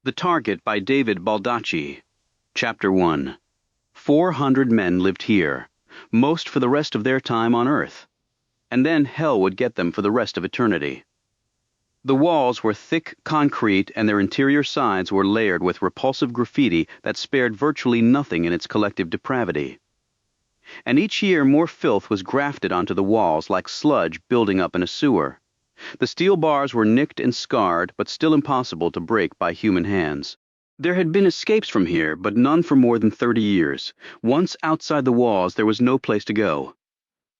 The Target by David Baldacci. Chapter 1. 400 men lived here, most for the rest of their time on Earth. And then hell would get them for the rest of eternity. The walls were thick concrete and their interior sides were layered with repulsive graffiti that spared virtually nothing in its collective depravity. And each year more filth was grafted onto the walls like sludge building up in a sewer. The steel bars were nicked and scarred, but still impossible to break by human hands. There had been escapes from here, but none for more than 30 years. Once outside the walls, there was no place to go.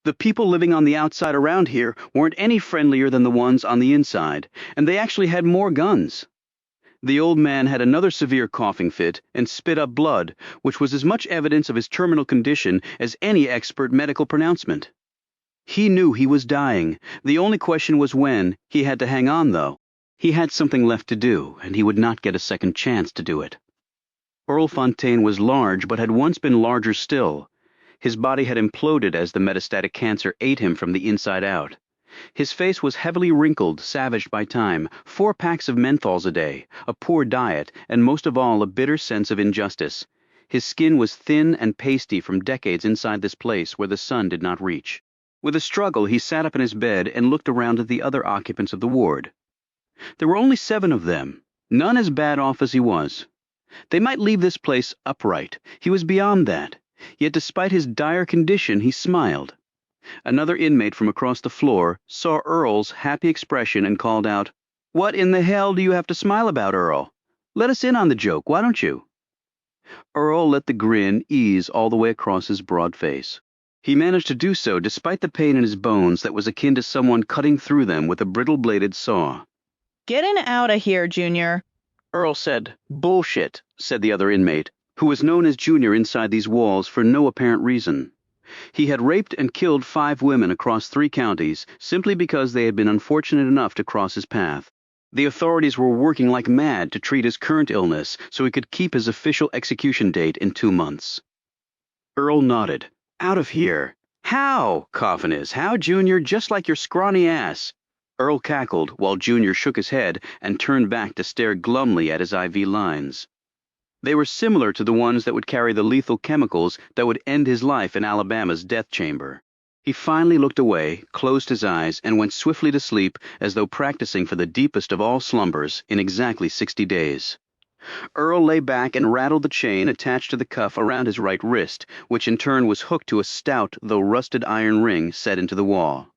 The people living on the outside around here weren't any friendlier than the ones on the inside, and they actually had more guns. The old man had another severe coughing fit and spit up blood, which was as much evidence of his terminal condition as any expert medical pronouncement. He knew he was dying. The only question was when. He had to hang on, though. He had something left to do, and he would not get a second chance to do it. Earl Fontaine was large, but had once been larger still. His body had imploded as the metastatic cancer ate him from the inside out. His face was heavily wrinkled, savaged by time, 4 packs of menthols a day, a poor diet, and most of all a bitter sense of injustice. His skin was thin and pasty from decades inside this place where the sun did not reach. With a struggle, he sat up in his bed and looked around at the other occupants of the ward. There were only 7 of them, none as bad off as he was. They might leave this place upright. He was beyond that. Yet despite his dire condition, he smiled. Another inmate from across the floor saw Earl's happy expression and called out, "What in the hell do you have to smile about, Earl? Let us in on the joke, why don't you?" Earl let the grin ease all the way across his broad face. He managed to do so despite the pain in his bones that was akin to someone cutting through them with a brittle-bladed saw. "Getting out of here, Junior," Earl said. "Bullshit," said the other inmate, who was known as Junior inside these walls for no apparent reason. He had raped and killed 5 women across 3 counties simply because they had been unfortunate enough to cross his path. The authorities were working like mad to treat his current illness so he could keep his official execution date in 2 months. Earl nodded. "Out of here." "How, Coffin is? How, Junior? Just like your scrawny ass." Earl cackled while Junior shook his head and turned back to stare glumly at his IV lines. They were similar to the ones that would carry the lethal chemicals that would end his life in Alabama's death chamber. He finally looked away, closed his eyes, and went swiftly to sleep as though practicing for the deepest of all slumbers in exactly 60 days. Earl lay back and rattled the chain attached to the cuff around his right wrist, which in turn was hooked to a stout though rusted iron ring set into the wall.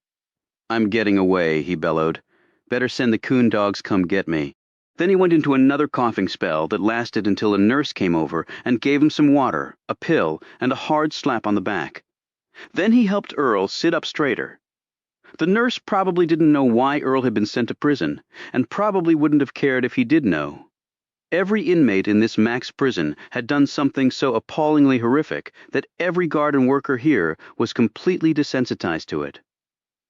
"I'm getting away," he bellowed. "Better send the coon dogs come get me." Then he went into another coughing spell that lasted until a nurse came over and gave him some water, a pill, and a hard slap on the back. Then he helped Earl sit up straighter. The nurse probably didn't know why Earl had been sent to prison, and probably wouldn't have cared if he did know. Every inmate in this max prison had done something so appallingly horrific that every guard and worker here was completely desensitized to it.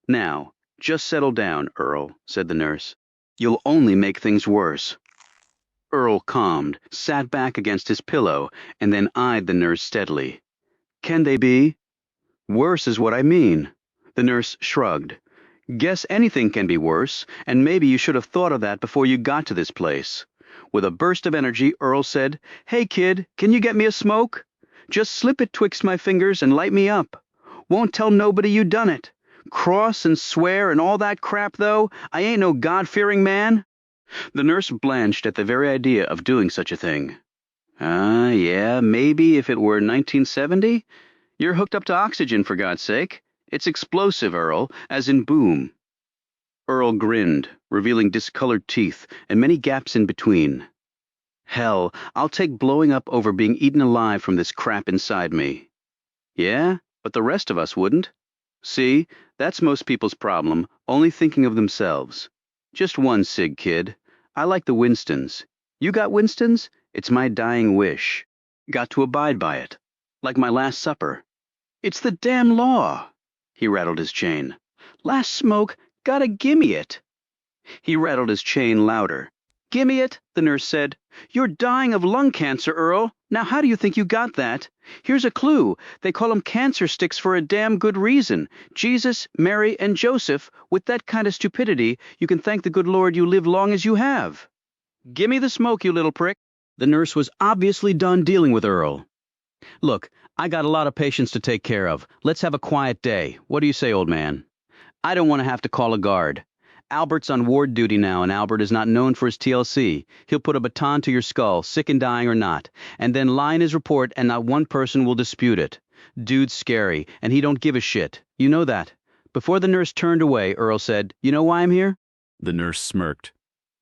"Now, just settle down, Earl," said the nurse. "You'll only make things worse." Earl calmed, sat back against his pillow, and then eyed the nurse steadily. "Can they be?" "Worse is what I mean." The nurse shrugged. "Guess anything can be worse, and maybe you should have thought of that before you got to this place." With a burst of energy, Earl said, "Hey, kid, can you get me a smoke? Just slip it twixt my fingers and light me up. Won't tell nobody you done it. Cross and swear and all that crap, though. I ain't no God-fearing man." The nurse blanched at the very idea of doing such a thing. Yeah, maybe if it were 1970? You're hooked up to oxygen, for God's sake. It's explosive, Earl, as in boom." Earl grinned, revealing discolored teeth and many gaps in between. "Hell, I'll take blowing up over being eaten alive from this crap inside me." "Yeah, but the rest of us wouldn't. See, that's most people's problem, only thinking of themselves. Just one cig, kid. I like the Winstons. You got Winstons? It's my dying wish. Got to abide by it. Like my last supper." "It's the damn law." He rattled his chain. "Last smoke, gotta gimme it." He rattled his chain louder. "Gimme it," the nurse said. "You're dying of lung cancer, Earl. Now how do you think you got that? Here's a clue. They call 'em cancer sticks for a damn good reason. Jesus, Mary, and Joseph. With that kind of stupidity, you can thank the good Lord you live long as you have." Gimme the smoke, you little prick. The nurse was obviously done dealing with Earl. Look, I got a lot of patients to take care of. Let's have a quiet day. What do you say, old man? I don't want to have to call a guard. Albert's on ward duty now, and Albert is not known for his TLC. He'll put a baton to your skull, sick and dying or not, and then lie in his report and not one person will dispute it. Dude's scary, and he don't give a shit. You know that. Before the nurse turned away, Earl said, "You know why I'm here?" The nurse smirked.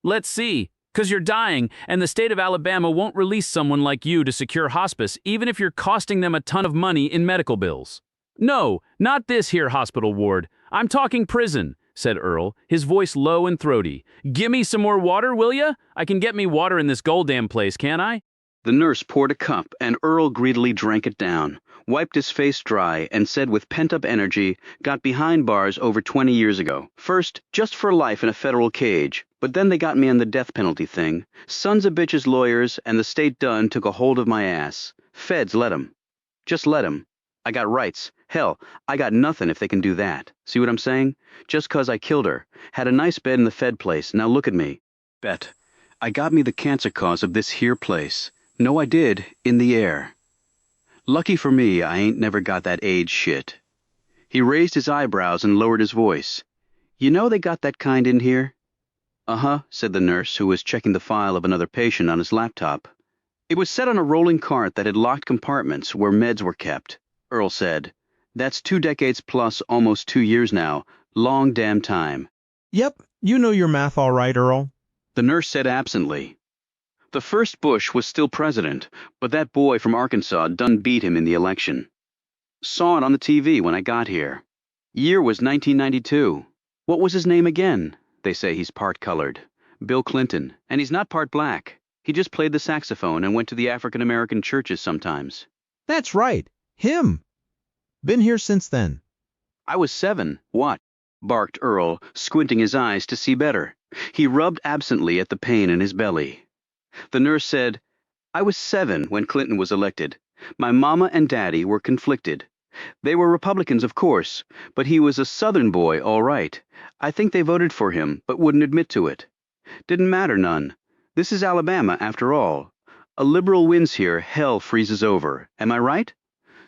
"Let's see. 'Cause you're dying, and the state of Alabama won't release someone like you to secure hospice, even if you're costing them a ton of money in medical bills." "No, not this here hospital ward. I'm talking prison," said Earl, his voice low and throaty. "Gimme some more water, will ya? I can get me water in this goddamn place, can't I?" The nurse poured a cup, and Earl greedily drank it down, wiped his face dry, and said with pent-up energy, "Got behind bars over 20 years ago. First, just for life in a federal cage, but then they got me on the death penalty thing. Sons of bitches lawyers and the state done took a hold of my ass. Feds let 'em. Just let 'em. I got rights. Hell, I got nothing if they can do that. See what I'm saying? Just 'cause I killed her. Had a nice bed in the Fed place. Now look at me. Bet. I got me the cancer cause of this here place. No, I did. In the air. Lucky for me, I ain't never got that AIDS shit." He raised his eyebrows and lowered his voice. "You know they got that kind in here?" "Uh-huh," said the nurse, who was checking the file of another patient on his laptop. "It was set on a rolling cart that had locked compartments where meds were kept," Earl said. "That's 2 decades plus almost 2 years now. Long damn time." Yep, you know your math all right, Earl. The nurse said absently. The first Bush was still president, but that boy from Arkansas done beat him in the election. Saw it on the TV when I got here. Year was 1992. What was his name again? They say he's part colored. Bill Clinton. And he's not part black. He just played the saxophone and went to the African American churches sometimes. That's right. Him. Been here since then. I was 7. What? Barked Earl, squinting his eyes to see better. He rubbed absently at the pain in his belly. The nurse said, "I was 7 when Clinton was elected. My mama and daddy were conflicted. They were Republicans, of course, but he was a Southern boy, all right. I think they voted for him, but wouldn't admit to it. Didn't matter none. This is Alabama, after all. A liberal wins here, hell freezes over. Am I right?"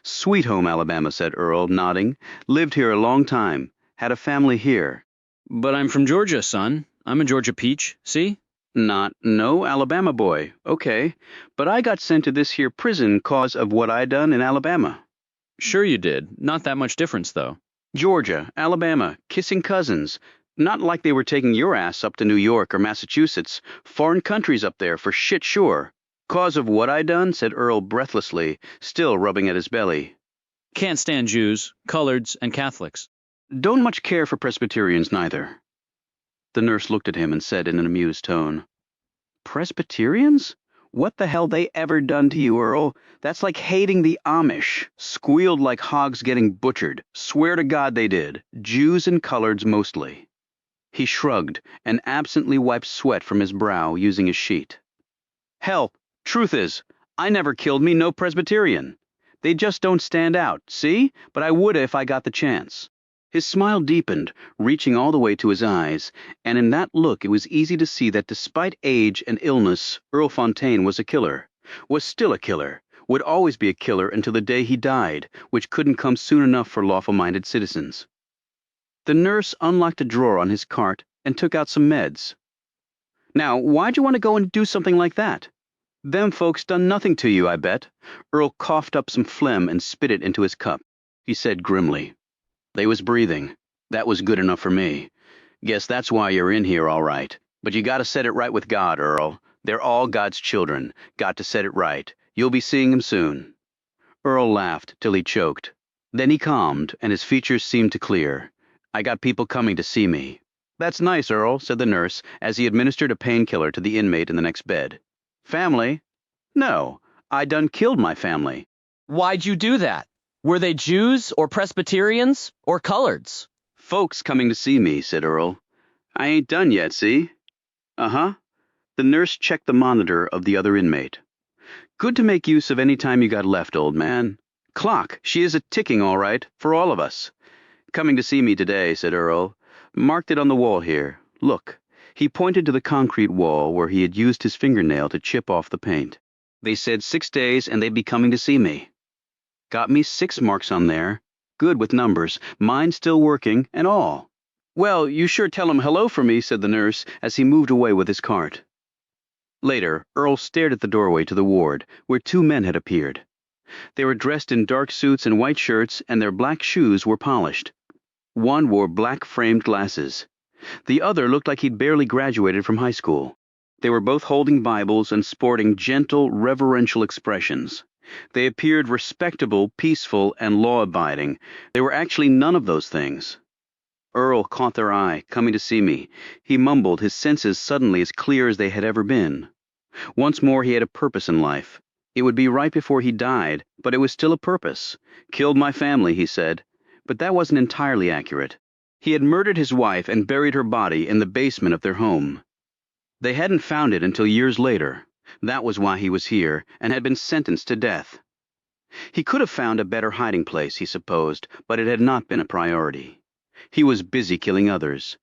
"Sweet home, Alabama," said Earl, nodding. "Lived here a long time. Had a family here." "But I'm from Georgia, son. I'm a Georgia peach, see?" No, Alabama boy. Okay. But I got sent to this here prison 'cause of what I done in Alabama." "Sure you did. Not that much difference, though." "Georgia, Alabama, kissing cousins. Not like they were taking your ass up to New York or Massachusetts. Foreign countries up there for shit sure." "'Cause of what I done?" said Earl breathlessly, still rubbing at his belly. "Can't stand Jews, coloreds, and Catholics." "Don't much care for Presbyterians neither." The nurse looked at him and said in an amused tone, "Presbyterians? What the hell they ever done to you, Earl? That's like hating the Amish. Squealed like hogs getting butchered. Swear to God they did. Jews and coloreds mostly." He shrugged and absently wiped sweat from his brow using his sheet. "Hell, truth is, I never killed me no Presbyterian. They just don't stand out, see? But I woulda if I got the chance." His smile deepened, reaching all the way to his eyes, and in that look it was easy to see that despite age and illness, Earl Fontaine was a killer, was still a killer, would always be a killer until the day he died, which couldn't come soon enough for lawful-minded citizens. The nurse unlocked a drawer on his cart and took out some meds. "Now, why'd you want to go and do something like that? Them folks done nothing to you, I bet." Earl coughed up some phlegm and spit it into his cup. He said grimly, "They was breathing. That was good enough for me. Guess that's why you're in here all right. But you gotta set it right with God, Earl. They're all God's children. Got to set it right. You'll be seeing him soon." Earl laughed till he choked. Then he calmed, and his features seemed to clear. "I got people coming to see me." "That's nice, Earl," said the nurse, as he administered a painkiller to the inmate in the next bed. "Family? No, I done killed my family." "Why'd you do that? Were they Jews or Presbyterians or coloreds?" "Folks coming to see me," said Earl. "I ain't done yet, see?" "Uh-huh." The nurse checked the monitor of the other inmate. "Good to make use of any time you got left, old man. Clock, she is a ticking all right, for all of us." "Coming to see me today," said Earl. "Marked it on the wall here. Look." He pointed to the concrete wall where he had used his fingernail to chip off the paint. They said 6 days and they'd be coming to see me. Got me 6 marks on there. Good with numbers, mine still working and all. Well, you sure tell him hello for me, said the nurse as he moved away with his cart. Later, Earl stared at the doorway to the ward, where 2 men had appeared. They were dressed in dark suits and white shirts, and their black shoes were polished. One wore black framed glasses. The other looked like he'd barely graduated from high school. They were both holding Bibles and sporting gentle, reverential expressions. They appeared respectable, peaceful, and law-abiding. They were actually none of those things. Earl caught their eye, coming to see me. He mumbled, his senses suddenly as clear as they had ever been. Once more he had a purpose in life. It would be right before he died, but it was still a purpose. Killed my family, he said. But that wasn't entirely accurate. He had murdered his wife and buried her body in the basement of their home. They hadn't found it until years later. That was why he was here, and had been sentenced to death. He could have found a better hiding place, he supposed, but it had not been a priority. He was busy killing others.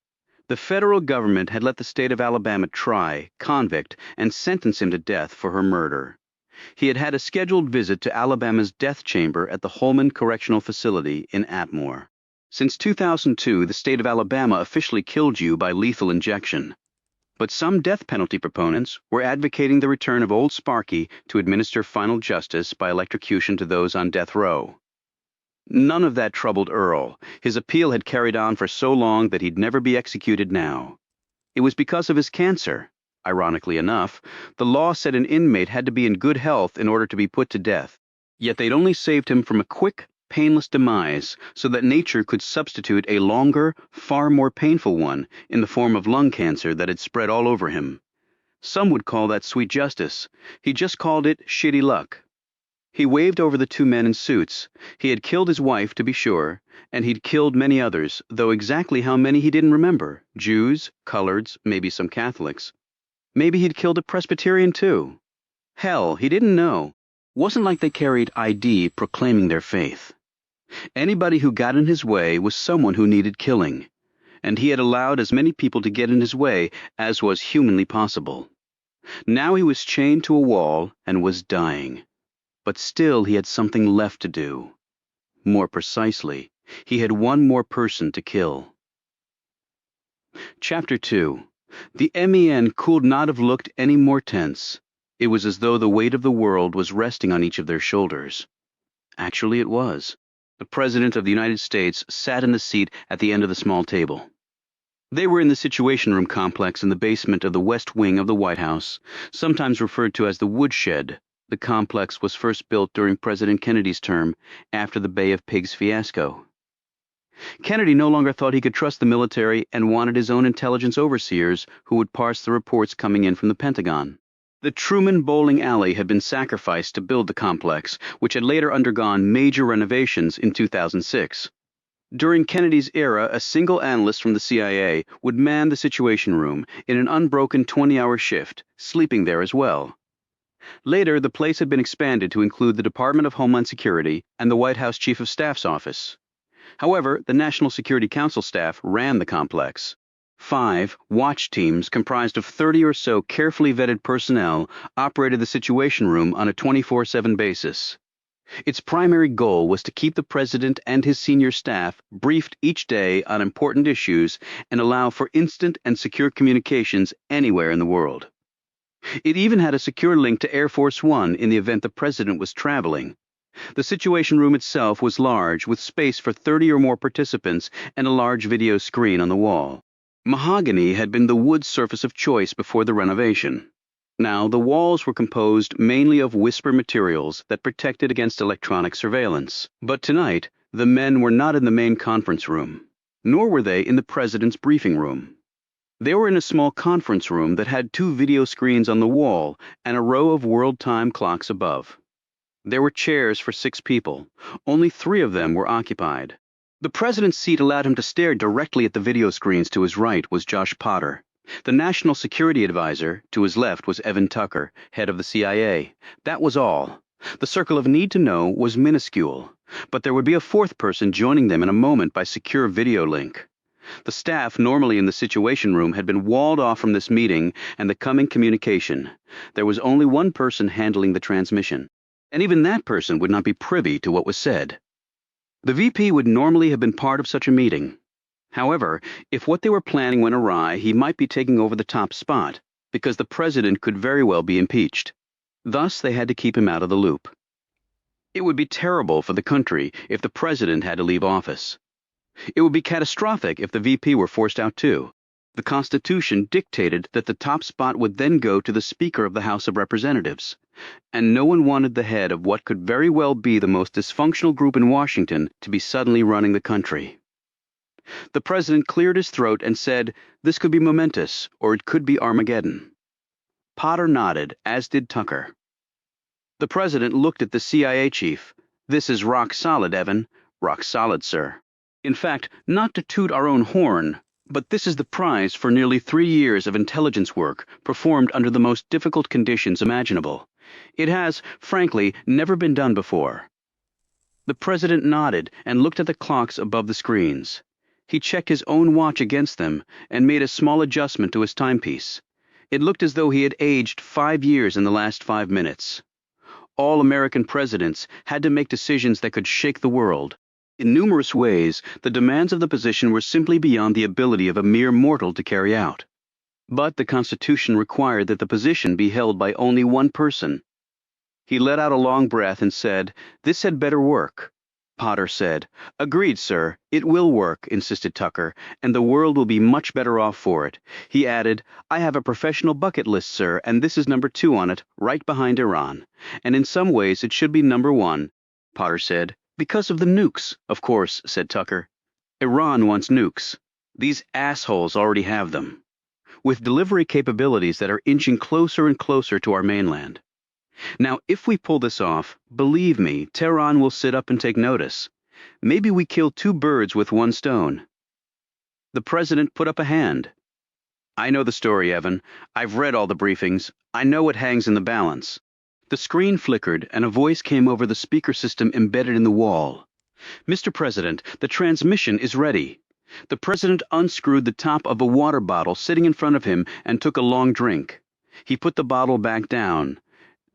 The federal government had let the state of Alabama try, convict, and sentence him to death for her murder. He had had a scheduled visit to Alabama's death chamber at the Holman Correctional Facility in Atmore. Since 2002, the state of Alabama officially killed you by lethal injection. But some death penalty proponents were advocating the return of Old Sparky to administer final justice by electrocution to those on death row. None of that troubled Earl. His appeal had carried on for so long that he'd never be executed now. It was because of his cancer. Ironically enough, the law said an inmate had to be in good health in order to be put to death. Yet they'd only saved him from a quick, painless demise so that nature could substitute a longer, far more painful one in the form of lung cancer that had spread all over him. Some would call that sweet justice. He just called it shitty luck. He waved over the 2 men in suits. He had killed his wife, to be sure, and he'd killed many others, though exactly how many he didn't remember. Jews, coloreds, maybe some Catholics. Maybe he'd killed a Presbyterian, too. Hell, he didn't know. Wasn't like they carried ID proclaiming their faith. Anybody who got in his way was someone who needed killing, and he had allowed as many people to get in his way as was humanly possible. Now he was chained to a wall and was dying. But still he had something left to do. More precisely, he had one more person to kill. Chapter 2. The MEN could not have looked any more tense. It was as though the weight of the world was resting on each of their shoulders. Actually, it was. The President of the United States sat in the seat at the end of the small table. They were in the Situation Room complex in the basement of the West Wing of the White House, sometimes referred to as the Woodshed. The complex was first built during President Kennedy's term, after the Bay of Pigs fiasco. Kennedy no longer thought he could trust the military and wanted his own intelligence overseers who would parse the reports coming in from the Pentagon. The Truman Bowling Alley had been sacrificed to build the complex, which had later undergone major renovations in 2006. During Kennedy's era, a single analyst from the CIA would man the Situation Room in an unbroken 20-hour shift, sleeping there as well. Later, the place had been expanded to include the Department of Homeland Security and the White House Chief of Staff's office. However, the National Security Council staff ran the complex. 5 watch teams comprised of 30 or so carefully vetted personnel operated the Situation Room on a 24/7 basis. Its primary goal was to keep the President and his senior staff briefed each day on important issues and allow for instant and secure communications anywhere in the world. It even had a secure link to Air Force One in the event the President was traveling. The Situation Room itself was large, with space for 30 or more participants and a large video screen on the wall. Mahogany had been the wood surface of choice before the renovation. Now, the walls were composed mainly of whisper materials that protected against electronic surveillance. But tonight, the men were not in the main conference room, nor were they in the President's briefing room. They were in a small conference room that had 2 video screens on the wall and a row of world time clocks above. There were chairs for 6 people. Only 3 of them were occupied. The President's seat allowed him to stare directly at the video screens. To his right was Josh Potter. The National Security Advisor, to his left, was Evan Tucker, head of the CIA. That was all. The circle of need to know was minuscule, but there would be a 4th person joining them in a moment by secure video link. The staff normally in the Situation Room had been walled off from this meeting and the coming communication. There was only one person handling the transmission, and even that person would not be privy to what was said. The VP would normally have been part of such a meeting. However, if what they were planning went awry, he might be taking over the top spot, because the president could very well be impeached. Thus, they had to keep him out of the loop. It would be terrible for the country if the president had to leave office. It would be catastrophic if the VP were forced out too. The Constitution dictated that the top spot would then go to the Speaker of the House of Representatives, and no one wanted the head of what could very well be the most dysfunctional group in Washington to be suddenly running the country. The president cleared his throat and said, "This could be momentous, or it could be Armageddon." Potter nodded, as did Tucker. The president looked at the CIA chief. "This is rock solid, Evan. Rock solid, sir. In fact, not to toot our own horn, but this is the prize for nearly 3 years of intelligence work performed under the most difficult conditions imaginable. It has, frankly, never been done before." The president nodded and looked at the clocks above the screens. He checked his own watch against them and made a small adjustment to his timepiece. It looked as though he had aged 5 years in the last 5 minutes. All American presidents had to make decisions that could shake the world. In numerous ways, the demands of the position were simply beyond the ability of a mere mortal to carry out. But the Constitution required that the position be held by only one person. He let out a long breath and said, "This had better work." Potter said, "Agreed, sir. It will work," insisted Tucker, "and the world will be much better off for it." He added, "I have a professional bucket list, sir, and this is number 2 on it, right behind Iran. And in some ways it should be number 1. Potter said, "Because of the nukes." "Of course," said Tucker. "Iran wants nukes. These assholes already have them, with delivery capabilities that are inching closer and closer to our mainland. Now, if we pull this off, believe me, Tehran will sit up and take notice. Maybe we kill 2 birds with 1 stone." The president put up a hand. "I know the story, Evan. I've read all the briefings. I know what hangs in the balance." The screen flickered and a voice came over the speaker system embedded in the wall. "Mr. President, the transmission is ready." The president unscrewed the top of a water bottle sitting in front of him and took a long drink. He put the bottle back down.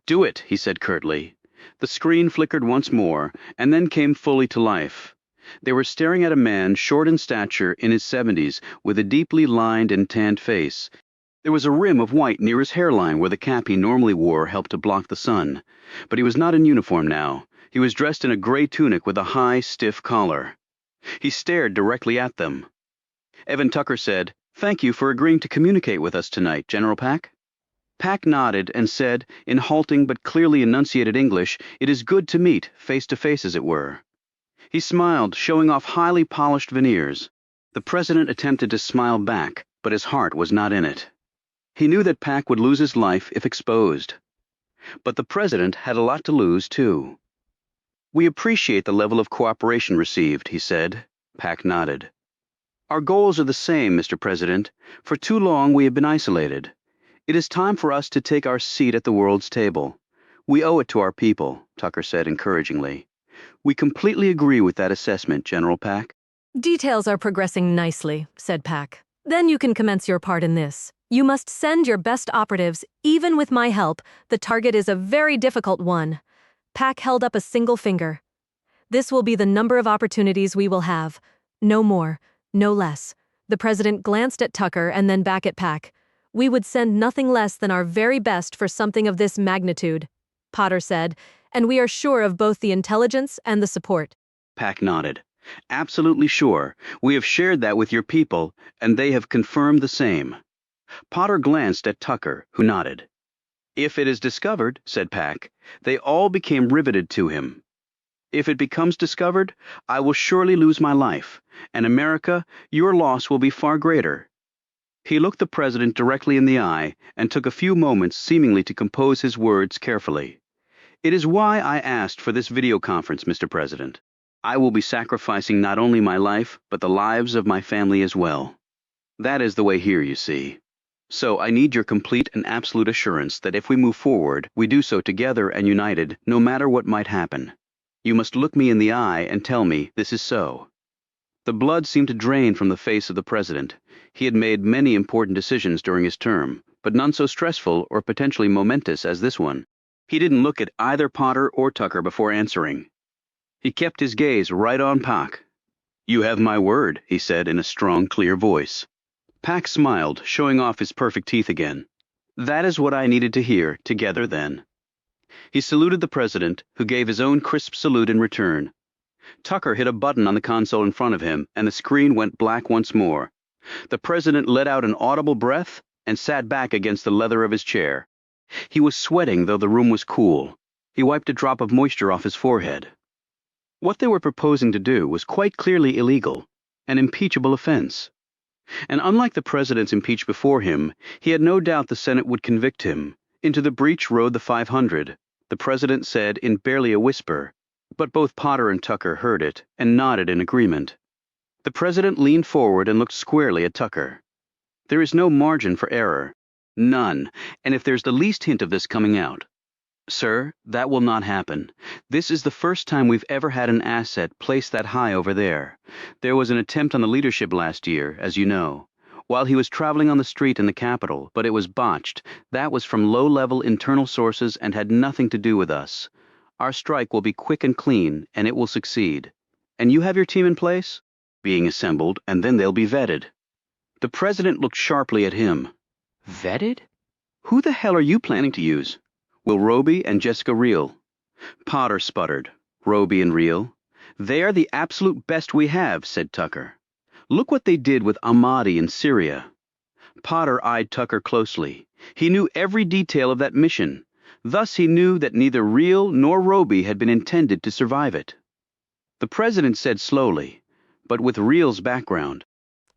"Do it," he said curtly. The screen flickered once more, and then came fully to life. They were staring at a man short in stature, in his 70s, with a deeply lined and tanned face. There was a rim of white near his hairline where the cap he normally wore helped to block the sun. But he was not in uniform now. He was dressed in a gray tunic with a high, stiff collar. He stared directly at them. Evan Tucker said, "Thank you for agreeing to communicate with us tonight, General Pack." Pack nodded and said, in halting but clearly enunciated English, "It is good to meet, face to face as it were." He smiled, showing off highly polished veneers. The president attempted to smile back, but his heart was not in it. He knew that Pack would lose his life if exposed. But the president had a lot to lose, too. "We appreciate the level of cooperation received," he said. Pack nodded. "Our goals are the same, Mr. President. For too long we have been isolated. It is time for us to take our seat at the world's table. We owe it to our people," Tucker said encouragingly. "We completely agree with that assessment, General Pack." "Details are progressing nicely," said Pack. "Then you can commence your part in this. You must send your best operatives. Even with my help, the target is a very difficult one." Pack held up a single finger. "This will be the number of opportunities we will have. No more, no less." The president glanced at Tucker and then back at Pack. "We would send nothing less than our very best for something of this magnitude," Potter said, "and we are sure of both the intelligence and the support." Pack nodded. "Absolutely sure. We have shared that with your people, and they have confirmed the same." Potter glanced at Tucker, who nodded. "If it is discovered," said Pack, they all became riveted to him. "If it becomes discovered, I will surely lose my life, and America, your loss will be far greater." He looked the president directly in the eye and took a few moments seemingly to compose his words carefully. "It is why I asked for this video conference, Mr. President. I will be sacrificing not only my life, but the lives of my family as well. That is the way here, you see. So I need your complete and absolute assurance that if we move forward, we do so together and united, no matter what might happen. You must look me in the eye and tell me this is so." The blood seemed to drain from the face of the president. He had made many important decisions during his term, but none so stressful or potentially momentous as this one. He didn't look at either Potter or Tucker before answering. He kept his gaze right on Pac. "You have my word," he said in a strong, clear voice. Pac smiled, showing off his perfect teeth again. "That is what I needed to hear. Together, then." He saluted the president, who gave his own crisp salute in return. Tucker hit a button on the console in front of him, and the screen went black once more. The president let out an audible breath and sat back against the leather of his chair. He was sweating, though the room was cool. He wiped a drop of moisture off his forehead. What they were proposing to do was quite clearly illegal, an impeachable offense. And unlike the presidents impeached before him, he had no doubt the Senate would convict him. Into the breach rode the 500, the president said in barely a whisper, but both Potter and Tucker heard it and nodded in agreement. The president leaned forward and looked squarely at Tucker. "There is no margin for error. None, and if there's the least hint of this coming out, sir, that will not happen. This is the first time we've ever had an asset placed that high over there. There was an attempt on the leadership last year, as you know, while he was traveling on the street in the Capitol, but it was botched. That was from low-level internal sources and had nothing to do with us. Our strike will be quick and clean, and it will succeed. And you have your team in place? Being assembled, and then they'll be vetted." The president looked sharply at him. "Vetted? Who the hell are you planning to use?" "Will Roby and Jessica Reel." Potter sputtered. "Roby and Reel? They are the absolute best we have," said Tucker. "Look what they did with Ahmadi in Syria." Potter eyed Tucker closely. He knew every detail of that mission. Thus he knew that neither Reel nor Roby had been intended to survive it. The president said slowly, "But with Reel's background."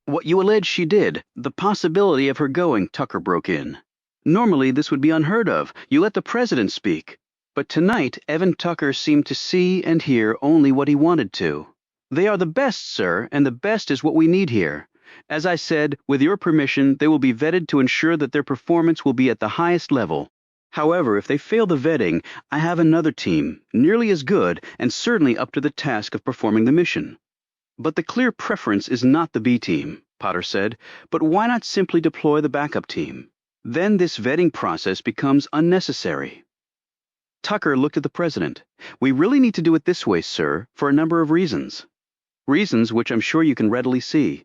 "What you allege she did, the possibility of her going," Tucker broke in. "Normally this would be unheard of. You let the president speak. But tonight Evan Tucker seemed to see and hear only what he wanted to. They are the best, sir, and the best is what we need here. As I said, with your permission, they will be vetted to ensure that their performance will be at the highest level. However, if they fail the vetting, I have another team, nearly as good and certainly up to the task of performing the mission." "But the clear preference is not the B team," Potter said. "But why not simply deploy the backup team? Then this vetting process becomes unnecessary." Tucker looked at the president. "We really need to do it this way, sir, for a number of reasons. Reasons which I'm sure you can readily see."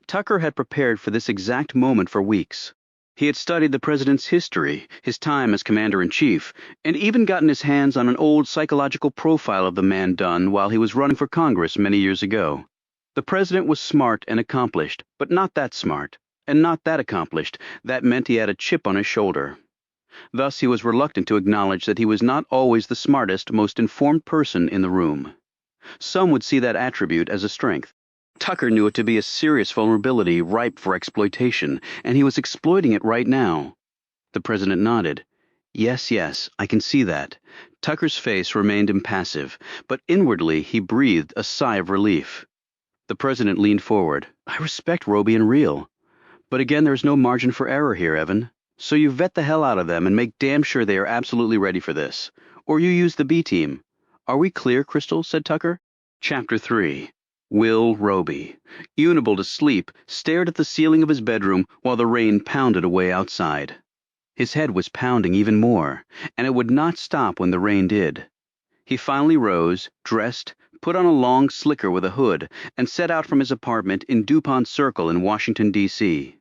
Tucker had prepared for this exact moment for weeks. He had studied the president's history, his time as commander-in-chief, and even gotten his hands on an old psychological profile of the man done while he was running for Congress many years ago. The president was smart and accomplished, but not that smart, and not that accomplished. That meant he had a chip on his shoulder. Thus he was reluctant to acknowledge that he was not always the smartest, most informed person in the room. Some would see that attribute as a strength. Tucker knew it to be a serious vulnerability ripe for exploitation, and he was exploiting it right now. The president nodded. Yes, I can see that." Tucker's face remained impassive, but inwardly he breathed a sigh of relief. The president leaned forward. "I respect Roby and Reel. But again, there's no margin for error here, Evan. So you vet the hell out of them and make damn sure they are absolutely ready for this. Or you use the B team. Are we clear, Crystal?" said Tucker. Chapter 3. Will Roby, unable to sleep, stared at the ceiling of his bedroom while the rain pounded away outside. His head was pounding even more, and it would not stop when the rain did. He finally rose, dressed, put on a long slicker with a hood, and set out from his apartment in DuPont Circle in Washington, D.C.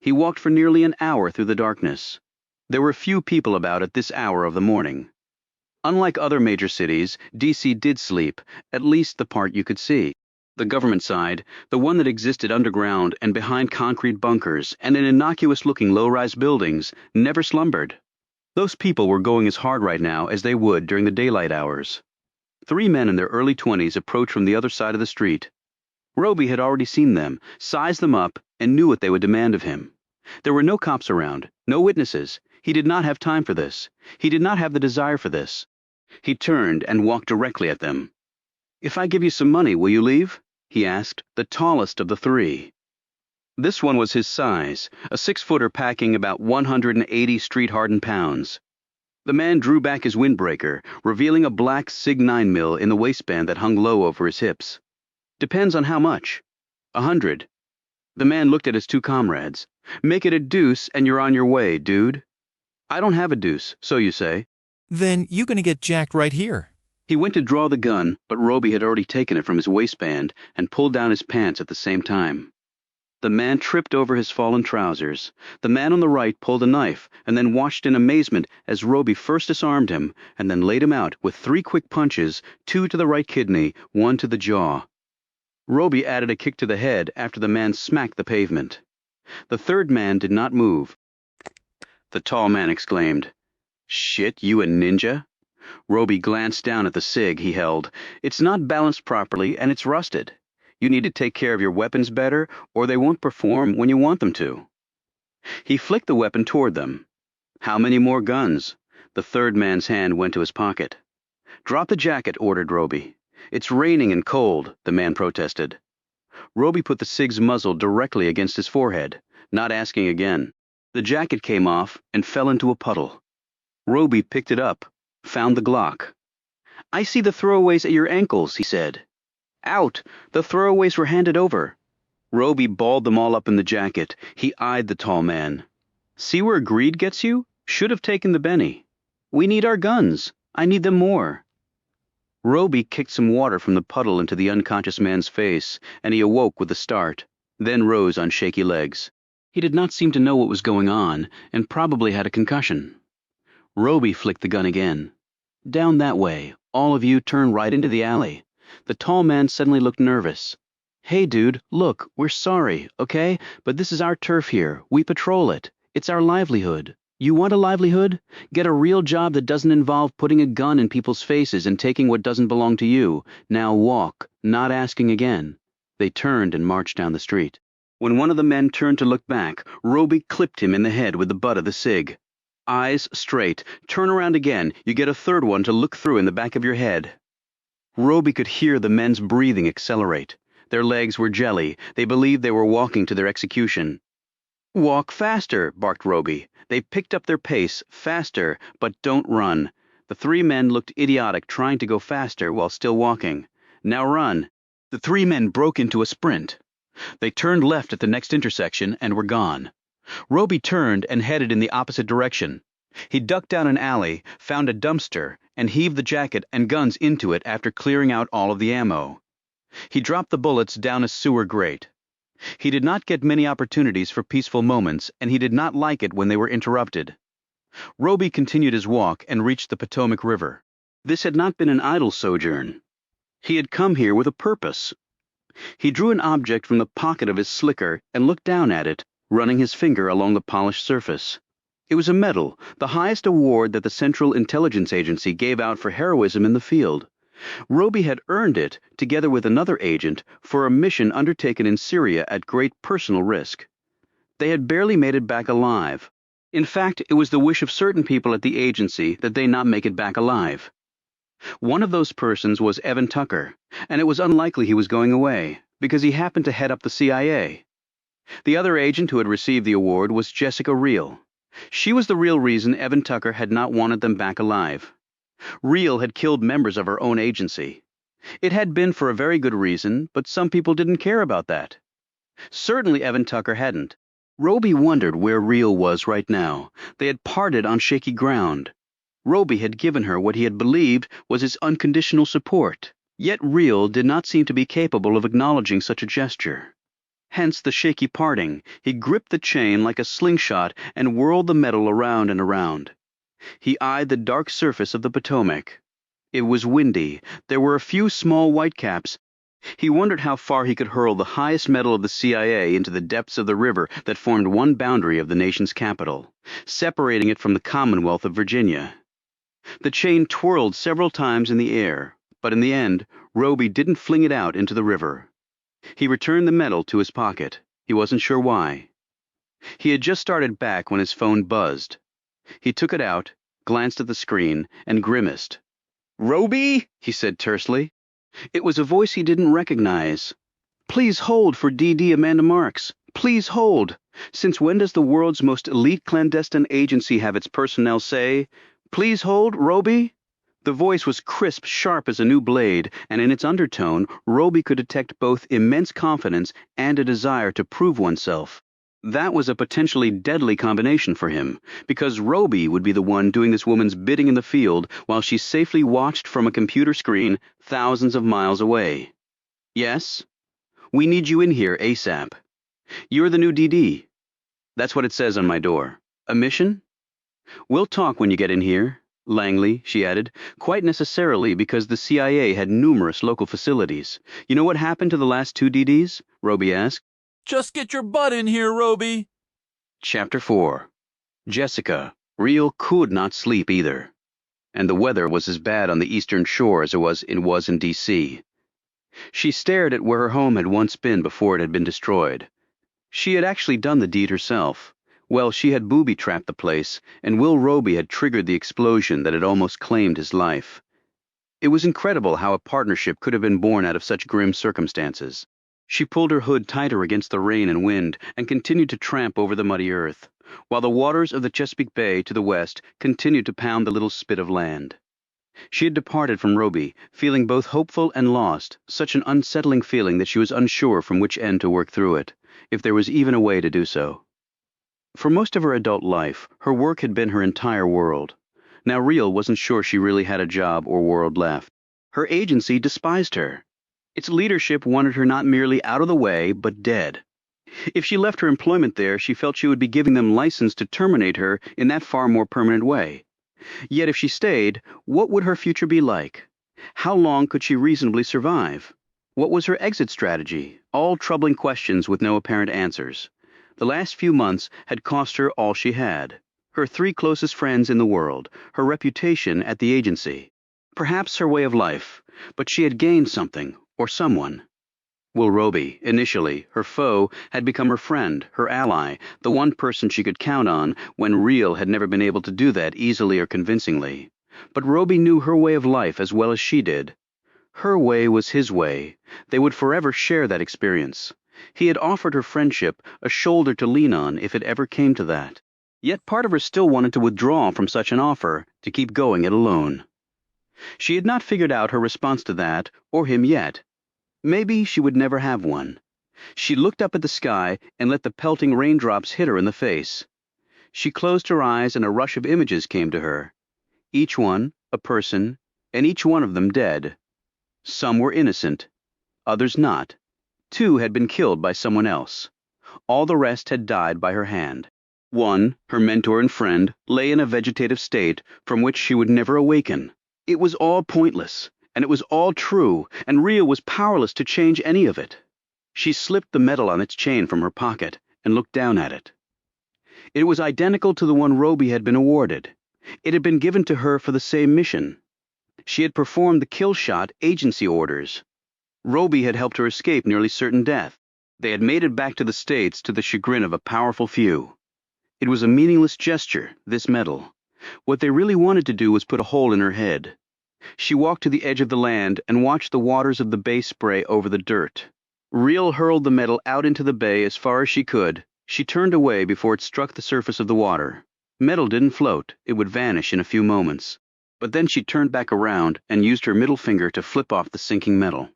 He walked for nearly an hour through the darkness. There were few people about at this hour of the morning. Unlike other major cities, D.C. did sleep, at least the part you could see. The government side, the one that existed underground and behind concrete bunkers and in innocuous-looking low-rise buildings, never slumbered. Those people were going as hard right now as they would during the daylight hours. 3 men in their early 20s approached from the other side of the street. Roby had already seen them, sized them up, and knew what they would demand of him. There were no cops around, no witnesses. He did not have time for this. He did not have the desire for this. He turned and walked directly at them. "If I give you some money, will you leave?" he asked, the tallest of the 3. This one was his size, a 6-footer packing about 180 street-hardened pounds. The man drew back his windbreaker, revealing a black Sig 9 mil in the waistband that hung low over his hips. Depends on how much. 100. The man looked at his two comrades. Make it a deuce and you're on your way, dude. I don't have a deuce, so you say. Then you gonna get jacked right here. He went to draw the gun, but Roby had already taken it from his waistband and pulled down his pants at the same time. The man tripped over his fallen trousers. The man on the right pulled a knife and then watched in amazement as Roby first disarmed him and then laid him out with 3 quick punches, 2 to the right kidney, 1 to the jaw. Roby added a kick to the head after the man smacked the pavement. The third man did not move. The tall man exclaimed, "Shit, you a ninja?" Roby glanced down at the cig he held. "It's not balanced properly and it's rusted. You need to take care of your weapons better or they won't perform when you want them to." He flicked the weapon toward them. "How many more guns?" The third man's hand went to his pocket. "Drop the jacket," ordered Roby. "It's raining and cold," the man protested. Roby put the cig's muzzle directly against his forehead, not asking again. The jacket came off and fell into a puddle. Roby picked it up, found the Glock. "I see the throwaways at your ankles," he said. "Out! The throwaways were handed over." Roby balled them all up in the jacket. He eyed the tall man. "See where greed gets you? Should have taken the Benny. We need our guns. I need them more." Roby kicked some water from the puddle into the unconscious man's face, and he awoke with a start, then rose on shaky legs. He did not seem to know what was going on, and probably had a concussion. Roby flicked the gun again. "Down that way. All of you turn right into the alley." The tall man suddenly looked nervous. "Hey, dude, look, we're sorry, okay? But this is our turf here. We patrol it. It's our livelihood. You want a livelihood? Get a real job that doesn't involve putting a gun in people's faces and taking what doesn't belong to you. Now walk, not asking again." They turned and marched down the street. When one of the men turned to look back, Roby clipped him in the head with the butt of the cig. "Eyes straight. Turn around again. You get a third one to look through in the back of your head." Roby could hear the men's breathing accelerate. Their legs were jelly. They believed they were walking to their execution. "Walk faster," barked Roby. They picked up their pace, faster, but don't run. The 3 men looked idiotic trying to go faster while still walking. "Now run." The 3 men broke into a sprint. They turned left at the next intersection and were gone. Roby turned and headed in the opposite direction. He ducked down an alley, found a dumpster, and heaved the jacket and guns into it after clearing out all of the ammo. He dropped the bullets down a sewer grate. He did not get many opportunities for peaceful moments, and he did not like it when they were interrupted. Roby continued his walk and reached the Potomac River. This had not been an idle sojourn. He had come here with a purpose. He drew an object from the pocket of his slicker and looked down at it, running his finger along the polished surface. It was a medal, the highest award that the Central Intelligence Agency gave out for heroism in the field. Roby had earned it, together with another agent, for a mission undertaken in Syria at great personal risk. They had barely made it back alive. In fact, it was the wish of certain people at the agency that they not make it back alive. One of those persons was Evan Tucker, and it was unlikely he was going away, because he happened to head up the CIA. The other agent who had received the award was Jessica Reel. She was the real reason Evan Tucker had not wanted them back alive. Reel had killed members of her own agency. It had been for a very good reason, but some people didn't care about that. Certainly Evan Tucker hadn't. Roby wondered where Reel was right now. They had parted on shaky ground. Roby had given her what he had believed was his unconditional support. Yet Reel did not seem to be capable of acknowledging such a gesture. Hence the shaky parting. He gripped the chain like a slingshot and whirled the metal around and around. He eyed the dark surface of the Potomac. It was windy. There were a few small whitecaps. He wondered how far he could hurl the highest metal of the CIA into the depths of the river that formed one boundary of the nation's capital, separating it from the Commonwealth of Virginia. The chain twirled several times in the air, but in the end, Roby didn't fling it out into the river. He returned the metal to his pocket. He wasn't sure why. He had just started back when his phone buzzed. He took it out, glanced at the screen, and grimaced. "Roby?" he said tersely. It was a voice he didn't recognize. "Please hold for D.D. Amanda Marks. Please hold. Since when does the world's most elite clandestine agency have its personnel say, 'Please hold, Roby'?" The voice was crisp, sharp as a new blade, and in its undertone, Roby could detect both immense confidence and a desire to prove oneself. That was a potentially deadly combination for him, because Roby would be the one doing this woman's bidding in the field while she safely watched from a computer screen thousands of miles away. Yes? We need you in here ASAP. You're the new DD. That's what it says on my door. A mission? We'll talk when you get in here. Langley, she added, quite necessarily because the CIA had numerous local facilities. You know what happened to the last 2 DDs? Roby asked. Just get your butt in here, Roby. Chapter 4. Jessica. Real could not sleep either. And the weather was as bad on the eastern shore as it was in D.C. She stared at where her home had once been before it had been destroyed. She had actually done the deed herself. Well, she had booby-trapped the place, and Will Roby had triggered the explosion that had almost claimed his life. It was incredible how a partnership could have been born out of such grim circumstances. She pulled her hood tighter against the rain and wind and continued to tramp over the muddy earth, while the waters of the Chesapeake Bay to the west continued to pound the little spit of land. She had departed from Roby, feeling both hopeful and lost, such an unsettling feeling that she was unsure from which end to work through it, if there was even a way to do so. For most of her adult life, her work had been her entire world. Now Real wasn't sure she really had a job or world left. Her agency despised her. Its leadership wanted her not merely out of the way, but dead. If she left her employment there, she felt she would be giving them license to terminate her in that far more permanent way. Yet if she stayed, what would her future be like? How long could she reasonably survive? What was her exit strategy? All troubling questions with no apparent answers. The last few months had cost her all she had. Her 3 closest friends in the world, her reputation at the agency. Perhaps her way of life, but she had gained something, or someone. Will Roby, initially, her foe, had become her friend, her ally, the one person she could count on when Real had never been able to do that easily or convincingly. But Roby knew her way of life as well as she did. Her way was his way. They would forever share that experience. He had offered her friendship, a shoulder to lean on if it ever came to that. Yet part of her still wanted to withdraw from such an offer, to keep going it alone. She had not figured out her response to that, or him yet. Maybe she would never have one. She looked up at the sky and let the pelting raindrops hit her in the face. She closed her eyes and a rush of images came to her. Each one, a person, and each one of them dead. Some were innocent, others not. 2 had been killed by someone else. All the rest had died by her hand. One, her mentor and friend, lay in a vegetative state from which she would never awaken. It was all pointless, and it was all true, and Real was powerless to change any of it. She slipped the medal on its chain from her pocket and looked down at it. It was identical to the one Roby had been awarded. It had been given to her for the same mission. She had performed the kill shot agency orders. Roby had helped her escape nearly certain death. They had made it back to the States to the chagrin of a powerful few. It was a meaningless gesture, this medal. What they really wanted to do was put a hole in her head. She walked to the edge of the land and watched the waters of the bay spray over the dirt. Real hurled the medal out into the bay as far as she could. She turned away before it struck the surface of the water. Metal didn't float, it would vanish in a few moments. But then she turned back around and used her middle finger to flip off the sinking metal.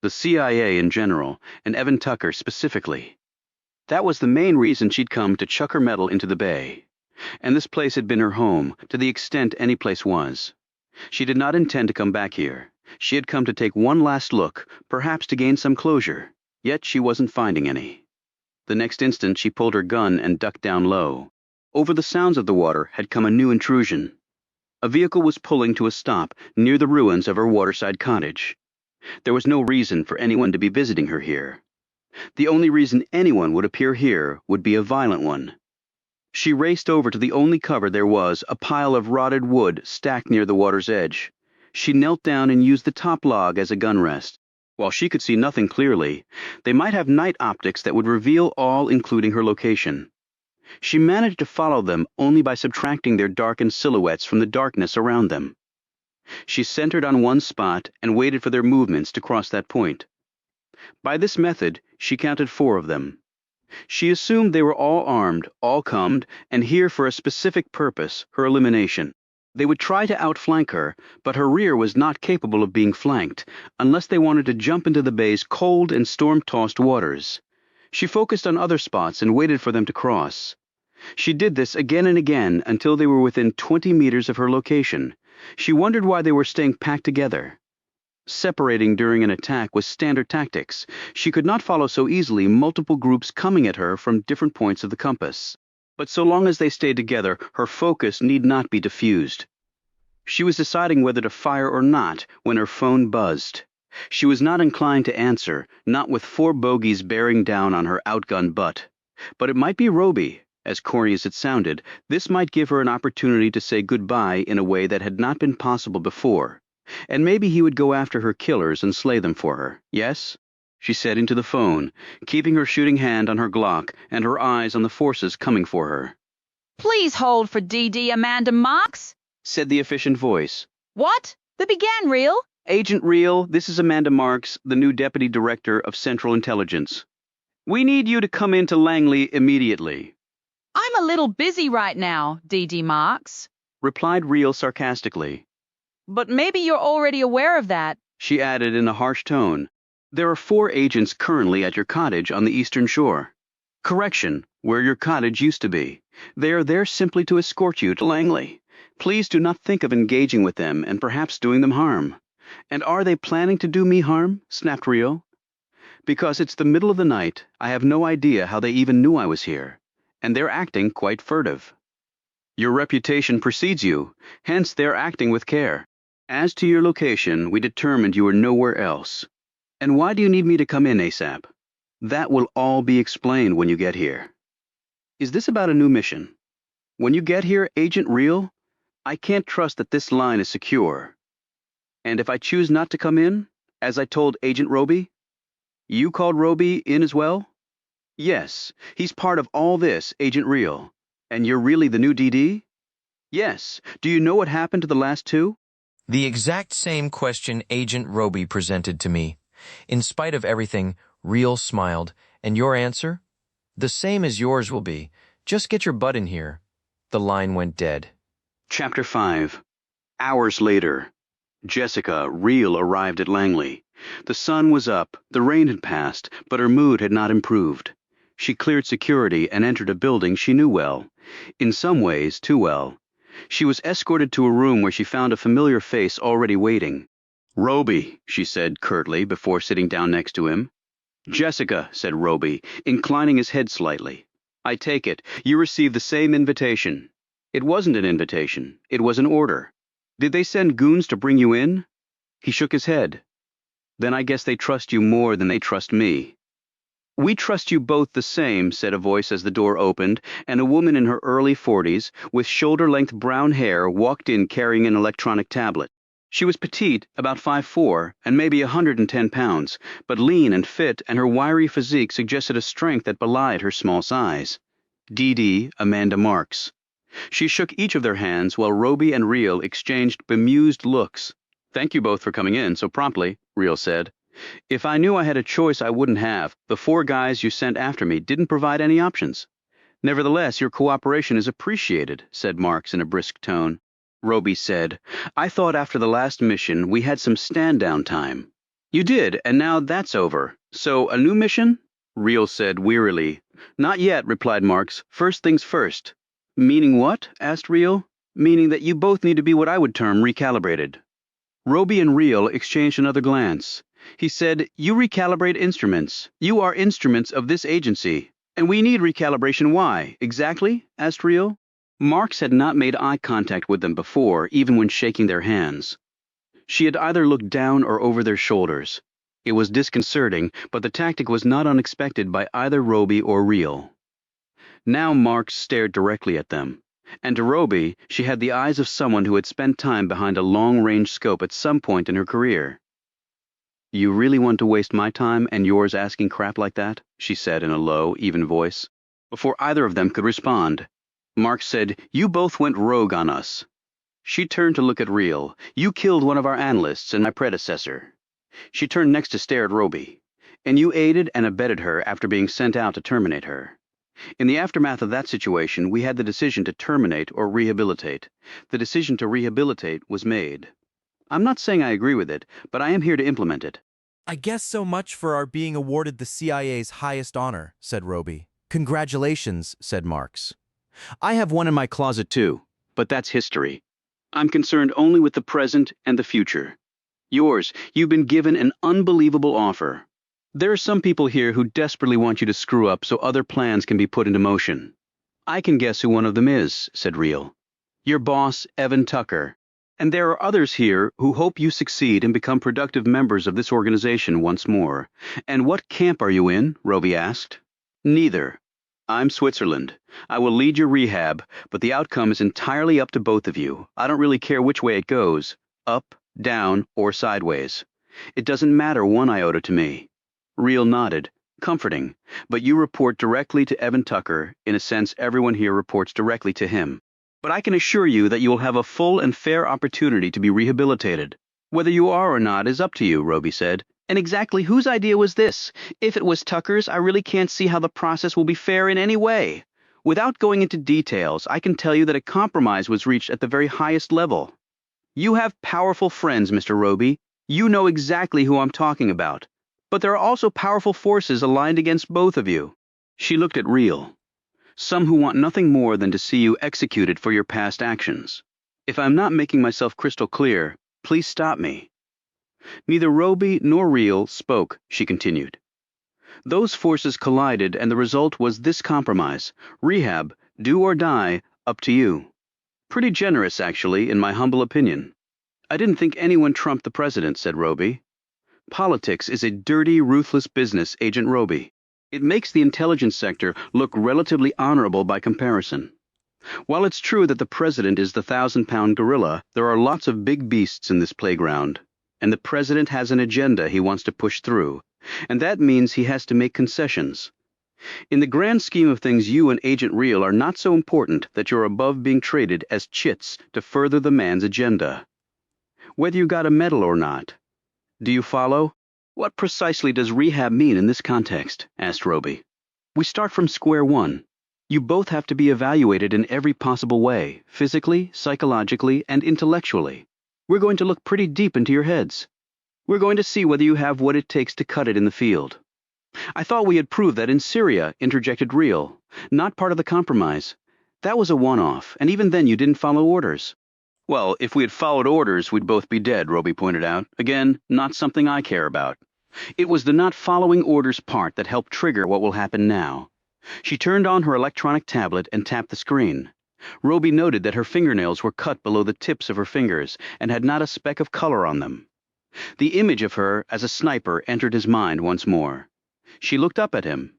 The CIA in general, and Evan Tucker specifically. That was the main reason she'd come to chuck her medal into the bay. And this place had been her home, to the extent any place was. She did not intend to come back here. She had come to take one last look, perhaps to gain some closure, yet she wasn't finding any. The next instant she pulled her gun and ducked down low. Over the sounds of the water had come a new intrusion. A vehicle was pulling to a stop near the ruins of her waterside cottage. There was no reason for anyone to be visiting her here. The only reason anyone would appear here would be a violent one. She raced over to the only cover there was, a pile of rotted wood stacked near the water's edge. She knelt down and used the top log as a gun rest. While she could see nothing clearly, they might have night optics that would reveal all, including her location. She managed to follow them only by subtracting their darkened silhouettes from the darkness around them. She centered on one spot and waited for their movements to cross that point. By this method, she counted 4 of them. She assumed they were all armed, all combed, and here for a specific purpose, her elimination. They would try to outflank her, but her rear was not capable of being flanked, unless they wanted to jump into the bay's cold and storm-tossed waters. She focused on other spots and waited for them to cross. She did this again and again until they were within 20 meters of her location. She wondered why they were staying packed together. Separating during an attack was standard tactics. She could not follow so easily multiple groups coming at her from different points of the compass. But so long as they stayed together, her focus need not be diffused. She was deciding whether to fire or not when her phone buzzed. She was not inclined to answer, not with 4 bogeys bearing down on her outgunned butt. But it might be Roby. As corny as it sounded, this might give her an opportunity to say goodbye in a way that had not been possible before. And maybe he would go after her killers and slay them for her. Yes? She said into the phone, keeping her shooting hand on her Glock and her eyes on the forces coming for her. Please hold for DD Amanda Marks, Said the efficient voice. What? The began real? Agent Real, this is Amanda Marks, the new Deputy Director of Central Intelligence. We need you to come into Langley immediately, I'm a little busy right now, DD Marks. replied Real sarcastically. But maybe you're already aware of that. She added in a harsh tone. There are 4 agents currently at your cottage on the eastern shore. Correction, where your cottage used to be. They are there simply to escort you to Langley. Please do not think of engaging with them and perhaps doing them harm. And are they planning to do me harm? Snapped Rio. Because it's the middle of the night, I have no idea how they even knew I was here. And they're acting quite furtive. Your reputation precedes you, hence they're acting with care. As to your location, we determined you were nowhere else. And why do you need me to come in ASAP? That will all be explained when you get here. Is this about a new mission? When you get here, Agent Real, I can't trust that this line is secure. And if I choose not to come in, as I told Agent Roby, you called Roby in as well? Yes, he's part of all this, Agent Real. And you're really the new DD? Yes. Do you know what happened to the last 2? The exact same question Agent Roby presented to me. In spite of everything, Real smiled. And your answer? The same as yours will be. Just get your butt in here. The line went dead. Chapter 5. Hours later. Jessica, Real, arrived at Langley. The sun was up, the rain had passed, but her mood had not improved. She cleared security and entered a building she knew well. In some ways, too well. She was escorted to a room where she found a familiar face already waiting. Roby, she said curtly before sitting down next to him. Jessica, said Roby, inclining his head slightly. I take it, you received the same invitation. It wasn't an invitation, it was an order. Did they send goons to bring you in? He shook his head. Then I guess they trust you more than they trust me. We trust you both the same, said a voice as the door opened, and a woman in her early 40s, with shoulder-length brown hair, walked in carrying an electronic tablet. She was petite, about 5'4", and maybe 110 pounds, but lean and fit, and her wiry physique suggested a strength that belied her small size. DD Amanda Marks. She shook each of their hands while Roby and Real exchanged bemused looks. Thank you both for coming in so promptly, Real said. If I knew I had a choice, I wouldn't have. The 4 guys you sent after me didn't provide any options. Nevertheless, your cooperation is appreciated, said Marks in a brisk tone. Roby said, I thought after the last mission we had some stand-down time. You did, and now that's over. So, a new mission? Real said wearily. Not yet, replied Marks. First things first. Meaning what? Asked Real. Meaning that you both need to be what I would term recalibrated. Roby and Real exchanged another glance. He said, you recalibrate instruments. You are instruments of this agency. And we need recalibration. Why? Exactly? Asked Real. Marks had not made eye contact with them before, even when shaking their hands. She had either looked down or over their shoulders. It was disconcerting, but the tactic was not unexpected by either Roby or Real. Now Marks stared directly at them. And to Roby, she had the eyes of someone who had spent time behind a long-range scope at some point in her career. You really want to waste my time and yours asking crap like that? She said in a low, even voice. Before either of them could respond, Marks said, you both went rogue on us. She turned to look at Real. You killed one of our analysts and my predecessor. She turned next to stare at Roby. And you aided and abetted her after being sent out to terminate her. In the aftermath of that situation, we had the decision to terminate or rehabilitate. The decision to rehabilitate was made. I'm not saying I agree with it, but I am here to implement it. I guess so much for our being awarded the CIA's highest honor, said Roby. Congratulations, said Marks. I have one in my closet too, but that's history. I'm concerned only with the present and the future. Yours, you've been given an unbelievable offer. There are some people here who desperately want you to screw up so other plans can be put into motion. I can guess who one of them is, said Reel. Your boss, Evan Tucker. And there are others here who hope you succeed and become productive members of this organization once more. And what camp are you in? Roby asked. Neither. I'm Switzerland. I will lead your rehab, but the outcome is entirely up to both of you. I don't really care which way it goes, up, down, or sideways. It doesn't matter one iota to me. Reel nodded. Comforting. But you report directly to Evan Tucker. In a sense, everyone here reports directly to him. But I can assure you that you will have a full and fair opportunity to be rehabilitated. Whether you are or not is up to you, Roby said. And exactly whose idea was this? If it was Tucker's, I really can't see how the process will be fair in any way. Without going into details, I can tell you that a compromise was reached at the very highest level. You have powerful friends, Mr. Roby. You know exactly who I'm talking about. But there are also powerful forces aligned against both of you. She looked at Reel. Some who want nothing more than to see you executed for your past actions. If I'm not making myself crystal clear, please stop me. Neither Roby nor Reel spoke, she continued. Those forces collided and the result was this compromise. Rehab, do or die, up to you. Pretty generous, actually, in my humble opinion. I didn't think anyone trumped the president, said Roby. Politics is a dirty, ruthless business, Agent Roby. It makes the intelligence sector look relatively honorable by comparison. While it's true that the president is the 1,000-pound gorilla, there are lots of big beasts in this playground. And the president has an agenda he wants to push through, and that means he has to make concessions. In the grand scheme of things, you and Agent Reel are not so important that you're above being traded as chits to further the man's agenda. Whether you got a medal or not. Do you follow? What precisely does rehab mean in this context? Asked Roby. We start from square one. You both have to be evaluated in every possible way, physically, psychologically, and intellectually. We're going to look pretty deep into your heads. We're going to see whether you have what it takes to cut it in the field. I thought we had proved that in Syria, interjected Reel. Not part of the compromise. That was a one-off, and even then you didn't follow orders. Well, if we had followed orders, we'd both be dead, Roby pointed out. Again, not something I care about. It was the not following orders part that helped trigger what will happen now. She turned on her electronic tablet and tapped the screen. Roby noted that her fingernails were cut below the tips of her fingers and had not a speck of color on them. The image of her as a sniper entered his mind once more. She looked up at him.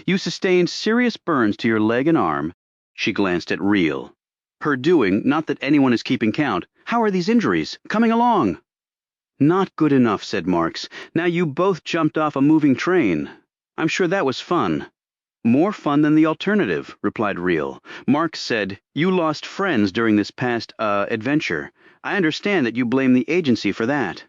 You sustained serious burns to your leg and arm. She glanced at Reel. Her doing, not that anyone is keeping count. How are these injuries? Coming along. Not good enough, said Marks. Now you both jumped off a moving train. I'm sure that was fun. More fun than the alternative, replied Reel. Marks said, you lost friends during this past, adventure. I understand that you blame the agency for that.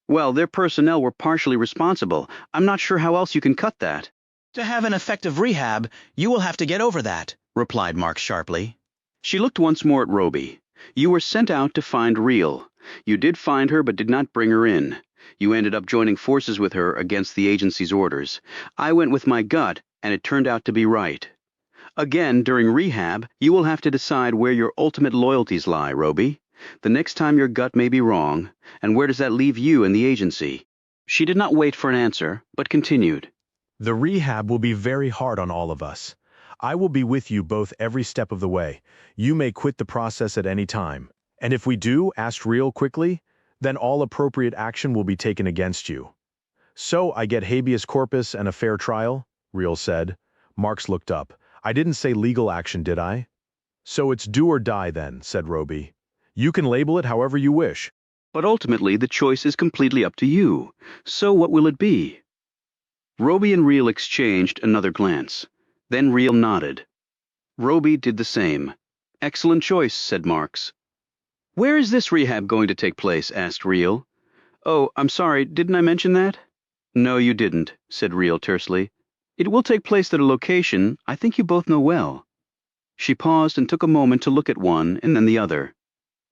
Well, their personnel were partially responsible. I'm not sure how else you can cut that. To have an effective rehab, you will have to get over that, replied Marks sharply. She looked once more at Roby. You were sent out to find Reel. You did find her but did not bring her in. You ended up joining forces with her against the agency's orders. I went with my gut, and it turned out to be right. Again, during rehab, you will have to decide where your ultimate loyalties lie, Roby. The next time your gut may be wrong, and where does that leave you and the agency? She did not wait for an answer, but continued. The rehab will be very hard on all of us. I will be with you both every step of the way. You may quit the process at any time. And if we do, asked Reel quickly, then all appropriate action will be taken against you. So I get habeas corpus and a fair trial? Reel said. Marks looked up. I didn't say legal action, did I? So it's do or die then, said Roby. You can label it however you wish. But ultimately the choice is completely up to you. So what will it be? Roby and Reel exchanged another glance. Then Reel nodded. Roby did the same. Excellent choice, said Marks. Where is this rehab going to take place? Asked Reel. Oh, I'm sorry, didn't I mention that? No, you didn't, said Reel tersely. It will take place at a location I think you both know well. She paused and took a moment to look at one and then the other.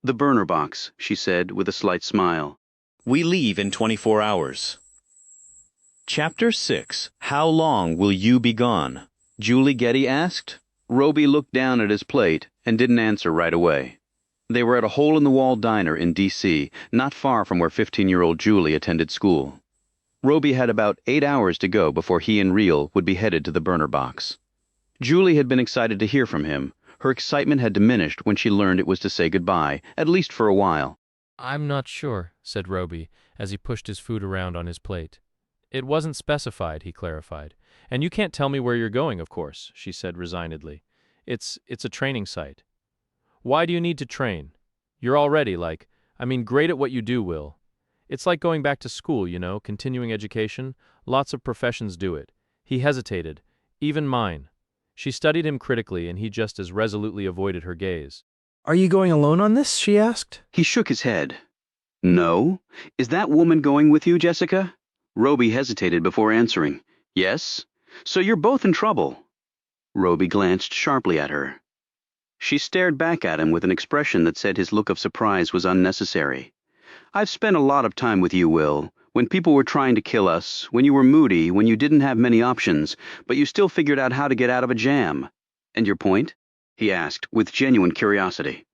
The burner box, she said with a slight smile. We leave in 24 hours. Chapter 6. How long will you be gone? Julie Getty asked. Roby looked down at his plate and didn't answer right away. They were at a hole-in-the-wall diner in D.C., not far from where 15-year-old Julie attended school. Roby had about 8 hours to go before he and Real would be headed to the burner box. Julie had been excited to hear from him. Her excitement had diminished when she learned it was to say goodbye, at least for a while. I'm not sure, said Roby, as he pushed his food around on his plate. It wasn't specified, he clarified. And you can't tell me where you're going, of course, she said resignedly. It's a training site. Why do you need to train? You're already, great at what you do, Will. It's like going back to school, continuing education. Lots of professions do it. He hesitated. Even mine. She studied him critically, and he just as resolutely avoided her gaze. Are you going alone on this? She asked. He shook his head. No? Is that woman going with you, Jessica? Roby hesitated before answering. Yes? So you're both in trouble. Roby glanced sharply at her. She stared back at him with an expression that said his look of surprise was unnecessary. I've spent a lot of time with you, Will. When people were trying to kill us, when you were moody, when you didn't have many options, but you still figured out how to get out of a jam. And your point? He asked, with genuine curiosity.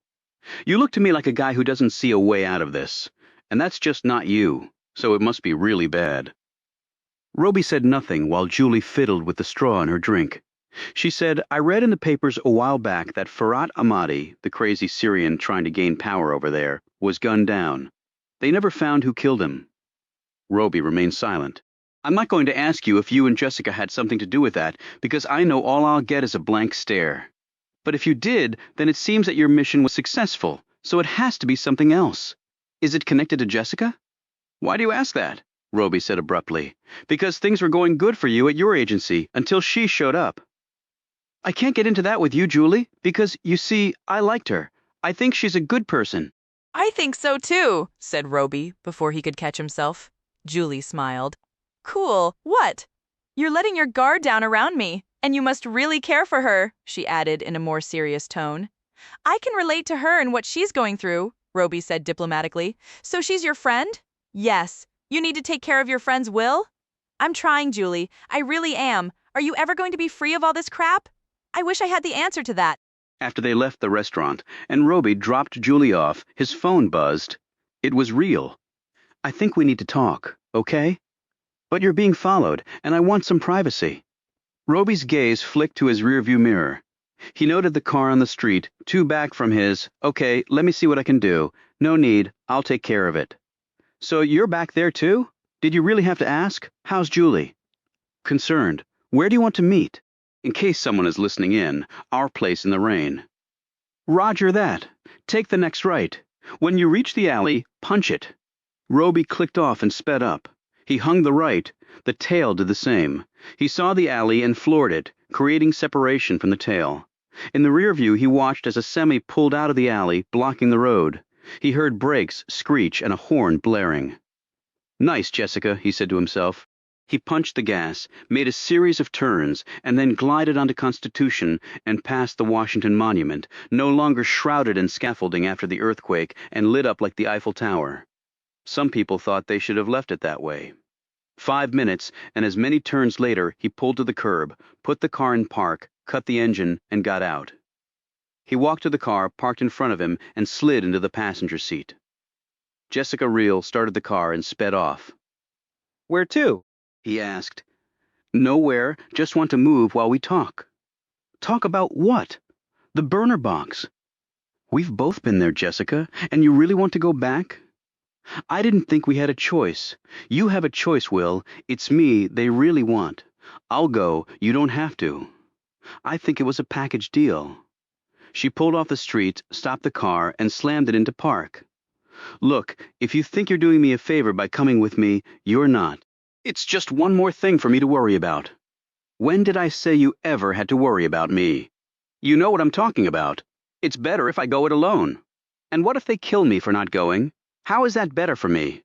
You look to me like a guy who doesn't see a way out of this. And that's just not you, so it must be really bad. Roby said nothing while Julie fiddled with the straw in her drink. She said, I read in the papers a while back that Farhat Ahmadi, the crazy Syrian trying to gain power over there, was gunned down. They never found who killed him. Roby remained silent. I'm not going to ask you if you and Jessica had something to do with that, because I know all I'll get is a blank stare. But if you did, then it seems that your mission was successful, so it has to be something else. Is it connected to Jessica? Why do you ask that? Roby said abruptly. Because things were going good for you at your agency until she showed up. I can't get into that with you, Julie, because, you see, I liked her. I think she's a good person. I think so too, said Roby before he could catch himself. Julie smiled. Cool, what? You're letting your guard down around me, and you must really care for her, she added in a more serious tone. I can relate to her and what she's going through, Roby said diplomatically. So she's your friend? Yes. You need to take care of your friend's Will? I'm trying, Julie. I really am. Are you ever going to be free of all this crap? I wish I had the answer to that. After they left the restaurant, and Roby dropped Julie off, his phone buzzed. It was Real. I think we need to talk, okay? But you're being followed, and I want some privacy. Roby's gaze flicked to his rearview mirror. He noted the car on the street, 2 back from his, okay, let me see what I can do. No need, I'll take care of it. So you're back there too? Did you really have to ask? How's Julie? Concerned. Where do you want to meet? In case someone is listening in, our place in the rain. Roger that. Take the next right. When you reach the alley, punch it. Roby clicked off and sped up. He hung the right. The tail did the same. He saw the alley and floored it, creating separation from the tail. In the rear view, he watched as a semi pulled out of the alley, blocking the road. He heard brakes screech and a horn blaring. Nice, Jessica, he said to himself. He punched the gas, made a series of turns, and then glided onto Constitution and past the Washington Monument, no longer shrouded in scaffolding after the earthquake and lit up like the Eiffel Tower. Some people thought they should have left it that way. 5 minutes, and as many turns later, he pulled to the curb, put the car in park, cut the engine, and got out. He walked to the car parked in front of him and slid into the passenger seat. Jessica Real started the car and sped off. Where to? He asked. Nowhere, just want to move while we talk. Talk about what? The burner box. We've both been there, Jessica, and you really want to go back? I didn't think we had a choice. You have a choice, Will. It's me they really want. I'll go, you don't have to. I think it was a package deal. She pulled off the street, stopped the car, and slammed it into park. Look, if you think you're doing me a favor by coming with me, you're not. It's just one more thing for me to worry about. When did I say you ever had to worry about me? You know what I'm talking about. It's better if I go it alone. And what if they kill me for not going? How is that better for me?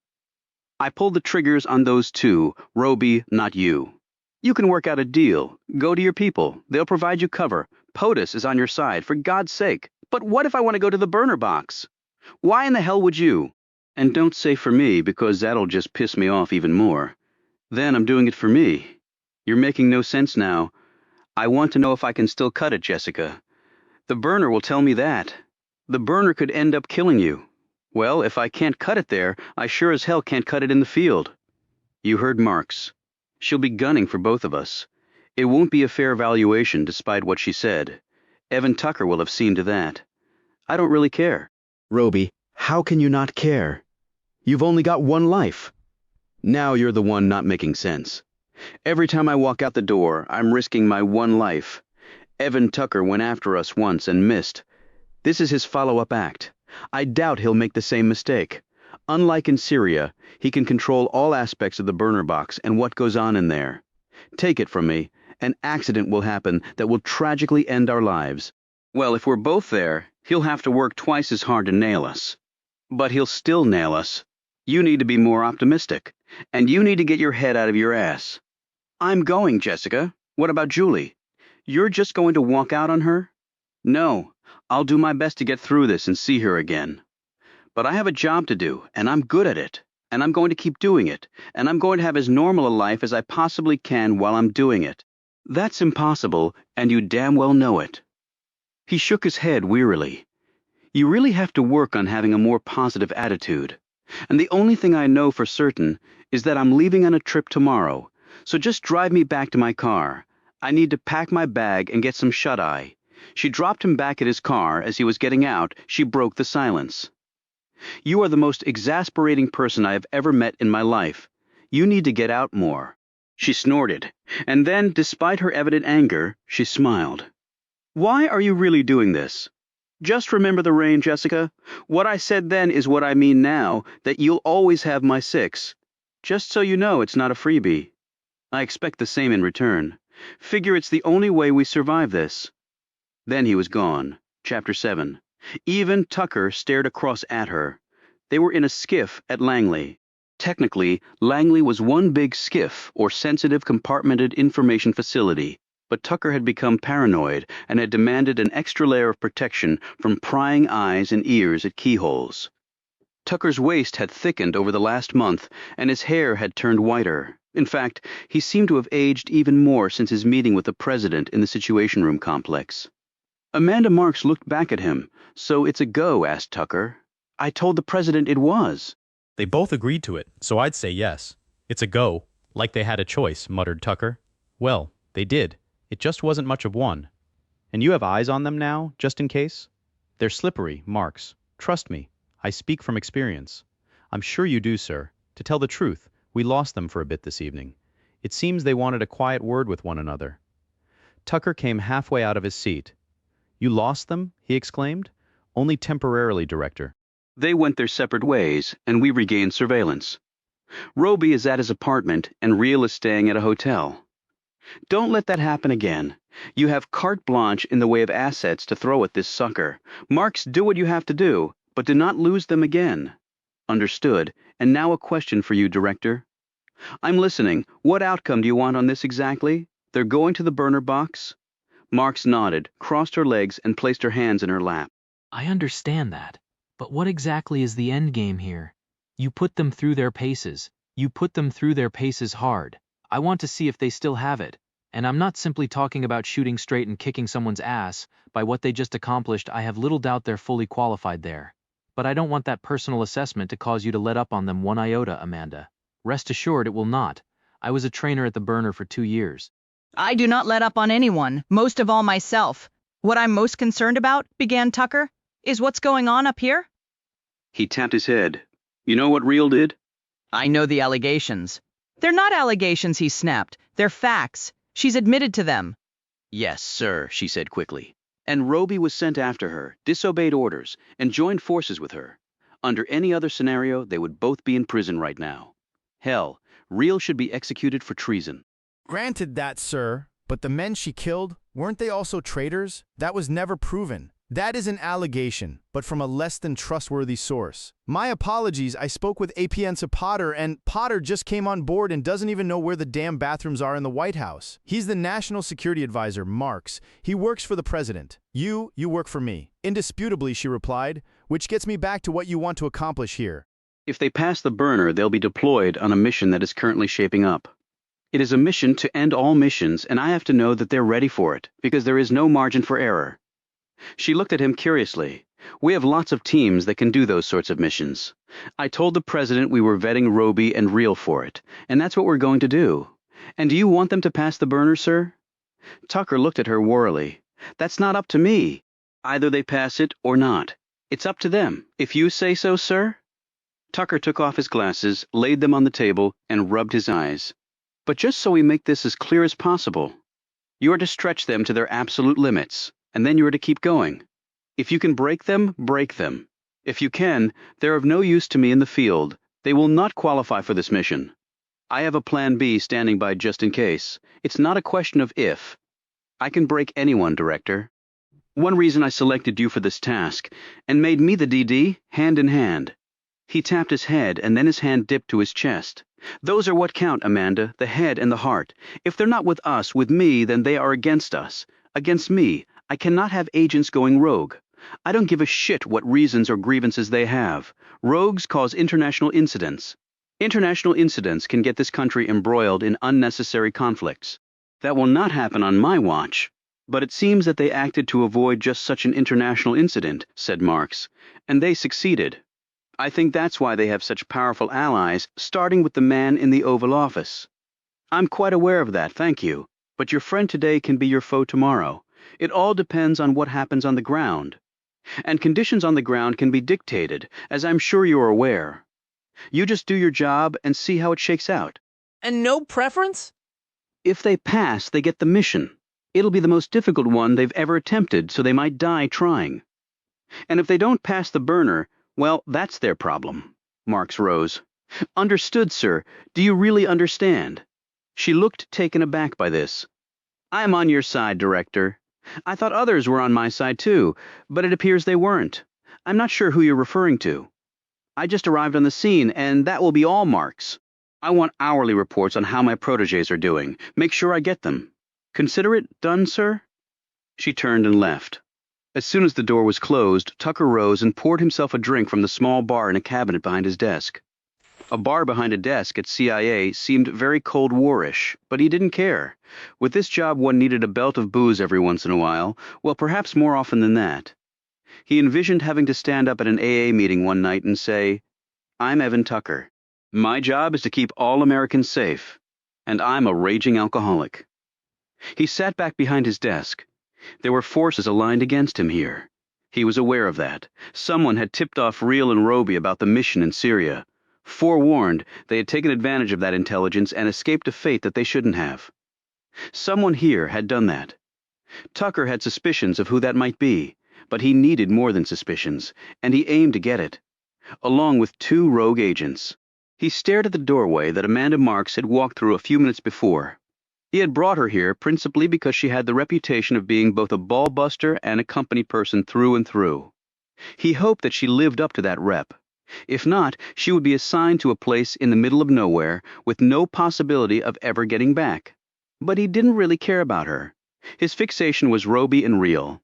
I pulled the triggers on those two, Roby, not you. You can work out a deal. Go to your people. They'll provide you cover. POTUS is on your side, for God's sake. But what if I want to go to the burner box? Why in the hell would you? And don't say for me, because that'll just piss me off even more. Then I'm doing it for me. You're making no sense now. I want to know if I can still cut it, Jessica. The burner will tell me that. The burner could end up killing you. Well, if I can't cut it there, I sure as hell can't cut it in the field. You heard Marks. She'll be gunning for both of us. It won't be a fair valuation, despite what she said. Evan Tucker will have seen to that. I don't really care. Roby, how can you not care? You've only got one life. Now you're the one not making sense. Every time I walk out the door, I'm risking my one life. Evan Tucker went after us once and missed. This is his follow-up act. I doubt he'll make the same mistake. Unlike in Syria, he can control all aspects of the burner box and what goes on in there. Take it from me, an accident will happen that will tragically end our lives. Well, if we're both there, he'll have to work twice as hard to nail us. But he'll still nail us. You need to be more optimistic, and you need to get your head out of your ass. I'm going, Jessica. What about Julie? You're just going to walk out on her? No, I'll do my best to get through this and see her again. But I have a job to do, and I'm good at it, and I'm going to keep doing it, and I'm going to have as normal a life as I possibly can while I'm doing it. That's impossible, and you damn well know it. He shook his head wearily. You really have to work on having a more positive attitude. And the only thing I know for certain is that I'm leaving on a trip tomorrow, so just drive me back to my car. I need to pack my bag and get some shut-eye. She dropped him back at his car. As he was getting out, she broke the silence. You are the most exasperating person I have ever met in my life. You need to get out more. She snorted, and then, despite her evident anger, she smiled. Why are you really doing this? Just remember the rain, Jessica. What I said then is what I mean now, that you'll always have my 6. Just so you know, it's not a freebie. I expect the same in return. Figure it's the only way we survive this. Then he was gone. Chapter 7. Even Tucker stared across at her. They were in a skiff at Langley. Technically, Langley was one big skiff, or sensitive compartmented information facility, but Tucker had become paranoid and had demanded an extra layer of protection from prying eyes and ears at keyholes. Tucker's waist had thickened over the last month, and his hair had turned whiter. In fact, he seemed to have aged even more since his meeting with the president in the Situation Room complex. Amanda Marks looked back at him. So it's a go, asked Tucker. I told the president it was. They both agreed to it, so I'd say yes. It's a go. Like they had a choice, muttered Tucker. Well, they did. It just wasn't much of one. And you have eyes on them now, just in case? They're slippery, Marks. Trust me. I speak from experience. I'm sure you do, sir. To tell the truth, we lost them for a bit this evening. It seems they wanted a quiet word with one another. Tucker came halfway out of his seat. You lost them? He exclaimed. Only temporarily, Director. They went their separate ways, and we regained surveillance. Roby is at his apartment, and Real is staying at a hotel. Don't let that happen again. You have carte blanche in the way of assets to throw at this sucker. Marks, do what you have to do, but do not lose them again. Understood. And now a question for you, Director. I'm listening. What outcome do you want on this exactly? They're going to the burner box? Marks nodded, crossed her legs, and placed her hands in her lap. I understand that. But what exactly is the end game here? You put them through their paces. You put them through their paces hard. I want to see if they still have it. And I'm not simply talking about shooting straight and kicking someone's ass. By what they just accomplished, I have little doubt they're fully qualified there. But I don't want that personal assessment to cause you to let up on them one iota, Amanda. Rest assured it will not. I was a trainer at the burner for 2 years. I do not let up on anyone, most of all myself. What I'm most concerned about, began Tucker, is what's going on up here. He tapped his head. You know what Real did? I know the allegations. They're not allegations, he snapped. They're facts. She's admitted to them. Yes, sir, she said quickly. And Roby was sent after her, disobeyed orders, and joined forces with her. Under any other scenario, they would both be in prison right now. Hell, Real should be executed for treason. Granted that, sir, but the men she killed, weren't they also traitors? That was never proven. That is an allegation, but from a less than trustworthy source. My apologies, I spoke with APN's Potter, and Potter just came on board and doesn't even know where the damn bathrooms are in the White House. He's the National Security Advisor, Marks. He works for the president. You work for me. Indisputably, she replied, which gets me back to what you want to accomplish here. If they pass the burner, they'll be deployed on a mission that is currently shaping up. It is a mission to end all missions, and I have to know that they're ready for it, because there is no margin for error. She looked at him curiously. We have lots of teams that can do those sorts of missions. I told the president we were vetting Roby and Real for it, and that's what we're going to do. And do you want them to pass the burner, sir? Tucker looked at her warily. That's not up to me. Either they pass it or not. It's up to them. If you say so, sir. Tucker took off his glasses, laid them on the table, and rubbed his eyes. But just so we make this as clear as possible, you are to stretch them to their absolute limits, and then you are to keep going. If you can break them, break them. If you can, they're of no use to me in the field. They will not qualify for this mission. I have a plan B standing by just in case. It's not a question of if. I can break anyone, Director. One reason I selected you for this task, and made me the DD, hand in hand. He tapped his head, and then his hand dipped to his chest. Those are what count, Amanda, the head and the heart. If they're not with us, with me, then they are against us. Against me. I cannot have agents going rogue. I don't give a shit what reasons or grievances they have. Rogues cause international incidents. International incidents can get this country embroiled in unnecessary conflicts. That will not happen on my watch. But it seems that they acted to avoid just such an international incident, said Marks, and they succeeded. I think that's why they have such powerful allies, starting with the man in the Oval Office. I'm quite aware of that, thank you. But your friend today can be your foe tomorrow. It all depends on what happens on the ground. And conditions on the ground can be dictated, as I'm sure you're aware. You just do your job and see how it shakes out. And no preference? If they pass, they get the mission. It'll be the most difficult one they've ever attempted, so they might die trying. And if they don't pass the burner, well, that's their problem. Marks rose. Understood, sir. Do you really understand? She looked taken aback by this. I'm on your side, Director. I thought others were on my side too, but it appears they weren't. I'm not sure who you're referring to. I just arrived on the scene, and that will be all, Marks. I want hourly reports on how my protégés are doing. Make sure I get them. Consider it done, sir? She turned and left. As soon as the door was closed, Tucker rose and poured himself a drink from the small bar in a cabinet behind his desk. A bar behind a desk at CIA seemed very Cold War-ish, but he didn't care. With this job one needed a belt of booze every once in a while, well, perhaps more often than that. He envisioned having to stand up at an AA meeting one night and say, I'm Evan Tucker. My job is to keep all Americans safe, and I'm a raging alcoholic. He sat back behind his desk. There were forces aligned against him here. He was aware of that. Someone had tipped off Real and Roby about the mission in Syria. Forewarned, they had taken advantage of that intelligence and escaped a fate that they shouldn't have. Someone here had done that. Tucker had suspicions of who that might be, but he needed more than suspicions, and he aimed to get it, along with 2 rogue agents. He stared at the doorway that Amanda Marks had walked through a few minutes before. He had brought her here principally because she had the reputation of being both a ball-buster and a company person through and through. He hoped that she lived up to that rep. If not, she would be assigned to a place in the middle of nowhere with no possibility of ever getting back. But he didn't really care about her. His fixation was Roby and Real.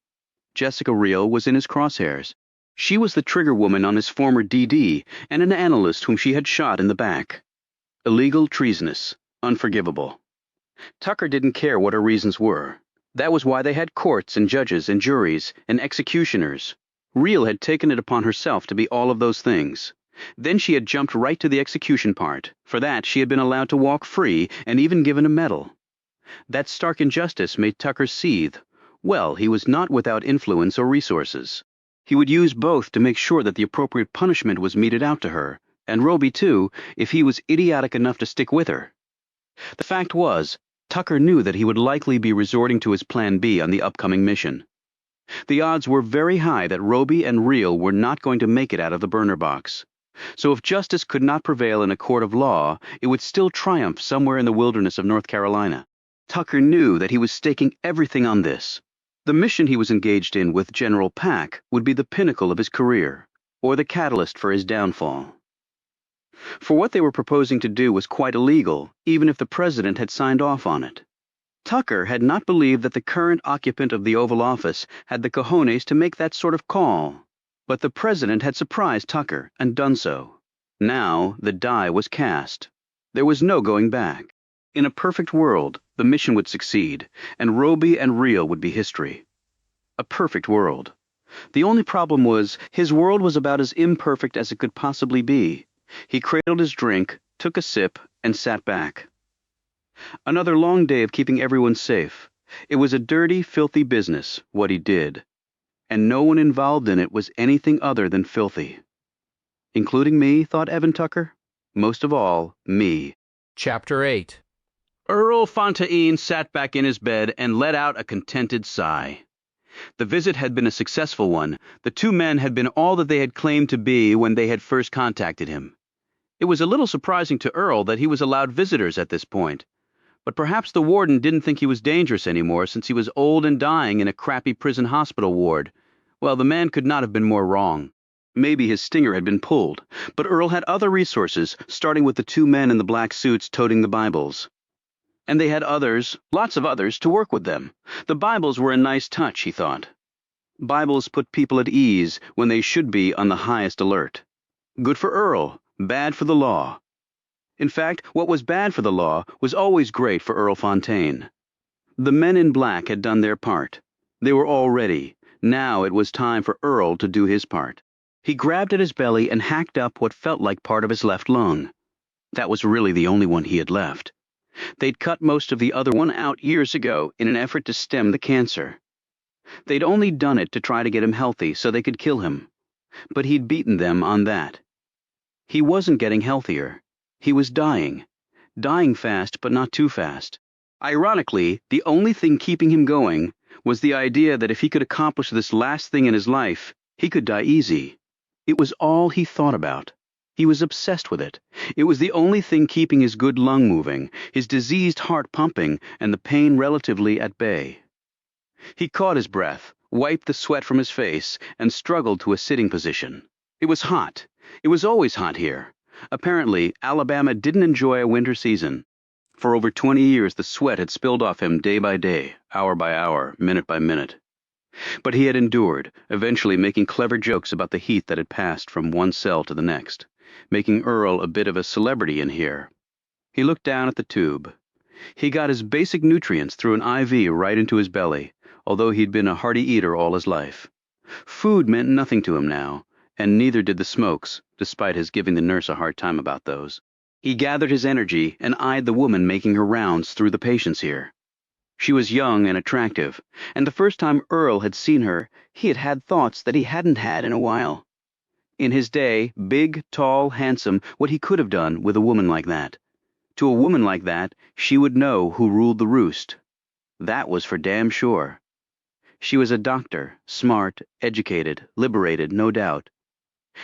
Jessica Real was in his crosshairs. She was the trigger woman on his former DD and an analyst whom she had shot in the back. Illegal, treasonous, unforgivable. Tucker didn't care what her reasons were. That was why they had courts and judges and juries and executioners. Real had taken it upon herself to be all of those things. Then she had jumped right to the execution part. For that, she had been allowed to walk free and even given a medal. That stark injustice made Tucker seethe. Well, he was not without influence or resources. He would use both to make sure that the appropriate punishment was meted out to her, and Roby too, if he was idiotic enough to stick with her. The fact was, Tucker knew that he would likely be resorting to his Plan B on the upcoming mission. The odds were very high that Roby and Real were not going to make it out of the burner box. So if justice could not prevail in a court of law, it would still triumph somewhere in the wilderness of North Carolina. Tucker knew that he was staking everything on this. The mission he was engaged in with General Pack would be the pinnacle of his career, or the catalyst for his downfall. For what they were proposing to do was quite illegal, even if the president had signed off on it. Tucker had not believed that the current occupant of the Oval Office had the cojones to make that sort of call, but the president had surprised Tucker and done so. Now the die was cast. There was no going back. In a perfect world, the mission would succeed, and Roby and Real would be history. A perfect world. The only problem was, his world was about as imperfect as it could possibly be. He cradled his drink, took a sip, and sat back. Another long day of keeping everyone safe. It was a dirty, filthy business, what he did. And no one involved in it was anything other than filthy. Including me, thought Evan Tucker. Most of all, me. Chapter 8. Earl Fontaine sat back in his bed and let out a contented sigh. The visit had been a successful one. The two men had been all that they had claimed to be when they had first contacted him. It was a little surprising to Earl that he was allowed visitors at this point. But perhaps the warden didn't think he was dangerous anymore since he was old and dying in a crappy prison hospital ward. Well, the man could not have been more wrong. Maybe his stinger had been pulled, but Earl had other resources, starting with the two men in the black suits toting the Bibles. And they had others, lots of others, to work with them. The Bibles were a nice touch, he thought. Bibles put people at ease when they should be on the highest alert. Good for Earl, bad for the law. In fact, what was bad for the law was always great for Earl Fontaine. The men in black had done their part. They were all ready. Now it was time for Earl to do his part. He grabbed at his belly and hacked up what felt like part of his left lung. That was really the only one he had left. They'd cut most of the other one out years ago in an effort to stem the cancer. They'd only done it to try to get him healthy so they could kill him. But he'd beaten them on that. He wasn't getting healthier. He was dying. Dying fast, but not too fast. Ironically, the only thing keeping him going was the idea that if he could accomplish this last thing in his life, he could die easy. It was all he thought about. He was obsessed with it. It was the only thing keeping his good lung moving, his diseased heart pumping, and the pain relatively at bay. He caught his breath, wiped the sweat from his face, and struggled to a sitting position. It was hot. It was always hot here. Apparently, Alabama didn't enjoy a winter season. For over 20 years, the sweat had spilled off him day by day, hour by hour, minute by minute. But he had endured, eventually making clever jokes about the heat that had passed from one cell to the next, making Earl a bit of a celebrity in here. He looked down at the tube. He got his basic nutrients through an IV right into his belly, although he'd been a hearty eater all his life. Food meant nothing to him now, and neither did the smokes, despite his giving the nurse a hard time about those. He gathered his energy and eyed the woman making her rounds through the patients here. She was young and attractive, and the first time Earl had seen her, he had had thoughts that he hadn't had in a while. In his day, big, tall, handsome, what he could have done with a woman like that. To a woman like that, she would know who ruled the roost. That was for damn sure. She was a doctor, smart, educated, liberated, no doubt.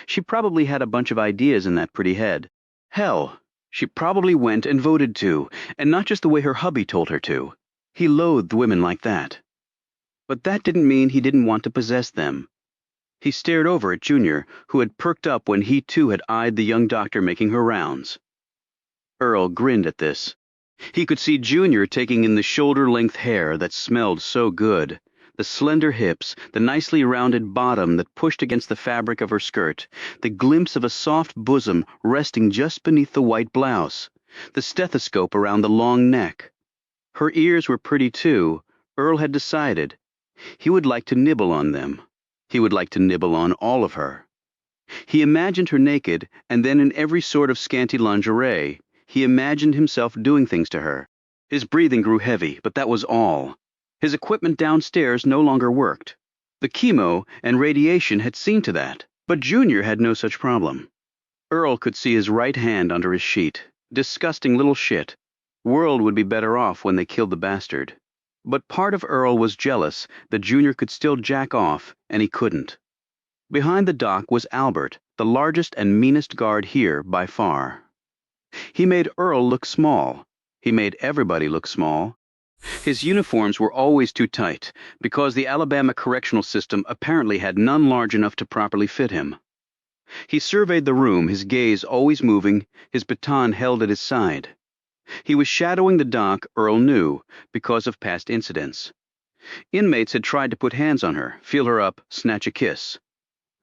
She probably had a bunch of ideas in that pretty head. Hell, she probably went and voted too, and not just the way her hubby told her to. He loathed women like that. But that didn't mean he didn't want to possess them. He stared over at Junior, who had perked up when he too had eyed the young doctor making her rounds. Earl grinned at this. He could see Junior taking in the shoulder-length hair that smelled so good, the slender hips, the nicely rounded bottom that pushed against the fabric of her skirt, the glimpse of a soft bosom resting just beneath the white blouse, the stethoscope around the long neck. Her ears were pretty too, Earl had decided. He would like to nibble on them. He would like to nibble on all of her. He imagined her naked, and then in every sort of scanty lingerie, he imagined himself doing things to her. His breathing grew heavy, but that was all. His equipment downstairs no longer worked. The chemo and radiation had seen to that, but Junior had no such problem. Earl could see his right hand under his sheet. Disgusting little shit. World would be better off when they killed the bastard. But part of Earl was jealous that Junior could still jack off, and he couldn't. Behind the dock was Albert, the largest and meanest guard here by far. He made Earl look small. He made everybody look small. His uniforms were always too tight, because the Alabama correctional system apparently had none large enough to properly fit him. He surveyed the room, his gaze always moving, his baton held at his side. He was shadowing the doc, Earl knew, because of past incidents. Inmates had tried to put hands on her, feel her up, snatch a kiss.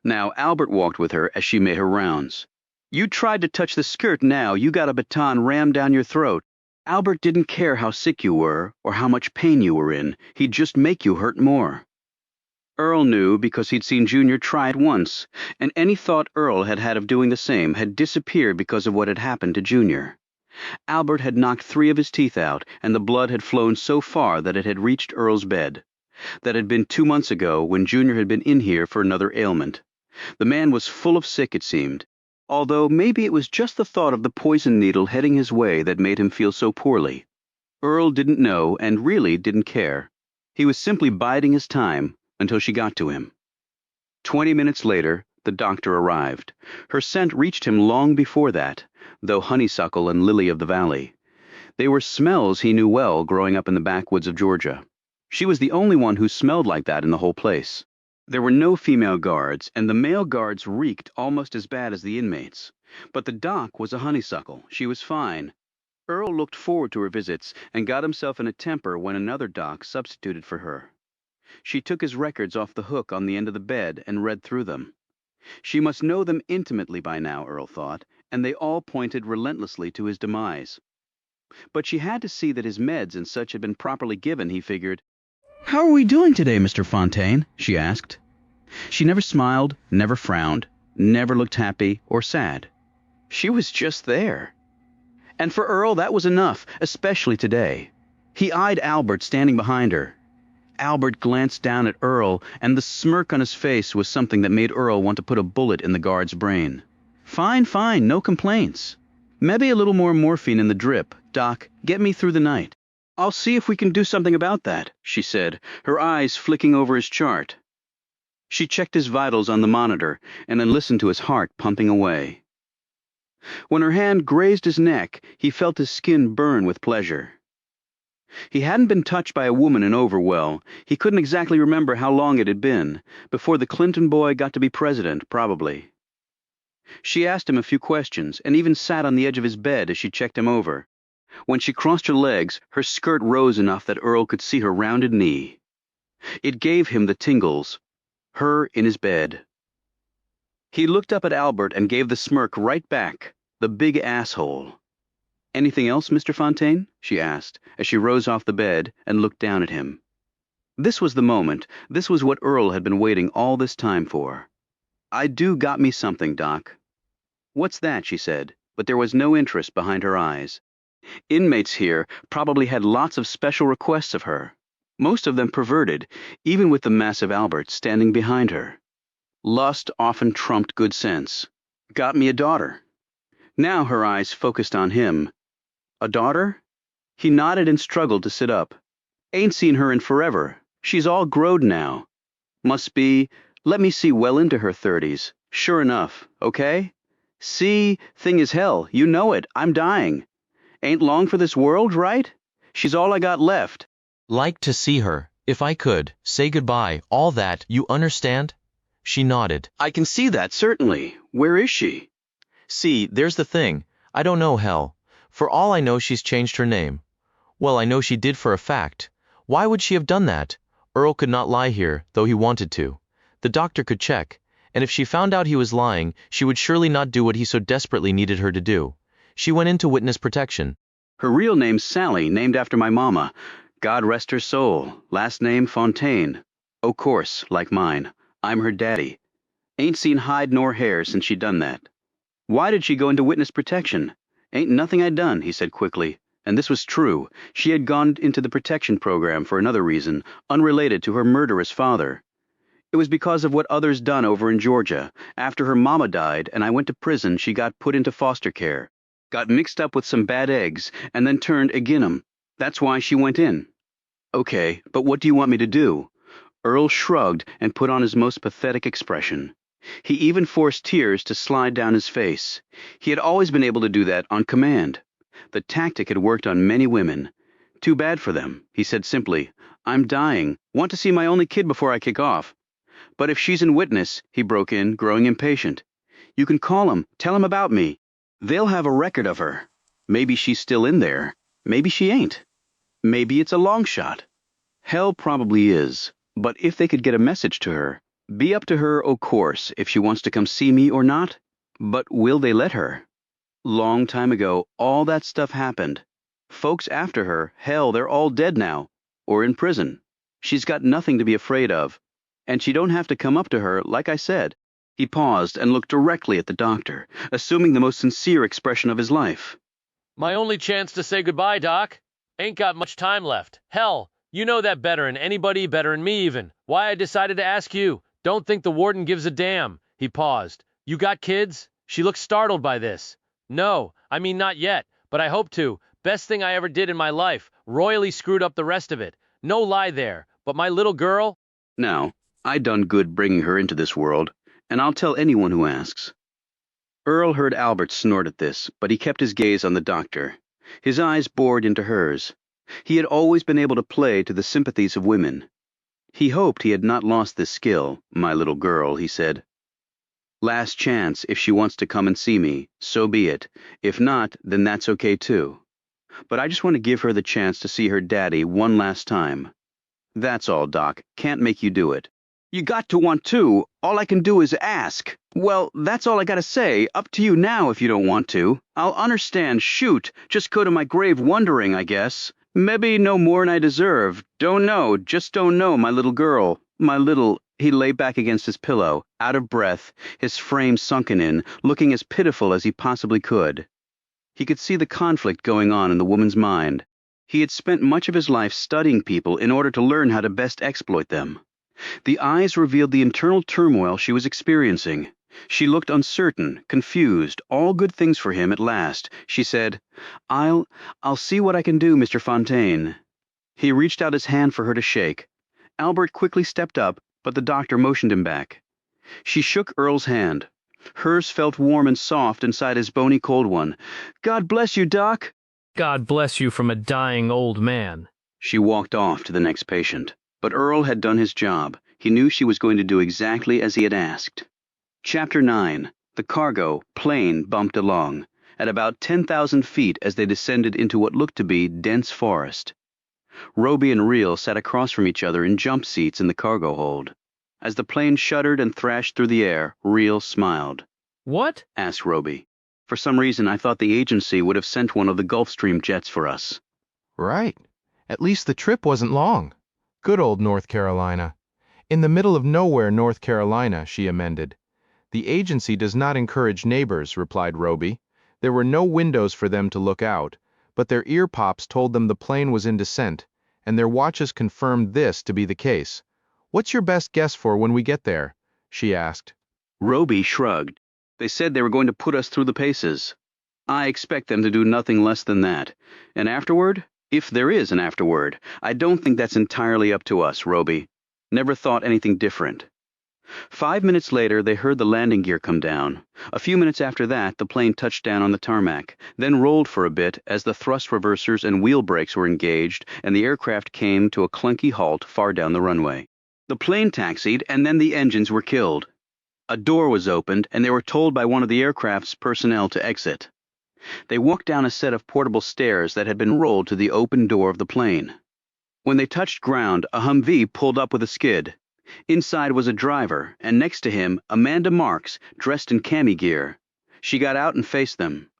Now Albert walked with her as she made her rounds. You tried to touch the skirt now, you got a baton rammed down your throat. Albert didn't care how sick you were, or how much pain you were in, he'd just make you hurt more. Earl knew because he'd seen Junior try it once, and any thought Earl had had of doing the same had disappeared because of what had happened to Junior. Albert had knocked 3 of his teeth out, and the blood had flown so far that it had reached Earl's bed. That had been 2 months ago, when Junior had been in here for another ailment. The man was full of sick, it seemed, although maybe it was just the thought of the poison needle heading his way that made him feel so poorly. Earl didn't know and really didn't care. He was simply biding his time until she got to him. 20 minutes later, the doctor arrived. Her scent reached him long before that, though honeysuckle and lily of the valley. They were smells he knew well growing up in the backwoods of Georgia. She was the only one who smelled like that in the whole place. There were no female guards, and the male guards reeked almost as bad as the inmates. But the doc was a honeysuckle. She was fine. Earl looked forward to her visits and got himself in a temper when another doc substituted for her. She took his records off the hook on the end of the bed and read through them. She must know them intimately by now, Earl thought, and they all pointed relentlessly to his demise. But she had to see that his meds and such had been properly given, he figured. "How are we doing today, Mr. Fontaine?" she asked. She never smiled, never frowned, never looked happy or sad. She was just there. And for Earl, that was enough, especially today. He eyed Albert standing behind her. Albert glanced down at Earl, and the smirk on his face was something that made Earl want to put a bullet in the guard's brain. Fine, fine, no complaints. Maybe a little more morphine in the drip. Doc, get me through the night. I'll see if we can do something about that, she said, her eyes flicking over his chart. She checked his vitals on the monitor, and then listened to his heart pumping away. When her hand grazed his neck, he felt his skin burn with pleasure. He hadn't been touched by a woman in Overwell. He couldn't exactly remember how long it had been, before the Clinton boy got to be president, probably. She asked him a few questions, and even sat on the edge of his bed as she checked him over. When she crossed her legs, her skirt rose enough that Earl could see her rounded knee. It gave him the tingles. Her in his bed. He looked up at Albert and gave the smirk right back, the big asshole. "Anything else, Mr. Fontaine?" she asked, as she rose off the bed and looked down at him. This was the moment. This was what Earl had been waiting all this time for. "I do got me something, Doc." "What's that?" she said, but there was no interest behind her eyes. Inmates here probably had lots of special requests of her, most of them perverted, even with the massive Albert standing behind her. Lust often trumped good sense. "Got me a daughter." Now her eyes focused on him. "A daughter?" He nodded and struggled to sit up. "Ain't seen her in forever. She's all growed now. Must be, let me see, well into her 30s. Sure enough, okay? See, thing is hell, you know it, I'm dying. Ain't long for this world, right? She's all I got left." Like to see her, if I could, say goodbye, all that, you understand? She nodded. "I can see that, certainly. Where is she?" See, there's the thing. I don't know, hell. For all I know, she's changed her name. Well, I know she did for a fact. Why would she have done that? Earl could not lie here, though he wanted to. The doctor could check. And if she found out he was lying, she would surely not do what he so desperately needed her to do. She went into witness protection. "Her real name's Sally, named after my mama. God rest her soul. Last name Fontaine. O' course, like mine. I'm her daddy. Ain't seen hide nor hair since she done that." "Why did she go into witness protection?" "Ain't nothing I done," he said quickly. And this was true. She had gone into the protection program for another reason, unrelated to her murderous father. It was because of what others done over in Georgia. After her mama died and I went to prison, she got put into foster care. Got mixed up with some bad eggs, and then turned agin 'em. That's why she went in." "Okay, but what do you want me to do?" Earl shrugged and put on his most pathetic expression. He even forced tears to slide down his face. He had always been able to do that on command. The tactic had worked on many women. Too bad for them, he said simply. I'm dying. Want to see my only kid before I kick off. But if she's in witness, he broke in, growing impatient. You can call 'em, tell 'em about me. They'll have a record of her. Maybe she's still in there. Maybe she ain't. Maybe it's a long shot. Hell probably is. But if they could get a message to her, be up to her, o' course, if she wants to come see me or not. But will they let her? Long time ago, all that stuff happened. Folks after her, hell, they're all dead now. Or in prison. She's got nothing to be afraid of. And she don't have to come up to her, like I said. He paused and looked directly at the doctor, assuming the most sincere expression of his life. My only chance to say goodbye, Doc. Ain't got much time left. Hell, you know that better'n anybody, better'n me even. Why I decided to ask you. Don't think the warden gives a damn. He paused. You got kids? She looked startled by this. No, I mean not yet, but I hope to. Best thing I ever did in my life. Royally screwed up the rest of it. No lie there. But my little girl? Now, I done good bringing her into this world, and I'll tell anyone who asks. Earl heard Albert snort at this, but he kept his gaze on the doctor. His eyes bored into hers. He had always been able to play to the sympathies of women. He hoped he had not lost this skill, my little girl, he said. Last chance, if she wants to come and see me, so be it. If not, then that's okay too. But I just want to give her the chance to see her daddy one last time. That's all, Doc. Can't make you do it. You got to want to. All I can do is ask. Well, that's all I gotta say. Up to you now if you don't want to. I'll understand. Shoot. Just go to my grave wondering, I guess. Maybe no more'n I deserve. Don't know. Just don't know, my little girl. My little... He lay back against his pillow, out of breath, his frame sunken in, looking as pitiful as he possibly could. He could see the conflict going on in the woman's mind. He had spent much of his life studying people in order to learn how to best exploit them. The eyes revealed the internal turmoil she was experiencing. She looked uncertain, confused, all good things for him at last. She said, I'll see what I can do, Mr. Fontaine. He reached out his hand for her to shake. Albert quickly stepped up, but the doctor motioned him back. She shook Earl's hand. Hers felt warm and soft inside his bony cold one. God bless you, Doc. God bless you from a dying old man. She walked off to the next patient. But Earl had done his job. He knew she was going to do exactly as he had asked. Chapter 9. The cargo plane bumped along, at about 10,000 feet as they descended into what looked to be dense forest. Roby and Reel sat across from each other in jump seats in the cargo hold. As the plane shuddered and thrashed through the air, Reel smiled. What? Asked Roby. For some reason, I thought the agency would have sent one of the Gulfstream jets for us. Right. At least the trip wasn't long. Good old North Carolina. In the middle of nowhere, North Carolina, she amended. The agency does not encourage neighbors, replied Roby. There were no windows for them to look out, but their ear pops told them the plane was in descent, and their watches confirmed this to be the case. What's your best guess for when we get there? She asked. Roby shrugged. They said they were going to put us through the paces. I expect them to do nothing less than that. And afterward? If there is an afterward, I don't think that's entirely up to us, Roby. Never thought anything different. 5 minutes later, they heard the landing gear come down. A few minutes after that, the plane touched down on the tarmac, then rolled for a bit as the thrust reversers and wheel brakes were engaged and the aircraft came to a clunky halt far down the runway. The plane taxied and then the engines were killed. A door was opened and they were told by one of the aircraft's personnel to exit. They walked down a set of portable stairs that had been rolled to the open door of the plane. When they touched ground, a Humvee pulled up with a skid. Inside was a driver, and next to him, Amanda Marks, dressed in cami gear. She got out and faced them.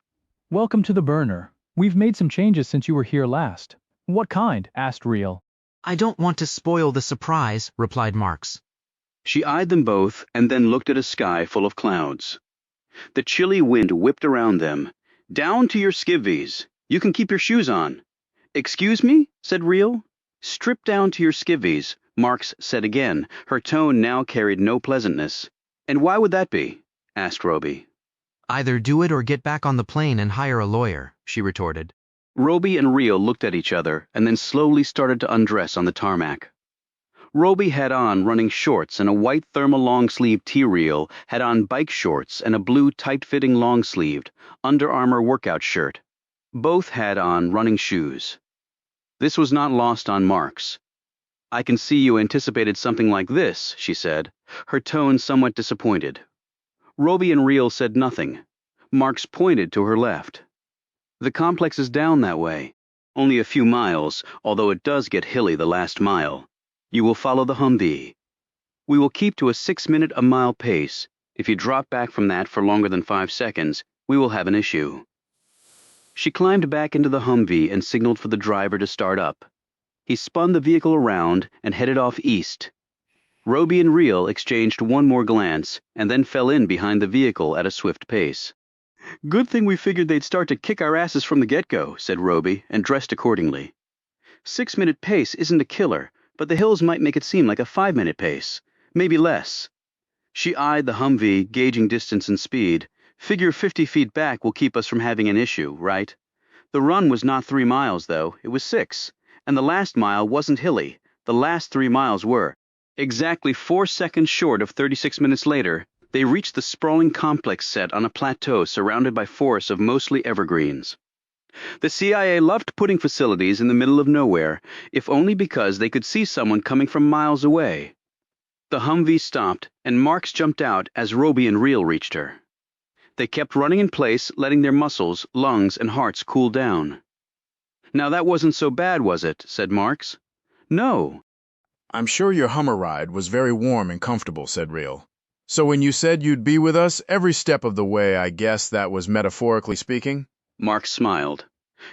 Welcome to the burner. We've made some changes since you were here last. What kind? Asked Reel. I don't want to spoil the surprise, replied Marks. She eyed them both and then looked at a sky full of clouds. The chilly wind whipped around them. Down to your skivvies. You can keep your shoes on. Excuse me? Said Reel. Strip down to your skivvies, Marks said again. Her tone now carried no pleasantness. And why would that be? Asked Roby. Either do it or get back on the plane and hire a lawyer, she retorted. Roby and Reel looked at each other and then slowly started to undress on the tarmac. Roby had on running shorts and a white thermal long-sleeved T-Reel had on bike shorts and a blue tight-fitting long-sleeved Under Armour workout shirt. Both had on running shoes. This was not lost on Marks. "I can see you anticipated something like this," she said, her tone somewhat disappointed. Roby and Reel said nothing. Marks pointed to her left. "The complex is down that way. Only a few miles, although it does get hilly the last mile. You will follow the Humvee. We will keep to a 6-minute-a-mile pace. If you drop back from that for longer than 5 seconds, we will have an issue." She climbed back into the Humvee and signaled for the driver to start up. He spun the vehicle around and headed off east. Roby and Reel exchanged one more glance and then fell in behind the vehicle at a swift pace. "Good thing we figured they'd start to kick our asses from the get-go," said Roby, and dressed accordingly. 6-minute pace isn't a killer, but the hills might make it seem like a 5-minute pace, maybe less. She eyed the Humvee, gauging distance and speed. Figure 50 feet back will keep us from having an issue, right? The run was not 3 miles, though. It was 6. And the last mile wasn't hilly. The last 3 miles were. Exactly 4 seconds short of 36 minutes later, they reached the sprawling complex set on a plateau surrounded by forests of mostly evergreens. The CIA loved putting facilities in the middle of nowhere, if only because they could see someone coming from miles away. The Humvee stopped, and Marks jumped out as Roby and Reel reached her. They kept running in place, letting their muscles, lungs, and hearts cool down. "Now that wasn't so bad, was it?" said Marks. "No." "I'm sure your Hummer ride was very warm and comfortable," said Reel. "So when you said you'd be with us every step of the way, I guess that was metaphorically speaking?" Marks smiled.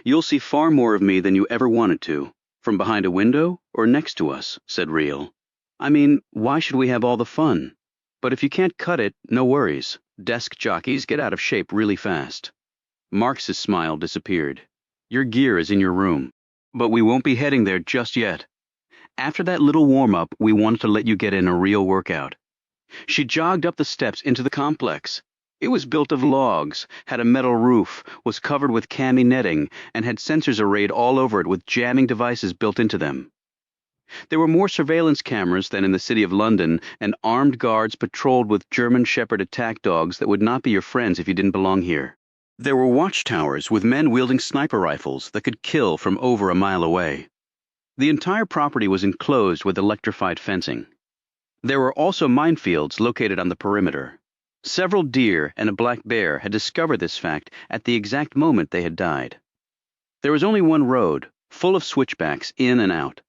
"You'll see far more of me than you ever wanted to. From behind a window or next to us," said Reel. "I mean, why should we have all the fun? But if you can't cut it, no worries. Desk jockeys get out of shape really fast." Marks's smile disappeared. "Your gear is in your room. But we won't be heading there just yet. After that little warm-up, we wanted to let you get in a real workout." She jogged up the steps into the complex. It was built of logs, had a metal roof, was covered with cami netting, and had sensors arrayed all over it with jamming devices built into them. There were more surveillance cameras than in the city of London, and armed guards patrolled with German Shepherd attack dogs that would not be your friends if you didn't belong here. There were watchtowers with men wielding sniper rifles that could kill from over a mile away. The entire property was enclosed with electrified fencing. There were also minefields located on the perimeter. Several deer and a black bear had discovered this fact at the exact moment they had died. There was only one road, full of switchbacks in and out.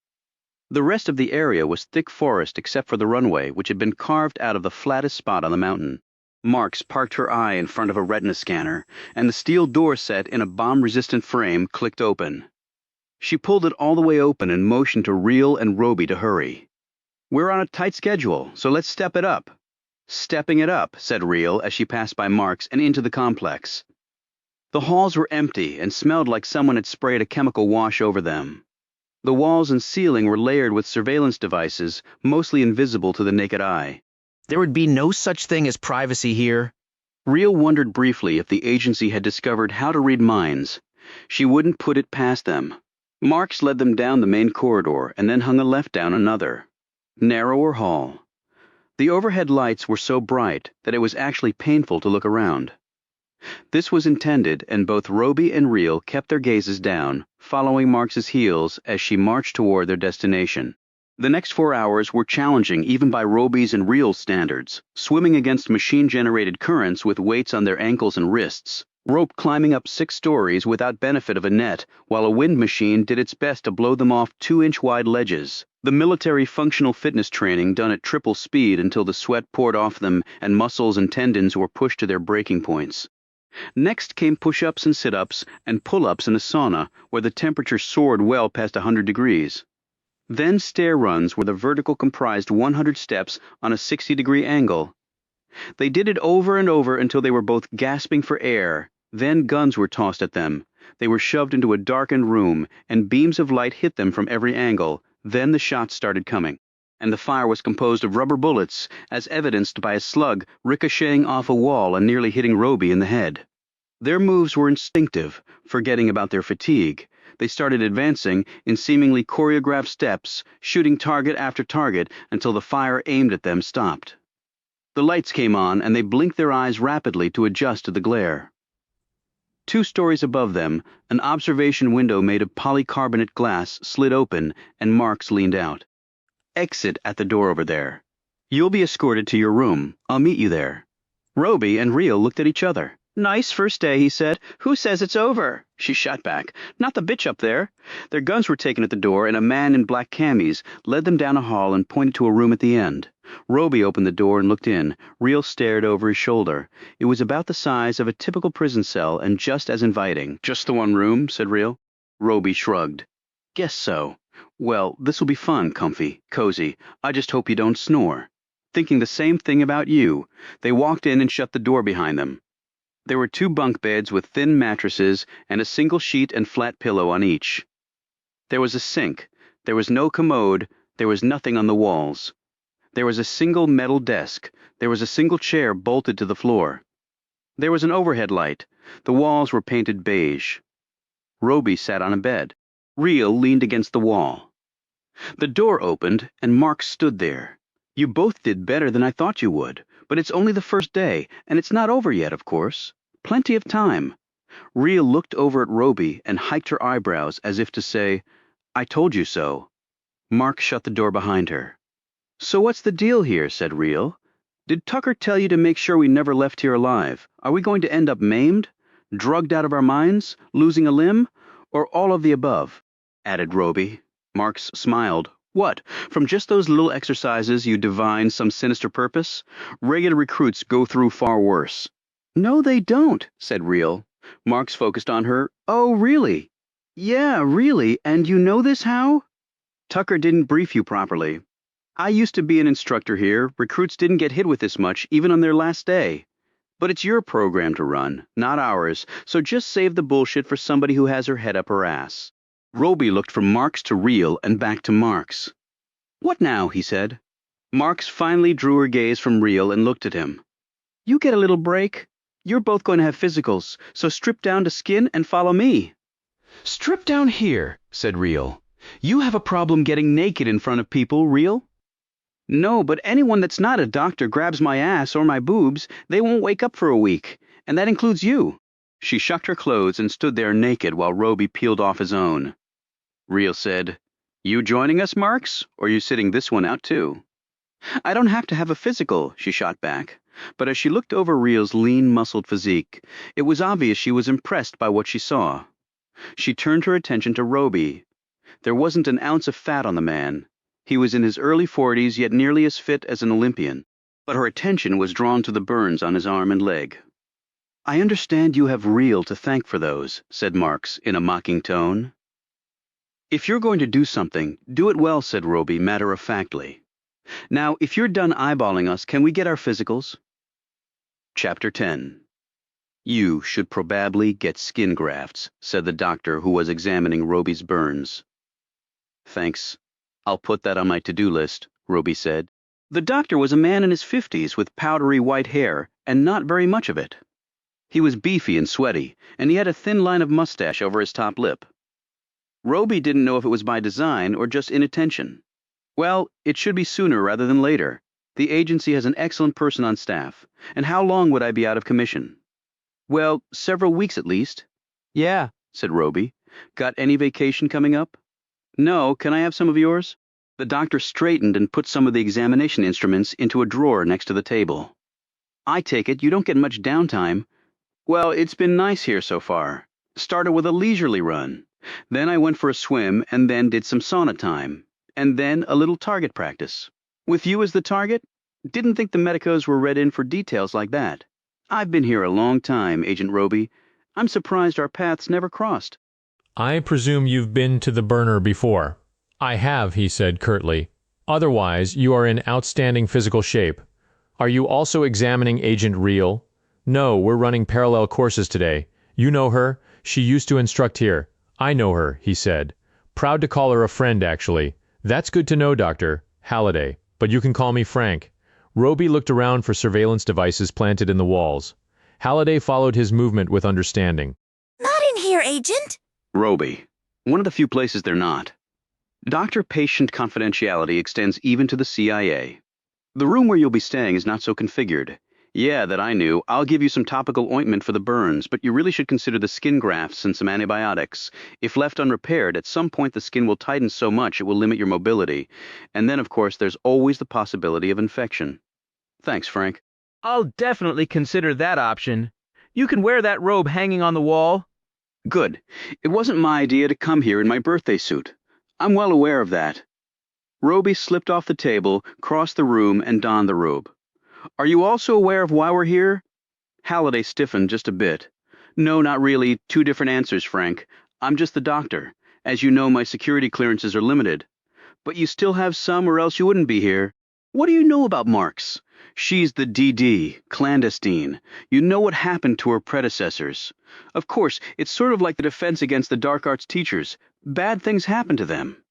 The rest of the area was thick forest except for the runway, which had been carved out of the flattest spot on the mountain. Marks parked her eye in front of a retina scanner, and the steel door set in a bomb-resistant frame clicked open. She pulled it all the way open and motioned to Reel and Roby to hurry. "We're on a tight schedule, so let's step it up." "Stepping it up," said Reel as she passed by Marks and into the complex. The halls were empty and smelled like someone had sprayed a chemical wash over them. The walls and ceiling were layered with surveillance devices, mostly invisible to the naked eye. There would be no such thing as privacy here. Reel wondered briefly if the agency had discovered how to read minds. She wouldn't put it past them. Marks led them down the main corridor and then hung a left down another. Narrower hall. The overhead lights were so bright that it was actually painful to look around. This was intended, and both Roby and Reel kept their gazes down, following Marks's heels as she marched toward their destination. The next 4 hours were challenging even by Roby's and Reel's standards, swimming against machine-generated currents with weights on their ankles and wrists, rope climbing up 6 stories without benefit of a net, while a wind machine did its best to blow them off 2-inch-wide ledges. The military functional fitness training done at triple speed until the sweat poured off them and muscles and tendons were pushed to their breaking points. Next came push-ups and sit-ups and pull-ups in a sauna where the temperature soared well past 100 degrees. Then stair runs where the vertical comprised 100 steps on a 60-degree angle. They did it over and over until they were both gasping for air. Then guns were tossed at them. They were shoved into a darkened room, and beams of light hit them from every angle. Then the shots started coming, and the fire was composed of rubber bullets, as evidenced by a slug ricocheting off a wall and nearly hitting Roby in the head. Their moves were instinctive, forgetting about their fatigue. They started advancing in seemingly choreographed steps, shooting target after target until the fire aimed at them stopped. The lights came on, and they blinked their eyes rapidly to adjust to the glare. 2 stories above them, an observation window made of polycarbonate glass slid open and Marks leaned out. Exit at the door over there. You'll be escorted to your room. I'll meet you there. Roby and Rio looked at each other. Nice first day, he said. Who says it's over? She shot back. Not the bitch up there. Their guns were taken at the door, and a man in black camis led them down a hall and pointed to a room at the end. Roby opened the door and looked in. Rio stared over his shoulder. It was about the size of a typical prison cell and just as inviting. Just the one room, said Rio. Roby shrugged. Guess so. Well, this will be fun, comfy, cozy. I just hope you don't snore. Thinking the same thing about you. They walked in and shut the door behind them. There were 2 bunk beds with thin mattresses and a single sheet and flat pillow on each. There was a sink. There was no commode. There was nothing on the walls. There was a single metal desk. There was a single chair bolted to the floor. There was an overhead light. The walls were painted beige. Roby sat on a bed. Rio leaned against the wall. The door opened, and Mark stood there. You both did better than I thought you would, but it's only the first day, and it's not over yet, of course. Plenty of time. Rio looked over at Roby and hiked her eyebrows as if to say, I told you so. Mark shut the door behind her. So what's the deal here, said Rio. Did Tucker tell you to make sure we never left here alive? Are we going to end up maimed? Drugged out of our minds? Losing a limb? Or all of the above? Added Roby. Marks smiled. What? From just those little exercises you divine some sinister purpose? Regular recruits go through far worse. No, they don't, said Rio. Marks focused on her. Oh, really? Yeah, really. And you know this how? Tucker didn't brief you properly. I used to be an instructor here. Recruits didn't get hit with this much, even on their last day. But it's your program to run, not ours, so just save the bullshit for somebody who has her head up her ass. Roby looked from Marks to Rio and back to Marks. What now? He said. Marks finally drew her gaze from Rio and looked at him. You get a little break. You're both going to have physicals, so strip down to skin and follow me. Strip down here, said Rio. You have a problem getting naked in front of people, Rio? No, but anyone that's not a doctor grabs my ass or my boobs, they won't wake up for a week, and that includes you. She shucked her clothes and stood there naked while Roby peeled off his own. Rio said, You joining us, Marks, or you sitting this one out too? I don't have to have a physical, she shot back. But as she looked over Rio's lean, muscled physique, it was obvious she was impressed by what she saw. She turned her attention to Roby. There wasn't an ounce of fat on the man. He was in his early 40s, yet nearly as fit as an Olympian. But her attention was drawn to the burns on his arm and leg. I understand you have Rio to thank for those, said Marks in a mocking tone. If you're going to do something, do it well, said Roby matter-of-factly. Now, if you're done eyeballing us, can we get our physicals? Chapter 10. You should probably get skin grafts, said the doctor who was examining Roby's burns. Thanks. I'll put that on my to-do list, Roby said. The doctor was a man in his 50s with powdery white hair and not very much of it. He was beefy and sweaty, and he had a thin line of mustache over his top lip. Roby didn't know if it was by design or just inattention. Well, it should be sooner rather than later. The agency has an excellent person on staff. And how long would I be out of commission? Well, several weeks at least. Yeah, said Roby. Got any vacation coming up? No, can I have some of yours? The doctor straightened and put some of the examination instruments into a drawer next to the table. I take it you don't get much downtime. Well, it's been nice here so far. Started with a leisurely run. Then I went for a swim and then did some sauna time. And then a little target practice. With you as the target? Didn't think the medicos were read in for details like that. I've been here a long time, Agent Roby. I'm surprised our paths never crossed. I presume you've been to the burner before. I have, he said curtly. Otherwise, you are in outstanding physical shape. Are you also examining Agent Real? No, we're running parallel courses today. You know her? She used to instruct here. I know her, he said. Proud to call her a friend, actually. That's good to know, Dr. Halliday, but you can call me Frank. Roby looked around for surveillance devices planted in the walls. Halliday followed his movement with understanding. Not in here, Agent. Roby. One of the few places they're not. Doctor-patient confidentiality extends even to the CIA. The room where you'll be staying is not so configured. Yeah, that I knew. I'll give you some topical ointment for the burns, but you really should consider the skin grafts and some antibiotics. If left unrepaired, at some point the skin will tighten so much it will limit your mobility. And then, of course, there's always the possibility of infection. Thanks, Frank. I'll definitely consider that option. You can wear that robe hanging on the wall. Good. It wasn't my idea to come here in my birthday suit. I'm well aware of that. Roby slipped off the table, crossed the room, and donned the robe. Are you also aware of why we're here? Halliday stiffened just a bit. No, not really. Two different answers, Frank. I'm just the doctor. As you know, my security clearances are limited. But you still have some, or else you wouldn't be here. What do you know about Marks? She's the DD, clandestine. You know what happened to her predecessors. Of course, it's sort of like the defense against the dark arts teachers. Bad things happen to them.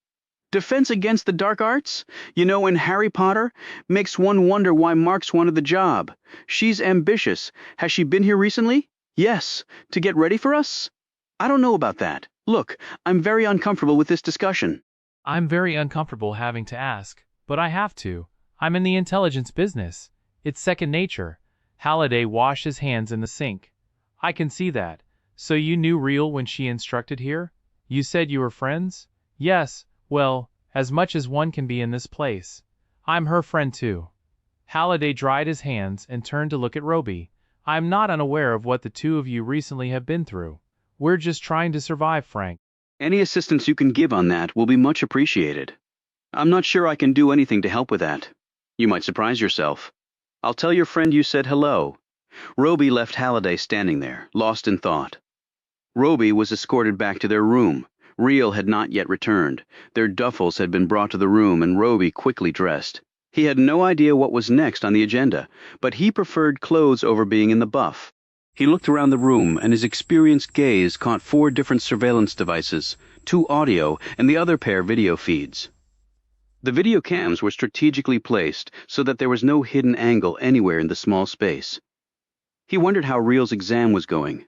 Defense against the dark arts? You know, in Harry Potter? Makes one wonder why Marks wanted the job. She's ambitious. Has she been here recently? Yes. To get ready for us? I don't know about that. Look, I'm very uncomfortable with this discussion. I'm very uncomfortable having to ask, but I have to. I'm in the intelligence business. It's second nature. Halliday washed his hands in the sink. I can see that. So you knew Real when she instructed here? You said you were friends? Yes, well, as much as one can be in this place. I'm her friend too. Halliday dried his hands and turned to look at Roby. I'm not unaware of what the two of you recently have been through. We're just trying to survive, Frank. Any assistance you can give on that will be much appreciated. I'm not sure I can do anything to help with that. You might surprise yourself. I'll tell your friend you said hello. Roby left Halliday standing there, lost in thought. Roby was escorted back to their room. Real had not yet returned. Their duffels had been brought to the room, and Roby quickly dressed. He had no idea what was next on the agenda, but he preferred clothes over being in the buff. He looked around the room, and his experienced gaze caught 4 different surveillance devices, 2 audio, and the other pair video feeds. The video cams were strategically placed so that there was no hidden angle anywhere in the small space. He wondered how Real's exam was going.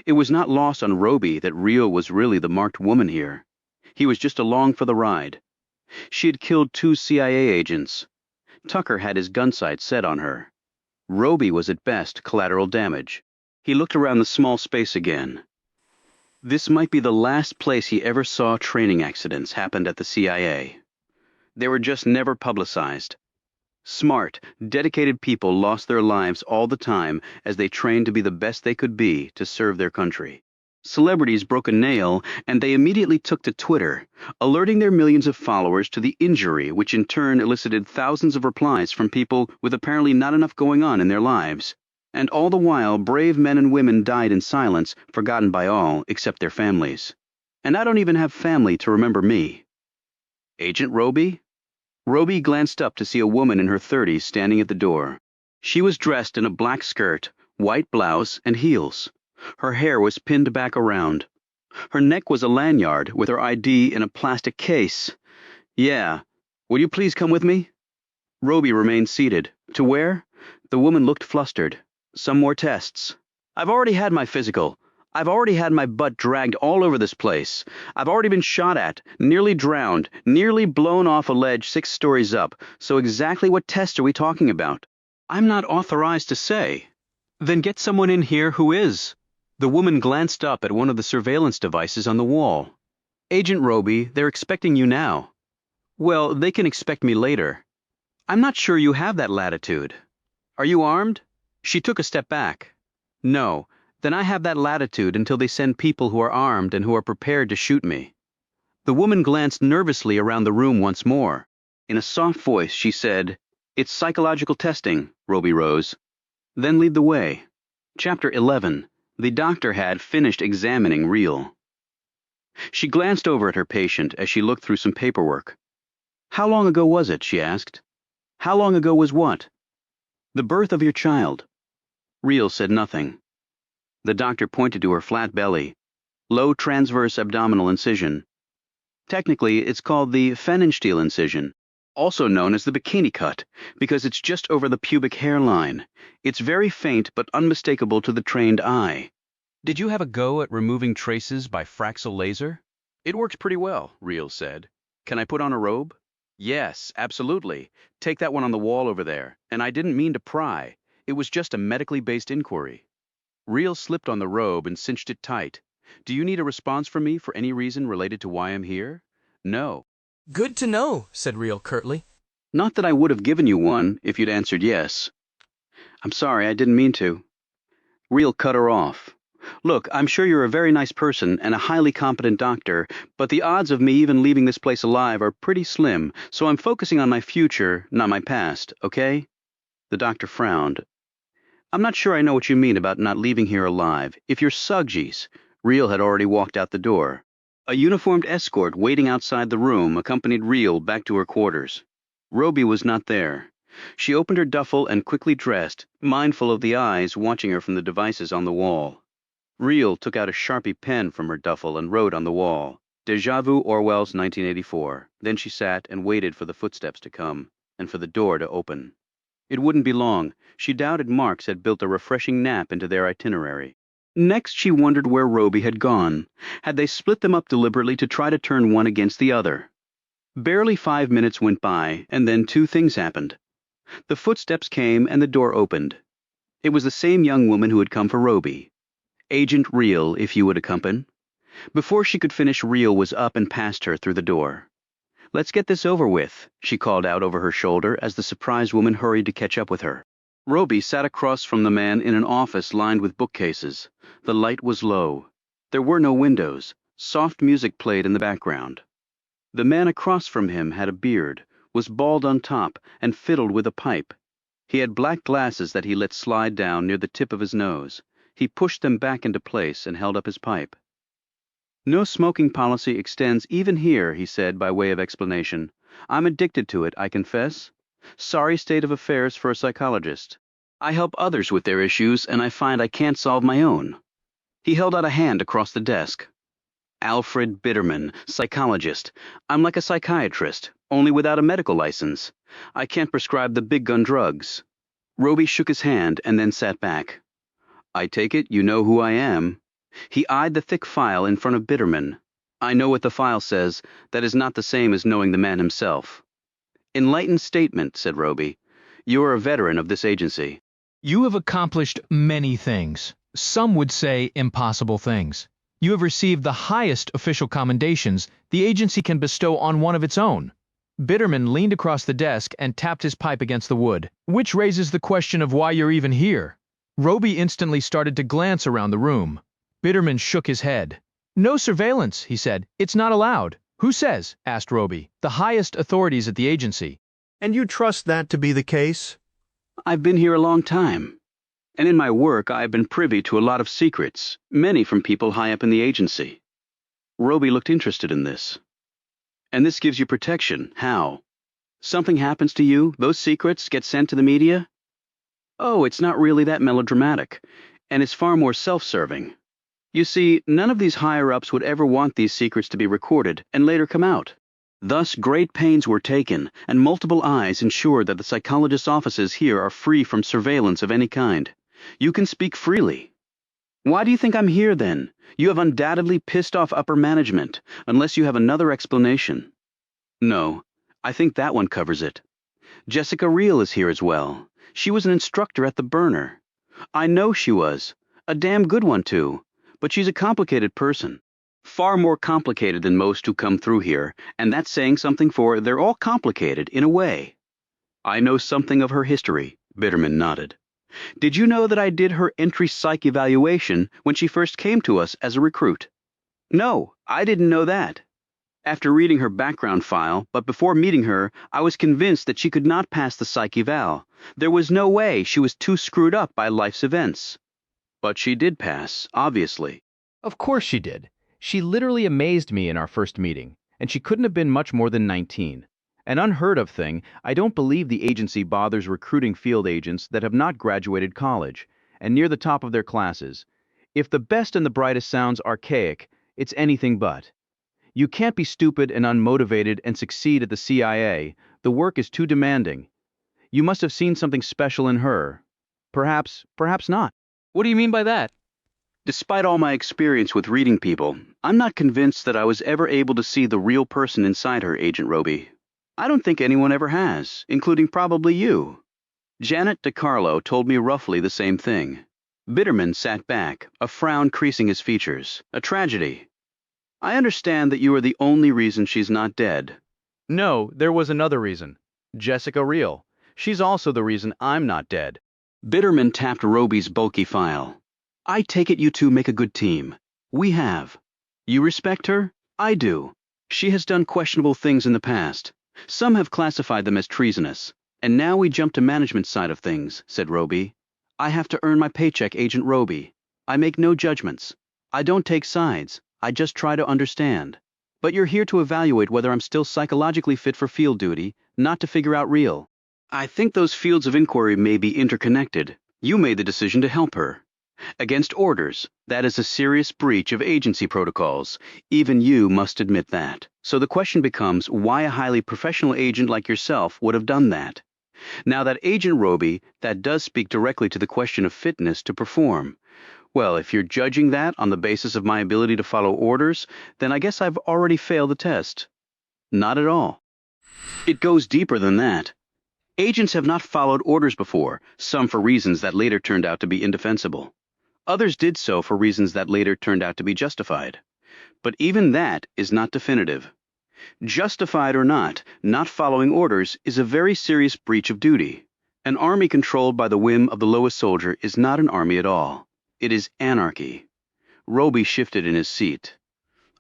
It was not lost on Roby that Real was really the marked woman here. He was just along for the ride. She had killed 2 CIA agents. Tucker had his gun sight set on her. Roby was at best collateral damage. He looked around the small space again. This might be the last place he ever saw training accidents happened at the CIA. They were just never publicized. Smart, dedicated people lost their lives all the time as they trained to be the best they could be to serve their country. Celebrities broke a nail, and they immediately took to Twitter, alerting their millions of followers to the injury, which in turn elicited thousands of replies from people with apparently not enough going on in their lives. And all the while, brave men and women died in silence, forgotten by all except their families. And I don't even have family to remember me. Agent Roby? Roby glanced up to see a woman in her 30s standing at the door. She was dressed in a black skirt, white blouse, and heels. Her hair was pinned back around. Her neck was a lanyard with her ID in a plastic case. Yeah. Will you please come with me? Roby remained seated. To where? The woman looked flustered. Some more tests. I've already had my physical. I've already had my butt dragged all over this place. I've already been shot at, nearly drowned, nearly blown off a ledge 6 stories up. So exactly what test are we talking about? I'm not authorized to say. Then get someone in here who is. The woman glanced up at one of the surveillance devices on the wall. Agent Roby, they're expecting you now. Well, they can expect me later. I'm not sure you have that latitude. Are you armed? She took a step back. No. Then I have that latitude until they send people who are armed and who are prepared to shoot me. The woman glanced nervously around the room once more. In a soft voice, she said, "It's psychological testing," Roby rose. "Then lead the way." Chapter 11. The doctor had finished examining Real. She glanced over at her patient as she looked through some paperwork. "How long ago was it?" she asked. "How long ago was what?" "The birth of your child." Real said nothing. The doctor pointed to her flat belly. Low transverse abdominal incision. Technically, it's called the Pfannenstiel incision, also known as the bikini cut, because it's just over the pubic hairline. It's very faint but unmistakable to the trained eye. Did you have a go at removing traces by Fraxel laser? It works pretty well, Real said. Can I put on a robe? Yes, absolutely. Take that one on the wall over there. And I didn't mean to pry. It was just a medically based inquiry. Real slipped on the robe and cinched it tight. Do you need a response from me for any reason related to why I'm here? No. Good to know, said Real curtly. Not that I would have given you one if you'd answered yes. I'm sorry, I didn't mean to. Real cut her off. Look, I'm sure you're a very nice person and a highly competent doctor, but the odds of me even leaving this place alive are pretty slim, so I'm focusing on my future, not my past, okay? The doctor frowned. I'm not sure I know what you mean about not leaving here alive. If you're Suggies, Real had already walked out the door. A uniformed escort waiting outside the room accompanied Real back to her quarters. Roby was not there. She opened her duffel and quickly dressed, mindful of the eyes watching her from the devices on the wall. Real took out a Sharpie pen from her duffel and wrote on the wall, Déjà vu Orwell's 1984. Then she sat and waited for the footsteps to come, and for the door to open. It wouldn't be long. She doubted Marx had built a refreshing nap into their itinerary. Next, she wondered where Roby had gone. Had they split them up deliberately to try to turn one against the other? Barely 5 minutes went by, and then two things happened. The footsteps came and the door opened. It was the same young woman who had come for Roby. Agent Real, if you would accompany. Before she could finish, Real was up and past her through the door. Let's get this over with, she called out over her shoulder as the surprised woman hurried to catch up with her. Roby sat across from the man in an office lined with bookcases. The light was low. There were no windows. Soft music played in the background. The man across from him had a beard, was bald on top, and fiddled with a pipe. He had black glasses that he let slide down near the tip of his nose. He pushed them back into place and held up his pipe. No smoking policy extends even here, he said by way of explanation. I'm addicted to it, I confess. Sorry state of affairs for a psychologist. I help others with their issues, and I find I can't solve my own. He held out a hand across the desk. Alfred Bitterman, psychologist. I'm like a psychiatrist, only without a medical license. I can't prescribe the big gun drugs. Roby shook his hand and then sat back. I take it you know who I am. He eyed the thick file in front of Bitterman. I know what the file says. That is not the same as knowing the man himself. Enlightened statement, said Roby. You are a veteran of this agency. You have accomplished many things. Some would say impossible things. You have received the highest official commendations the agency can bestow on one of its own. Bitterman leaned across the desk and tapped his pipe against the wood, which raises the question of why you're even here. Roby instantly started to glance around the room. Bitterman shook his head. No surveillance, he said. It's not allowed. Who says? Asked Roby. The highest authorities at the agency. And you trust that to be the case? I've been here a long time. And in my work, I have been privy to a lot of secrets, many from people high up in the agency. Roby looked interested in this. And this gives you protection. How? Something happens to you, those secrets get sent to the media? Oh, it's not really that melodramatic, and it's far more self-serving. You see, none of these higher-ups would ever want these secrets to be recorded and later come out. Thus, great pains were taken, and multiple eyes ensured that the psychologist's offices here are free from surveillance of any kind. You can speak freely. Why do you think I'm here, then? You have undoubtedly pissed off upper management, unless you have another explanation. No, I think that one covers it. Jessica Real is here as well. She was an instructor at the burner. I know she was. A damn good one, too. But she's a complicated person. Far more complicated than most who come through here, and that's saying something, for they're all complicated, in a way. I know something of her history, Bitterman nodded. Did you know that I did her entry psych evaluation when she first came to us as a recruit? No, I didn't know that. After reading her background file, but before meeting her, I was convinced that she could not pass the psych eval. There was no way. She was too screwed up by life's events. But she did pass, obviously. Of course she did. She literally amazed me in our first meeting, and she couldn't have been much more than 19. An unheard of thing, I don't believe the agency bothers recruiting field agents that have not graduated college, and near the top of their classes. If the best and the brightest sounds archaic, it's anything but. You can't be stupid and unmotivated and succeed at the CIA. The work is too demanding. You must have seen something special in her. Perhaps not. What do you mean by that? Despite all my experience with reading people, I'm not convinced that I was ever able to see the real person inside her, Agent Roby. I don't think anyone ever has, including probably you. Janet DiCarlo told me roughly the same thing. Bitterman sat back, a frown creasing his features. A tragedy. I understand that you are the only reason she's not dead. No, there was another reason. Jessica Reel. She's also the reason I'm not dead. Bitterman tapped Roby's bulky file. I take it you two make a good team. We have. You respect her? I do. She has done questionable things in the past. Some have classified them as treasonous. And now we jump to management side of things, said Roby. I have to earn my paycheck, Agent Roby. I make no judgments. I don't take sides. I just try to understand. But you're here to evaluate whether I'm still psychologically fit for field duty, not to figure out real. I think those fields of inquiry may be interconnected. You made the decision to help her. Against orders, that is a serious breach of agency protocols. Even you must admit that. So the question becomes why a highly professional agent like yourself would have done that. Now that Agent Roby, that does speak directly to the question of fitness to perform. Well, if you're judging that on the basis of my ability to follow orders, then I guess I've already failed the test. Not at all. It goes deeper than that. Agents have not followed orders before, some for reasons that later turned out to be indefensible. Others did so for reasons that later turned out to be justified. But even that is not definitive. Justified or not following orders is a very serious breach of duty. An army controlled by the whim of the lowest soldier is not an army at all. It is anarchy. Roby shifted in his seat.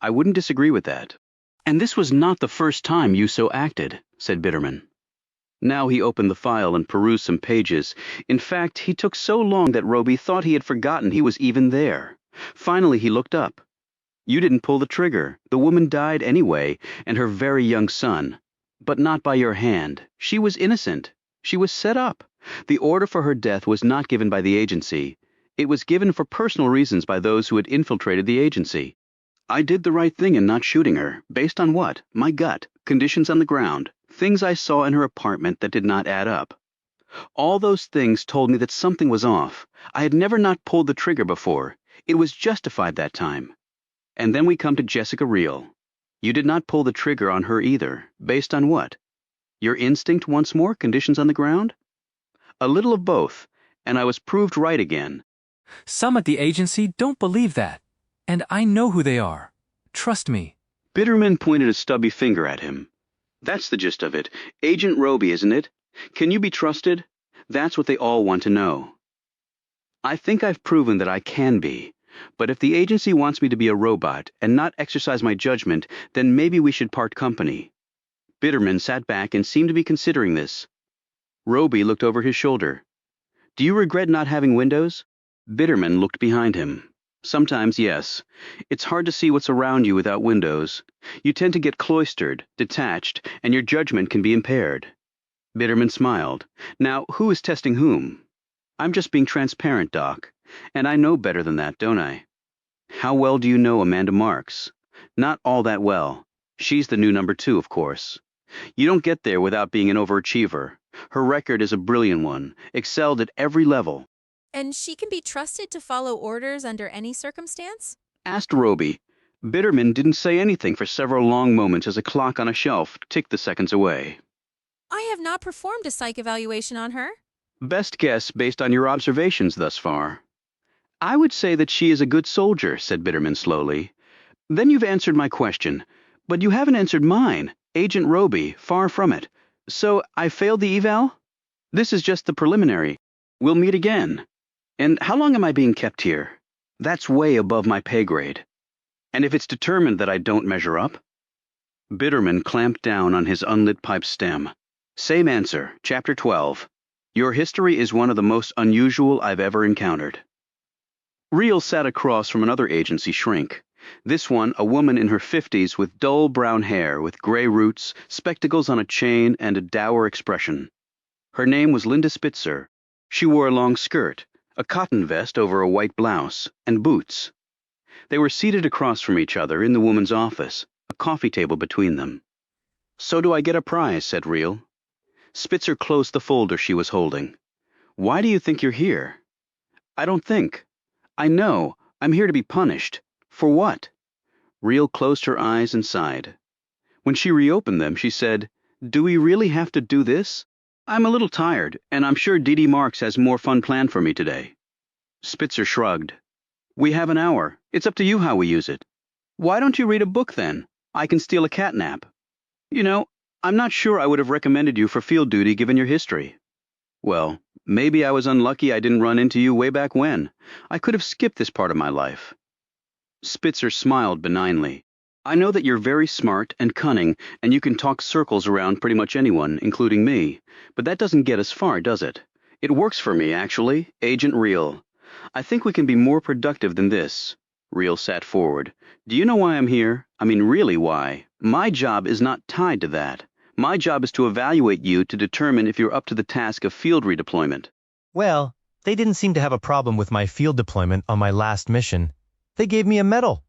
I wouldn't disagree with that. And this was not the first time you so acted, said Bitterman. Now he opened the file and perused some pages. In fact, he took so long that Roby thought he had forgotten he was even there. Finally, he looked up. You didn't pull the trigger. The woman died anyway, and her very young son. But not by your hand. She was innocent. She was set up. The order for her death was not given by the agency. It was given for personal reasons by those who had infiltrated the agency. I did the right thing in not shooting her. Based on what? My gut, conditions on the ground, things I saw in her apartment that did not add up. All those things told me that something was off. I had never not pulled the trigger before. It was justified that time. And then we come to Jessica Reel. You did not pull the trigger on her either. Based on what? Your instinct once more, conditions on the ground? A little of both, and I was proved right again. Some at the agency don't believe that. And I know who they are. Trust me. Bitterman pointed a stubby finger at him. That's the gist of it. Agent Roby, isn't it? Can you be trusted? That's what they all want to know. I think I've proven that I can be. But if the agency wants me to be a robot and not exercise my judgment, then maybe we should part company. Bitterman sat back and seemed to be considering this. Roby looked over his shoulder. Do you regret not having windows? Bitterman looked behind him. Sometimes, yes. It's hard to see what's around you without windows. You tend to get cloistered, detached, and your judgment can be impaired. Bitterman smiled. Now, who is testing whom? I'm just being transparent, Doc. And I know better than that, don't I? How well do you know Amanda Marks? Not all that well. She's the new number 2, of course. You don't get there without being an overachiever. Her record is a brilliant one, excelled at every level. And she can be trusted to follow orders under any circumstance? Asked Roby. Bitterman didn't say anything for several long moments as a clock on a shelf ticked the seconds away. I have not performed a psych evaluation on her. Best guess based on your observations thus far. I would say that she is a good soldier, said Bitterman slowly. Then you've answered my question. But you haven't answered mine. Agent Roby, far from it. So I failed the eval? This is just the preliminary. We'll meet again. And how long am I being kept here? That's way above my pay grade. And if it's determined that I don't measure up? Bitterman clamped down on his unlit pipe stem. Same answer, Chapter 12. Your history is one of the most unusual I've ever encountered. Reel sat across from another agency shrink. This one, a woman in her 50s with dull brown hair, with gray roots, spectacles on a chain, and a dour expression. Her name was Linda Spitzer. She wore a long skirt, a cotton vest over a white blouse, and boots. They were seated across from each other in the woman's office, a coffee table between them. So do I get a prize, said Reel. Spitzer closed the folder she was holding. Why do you think you're here? I don't think. I know. I'm here to be punished. For what? Reel closed her eyes and sighed. When she reopened them, she said, Do we really have to do this? I'm a little tired, and I'm sure Dee Dee Marks has more fun planned for me today. Spitzer shrugged. We have an hour. It's up to you how we use it. Why don't you read a book then? I can steal a cat nap. You know, I'm not sure I would have recommended you for field duty given your history. Well, maybe I was unlucky I didn't run into you way back when. I could have skipped this part of my life. Spitzer smiled benignly. I know that you're very smart and cunning, and you can talk circles around pretty much anyone, including me. But that doesn't get us far, does it? It works for me, actually, Agent Real. I think we can be more productive than this. Real sat forward. Do you know why I'm here? I mean, really why? My job is not tied to that. My job is to evaluate you to determine if you're up to the task of field redeployment. Well, they didn't seem to have a problem with my field deployment on my last mission. They gave me a medal.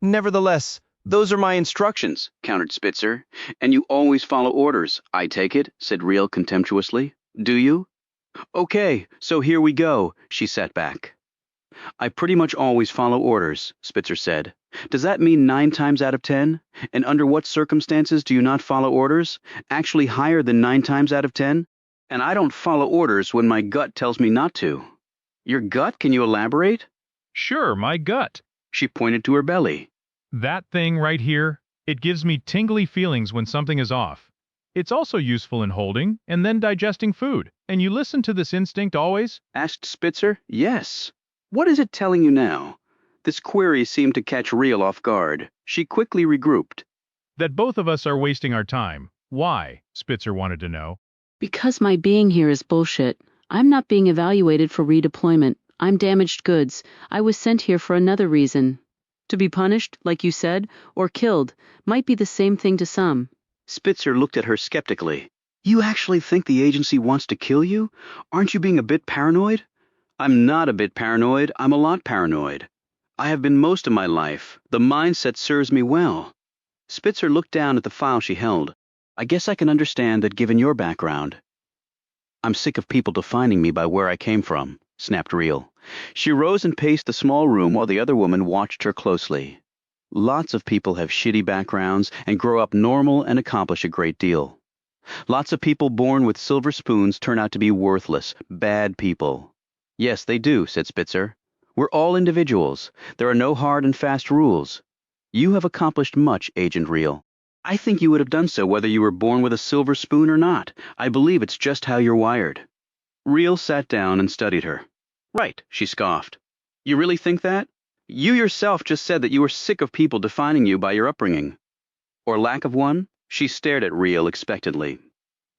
Nevertheless, those are my instructions, countered Spitzer. And you always follow orders, I take it, said Real contemptuously. Do you? Okay, so here we go, she sat back. I pretty much always follow orders, Spitzer said. Does that mean 9 times out of 10? And under what circumstances do you not follow orders? Actually higher than 9 times out of 10? And I don't follow orders when my gut tells me not to. Your gut? Can you elaborate? Sure, my gut. She pointed to her belly. That thing right here, it gives me tingly feelings when something is off. It's also useful in holding and then digesting food. And you listen to this instinct always? Asked Spitzer. Yes. What is it telling you now? This query seemed to catch Real off guard. She quickly regrouped. That both of us are wasting our time. Why? Spitzer wanted to know. Because my being here is bullshit. I'm not being evaluated for redeployment. I'm damaged goods. I was sent here for another reason. To be punished, like you said, or killed, might be the same thing to some. Spitzer looked at her skeptically. You actually think the agency wants to kill you? Aren't you being a bit paranoid? I'm not a bit paranoid. I'm a lot paranoid. I have been most of my life. The mindset serves me well. Spitzer looked down at the file she held. I guess I can understand that given your background. I'm sick of people defining me by where I came from, snapped Real. She rose and paced the small room while the other woman watched her closely. Lots of people have shitty backgrounds and grow up normal and accomplish a great deal. Lots of people born with silver spoons turn out to be worthless, bad people. Yes, they do, said Spitzer. We're all individuals. There are no hard and fast rules. You have accomplished much, Agent Real. I think you would have done so whether you were born with a silver spoon or not. I believe it's just how you're wired. Real sat down and studied her. Right, she scoffed. You really think that? You yourself just said that you were sick of people defining you by your upbringing. Or lack of one? She stared at Real expectantly.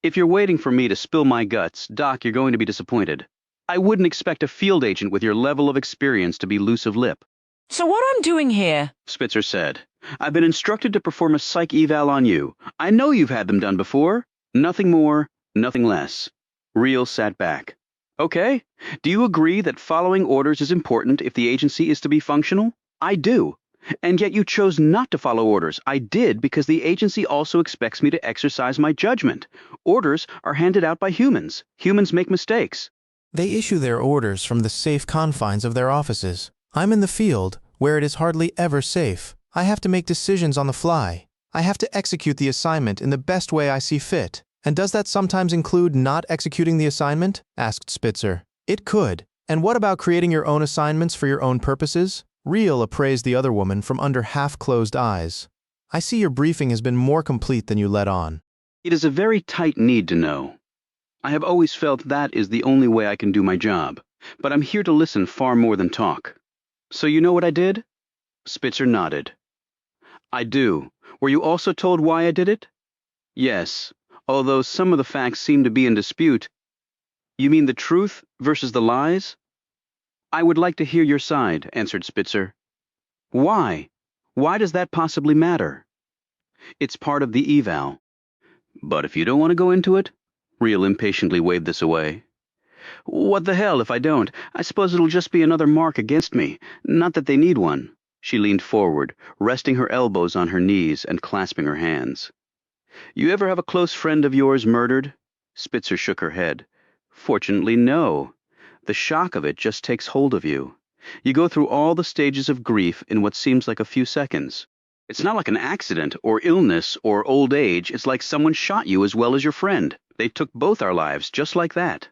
If you're waiting for me to spill my guts, Doc, you're going to be disappointed. I wouldn't expect a field agent with your level of experience to be loose of lip. So what I'm doing here? Spitzer said. I've been instructed to perform a psych eval on you. I know you've had them done before. Nothing more, nothing less. Real sat back. Okay. Do you agree that following orders is important if the agency is to be functional? I do. And yet you chose not to follow orders. I did because the agency also expects me to exercise my judgment. Orders are handed out by humans. Humans make mistakes. They issue their orders from the safe confines of their offices. I'm in the field, where it is hardly ever safe. I have to make decisions on the fly. I have to execute the assignment in the best way I see fit. And does that sometimes include not executing the assignment? Asked Spitzer. It could. And what about creating your own assignments for your own purposes? Real appraised the other woman from under half-closed eyes. I see your briefing has been more complete than you let on. It is a very tight need to know. I have always felt that is the only way I can do my job. But I'm here to listen far more than talk. So you know what I did? Spitzer nodded. I do. Were you also told why I did it? Yes, although some of the facts seem to be in dispute. You mean the truth versus the lies? I would like to hear your side, answered Spitzer. Why? Why does that possibly matter? It's part of the eval. But if you don't want to go into it, Real impatiently waved this away. What the hell if I don't? I suppose it'll just be another mark against me. Not that they need one. She leaned forward, resting her elbows on her knees and clasping her hands. You ever have a close friend of yours murdered? Spitzer shook her head. Fortunately, no. The shock of it just takes hold of you. You go through all the stages of grief in what seems like a few seconds. It's not like an accident or illness or old age. It's like someone shot you as well as your friend. They took both our lives just like that.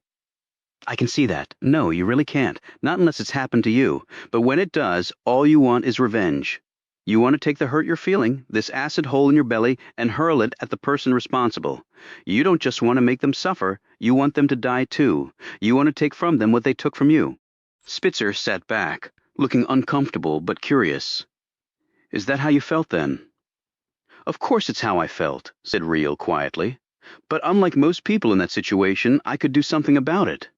I can see that. No, you really can't. Not unless it's happened to you. But when it does, all you want is revenge. You want to take the hurt you're feeling, this acid hole in your belly, and hurl it at the person responsible. You don't just want to make them suffer, you want them to die too. You want to take from them what they took from you. Spitzer sat back, looking uncomfortable but curious. Is that how you felt then? Of course it's how I felt, said Reel quietly. But unlike most people in that situation, I could do something about it.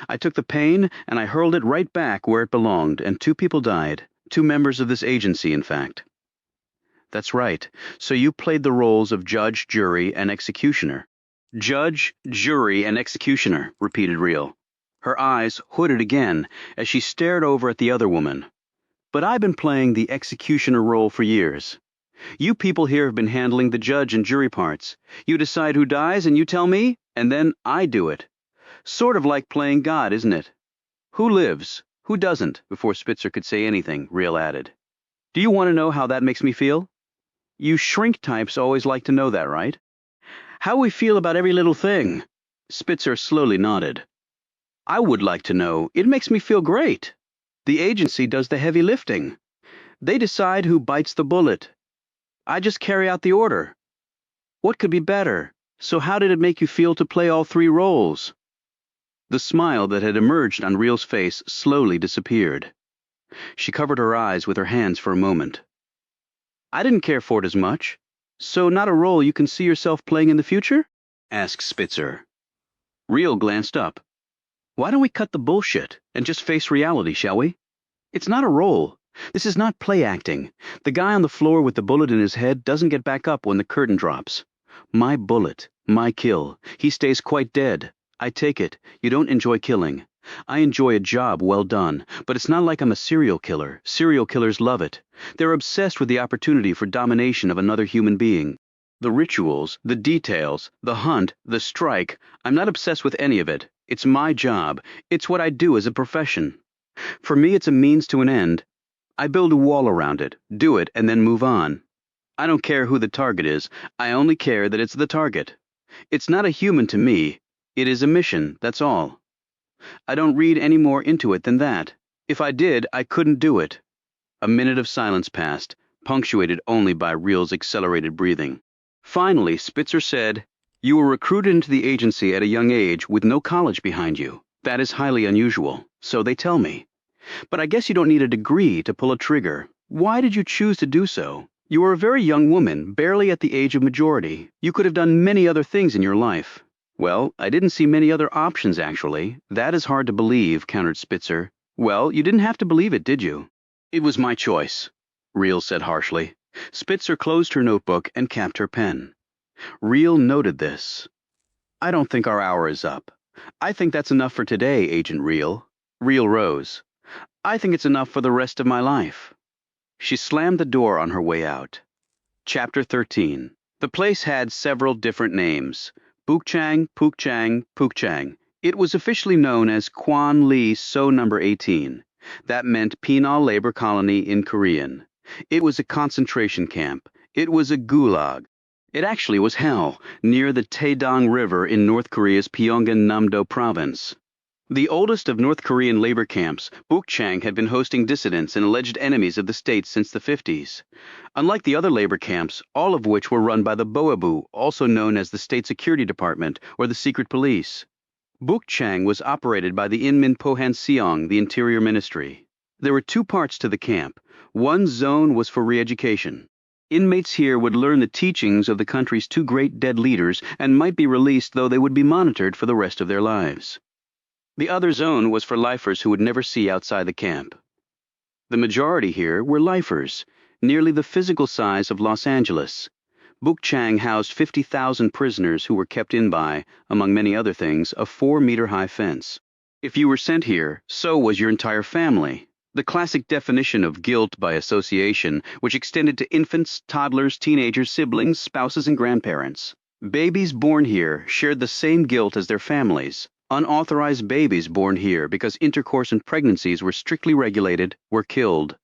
I took the pain and I hurled it right back where it belonged, and 2 people died. 2 members of this agency, in fact. That's right. So you played the roles of judge, jury, and executioner. Judge, jury, and executioner, repeated Reel. Her eyes hooded again as she stared over at the other woman. But I've been playing the executioner role for years. You people here have been handling the judge and jury parts. You decide who dies and you tell me, and then I do it. Sort of like playing God, isn't it? Who lives? Who doesn't? Before Spitzer could say anything, Reel added. Do you want to know how that makes me feel? You shrink types always like to know that, right? How we feel about every little thing. Spitzer slowly nodded. I would like to know. It makes me feel great. The agency does the heavy lifting. They decide who bites the bullet. I just carry out the order. What could be better? So how did it make you feel to play all 3 roles? The smile that had emerged on Reel's face slowly disappeared. She covered her eyes with her hands for a moment. I didn't care for it as much. So not a role you can see yourself playing in the future? Asked Spitzer. Reel glanced up. Why don't we cut the bullshit and just face reality, shall we? It's not a role. This is not play acting. The guy on the floor with the bullet in his head doesn't get back up when the curtain drops. My bullet, my kill. He stays quite dead. I take it. You don't enjoy killing. I enjoy a job well done, but it's not like I'm a serial killer. Serial killers love it. They're obsessed with the opportunity for domination of another human being. The rituals, the details, the hunt, the strike, I'm not obsessed with any of it. It's my job. It's what I do as a profession. For me, it's a means to an end. I build a wall around it, do it, and then move on. I don't care who the target is. I only care that it's the target. It's not a human to me. It is a mission, that's all. I don't read any more into it than that. If I did, I couldn't do it. A minute of silence passed, punctuated only by Reel's accelerated breathing. Finally, Spitzer said, You were recruited into the agency at a young age with no college behind you. That is highly unusual, so they tell me. But I guess you don't need a degree to pull a trigger. Why did you choose to do so? You were a very young woman, barely at the age of majority. You could have done many other things in your life. Well, I didn't see many other options, actually. That is hard to believe, countered Spitzer. Well, you didn't have to believe it, did you? It was my choice, Reel said harshly. Spitzer closed her notebook and capped her pen. Reel noted this. I don't think our hour is up. I think that's enough for today, Agent Reel. Reel rose. I think it's enough for the rest of my life. She slammed the door on her way out. Chapter 13. The place had several different names. Bukchang, Pukchang, Pukchang. It was officially known as Kwan Lee So No. 18. That meant penal labor colony in Korean. It was a concentration camp. It was a gulag. It actually was hell, near the Taedong River in North Korea's Pyongan-namdo province. The oldest of North Korean labor camps, Bukchang had been hosting dissidents and alleged enemies of the state since the 50s. Unlike the other labor camps, all of which were run by the Boabu, also known as the State Security Department or the Secret Police. Bukchang was operated by the Inmin Pohanseong, the Interior Ministry. There were 2 parts to the camp. One zone was for re-education. Inmates here would learn the teachings of the country's 2 great dead leaders and might be released, though they would be monitored for the rest of their lives. The other zone was for lifers who would never see outside the camp. The majority here were lifers, nearly the physical size of Los Angeles. Bukchang housed 50,000 prisoners who were kept in by, among many other things, a 4-meter-high fence. If you were sent here, so was your entire family. The classic definition of guilt by association, which extended to infants, toddlers, teenagers, siblings, spouses, and grandparents. Babies born here shared the same guilt as their families. Unauthorized babies born here because intercourse and pregnancies were strictly regulated were killed.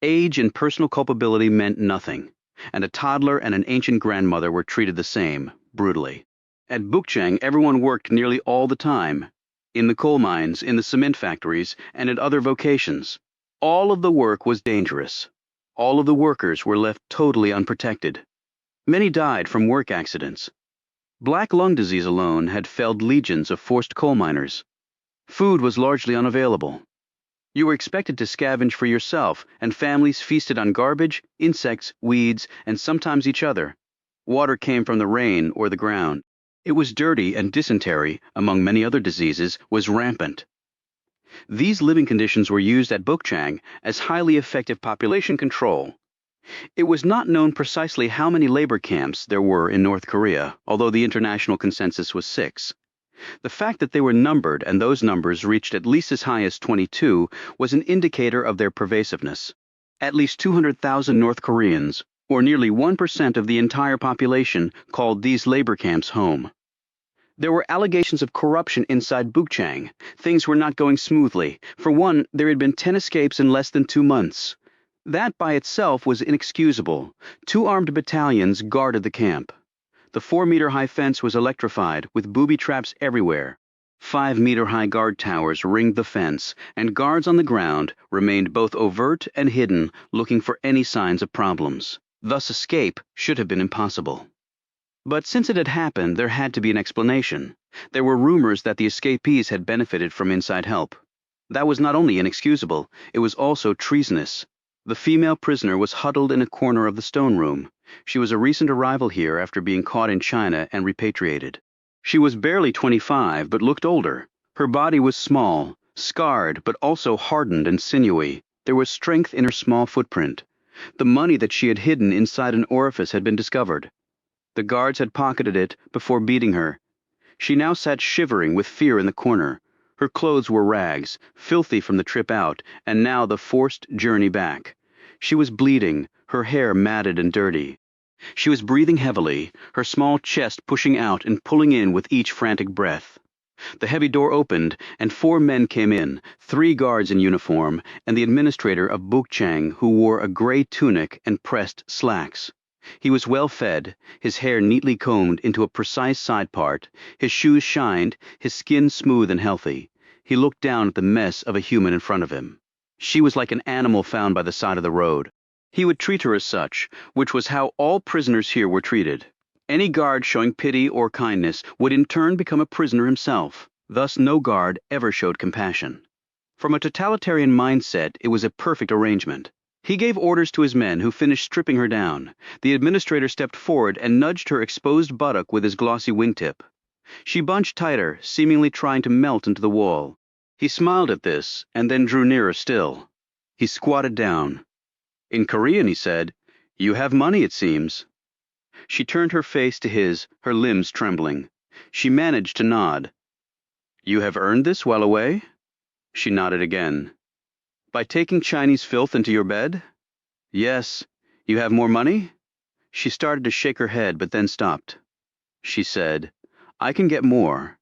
Age and personal culpability meant nothing, and a toddler and an ancient grandmother were treated the same, brutally. At Bukchang, everyone worked nearly all the time, in the coal mines, in the cement factories, and at other vocations. All of the work was dangerous. All of the workers were left totally unprotected. Many died from work accidents. Black lung disease alone had felled legions of forced coal miners. Food was largely unavailable. You were expected to scavenge for yourself, and families feasted on garbage, insects, weeds, and sometimes each other. Water came from the rain or the ground. It was dirty, and dysentery, among many other diseases, was rampant. These living conditions were used at Bukchang as highly effective population control. It was not known precisely how many labor camps there were in North Korea, although the international consensus was 6. The fact that they were numbered and those numbers reached at least as high as 22 was an indicator of their pervasiveness. At least 200,000 North Koreans, or nearly 1% of the entire population, called these labor camps home. There were allegations of corruption inside Bukchang. Things were not going smoothly. For one, there had been 10 escapes in less than 2 months. That by itself was inexcusable. 2 armed battalions guarded the camp. The 4-meter-high fence was electrified, with booby traps everywhere. 5-meter-high guard towers ringed the fence, and guards on the ground remained both overt and hidden, looking for any signs of problems. Thus escape should have been impossible. But since it had happened, there had to be an explanation. There were rumors that the escapees had benefited from inside help. That was not only inexcusable, it was also treasonous. The female prisoner was huddled in a corner of the stone room. She was a recent arrival here after being caught in China and repatriated. She was barely 25, but looked older. Her body was small, scarred, but also hardened and sinewy. There was strength in her small footprint. The money that she had hidden inside an orifice had been discovered. The guards had pocketed it before beating her. She now sat shivering with fear in the corner. Her clothes were rags, filthy from the trip out, and now the forced journey back. She was bleeding, her hair matted and dirty. She was breathing heavily, her small chest pushing out and pulling in with each frantic breath. The heavy door opened, and 4 men came in, 3 guards in uniform, and the administrator of Bukchang, who wore a gray tunic and pressed slacks. He was well fed, his hair neatly combed into a precise side part, his shoes shined, his skin smooth and healthy. He looked down at the mess of a human in front of him. She was like an animal found by the side of the road. He would treat her as such, which was how all prisoners here were treated. Any guard showing pity or kindness would in turn become a prisoner himself. Thus no guard ever showed compassion. From a totalitarian mindset, it was a perfect arrangement. He gave orders to his men, who finished stripping her down. The administrator stepped forward and nudged her exposed buttock with his glossy wingtip. She bunched tighter, seemingly trying to melt into the wall. He smiled at this, and then drew nearer still. He squatted down. In Korean, he said, "You have money, it seems." She turned her face to his, her limbs trembling. She managed to nod. "You have earned this while away?" She nodded again. "By taking Chinese filth into your bed?" "Yes. You have more money?" She started to shake her head, but then stopped. She said, "I can get more."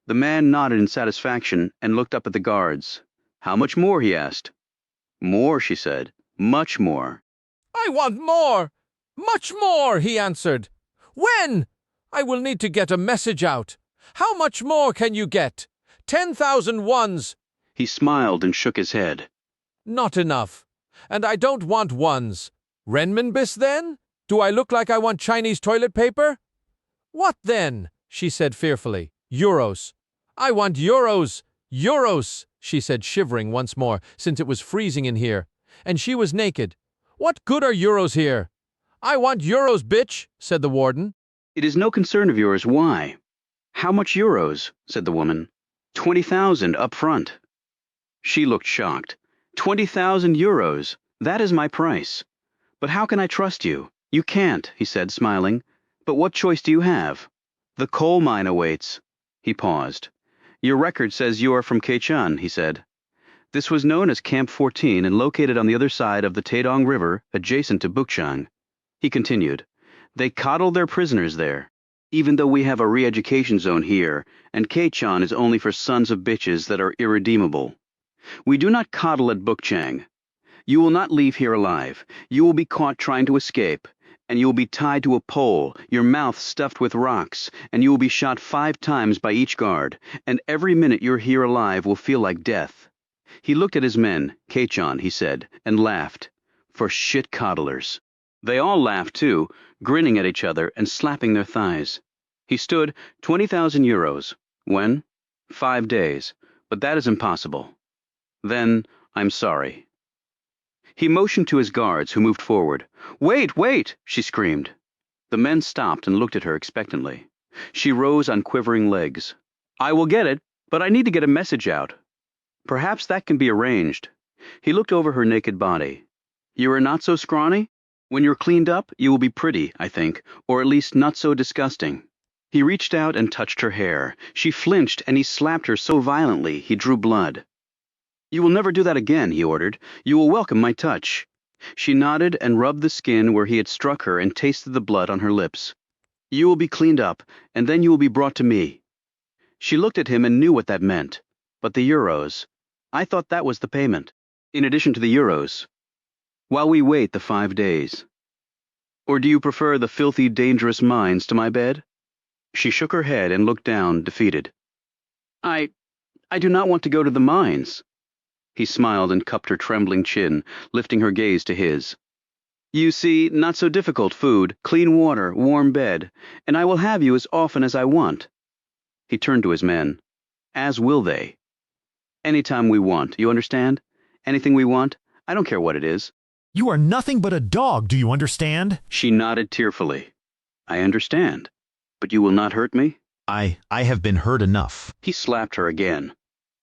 The man nodded in satisfaction and looked up at the guards. "How much more?" he asked. "More," she said. "Much more." "I want more! Much more!" he answered. "When? I will need to get a message out. How much more can you get? 10,000 ones." He smiled and shook his head. "Not enough. And I don't want ones. Renminbis then? Do I look like I want Chinese toilet paper?" "What then?" she said fearfully. "Euros. I want euros. Euros," she said, shivering once more, since it was freezing in here, and she was naked. "What good are euros here?" "I want euros, bitch," said the warden. "It is no concern of yours. Why?" "How much euros?" said the woman. 20,000 up front." She looked shocked. 20,000 euros. That is my price. "But how can I trust you?" "You can't," he said, smiling. "But what choice do you have?" "The coal mine awaits." He paused. "Your record says you are from Kaechan," he said. This was known as Camp 14 and located on the other side of the Taedong River, adjacent to Bukchang. He continued, "They coddle their prisoners there. Even though we have a re-education zone here, and Kaechan is only for sons of bitches that are irredeemable. We do not coddle at Bukchang. You will not leave here alive. You will be caught trying to escape, and you will be tied to a pole, your mouth stuffed with rocks, and you will be shot 5 times by each guard, and every minute you're here alive will feel like death. He looked at his men, Kachon, he said, and laughed. For shit coddlers. They all laughed too, grinning at each other and slapping their thighs. He stood, 20,000 euros. When? 5 days. But that is impossible. Then, I'm sorry. He motioned to his guards, who moved forward. Wait, wait, she screamed. The men stopped and looked at her expectantly. She rose on quivering legs. I will get it, but I need to get a message out. Perhaps that can be arranged. He looked over her naked body. You are not so scrawny? When you're cleaned up, you will be pretty, I think, or at least not so disgusting. He reached out and touched her hair. She flinched, and he slapped her so violently he drew blood. You will never do that again, he ordered. You will welcome my touch. She nodded and rubbed the skin where he had struck her and tasted the blood on her lips. You will be cleaned up, and then you will be brought to me. She looked at him and knew what that meant. But the euros. I thought that was the payment. In addition to the euros. While we wait the 5 days. Or do you prefer the filthy, dangerous mines to my bed? She shook her head and looked down, defeated. I do not want to go to the mines. He smiled and cupped her trembling chin, lifting her gaze to his. You see, not so difficult food, clean water, warm bed, and I will have you as often as I want. He turned to his men. As will they. Anytime we want, you understand? Anything we want, I don't care what it is. You are nothing but a dog, do you understand? She nodded tearfully. I understand. But you will not hurt me? I have been hurt enough. He slapped her again.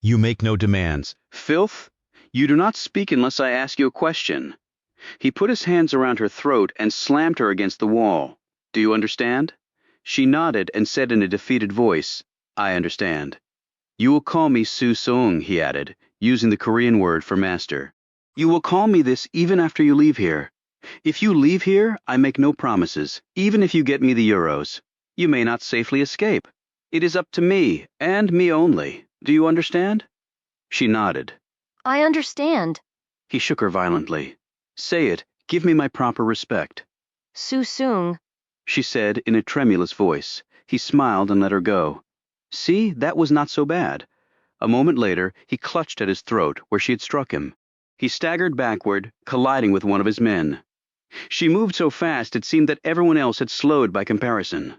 You make no demands. Filth? You do not speak unless I ask you a question. He put his hands around her throat and slammed her against the wall. Do you understand? She nodded and said in a defeated voice, I understand. You will call me Su Sung, he added, using the Korean word for master. You will call me this even after you leave here. If you leave here, I make no promises, even if you get me the euros. You may not safely escape. It is up to me, and me only. Do you understand? She nodded. I understand. He shook her violently. Say it. Give me my proper respect. Su Sung, she said in a tremulous voice. He smiled and let her go. See, that was not so bad. A moment later, he clutched at his throat where she had struck him. He staggered backward, colliding with one of his men. She moved so fast it seemed that everyone else had slowed by comparison.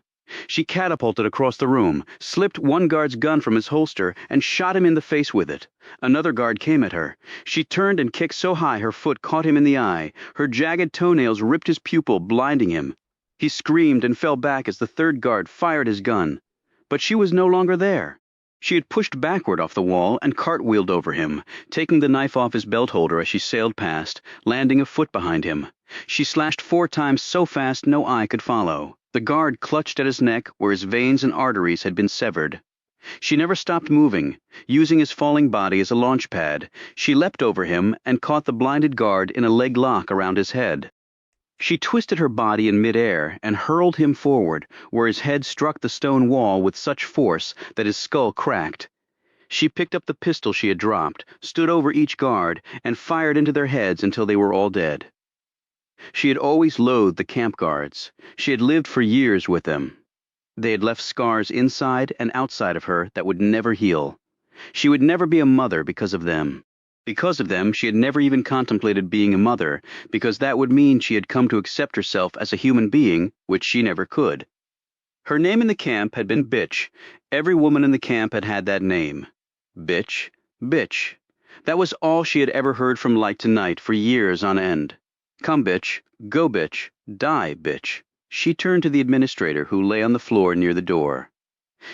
She catapulted across the room, slipped one guard's gun from his holster, and shot him in the face with it. Another guard came at her. She turned and kicked so high her foot caught him in the eye. Her jagged toenails ripped his pupil, blinding him. He screamed and fell back as the third guard fired his gun. But she was no longer there. She had pushed backward off the wall and cartwheeled over him, taking the knife off his belt holder as she sailed past, landing a foot behind him. She slashed 4 times so fast no eye could follow. The guard clutched at his neck where his veins and arteries had been severed. She never stopped moving, using his falling body as a launch pad. She leapt over him and caught the blinded guard in a leg lock around his head. She twisted her body in midair and hurled him forward, where his head struck the stone wall with such force that his skull cracked. She picked up the pistol she had dropped, stood over each guard, and fired into their heads until they were all dead. She had always loathed the camp guards. She had lived for years with them. They had left scars inside and outside of her that would never heal. She would never be a mother because of them. Because of them, she had never even contemplated being a mother, because that would mean she had come to accept herself as a human being, which she never could. Her name in the camp had been Bitch. Every woman in the camp had had that name. Bitch, bitch. That was all she had ever heard from light to night for years on end. Come, bitch. Go, bitch. Die, bitch. She turned to the administrator, who lay on the floor near the door.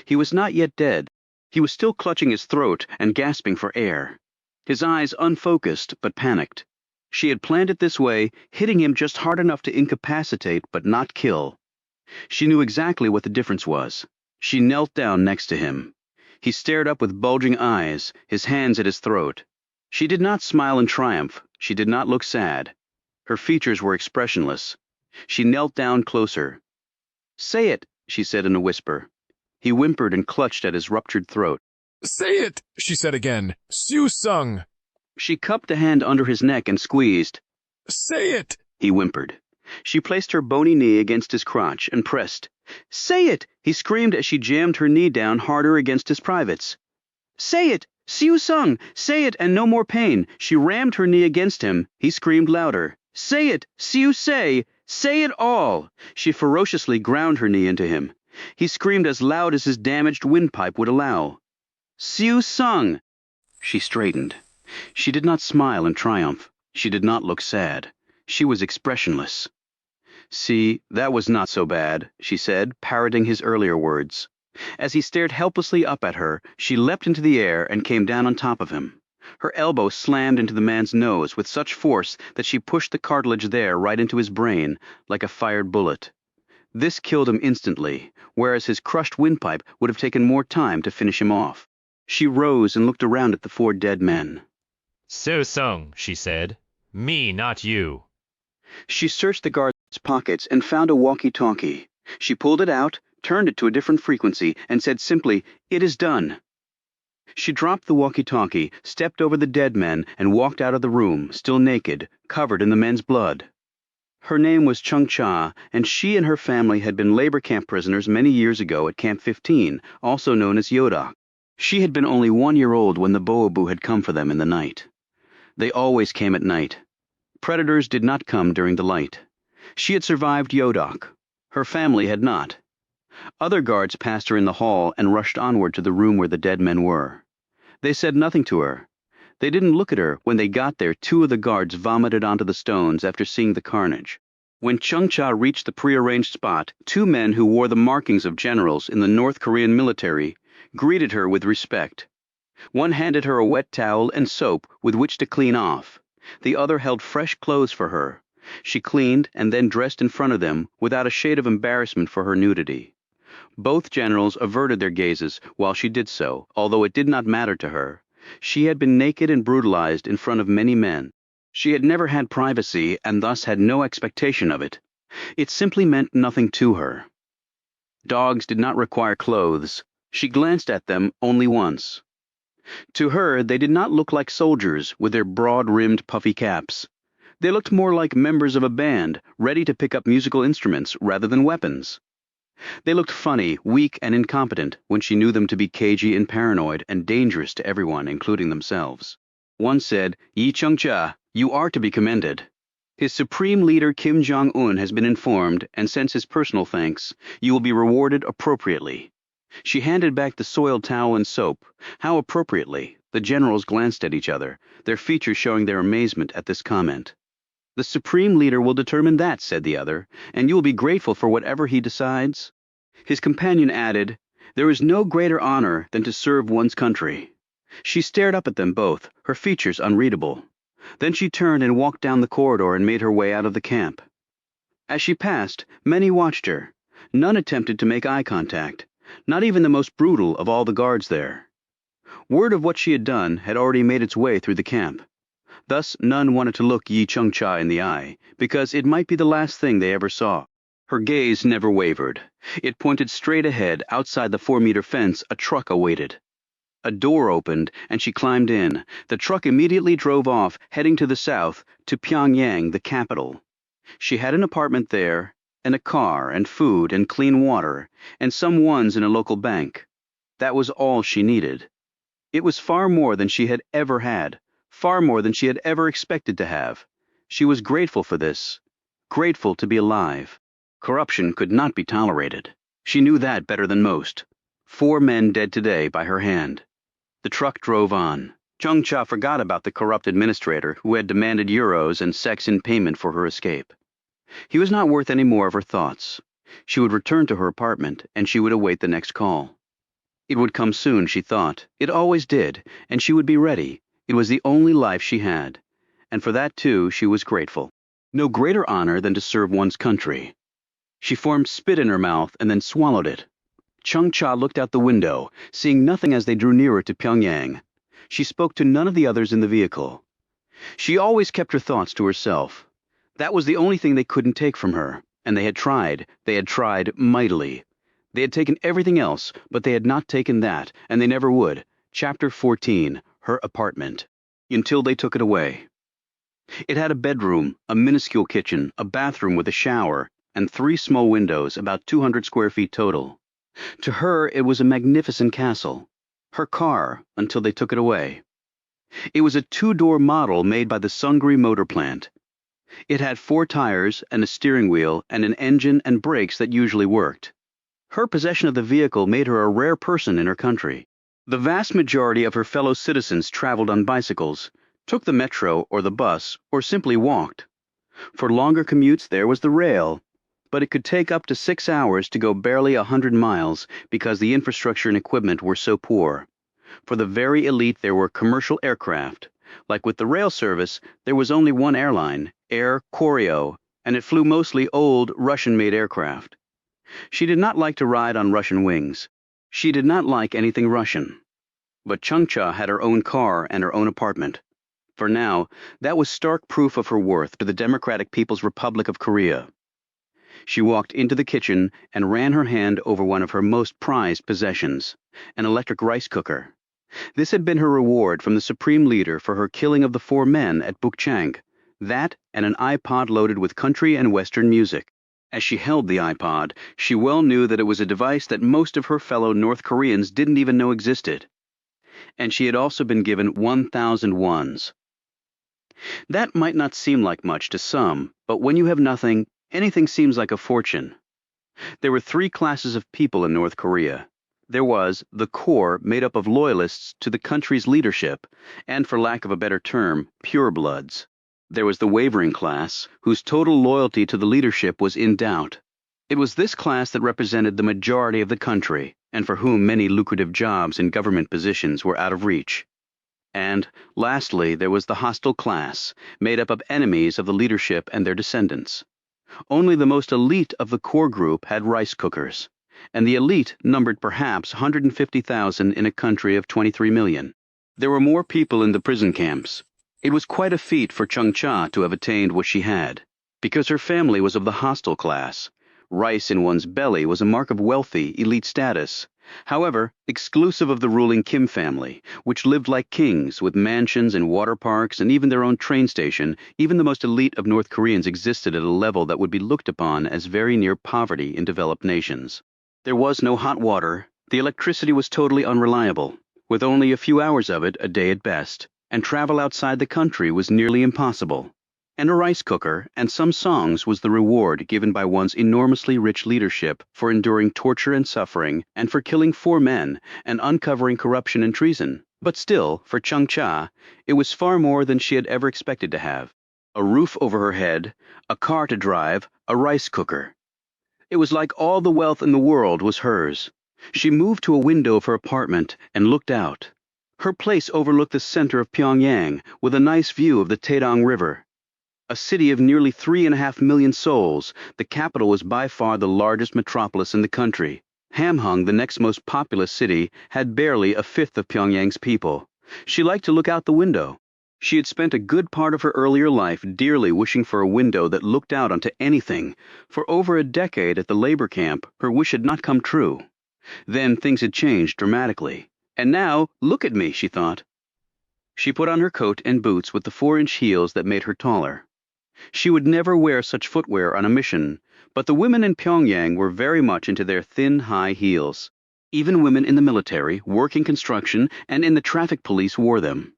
He was not yet dead. He was still clutching his throat and gasping for air. His eyes unfocused but panicked. She had planned it this way, hitting him just hard enough to incapacitate but not kill. She knew exactly what the difference was. She knelt down next to him. He stared up with bulging eyes, his hands at his throat. She did not smile in triumph. She did not look sad. Her features were expressionless. She knelt down closer. Say it, she said in a whisper. He whimpered and clutched at his ruptured throat. Say it, she said again. Su Sung. She cupped a hand under his neck and squeezed. Say it, he whimpered. She placed her bony knee against his crotch and pressed. Say it, he screamed as she jammed her knee down harder against his privates. Say it, Siu Sung, say it and no more pain. She rammed her knee against him. He screamed louder. Say it, Siu say it all. She ferociously ground her knee into him. He screamed as loud as his damaged windpipe would allow. Siu Sung! She straightened. She did not smile in triumph. She did not look sad. She was expressionless. See, that was not so bad, she said, parroting his earlier words. As he stared helplessly up at her, she leapt into the air and came down on top of him. Her elbow slammed into the man's nose with such force that she pushed the cartilage there right into his brain, like a fired bullet. This killed him instantly, whereas his crushed windpipe would have taken more time to finish him off. She rose and looked around at the 4 dead men. So Sung, she said. Me, not you. She searched the guard's pockets and found a walkie-talkie. She pulled it out, turned it to a different frequency, and said simply, "It is done." She dropped the walkie-talkie, stepped over the dead men, and walked out of the room, still naked, covered in the men's blood. Her name was Chung Cha, and she and her family had been labor camp prisoners many years ago at Camp 15, also known as Yodak. She had been only 1 year old when the Boabu had come for them in the night. They always came at night. Predators did not come during the light. She had survived Yodak. Her family had not. Other guards passed her in the hall and rushed onward to the room where the dead men were. They said nothing to her. They didn't look at her. When they got there, 2 of the guards vomited onto the stones after seeing the carnage. When Chung Cha reached the prearranged spot, 2 men who wore the markings of generals in the North Korean military greeted her with respect. One handed her a wet towel and soap with which to clean off. The other held fresh clothes for her. She cleaned and then dressed in front of them without a shade of embarrassment for her nudity. Both generals averted their gazes while she did so, although it did not matter to her. She had been naked and brutalized in front of many men. She had never had privacy and thus had no expectation of it. It simply meant nothing to her. Dogs did not require clothes. She glanced at them only once. To her, they did not look like soldiers with their broad-rimmed puffy caps. They looked more like members of a band, ready to pick up musical instruments rather than weapons. They looked funny, weak, and incompetent when she knew them to be cagey and paranoid and dangerous to everyone, including themselves. One said, "Yi Chung-cha, you are to be commended. His supreme leader Kim Jong-un has been informed and sends his personal thanks. You will be rewarded appropriately." She handed back the soiled towel and soap. How appropriately. The generals glanced at each other, their features showing their amazement at this comment. "The supreme leader will determine that," said the other, "and you will be grateful for whatever he decides." His companion added, "There is no greater honor than to serve one's country." She stared up at them both, her features unreadable. Then she turned and walked down the corridor and made her way out of the camp. As she passed, many watched her. None attempted to make eye contact, not even the most brutal of all the guards there. Word of what she had done had already made its way through the camp. Thus none wanted to look Yi Chung-cha in the eye, because it might be the last thing they ever saw. Her gaze never wavered. It pointed straight ahead. Outside the 4-meter fence, a truck awaited. A door opened, and she climbed in. The truck immediately drove off, heading to the south, to Pyongyang, the capital. She had an apartment there, and a car, and food, and clean water, and some ones in a local bank. That was all she needed. It was far more than she had ever had, far more than she had ever expected to have. She was grateful for this, grateful to be alive. Corruption could not be tolerated. She knew that better than most. 4 men dead today by her hand. The truck drove on. Chung Cha forgot about the corrupt administrator who had demanded euros and sex in payment for her escape. He was not worth any more of her thoughts. She would return to her apartment, and she would await the next call. It would come soon, she thought. It always did, and she would be ready. It was the only life she had, and for that, too, she was grateful. No greater honor than to serve one's country. She formed spit in her mouth and then swallowed it. Chung Cha looked out the window, seeing nothing as they drew nearer to Pyongyang. She spoke to none of the others in the vehicle. She always kept her thoughts to herself. That was the only thing they couldn't take from her, and they had tried mightily. They had taken everything else, but they had not taken that, and they never would. Chapter 14, Her Apartment. until they took it away. It had a bedroom, a minuscule kitchen, a bathroom with a shower, and 3 small windows, about 200 square feet total. To her, it was a magnificent castle. Her car, until they took it away. It was a 2-door model made by the Sungri motor plant. It had 4 tires and a steering wheel and an engine and brakes that usually worked. Her possession of the vehicle made her a rare person in her country. The vast majority of her fellow citizens traveled on bicycles, took the metro or the bus, or simply walked. For longer commutes there was the rail, but it could take up to 6 hours to go barely 100 miles because the infrastructure and equipment were so poor. For the very elite there were commercial aircraft. Like with the rail service, there was only one airline, Air Koryo, and it flew mostly old Russian-made aircraft. She did not like to ride on Russian wings. She did not like anything Russian. But Chungcha had her own car and her own apartment. For now, that was stark proof of her worth to the Democratic People's Republic of Korea. She walked into the kitchen and ran her hand over one of her most prized possessions, an electric rice cooker. This had been her reward from the Supreme Leader for her killing of the 4 men at Bukchang, that and an iPod loaded with country and Western music. As she held the iPod, she well knew that it was a device that most of her fellow North Koreans didn't even know existed. And she had also been given 1,000 wons. That might not seem like much to some, but when you have nothing, anything seems like a fortune. There were 3 classes of people in North Korea. There was the core, made up of loyalists to the country's leadership, and for lack of a better term, purebloods. There was the wavering class, whose total loyalty to the leadership was in doubt. It was this class that represented the majority of the country, and for whom many lucrative jobs in government positions were out of reach. And, lastly, there was the hostile class, made up of enemies of the leadership and their descendants. Only the most elite of the core group had rice cookers, and the elite numbered perhaps 150,000 in a country of 23 million. There were more people in the prison camps. It was quite a feat for Chungcha to have attained what she had, because her family was of the hostile class. Rice in one's belly was a mark of wealthy, elite status. However, exclusive of the ruling Kim family, which lived like kings with mansions and water parks and even their own train station, even the most elite of North Koreans existed at a level that would be looked upon as very near poverty in developed nations. There was no hot water, the electricity was totally unreliable, with only a few hours of it a day at best, and travel outside the country was nearly impossible. And a rice cooker and some songs was the reward given by one's enormously rich leadership for enduring torture and suffering and for killing 4 men and uncovering corruption and treason. But still, for Chungcha, it was far more than she had ever expected to have. A roof over her head, a car to drive, a rice cooker. It was like all the wealth in the world was hers. She moved to a window of her apartment and looked out. Her place overlooked the center of Pyongyang with a nice view of the Taedong River. A city of nearly 3.5 million souls, the capital was by far the largest metropolis in the country. Hamhung, the next most populous city, had barely a fifth of Pyongyang's people. She liked to look out the window. She had spent a good part of her earlier life dearly wishing for a window that looked out onto anything. For over a decade at the labor camp, her wish had not come true. Then things had changed dramatically. And now, look at me, she thought. She put on her coat and boots with the 4-inch heels that made her taller. She would never wear such footwear on a mission, but the women in Pyongyang were very much into their thin, high heels. Even women in the military, working construction, and in the traffic police wore them.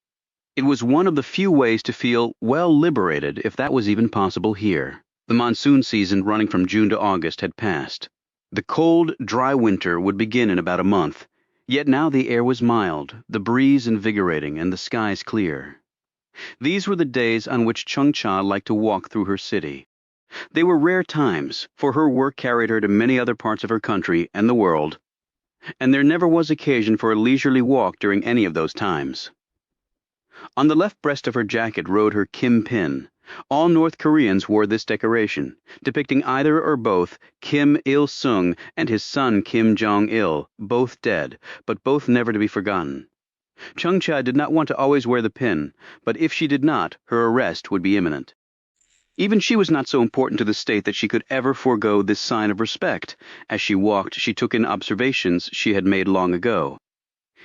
It was one of the few ways to feel well liberated, if that was even possible here. The monsoon season running from June to August had passed. The cold, dry winter would begin in about a month, yet now the air was mild, the breeze invigorating, and the skies clear. These were the days on which Chungcha liked to walk through her city. They were rare times, for her work carried her to many other parts of her country and the world, and there never was occasion for a leisurely walk during any of those times. On the left breast of her jacket rode her Kim pin. All North Koreans wore this decoration, depicting either or both Kim Il-sung and his son Kim Jong-il, both dead, but both never to be forgotten. Chungcha did not want to always wear the pin, but if she did not, her arrest would be imminent. Even she was not so important to the state that she could ever forego this sign of respect. As she walked, she took in observations she had made long ago.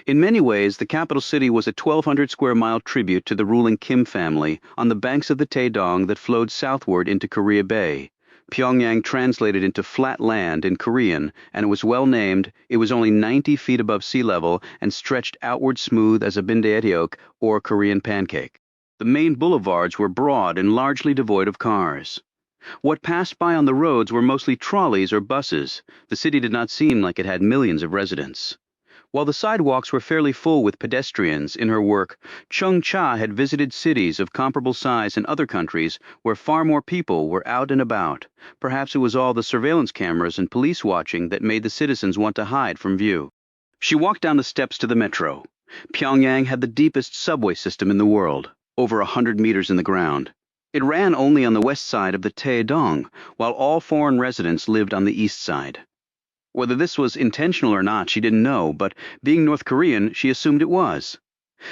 In many ways, the capital city was a 1,200-square-mile tribute to the ruling Kim family on the banks of the Taedong that flowed southward into Korea Bay. Pyongyang translated into flat land in Korean, and it was well named. It was only 90 feet above sea level and stretched outward smooth as a bindaeteok, or Korean pancake. The main boulevards were broad and largely devoid of cars. What passed by on the roads were mostly trolleys or buses. The city did not seem like it had millions of residents. While the sidewalks were fairly full with pedestrians, in her work, Chung Cha had visited cities of comparable size in other countries where far more people were out and about. Perhaps it was all the surveillance cameras and police watching that made the citizens want to hide from view. She walked down the steps to the metro. Pyongyang had the deepest subway system in the world, over 100 meters in the ground. It ran only on the west side of the Taedong, while all foreign residents lived on the east side. Whether this was intentional or not, she didn't know, but being North Korean, she assumed it was.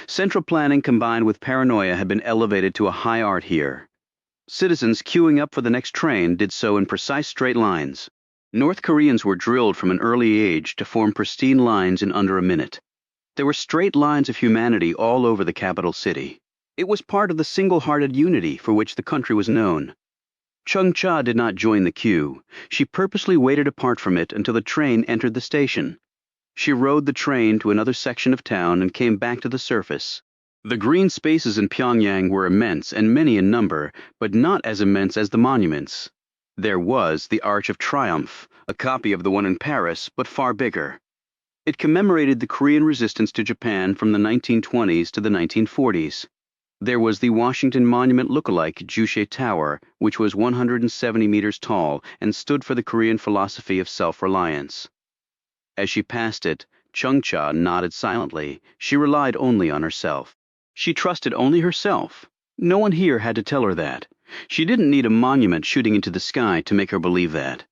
Central planning combined with paranoia had been elevated to a high art here. Citizens queuing up for the next train did so in precise straight lines. North Koreans were drilled from an early age to form pristine lines in under a minute. There were straight lines of humanity all over the capital city. It was part of the single-hearted unity for which the country was known. Chung Cha did not join the queue. She purposely waited apart from it until the train entered the station. She rode the train to another section of town and came back to the surface. The green spaces in Pyongyang were immense and many in number, but not as immense as the monuments. There was the Arch of Triumph, a copy of the one in Paris, but far bigger. It commemorated the Korean resistance to Japan from the 1920s to the 1940s. There was the Washington Monument look-alike Juche Tower, which was 170 meters tall and stood for the Korean philosophy of self-reliance. As she passed it, Chung Cha nodded silently. She relied only on herself. She trusted only herself. No one here had to tell her that. She didn't need a monument shooting into the sky to make her believe that.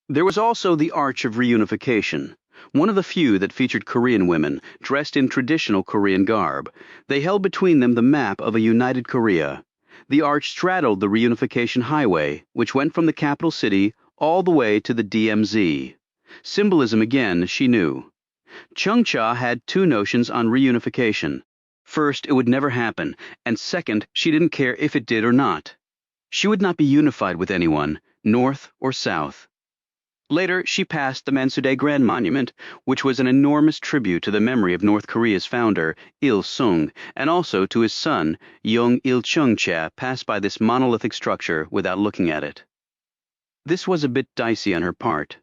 There was also the Arch of Reunification, one of the few that featured Korean women, dressed in traditional Korean garb. They held between them the map of a united Korea. The arch straddled the reunification highway, which went from the capital city all the way to the DMZ. Symbolism again, she knew. Chung Cha had two notions on reunification. First, it would never happen, and second, she didn't care if it did or not. She would not be unified with anyone, north or south. Later, she passed the Mansudae Grand Monument, which was an enormous tribute to the memory of North Korea's founder, Il-sung, and also to his son, Young Il-chung-cha, passed by this monolithic structure without looking at it. This was a bit dicey on her part.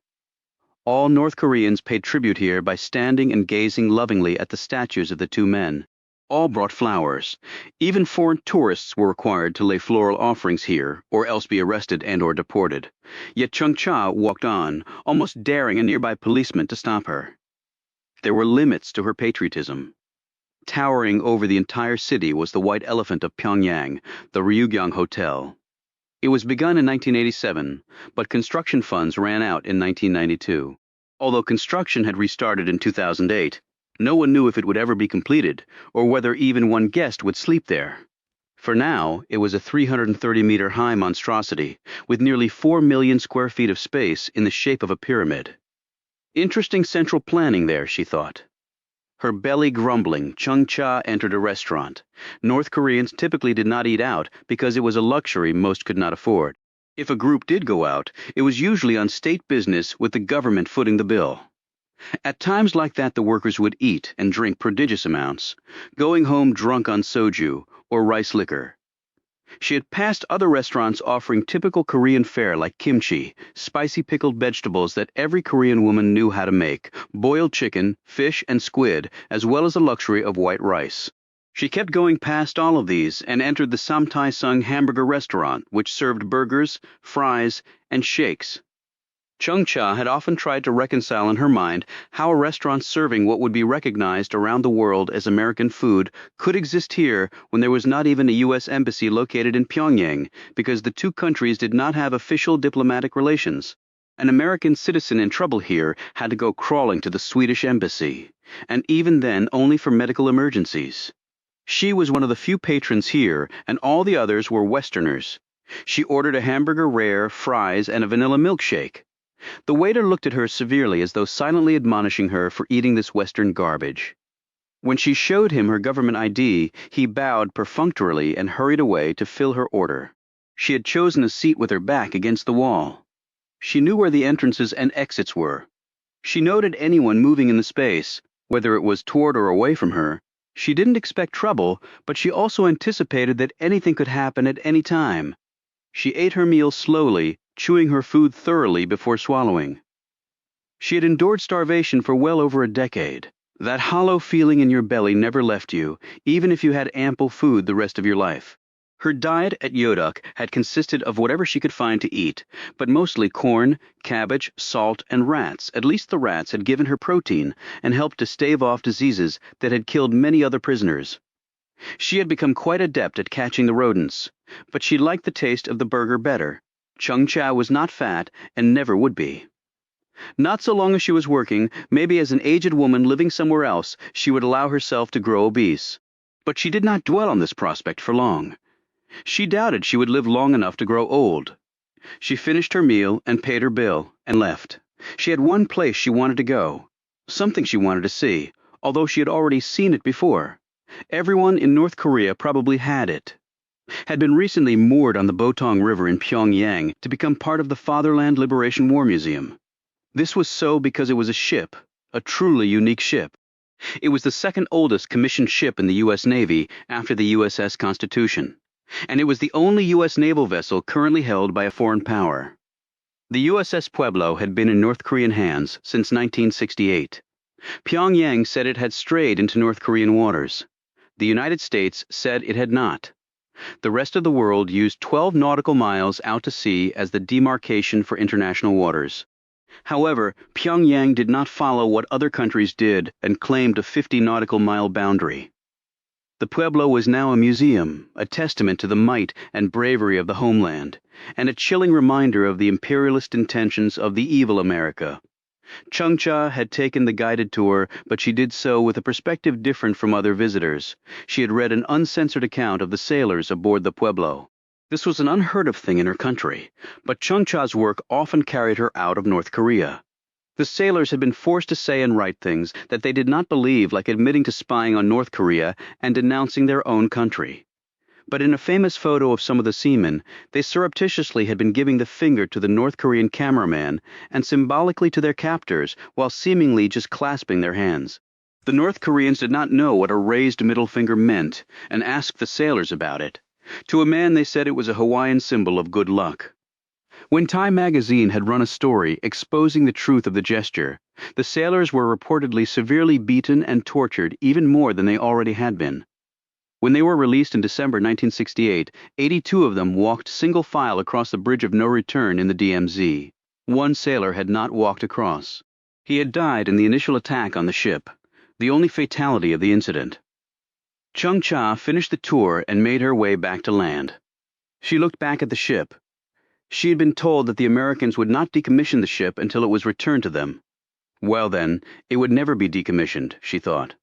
All North Koreans paid tribute here by standing and gazing lovingly at the statues of the two men. All brought flowers. Even foreign tourists were required to lay floral offerings here, or else be arrested and or deported. Yet Chung Cha walked on, almost daring a nearby policeman to stop her. There were limits to her patriotism. Towering over the entire city was the white elephant of Pyongyang, the Ryugyong Hotel. It was begun in 1987, but construction funds ran out in 1992. Although construction had restarted in 2008, no one knew if it would ever be completed, or whether even one guest would sleep there. For now, it was a 330-meter-high monstrosity, with nearly 4 million square feet of space in the shape of a pyramid. Interesting central planning there, she thought. Her belly grumbling, Chung Cha entered a restaurant. North Koreans typically did not eat out because it was a luxury most could not afford. If a group did go out, it was usually on state business with the government footing the bill. At times like that, the workers would eat and drink prodigious amounts, going home drunk on soju or rice liquor. She had passed other restaurants offering typical Korean fare like kimchi, spicy pickled vegetables that every Korean woman knew how to make, boiled chicken, fish, and squid, as well as the luxury of white rice. She kept going past all of these and entered the Samtaesung hamburger restaurant, which served burgers, fries, and shakes. Chung Cha had often tried to reconcile in her mind how a restaurant serving what would be recognized around the world as American food could exist here when there was not even a U.S. embassy located in Pyongyang, because the two countries did not have official diplomatic relations. An American citizen in trouble here had to go crawling to the Swedish embassy, and even then only for medical emergencies. She was one of the few patrons here, and all the others were Westerners. She ordered a hamburger rare, fries, and a vanilla milkshake. The waiter looked at her severely as though silently admonishing her for eating this Western garbage. When she showed him her government ID, he bowed perfunctorily and hurried away to fill her order. She had chosen a seat with her back against the wall. She knew where the entrances and exits were. She noted anyone moving in the space, whether it was toward or away from her. She didn't expect trouble, but she also anticipated that anything could happen at any time. She ate her meal slowly, chewing her food thoroughly before swallowing. She had endured starvation for well over a decade. That hollow feeling in your belly never left you, even if you had ample food the rest of your life. Her diet at Yodok had consisted of whatever she could find to eat, but mostly corn, cabbage, salt, and rats. At least the rats had given her protein and helped to stave off diseases that had killed many other prisoners. She had become quite adept at catching the rodents, but she liked the taste of the burger better. Chung Cha was not fat and never would be. Not so long as she was working, maybe as an aged woman living somewhere else, she would allow herself to grow obese. But she did not dwell on this prospect for long. She doubted she would live long enough to grow old. She finished her meal and paid her bill and left. She had one place she wanted to go, something she wanted to see, although she had already seen it before. Everyone in North Korea probably had been recently moored on the Botong River in Pyongyang to become part of the Fatherland Liberation War Museum. This was so because it was a ship, a truly unique ship. It was the second oldest commissioned ship in the U.S. Navy after the USS Constitution, and it was the only U.S. naval vessel currently held by a foreign power. The USS Pueblo had been in North Korean hands since 1968. Pyongyang said it had strayed into North Korean waters. The United States said it had not. The rest of the world used 12 nautical miles out to sea as the demarcation for international waters. However, Pyongyang did not follow what other countries did and claimed a 50 nautical mile boundary. The Pueblo was now a museum, a testament to the might and bravery of the homeland, and a chilling reminder of the imperialist intentions of the evil America. Chung Cha had taken the guided tour, but she did so with a perspective different from other visitors. She had read an uncensored account of the sailors aboard the Pueblo. This was an unheard of thing in her country, but Chung Cha's work often carried her out of North Korea. The sailors had been forced to say and write things that they did not believe, like admitting to spying on North Korea and denouncing their own country. But in a famous photo of some of the seamen, they surreptitiously had been giving the finger to the North Korean cameraman and symbolically to their captors while seemingly just clasping their hands. The North Koreans did not know what a raised middle finger meant and asked the sailors about it. To a man they said it was a Hawaiian symbol of good luck. When Time magazine had run a story exposing the truth of the gesture, the sailors were reportedly severely beaten and tortured even more than they already had been. When they were released in December 1968, 82 of them walked single file across the Bridge of No Return in the DMZ. One sailor had not walked across. He had died in the initial attack on the ship, the only fatality of the incident. Chung Cha finished the tour and made her way back to land. She looked back at the ship. She had been told that the Americans would not decommission the ship until it was returned to them. Well then, it would never be decommissioned, she thought.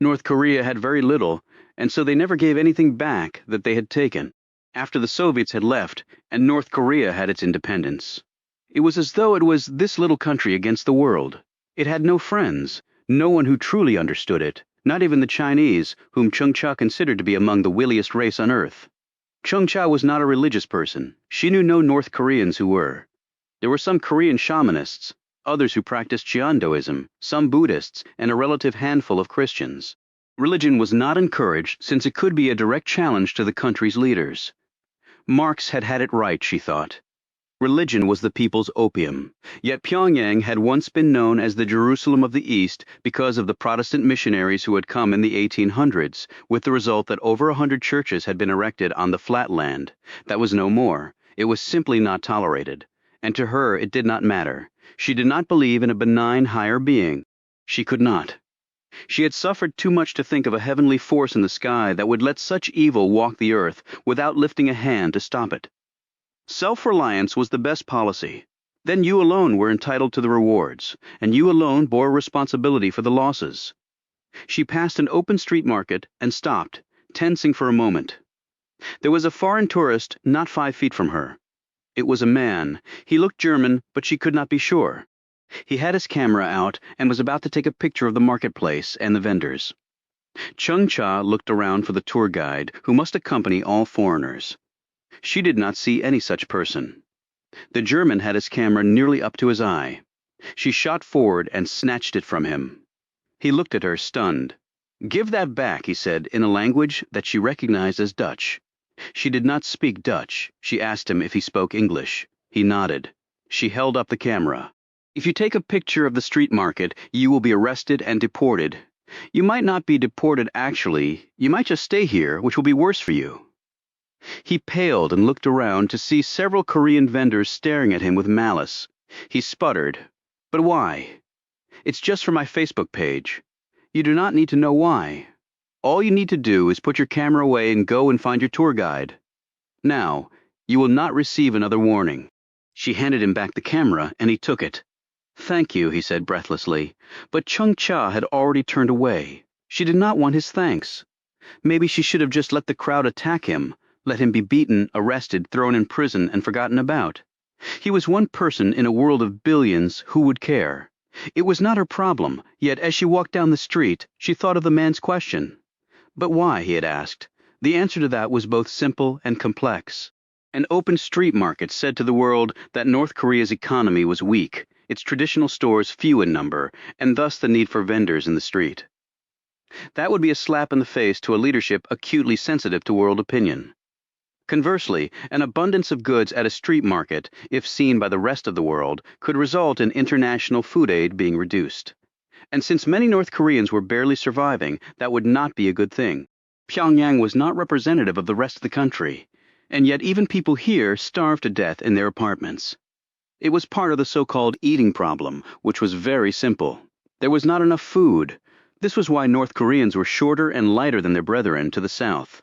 North Korea had very little, and so they never gave anything back that they had taken, after the Soviets had left and North Korea had its independence. It was as though it was this little country against the world. It had no friends, no one who truly understood it, not even the Chinese, whom Chung Cha considered to be among the williest race on earth. Chung Cha was not a religious person. She knew no North Koreans who were. There were some Korean shamanists, others who practiced Cheondoism, some Buddhists, and a relative handful of Christians. Religion was not encouraged since it could be a direct challenge to the country's leaders. Marx had had it right, she thought. Religion was the people's opium. Yet Pyongyang had once been known as the Jerusalem of the East because of the Protestant missionaries who had come in the 1800s, with the result that over 100 churches had been erected on the flat land. That was no more. It was simply not tolerated. And to her it did not matter. She did not believe in a benign higher being. She could not. She had suffered too much to think of a heavenly force in the sky that would let such evil walk the earth without lifting a hand to stop it. Self-reliance was the best policy. Then you alone were entitled to the rewards, and you alone bore responsibility for the losses. She passed an open street market and stopped, tensing for a moment. There was a foreign tourist not 5 feet from her. It was a man. He looked German, but she could not be sure. He had his camera out and was about to take a picture of the marketplace and the vendors. Chung Cha looked around for the tour guide who must accompany all foreigners. She did not see any such person. The German had his camera nearly up to his eye. She shot forward and snatched it from him. He looked at her, stunned. "Give that back," he said in a language that she recognized as Dutch. She did not speak Dutch. She asked him if he spoke English. He nodded. She held up the camera. "If you take a picture of the street market, you will be arrested and deported. You might not be deported actually. You might just stay here, which will be worse for you." He paled and looked around to see several Korean vendors staring at him with malice. He sputtered. "But why?" "It's just for my Facebook page." "You do not need to know why. All you need to do is put your camera away and go and find your tour guide. Now, you will not receive another warning." She handed him back the camera, and he took it. "Thank you," he said breathlessly, but Chung Cha had already turned away. She did not want his thanks. Maybe she should have just let the crowd attack him, let him be beaten, arrested, thrown in prison, and forgotten about. He was one person in a world of billions who would care. It was not her problem, yet as she walked down the street, she thought of the man's question. But why, he had asked. The answer to that was both simple and complex. An open street market said to the world that North Korea's economy was weak, its traditional stores few in number, and thus the need for vendors in the street. That would be a slap in the face to a leadership acutely sensitive to world opinion. Conversely, an abundance of goods at a street market, if seen by the rest of the world, could result in international food aid being reduced. And since many North Koreans were barely surviving, that would not be a good thing. Pyongyang was not representative of the rest of the country, and yet even people here starved to death in their apartments. It was part of the so-called eating problem, which was very simple. There was not enough food. This was why North Koreans were shorter and lighter than their brethren to the south.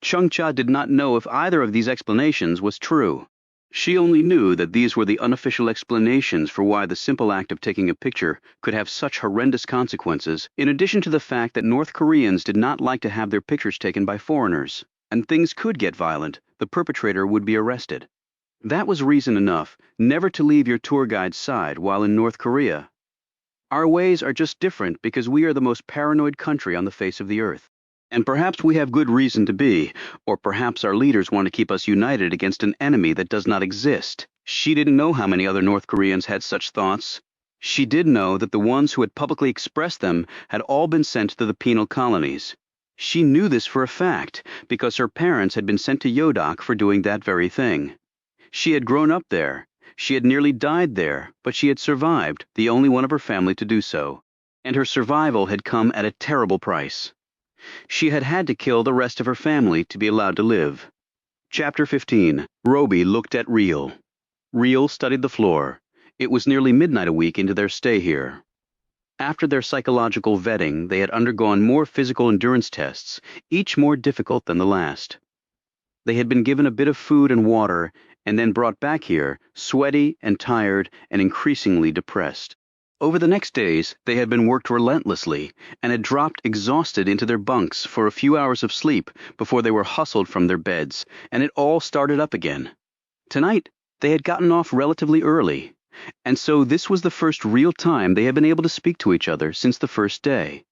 Chung Cha did not know if either of these explanations was true. She only knew that these were the unofficial explanations for why the simple act of taking a picture could have such horrendous consequences, in addition to the fact that North Koreans did not like to have their pictures taken by foreigners, and things could get violent, the perpetrator would be arrested. That was reason enough never to leave your tour guide's side while in North Korea. Our ways are just different because we are the most paranoid country on the face of the earth. And perhaps we have good reason to be, or perhaps our leaders want to keep us united against an enemy that does not exist. She didn't know how many other North Koreans had such thoughts. She did know that the ones who had publicly expressed them had all been sent to the penal colonies. She knew this for a fact, because her parents had been sent to Yodok for doing that very thing. She had grown up there. She had nearly died there, but she had survived, the only one of her family to do so. And her survival had come at a terrible price. She had had to kill the rest of her family to be allowed to live. Chapter 15. Roby looked at Real. Real studied the floor. It was nearly midnight a week into their stay here. After their psychological vetting, they had undergone more physical endurance tests, each more difficult than the last. They had been given a bit of food and water, and then brought back here, sweaty and tired and increasingly depressed. Over the next days, they had been worked relentlessly and had dropped exhausted into their bunks for a few hours of sleep before they were hustled from their beds, and it all started up again. Tonight, they had gotten off relatively early, and so this was the first real time they had been able to speak to each other since the first day.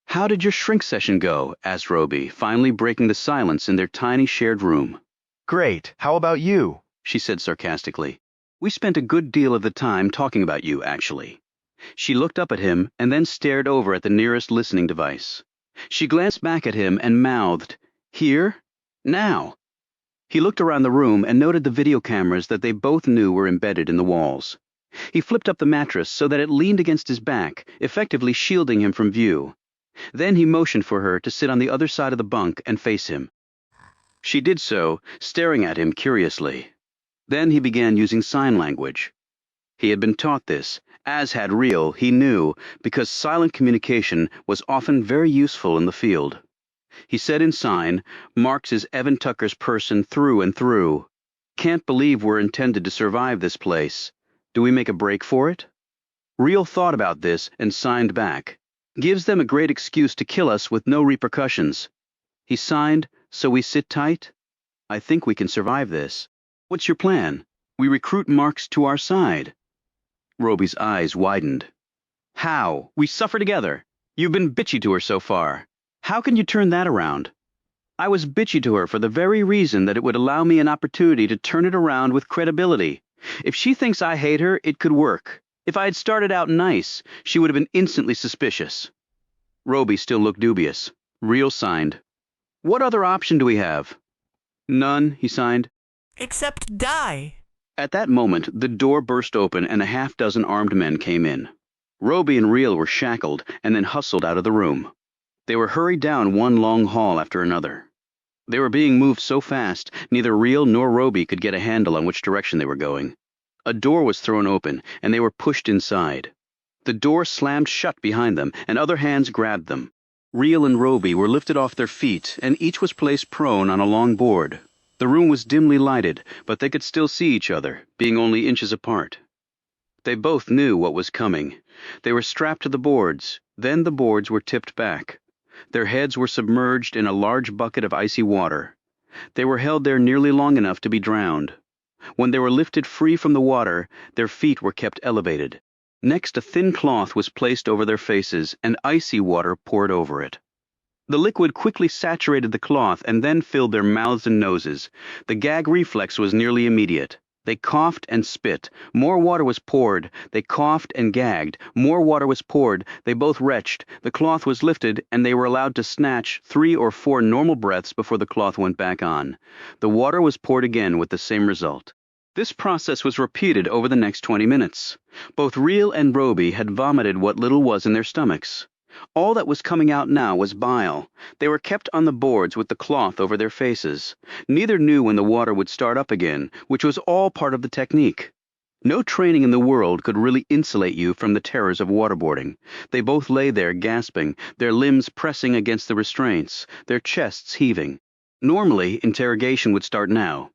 "How did your shrink session go?" asked Roby, finally breaking the silence in their tiny shared room. "Great. How about you?" she said sarcastically. "We spent a good deal of the time talking about you, actually." She looked up at him and then stared over at the nearest listening device. She glanced back at him and mouthed, "Here? Now?" He looked around the room and noted the video cameras that they both knew were embedded in the walls. He flipped up the mattress so that it leaned against his back, effectively shielding him from view. Then he motioned for her to sit on the other side of the bunk and face him. She did so, staring at him curiously. Then he began using sign language. He had been taught this, as had Real, he knew, because silent communication was often very useful in the field. He said in sign, "Marx is Evan Tucker's person through and through. Can't believe we're intended to survive this place. Do we make a break for it?" Real thought about this and signed back. "Gives them a great excuse to kill us with no repercussions." He signed, "So we sit tight? I think we can survive this. What's your plan? We recruit Marx to our side." Roby's eyes widened. "How? We suffer together. You've been bitchy to her so far. How can you turn that around? I was bitchy to her for the very reason that it would allow me an opportunity to turn it around with credibility. If she thinks I hate her, it could work. If I had started out nice, she would have been instantly suspicious. Roby still looked dubious. Real signed. What other option do we have? None, he signed. Except die. At that moment, the door burst open and a half-dozen armed men came in. Roby and Real were shackled and then hustled out of the room. They were hurried down one long hall after another. They were being moved so fast, neither Real nor Roby could get a handle on which direction they were going. A door was thrown open, and they were pushed inside. The door slammed shut behind them, and other hands grabbed them. Real and Roby were lifted off their feet, and each was placed prone on a long board. The room was dimly lighted, but they could still see each other, being only inches apart. They both knew what was coming. They were strapped to the boards, then the boards were tipped back. Their heads were submerged in a large bucket of icy water. They were held there nearly long enough to be drowned. When they were lifted free from the water, their feet were kept elevated. Next, a thin cloth was placed over their faces, and icy water poured over it. The liquid quickly saturated the cloth and then filled their mouths and noses. The gag reflex was nearly immediate. They coughed and spit. More water was poured. They coughed and gagged. More water was poured. They both retched. The cloth was lifted, and they were allowed to snatch 3 or 4 normal breaths before the cloth went back on. The water was poured again with the same result. This process was repeated over the next 20 minutes. Both Real and Roby had vomited what little was in their stomachs. All that was coming out now was bile. They were kept on the boards with the cloth over their faces. Neither knew when the water would start up again, which was all part of the technique. No training in the world could really insulate you from the terrors of waterboarding. They both lay there gasping, their limbs pressing against the restraints, their chests heaving. Normally, interrogation would start now.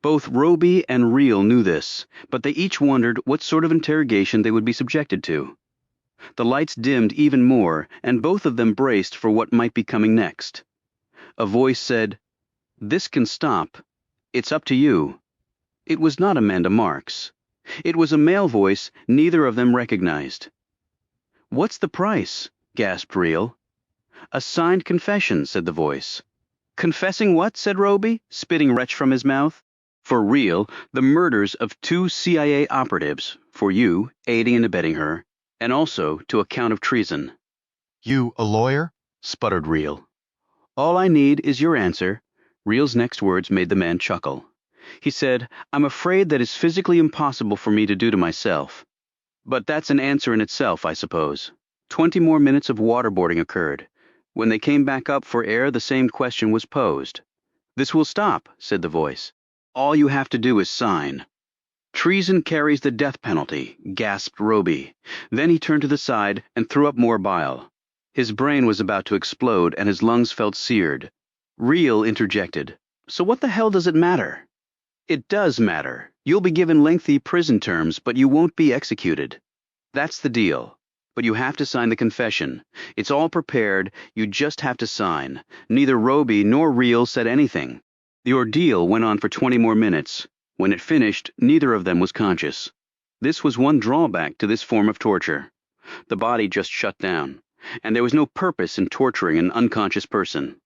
Both Roby and Real knew this, but they each wondered what sort of interrogation they would be subjected to. The lights dimmed even more, and both of them braced for what might be coming next. A voice said, "This can stop. It's up to you." It was not Amanda Marks. It was a male voice neither of them recognized. "What's the price?" gasped Real. "A signed confession," said the voice. "Confessing what?" said Roby, spitting retch from his mouth. For Real, the murders of 2 CIA operatives. For you, aiding and abetting her. And also to a count of treason. You a lawyer? Sputtered Real. "All I need is your answer." Real's next words made the man chuckle. He said, "I'm afraid that is physically impossible for me to do to myself. But that's an answer in itself, I suppose." 20 more minutes of waterboarding occurred. When they came back up for air, the same question was posed. "This will stop," said the voice. "All you have to do is sign." "Treason carries the death penalty," gasped Roby. Then he turned to the side and threw up more bile. His brain was about to explode and his lungs felt seared. Real interjected, "So what the hell does it matter?" "It does matter. You'll be given lengthy prison terms, but you won't be executed. That's the deal. But you have to sign the confession. It's all prepared, you just have to sign." Neither Roby nor Real said anything. The ordeal went on for 20 more minutes. When it finished, neither of them was conscious. This was one drawback to this form of torture. The body just shut down, and there was no purpose in torturing an unconscious person.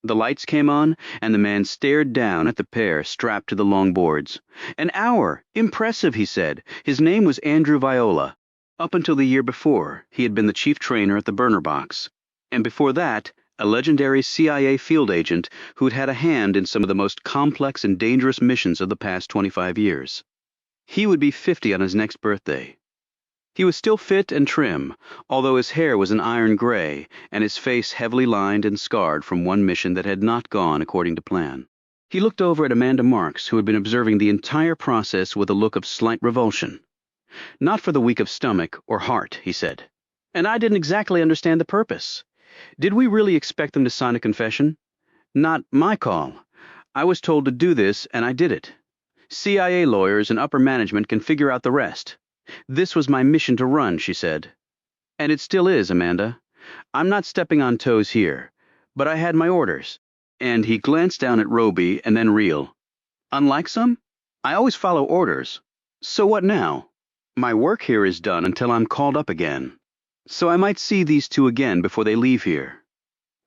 The lights came on, and the man stared down at the pair strapped to the long boards. "An hour! Impressive," he said. His name was Andrew Viola. Up until the year before, he had been the chief trainer at the burner box. And before that, a legendary CIA field agent who'd had a hand in some of the most complex and dangerous missions of the past 25 years. He would be 50 on his next birthday. He was still fit and trim, although his hair was an iron gray and his face heavily lined and scarred from one mission that had not gone according to plan. He looked over at Amanda Marks, who had been observing the entire process with a look of slight revulsion. "Not for the weak of stomach or heart," he said. "And I didn't exactly understand the purpose. Did we really expect them to sign a confession? Not my call. I was told to do this, and I did it. CIA lawyers and upper management can figure out the rest. This was my mission to run," she said. "And it still is, Amanda. I'm not stepping on toes here, but I had my orders." And he glanced down at Roby and then Real. "Unlike some? I always follow orders. So what now? My work here is done until I'm called up again. So I might see these two again before they leave here.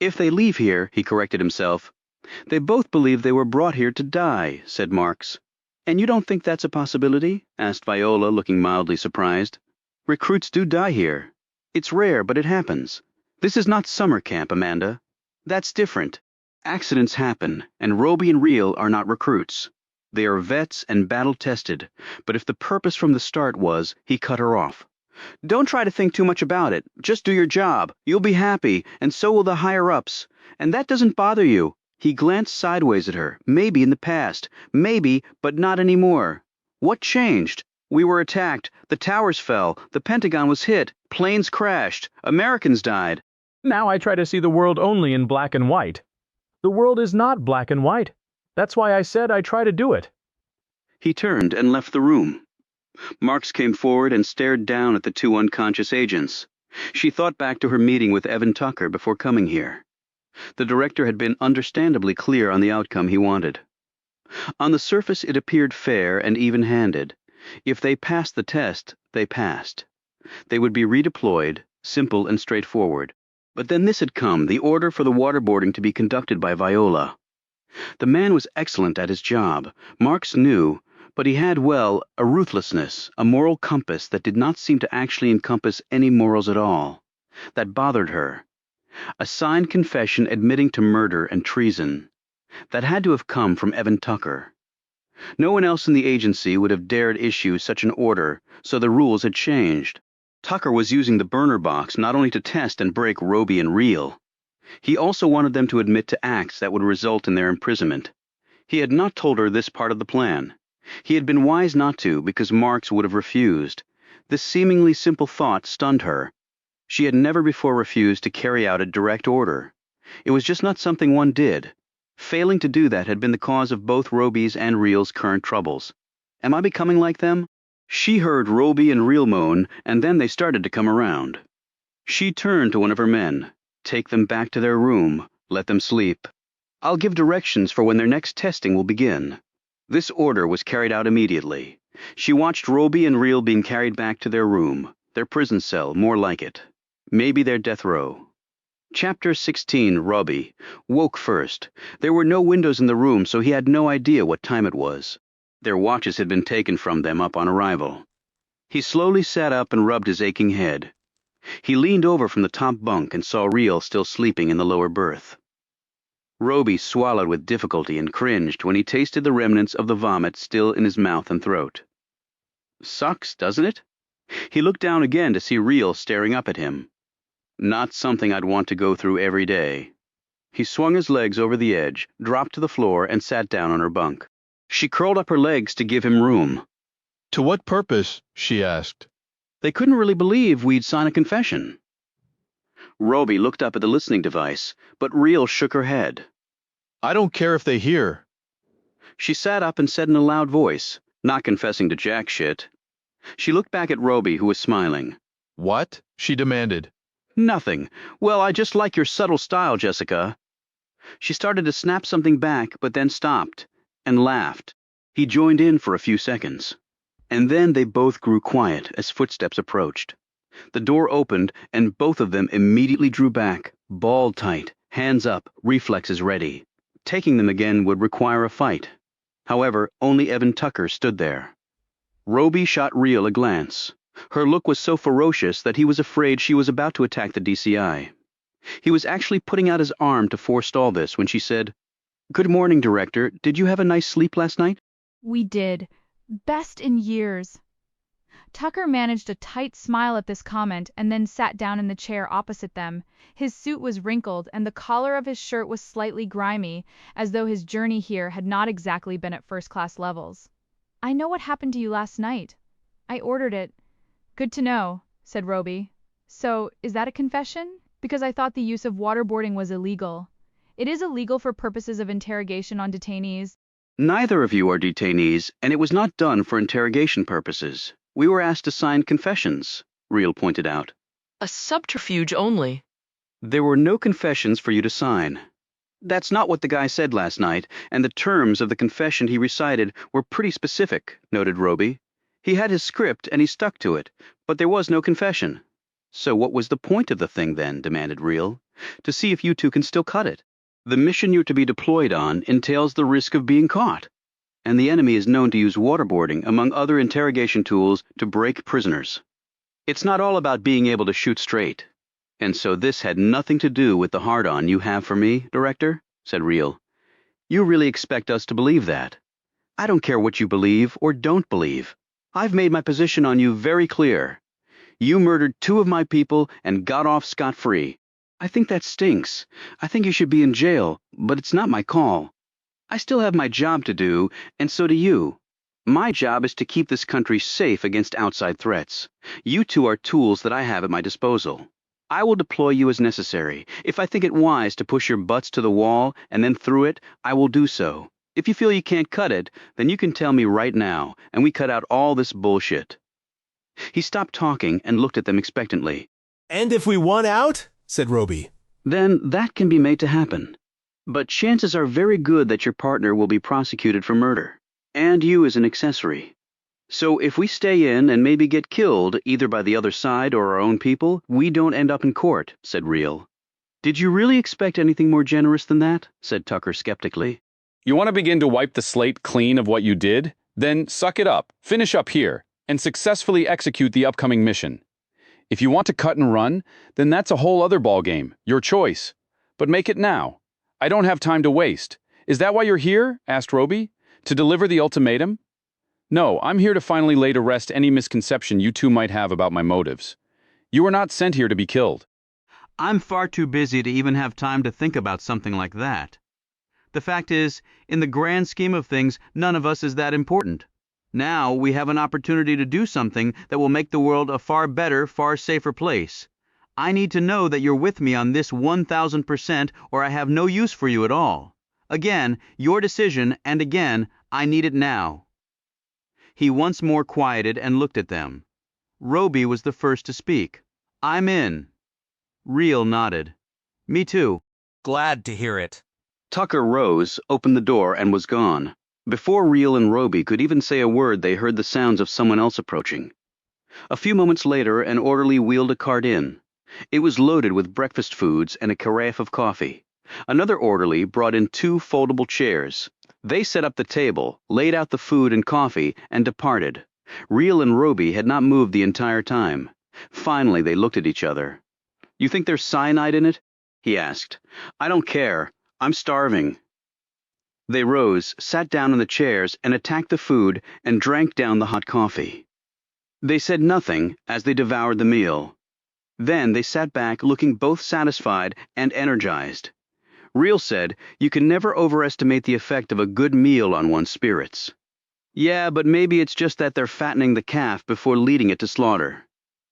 If they leave here, he corrected himself. They both believe they were brought here to die, said Marks. And you don't think that's a possibility? Asked Viola, looking mildly surprised. Recruits do die here. It's rare, but it happens. This is not summer camp, Amanda. That's different. Accidents happen, and Roby and Real are not recruits. They are vets and battle-tested, but if the purpose from the start was, he cut her off. Don't try to think too much about it. Just do your job. You'll be happy, and so will the higher-ups. And that doesn't bother you. He glanced sideways at her. Maybe in the past. Maybe, but not anymore. What changed? We were attacked. The towers fell. The Pentagon was hit. Planes crashed. Americans died. Now I try to see the world only in black and white. The world is not black and white. That's why I said I try to do it. He turned and left the room. Marks came forward and stared down at the two unconscious agents. She thought back to her meeting with Evan Tucker before coming here. The director had been understandably clear on the outcome he wanted. On the surface it appeared fair and even-handed. If they passed the test, they passed. They would be redeployed, simple and straightforward. But then this had come, the order for the waterboarding to be conducted by Viola. The man was excellent at his job. Marks knew, but he had, well, a ruthlessness, a moral compass that did not seem to actually encompass any morals at all. That bothered her. A signed confession admitting to murder and treason. That had to have come from Evan Tucker. No one else in the agency would have dared issue such an order, so the rules had changed. Tucker was using the burner box not only to test and break Roby and Real. He also wanted them to admit to acts that would result in their imprisonment. He had not told her this part of the plan. He had been wise not to, because Marks would have refused. This seemingly simple thought stunned her. She had never before refused to carry out a direct order. It was just not something one did. Failing to do that had been the cause of both Roby's and Real's current troubles. Am I becoming like them? She heard Roby and Real moan, and then they started to come around. She turned to one of her men. Take them back to their room. Let them sleep. I'll give directions for when their next testing will begin. This order was carried out immediately. She watched Roby and Real being carried back to their room, their prison cell, more like it. Maybe their death row. Chapter 16, Roby, woke first. There were no windows in the room, so he had no idea what time it was. Their watches had been taken from them up on arrival. He slowly sat up and rubbed his aching head. He leaned over from the top bunk and saw Real still sleeping in the lower berth. Roby swallowed with difficulty and cringed when he tasted the remnants of the vomit still in his mouth and throat. Sucks, doesn't it? He looked down again to see Real staring up at him. Not something I'd want to go through every day. He swung his legs over the edge, dropped to the floor, and sat down on her bunk. She curled up her legs to give him room. To what purpose? She asked. They couldn't really believe we'd sign a confession. Roby looked up at the listening device, but Real shook her head. I don't care if they hear. She sat up and said in a loud voice, not confessing to jack shit. She looked back at Roby, who was smiling. What? She demanded. Nothing. Well, I just like your subtle style, Jessica. She started to snap something back, but then stopped, and laughed. He joined in for a few seconds. And then they both grew quiet as footsteps approached. The door opened, and both of them immediately drew back, balled tight, hands up, reflexes ready. Taking them again would require a fight. However, only Evan Tucker stood there. Roby shot Real a glance. Her look was so ferocious that he was afraid she was about to attack the DCI. He was actually putting out his arm to forestall this when she said, "Good morning, Director. Did you have a nice sleep last night?" We did. Best in years. Tucker managed a tight smile at this comment and then sat down in the chair opposite them. His suit was wrinkled and the collar of his shirt was slightly grimy, as though his journey here had not exactly been at first-class levels. I know what happened to you last night. I ordered it. Good to know, said Roby. So, is that a confession? Because I thought the use of waterboarding was illegal. It is illegal for purposes of interrogation on detainees. Neither of you are detainees, and it was not done for interrogation purposes. We were asked to sign confessions, Real pointed out. A subterfuge only. There were no confessions for you to sign. That's not what the guy said last night, and the terms of the confession he recited were pretty specific, noted Roby. He had his script and he stuck to it, but there was no confession. So what was the point of the thing then, demanded Real. To see if you two can still cut it. The mission you're to be deployed on entails the risk of being caught. And the enemy is known to use waterboarding, among other interrogation tools, to break prisoners. It's not all about being able to shoot straight. And so this had nothing to do with the hard-on you have for me, Director, said Real. You really expect us to believe that? I don't care what you believe or don't believe. I've made my position on you very clear. You murdered 2 of my people and got off scot-free. I think that stinks. I think you should be in jail, but it's not my call. I still have my job to do, and so do you. My job is to keep this country safe against outside threats. You 2 are tools that I have at my disposal. I will deploy you as necessary. If I think it wise to push your butts to the wall and then through it, I will do so. If you feel you can't cut it, then you can tell me right now, and we cut out all this bullshit. He stopped talking and looked at them expectantly. And if we won out? Said Roby. Then that can be made to happen. But chances are very good that your partner will be prosecuted for murder, and you as an accessory. So if we stay in and maybe get killed, either by the other side or our own people, we don't end up in court, said Real. Did you really expect anything more generous than that? Said Tucker skeptically. You want to begin to wipe the slate clean of what you did? Then suck it up, finish up here, and successfully execute the upcoming mission. If you want to cut and run, then that's a whole other ballgame, your choice. But make it now. I don't have time to waste. Is that why you're here? Asked Roby. To deliver the ultimatum? No, I'm here to finally lay to rest any misconception you 2 might have about my motives. You were not sent here to be killed. I'm far too busy to even have time to think about something like that. The fact is, in the grand scheme of things, none of us is that important. Now we have an opportunity to do something that will make the world a far better, far safer place. I need to know that you're with me on this 1,000%, or I have no use for you at all. Again, your decision, and again, I need it now. He once more quieted and looked at them. Roby was the first to speak. I'm in. Real nodded. Me too. Glad to hear it. Tucker rose, opened the door, and was gone. Before Real and Roby could even say a word, they heard the sounds of someone else approaching. A few moments later, an orderly wheeled a cart in. It was loaded with breakfast foods and a carafe of coffee. Another orderly brought in 2 foldable chairs. They set up the table, laid out the food and coffee, and departed. Real and Roby had not moved the entire time. Finally, they looked at each other. You think there's cyanide in it? He asked. I don't care. I'm starving. They rose, sat down in the chairs, and attacked the food and drank down the hot coffee. They said nothing as they devoured the meal. Then they sat back looking both satisfied and energized. Real said, you can never overestimate the effect of a good meal on one's spirits. Yeah, but maybe it's just that they're fattening the calf before leading it to slaughter.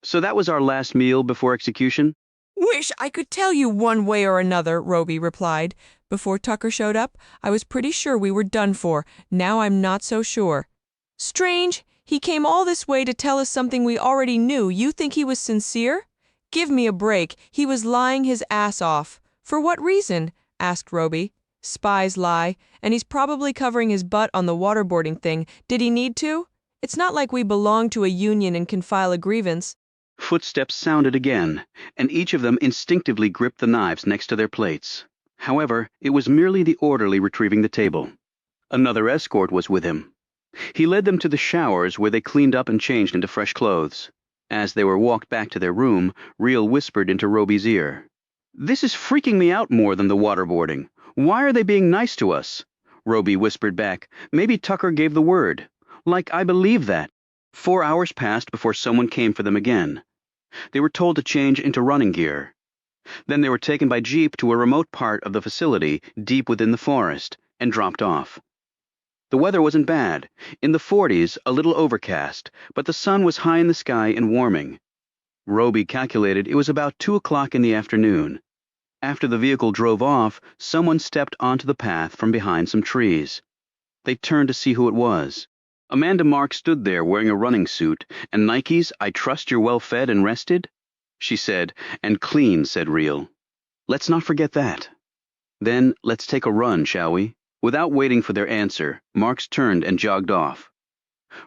So that was our last meal before execution? Wish I could tell you one way or another, Roby replied. Before Tucker showed up, I was pretty sure we were done for. Now I'm not so sure. Strange, he came all this way to tell us something we already knew. You think he was sincere? Give me a break. He was lying his ass off. For what reason? Asked Roby. Spies lie, and he's probably covering his butt on the waterboarding thing. Did he need to? It's not like we belong to a union and can file a grievance. Footsteps sounded again, and each of them instinctively gripped the knives next to their plates. However, it was merely the orderly retrieving the table. Another escort was with him. He led them to the showers where they cleaned up and changed into fresh clothes. As they were walked back to their room, Real whispered into Roby's ear. This is freaking me out more than the waterboarding. Why are they being nice to us? Roby whispered back. Maybe Tucker gave the word. Like I believe that. 4 hours passed before someone came for them again. They were told to change into running gear. Then they were taken by jeep to a remote part of the facility deep within the forest and dropped off. The weather wasn't bad. In the 40s, a little overcast, but the sun was high in the sky and warming. Roby calculated it was about 2 o'clock in the afternoon. After the vehicle drove off, someone stepped onto the path from behind some trees. They turned to see who it was. Amanda Mark stood there wearing a running suit, and Nike's I trust you're well fed and rested, she said, and clean, said Real. Let's not forget that. Then let's take a run, shall we? Without waiting for their answer, Marks turned and jogged off.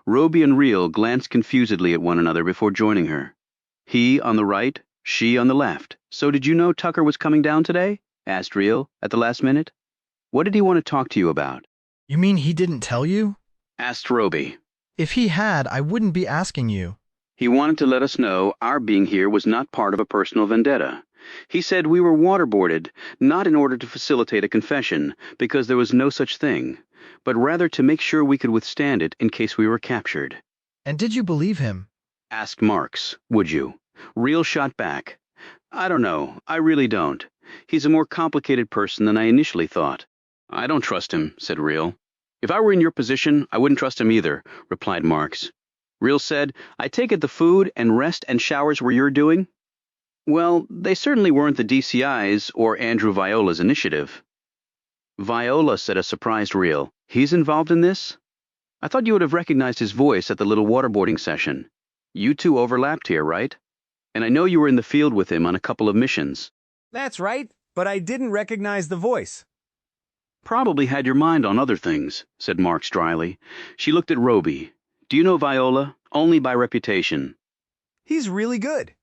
Roby and Real glanced confusedly at one another before joining her. He on the right, She on the left. So did you know Tucker was coming down today? Asked Real at the last minute. What did he want to talk to you about? You mean he didn't tell you? Asked Roby. If he had, I wouldn't be asking you. He wanted to let us know our being here was not part of a personal vendetta. He said we were waterboarded, not in order to facilitate a confession, because there was no such thing, but rather to make sure we could withstand it in case we were captured. And did you believe him? Asked Marks, would you? Real shot back. I don't know. I really don't. He's a more complicated person than I initially thought. I don't trust him, said Real. If I were in your position, I wouldn't trust him either, replied Marks. Real said, I take it the food and rest and showers were your doing? Well, they certainly weren't the DCI's or Andrew Viola's initiative. Viola, said a surprised Real. He's involved in this? I thought you would have recognized his voice at the little waterboarding session. You two overlapped here, right? And I know you were in the field with him on a couple of missions. That's right, but I didn't recognize the voice. Probably had your mind on other things, said Marks dryly. She looked at Roby. Do you know Viola? Only by reputation. He's really good.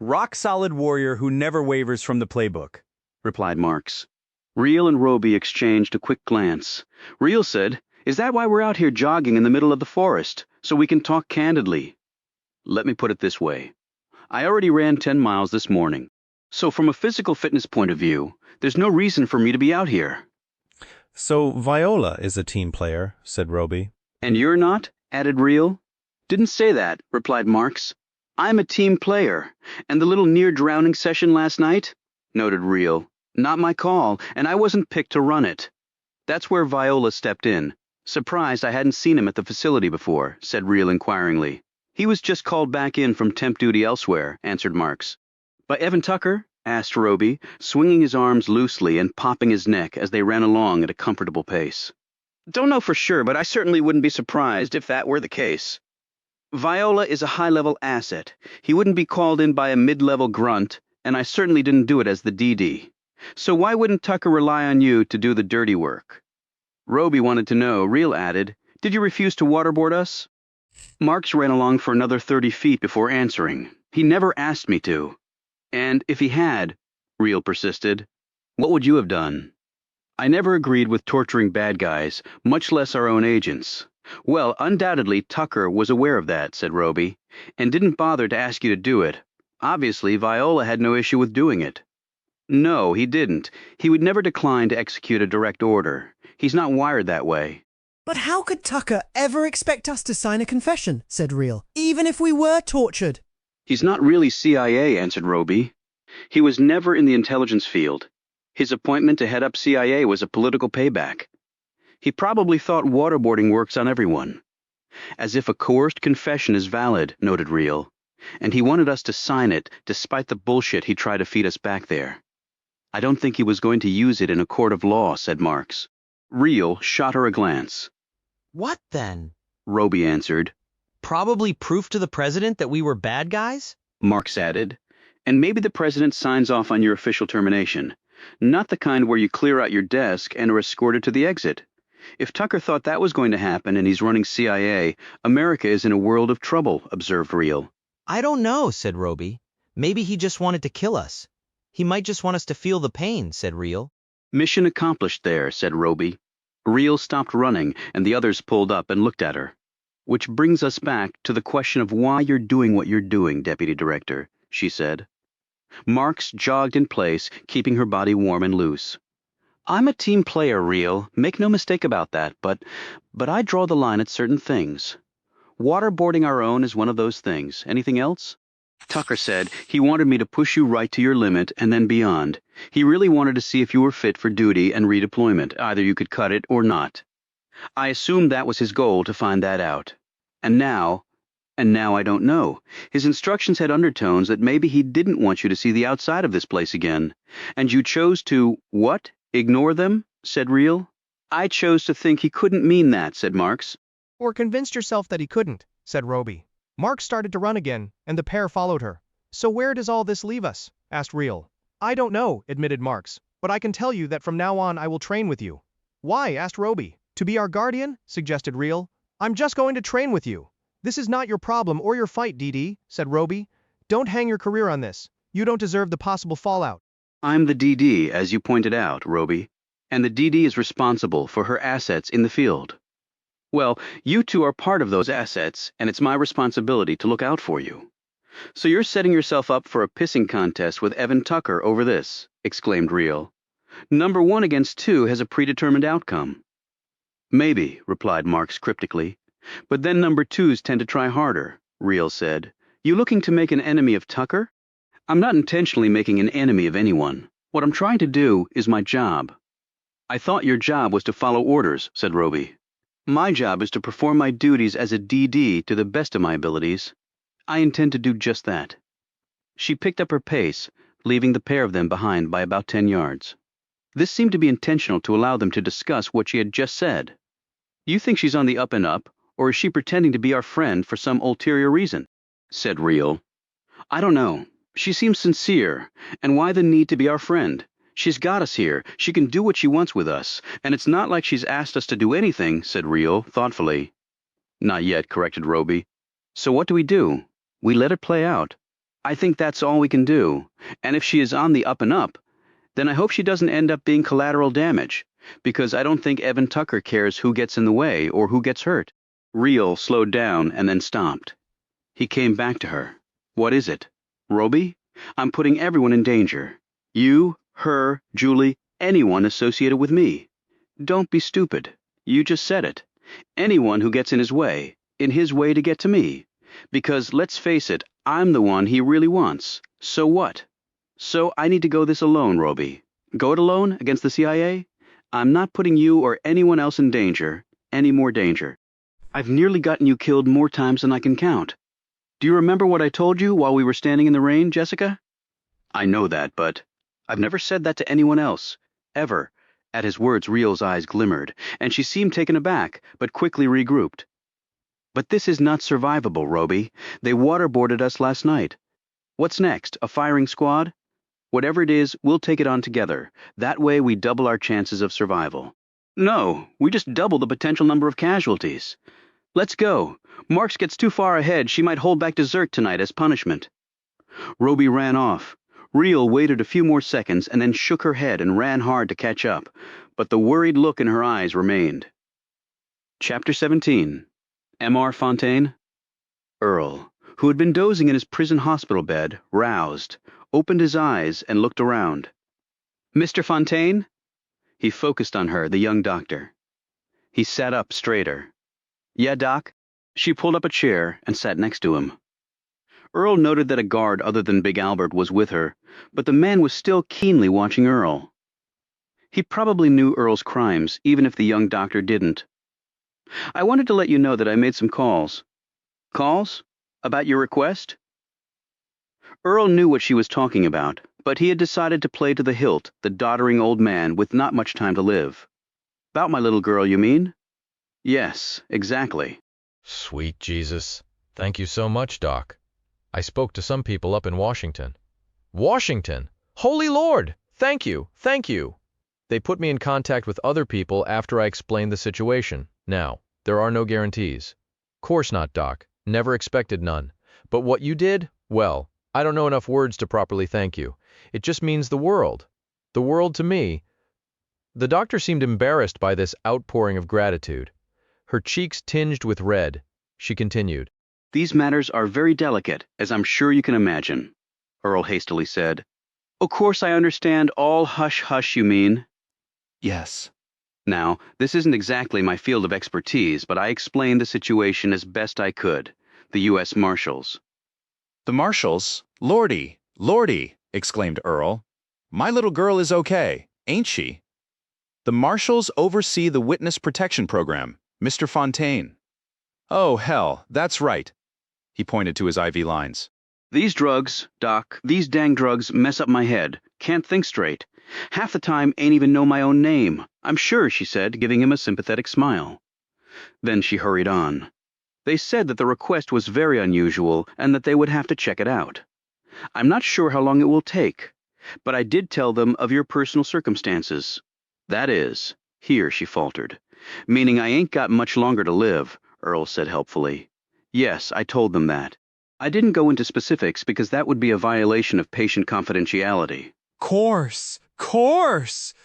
Rock-solid warrior who never wavers from the playbook, replied Marks. Real and Roby exchanged a quick glance. Real said, Is that why we're out here jogging in the middle of the forest? So we can talk candidly. Let me put it this way. I already ran 10 miles this morning. So from a physical fitness point of view, there's no reason for me to be out here. So Viola is a team player, said Roby. And you're not? Added Real. Didn't say that, replied Marks. I'm a team player. And the little near-drowning session last night? Noted Real. Not my call, and I wasn't picked to run it. That's where Viola stepped in. Surprised I hadn't seen him at the facility before, said Real inquiringly. He was just called back in from temp duty elsewhere, answered Marks. By Evan Tucker? Asked Roby, swinging his arms loosely and popping his neck as they ran along at a comfortable pace. Don't know for sure, but I certainly wouldn't be surprised if that were the case. Viola is a high-level asset. He wouldn't be called in by a mid-level grunt, and I certainly didn't do it as the DD. So why wouldn't Tucker rely on you to do the dirty work? Roby wanted to know. Real added, Did you refuse to waterboard us? Marks ran along for another 30 feet before answering. He never asked me to. And if he had, Real persisted, what would you have done? I never agreed with torturing bad guys, much less our own agents. Well, undoubtedly Tucker was aware of that, said Roby, and didn't bother to ask you to do it. Obviously, Viola had no issue with doing it. No, he didn't. He would never decline to execute a direct order. He's not wired that way. But how could Tucker ever expect us to sign a confession, said Real, even if we were tortured? He's not really CIA, answered Roby. He was never in the intelligence field. His appointment to head up CIA was a political payback. He probably thought waterboarding works on everyone. As if a coerced confession is valid, noted Real. And he wanted us to sign it, despite the bullshit he tried to feed us back there. I don't think he was going to use it in a court of law, said Marks. Real shot her a glance. What then? Roby answered. Probably proof to the president that we were bad guys? Marks added. And maybe the president signs off on your official termination. Not the kind where you clear out your desk and are escorted to the exit. If Tucker thought that was going to happen and he's running CIA, America is in a world of trouble, observed Real. I don't know, said Roby. Maybe he just wanted to kill us. He might just want us to feel the pain, said Real. Mission accomplished there, said Roby. Real stopped running, and the others pulled up and looked at her. Which brings us back to the question of why you're doing what you're doing, Deputy Director, she said. Marks jogged in place, keeping her body warm and loose. I'm a team player, Real. Make no mistake about that, but I draw the line at certain things. Waterboarding our own is one of those things. Anything else? Tucker said he wanted me to push you right to your limit and then beyond. He really wanted to see if you were fit for duty and redeployment. Either you could cut it or not. I assumed that was his goal, to find that out. And now I don't know. His instructions had undertones that maybe he didn't want you to see the outside of this place again. And you chose to, what? Ignore them? Said Real. I chose to think he couldn't mean that, said Marks. Or convinced yourself that he couldn't, said Roby. Mark started to run again, and the pair followed her. So where does all this leave us? Asked Real. I don't know, admitted Marks, but I can tell you that from now on I will train with you. Why? Asked Roby. To be our guardian? Suggested Real. I'm just going to train with you. This is not your problem or your fight, DD, said Roby. Don't hang your career on this. You don't deserve the possible fallout. I'm the DD, as you pointed out, Roby, and the DD is responsible for her assets in the field. Well, you two are part of those assets, and it's my responsibility to look out for you. So you're setting yourself up for a pissing contest with Evan Tucker over this, exclaimed Reel. Number 1 against 2 has a predetermined outcome. Maybe, replied Marks cryptically. But then number 2s tend to try harder, Reel said. You looking to make an enemy of Tucker? I'm not intentionally making an enemy of anyone. What I'm trying to do is my job. I thought your job was to follow orders, said Roby. My job is to perform my duties as a DD to the best of my abilities. I intend to do just that. She picked up her pace, leaving the pair of them behind by about 10 yards. This seemed to be intentional to allow them to discuss what she had just said. You think she's on the up and up, or is she pretending to be our friend for some ulterior reason? Said Reel. I don't know. She seems sincere, and why the need to be our friend? She's got us here. She can do what she wants with us, and it's not like she's asked us to do anything, said Reel, thoughtfully. Not yet, corrected Roby. So what do? We let it play out. I think that's all we can do, and if she is on the up and up, then I hope she doesn't end up being collateral damage, because I don't think Evan Tucker cares who gets in the way or who gets hurt. Reel slowed down and then stopped. He came back to her. What is it? Roby? I'm putting everyone in danger. You, her, Julie, anyone associated with me. Don't be stupid. You just said it. Anyone who gets in his way to get to me. Because, let's face it, I'm the one he really wants. So what? So I need to go this alone, Roby. Go it alone against the CIA? I'm not putting you or anyone else in danger, any more danger. I've nearly gotten you killed more times than I can count. Do you remember what I told you while we were standing in the rain, Jessica? I know that, but I've never said that to anyone else. Ever. At his words, Reel's eyes glimmered, and she seemed taken aback, but quickly regrouped. But this is not survivable, Roby. They waterboarded us last night. What's next? A firing squad? Whatever it is, we'll take it on together. That way we double our chances of survival. No, we just double the potential number of casualties. Let's go. Marks gets too far ahead. She might hold back dessert tonight as punishment. Roby ran off. Reel waited a few more seconds and then shook her head and ran hard to catch up, but the worried look in her eyes remained. Chapter 17. M.R. Fontaine? Earl, who had been dozing in his prison hospital bed, roused, opened his eyes, and looked around. Mr. Fontaine? He focused on her, the young doctor. He sat up straighter. Yeah, Doc? She pulled up a chair and sat next to him. Earl noted that a guard other than Big Albert was with her, but the man was still keenly watching Earl. He probably knew Earl's crimes, even if the young doctor didn't. I wanted to let you know that I made some calls. Calls? About your request? Earl knew what she was talking about, but he had decided to play to the hilt the doddering old man with not much time to live. About my little girl, you mean? Yes, exactly. Sweet Jesus. Thank you so much, Doc. I spoke to some people up in Washington. Washington! Holy Lord! Thank you, thank you. They put me in contact with other people after I explained the situation. Now, there are no guarantees. Course not, Doc. Never expected none. But what you did? Well, I don't know enough words to properly thank you. It just means the world. The world to me. The doctor seemed embarrassed by this outpouring of gratitude. Her cheeks tinged with red. She continued. These matters are very delicate, as I'm sure you can imagine, Earl hastily said. Of course I understand all hush-hush you mean. Yes. Now, this isn't exactly my field of expertise, but I explained the situation as best I could. The U.S. Marshals. The Marshals? Lordy, Lordy, exclaimed Earl. My little girl is okay, ain't she? The Marshals oversee the Witness Protection Program, Mr. Fontaine. Oh, hell, that's right. He pointed to his IV lines. These drugs, Doc, these dang drugs mess up my head. Can't think straight. Half the time ain't even know my own name. I'm sure, she said, giving him a sympathetic smile. Then she hurried on. They said that the request was very unusual and that they would have to check it out. I'm not sure how long it will take, but I did tell them of your personal circumstances. That is, here she faltered, meaning I ain't got much longer to live, Earl said helpfully. Yes, I told them that. I didn't go into specifics because that would be a violation of patient confidentiality. Course,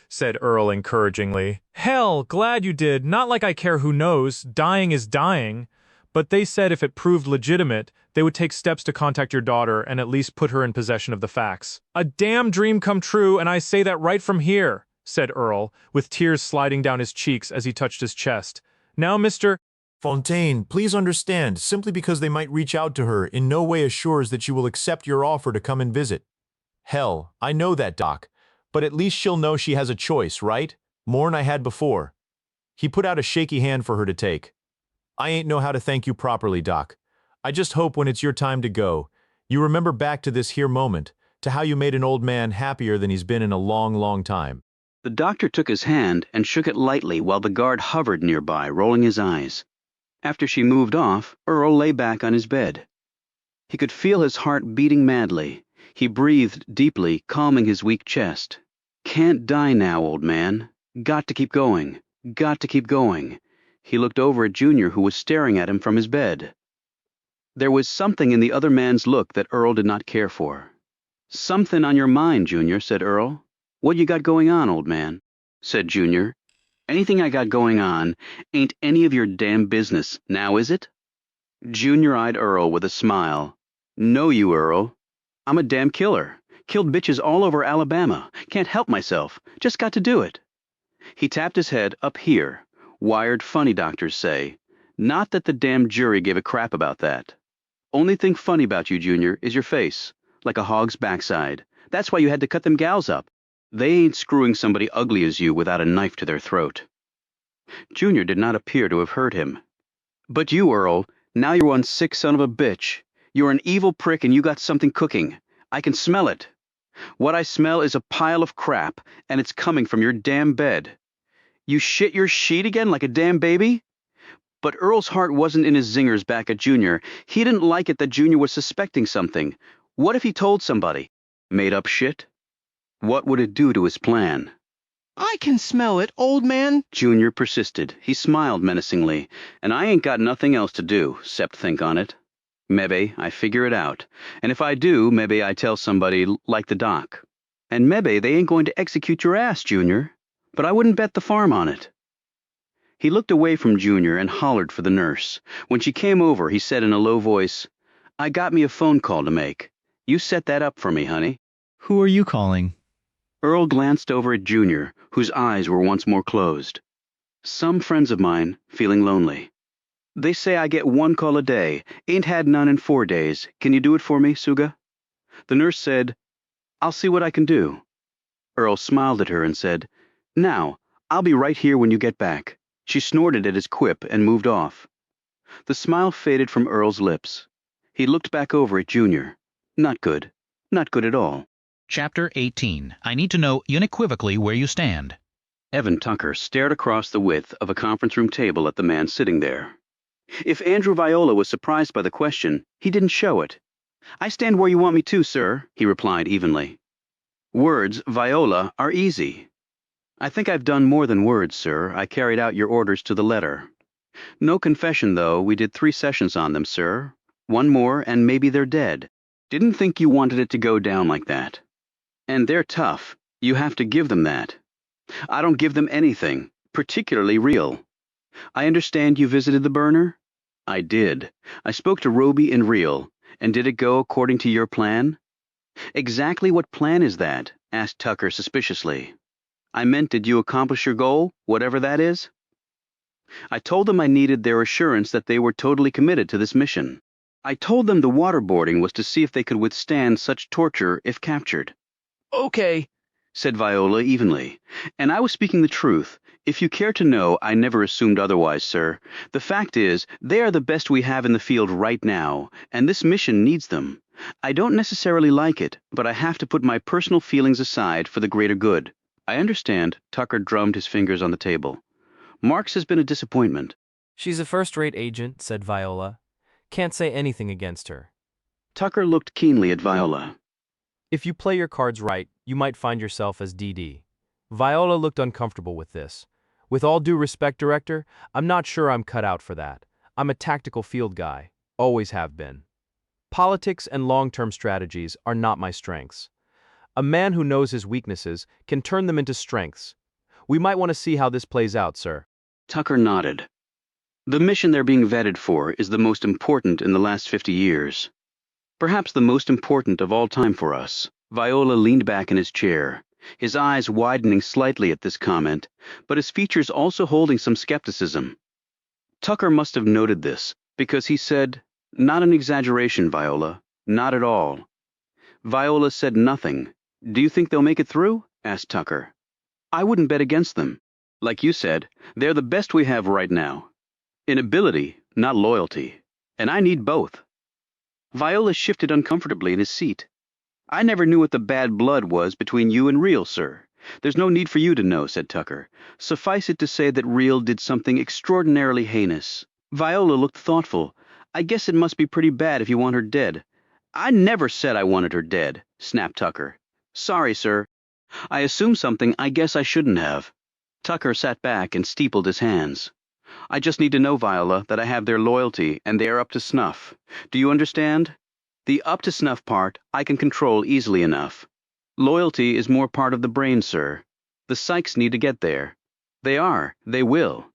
said Earl encouragingly. Hell, glad you did. Not like I care who knows. Dying is dying. But they said if it proved legitimate, they would take steps to contact your daughter and at least put her in possession of the facts. A damn dream come true, and I say that right from here, said Earl, with tears sliding down his cheeks as he touched his chest. Now, Mr. Fontaine, please understand, simply because they might reach out to her in no way assures that she will accept your offer to come and visit. Hell, I know that, Doc, but at least she'll know she has a choice, right? More'n I had before. He put out a shaky hand for her to take. I ain't know how to thank you properly, Doc. I just hope when it's your time to go, you remember back to this here moment, to how you made an old man happier than he's been in a long, long time. The doctor took his hand and shook it lightly while the guard hovered nearby, rolling his eyes. After she moved off, Earl lay back on his bed. He could feel his heart beating madly. He breathed deeply, calming his weak chest. Can't die now, old man. Got to keep going. Got to keep going. He looked over at Junior, who was staring at him from his bed. There was something in the other man's look that Earl did not care for. Something on your mind, Junior, said Earl. What you got going on, old man? Said Junior. Anything I got going on ain't any of your damn business, now is it? Junior eyed Earl with a smile. No, you, Earl. I'm a damn killer. Killed bitches all over Alabama. Can't help myself. Just got to do it. He tapped his head up here. Wired funny, doctors say. Not that the damn jury gave a crap about that. Only thing funny about you, Junior, is your face. Like a hog's backside. That's why you had to cut them gals up. They ain't screwing somebody ugly as you without a knife to their throat. Junior did not appear to have heard him. But you, Earl, now you're one sick son of a bitch. You're an evil prick and you got something cooking. I can smell it. What I smell is a pile of crap, and it's coming from your damn bed. You shit your sheet again like a damn baby? But Earl's heart wasn't in his zingers back at Junior. He didn't like it that Junior was suspecting something. What if he told somebody? Made up shit? What would it do to his plan? I can smell it, old man. Junior persisted. He smiled menacingly. And I ain't got nothing else to do, 'cept think on it. Maybe I figure it out. And if I do, maybe I tell somebody like the doc. And maybe they ain't going to execute your ass, Junior. But I wouldn't bet the farm on it. He looked away from Junior and hollered for the nurse. When she came over, he said in a low voice, I got me a phone call to make. You set that up for me, honey. Who are you calling? Earl glanced over at Junior, whose eyes were once more closed. Some friends of mine, feeling lonely. They say I get one call a day. Ain't had none in 4 days. Can you do it for me, Suga? The nurse said, I'll see what I can do. Earl smiled at her and said, Now, I'll be right here when you get back. She snorted at his quip and moved off. The smile faded from Earl's lips. He looked back over at Junior. Not good. Not good at all. Chapter 18. I need to know unequivocally where you stand. Evan Tucker stared across the width of a conference room table at the man sitting there. If Andrew Viola was surprised by the question, he didn't show it. I stand where you want me to, sir, he replied evenly. Words, Viola, are easy. I think I've done more than words, sir. I carried out your orders to the letter. No confession, though. We did 3 sessions on them, sir. One more, and maybe they're dead. Didn't think you wanted it to go down like that. And they're tough. You have to give them that. I don't give them anything, particularly real. I understand you visited the burner? I did. I spoke to Roby and Real. And did it go according to your plan? Exactly what plan is that? Asked Tucker suspiciously. I meant, did you accomplish your goal, whatever that is? I told them I needed their assurance that they were totally committed to this mission. I told them the waterboarding was to see if they could withstand such torture if captured. Okay, said Viola evenly. And I was speaking the truth. If you care to know, I never assumed otherwise, sir. The fact is, they are the best we have in the field right now, and this mission needs them. I don't necessarily like it, but I have to put my personal feelings aside for the greater good. I understand. Tucker drummed his fingers on the table. Marks has been a disappointment. She's a first-rate agent, said Viola. Can't say anything against her. Tucker looked keenly at Viola. If you play your cards right, you might find yourself as DD. Viola looked uncomfortable with this. With all due respect, Director, I'm not sure I'm cut out for that. I'm a tactical field guy. Always have been. Politics and long-term strategies are not my strengths. A man who knows his weaknesses can turn them into strengths. We might want to see how this plays out, sir. Tucker nodded. The mission they're being vetted for is the most important in the last 50 years. Perhaps the most important of all time for us. Viola leaned back in his chair, his eyes widening slightly at this comment, but his features also holding some skepticism. Tucker must have noted this, because he said, "Not an exaggeration, Viola. Not at all." Viola said nothing. "Do you think they'll make it through?" asked Tucker. "I wouldn't bet against them. Like you said, they're the best we have right now. In ability, not loyalty. And I need both." Viola shifted uncomfortably in his seat. "I never knew what the bad blood was between you and Real, sir. There's no need for you to know," said Tucker. "Suffice it to say that Real did something extraordinarily heinous." Viola looked thoughtful. "I guess it must be pretty bad if you want her dead." "I never said I wanted her dead," snapped Tucker. "Sorry, sir. I assumed something I guess I shouldn't have." Tucker sat back and steepled his hands. "I just need to know, Viola, that I have their loyalty and they are up to snuff. Do you understand? The up to snuff part I can control easily enough. Loyalty is more part of the brain, sir. The psychs need to get there. They are. They will.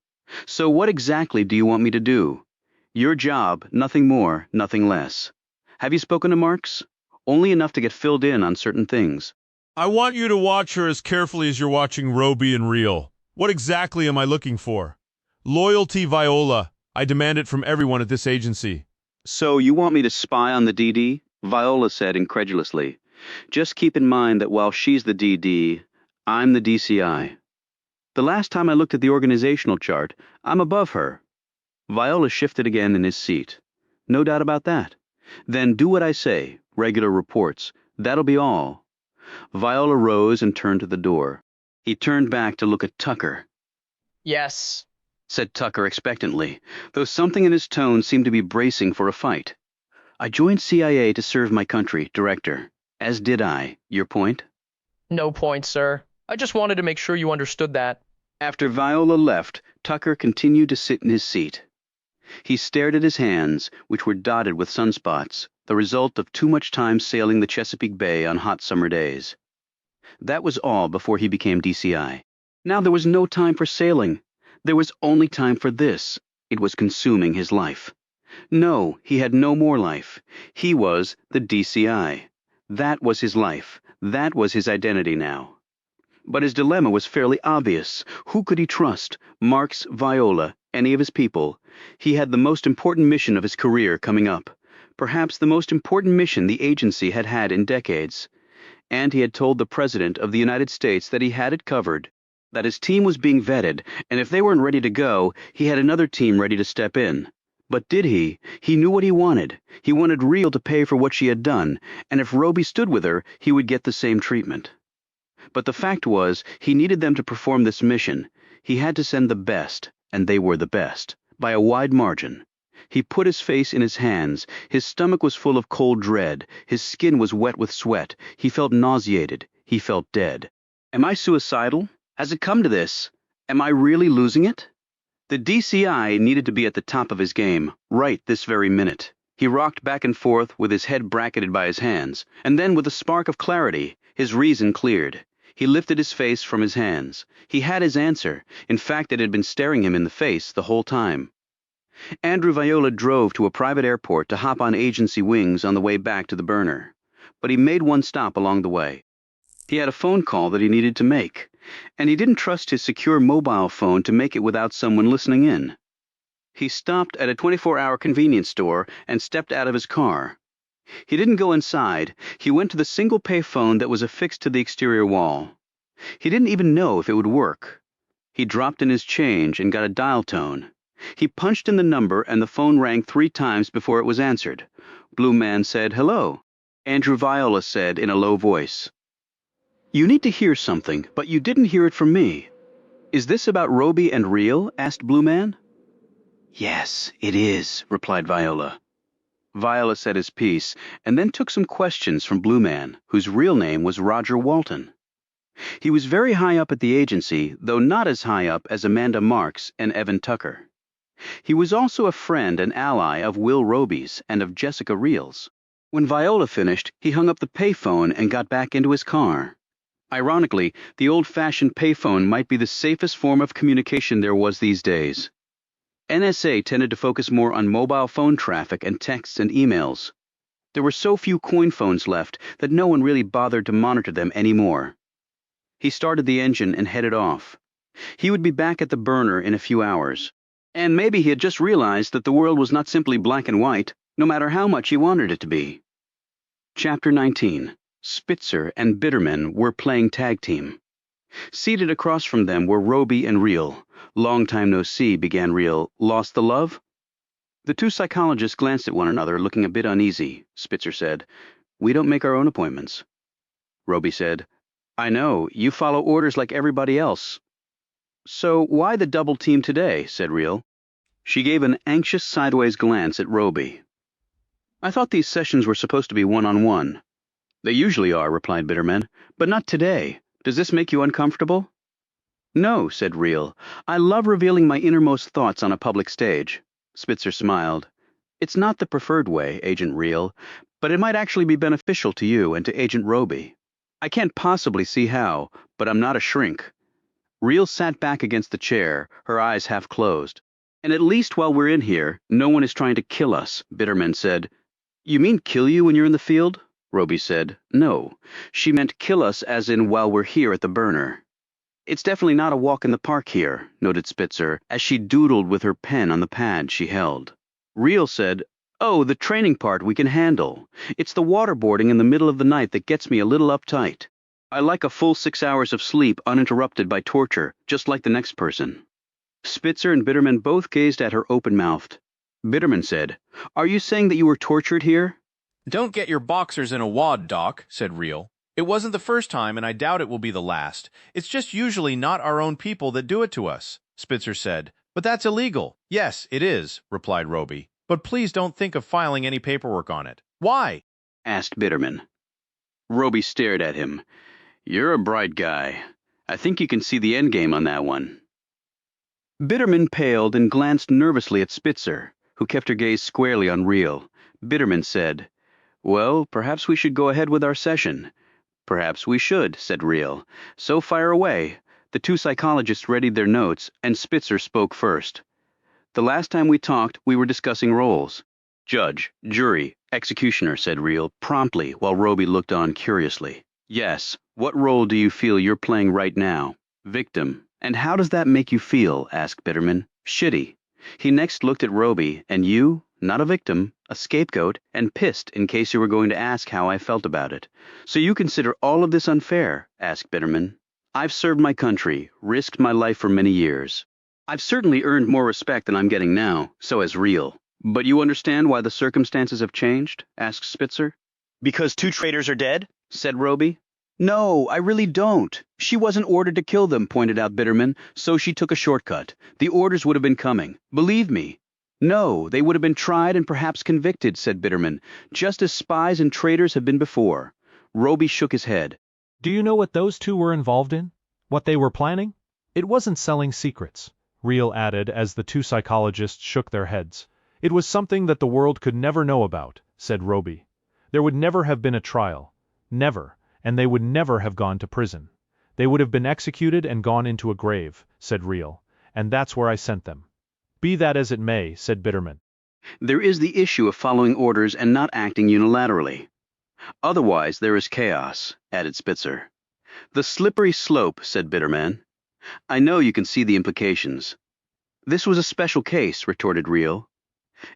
So what exactly do you want me to do? Your job, nothing more, nothing less. Have you spoken to Marks? Only enough to get filled in on certain things." "I want you to watch her as carefully as you're watching Roby and Real. What exactly am I looking for? Loyalty, Viola. I demand it from everyone at this agency." "So you want me to spy on the DD?" Viola said incredulously. "Just keep in mind that while she's the DD, I'm the DCI. The last time I looked at the organizational chart, I'm above her." Viola shifted again in his seat. "No doubt about that. Then do what I say, regular reports. That'll be all." Viola rose and turned to the door. He turned back to look at Tucker. "Yes," said Tucker expectantly, though something in his tone seemed to be bracing for a fight. "I joined CIA to serve my country, Director. As did I. Your point?" "No point, sir. I just wanted to make sure you understood that." After Viola left, Tucker continued to sit in his seat. He stared at his hands, which were dotted with sunspots, the result of too much time sailing the Chesapeake Bay on hot summer days. That was all before he became DCI. Now there was no time for sailing. There was only time for this. It was consuming his life. No, he had no more life. He was the DCI. That was his life. That was his identity now. But his dilemma was fairly obvious. Who could he trust? Marks, Viola, any of his people? He had the most important mission of his career coming up. Perhaps the most important mission the agency had had in decades. And he had told the President of the United States that he had it covered, that his team was being vetted, and if they weren't ready to go, he had another team ready to step in. But did he? He knew what he wanted. He wanted Real to pay for what she had done, and if Roby stood with her, he would get the same treatment. But the fact was, he needed them to perform this mission. He had to send the best, and they were the best, by a wide margin. He put his face in his hands. His stomach was full of cold dread. His skin was wet with sweat. He felt nauseated. He felt dead. Am I suicidal? Has it come to this? Am I really losing it? The DCI needed to be at the top of his game, right this very minute. He rocked back and forth with his head bracketed by his hands, and then with a spark of clarity, his reason cleared. He lifted his face from his hands. He had his answer. In fact, it had been staring him in the face the whole time. Andrew Viola drove to a private airport to hop on agency wings on the way back to the burner. But he made one stop along the way. He had a phone call that he needed to make, and he didn't trust his secure mobile phone to make it without someone listening in. He stopped at a 24-hour convenience store and stepped out of his car. He didn't go inside. He went to the single pay phone that was affixed to the exterior wall. He didn't even know if it would work. He dropped in his change and got a dial tone. He punched in the number and the phone rang 3 times before it was answered. Blue Man said, "Hello." Andrew Viola said in a low voice, "You need to hear something, but you didn't hear it from me." "Is this about Roby and Real?" asked Blue Man. "Yes, it is," replied Viola. Viola said his piece, and then took some questions from Blue Man, whose real name was Roger Walton. He was very high up at the agency, though not as high up as Amanda Marks and Evan Tucker. He was also a friend and ally of Will Roby's and of Jessica Real's. When Viola finished, he hung up the payphone and got back into his car. Ironically, the old-fashioned payphone might be the safest form of communication there was these days. NSA tended to focus more on mobile phone traffic and texts and emails. There were so few coin phones left that no one really bothered to monitor them anymore. He started the engine and headed off. He would be back at the burner in a few hours. And maybe he had just realized that the world was not simply black and white, no matter how much he wanted it to be. Chapter 19. Spitzer and Bitterman were playing tag team. Seated across from them were Roby and Reel. "Long time no see," began Reel. "Lost the love?" The two psychologists glanced at one another, looking a bit uneasy. Spitzer said, "We don't make our own appointments." Roby said, "I know, you follow orders like everybody else." "So why the double team today?" said Reel. She gave an anxious sideways glance at Roby. "I thought these sessions were supposed to be one-on-one." "They usually are," replied Bitterman, "but not today. Does this make you uncomfortable?" "No," said Reel. "I love revealing my innermost thoughts on a public stage." Spitzer smiled. "It's not the preferred way, Agent Reel, but it might actually be beneficial to you and to Agent Roby. I can't possibly see how, but I'm not a shrink." Reel sat back against the chair, her eyes half closed. "And at least while we're in here, no one is trying to kill us," Bitterman said. "You mean kill you when you're in the field?" Roby said. "No, she meant kill us as in while we're here at the burner." "It's definitely not a walk in the park here," noted Spitzer, as she doodled with her pen on the pad she held. Reel said, "Oh, the training part we can handle. It's the waterboarding in the middle of the night that gets me a little uptight. I like a full 6 hours of sleep uninterrupted by torture, just like the next person." Spitzer and Bitterman both gazed at her open-mouthed. Bitterman said, "Are you saying that you were tortured here?" "Don't get your boxers in a wad, Doc," said Reel. "It wasn't the first time, and I doubt it will be the last. It's just usually not our own people that do it to us," Spitzer said. "But that's illegal." "Yes, it is," replied Roby. "But please don't think of filing any paperwork on it." "Why?" asked Bitterman. Roby stared at him. "You're a bright guy. I think you can see the endgame on that one." Bitterman paled and glanced nervously at Spitzer, who kept her gaze squarely on Reel. Bitterman said, "Well, perhaps we should go ahead with our session." "Perhaps we should," said Reel. "So fire away." The two psychologists readied their notes, and Spitzer spoke first. "The last time we talked, we were discussing roles. Judge, jury, executioner," said Reel promptly, while Roby looked on curiously. "Yes, what role do you feel you're playing right now?" "Victim. And how does that make you feel?" asked Bitterman. "Shitty." He next looked at Roby. "And you? Not a victim, a scapegoat, and pissed in case you were going to ask how I felt about it. So you consider all of this unfair?" asked Bitterman. "I've served my country, risked my life for many years. I've certainly earned more respect than I'm getting now, so has Reel. But you understand why the circumstances have changed?" asked Spitzer. "Because two traitors are dead?" said Roby. "No, I really don't. She wasn't ordered to kill them," pointed out Bitterman, "so she took a shortcut. The orders would have been coming. Believe me." "No, they would have been tried and perhaps convicted," said Bitterman, "just as spies and traitors have been before." Roby shook his head. Do you know what those two were involved in? What they were planning? It wasn't selling secrets, Reel added as the two psychologists shook their heads. It was something that the world could never know about, said Roby. There would never have been a trial. Never. And they would never have gone to prison. They would have been executed and gone into a grave, said Reel, and that's where I sent them. Be that as it may, said Bitterman. "There is the issue of following orders and not acting unilaterally. Otherwise there is chaos," added Spitzer. "The slippery slope," said Bitterman. "I know you can see the implications." "This was a special case," retorted Reel.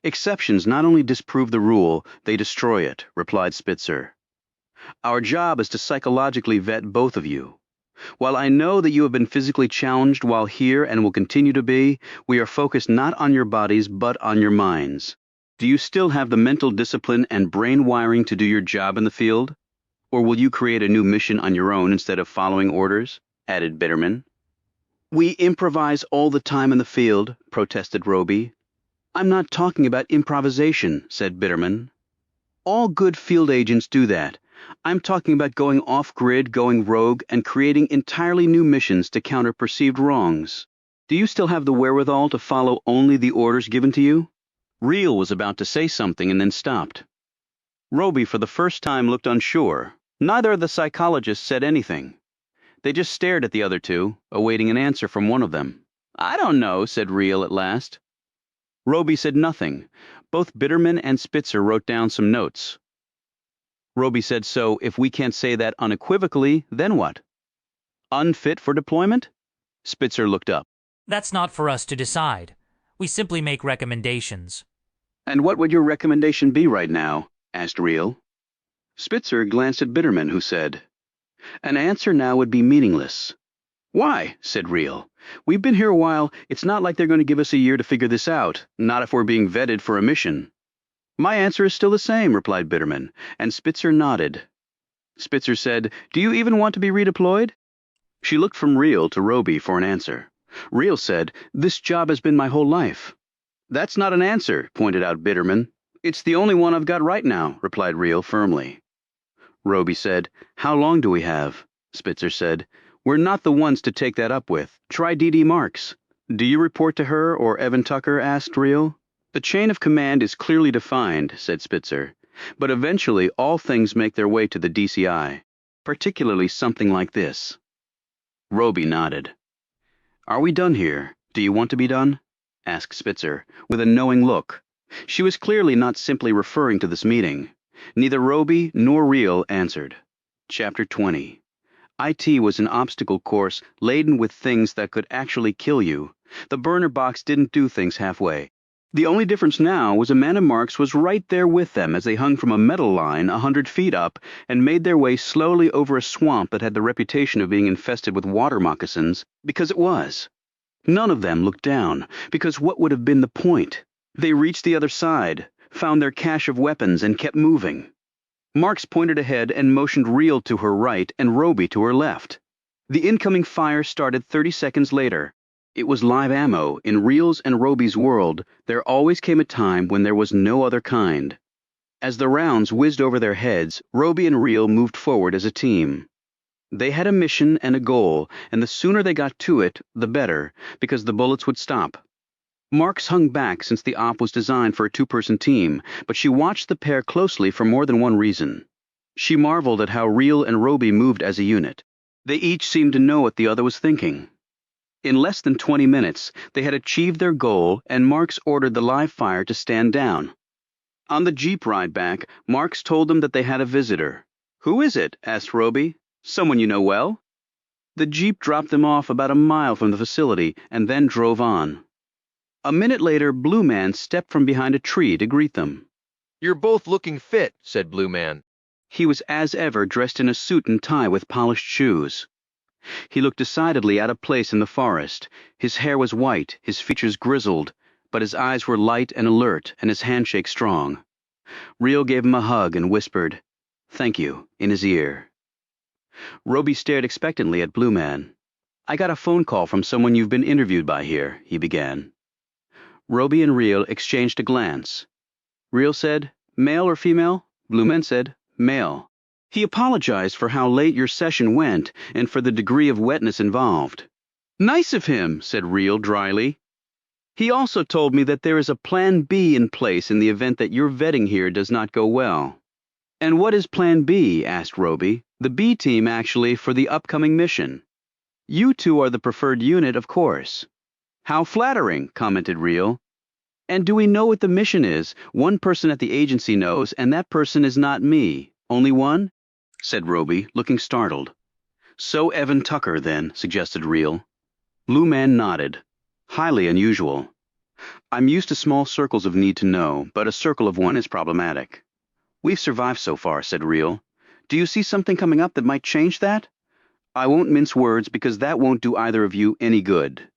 "Exceptions not only disprove the rule, they destroy it," replied Spitzer. "Our job is to psychologically vet both of you. While I know that you have been physically challenged while here and will continue to be, we are focused not on your bodies but on your minds. Do you still have the mental discipline and brain wiring to do your job in the field? Or will you create a new mission on your own instead of following orders?" added Bitterman. "We improvise all the time in the field," protested Roby. "I'm not talking about improvisation," said Bitterman. "All good field agents do that. I'm talking about going off-grid, going rogue, and creating entirely new missions to counter perceived wrongs. Do you still have the wherewithal to follow only the orders given to you?" Reel was about to say something and then stopped. Roby for the first time looked unsure. Neither of the psychologists said anything. They just stared at the other two, awaiting an answer from one of them. I don't know, said Reel at last. Roby said nothing. Both Bitterman and Spitzer wrote down some notes. Roby said, so if we can't say that unequivocally, then what? Unfit for deployment? Spitzer looked up. That's not for us to decide. We simply make recommendations. And what would your recommendation be right now? Asked Reel. Spitzer glanced at Bitterman, who said, an answer now would be meaningless. Why? Said Reel. We've been here a while. It's not like they're going to give us a year to figure this out, not if we're being vetted for a mission. My answer is still the same, replied Bitterman, and Spitzer nodded. Spitzer said, do you even want to be redeployed? She looked from Reel to Roby for an answer. Reel said, this job has been my whole life. That's not an answer, pointed out Bitterman. It's the only one I've got right now, replied Reel firmly. Roby said, how long do we have? Spitzer said, we're not the ones to take that up with. Try D.D. Marks. Do you report to her or Evan Tucker? Asked Reel. The chain of command is clearly defined, said Spitzer, but eventually all things make their way to the DCI, particularly something like this. Roby nodded. Are we done here? Do you want to be done? Asked Spitzer, with a knowing look. She was clearly not simply referring to this meeting. Neither Roby nor Reel answered. Chapter 20. IT was an obstacle course laden with things that could actually kill you. The burner box didn't do things halfway. The only difference now was Amanda Marks was right there with them as they hung from a metal line 100 feet up and made their way slowly over a swamp that had the reputation of being infested with water moccasins, because it was. None of them looked down, because what would have been the point? They reached the other side, found their cache of weapons, and kept moving. Marks pointed ahead and motioned Reel to her right and Roby to her left. The incoming fire started 30 seconds later. It was live ammo. In Reel's and Roby's world, there always came a time when there was no other kind. As the rounds whizzed over their heads, Roby and Reel moved forward as a team. They had a mission and a goal, and the sooner they got to it, the better, because the bullets would stop. Marks hung back since the op was designed for a two-person team, but she watched the pair closely for more than one reason. She marveled at how Reel and Roby moved as a unit. They each seemed to know what the other was thinking. In less than 20 minutes, they had achieved their goal, and Marks ordered the live fire to stand down. On the jeep ride back, Marks told them that they had a visitor. Who is it? Asked Roby. Someone you know well? The jeep dropped them off about a mile from the facility and then drove on. A minute later, Blue Man stepped from behind a tree to greet them. You're both looking fit, said Blue Man. He was as ever dressed in a suit and tie with polished shoes. He looked decidedly out of place in the forest. His hair was white, his features grizzled, but his eyes were light and alert, and his handshake strong. Reel gave him a hug and whispered, "Thank you," in his ear. Roby stared expectantly at Blue Man. "I got a phone call from someone you've been interviewed by here," he began. Roby and Reel exchanged a glance. Reel said, "Male or female?" Blue Man said, "Male. He apologized for how late your session went and for the degree of wetness involved." "Nice of him," said Reel dryly. "He also told me that there is a plan B in place in the event that your vetting here does not go well." "And what is plan B?" asked Roby. "The B team, actually, for the upcoming mission. You two are the preferred unit, of course." "How flattering," commented Reel. "And do we know what the mission is? One person at the agency knows, and that person is not me. Only one?" said Roby, looking startled. "So Evan Tucker, then," suggested Reel. Blue Man nodded. "Highly unusual. I'm used to small circles of need to know, but a circle of one is problematic." "We've survived so far," said Reel. "Do you see something coming up that might change that?" "I won't mince words because that won't do either of you any good."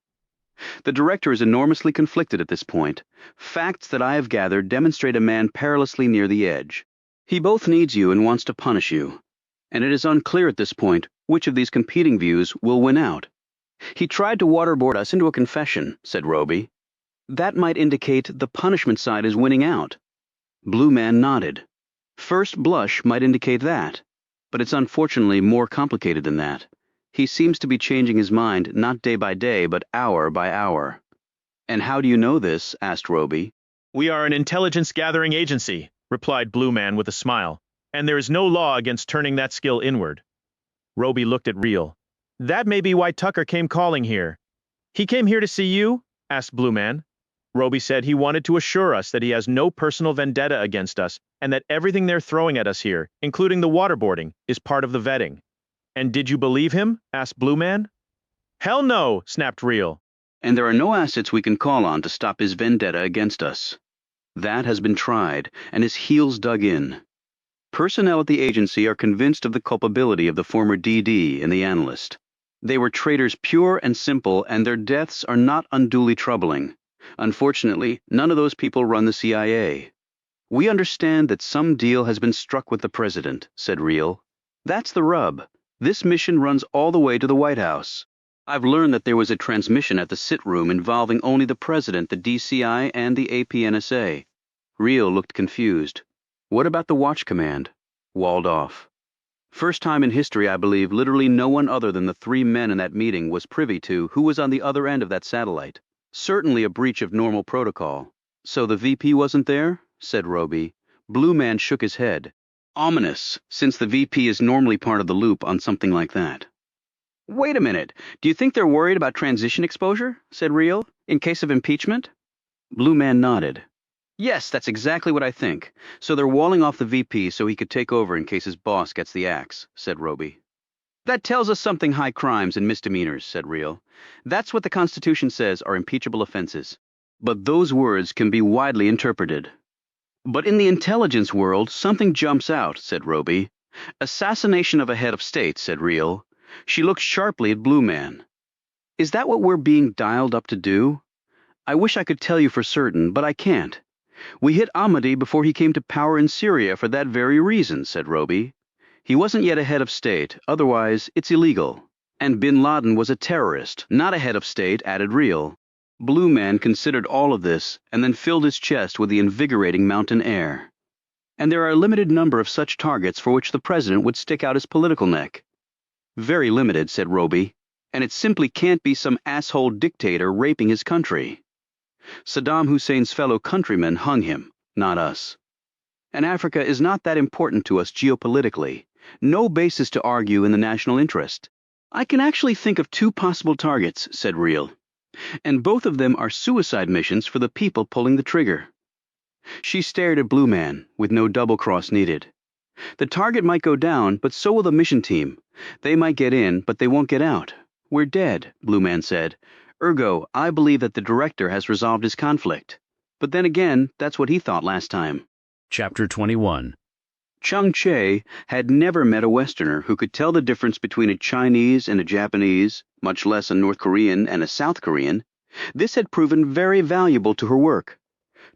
The director is enormously conflicted at this point. Facts that I have gathered demonstrate a man perilously near the edge. He both needs you and wants to punish you. And it is unclear at this point which of these competing views will win out. "He tried to waterboard us into a confession," said Roby. "That might indicate the punishment side is winning out." Blue Man nodded. "First blush might indicate that, but it's unfortunately more complicated than that. He seems to be changing his mind not day by day, but hour by hour." "And how do you know this?" asked Roby. "We are an intelligence-gathering agency," replied Blue Man with a smile, and there is no law against turning that skill inward. Roby looked at Real. That may be why Tucker came calling here. He came here to see you? Asked Blue Man. Roby said he wanted to assure us that he has no personal vendetta against us and that everything they're throwing at us here, including the waterboarding, is part of the vetting. And did you believe him? Asked Blue Man. Hell no, snapped Real. And there are no assets we can call on to stop his vendetta against us. That has been tried, and his heels dug in. Personnel at the agency are convinced of the culpability of the former DD and the analyst. They were traitors pure and simple, and their deaths are not unduly troubling. Unfortunately, none of those people run the CIA. We understand that some deal has been struck with the president, said Real. That's the rub. This mission runs all the way to the White House. I've learned that there was a transmission at the sit room involving only the president, the DCI, and the APNSA. Real looked confused. What about the watch command? Walled off. First time in history, I believe, literally no one other than the 3 men in that meeting was privy to who was on the other end of that satellite. Certainly a breach of normal protocol. So the VP wasn't there? Said Roby. Blue Man shook his head. Ominous, since the VP is normally part of the loop on something like that. Wait a minute. Do you think they're worried about transition exposure? Said Real. In case of impeachment? Blue Man nodded. Yes, that's exactly what I think. So they're walling off the VP so he could take over in case his boss gets the axe, said Roby. That tells us something high crimes and misdemeanors, said Real. That's what the Constitution says are impeachable offenses. But those words can be widely interpreted. But in the intelligence world, something jumps out, said Roby. Assassination of a head of state, said Real. She looked sharply at Blue Man. Is that what we're being dialed up to do? I wish I could tell you for certain, but I can't. We hit Ahmadi before he came to power in Syria for that very reason, said Roby. He wasn't yet a head of state, otherwise it's illegal. And bin Laden was a terrorist, not a head of state, added Real. Blue Man considered all of this and then filled his chest with the invigorating mountain air. And there are a limited number of such targets for which the president would stick out his political neck. Very limited, said Roby, and it simply can't be some asshole dictator raping his country. Saddam Hussein's fellow countrymen hung him, not us. And Africa is not that important to us geopolitically. No basis to argue in the national interest. I can actually think of 2 possible targets, said Real. And both of them are suicide missions for the people pulling the trigger. She stared at Blue Man, with no double-cross needed. The target might go down, but so will the mission team. They might get in, but they won't get out. We're dead, Blue Man said. Ergo, I believe that the director has resolved his conflict. But then again, that's what he thought last time. Chapter 21. Chung Che had never met a Westerner who could tell the difference between a Chinese and a Japanese, much less a North Korean and a South Korean. This had proven very valuable to her work.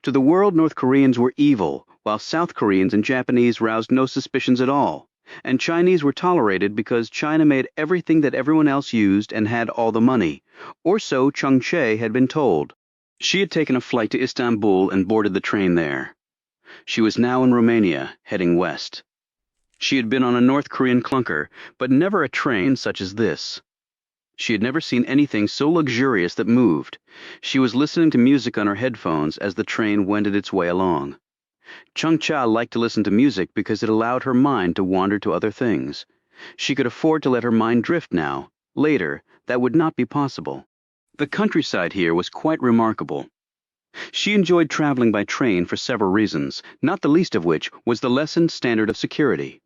To the world, North Koreans were evil, while South Koreans and Japanese roused no suspicions at all, and Chinese were tolerated because China made everything that everyone else used and had all the money, or so Chung Che had been told. She had taken a flight to Istanbul and boarded the train there. She was now in Romania, heading west. She had been on a North Korean clunker, but never a train such as this. She had never seen anything so luxurious that moved. She was listening to music on her headphones as the train wended its way along. Chung Cha liked to listen to music because it allowed her mind to wander to other things. She could afford to let her mind drift now. Later, that would not be possible. The countryside here was quite remarkable. She enjoyed traveling by train for several reasons, not the least of which was the lessened standard of security.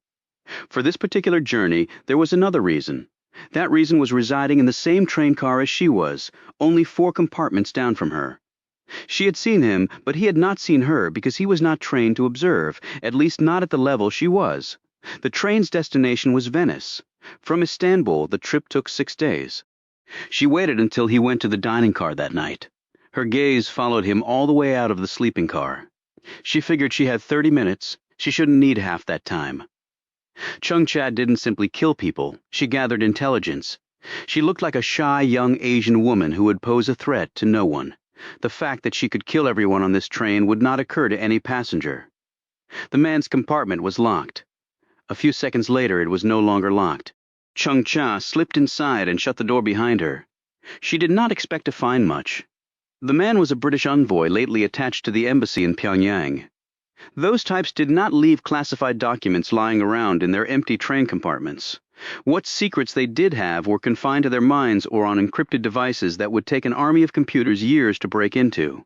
For this particular journey, there was another reason. That reason was residing in the same train car as she was, only 4 compartments down from her. She had seen him, but he had not seen her because he was not trained to observe, at least not at the level she was. The train's destination was Venice. From Istanbul, the trip took 6 days. She waited until he went to the dining car that night. Her gaze followed him all the way out of the sleeping car. She figured she had 30 minutes. She shouldn't need half that time. Chung Chad didn't simply kill people. She gathered intelligence. She looked like a shy young Asian woman who would pose a threat to no one. The fact that she could kill everyone on this train would not occur to any passenger. The man's compartment was locked. A few seconds later, it was no longer locked. Chung Cha slipped inside and shut the door behind her. She did not expect to find much. The man was a British envoy lately attached to the embassy in Pyongyang. Those types did not leave classified documents lying around in their empty train compartments. What secrets they did have were confined to their minds or on encrypted devices that would take an army of computers years to break into.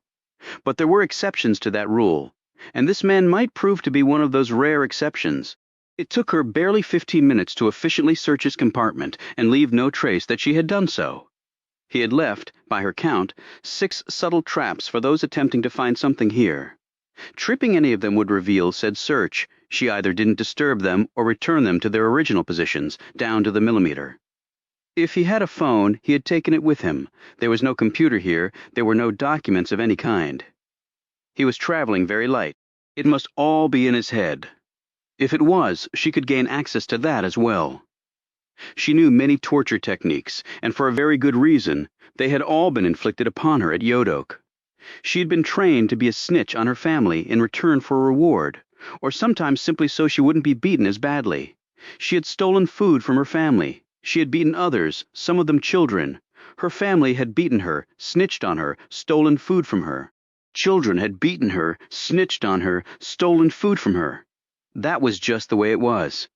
But there were exceptions to that rule, and this man might prove to be one of those rare exceptions. It took her barely 15 minutes to efficiently search his compartment and leave no trace that she had done so. He had left, by her count, 6 subtle traps for those attempting to find something here. Tripping any of them would reveal said search. She either didn't disturb them or return them to their original positions, down to the millimeter. If he had a phone, he had taken it with him. There was no computer here, there were no documents of any kind. He was traveling very light. It must all be in his head. If it was, she could gain access to that as well. She knew many torture techniques, and for a very good reason. They had all been inflicted upon her at Audiobook. She had been trained to be a snitch on her family in return for a reward, or sometimes simply so she wouldn't be beaten as badly. She had stolen food from her family. She had beaten others, some of them children. Her family had beaten her, snitched on her, stolen food from her. Children had beaten her, snitched on her, stolen food from her. That was just the way it was.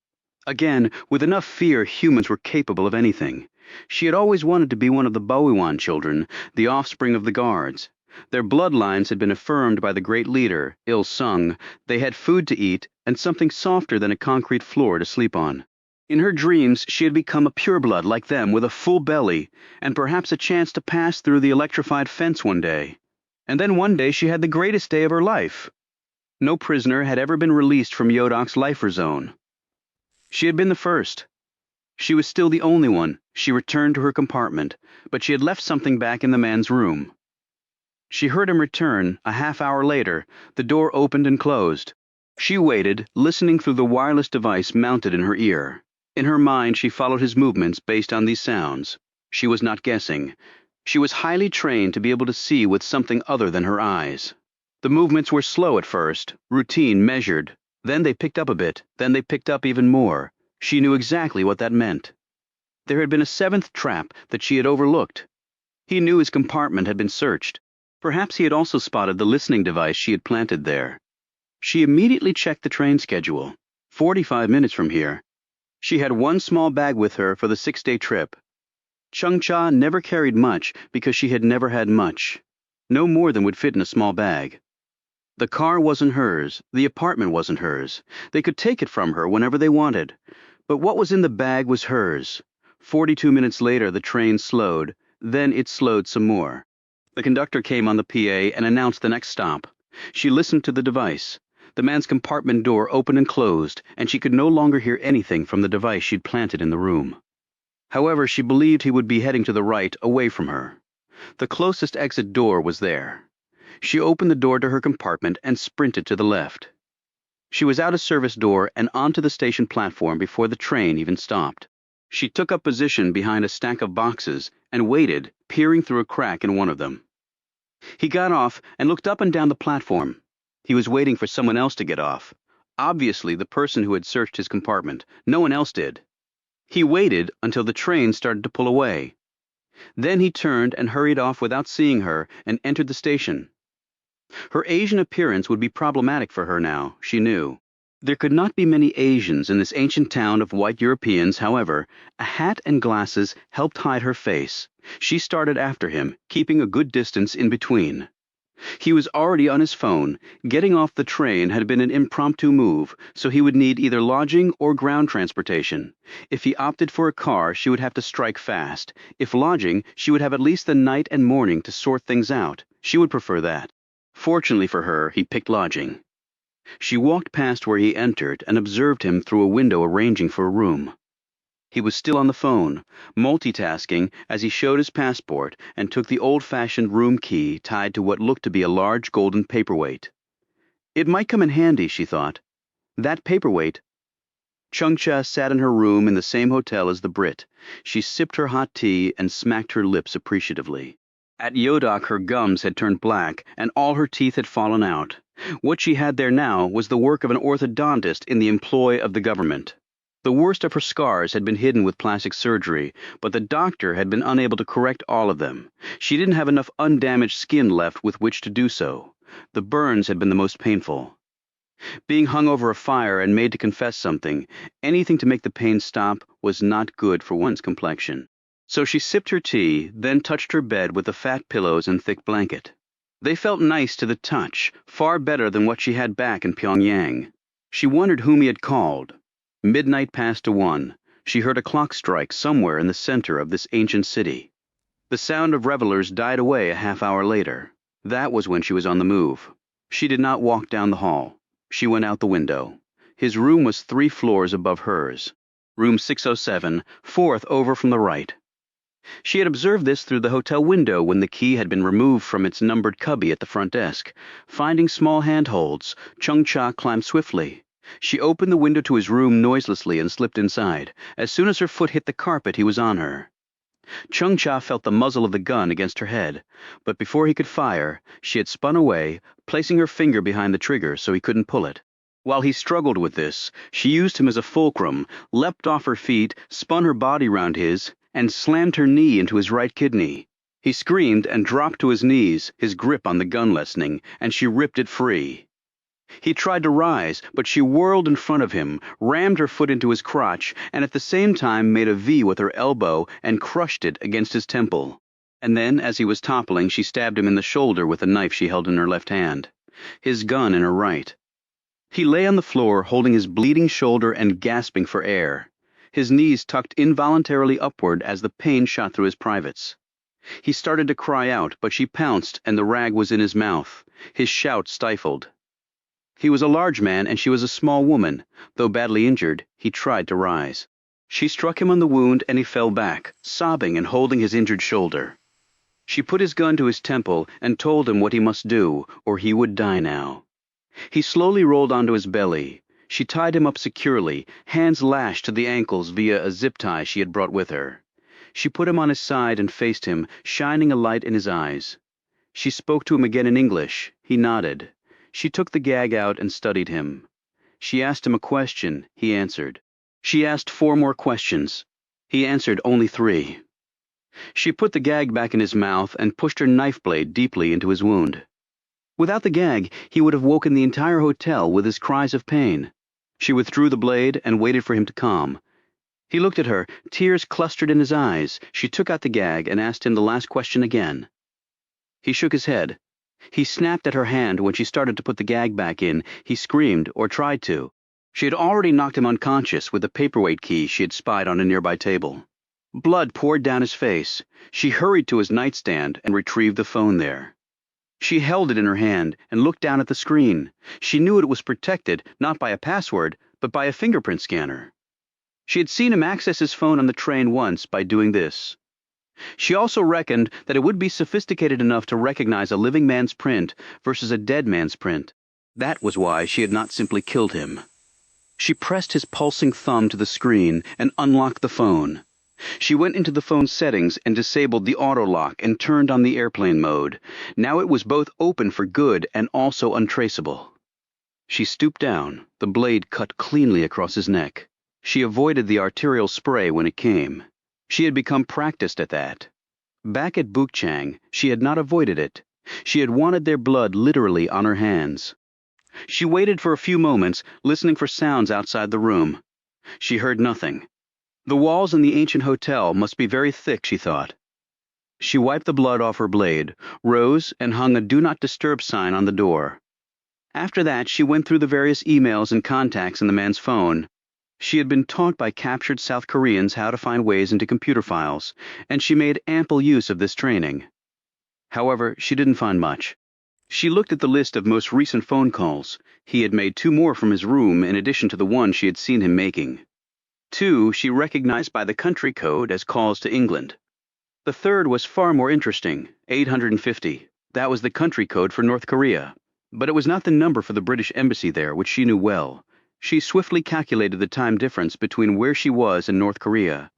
Again, with enough fear, humans were capable of anything. She had always wanted to be one of the Bowiwan children, the offspring of the guards. Their bloodlines had been affirmed by the great leader, Il-sung. They had food to eat and something softer than a concrete floor to sleep on. In her dreams, she had become a pureblood like them with a full belly and perhaps a chance to pass through the electrified fence one day. And then one day she had the greatest day of her life. No prisoner had ever been released from Yodok's lifer zone. She had been the first. She was still the only one. She returned to her compartment, but she had left something back in the man's room. She heard him return. A half-hour later, the door opened and closed. She waited, listening through the wireless device mounted in her ear. In her mind, she followed his movements based on these sounds. She was not guessing. She was highly trained to be able to see with something other than her eyes. The movements were slow at first, routine, measured. Then they picked up a bit, then they picked up even more. She knew exactly what that meant. There had been a 7th trap that she had overlooked. He knew his compartment had been searched. Perhaps he had also spotted the listening device she had planted there. She immediately checked the train schedule. 45 minutes from here. She had one small bag with her for the 6-day trip. Chung-cha never carried much because she had never had much. No more than would fit in a small bag. The car wasn't hers. The apartment wasn't hers. They could take it from her whenever they wanted. But what was in the bag was hers. 42 minutes later, the train slowed. Then it slowed some more. The conductor came on the PA and announced the next stop. She listened to the device. The man's compartment door opened and closed, and she could no longer hear anything from the device she'd planted in the room. However, she believed he would be heading to the right, away from her. The closest exit door was there. She opened the door to her compartment and sprinted to the left. She was out a service door and onto the station platform before the train even stopped. She took up position behind a stack of boxes and waited, peering through a crack in one of them. He got off and looked up and down the platform. He was waiting for someone else to get off. Obviously the person who had searched his compartment. No one else did. He waited until the train started to pull away. Then he turned and hurried off without seeing her and entered the station. Her Asian appearance would be problematic for her now, she knew. There could not be many Asians in this ancient town of white Europeans, however. A hat and glasses helped hide her face. She started after him, keeping a good distance in between. He was already on his phone. Getting off the train had been an impromptu move, so he would need either lodging or ground transportation. If he opted for a car, she would have to strike fast. If lodging, she would have at least the night and morning to sort things out. She would prefer that. Fortunately for her, he picked lodging. She walked past where he entered and observed him through a window arranging for a room. He was still on the phone, multitasking as he showed his passport and took the old-fashioned room key tied to what looked to be a large golden paperweight. It might come in handy, she thought. That paperweight. Chung-cha sat in her room in the same hotel as the Brit. She sipped her hot tea and smacked her lips appreciatively. At Yodok her gums had turned black and all her teeth had fallen out. What she had there now was the work of an orthodontist in the employ of the government. The worst of her scars had been hidden with plastic surgery, but the doctor had been unable to correct all of them. She didn't have enough undamaged skin left with which to do so. The burns had been the most painful. Being hung over a fire and made to confess something, anything to make the pain stop, was not good for one's complexion. So she sipped her tea, then touched her bed with the fat pillows and thick blanket. They felt nice to the touch, far better than what she had back in Pyongyang. She wondered whom he had called. Midnight passed to 1. She heard a clock strike somewhere in the center of this ancient city. The sound of revelers died away a half hour later. That was when she was on the move. She did not walk down the hall. She went out the window. His room was 3 floors above hers. Room 607, 4th over from the right. She had observed this through the hotel window when the key had been removed from its numbered cubby at the front desk. Finding small handholds, Chung-Cha climbed swiftly. She opened the window to his room noiselessly and slipped inside. As soon as her foot hit the carpet, he was on her. Chung-Cha felt the muzzle of the gun against her head, but before he could fire, she had spun away, placing her finger behind the trigger so he couldn't pull it. While he struggled with this, she used him as a fulcrum, leapt off her feet, spun her body round his, and slammed her knee into his right kidney. He screamed and dropped to his knees, his grip on the gun lessening, and she ripped it free. He tried to rise, but she whirled in front of him, rammed her foot into his crotch, and at the same time made a V with her elbow and crushed it against his temple. And then, as he was toppling, she stabbed him in the shoulder with a knife she held in her left hand, his gun in her right. He lay on the floor, holding his bleeding shoulder and gasping for air, his knees tucked involuntarily upward as the pain shot through his privates. He started to cry out, but she pounced, and the rag was in his mouth, his shout stifled. He was a large man, and she was a small woman. Though badly injured, he tried to rise. She struck him on the wound, and he fell back, sobbing and holding his injured shoulder. She put his gun to his temple and told him what he must do, or he would die now. He slowly rolled onto his belly. She tied him up securely, hands lashed to the ankles via a zip tie she had brought with her. She put him on his side and faced him, shining a light in his eyes. She spoke to him again in English. He nodded. She took the gag out and studied him. She asked him a question. He answered. She asked 4 more questions. He answered only 3. She put the gag back in his mouth and pushed her knife blade deeply into his wound. Without the gag, he would have woken the entire hotel with his cries of pain. She withdrew the blade and waited for him to calm. He looked at her, tears clustered in his eyes. She took out the gag and asked him the last question again. He shook his head. He snapped at her hand when she started to put the gag back in. He screamed, or tried to. She had already knocked him unconscious with the paperweight key she had spied on a nearby table. Blood poured down his face. She hurried to his nightstand and retrieved the phone there. She held it in her hand and looked down at the screen. She knew it was protected, not by a password, but by a fingerprint scanner. She had seen him access his phone on the train once by doing this. She also reckoned that it would be sophisticated enough to recognize a living man's print versus a dead man's print. That was why she had not simply killed him. She pressed his pulsing thumb to the screen and unlocked the phone. She went into the phone's settings and disabled the auto lock and turned on the airplane mode. Now it was both open for good and also untraceable. She stooped down. The blade cut cleanly across his neck. She avoided the arterial spray when it came. She had become practiced at that. Back at Bukchang, she had not avoided it. She had wanted their blood literally on her hands. She waited for a few moments, listening for sounds outside the room. She heard nothing. The walls in the ancient hotel must be very thick, she thought. She wiped the blood off her blade, rose, and hung a Do Not Disturb sign on the door. After that, she went through the various emails and contacts in the man's phone. She had been taught by captured South Koreans how to find ways into computer files, and she made ample use of this training. However, she didn't find much. She looked at the list of most recent phone calls. He had made 2 more from his room in addition to the one she had seen him making. 2 she recognized by the country code as calls to England. The 3rd was far more interesting, 850. That was the country code for North Korea. But it was not the number for the British embassy there, which she knew well. She swiftly calculated the time difference between where she was and North Korea.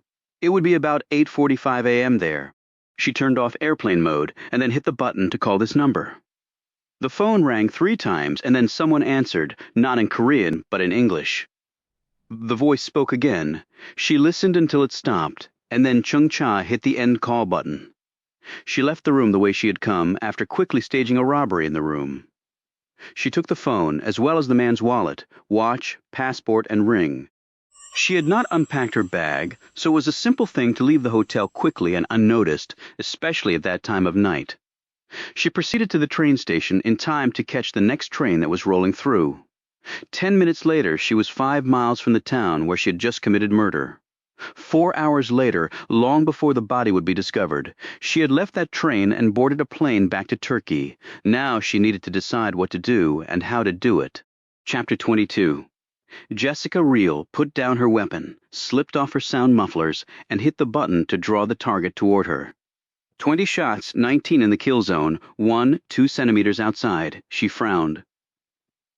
It would be about 8:45 a.m. there. She turned off airplane mode and then hit the button to call this number. The phone rang 3 times and then someone answered, not in Korean, but in English. The voice spoke again. She listened until it stopped, and then Chung-Cha hit the end call button. She left the room the way she had come, after quickly staging a robbery in the room. She took the phone, as well as the man's wallet, watch, passport, and ring. She had not unpacked her bag, so it was a simple thing to leave the hotel quickly and unnoticed, especially at that time of night. She proceeded to the train station in time to catch the next train that was rolling through. 10 minutes later, she was 5 miles from the town where she had just committed murder. 4 hours later, long before the body would be discovered, she had left that train and boarded a plane back to Turkey. Now she needed to decide what to do and how to do it. Chapter 22. Jessica Reel put down her weapon, slipped off her sound mufflers, and hit the button to draw the target toward her. 20 shots, 19 in the kill zone, 1 2 centimeters outside. She frowned.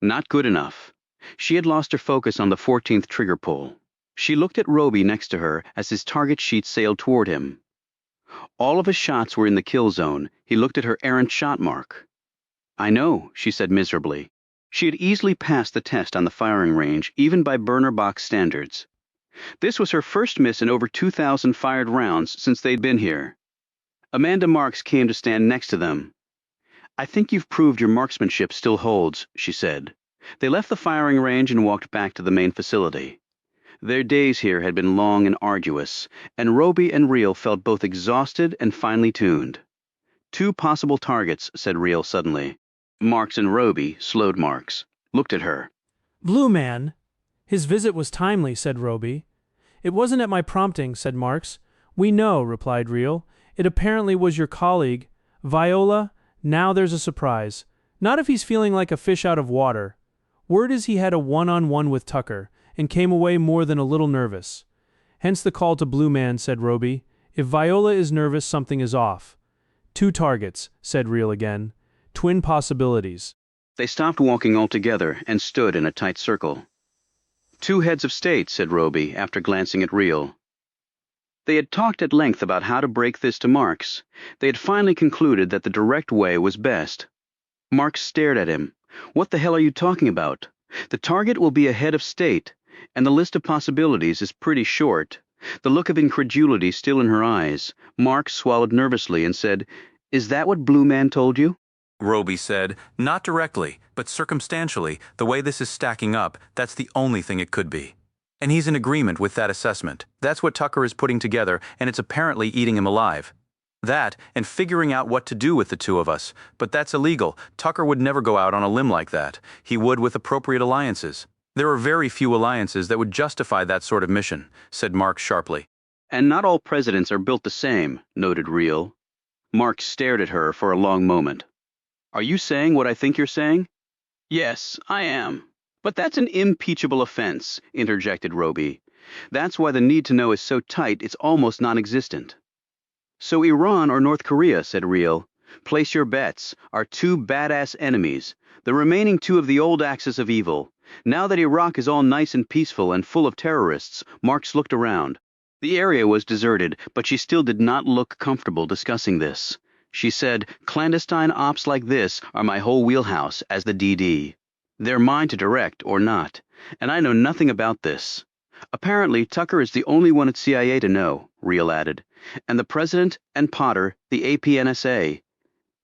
Not good enough. She had lost her focus on the 14th trigger pull. She looked at Roby next to her as his target sheet sailed toward him. All of his shots were in the kill zone. He looked at her errant shot mark. I know, she said miserably. She had easily passed the test on the firing range, even by burner box standards. This was her first miss in over 2,000 fired rounds since they'd been here. Amanda Marks came to stand next to them. I think you've proved your marksmanship still holds, she said. They left the firing range and walked back to the main facility. Their days here had been long and arduous, and Roby and Reel felt both exhausted and finely tuned. 2 possible targets, said Reel suddenly. Marks and Roby, slowed Marks, looked at her. Blue Man. His visit was timely, said Roby. It wasn't at my prompting, said Marks. We know, replied Reel. It apparently was your colleague. Viola, now there's a surprise. Not if he's feeling like a fish out of water. Word is he had a one-on-one with Tucker, and came away more than a little nervous. Hence the call to Blue Man, said Roby. If Viola is nervous, something is off. 2 targets, said Reel again. Twin possibilities. They stopped walking altogether and stood in a tight circle. 2 heads of state, said Roby, after glancing at Reel. They had talked at length about how to break this to Marks. They had finally concluded that the direct way was best. Marks stared at him. What the hell are you talking about? The target will be a head of state, and the list of possibilities is pretty short. The look of incredulity still in her eyes, Marks swallowed nervously and said, Is that what Blue Man told you? Roby said, not directly, but circumstantially, the way this is stacking up, that's the only thing it could be. And he's in agreement with that assessment. That's what Tucker is putting together, and it's apparently eating him alive. That, and figuring out what to do with the 2 of us. But that's illegal. Tucker would never go out on a limb like that. He would with appropriate alliances. There are very few alliances that would justify that sort of mission, said Marks sharply. And not all presidents are built the same, noted Reel. Marks stared at her for a long moment. Are you saying what I think you're saying? Yes, I am. But that's an impeachable offense, interjected Roby. That's why the need to know is so tight it's almost non-existent. So Iran or North Korea, said Reel. Place your bets. Our 2 badass enemies. The remaining 2 of the old axis of evil. Now that Iraq is all nice and peaceful and full of terrorists, Marks looked around. The area was deserted, but she still did not look comfortable discussing this. She said, clandestine ops like this are my whole wheelhouse as the DD. They're mine to direct or not, and I know nothing about this. Apparently, Tucker is the only one at CIA to know, Reel added, and the President and Potter, the APNSA.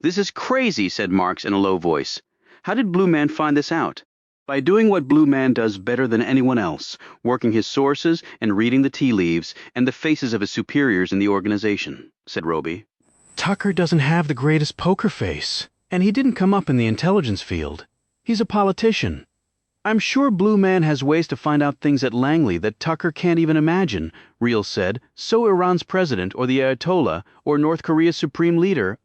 This is crazy, said Marks in a low voice. How did Blue Man find this out? By doing what Blue Man does better than anyone else, working his sources and reading the tea leaves and the faces of his superiors in the organization, said Roby. Tucker doesn't have the greatest poker face, and he didn't come up in the intelligence field. He's a politician. I'm sure Blue Man has ways to find out things at Langley that Tucker can't even imagine, Reel said. So Iran's president or the Ayatollah or North Korea's supreme leader,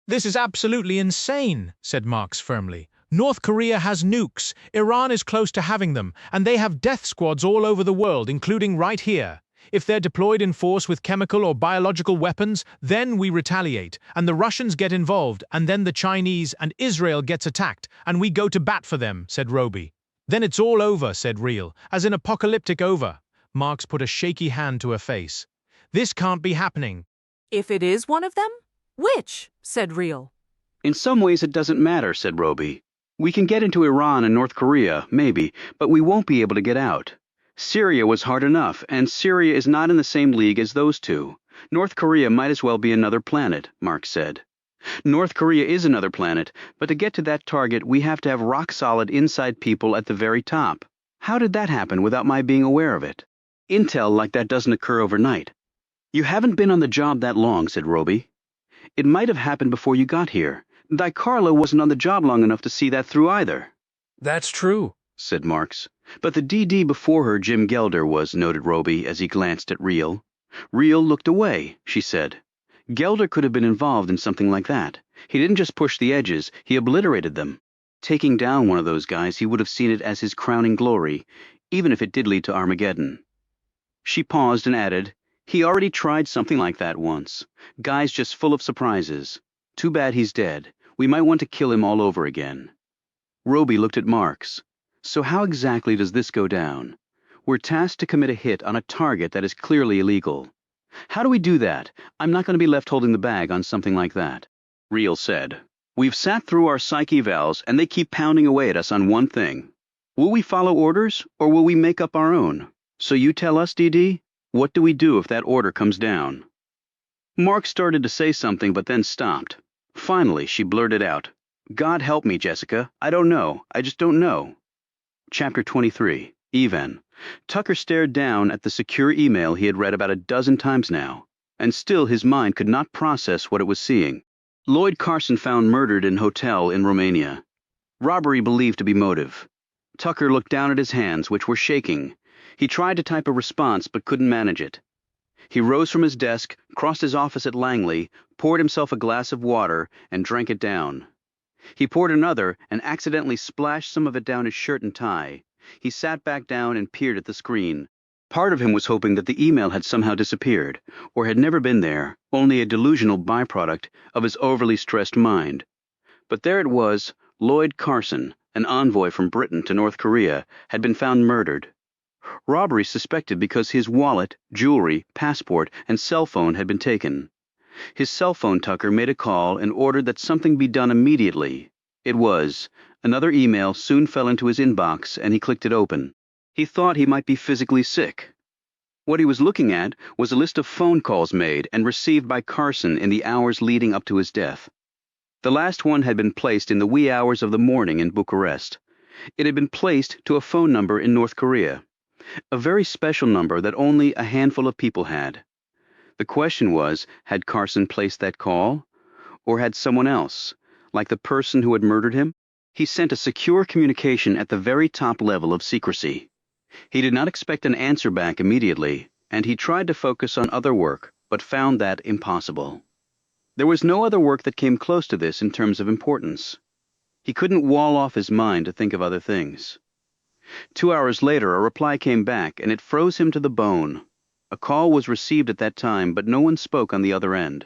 This is absolutely insane, said Marks firmly. North Korea has nukes, Iran is close to having them, and they have death squads all over the world, including right here. If they're deployed in force with chemical or biological weapons, then we retaliate, and the Russians get involved, and then the Chinese and Israel gets attacked, and we go to bat for them, said Roby. Then it's all over, said Reel, as in apocalyptic over. Marks put a shaky hand to her face. This can't be happening. If it is one of them? Which? Said Reel. In some ways it doesn't matter, said Roby. We can get into Iran and North Korea, maybe, but we won't be able to get out. Syria was hard enough, and Syria is not in the same league as those 2. North Korea might as well be another planet, Mark said. North Korea is another planet, but to get to that target, we have to have rock-solid inside people at the very top. How did that happen without my being aware of it? Intel like that doesn't occur overnight. You haven't been on the job that long, said Roby. It might have happened before you got here. Carlo wasn't on the job long enough to see that through either. That's true, said Marks. But the DD before her, Jim Gelder, was, noted Roby as he glanced at Reel. Reel looked away, she said. Gelder could have been involved in something like that. He didn't just push the edges, he obliterated them. Taking down one of those guys, he would have seen it as his crowning glory, even if it did lead to Armageddon. She paused and added, he already tried something like that once. Guy's just full of surprises. Too bad he's dead. We might want to kill him all over again. Roby looked at Marks. So how exactly does this go down? We're tasked to commit a hit on a target that is clearly illegal. How do we do that? I'm not going to be left holding the bag on something like that. Reel said, we've sat through our psych evals and they keep pounding away at us on one thing. Will we follow orders or will we make up our own? So you tell us, DD, what do we do if that order comes down? Mark started to say something but then stopped. Finally, she blurted out, God help me, Jessica. I don't know. I just don't know. Chapter 23, Even. Tucker stared down at the secure email he had read about a dozen times now, and still his mind could not process what it was seeing. Lloyd Carson found murdered in hotel in Romania. Robbery believed to be motive. Tucker looked down at his hands, which were shaking. He tried to type a response but couldn't manage it. He rose from his desk, crossed his office at Langley, poured himself a glass of water, and drank it down. He poured another and accidentally splashed some of it down his shirt and tie. He sat back down and peered at the screen. Part of him was hoping that the email had somehow disappeared, or had never been there, only a delusional byproduct of his overly stressed mind. But there it was, Lloyd Carson, an envoy from Britain to North Korea, had been found murdered. Robbery suspected because his wallet, jewelry, passport, and cell phone had been taken. His cell phone Tucker made a call and ordered that something be done immediately. It was. Another email soon fell into his inbox and he clicked it open. He thought he might be physically sick. What he was looking at was a list of phone calls made and received by Carson in the hours leading up to his death. The last one had been placed in the wee hours of the morning in Bucharest. It had been placed to a phone number in North Korea. A very special number that only a handful of people had. The question was, had Carson placed that call? Or had someone else, like the person who had murdered him? He sent a secure communication at the very top level of secrecy. He did not expect an answer back immediately, and he tried to focus on other work, but found that impossible. There was no other work that came close to this in terms of importance. He couldn't wall off his mind to think of other things. 2 hours later, a reply came back, and it froze him to the bone. A call was received at that time, but no one spoke on the other end.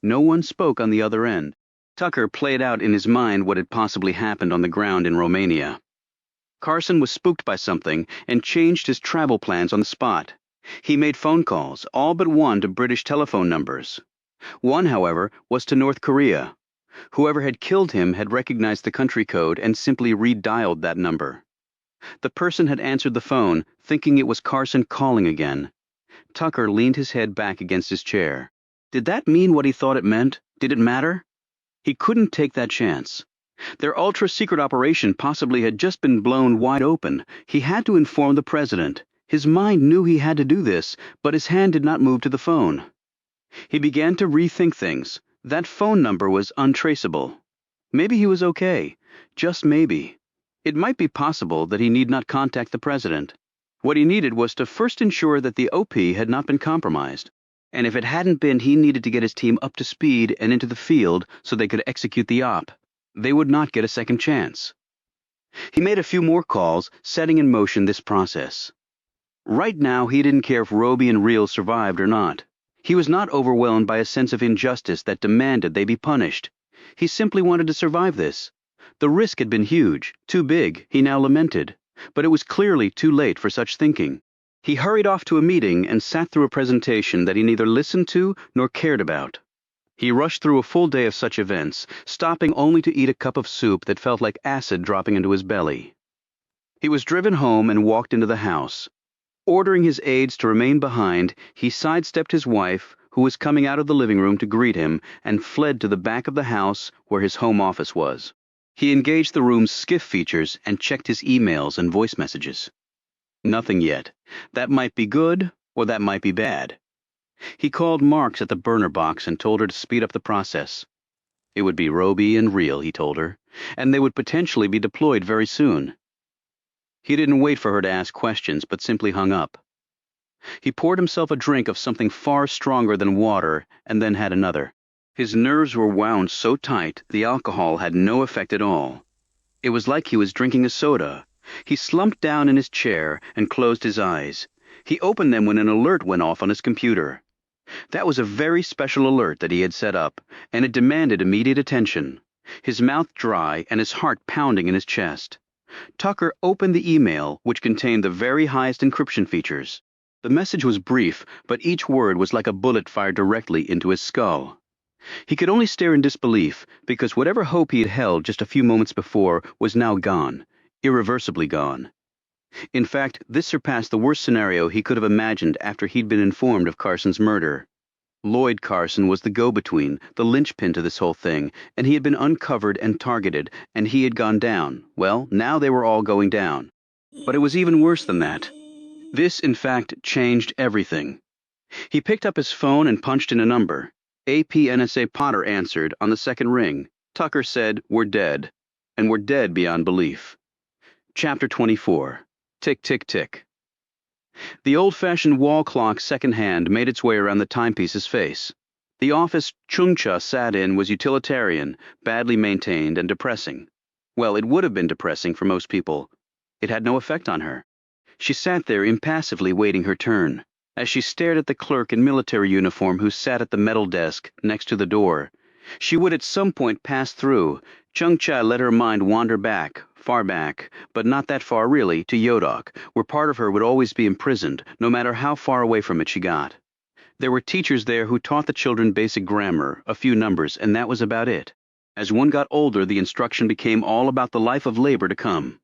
No one spoke on the other end. Tucker played out in his mind what had possibly happened on the ground in Romania. Carson was spooked by something and changed his travel plans on the spot. He made phone calls, all but one to British telephone numbers. One, however, was to North Korea. Whoever had killed him had recognized the country code and simply redialed that number. The person had answered the phone, thinking it was Carson calling again. Tucker leaned his head back against his chair. Did that mean what he thought it meant? Did it matter? He couldn't take that chance. Their ultra-secret operation possibly had just been blown wide open. He had to inform the president. His mind knew he had to do this, but his hand did not move to the phone. He began to rethink things. That phone number was untraceable. Maybe he was okay. Just maybe. It might be possible that he need not contact the president. What he needed was to first ensure that the OP had not been compromised. And if it hadn't been, he needed to get his team up to speed and into the field so they could execute the op. They would not get a second chance. He made a few more calls, setting in motion this process. Right now, he didn't care if Roby and Reel survived or not. He was not overwhelmed by a sense of injustice that demanded they be punished. He simply wanted to survive this. The risk had been huge, too big, he now lamented, but it was clearly too late for such thinking. He hurried off to a meeting and sat through a presentation that he neither listened to nor cared about. He rushed through a full day of such events, stopping only to eat a cup of soup that felt like acid dropping into his belly. He was driven home and walked into the house. Ordering his aides to remain behind, he sidestepped his wife, who was coming out of the living room to greet him, and fled to the back of the house where his home office was. He engaged the room's skiff features and checked his emails and voice messages. Nothing yet. That might be good, or that might be bad. He called Marks at the burner box and told her to speed up the process. It would be Roby and Real, he told her, and they would potentially be deployed very soon. He didn't wait for her to ask questions, but simply hung up. He poured himself a drink of something far stronger than water, and then had another. His nerves were wound so tight, the alcohol had no effect at all. It was like he was drinking a soda. He slumped down in his chair and closed his eyes. He opened them when an alert went off on his computer. That was a very special alert that he had set up, and it demanded immediate attention. His mouth dry and his heart pounding in his chest. Tucker opened the email, which contained the very highest encryption features. The message was brief, but each word was like a bullet fired directly into his skull. He could only stare in disbelief, because whatever hope he had held just a few moments before was now gone, irreversibly gone. In fact, this surpassed the worst scenario he could have imagined after he'd been informed of Carson's murder. Lloyd Carson was the go-between, the linchpin to this whole thing, and he had been uncovered and targeted, and he had gone down. Well, now they were all going down. But it was even worse than that. This, in fact, changed everything. He picked up his phone and punched in a number. APNSA Potter answered on the second ring. Tucker said, "We're dead." And we're dead beyond belief. Chapter 24. Tick, tick, tick. The old-fashioned wall clock second hand made its way around the timepiece's face. The office Chung-Cha sat in was utilitarian, badly maintained, and depressing. Well, it would have been depressing for most people. It had no effect on her. She sat there impassively waiting her turn. As she stared at the clerk in military uniform who sat at the metal desk next to the door, she would at some point pass through. Chung-Cha let her mind wander back, far back, but not that far really, to Yodok, where part of her would always be imprisoned, no matter how far away from it she got. There were teachers there who taught the children basic grammar, a few numbers, and that was about it. As one got older, the instruction became all about the life of labor to come.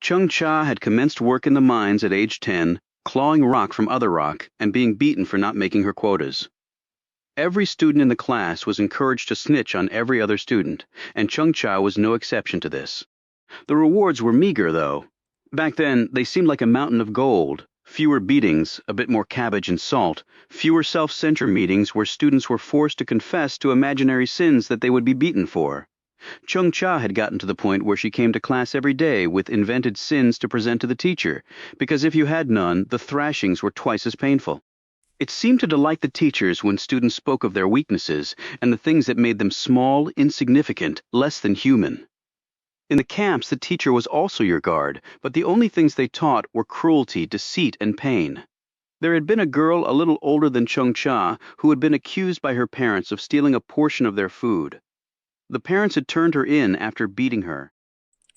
Chung-Cha had commenced work in the mines at age 10, clawing rock from other rock, and being beaten for not making her quotas. Every student in the class was encouraged to snitch on every other student, and Chung-Cha was no exception to this. The rewards were meager, though. Back then, they seemed like a mountain of gold. Fewer beatings, a bit more cabbage and salt, fewer self-censure meetings where students were forced to confess to imaginary sins that they would be beaten for. Chung-Cha had gotten to the point where she came to class every day with invented sins to present to the teacher, because if you had none, the thrashings were twice as painful. It seemed to delight the teachers when students spoke of their weaknesses and the things that made them small, insignificant, less than human. In the camps, the teacher was also your guard, but the only things they taught were cruelty, deceit, and pain. There had been a girl a little older than Chung-Cha who had been accused by her parents of stealing a portion of their food. The parents had turned her in after beating her.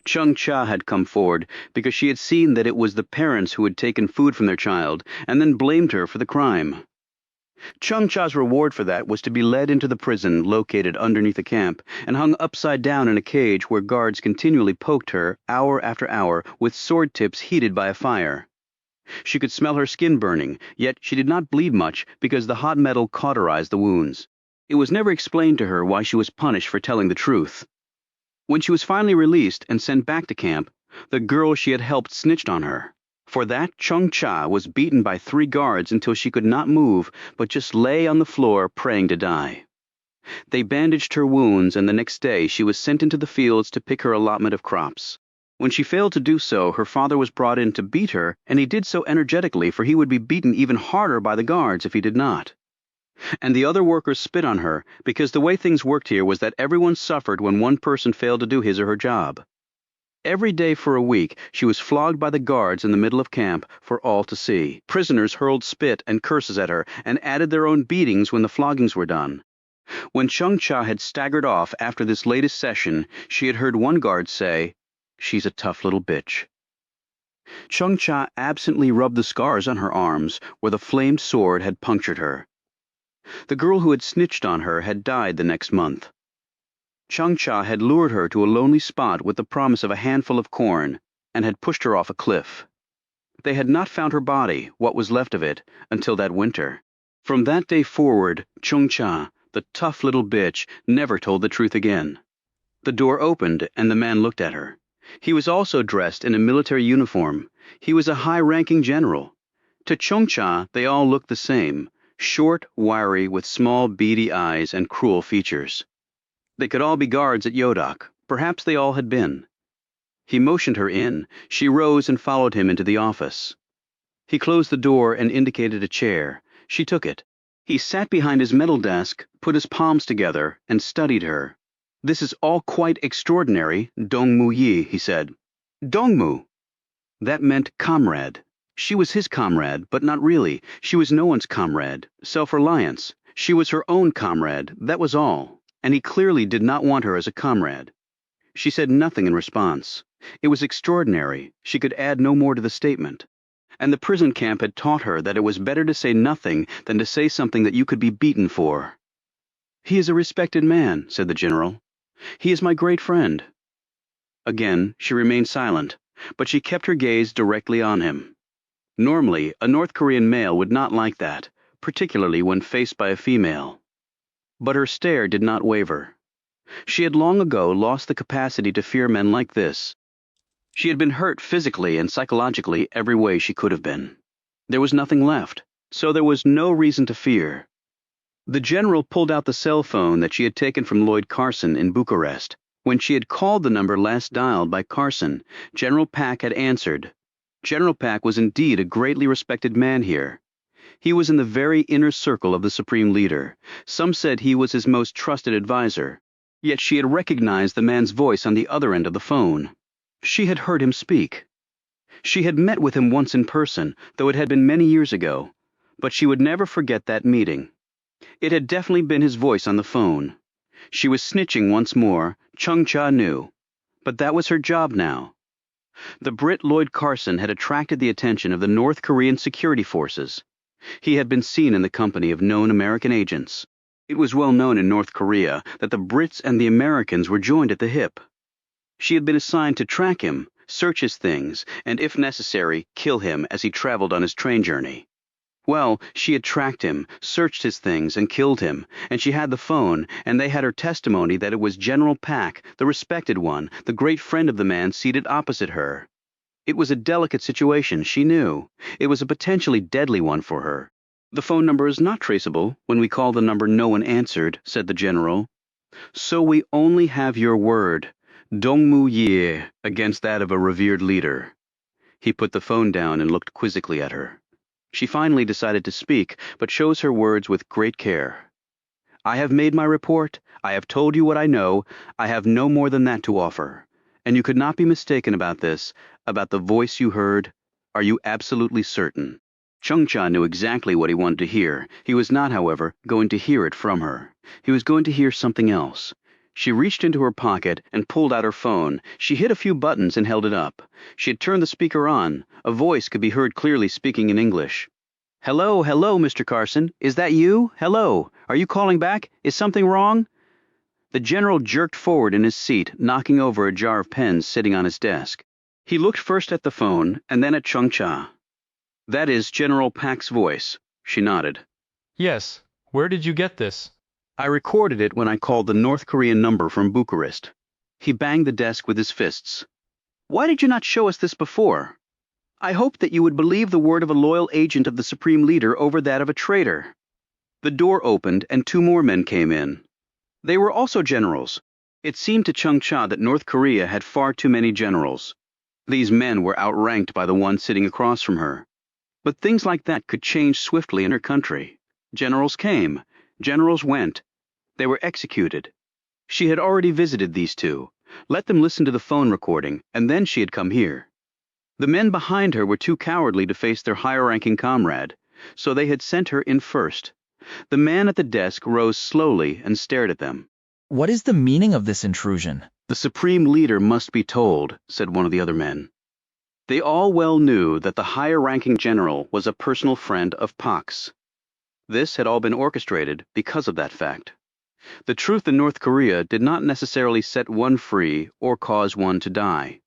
Chung-Cha had come forward because she had seen that it was the parents who had taken food from their child and then blamed her for the crime. Chung-Cha's reward for that was to be led into the prison located underneath the camp and hung upside down in a cage where guards continually poked her, hour after hour, with sword tips heated by a fire. She could smell her skin burning, yet she did not bleed much because the hot metal cauterized the wounds. It was never explained to her why she was punished for telling the truth. When she was finally released and sent back to camp, the girl she had helped snitched on her. For that, Chung-Cha was beaten by 3 guards until she could not move, but just lay on the floor praying to die. They bandaged her wounds, and the next day she was sent into the fields to pick her allotment of crops. When she failed to do so, her father was brought in to beat her, and he did so energetically, for he would be beaten even harder by the guards if he did not. And the other workers spit on her, because the way things worked here was that everyone suffered when one person failed to do his or her job. Every day for a week, she was flogged by the guards in the middle of camp for all to see. Prisoners hurled spit and curses at her and added their own beatings when the floggings were done. When Chung-Cha had staggered off after this latest session, she had heard one guard say, "She's a tough little bitch." Chung-Cha absently rubbed the scars on her arms where the flamed sword had punctured her. The girl who had snitched on her had died the next month. Chung-Cha had lured her to a lonely spot with the promise of a handful of corn and had pushed her off a cliff. They had not found her body, what was left of it, until that winter. From that day forward, Chung-cha, the tough little bitch, never told the truth again. The door opened and the man looked at her. He was also dressed in a military uniform. He was a high-ranking general. To Chung-cha, they all looked the same, short, wiry, with small, beady eyes and cruel features. They could all be guards at Yodak. Perhaps they all had been. He motioned her in. She rose and followed him into the office. He closed the door and indicated a chair. She took it. He sat behind his metal desk, put his palms together, and studied her. "This is all quite extraordinary, Dongmu Yi," he said. Dongmu! That meant comrade. She was his comrade, but not really. She was no one's comrade. Self-reliance. She was her own comrade, that was all. And he clearly did not want her as a comrade. She said nothing in response. It was extraordinary. She could add no more to the statement. And the prison camp had taught her that it was better to say nothing than to say something that you could be beaten for. "He is a respected man," said the general. "He is my great friend." Again, she remained silent, but she kept her gaze directly on him. Normally, a North Korean male would not like that, particularly when faced by a female. But her stare did not waver. She had long ago lost the capacity to fear men like this. She had been hurt physically and psychologically every way she could have been. There was nothing left, so there was no reason to fear. The general pulled out the cell phone that she had taken from Lloyd Carson in Bucharest. When she had called the number last dialed by Carson, General Pak had answered. General Pak was indeed a greatly respected man here. He was in the very inner circle of the Supreme Leader. Some said he was his most trusted advisor. Yet she had recognized the man's voice on the other end of the phone. She had heard him speak. She had met with him once in person, though it had been many years ago. But she would never forget that meeting. It had definitely been his voice on the phone. She was snitching once more, Chung-cha knew. But that was her job now. The Brit Lloyd Carson had attracted the attention of the North Korean security forces. He had been seen in the company of known American agents. It was well known in North Korea that the Brits and the Americans were joined at the hip. She had been assigned to track him, search his things, and if necessary, kill him as he traveled on his train journey. Well, she had tracked him, searched his things, and killed him, and she had the phone, and they had her testimony that it was General Pak, the respected one, the great friend of the man seated opposite her. It was a delicate situation, she knew. It was a potentially deadly one for her. "The phone number is not traceable. When we called the number, no one answered," said the general. "So we only have your word, Dongmu Yi, against that of a revered leader." He put the phone down and looked quizzically at her. She finally decided to speak, but chose her words with great care. "I have made my report. I have told you what I know. I have no more than that to offer. And you could not be mistaken about this, about the voice you heard. Are you absolutely certain?" Chung-cha knew exactly what he wanted to hear. He was not, however, going to hear it from her. He was going to hear something else. She reached into her pocket and pulled out her phone. She hit a few buttons and held it up. She had turned the speaker on. A voice could be heard clearly speaking in English. "Hello, hello, Mr. Carson. Is that you? Hello. Are you calling back? Is something wrong?" The general jerked forward in his seat, knocking over a jar of pens sitting on his desk. He looked first at the phone and then at Chung-cha. "That is General Pak's voice." She nodded. Yes. Where did you get this? "I recorded it when I called the North Korean number from Bucharest." He banged the desk with his fists. "Why did you not show us this before? I hoped that you would believe the word of a loyal agent of the Supreme Leader over that of a traitor." The door opened and two more men came in. They were also generals. It seemed to Chung-cha that North Korea had far too many generals. These men were outranked by the one sitting across from her. But things like that could change swiftly in her country. Generals came. Generals went. They were executed. She had already visited these two, let them listen to the phone recording, and then she had come here. The men behind her were too cowardly to face their higher-ranking comrade, so they had sent her in first. The man at the desk rose slowly and stared at them. "What is the meaning of this intrusion?" "The Supreme Leader must be told," said one of the other men. They all well knew that the higher-ranking general was a personal friend of Pak's. This had all been orchestrated because of that fact. The truth in North Korea did not necessarily set one free or cause one to die.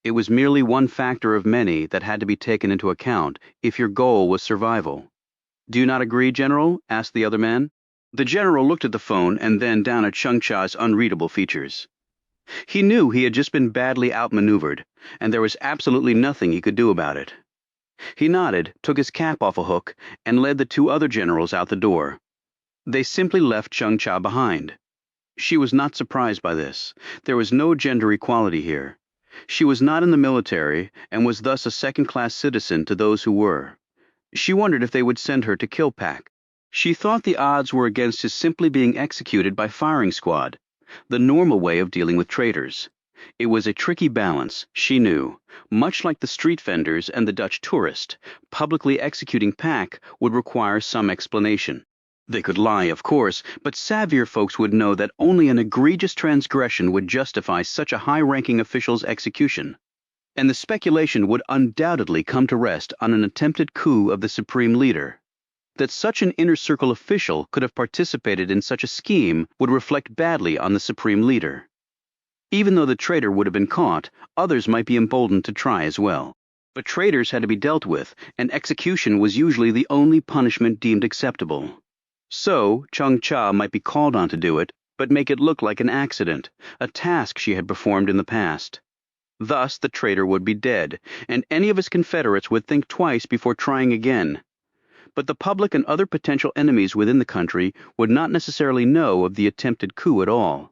It was merely one factor of many that had to be taken into account if your goal was survival. Do you not agree, General? Asked the other man. The general looked at the phone and then down at Chung Cha's unreadable features. He knew he had just been badly outmaneuvered, and there was absolutely nothing he could do about it. He nodded, took his cap off a hook, and led the two other generals out the door. They simply left Chung Cha behind. She was not surprised by this. There was no gender equality here. She was not in the military and was thus a second-class citizen to those who were. She wondered if they would send her to kill Pak. She thought the odds were against his simply being executed by firing squad, the normal way of dealing with traitors. It was a tricky balance, she knew. Much like the street vendors and the Dutch tourist, publicly executing Pak would require some explanation. They could lie, of course, but savvier folks would know that only an egregious transgression would justify such a high-ranking official's execution. And the speculation would undoubtedly come to rest on an attempted coup of the supreme leader. That such an inner-circle official could have participated in such a scheme would reflect badly on the supreme leader. Even though the traitor would have been caught, others might be emboldened to try as well. But traitors had to be dealt with, and execution was usually the only punishment deemed acceptable. So, Chung Cha might be called on to do it, but make it look like an accident, a task she had performed in the past. Thus, the traitor would be dead, and any of his confederates would think twice before trying again. But the public and other potential enemies within the country would not necessarily know of the attempted coup at all.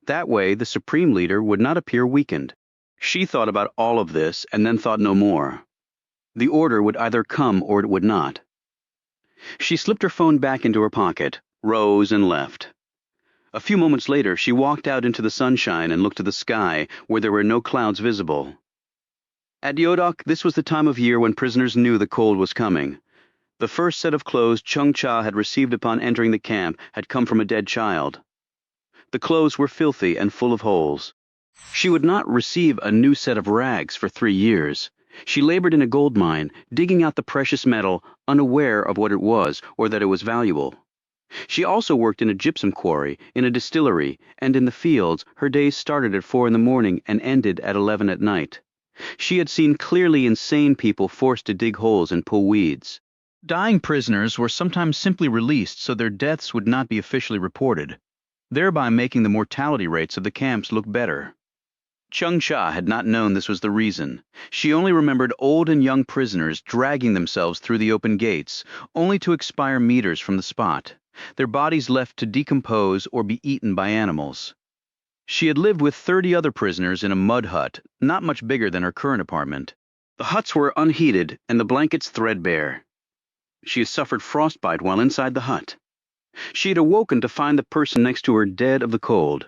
That way, the supreme leader would not appear weakened. She thought about all of this and then thought no more. The order would either come or it would not. She slipped her phone back into her pocket, rose, and left. A few moments later, she walked out into the sunshine and looked to the sky, where there were no clouds visible. At Yodok, this was the time of year when prisoners knew the cold was coming. The first set of clothes Chung Cha had received upon entering the camp had come from a dead child. The clothes were filthy and full of holes. She would not receive a new set of rags for 3 years. She labored in a gold mine, digging out the precious metal, unaware of what it was or that it was valuable. She also worked in a gypsum quarry, in a distillery, and in the fields. Her days started at 4 in the morning and ended at 11 at night. She had seen clearly insane people forced to dig holes and pull weeds. Dying prisoners were sometimes simply released so their deaths would not be officially reported, thereby making the mortality rates of the camps look better. Chung Cha had not known this was the reason. She only remembered old and young prisoners dragging themselves through the open gates, only to expire meters from the spot, their bodies left to decompose or be eaten by animals. She had lived with 30 other prisoners in a mud hut, not much bigger than her current apartment. The huts were unheated and the blankets threadbare. She had suffered frostbite while inside the hut. She had awoken to find the person next to her dead of the cold.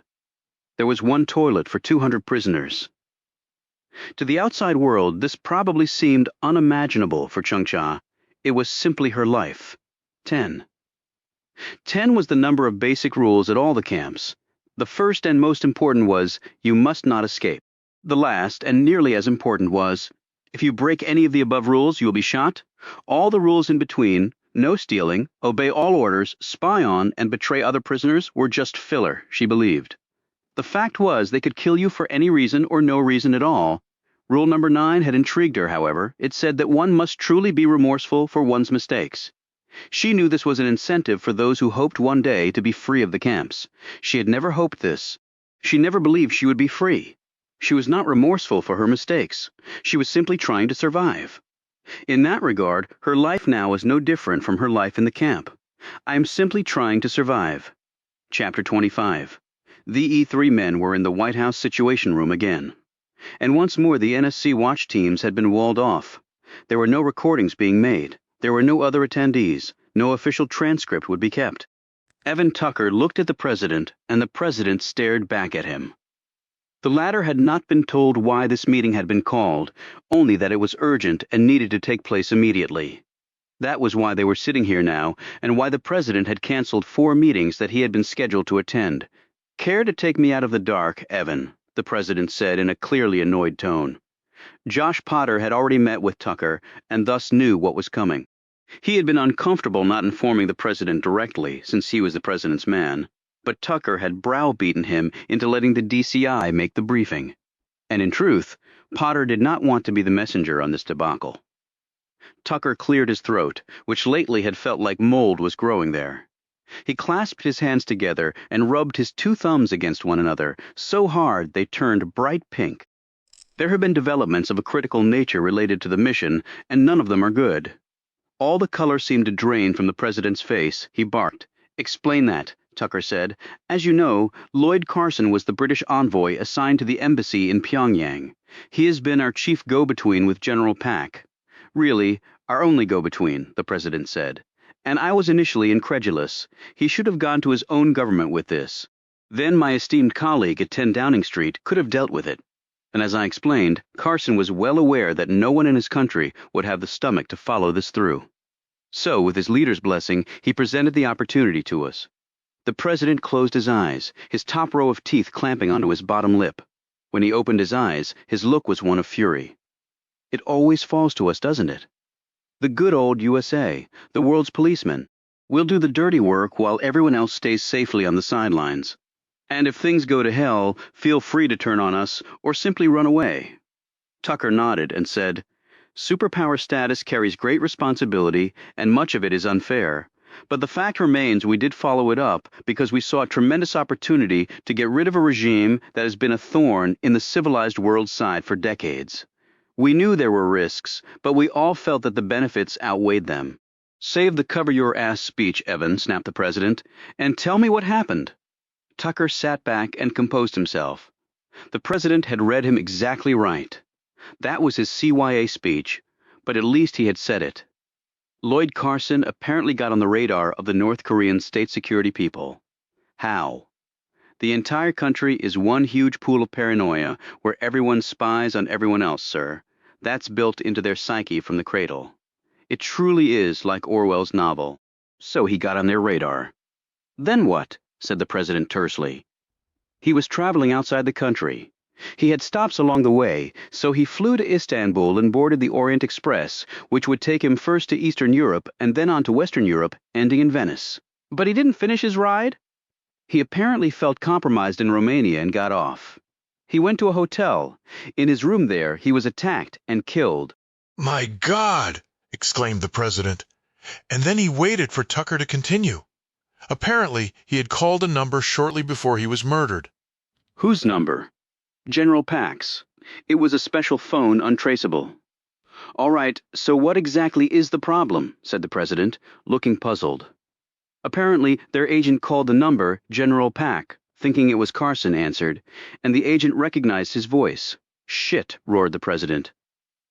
There was one toilet for 200 prisoners. To the outside world, this probably seemed unimaginable for Chung Cha. It was simply her life. 10. 10 was the number of basic rules at all the camps. The first and most important was, you must not escape. The last, and nearly as important, was, if you break any of the above rules, you will be shot. All the rules in between, no stealing, obey all orders, spy on, and betray other prisoners, were just filler, she believed. The fact was they could kill you for any reason or no reason at all. Rule number 9 had intrigued her, however. It said that one must truly be remorseful for one's mistakes. She knew this was an incentive for those who hoped one day to be free of the camps. She had never hoped this. She never believed she would be free. She was not remorseful for her mistakes. She was simply trying to survive. In that regard, her life now was no different from her life in the camp. I am simply trying to survive. Chapter 25. The E3 men were in the White House Situation Room again. And once more the NSC watch teams had been walled off. There were no recordings being made. There were no other attendees. No official transcript would be kept. Evan Tucker looked at the president, and the president stared back at him. The latter had not been told why this meeting had been called, only that it was urgent and needed to take place immediately. That was why they were sitting here now, and why the president had canceled 4 meetings that he had been scheduled to attend. Care to take me out of the dark, Evan, the president said in a clearly annoyed tone. Josh Potter had already met with Tucker and thus knew what was coming. He had been uncomfortable not informing the president directly, since he was the president's man, but Tucker had browbeaten him into letting the DCI make the briefing. And in truth, Potter did not want to be the messenger on this debacle. Tucker cleared his throat, which lately had felt like mold was growing there. He clasped his hands together and rubbed his two thumbs against one another so hard they turned bright pink. There have been developments of a critical nature related to the mission, and none of them are good. All the color seemed to drain from the president's face. He barked. "Explain that," Tucker said. "As you know, Lloyd Carson was the British envoy assigned to the embassy in Pyongyang. He has been our chief go-between with General Pak. Really, our only go-between," the president said. "And I was initially incredulous. He should have gone to his own government with this. Then my esteemed colleague at 10 Downing Street could have dealt with it. And as I explained, Carson was well aware that no one in his country would have the stomach to follow this through. So, with his leader's blessing, he presented the opportunity to us." The president closed his eyes, his top row of teeth clamping onto his bottom lip. When he opened his eyes, his look was one of fury. "It always falls to us, doesn't it? The good old USA, the world's policeman. We'll do the dirty work while everyone else stays safely on the sidelines. And if things go to hell, feel free to turn on us or simply run away." Tucker nodded and said, "Superpower status carries great responsibility, and much of it is unfair. But the fact remains we did follow it up because we saw a tremendous opportunity to get rid of a regime that has been a thorn in the civilized world's side for decades. We knew there were risks, but we all felt that the benefits outweighed them." "Save the cover-your-ass speech, Evan," snapped the president, "and tell me what happened." Tucker sat back and composed himself. The president had read him exactly right. That was his CYA speech, but at least he had said it. Lloyd Carson apparently got on the radar of the North Korean state security people. How? The entire country is one huge pool of paranoia where everyone spies on everyone else, sir. That's built into their psyche from the cradle. It truly is like Orwell's novel. So he got on their radar. "Then what?" said the president tersely. "He was traveling outside the country. He had stops along the way, so he flew to Istanbul and boarded the Orient Express, which would take him first to Eastern Europe and then on to Western Europe, ending in Venice. But he didn't finish his ride? He apparently felt compromised in Romania and got off. He went to a hotel. In his room there, he was attacked and killed." "My God!" exclaimed the president. "And then he waited for Tucker to continue. Apparently, he had called a number shortly before he was murdered." "Whose number?" "General Pak's. It was a special phone, untraceable." "All right, so what exactly is the problem?" said the president, looking puzzled. "Apparently, their agent called the number General Pak, thinking it was Carson answered, and the agent recognized his voice." "Shit," roared the president.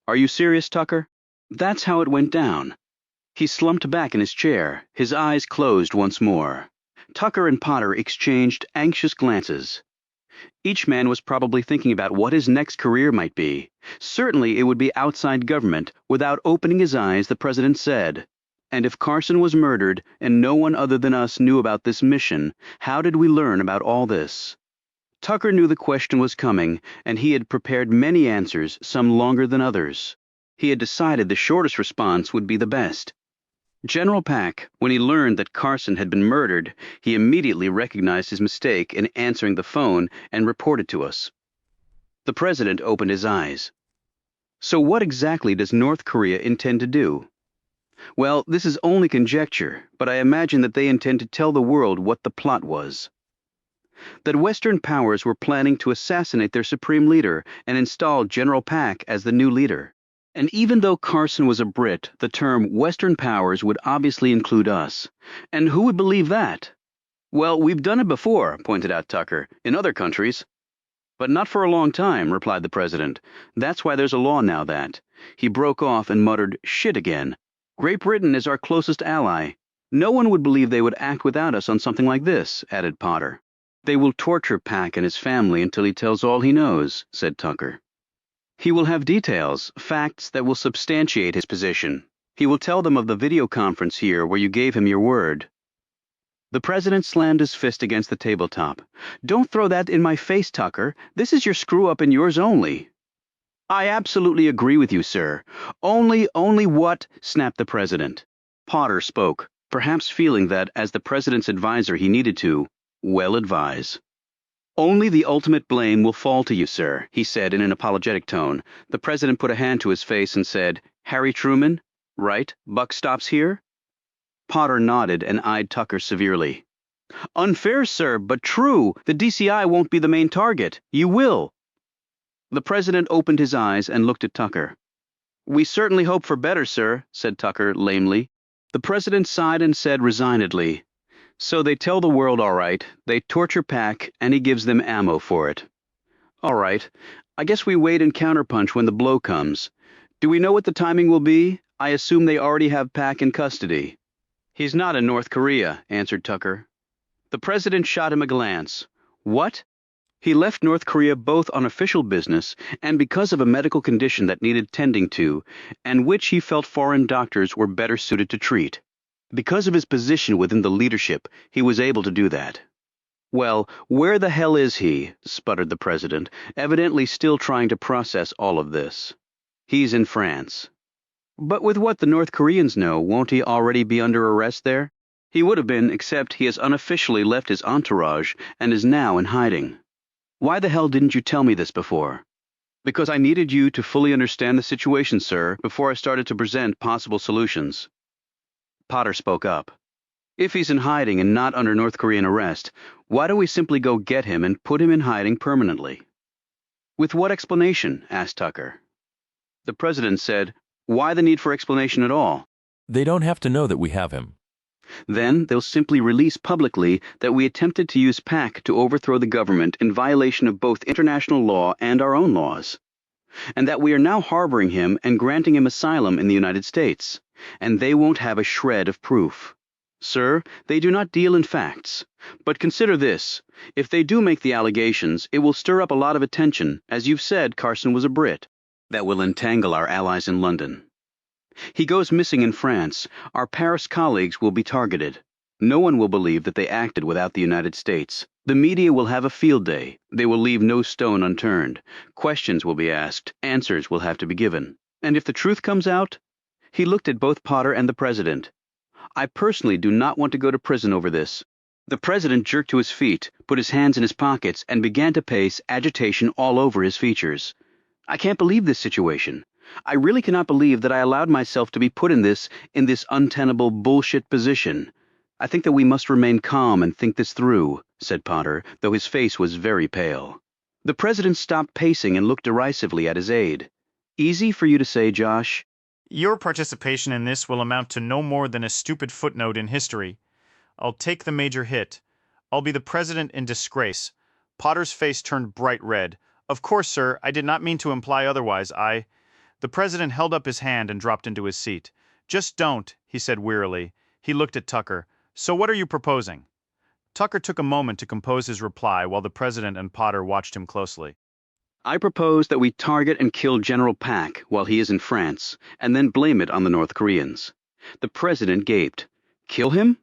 "Are you serious, Tucker?" "That's how it went down." He slumped back in his chair, his eyes closed once more. Tucker and Potter exchanged anxious glances. Each man was probably thinking about what his next career might be. Certainly it would be outside government. Without opening his eyes, the president said, "And if Carson was murdered and no one other than us knew about this mission, how did we learn about all this?" Tucker knew the question was coming, and he had prepared many answers, some longer than others. He had decided the shortest response would be the best. General Pak, when he learned that Carson had been murdered, he immediately recognized his mistake in answering the phone and reported to us. The president opened his eyes. "So what exactly does North Korea intend to do?" "Well, this is only conjecture, but I imagine that they intend to tell the world what the plot was. That Western powers were planning to assassinate their supreme leader and install General Pak as the new leader. And even though Carson was a Brit, the term Western powers would obviously include us. And who would believe that?" "Well, we've done it before," pointed out Tucker, "in other countries." "But not for a long time," replied the president. "That's why there's a law now that—" He broke off and muttered, "Shit again. Great Britain is our closest ally. No one would believe they would act without us on something like this," added Potter. "They will torture Pak and his family until he tells all he knows," said Tucker. "He will have details, facts that will substantiate his position. He will tell them of the video conference here where you gave him your word." The president slammed his fist against the tabletop. "Don't throw that in my face, Tucker. This is your screw-up and yours only." "I absolutely agree with you, sir. Only what?" snapped the president. Potter spoke, perhaps feeling that, as the president's advisor, he needed to, well advise. "Only the ultimate blame will fall to you, sir," he said in an apologetic tone. The president put a hand to his face and said, "Harry Truman, Right? Buck stops here? Potter nodded and eyed Tucker severely. Unfair, sir, but true. The DCI won't be the main target. You will. The president opened his eyes and looked at Tucker. We certainly hope for better, sir, said Tucker lamely. The president sighed and said resignedly, So they tell the world all right, they torture Pack, and he gives them ammo for it. All right, I guess we wait and counterpunch when the blow comes. Do we know what the timing will be? I assume they already have Pack in custody. He's not in North Korea, answered Tucker. The president shot him a glance. What? He left North Korea both on official business and because of a medical condition that needed tending to, and which he felt foreign doctors were better suited to treat. Because of his position within the leadership, he was able to do that. Well, where the hell is he? Sputtered the president, evidently still trying to process all of this. He's in France. But with what the North Koreans know, won't he already be under arrest there? He would have been, except he has unofficially left his entourage and is now in hiding. Why the hell didn't you tell me this before? Because I needed you to fully understand the situation, sir, before I started to present possible solutions. Potter spoke up. If he's in hiding and not under North Korean arrest, why don't we simply go get him and put him in hiding permanently? With what explanation? Asked Tucker. The president said, Why the need for explanation at all? They don't have to know that we have him. Then they'll simply release publicly that we attempted to use PAC to overthrow the government in violation of both international law and our own laws, and that we are now harboring him and granting him asylum in the United States, and they won't have a shred of proof. Sir, they do not deal in facts. But consider this. If they do make the allegations, it will stir up a lot of attention. As you've said, Carson was a Brit. That will entangle our allies in London. He goes missing in France. Our Paris colleagues will be targeted. No one will believe that they acted without the United States. The media will have a field day. They will leave no stone unturned. Questions will be asked. Answers will have to be given. And if the truth comes out? He looked at both Potter and the president. I personally do not want to go to prison over this. The president jerked to his feet, put his hands in his pockets, and began to pace, agitation all over his features. I can't believe this situation. I really cannot believe that I allowed myself to be put in this untenable bullshit position. I think that we must remain calm and think this through, said Potter, though his face was very pale. The president stopped pacing and looked derisively at his aide. Easy for you to say, Josh. Your participation in this will amount to no more than a stupid footnote in history. I'll take the major hit. I'll be the president in disgrace. Potter's face turned bright red. Of course, sir, I did not mean to imply otherwise. The president held up his hand and dropped into his seat. Just don't, he said wearily. He looked at Tucker. So what are you proposing? Tucker took a moment to compose his reply while the president and Potter watched him closely. I propose that we target and kill General Pack while he is in France, and then blame it on the North Koreans. The president gaped. Kill him?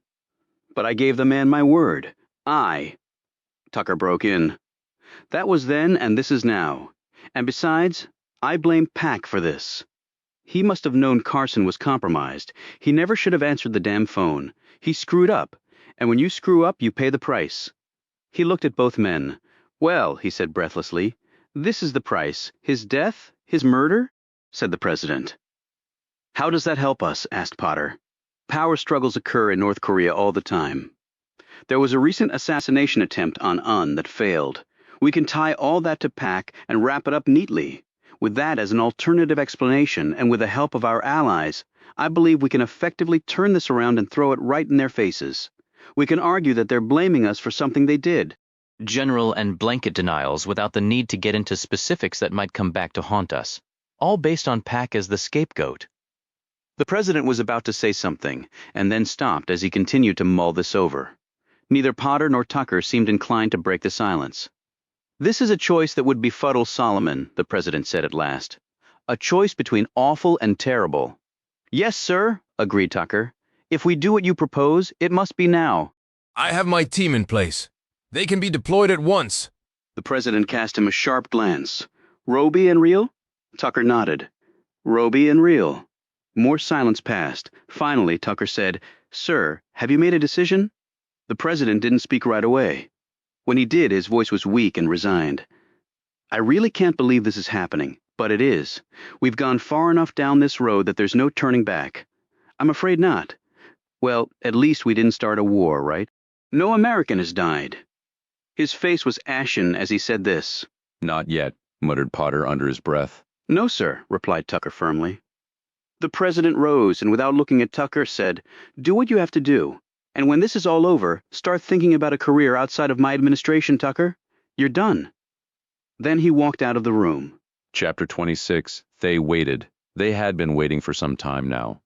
But I gave the man my word. Tucker broke in. That was then and this is now. And besides, I blame Pack for this. He must have known Carson was compromised. He never should have answered the damn phone. He screwed up, and when you screw up, you pay the price. He looked at both men. Well, he said breathlessly, this is the price. His death? His murder? Said the president. How does that help us? Asked Potter. Power struggles occur in North Korea all the time. There was a recent assassination attempt on Un that failed. We can tie all that to Pack and wrap it up neatly. With that as an alternative explanation, and with the help of our allies, I believe we can effectively turn this around and throw it right in their faces. We can argue that they're blaming us for something they did. General and blanket denials without the need to get into specifics that might come back to haunt us. All based on Pack as the scapegoat. The president was about to say something, and then stopped as he continued to mull this over. Neither Potter nor Tucker seemed inclined to break the silence. This is a choice that would befuddle Solomon, the president said at last. A choice between awful and terrible. Yes, sir, agreed Tucker. If we do what you propose, it must be now. I have my team in place. They can be deployed at once. The president cast him a sharp glance. Roby and Reel? Tucker nodded. Roby and Reel. More silence passed. Finally, Tucker said, Sir, have you made a decision? The president didn't speak right away. When he did, his voice was weak and resigned. I really can't believe this is happening, But it is. We've gone far enough down this road that there's no turning back. I'm afraid not. Well, at least we didn't start a war, right? No American has died. His face was ashen as he said this. Not yet, muttered Potter under his breath. No, sir, replied Tucker firmly. The president rose and without looking at Tucker said, Do what you have to do. And when this is all over, start thinking about a career outside of my administration, Tucker. You're done. Then he walked out of the room. Chapter 26. They waited. They had been waiting for some time now.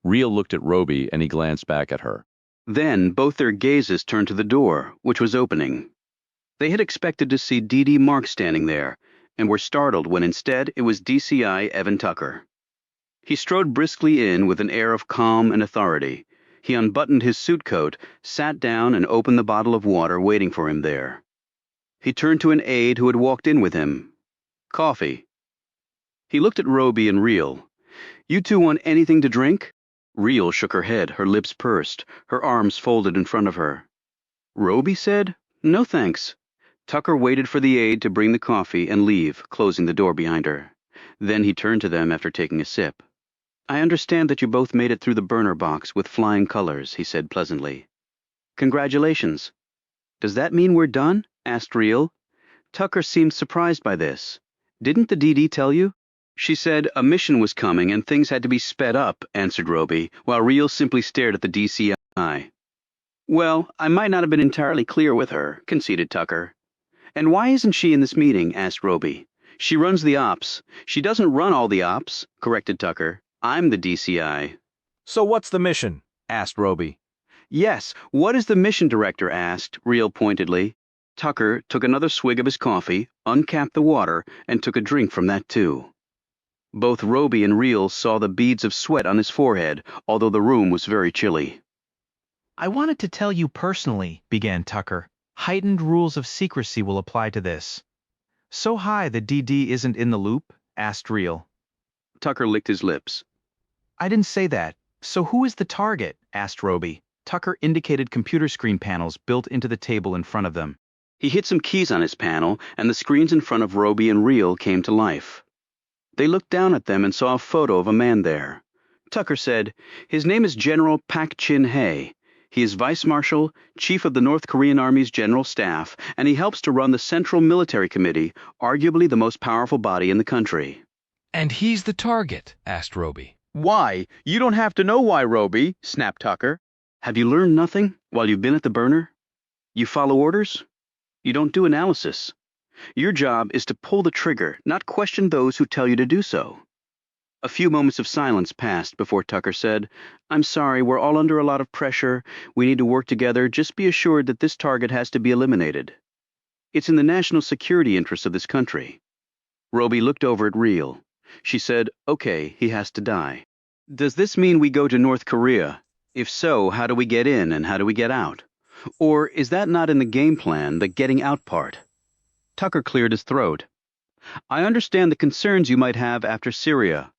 Real looked at Roby and he glanced back at her. Then both their gazes turned to the door, which was opening. They had expected to see D.D. Marks standing there, and were startled when instead it was DCI Evan Tucker. He strode briskly in with an air of calm and authority. He unbuttoned his suit coat, sat down, and opened the bottle of water waiting for him there. He turned to an aide who had walked in with him. Coffee. He looked at Roby and Real. You two want anything to drink? Real shook her head, her lips pursed, her arms folded in front of her. Roby said, No thanks. Tucker waited for the aide to bring the coffee and leave, closing the door behind her. Then he turned to them after taking a sip. I understand that you both made it through the burner box with flying colors, he said pleasantly. Congratulations. Does that mean we're done? Asked Real. Tucker seemed surprised by this. Didn't the DD tell you? She said a mission was coming and things had to be sped up, answered Roby, while Real simply stared at the DCI. Well, I might not have been entirely clear with her, conceded Tucker. And why isn't she in this meeting? Asked Roby. She runs the ops. She doesn't run all the ops, corrected Tucker. I'm the DCI. So what's the mission? Asked Roby. Yes, what is the mission director? Asked Real pointedly. Tucker took another swig of his coffee, uncapped the water, and took a drink from that too. Both Roby and Real saw the beads of sweat on his forehead, although the room was very chilly. I wanted to tell you personally, began Tucker. Heightened rules of secrecy will apply to this. So high the DD isn't in the loop? Asked Real. Tucker licked his lips. I didn't say that. So who is the target? Asked Roby. Tucker indicated computer screen panels built into the table in front of them. He hit some keys on his panel, and the screens in front of Roby and Real came to life. They looked down at them and saw a photo of a man there. Tucker said, His name is General Pak Chin-hye. He is Vice Marshal, Chief of the North Korean Army's General Staff, and he helps to run the Central Military Committee, arguably the most powerful body in the country. And he's the target? Asked Roby. Why? You don't have to know why, Roby, snapped Tucker. Have you learned nothing while you've been at the burner? You follow orders? You don't do analysis. Your job is to pull the trigger, not question those who tell you to do so. A few moments of silence passed before Tucker said, I'm sorry, we're all under a lot of pressure. We need to work together. Just be assured that this target has to be eliminated. It's in the national security interests of this country. Roby looked over at Real. She said, Okay, he has to die. Does this mean we go to North Korea? If so, how do we get in and how do we get out? Or is that not in the game plan, the getting out part? Tucker cleared his throat. I understand the concerns you might have after Syria.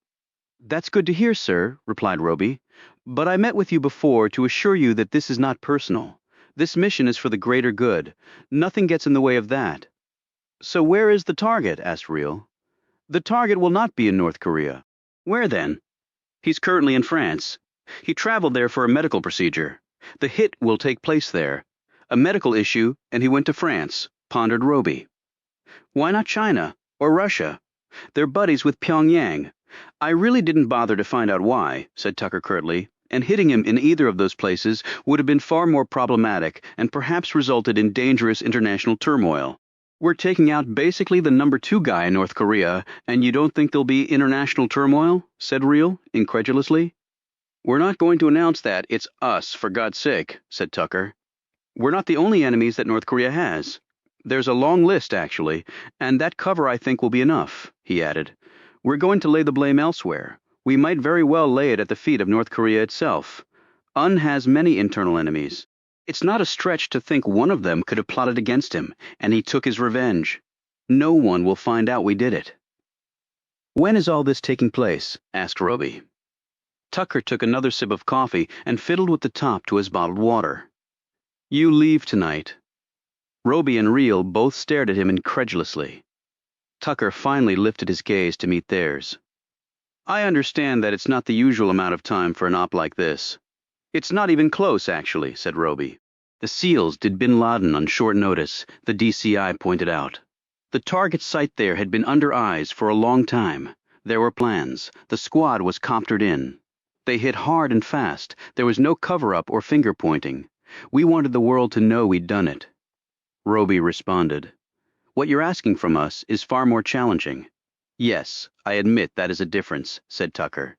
That's good to hear, sir, replied Roby. But I met with you before to assure you that this is not personal. This mission is for the greater good. Nothing gets in the way of that. So where is the target? Asked Real. The target will not be in North Korea. Where then? He's currently in France. He traveled there for a medical procedure. The hit will take place there. A medical issue, and he went to France, pondered Roby. Why not China or Russia? They're buddies with Pyongyang. I really didn't bother to find out why, said Tucker curtly, and hitting him in either of those places would have been far more problematic and perhaps resulted in dangerous international turmoil. We're taking out basically the number 2 guy in North Korea, and you don't think there'll be international turmoil? Said Real, incredulously. We're not going to announce that. It's us, for God's sake, said Tucker. We're not the only enemies that North Korea has. There's a long list, actually, and that cover I think will be enough, he added. We're going to lay the blame elsewhere. We might very well lay it at the feet of North Korea itself. UN has many internal enemies. It's not a stretch to think one of them could have plotted against him, and he took his revenge. No one will find out we did it. When is all this taking place? Asked Roby. Tucker took another sip of coffee and fiddled with the top to his bottled water. You leave tonight. Roby and Real both stared at him incredulously. Tucker finally lifted his gaze to meet theirs. I understand that it's not the usual amount of time for an op like this. It's not even close, actually, said Roby. The SEALs did bin Laden on short notice, the DCI pointed out. The target site there had been under eyes for a long time. There were plans. The squad was coptered in. They hit hard and fast. There was no cover-up or finger-pointing. We wanted the world to know we'd done it. Roby responded. What you're asking from us is far more challenging. Yes, I admit that is a difference, said Tucker.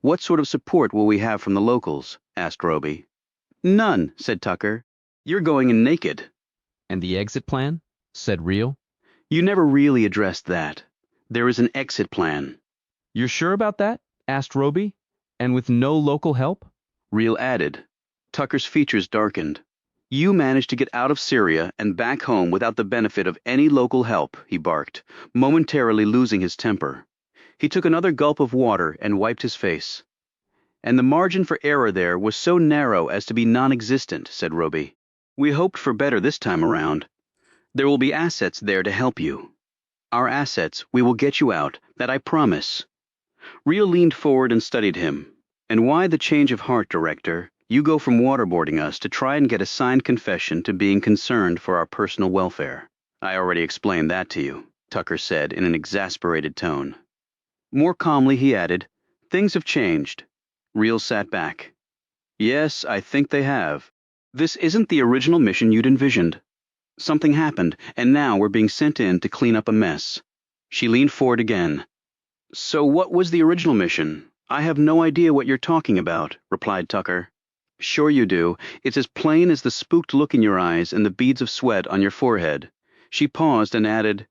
What sort of support will we have from the locals? Asked Roby. None, said Tucker. You're going in naked. And the exit plan? Said Real. You never really addressed that. There is an exit plan. You're sure about that? Asked Roby. And with no local help? Real added. Tucker's features darkened. You managed to get out of Syria and back home without the benefit of any local help, he barked, momentarily losing his temper. He took another gulp of water and wiped his face. And the margin for error there was so narrow as to be non-existent, said Roby. We hoped for better this time around. There will be assets there to help you. Our assets, we will get you out, that I promise. Real leaned forward and studied him. And why the change of heart, Director? You go from waterboarding us to try and get a signed confession to being concerned for our personal welfare. I already explained that to you, Tucker said in an exasperated tone. More calmly he added, Things have changed. Real sat back. Yes, I think they have. This isn't the original mission you'd envisioned. Something happened, and now we're being sent in to clean up a mess. She leaned forward again. So what was the original mission? I have no idea what you're talking about, replied Tucker. Sure you do. It's as plain as the spooked look in your eyes and the beads of sweat on your forehead. She paused and added,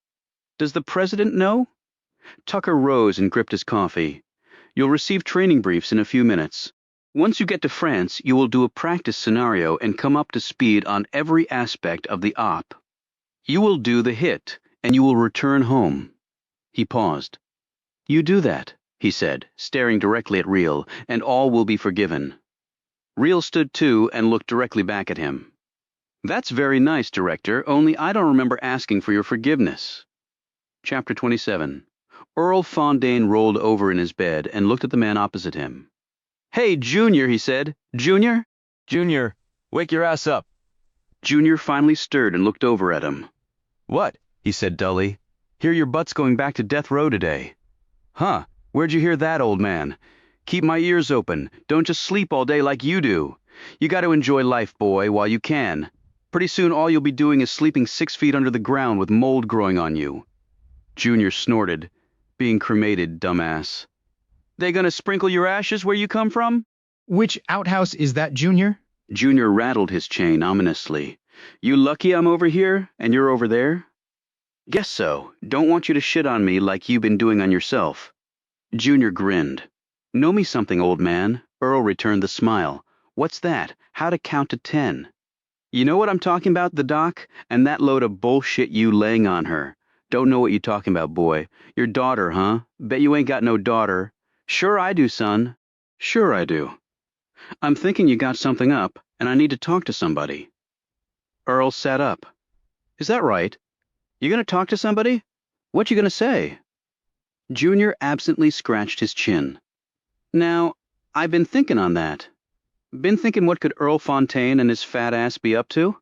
Does the president know? Tucker rose and gripped his coffee. You'll receive training briefs in a few minutes. Once you get to France, you will do a practice scenario and come up to speed on every aspect of the op. You will do the hit, and you will return home. He paused. You do that, he said, staring directly at Real, and all will be forgiven. Real stood too and looked directly back at him. That's very nice, Director, only I don't remember asking for your forgiveness. Chapter 27. Earl Fondane rolled over in his bed and looked at the man opposite him. Hey, Junior, he said. Junior? Junior, wake your ass up. Junior finally stirred and looked over at him. What? He said dully. Hear your butt's going back to death row today. Huh, where'd you hear that, old man? Keep my ears open. Don't just sleep all day like you do. You got to enjoy life, boy, while you can. Pretty soon all you'll be doing is sleeping 6 feet under the ground with mold growing on you. Junior snorted. Being cremated, dumbass. They gonna sprinkle your ashes where you come from? Which outhouse is that, Junior? Junior rattled his chain ominously. You lucky I'm over here and you're over there? Guess so. Don't want you to shit on me like you've been doing on yourself. Junior grinned. Know me something, old man. Earl returned the smile. What's that? How to count to 10. You know what I'm talking about, the doc? And that load of bullshit you laying on her. Don't know what you talking about, boy. Your daughter, huh? Bet you ain't got no daughter. Sure I do, son. Sure I do. I'm thinking you got something up, and I need to talk to somebody. Earl sat up. Is that right? You gonna talk to somebody? What you gonna say? Junior absently scratched his chin. Now, I've been thinking on that. Been thinking what could Earl Fontaine and his fat ass be up to?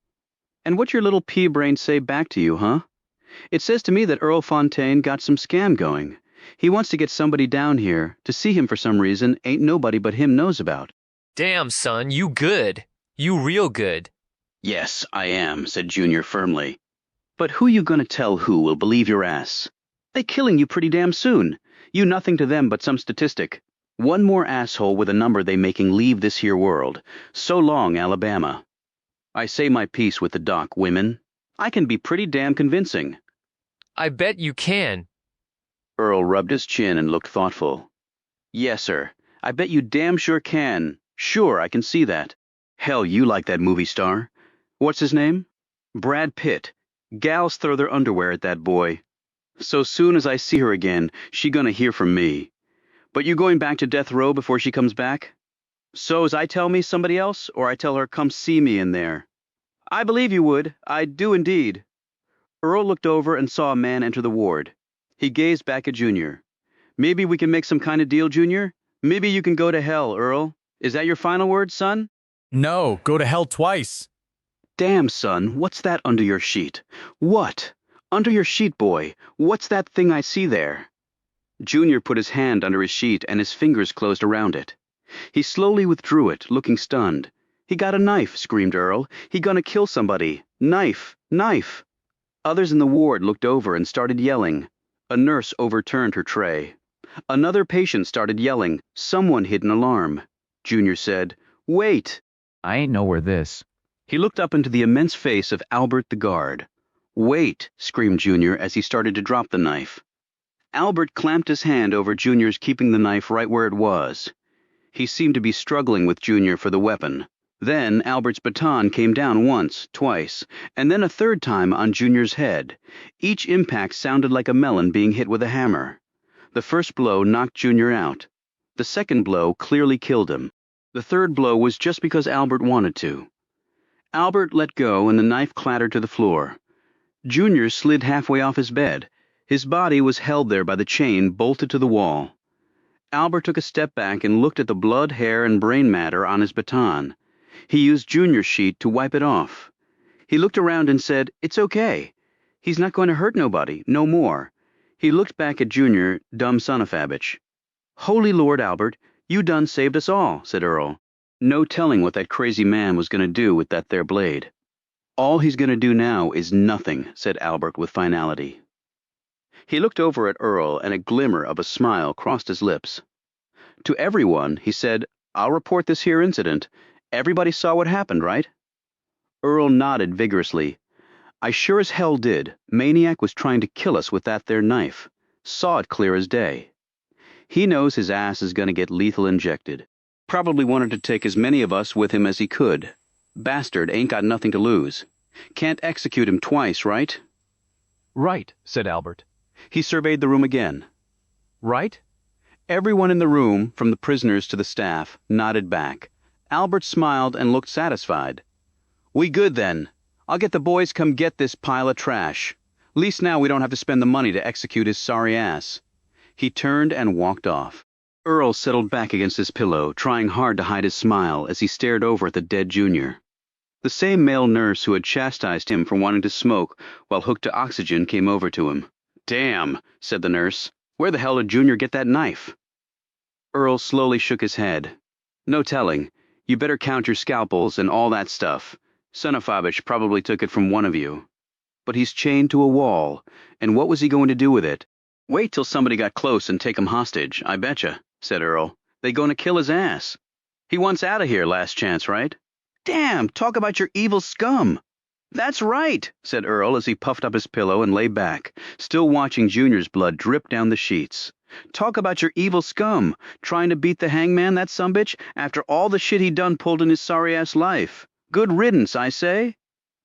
And what your little pea brain say back to you, huh? It says to me that Earl Fontaine got some scam going. He wants to get somebody down here to see him for some reason ain't nobody but him knows about. Damn, son, you good. You real good. Yes, I am, said Junior firmly. But who you gonna tell who will believe your ass? They killing you pretty damn soon. You nothing to them but some statistic. One more asshole with a number they making leave this here world. So long, Alabama. I say my piece with the doc, women. I can be pretty damn convincing. I bet you can. Earl rubbed his chin and looked thoughtful. Yes, sir. I bet you damn sure can. Sure, I can see that. Hell, you like that movie star. What's his name? Brad Pitt. Gals throw their underwear at that boy. So soon as I see her again, she gonna hear from me. But you going back to death row before she comes back? So's I tell me somebody else, or I tell her come see me in there? I believe you would. I do indeed. Earl looked over and saw a man enter the ward. He gazed back at Junior. Maybe we can make some kind of deal, Junior? Maybe you can go to hell, Earl. Is that your final word, son? No, go to hell twice. Damn, son, what's that under your sheet? What? Under your sheet, boy, what's that thing I see there? Junior put his hand under his sheet and his fingers closed around it. He slowly withdrew it, looking stunned. He got a knife, screamed Earl. He gonna kill somebody. Knife! Knife! Others in the ward looked over and started yelling. A nurse overturned her tray. Another patient started yelling. Someone hid an alarm. Junior said, "Wait!" I ain't nowhere this. He looked up into the immense face of Albert the guard. "Wait!" screamed Junior as he started to drop the knife. Albert clamped his hand over Junior's, keeping the knife right where it was. He seemed to be struggling with Junior for the weapon. Then Albert's baton came down once, twice, and then a third time on Junior's head. Each impact sounded like a melon being hit with a hammer. The first blow knocked Junior out. The second blow clearly killed him. The third blow was just because Albert wanted to. Albert let go and the knife clattered to the floor. Junior slid halfway off his bed. His body was held there by the chain bolted to the wall. Albert took a step back and looked at the blood, hair, and brain matter on his baton. He used Junior's sheet to wipe it off. He looked around and said, "It's okay. He's not going to hurt nobody, no more." He looked back at Junior, dumb son of a bitch. "Holy Lord, Albert, you done saved us all," said Earl. No telling what that crazy man was going to do with that there blade. "All he's going to do now is nothing," said Albert with finality. He looked over at Earl and a glimmer of a smile crossed his lips. To everyone, he said, "I'll report this here incident. Everybody saw what happened, right?" Earl nodded vigorously. "I sure as hell did. Maniac was trying to kill us with that there knife. Saw it clear as day. He knows his ass is going to get lethal injected. Probably wanted to take as many of us with him as he could. Bastard ain't got nothing to lose. Can't execute him twice, right?" "Right," said Albert. He surveyed the room again. "Right?" Everyone in the room, from the prisoners to the staff, nodded back. Albert smiled and looked satisfied. "We good then. I'll get the boys come get this pile of trash. Least now we don't have to spend the money to execute his sorry ass." He turned and walked off. Earl settled back against his pillow, trying hard to hide his smile as he stared over at the dead Junior. The same male nurse who had chastised him for wanting to smoke while hooked to oxygen came over to him. "Damn," said the nurse. "Where the hell did Junior get that knife?" Earl slowly shook his head. "No telling. You better count your scalpels and all that stuff. Sonofovich probably took it from one of you. But he's chained to a wall, and what was he going to do with it? Wait till somebody got close and take him hostage, I betcha," said Earl. "They gonna kill his ass. He wants out of here, last chance, right?" "Damn, talk about your evil scum." "That's right," said Earl as he puffed up his pillow and lay back, still watching Junior's blood drip down the sheets. "Talk about your evil scum, trying to beat the hangman, that sumbitch, after all the shit he done pulled in his sorry-ass life. Good riddance, I say."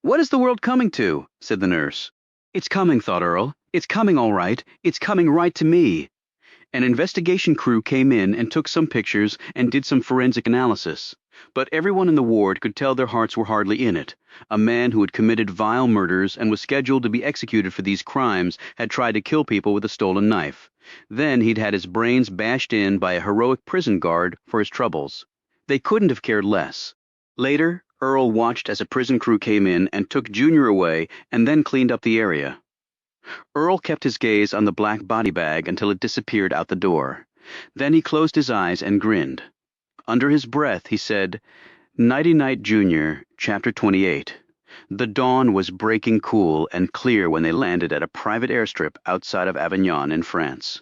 "What is the world coming to?" said the nurse. "It's coming," thought Earl. "It's coming all right. It's coming right to me." An investigation crew came in and took some pictures and did some forensic analysis. But everyone in the ward could tell their hearts were hardly in it. A man who had committed vile murders and was scheduled to be executed for these crimes had tried to kill people with a stolen knife. Then he'd had his brains bashed in by a heroic prison guard for his troubles. They couldn't have cared less. Later, Earl watched as a prison crew came in and took Junior away and then cleaned up the area. Earl kept his gaze on the black body bag until it disappeared out the door. Then he closed his eyes and grinned. Under his breath, he said, "Nighty-night, Junior, Chapter 28. The dawn was breaking cool and clear when they landed at a private airstrip outside of Avignon in France.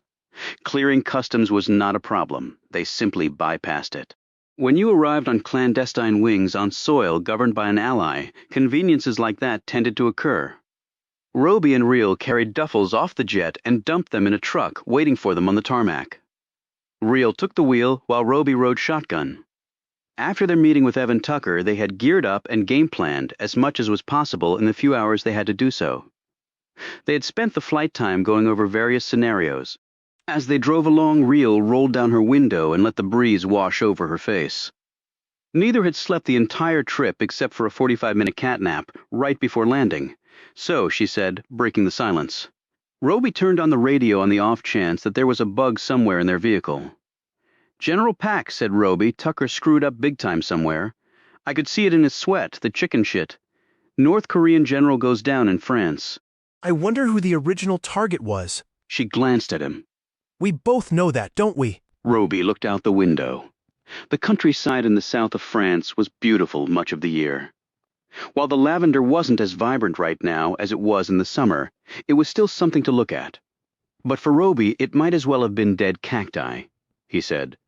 Clearing customs was not a problem. They simply bypassed it. When you arrived on clandestine wings on soil governed by an ally, conveniences like that tended to occur. Roby and Reel carried duffels off the jet and dumped them in a truck waiting for them on the tarmac. Reel took the wheel while Roby rode shotgun. After their meeting with Evan Tucker, they had geared up and game planned as much as was possible in the few hours they had to do so. They had spent the flight time going over various scenarios. As they drove along, Reel rolled down her window and let the breeze wash over her face. Neither had slept the entire trip except for a 45-minute cat nap right before landing. So, she said, breaking the silence, Roby turned on the radio on the off chance that there was a bug somewhere in their vehicle. General Pack, said Roby, Tucker screwed up big time somewhere. I could see it in his sweat, the chicken shit. North Korean general goes down in France. I wonder who the original target was. She glanced at him. We both know that, don't we? Roby looked out the window. The countryside in the south of France was beautiful much of the year. While the lavender wasn't as vibrant right now as it was in the summer, it was still something to look at. But for Roby, it might as well have been dead cacti, he said.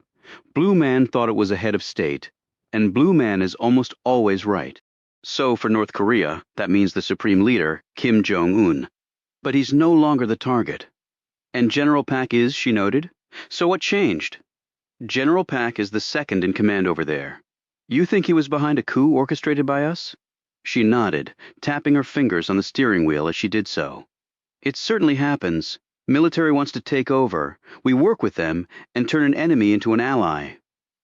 Blue Man thought it was a head of state, and Blue Man is almost always right. So for North Korea, that means the supreme leader, Kim Jong-un. But he's no longer the target. And General Pack is, she noted. So what changed? General Pack is the second in command over there. You think he was behind a coup orchestrated by us? She nodded, tapping her fingers on the steering wheel as she did so. It certainly happens. Military wants to take over. We work with them and turn an enemy into an ally.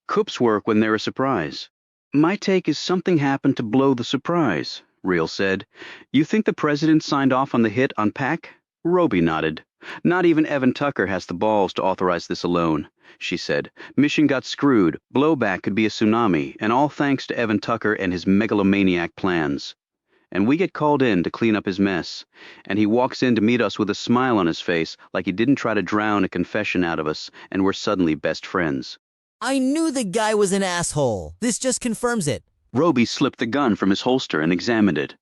Coups work when they're a surprise. My take is something happened to blow the surprise, Reel said. You think the president signed off on the hit on Pack? Roby nodded. Not even Evan Tucker has the balls to authorize this alone, she said. Mission got screwed. Blowback could be a tsunami, and all thanks to Evan Tucker and his megalomaniac plans. And we get called in to clean up his mess, and he walks in to meet us with a smile on his face like he didn't try to drown a confession out of us, and we're suddenly best friends. I knew the guy was an asshole. This just confirms it. Roby slipped the gun from his holster and examined it.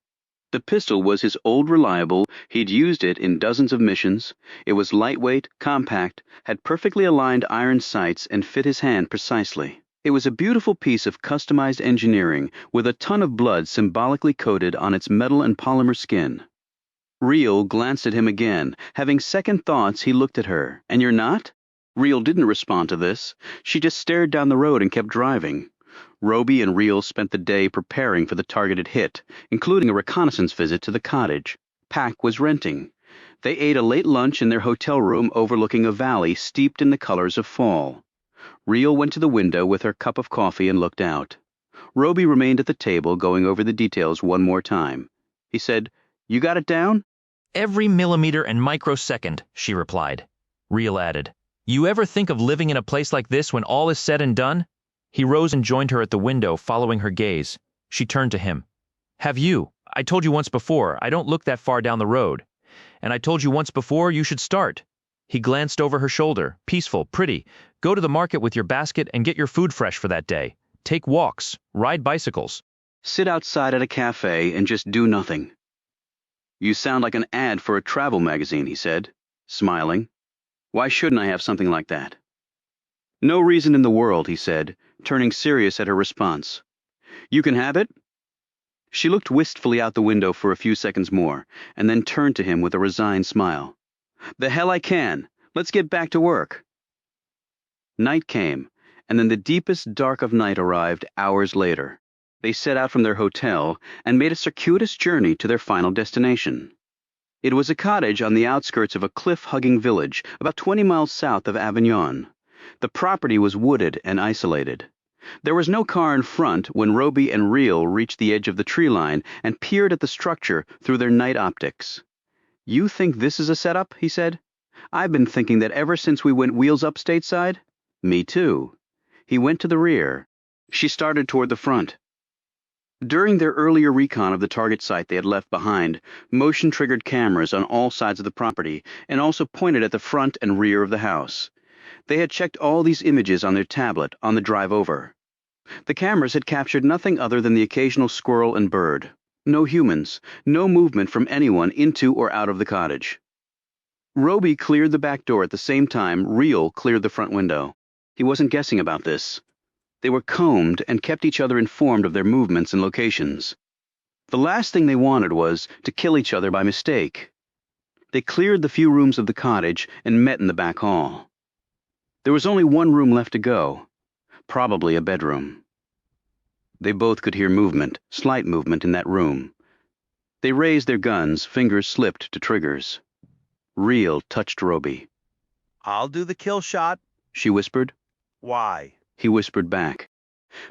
The pistol was his old reliable. He'd used it in dozens of missions. It was lightweight, compact, had perfectly aligned iron sights, and fit his hand precisely. It was a beautiful piece of customized engineering with a ton of blood symbolically coated on its metal and polymer skin. Reel glanced at him again. Having second thoughts, he looked at her. And you're not? Reel didn't respond to this. She just stared down the road and kept driving. Roby and Reel spent the day preparing for the targeted hit, including a reconnaissance visit to the cottage Pack was renting. They ate a late lunch in their hotel room overlooking a valley steeped in the colors of fall. Reel went to the window with her cup of coffee and looked out. Roby remained at the table going over the details one more time. He said, You got it down? Every millimeter and microsecond, she replied. Reel added, You ever think of living in a place like this when all is said and done? He rose and joined her at the window, following her gaze. She turned to him. Have you? I told you once before, I don't look that far down the road. And I told you once before, you should start. He glanced over her shoulder. Peaceful, pretty. Go to the market with your basket and get your food fresh for that day. Take walks. Ride bicycles. Sit outside at a cafe and just do nothing. You sound like an ad for a travel magazine, he said, smiling. Why shouldn't I have something like that? No reason in the world, he said, turning serious at her response. You can have it? She looked wistfully out the window for a few seconds more, and then turned to him with a resigned smile. The hell I can. Let's get back to work. Night came, and then the deepest dark of night arrived hours later. They set out from their hotel and made a circuitous journey to their final destination. It was a cottage on the outskirts of a cliff-hugging village about 20 miles south of Avignon. The property was wooded and isolated. There was no car in front when Roby and Reel reached the edge of the tree line and peered at the structure through their night optics. You think this is a setup? He said. I've been thinking that ever since we went wheels up stateside. Me too. He went to the rear. She started toward the front. During their earlier recon of the target site they had left behind, motion-triggered cameras on all sides of the property and also pointed at the front and rear of the house. They had checked all these images on their tablet on the drive over. The cameras had captured nothing other than the occasional squirrel and bird. No humans, no movement from anyone into or out of the cottage. Roby cleared the back door at the same time Reel cleared the front window. He wasn't guessing about this. They were combed and kept each other informed of their movements and locations. The last thing they wanted was to kill each other by mistake. They cleared the few rooms of the cottage and met in the back hall. There was only one room left to go, probably a bedroom. They both could hear movement, slight movement in that room. They raised their guns, fingers slipped to triggers. Reel touched Roby. I'll do the kill shot, she whispered. Why? He whispered back.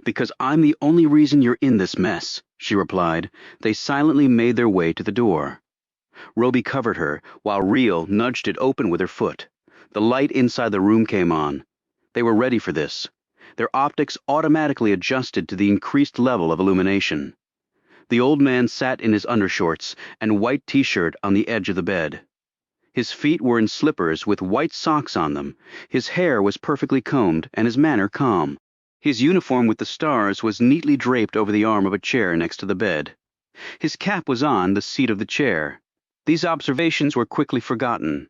Because I'm the only reason you're in this mess, she replied. They silently made their way to the door. Roby covered her, while Reel nudged it open with her foot. The light inside the room came on. They were ready for this. Their optics automatically adjusted to the increased level of illumination. The old man sat in his undershorts and white t-shirt on the edge of the bed. His feet were in slippers with white socks on them. His hair was perfectly combed and his manner calm. His uniform with the stars was neatly draped over the arm of a chair next to the bed. His cap was on the seat of the chair. These observations were quickly forgotten.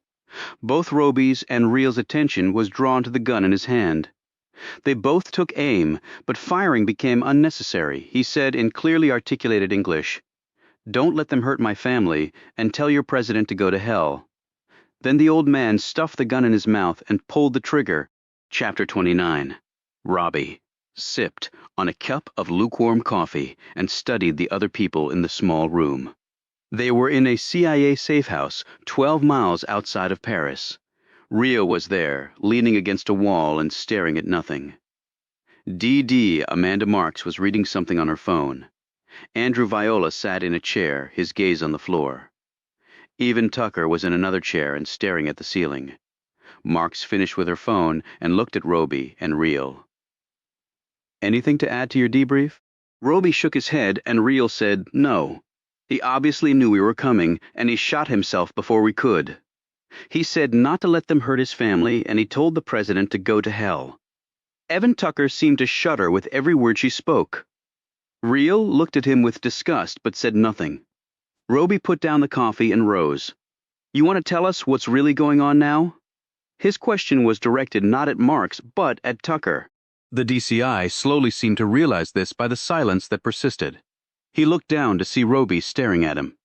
Both Roby's and Reel's attention was drawn to the gun in his hand. They both took aim, but firing became unnecessary. He said in clearly articulated English, "Don't let them hurt my family, and tell your president to go to hell." Then the old man stuffed the gun in his mouth and pulled the trigger. Chapter 29. Robbie sipped on a cup of lukewarm coffee and studied the other people in the small room. They were in a CIA safe house 12 miles outside of Paris. Rio was there, leaning against a wall and staring at nothing. DD Amanda Marks was reading something on her phone. Andrew Viola sat in a chair, his gaze on the floor. Even Tucker was in another chair and staring at the ceiling. Marks finished with her phone and looked at Roby and Reel. "Anything to add to your debrief?" Roby shook his head and Reel said no. He obviously knew we were coming, and he shot himself before we could. He said not to let them hurt his family, and he told the president to go to hell. Evan Tucker seemed to shudder with every word she spoke. Reel looked at him with disgust but said nothing. Roby put down the coffee and rose. "You want to tell us what's really going on now?" His question was directed not at Marks, but at Tucker. The DCI slowly seemed to realize this by the silence that persisted. He looked down to see Roby staring at him.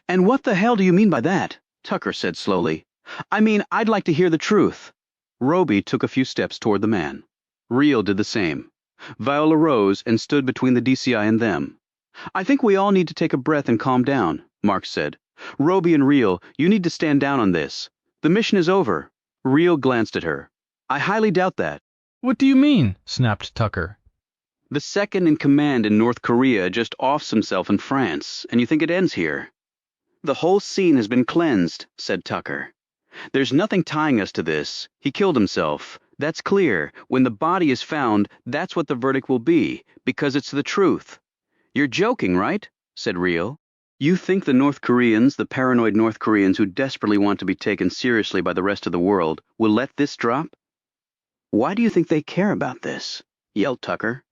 "And what the hell do you mean by that?" Tucker said slowly. "I mean, I'd like to hear the truth." Roby took a few steps toward the man. Reel did the same. Viola rose and stood between the DCI and them. "I think we all need to take a breath and calm down," Marks said. "Roby and Reel, you need to stand down on this. The mission is over." Reel glanced at her. "I highly doubt that." "What do you mean?" snapped Tucker. "The second in command in North Korea just offs himself in France, and you think it ends here?" "The whole scene has been cleansed," said Tucker. "There's nothing tying us to this. He killed himself. That's clear. When the body is found, that's what the verdict will be, because it's the truth." "You're joking, right?" said Reel. "You think the North Koreans, the paranoid North Koreans who desperately want to be taken seriously by the rest of the world, will let this drop?" "Why do you think they care about this?" yelled Tucker.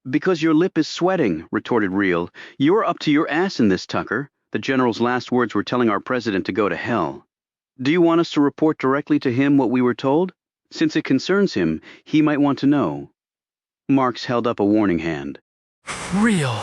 "Because your lip is sweating," retorted Reel. "You're up to your ass in this, Tucker. The general's last words were telling our president to go to hell. Do you want us to report directly to him what we were told? Since it concerns him, he might want to know." Marks held up a warning hand. "Reel,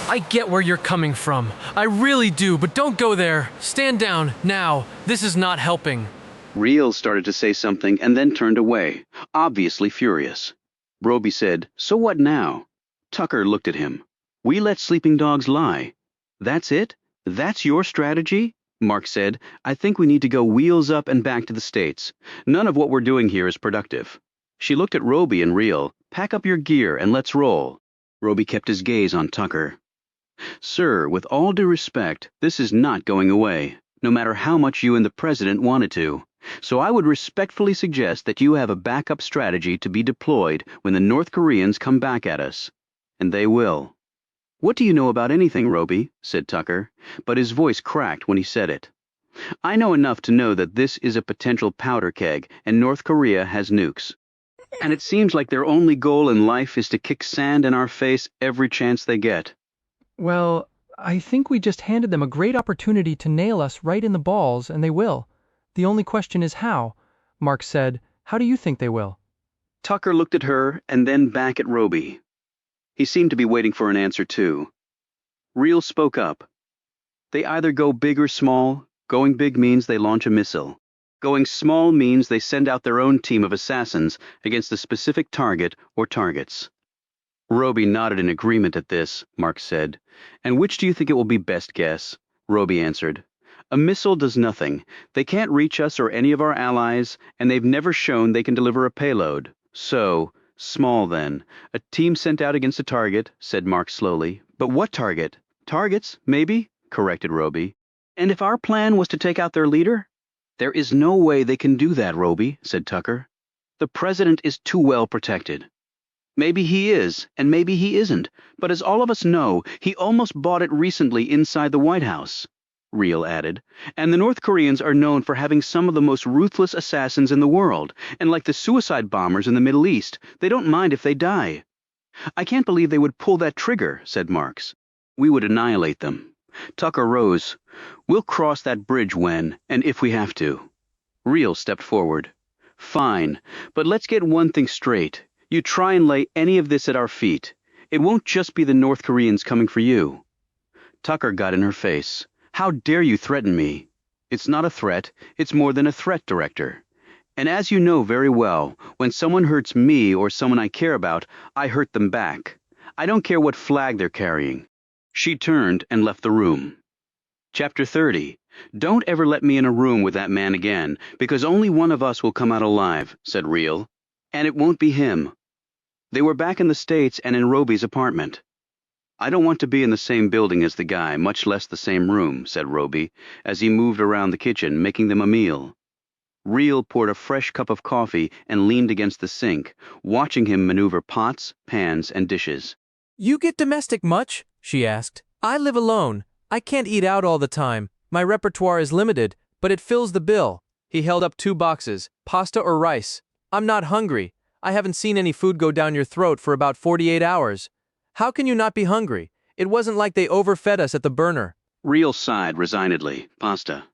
I get where you're coming from. I really do, but don't go there. Stand down, now. This is not helping." Reel started to say something and then turned away, obviously furious. Roby said, "So what now?" Tucker looked at him. "We let sleeping dogs lie. That's it? That's your strategy?" Mark said, "I think we need to go wheels up and back to the States. None of what we're doing here is productive." She looked at Roby and Reel. "Pack up your gear and let's roll." Roby kept his gaze on Tucker. "Sir, with all due respect, this is not going away, no matter how much you and the president wanted to. So I would respectfully suggest that you have a backup strategy to be deployed when the North Koreans come back at us. And they will." "What do you know about anything, Roby?" said Tucker, but his voice cracked when he said it. "I know enough to know that this is a potential powder keg, and North Korea has nukes. And it seems like their only goal in life is to kick sand in our face every chance they get." "Well, I think we just handed them a great opportunity to nail us right in the balls, and they will. The only question is how," Mark said. "How do you think they will?" Tucker looked at her and then back at Roby. He seemed to be waiting for an answer too. Reel spoke up. "They either go big or small. Going big means they launch a missile. Going small means they send out their own team of assassins against a specific target or targets." Roby nodded in agreement at this, Mark said. "And which do you think it will be best guess?" Roby answered. "A missile does nothing. They can't reach us or any of our allies, and they've never shown they can deliver a payload. So, small then. A team sent out against a target," said Mark slowly. "But what target?" "Targets, maybe," corrected Roby. And if our plan was to take out their leader? There is no way they can do that, Roby, said Tucker. The president is too well protected. Maybe he is, and maybe he isn't, but as all of us know, he almost bought it recently inside the White House, Reel added. And the North Koreans are known for having some of the most ruthless assassins in the world, and like the suicide bombers in the Middle East, they don't mind if they die. I can't believe they would pull that trigger, said Marks. We would annihilate them. Tucker rose. We'll cross that bridge when, and if we have to. Reel stepped forward. Fine, but let's get one thing straight. You try and lay any of this at our feet. It won't just be the North Koreans coming for you. Tucker got in her face. How dare you threaten me? It's not a threat. It's more than a threat, Director. And as you know very well, when someone hurts me or someone I care about, I hurt them back. I don't care what flag they're carrying. She turned and left the room. Chapter 30. Don't ever let me in a room with that man again, because only one of us will come out alive, said Reel. And it won't be him. They were back in the States and in Roby's apartment. I don't want to be in the same building as the guy, much less the same room, said Roby, as he moved around the kitchen, making them a meal. Reel poured a fresh cup of coffee and leaned against the sink, watching him maneuver pots, pans, and dishes. You get domestic much? She asked. I live alone. I can't eat out all the time. My repertoire is limited, but it fills the bill. He held up 2 boxes, pasta or rice. I'm not hungry. I haven't seen any food go down your throat for about 48 hours. How can you not be hungry? It wasn't like they overfed us at the burner. Reel sighed resignedly. Pasta.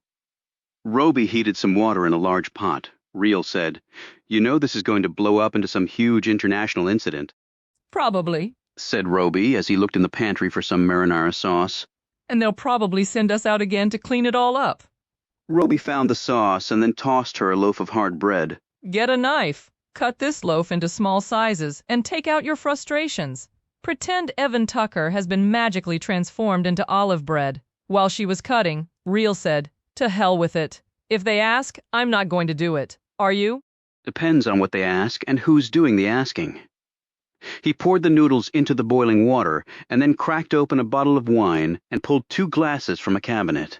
Roby heated some water in a large pot. Reel said, You know this is going to blow up into some huge international incident. Probably, said Roby as he looked in the pantry for some marinara sauce. And they'll probably send us out again to clean it all up. Roby found the sauce and then tossed her a loaf of hard bread. Get a knife. Cut this loaf into small sizes and take out your frustrations. Pretend Evan Tucker has been magically transformed into olive bread. While she was cutting, Reel said, To hell with it. If they ask, I'm not going to do it. Are you? Depends on what they ask and who's doing the asking. He poured the noodles into the boiling water and then cracked open a bottle of wine and pulled 2 glasses from a cabinet.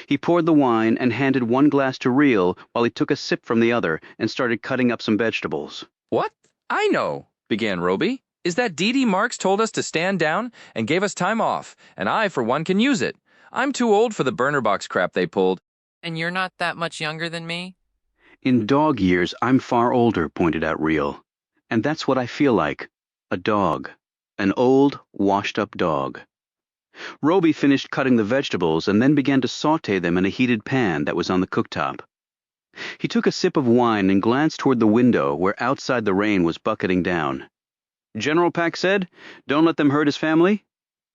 He poured the wine and handed 1 glass to Reel while he took a sip from the other and started cutting up some vegetables. What? I know, began Roby. Is that Dee Marks told us to stand down and gave us time off, and I, for one, can use it. I'm too old for the burner box crap they pulled. And you're not that much younger than me? In dog years, I'm far older, pointed out Reel. And that's what I feel like. A dog. An old, washed-up dog. Roby finished cutting the vegetables and then began to saute them in a heated pan that was on the cooktop. He took a sip of wine and glanced toward the window where outside the rain was bucketing down. General Pak said, Don't let them hurt his family?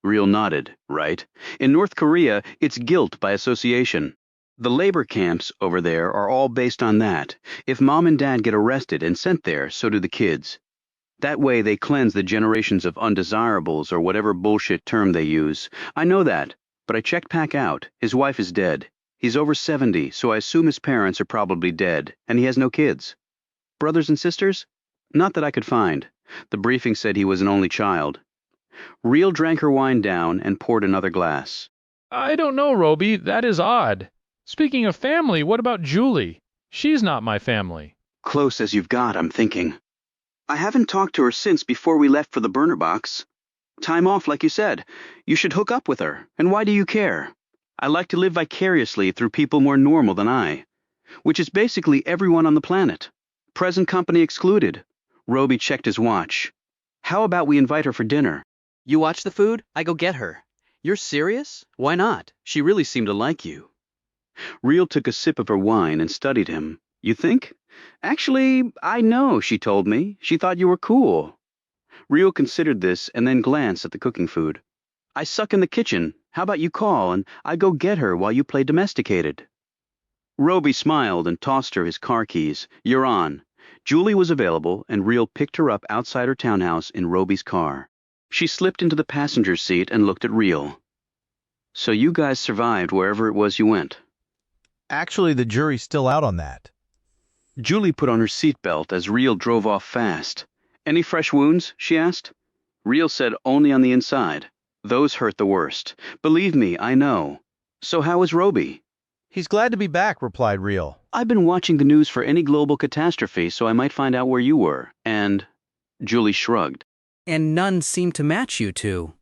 Reel nodded. Right. In North Korea, it's guilt by association. The labor camps over there are all based on that. If mom and dad get arrested and sent there, so do the kids. That way they cleanse the generations of undesirables or whatever bullshit term they use. I know that, but I checked Pak out. His wife is dead. He's over 70, so I assume his parents are probably dead, and he has no kids. Brothers and sisters? Not that I could find. The briefing said he was an only child. Reel drank her wine down and poured another glass. I don't know, Roby. That is odd. Speaking of family, what about Julie? She's not my family. Close as you've got, I'm thinking. I haven't talked to her since before we left for the burner box. Time off, like you said. You should hook up with her. And why do you care? I like to live vicariously through people more normal than I, which is basically everyone on the planet. Present company excluded. Roby checked his watch. How about we invite her for dinner? You watch the food? I go get her. You're serious? Why not? She really seemed to like you. Reel took a sip of her wine and studied him. You think? Actually, I know, she told me. She thought you were cool. Reel considered this and then glanced at the cooking food. I suck in the kitchen. How about you call and I go get her while you play domesticated? Roby smiled and tossed her his car keys. You're on. Julie was available and Reel picked her up outside her townhouse in Roby's car. She slipped into the passenger seat and looked at Reel. So you guys survived wherever it was you went? Actually, the jury's still out on that. Julie put on her seatbelt as Reel drove off fast. Any fresh wounds? She asked. Reel said only on the inside. Those hurt the worst. Believe me, I know. So how is Roby? He's glad to be back, replied Real. I've been watching the news for any global catastrophe, so I might find out where you were. And Julie shrugged. And none seem to match you two.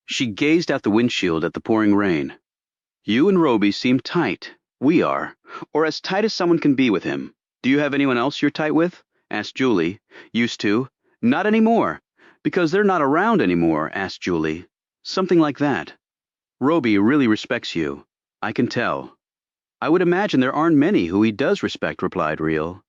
She gazed out the windshield at the pouring rain. You and Roby seem tight. We are. Or as tight as someone can be with him. Do you have anyone else you're tight with? Asked Julie. Used to. Not anymore. Because they're not around anymore, asked Julie. Something like that. Roby really respects you. I can tell. I would imagine there aren't many who he does respect, replied Real.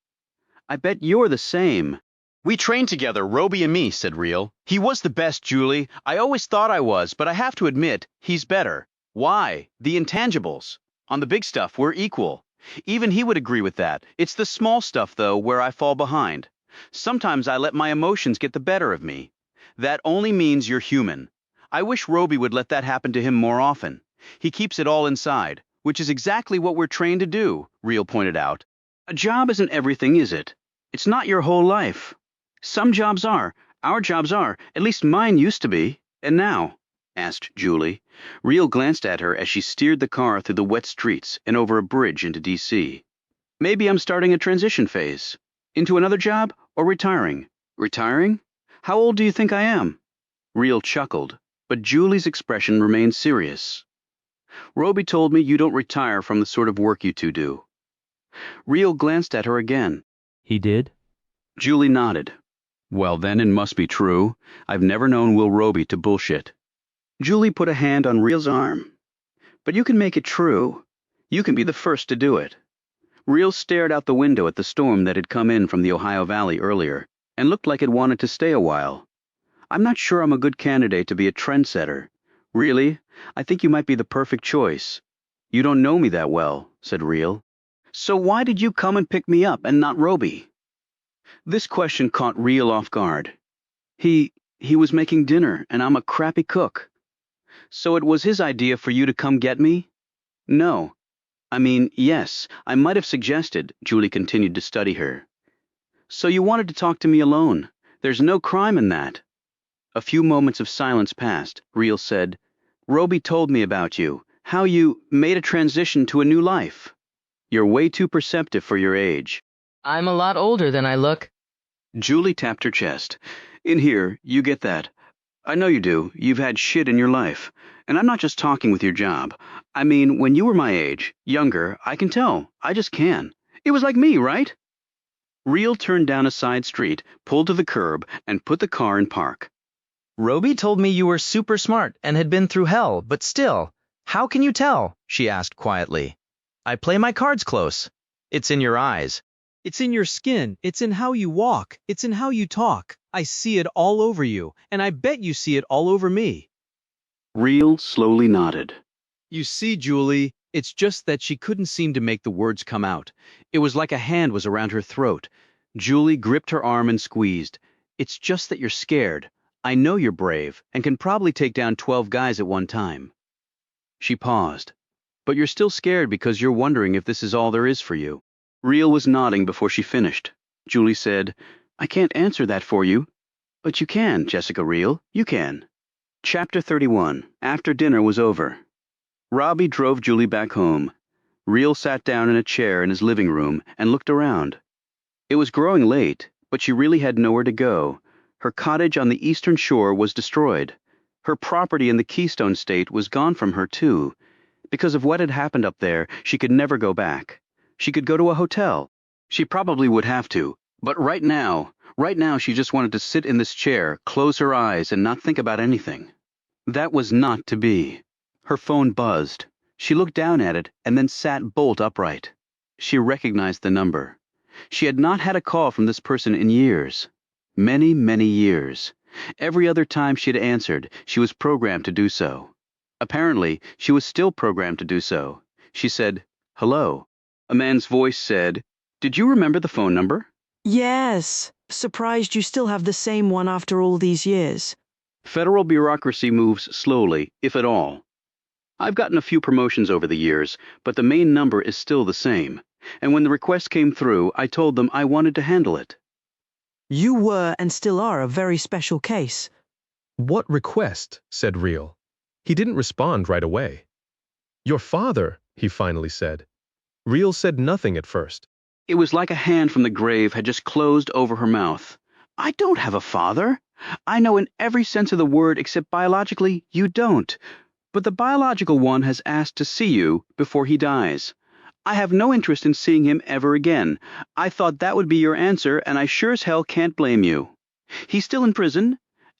I bet you're the same. We trained together, Roby and me, said Real. He was the best, Julie. I always thought I was, but I have to admit, he's better. Why? The intangibles. On the big stuff, we're equal. Even he would agree with that. It's the small stuff, though, where I fall behind. Sometimes I let my emotions get the better of me. That only means you're human. I wish Roby would let that happen to him more often. He keeps it all inside, which is exactly what we're trained to do, Real pointed out. A job isn't everything, is it? It's not your whole life. Some jobs are. Our jobs are. At least mine used to be. And now? Asked Julie. Real glanced at her as she steered the car through the wet streets and over a bridge into D.C. Maybe I'm starting a transition phase. Into another job or retiring? Retiring? How old do you think I am? Real chuckled, but Julie's expression remained serious. Roby told me you don't retire from the sort of work you two do. Real glanced at her again. He did? Julie nodded. Well, then it must be true. I've never known Will Roby to bullshit. Julie put a hand on Real's arm. But you can make it true. You can be the first to do it. Real stared out the window at the storm that had come in from the Ohio Valley earlier, and looked like it wanted to stay a while. I'm not sure I'm a good candidate to be a trendsetter. Really, I think you might be the perfect choice. You don't know me that well, said Real. So why did you come and pick me up and not Roby? This question caught Real off guard. He was making dinner, and I'm a crappy cook. So it was his idea for you to come get me? No. I mean, yes, I might have suggested, Julie continued to study her. So you wanted to talk to me alone. There's no crime in that. A few moments of silence passed. Real said, Roby told me about you, how you made a transition to a new life. You're way too perceptive for your age. I'm a lot older than I look. Julie tapped her chest. In here, you get that. I know you do. You've had shit in your life. And I'm not just talking with your job. I mean, when you were my age, younger, I can tell. I just can. It was like me, right? Real turned down a side street, pulled to the curb, and put the car in park. Roby told me you were super smart and had been through hell, but still, how can you tell? She asked quietly. I play my cards close. It's in your eyes. It's in your skin. It's in how you walk. It's in how you talk. I see it all over you, and I bet you see it all over me. Real slowly nodded. You see, Julie, it's just that she couldn't seem to make the words come out. It was like a hand was around her throat. Julie gripped her arm and squeezed. It's just that you're scared. I know you're brave and can probably take down 12 guys at one time. She paused. But you're still scared because you're wondering if this is all there is for you. Real was nodding before she finished. Julie said, I can't answer that for you. But you can, Jessica Real. You can. Chapter 31. After dinner was over. Robbie drove Julie back home. Real sat down in a chair in his living room and looked around. It was growing late, but she really had nowhere to go. Her cottage on the eastern shore was destroyed. Her property in the Keystone State was gone from her, too. Because of what had happened up there, she could never go back. She could go to a hotel. She probably would have to. But right now she just wanted to sit in this chair, close her eyes, and not think about anything. That was not to be. Her phone buzzed. She looked down at it and then sat bolt upright. She recognized the number. She had not had a call from this person in years. Many, many years. Every other time she had answered, she was programmed to do so. Apparently, she was still programmed to do so. She said, hello. A man's voice said, did you remember the phone number? Yes. Surprised you still have the same one after all these years. Federal bureaucracy moves slowly, if at all. I've gotten a few promotions over the years, but the main number is still the same. And when the request came through, I told them I wanted to handle it. You were and still are a very special case. What request? Said Real. He didn't respond right away. Your father, he finally said. Real said nothing at first. It was like a hand from the grave had just closed over her mouth. I don't have a father. I know in every sense of the word except biologically you don't. But the biological one has asked to see you before he dies. I have no interest in seeing him ever again. I thought that would be your answer, and I sure as hell can't blame you. He's still in prison?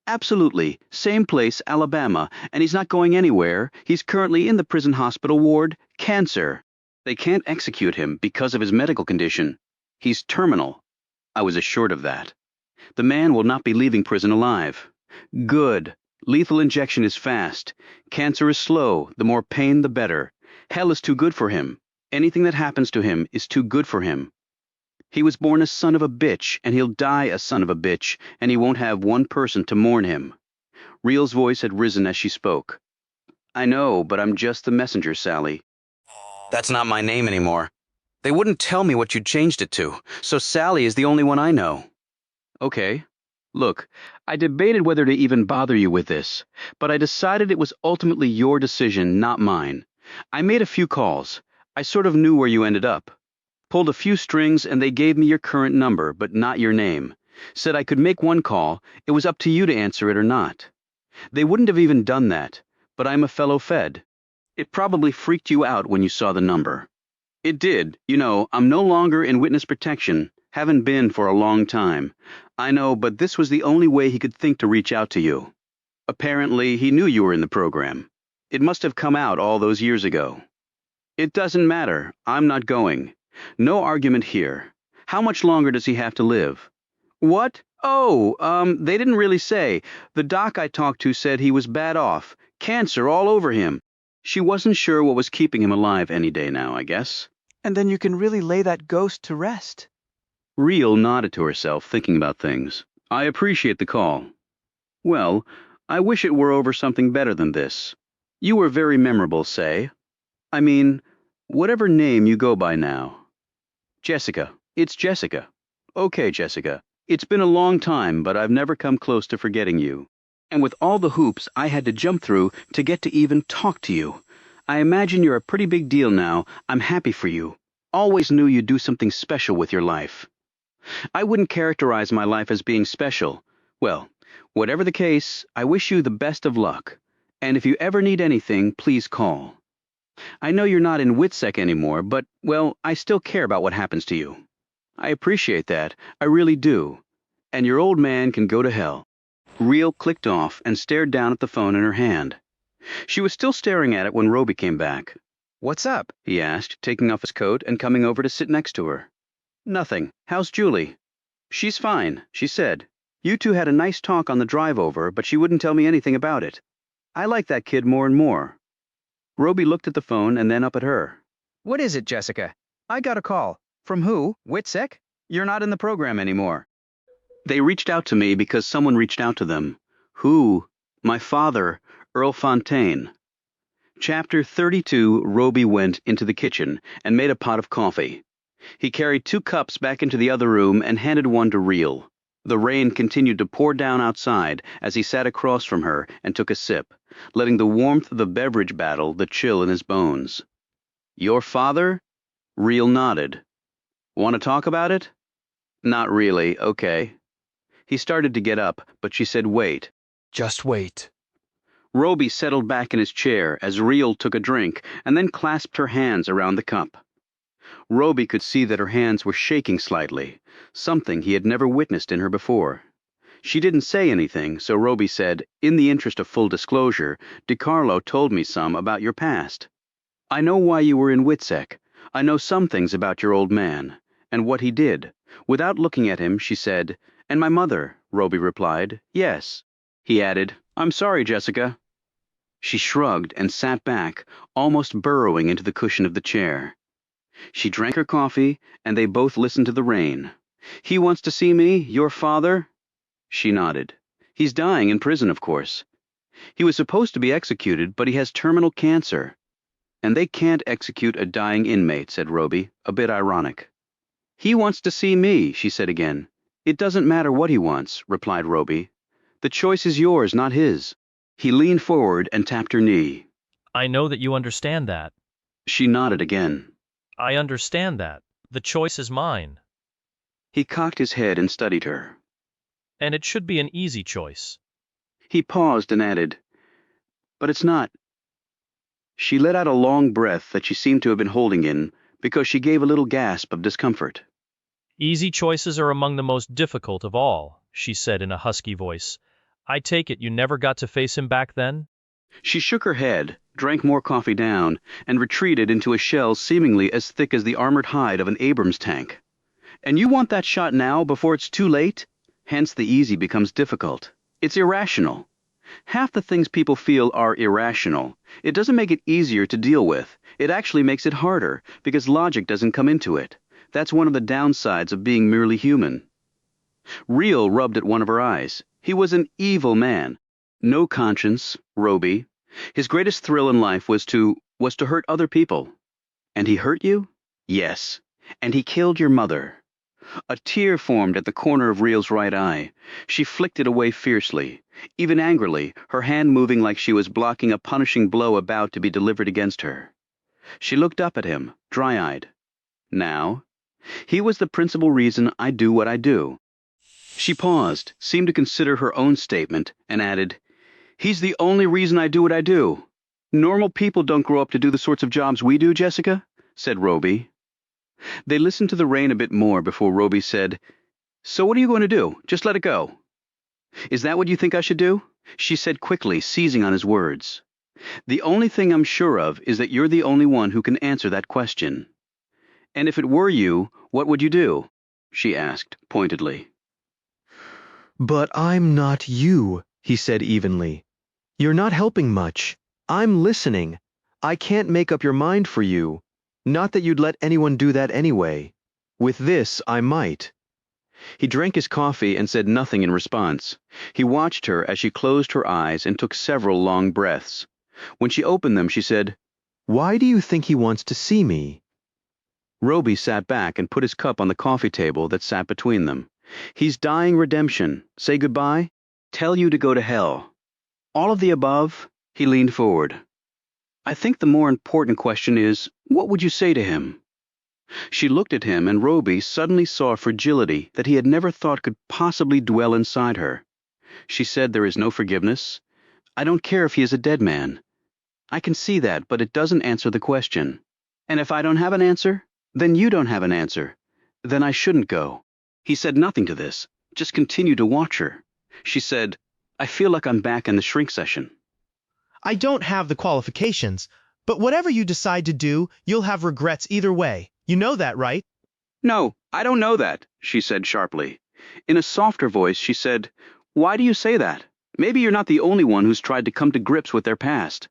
Absolutely. Same place, Alabama, and he's not going anywhere. He's currently in the prison hospital ward, cancer. They can't execute him because of his medical condition. He's terminal. I was assured of that. The man will not be leaving prison alive. Good. Lethal injection is fast. Cancer is slow. The more pain, the better. Hell is too good for him. Anything that happens to him is too good for him. He was born a son of a bitch, and he'll die a son of a bitch, and he won't have one person to mourn him. Real's voice had risen as she spoke. I know, but I'm just the messenger, Sally. That's not my name anymore. They wouldn't tell me what you changed it to, so Sally is the only one I know. Okay. Look, I debated whether to even bother you with this, but I decided it was ultimately your decision, not mine. I made a few calls. I sort of knew where you ended up. Pulled a few strings and they gave me your current number, but not your name. Said I could make one call. It was up to you to answer it or not. They wouldn't have even done that, but I'm a fellow Fed. It probably freaked you out when you saw the number. It did. You know, I'm no longer in witness protection. Haven't been for a long time. I know, but this was the only way he could think to reach out to you. Apparently, he knew you were in the program. It must have come out all those years ago. It doesn't matter. I'm not going. No argument here. How much longer does he have to live? What? Oh, they didn't really say. The doc I talked to said he was bad off. Cancer all over him. She wasn't sure what was keeping him alive any day now, I guess. And then you can really lay that ghost to rest. Real nodded to herself, thinking about things. I appreciate the call. Well, I wish it were over something better than this. You were very memorable, say. I mean, whatever name you go by now. Jessica. It's Jessica. Okay, Jessica. It's been a long time, but I've never come close to forgetting you. And with all the hoops I had to jump through to get to even talk to you. I imagine you're a pretty big deal now. I'm happy for you. Always knew you'd do something special with your life. I wouldn't characterize my life as being special. Well, whatever the case, I wish you the best of luck. And if you ever need anything, please call. I know you're not in WITSEC anymore, but, well, I still care about what happens to you. I appreciate that. I really do. And your old man can go to hell. Real clicked off and stared down at the phone in her hand. She was still staring at it when Roby came back. What's up? He asked, taking off his coat and coming over to sit next to her. Nothing. How's Julie? She's fine, she said. You two had a nice talk on the drive over, but she wouldn't tell me anything about it. I like that kid more and more. Roby looked at the phone and then up at her. What is it, Jessica? I got a call. From who? WITSEC? You're not in the program anymore. They reached out to me because someone reached out to them. Who? My father, Earl Fontaine. Chapter 32. Roby went into the kitchen and made a pot of coffee. He carried 2 cups back into the other room and handed one to Real. The rain continued to pour down outside as he sat across from her and took a sip, letting the warmth of the beverage battle the chill in his bones. Your father? Real nodded. Want to talk about it? Not really, okay. He started to get up, but she said wait. Just wait. Roby settled back in his chair as Real took a drink and then clasped her hands around the cup. Roby could see that her hands were shaking slightly, something he had never witnessed in her before. She didn't say anything, so Roby said, in the interest of full disclosure, DiCarlo told me some about your past. I know why you were in WITSEC. I know some things about your old man, and what he did. Without looking at him, she said, and my mother, Roby replied, yes. He added, I'm sorry, Jessica. She shrugged and sat back, almost burrowing into the cushion of the chair. She drank her coffee, and they both listened to the rain. He wants to see me, your father? She nodded. He's dying in prison, of course. He was supposed to be executed, but he has terminal cancer. And they can't execute a dying inmate, said Roby, a bit ironic. He wants to see me, she said again. It doesn't matter what he wants, replied Roby. The choice is yours, not his. He leaned forward and tapped her knee. I know that you understand that. She nodded again. I understand that. The choice is mine. He cocked his head and studied her. And it should be an easy choice. He paused and added, "But it's not." She let out a long breath that she seemed to have been holding in because she gave a little gasp of discomfort. Easy choices are among the most difficult of all, she said in a husky voice. I take it you never got to face him back then? She shook her head, drank more coffee down, and retreated into a shell seemingly as thick as the armored hide of an Abrams tank. And you want that shot now before it's too late? Hence the easy becomes difficult. It's irrational. Half the things people feel are irrational. It doesn't make it easier to deal with. It actually makes it harder, because logic doesn't come into it. That's one of the downsides of being merely human. Real rubbed at one of her eyes. He was an evil man. No conscience, Roby. His greatest thrill in life was to hurt other people. And he hurt you? Yes. And he killed your mother. A tear formed at the corner of Real's right eye. She flicked it away fiercely, even angrily, her hand moving like she was blocking a punishing blow about to be delivered against her. She looked up at him, dry-eyed. Now? He was the principal reason I do what I do. She paused, seemed to consider her own statement, and added, He's the only reason I do what I do. Normal people don't grow up to do the sorts of jobs we do, Jessica, said Roby. They listened to the rain a bit more before Roby said, So what are you going to do? Just let it go. Is that what you think I should do? She said quickly, seizing on his words. The only thing I'm sure of is that you're the only one who can answer that question. And if it were you, what would you do? She asked, pointedly. But I'm not you, he said evenly. You're not helping much. I'm listening. I can't make up your mind for you. Not that you'd let anyone do that anyway. With this, I might. He drank his coffee and said nothing in response. He watched her as she closed her eyes and took several long breaths. When she opened them, she said, Why do you think he wants to see me? Roby sat back and put his cup on the coffee table that sat between them. He's dying redemption. Say goodbye? Tell you to go to hell. All of the above? He leaned forward. I think the more important question is, what would you say to him? She looked at him, and Roby suddenly saw a fragility that he had never thought could possibly dwell inside her. She said, There is no forgiveness. I don't care if he is a dead man. I can see that, but it doesn't answer the question. And if I don't have an answer, then you don't have an answer. Then I shouldn't go. He said nothing to this, just continued to watch her. She said, I feel like I'm back in the shrink session. I don't have the qualifications, but whatever you decide to do, you'll have regrets either way. You know that, right? No, I don't know that, she said sharply. In a softer voice, she said, Why do you say that? Maybe you're not the only one who's tried to come to grips with their past.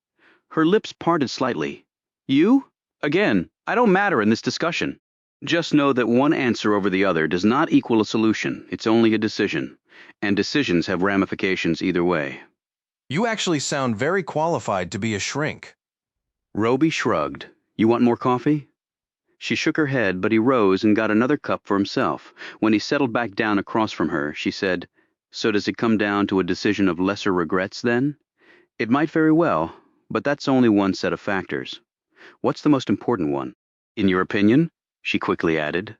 Her lips parted slightly. You? Again, I don't matter in this discussion. Just know that one answer over the other does not equal a solution. It's only a decision. And decisions have ramifications either way. You actually sound very qualified to be a shrink. Roby shrugged. You want more coffee? She shook her head, but he rose and got another cup for himself. When he settled back down across from her, she said, So does it come down to a decision of lesser regrets, then? It might very well, but that's only one set of factors. What's the most important one? In your opinion? She quickly added.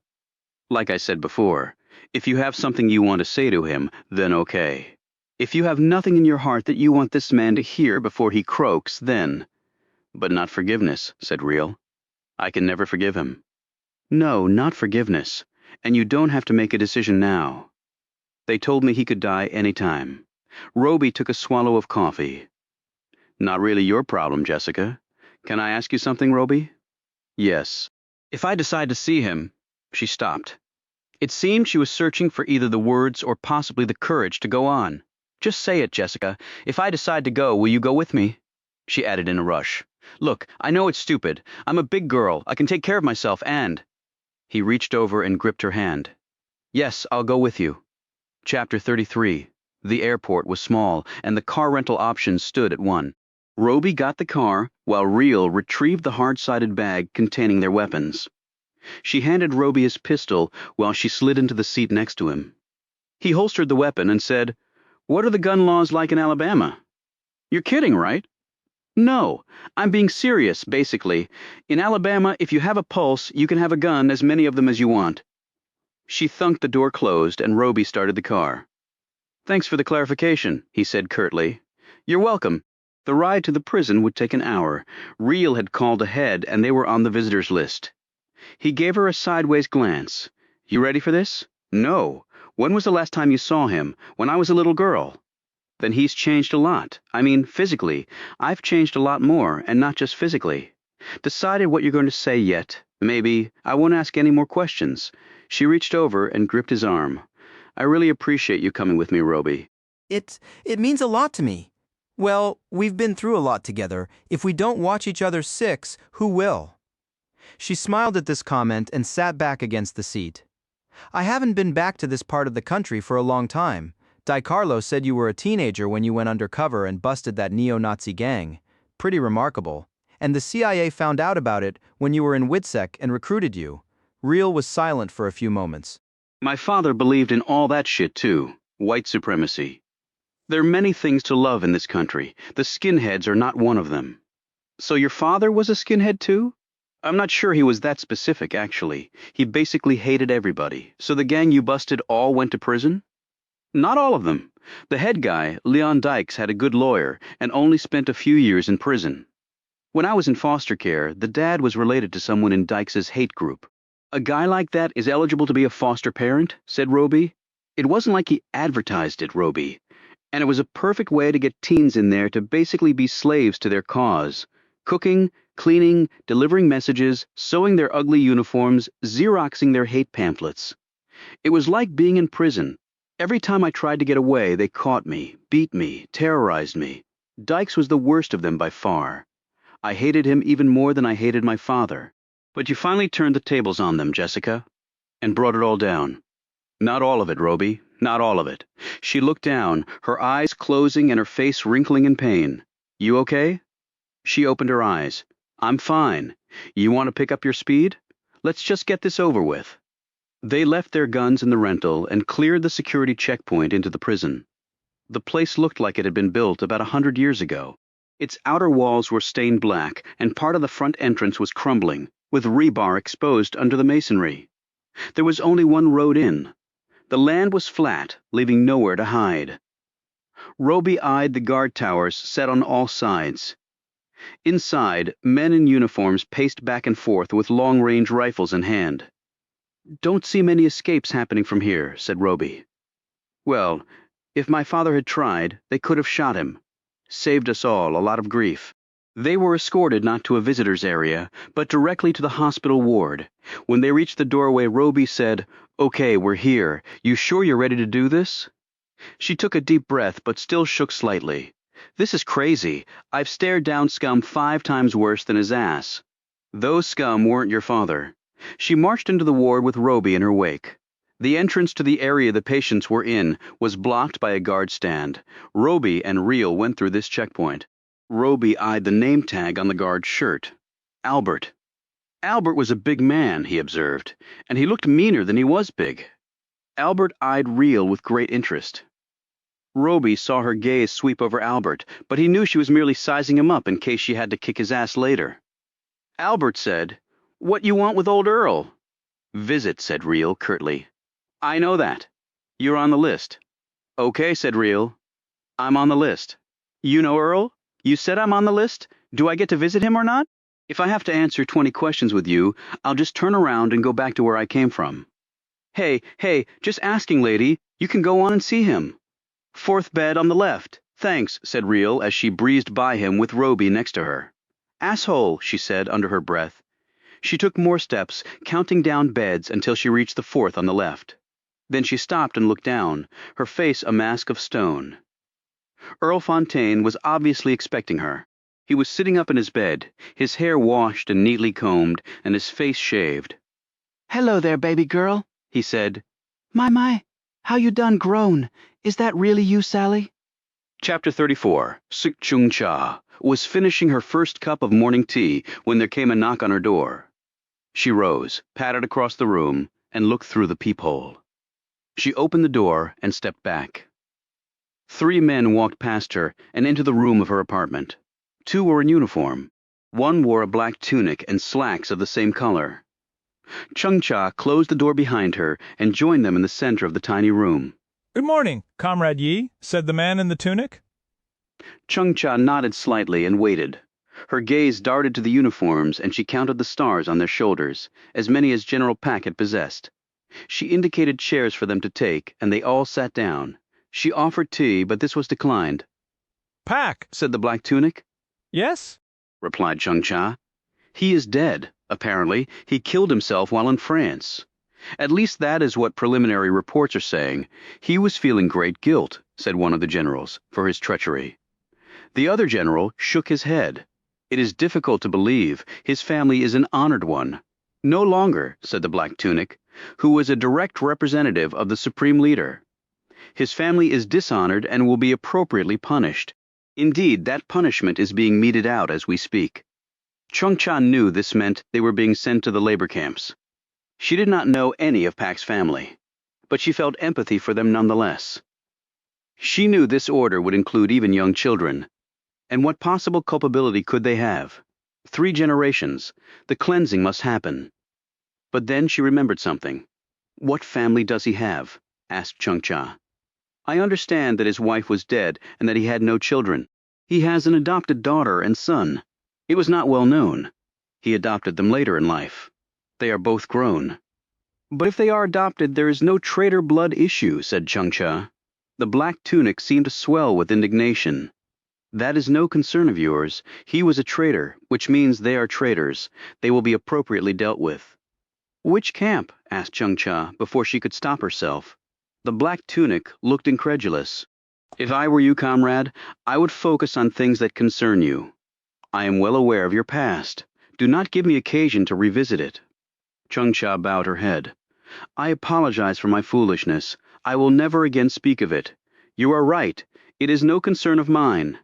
Like I said before, if you have something you want to say to him, then okay. If you have nothing in your heart that you want this man to hear before he croaks, then... But not forgiveness, said Real. I can never forgive him. No, not forgiveness. And you don't have to make a decision now. They told me he could die any time. Roby took a swallow of coffee. Not really your problem, Jessica. Can I ask you something, Roby? Yes. If I decide to see him... She stopped. It seemed she was searching for either the words or possibly the courage to go on. Just say it, Jessica. If I decide to go, will you go with me? She added in a rush. Look, I know it's stupid. I'm a big girl. I can take care of myself and... He reached over and gripped her hand. Yes, I'll go with you. Chapter 33. The airport was small, and the car rental options stood at one. Roby got the car, while Real retrieved the hard-sided bag containing their weapons. She handed Roby his pistol while she slid into the seat next to him. He holstered the weapon and said, What are the gun laws like in Alabama? You're kidding, right? No, I'm being serious, basically. In Alabama, if you have a pulse, you can have a gun, as many of them as you want. She thunked the door closed, and Roby started the car. Thanks for the clarification, he said curtly. You're welcome. The ride to the prison would take an hour. Real had called ahead, and they were on the visitors list. He gave her a sideways glance. You ready for this? No. When was the last time you saw him? When I was a little girl. Then he's changed a lot. I mean, physically. I've changed a lot more, and not just physically. Decided what you're going to say yet. Maybe. I won't ask any more questions. She reached over and gripped his arm. I really appreciate you coming with me, Roby. It means a lot to me. Well, we've been through a lot together. If we don't watch each other 6, who will? She smiled at this comment and sat back against the seat. I haven't been back to this part of the country for a long time. Di Carlo said you were a teenager when you went undercover and busted that neo-Nazi gang. Pretty remarkable. And the CIA found out about it when you were in WITSEC and recruited you. Real was silent for a few moments. My father believed in all that shit too. White supremacy. There are many things to love in this country. The skinheads are not one of them. So your father was a skinhead too? I'm not sure he was that specific, actually. He basically hated everybody. So the gang you busted all went to prison? Not all of them. The head guy, Leon Dykes, had a good lawyer and only spent a few years in prison. When I was in foster care, the dad was related to someone in Dykes' hate group. A guy like that is eligible to be a foster parent, said Roby. It wasn't like he advertised it, Roby. And it was a perfect way to get teens in there to basically be slaves to their cause. Cooking, cleaning, delivering messages, sewing their ugly uniforms, Xeroxing their hate pamphlets. It was like being in prison. Every time I tried to get away, they caught me, beat me, terrorized me. Dykes was the worst of them by far. I hated him even more than I hated my father. But you finally turned the tables on them, Jessica, and brought it all down. Not all of it, Roby, not all of it. She looked down, her eyes closing and her face wrinkling in pain. You okay? She opened her eyes. I'm fine. You want to pick up your speed? Let's just get this over with. They left their guns in the rental and cleared the security checkpoint into the prison. The place looked like it had been built about 100 years ago. Its outer walls were stained black, and part of the front entrance was crumbling, with rebar exposed under the masonry. There was only one road in. The land was flat, leaving nowhere to hide. Roby eyed the guard towers set on all sides. Inside, men in uniforms paced back and forth with long-range rifles in hand. Don't see many escapes happening from here, said Roby. Well, if my father had tried, they could have shot him. Saved us all a lot of grief. They were escorted not to a visitor's area, but directly to the hospital ward. When they reached the doorway, Roby said, Okay, we're here. You sure you're ready to do this? She took a deep breath, but still shook slightly. This is crazy. I've stared down scum 5 times worse than his ass. Those scum weren't your father. She marched into the ward with Roby in her wake. The entrance to the area the patients were in was blocked by a guard stand. Roby and Real went through this checkpoint. Roby eyed the name tag on the guard's shirt. Albert. Albert was a big man, he observed, and he looked meaner than he was big. Albert eyed Real with great interest. Roby saw her gaze sweep over Albert, but he knew she was merely sizing him up in case she had to kick his ass later. Albert said, What you want with old Earl? Visit, said Real curtly. I know that. You're on the list. Okay, said Real. I'm on the list. You know Earl? You said I'm on the list? Do I get to visit him or not? If I have to answer 20 questions with you, I'll just turn around and go back to where I came from. Hey, just asking, lady. You can go on and see him. 4th bed on the left. Thanks, said Real as she breezed by him with Roby next to her. Asshole, she said under her breath. She took more steps, counting down beds until she reached the 4th on the left. Then she stopped and looked down, her face a mask of stone. Earl Fontaine was obviously expecting her. He was sitting up in his bed, his hair washed and neatly combed, and his face shaved. Hello there, baby girl, he said. My, how you done grown. Is that really you, Sally? Chapter 34, Suk Chung Cha, was finishing her first cup of morning tea when there came a knock on her door. She rose, pattered across the room, and looked through the peephole. She opened the door and stepped back. 3 men walked past her and into the room of her apartment. Two were in uniform. One wore a black tunic and slacks of the same color. Chung Cha closed the door behind her and joined them in the center of the tiny room. Good morning, Comrade Yi, said the man in the tunic. Chung Cha nodded slightly and waited. Her gaze darted to the uniforms and she counted the stars on their shoulders, as many as General Pak had possessed. She indicated chairs for them to take, and they all sat down. She offered tea, but this was declined. Pak, said the black tunic. Yes? Replied Chung Cha. He is dead, apparently. He killed himself while in France. At least that is what preliminary reports are saying. He was feeling great guilt, said one of the generals, for his treachery. The other general shook his head. It is difficult to believe. His family is an honored one. No longer, said the black tunic, who was a direct representative of the supreme leader. His family is dishonored and will be appropriately punished. Indeed, that punishment is being meted out as we speak. Chung Cha knew this meant they were being sent to the labor camps. She did not know any of Pak's family, but she felt empathy for them nonetheless. She knew this order would include even young children. And what possible culpability could they have? 3 generations. The cleansing must happen. But then she remembered something. What family does he have? Asked Chung Cha. I understand that his wife was dead and that he had no children. He has an adopted daughter and son. It was not well known. He adopted them later in life. They are both grown. But if they are adopted, there is no traitor blood issue, said Chung Cha. The black tunic seemed to swell with indignation. That is no concern of yours. He was a traitor, which means they are traitors. They will be appropriately dealt with. Which camp? Asked Chung Cha before she could stop herself. The black tunic looked incredulous. If I were you, comrade, I would focus on things that concern you. I am well aware of your past. Do not give me occasion to revisit it. Chung Cha bowed her head. I apologize for my foolishness. I will never again speak of it. You are right. It is no concern of mine.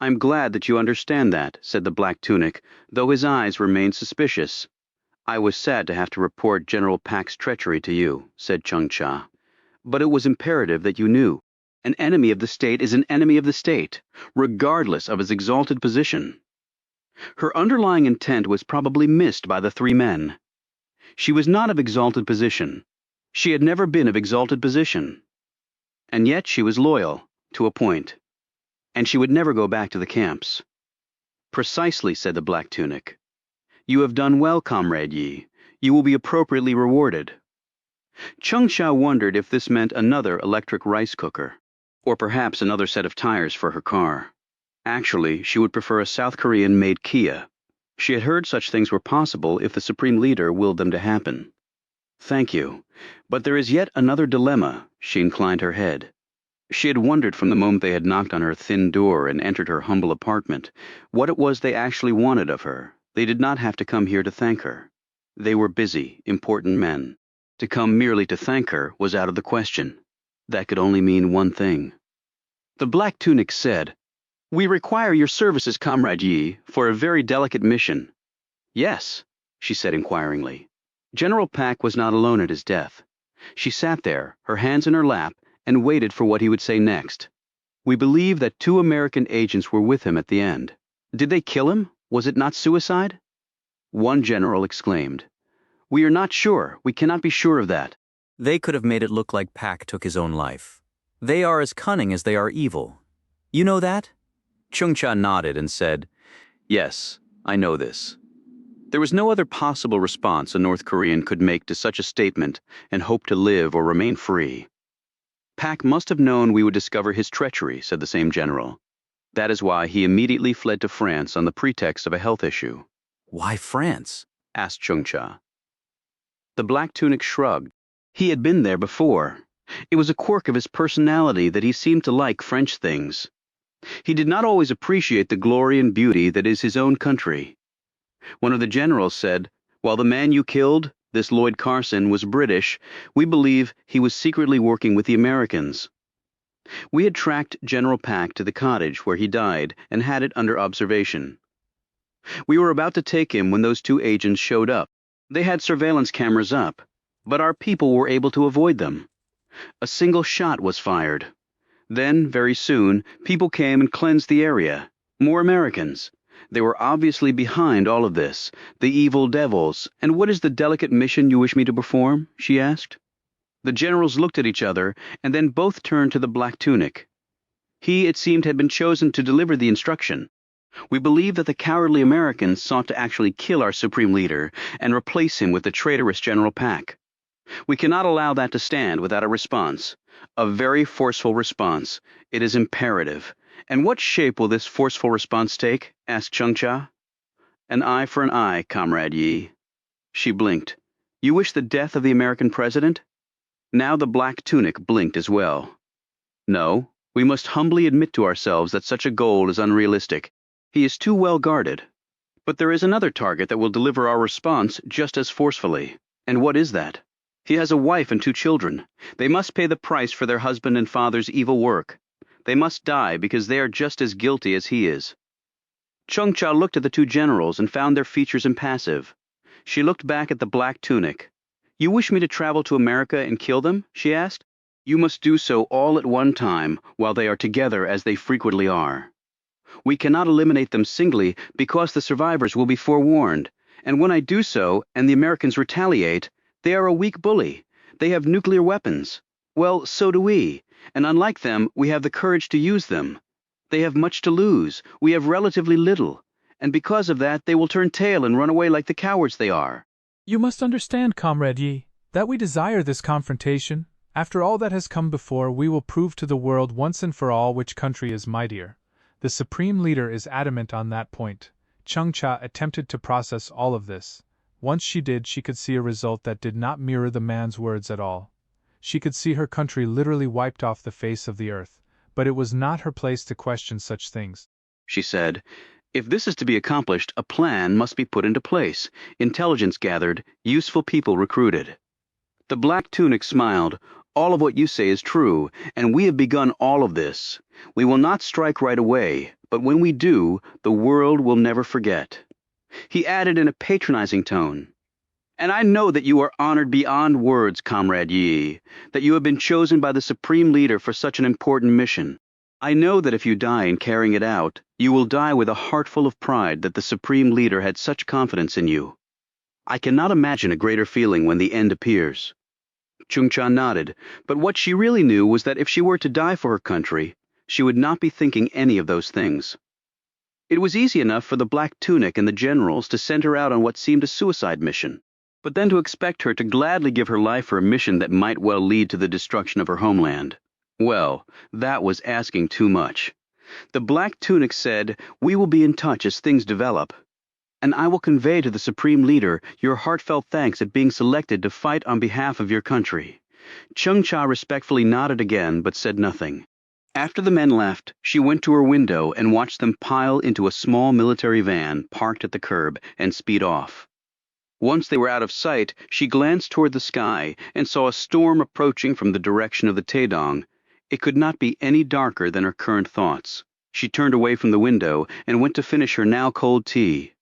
I'm glad that you understand that, said the black tunic, though his eyes remained suspicious. I was sad to have to report General Pak's treachery to you, said Chung Cha. But it was imperative that you knew. An enemy of the state is an enemy of the state, regardless of his exalted position. Her underlying intent was probably missed by the 3 men. She was not of exalted position. She had never been of exalted position. And yet she was loyal, to a point. And she would never go back to the camps. Precisely, said the black tunic. You have done well, Comrade Yi. You will be appropriately rewarded. Chung Cha wondered if this meant another electric rice cooker, or perhaps another set of tires for her car. Actually, she would prefer a South Korean-made Kia. She had heard such things were possible if the Supreme Leader willed them to happen. Thank you. But there is yet another dilemma. She inclined her head. She had wondered from the moment they had knocked on her thin door and entered her humble apartment what it was they actually wanted of her. They did not have to come here to thank her. They were busy, important men. To come merely to thank her was out of the question. That could only mean one thing. The black tunic said, We require your services, Comrade Yi, for a very delicate mission. Yes, she said inquiringly. General Pak was not alone at his death. She sat there, her hands in her lap, and waited for what he would say next. We believe that 2 American agents were with him at the end. Did they kill him? Was it not suicide? One general exclaimed. We are not sure. We cannot be sure of that. They could have made it look like Pak took his own life. They are as cunning as they are evil. You know that? Chung Cha nodded and said, Yes, I know this. There was no other possible response a North Korean could make to such a statement and hope to live or remain free. Pak must have known we would discover his treachery, said the same general. That is why he immediately fled to France on the pretext of a health issue. Why France? Asked Chung Cha. The black tunic shrugged. He had been there before. It was a quirk of his personality that he seemed to like French things. He did not always appreciate the glory and beauty that is his own country. One of the generals said, While the man you killed, this Lloyd Carson, was British, we believe he was secretly working with the Americans. We had tracked General Pak to the cottage where he died and had it under observation. We were about to take him when those 2 agents showed up. They had surveillance cameras up, but our people were able to avoid them. A single shot was fired. Then, very soon, people came and cleansed the area. More Americans. They were obviously behind all of this, the evil devils. And what is the delicate mission you wish me to perform? She asked. The generals looked at each other, and then both turned to the black tunic. He, it seemed, had been chosen to deliver the instruction. We believe that the cowardly Americans sought to actually kill our supreme leader and replace him with the traitorous General Pack. We cannot allow that to stand without a response. A very forceful response. It is imperative. And what shape will this forceful response take? Asked Chungcha. An eye for an eye, Comrade Yi. She blinked. You wish the death of the American president? Now the black tunic blinked as well. No, we must humbly admit to ourselves that such a goal is unrealistic. He is too well guarded. But there is another target that will deliver our response just as forcefully. And what is that? He has a wife and 2 children. They must pay the price for their husband and father's evil work. They must die because they are just as guilty as he is. Chungcha looked at the 2 generals and found their features impassive. She looked back at the black tunic. You wish me to travel to America and kill them? She asked. You must do so all at one time, while they are together as they frequently are. We cannot eliminate them singly because the survivors will be forewarned. And when I do so, and the Americans retaliate, they are a weak bully. They have nuclear weapons. Well, so do we. And unlike them, we have the courage to use them. They have much to lose. We have relatively little. And because of that, they will turn tail and run away like the cowards they are. You must understand, Comrade Yi, that we desire this confrontation. After all that has come before, we will prove to the world once and for all which country is mightier. The Supreme Leader is adamant on that point. Chungcha attempted to process all of this. Once she did, she could see a result that did not mirror the man's words at all. She could see her country literally wiped off the face of the earth, but it was not her place to question such things. She said, if this is to be accomplished, a plan must be put into place, intelligence gathered, useful people recruited. The black tunic smiled. All of what you say is true, and we have begun all of this. We will not strike right away, but when we do, the world will never forget. He added in a patronizing tone, and I know that you are honored beyond words, Comrade Yi, that you have been chosen by the Supreme Leader for such an important mission. I know that if you die in carrying it out, you will die with a heart full of pride that the Supreme Leader had such confidence in you. I cannot imagine a greater feeling when the end appears. Chungcha nodded, but what she really knew was that if she were to die for her country, she would not be thinking any of those things. It was easy enough for the black tunic and the generals to send her out on what seemed a suicide mission, but then to expect her to gladly give her life for a mission that might well lead to the destruction of her homeland. Well, that was asking too much. The black tunic said, we will be in touch as things develop, and I will convey to the Supreme Leader your heartfelt thanks at being selected to fight on behalf of your country. Chungcha respectfully nodded again but said nothing. After the men left, she went to her window and watched them pile into a small military van parked at the curb and speed off. Once they were out of sight, she glanced toward the sky and saw a storm approaching from the direction of the Taedong. It could not be any darker than her current thoughts. She turned away from the window and went to finish her now cold tea.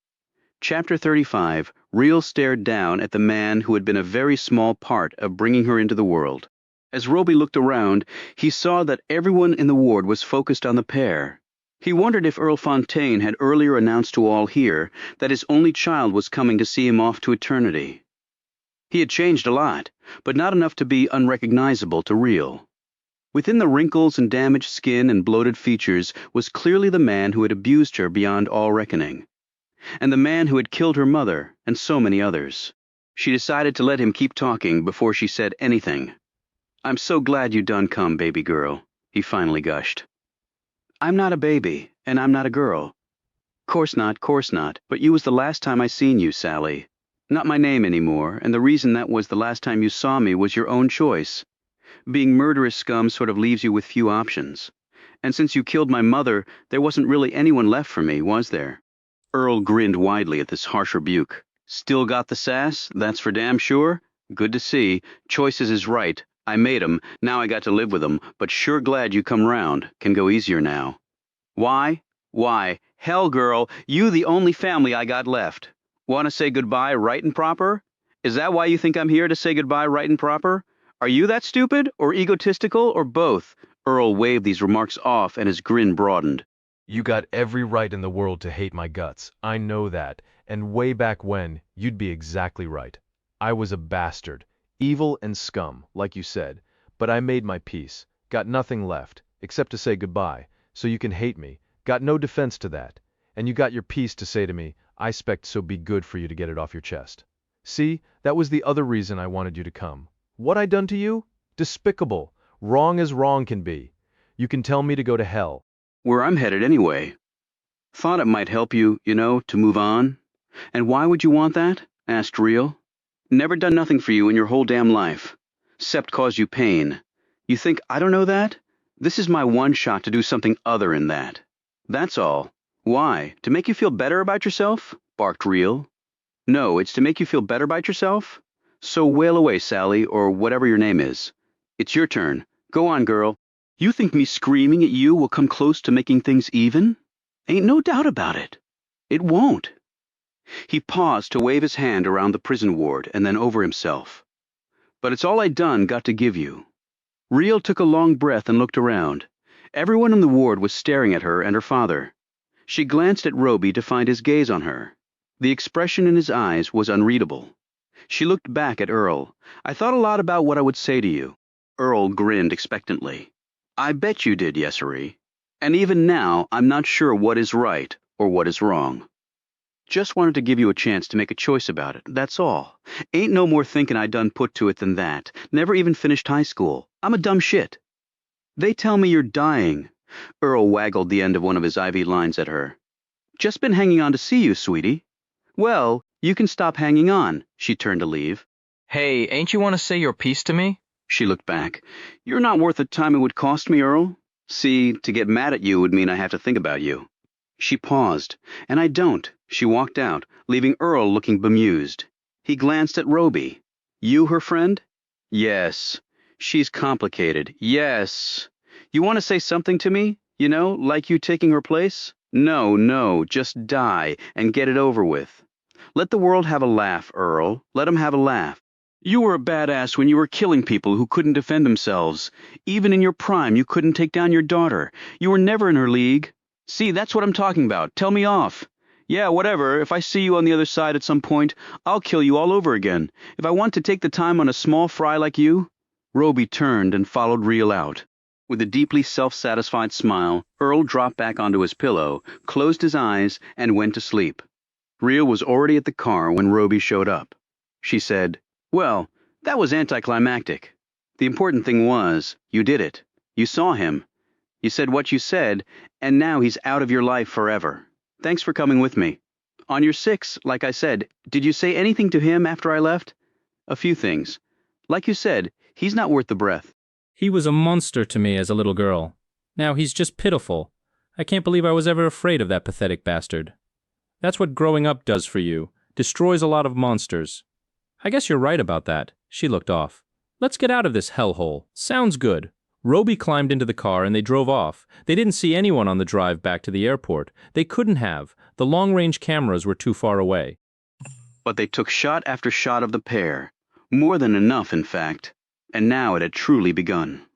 Chapter 35, Real stared down at the man who had been a very small part of bringing her into the world. As Roby looked around, he saw that everyone in the ward was focused on the pair. He wondered if Earl Fontaine had earlier announced to all here that his only child was coming to see him off to eternity. He had changed a lot, but not enough to be unrecognizable to Real. Within the wrinkles and damaged skin and bloated features was clearly the man who had abused her beyond all reckoning, and the man who had killed her mother and so many others. She decided to let him keep talking before she said anything. I'm so glad you done come, baby girl, he finally gushed. I'm not a baby, and I'm not a girl. Course not, but you was the last time I seen you, Sally. Not my name anymore, and the reason that was the last time you saw me was your own choice. Being murderous scum sort of leaves you with few options. And since you killed my mother, there wasn't really anyone left for me, was there? Earl grinned widely at this harsh rebuke. Still got the sass, that's for damn sure? Good to see. Choices is right. I made 'em, now I got to live with 'em, but sure glad you come round. Can go easier now. Why? Why, hell, girl, you the only family I got left. Want to say goodbye right and proper? Is that why you think I'm here, to say goodbye right and proper? Are you that stupid, or egotistical, or both? Earl waved these remarks off, and his grin broadened. You got every right in the world to hate my guts. I know that. And way back when, you'd be exactly right. I was a bastard. Evil and scum, like you said. But I made my peace. Got nothing left, except to say goodbye. So you can hate me. Got no defense to that. And you got your piece to say to me, I expect so be good for you to get it off your chest. See, that was the other reason I wanted you to come. What I done to you? Despicable. Wrong as wrong can be. You can tell me to go to hell. Where I'm headed anyway. Thought it might help you, to move on. And why would you want that? Asked Real. Never done nothing for you in your whole damn life. Except cause you pain. You think I don't know that? This is my one shot to do something other than that. That's all. Why? To make you feel better about yourself? Barked Real. No, it's to make you feel better about yourself? So wail away, Sally, or whatever your name is. It's your turn. Go on, girl. You think me screaming at you will come close to making things even? Ain't no doubt about it. It won't. He paused to wave his hand around the prison ward and then over himself. But it's all I done got to give you. Real took a long breath and looked around. Everyone in the ward was staring at her and her father. She glanced at Roby to find his gaze on her. The expression in his eyes was unreadable. She looked back at Earl. I thought a lot about what I would say to you. Earl grinned expectantly. I bet you did, Yesery. And even now, I'm not sure what is right or what is wrong. Just wanted to give you a chance to make a choice about it, that's all. Ain't no more thinking I done put to it than that. Never even finished high school. I'm a dumb shit. They tell me you're dying. Earl waggled the end of one of his IV lines at her. Just been hanging on to see you, sweetie. Well, you can stop hanging on. She turned to leave. Hey, ain't you want to say your piece to me? She looked back. You're not worth the time it would cost me, Earl. See, to get mad at you would mean I have to think about you. She paused, and I don't. She walked out, leaving Earl looking bemused. He glanced at Roby. You her friend? Yes. She's complicated. Yes. You want to say something to me? Like you taking her place? No, just die and get it over with. Let the world have a laugh, Earl. Let 'em have a laugh. You were a badass when you were killing people who couldn't defend themselves. Even in your prime, you couldn't take down your daughter. You were never in her league. See, that's what I'm talking about. Tell me off. Yeah, whatever. If I see you on the other side at some point, I'll kill you all over again. If I want to take the time on a small fry like you. Roby turned and followed Real out. With a deeply self-satisfied smile, Earl dropped back onto his pillow, closed his eyes, and went to sleep. Real was already at the car when Roby showed up. She said, Well, that was anticlimactic. The important thing was, you did it. You saw him. You said what you said, and now he's out of your life forever. Thanks for coming with me. On your 6, like I said, did you say anything to him after I left? A few things. Like you said, he's not worth the breath. He was a monster to me as a little girl. Now he's just pitiful. I can't believe I was ever afraid of that pathetic bastard. That's what growing up does for you. Destroys a lot of monsters. I guess you're right about that. She looked off. Let's get out of this hellhole. Sounds good. Roby climbed into the car and they drove off. They didn't see anyone on the drive back to the airport. They couldn't have. The long-range cameras were too far away. But they took shot after shot of the pair. More than enough, in fact. And now it had truly begun.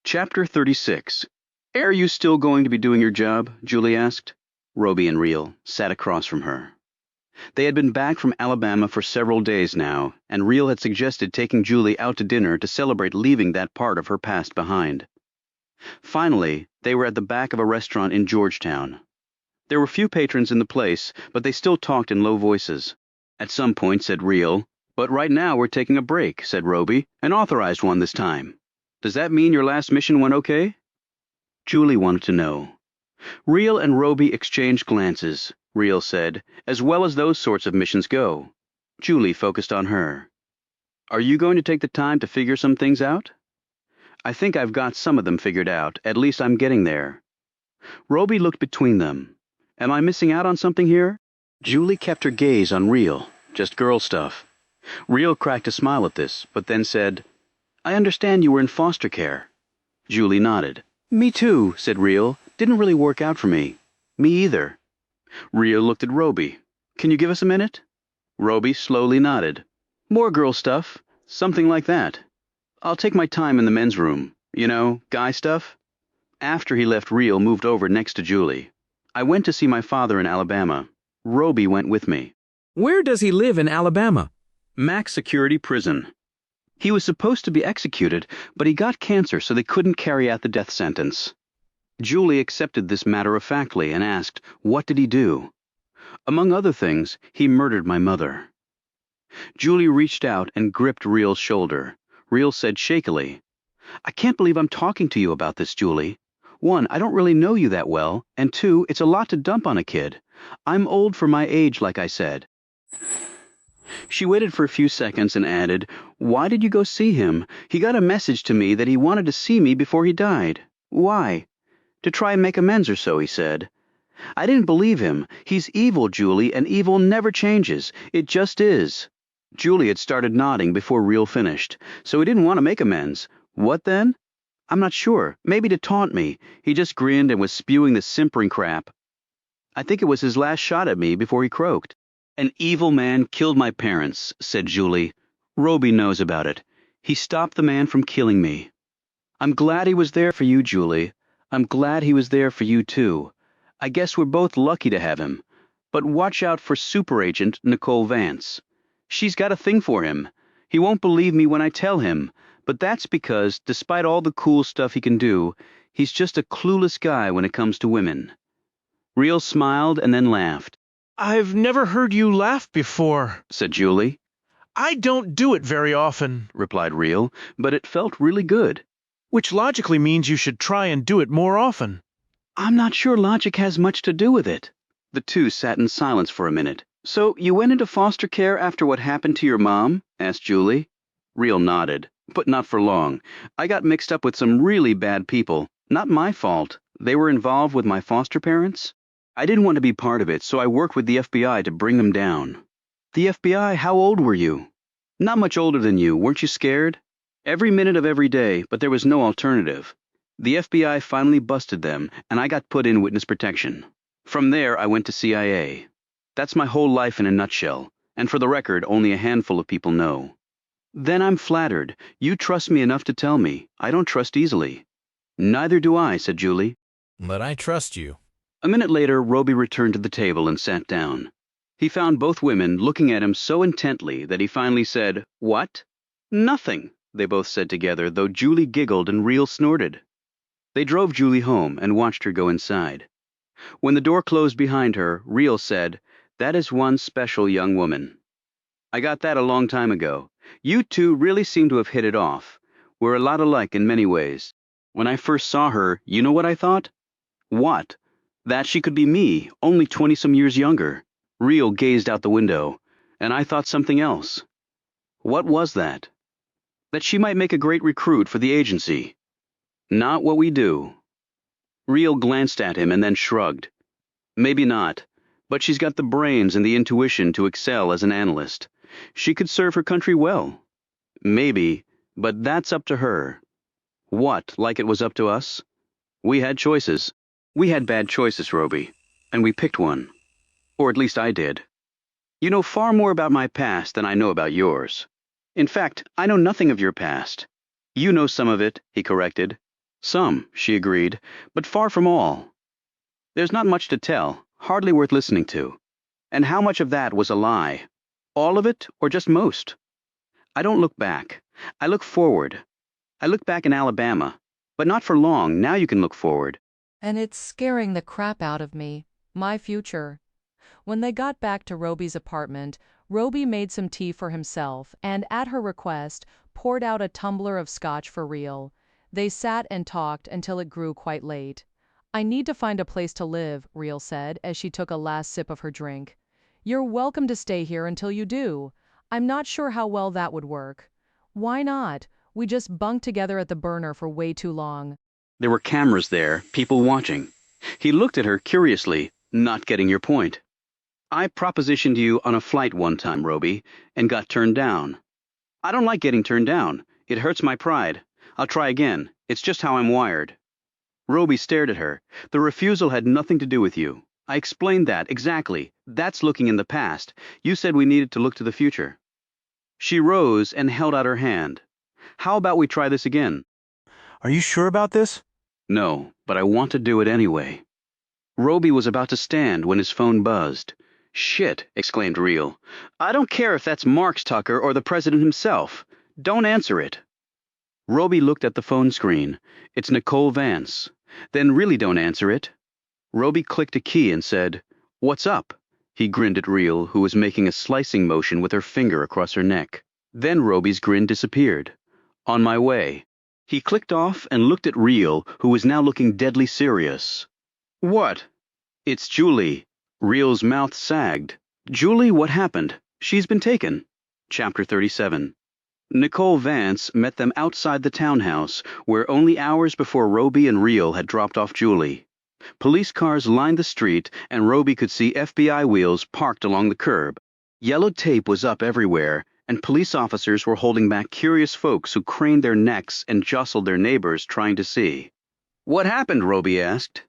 Chapter 36. Are you still going to be doing your job? Julie asked. Roby and Real sat across from her. They had been back from Alabama for several days now, and Real had suggested taking Julie out to dinner to celebrate leaving that part of her past behind. Finally, they were at the back of a restaurant in Georgetown. There were few patrons in the place, but they still talked in low voices. At some point, said Real, but right now we're taking a break, said Roby, an authorized one this time. Does that mean your last mission went okay? Julie wanted to know. Real and Roby exchanged glances. Real said, as well as those sorts of missions go. Julie focused on her. Are you going to take the time to figure some things out? I think I've got some of them figured out. At least I'm getting there. Roby looked between them. Am I missing out on something here? Julie kept her gaze on Real. Just girl stuff. Real cracked a smile at this, but then said, I understand you were in foster care. Julie nodded. Me too, said Real. Didn't really work out for me. Me either. Real looked at Roby. Can you give us a minute? Roby slowly nodded. More girl stuff. Something like that. I'll take my time in the men's room. Guy stuff. After he left, Real moved over next to Julie. I went to see my father in Alabama. Roby went with me. Where does he live in Alabama? Max security prison. He was supposed to be executed, but he got cancer, so they couldn't carry out the death sentence. Julie accepted this matter-of-factly and asked, what did he do? Among other things, he murdered my mother. Julie reached out and gripped Real's shoulder. Real said shakily, I can't believe I'm talking to you about this, Julie. 1, I don't really know you that well, and 2, it's a lot to dump on a kid. I'm old for my age, like I said. She waited for a few seconds and added, why did you go see him? He got a message to me that he wanted to see me before he died. Why? To try and make amends or so, he said. I didn't believe him. He's evil, Julie, and evil never changes. It just is. Julie had started nodding before Real finished, so he didn't want to make amends. What then? I'm not sure. Maybe to taunt me. He just grinned and was spewing the simpering crap. I think it was his last shot at me before he croaked. An evil man killed my parents, said Julie. Roby knows about it. He stopped the man from killing me. I'm glad he was there for you, Julie. I'm glad he was there for you, too. I guess we're both lucky to have him. But watch out for super agent Nicole Vance. She's got a thing for him. He won't believe me when I tell him, but that's because, despite all the cool stuff he can do, he's just a clueless guy when it comes to women. Real smiled and then laughed. I've never heard you laugh before, said Julie. I don't do it very often, replied Real, but it felt really good. Which logically means you should try and do it more often. I'm not sure logic has much to do with it. The two sat in silence for a minute. So you went into foster care after what happened to your mom? Asked Julie. Real nodded, but not for long. I got mixed up with some really bad people. Not my fault. They were involved with my foster parents. I didn't want to be part of it, so I worked with the FBI to bring them down. The FBI? How old were you? Not much older than you. Weren't you scared? Every minute of every day, but there was no alternative. The FBI finally busted them, and I got put in witness protection. From there, I went to CIA. That's my whole life in a nutshell, and for the record, only a handful of people know. Then I'm flattered. You trust me enough to tell me. I don't trust easily. Neither do I, said Julie. But I trust you. A minute later, Roby returned to the table and sat down. He found both women looking at him so intently that he finally said, What? Nothing, they both said together, though Julie giggled and Real snorted. They drove Julie home and watched her go inside. When the door closed behind her, Real said, That is one special young woman. I got that a long time ago. You two really seem to have hit it off. We're a lot alike in many ways. When I first saw her, you know what I thought? What? That she could be me, only 20-some years younger. Real gazed out the window, and I thought something else. What was that? That she might make a great recruit for the agency. Not what we do. Real glanced at him and then shrugged. Maybe not, but she's got the brains and the intuition to excel as an analyst. She could serve her country well. Maybe, but that's up to her. What, like it was up to us? We had choices. We had bad choices, Roby, and we picked one. Or at least I did. You know far more about my past than I know about yours. In fact, I know nothing of your past. You know some of it, he corrected. Some, she agreed, but far from all. There's not much to tell, hardly worth listening to. And how much of that was a lie? All of it, or just most? I don't look back. I look forward. I look back in Alabama, but not for long. Now you can look forward. And it's scaring the crap out of me. My future. When they got back to Roby's apartment, Roby made some tea for himself and, at her request, poured out a tumbler of scotch for Real. They sat and talked until it grew quite late. I need to find a place to live, Real said as she took a last sip of her drink. You're welcome to stay here until you do. I'm not sure how well that would work. Why not? We just bunked together at the burner for way too long. There were cameras there, people watching. He looked at her curiously, not getting your point. I propositioned you on a flight one time, Roby, and got turned down. I don't like getting turned down. It hurts my pride. I'll try again. It's just how I'm wired. Roby stared at her. The refusal had nothing to do with you. I explained that, exactly. That's looking in the past. You said we needed to look to the future. She rose and held out her hand. How about we try this again? Are you sure about this? No, but I want to do it anyway. Roby was about to stand when his phone buzzed. Shit, exclaimed Real. I don't care if that's Marks Tucker or the president himself. Don't answer it. Roby looked at the phone screen. It's Nicole Vance. Then really don't answer it. Roby clicked a key and said, What's up? He grinned at Real, who was making a slicing motion with her finger across her neck. Then Roby's grin disappeared. On my way. He clicked off and looked at Real, who was now looking deadly serious. What? It's Julie. Real's mouth sagged. Julie, what happened? She's been taken. Chapter 37. Nicole Vance met them outside the townhouse, where only hours before Roby and Real had dropped off Julie. Police cars lined the street, and Roby could see FBI wheels parked along the curb. Yellow tape was up everywhere, and police officers were holding back curious folks who craned their necks and jostled their neighbors trying to see. What happened? Roby asked.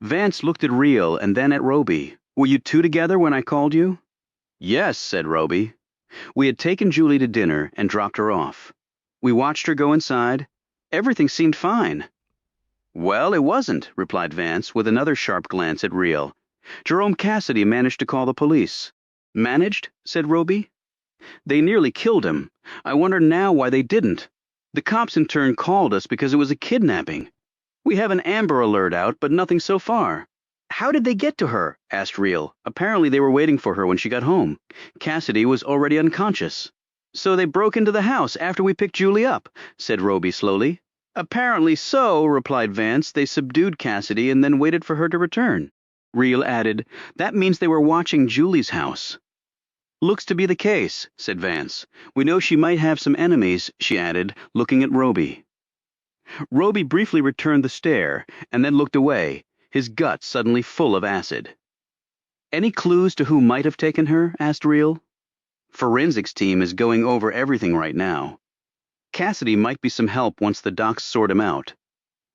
Vance looked at Real and then at Roby. Were you two together when I called you? Yes, said Roby. We had taken Julie to dinner and dropped her off. We watched her go inside. Everything seemed fine. Well, it wasn't, replied Vance with another sharp glance at Real. Jerome Cassidy managed to call the police. Managed? Said Roby. They nearly killed him. I wonder now why they didn't. The cops in turn called us because it was a kidnapping. We have an Amber Alert out, but nothing so far. How did they get to her? Asked Real. Apparently they were waiting for her when she got home. Cassidy was already unconscious. So they broke into the house after we picked Julie up, said Roby slowly. Apparently so, replied Vance. They subdued Cassidy and then waited for her to return. Real added, that means they were watching Julie's house. Looks to be the case, said Vance. We know she might have some enemies, she added, looking at Roby. Roby briefly returned the stare and then looked away, his gut suddenly full of acid. Any clues to who might have taken her? Asked Real. Forensics team is going over everything right now. Cassidy might be some help once the docs sort him out.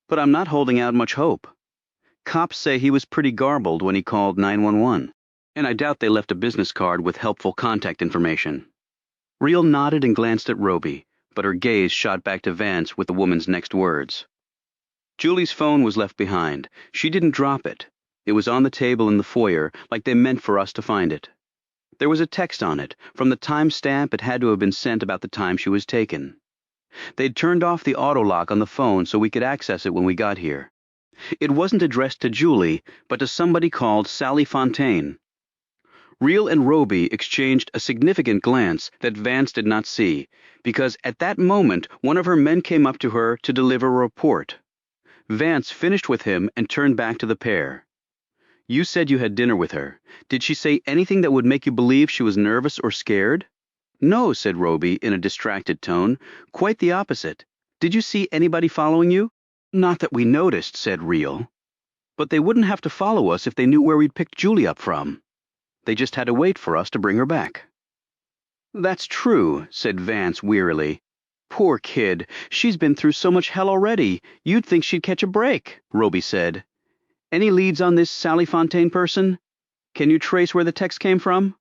But I'm not holding out much hope. Cops say he was pretty garbled when he called 911, and I doubt they left a business card with helpful contact information. Real nodded and glanced at Roby, but her gaze shot back to Vance with the woman's next words. Julie's phone was left behind. She didn't drop it. It was on the table in the foyer, like they meant for us to find it. There was a text on it. From the timestamp, it had to have been sent about the time she was taken. They'd turned off the auto lock on the phone so we could access it when we got here. It wasn't addressed to Julie, but to somebody called Sally Fontaine. Real and Roby exchanged a significant glance that Vance did not see, because at that moment one of her men came up to her to deliver a report. Vance finished with him and turned back to the pair. You said you had dinner with her. Did she say anything that would make you believe she was nervous or scared? No, said Roby in a distracted tone. Quite the opposite. Did you see anybody following you? Not that we noticed, said Real. But they wouldn't have to follow us if they knew where we'd picked Julie up from. They just had to wait for us to bring her back. That's true, said Vance wearily. Poor kid, she's been through so much hell already. You'd think she'd catch a break, Roby said. Any leads on this Sally Fontaine person? Can you trace where the text came from?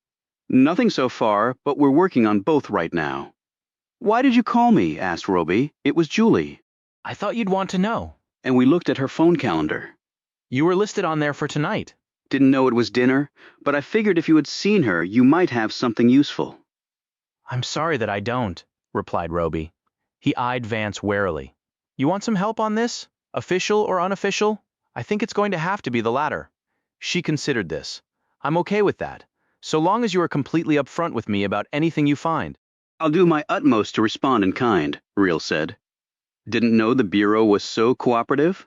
Nothing so far, but we're working on both right now. Why did you call me? Asked Roby. It was Julie. I thought you'd want to know. And we looked at her phone calendar. You were listed on there for tonight. Didn't know it was dinner, but I figured if you had seen her, you might have something useful. I'm sorry that I don't, replied Roby. He eyed Vance warily. You want some help on this? Official or unofficial? I think it's going to have to be the latter. She considered this. I'm okay with that, so long as you are completely upfront with me about anything you find. I'll do my utmost to respond in kind, Real said. Didn't know the Bureau was so cooperative?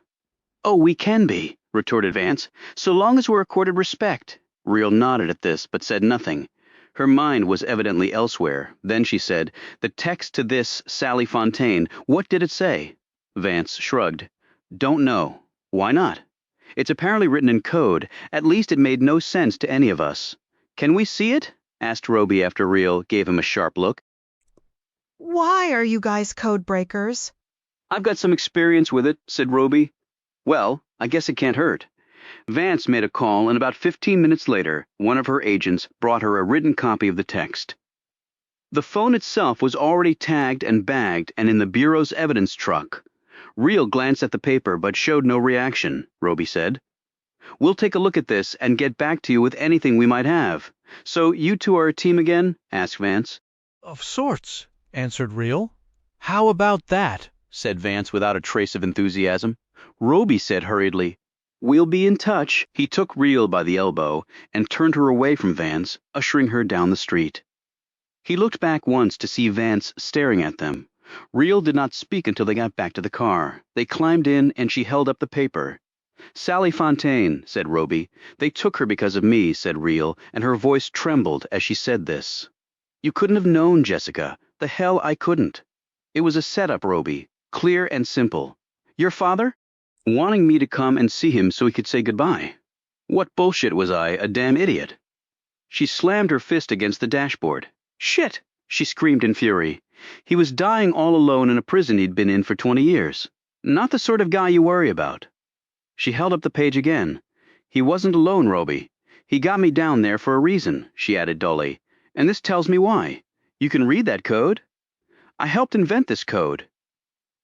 Oh, we can be, retorted Vance, so long as we're accorded respect. Real nodded at this, but said nothing. Her mind was evidently elsewhere. Then she said, the text to this Sally Fontaine, what did it say? Vance shrugged. Don't know. Why not? It's apparently written in code. At least it made no sense to any of us. Can we see it? Asked Roby after Real gave him a sharp look. Why are you guys code breakers? I've got some experience with it, said Roby. Well, I guess it can't hurt. Vance made a call, and about 15 minutes later, one of her agents brought her a written copy of the text. The phone itself was already tagged and bagged and in the Bureau's evidence truck. Real glanced at the paper but showed no reaction, Roby said. We'll take a look at this and get back to you with anything we might have. So you two are a team again? Asked Vance. Of sorts, answered Real. How about that? Said Vance without a trace of enthusiasm. Roby said hurriedly, We'll be in touch. He took Real by the elbow and turned her away from Vance, ushering her down the street. He looked back once to see Vance staring at them. Real did not speak until they got back to the car. They climbed in and she held up the paper. Sally Fontaine, said Roby. They took her because of me, said Real, and her voice trembled as she said this. You couldn't have known, Jessica. The hell I couldn't. It was a setup, Roby. Clear and simple. Your father? Wanting me to come and see him so he could say goodbye. What bullshit was I, a damn idiot? She slammed her fist against the dashboard. Shit! She screamed in fury. He was dying all alone in a prison he'd been in for 20 years. Not the sort of guy you worry about. She held up the page again. He wasn't alone, Roby. He got me down there for a reason, she added dully. And this tells me why. You can read that code? I helped invent this code.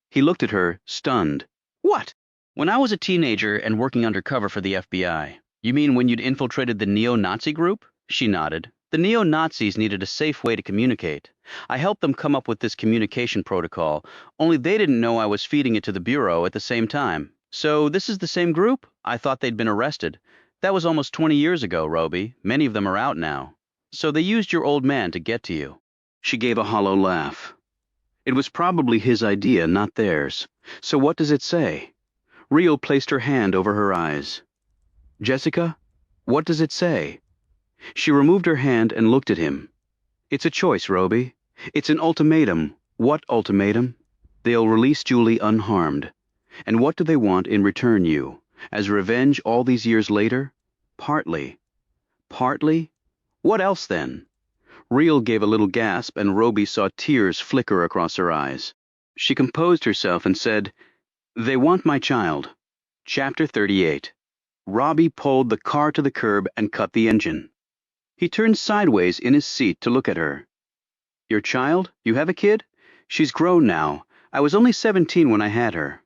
He looked at her, stunned. What? When I was a teenager and working undercover for the FBI. You mean when you'd infiltrated the neo-Nazi group? She nodded. The neo-Nazis needed a safe way to communicate. I helped them come up with this communication protocol, only they didn't know I was feeding it to the Bureau at the same time. So this is the same group? I thought they'd been arrested. That was almost 20 years ago, Roby. Many of them are out now. So they used your old man to get to you. She gave a hollow laugh. It was probably his idea, not theirs. So what does it say? Real placed her hand over her eyes. Jessica, what does it say? She removed her hand and looked at him. It's a choice, Roby. It's an ultimatum. What ultimatum? They'll release Julie unharmed. And what do they want in return, you? As revenge all these years later? Partly. Partly? What else, then? Real gave a little gasp, and Roby saw tears flicker across her eyes. She composed herself and said, They want my child. Chapter 38. Robbie pulled the car to the curb and cut the engine. He turned sideways in his seat to look at her. Your child? You have a kid? She's grown now. I was only 17 when I had her.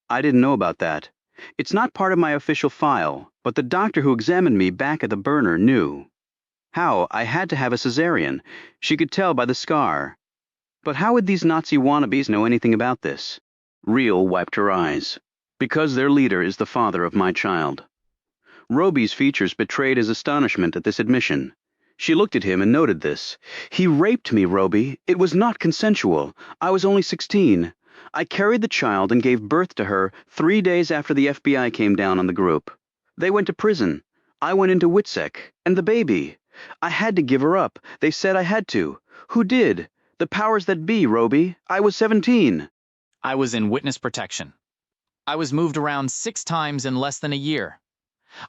I didn't know about that. It's not part of my official file, but the doctor who examined me back at the burner knew. How? I had to have a cesarean. She could tell by the scar. But how would these Nazi wannabes know anything about this? Real wiped her eyes. Because their leader is the father of my child. Roby's features betrayed his astonishment at this admission. She looked at him and noted this. He raped me, Roby. It was not consensual. I was only 16. I carried the child and gave birth to her 3 days after the FBI came down on the group. They went to prison. I went into WITSEC. And the baby. I had to give her up. They said I had to. Who did? The powers that be, Roby. I was 17. I was in witness protection. I was moved around 6 times in less than a year.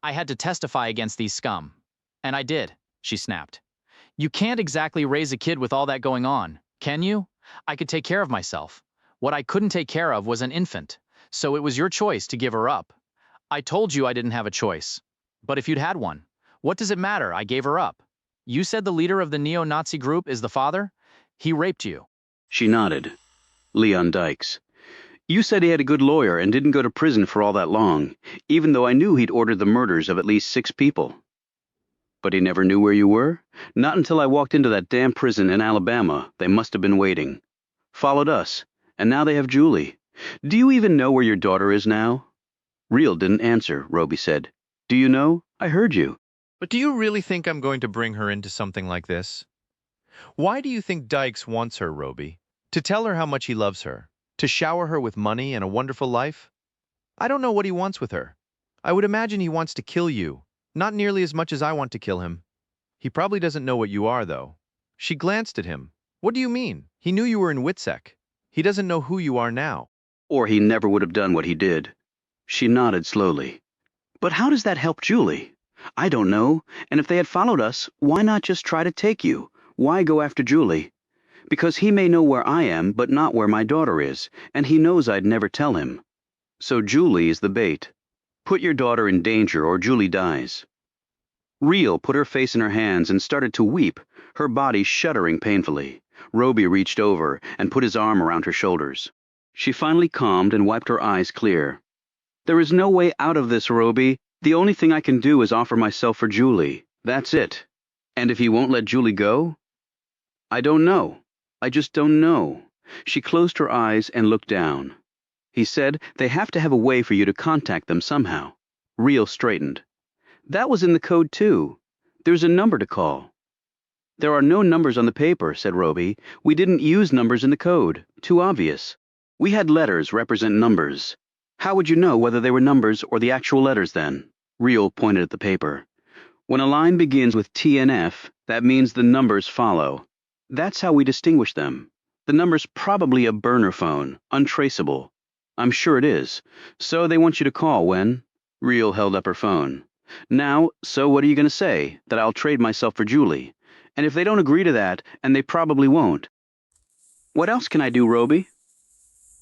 I had to testify against these scum. And I did, she snapped. You can't exactly raise a kid with all that going on, can you? I could take care of myself. What I couldn't take care of was an infant, so it was your choice to give her up. I told you I didn't have a choice. But if you'd had one, what does it matter? I gave her up. You said the leader of the neo-Nazi group is the father? He raped you. She nodded. Leon Dykes. You said he had a good lawyer and didn't go to prison for all that long, even though I knew he'd ordered the murders of at least 6 people. But he never knew where you were? Not until I walked into that damn prison in Alabama. They must have been waiting. Followed us. And now they have Julie. Do you even know where your daughter is now? Real didn't answer, Roby said. Do you know? I heard you. But do you really think I'm going to bring her into something like this? Why do you think Dykes wants her, Roby? To tell her how much he loves her? To shower her with money and a wonderful life? I don't know what he wants with her. I would imagine he wants to kill you, not nearly as much as I want to kill him. He probably doesn't know what you are, though. She glanced at him. What do you mean? He knew you were in WITSEC. He doesn't know who you are now. Or he never would have done what he did. She nodded slowly. But how does that help Julie? I don't know. And if they had followed us, why not just try to take you? Why go after Julie? Because he may know where I am, but not where my daughter is, and he knows I'd never tell him. So Julie is the bait. Put your daughter in danger or Julie dies. Real put her face in her hands and started to weep, her body shuddering painfully. Roby reached over and put his arm around her shoulders. She finally calmed and wiped her eyes clear. There is no way out of this, Roby. The only thing I can do is offer myself for Julie. That's it. And if he won't let Julie go? I don't know. I just don't know. She closed her eyes and looked down. He said, they have to have a way for you to contact them somehow. Real straightened. That was in the code too. There's a number to call. There are no numbers on the paper, said Roby. We didn't use numbers in the code. Too obvious. We had letters represent numbers. How would you know whether they were numbers or the actual letters then? Real pointed at the paper. When a line begins with T and F, that means the numbers follow. That's how we distinguish them. The number's probably a burner phone, untraceable. I'm sure it is. So they want you to call when? Real held up her phone. Now, so what are you going to say? That I'll trade myself for Julie? And if they don't agree to that, and they probably won't. What else can I do, Roby?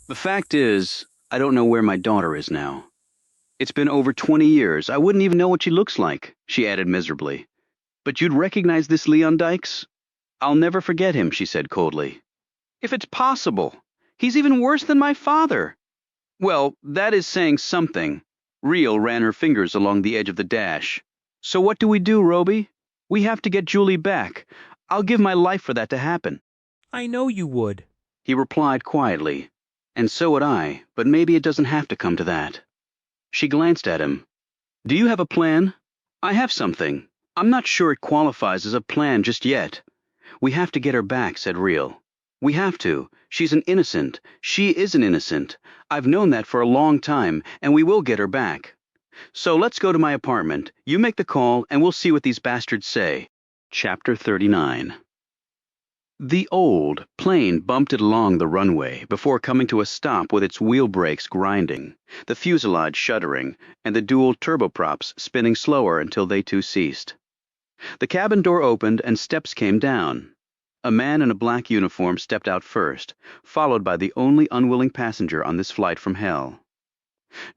The fact is, I don't know where my daughter is now. It's been over 20 years. I wouldn't even know what she looks like, she added miserably. But you'd recognize this Leon Dykes? I'll never forget him, she said coldly. If it's possible. He's even worse than my father. Well, that is saying something. Real ran her fingers along the edge of the dash. So what do we do, Roby? We have to get Julie back. I'll give my life for that to happen. I know you would, He replied quietly. And so would I, but maybe it doesn't have to come to that. She glanced at him. Do you have a plan? I have something. I'm not sure it qualifies as a plan just yet. We have to get her back, said Real. We have to. She's an innocent. She is an innocent. I've known that for a long time, and we will get her back. So let's go to my apartment. You make the call, and we'll see what these bastards say. Chapter 39. The old plane bumped it along the runway before coming to a stop with its wheel brakes grinding, the fuselage shuddering, and the dual turboprops spinning slower until they too ceased. The cabin door opened and steps came down. A man in a black uniform stepped out first, followed by the only unwilling passenger on this flight from hell.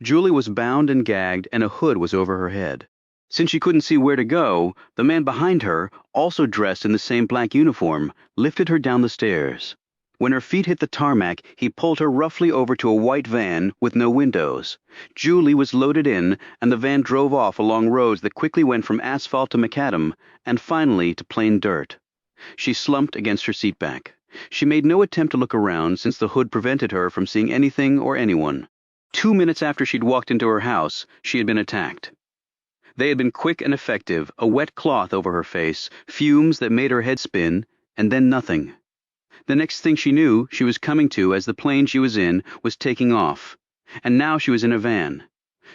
Julie was bound and gagged, and a hood was over her head. Since she couldn't see where to go, the man behind her, also dressed in the same black uniform, lifted her down the stairs. When her feet hit the tarmac, he pulled her roughly over to a white van with no windows. Julie was loaded in, and the van drove off along roads that quickly went from asphalt to macadam, and finally to plain dirt. She slumped against her seatback. She made no attempt to look around, since the hood prevented her from seeing anything or anyone. 2 minutes after she'd walked into her house, she had been attacked. They had been quick and effective, a wet cloth over her face, fumes that made her head spin, and then nothing. The next thing she knew, she was coming to as the plane she was in was taking off. And now she was in a van.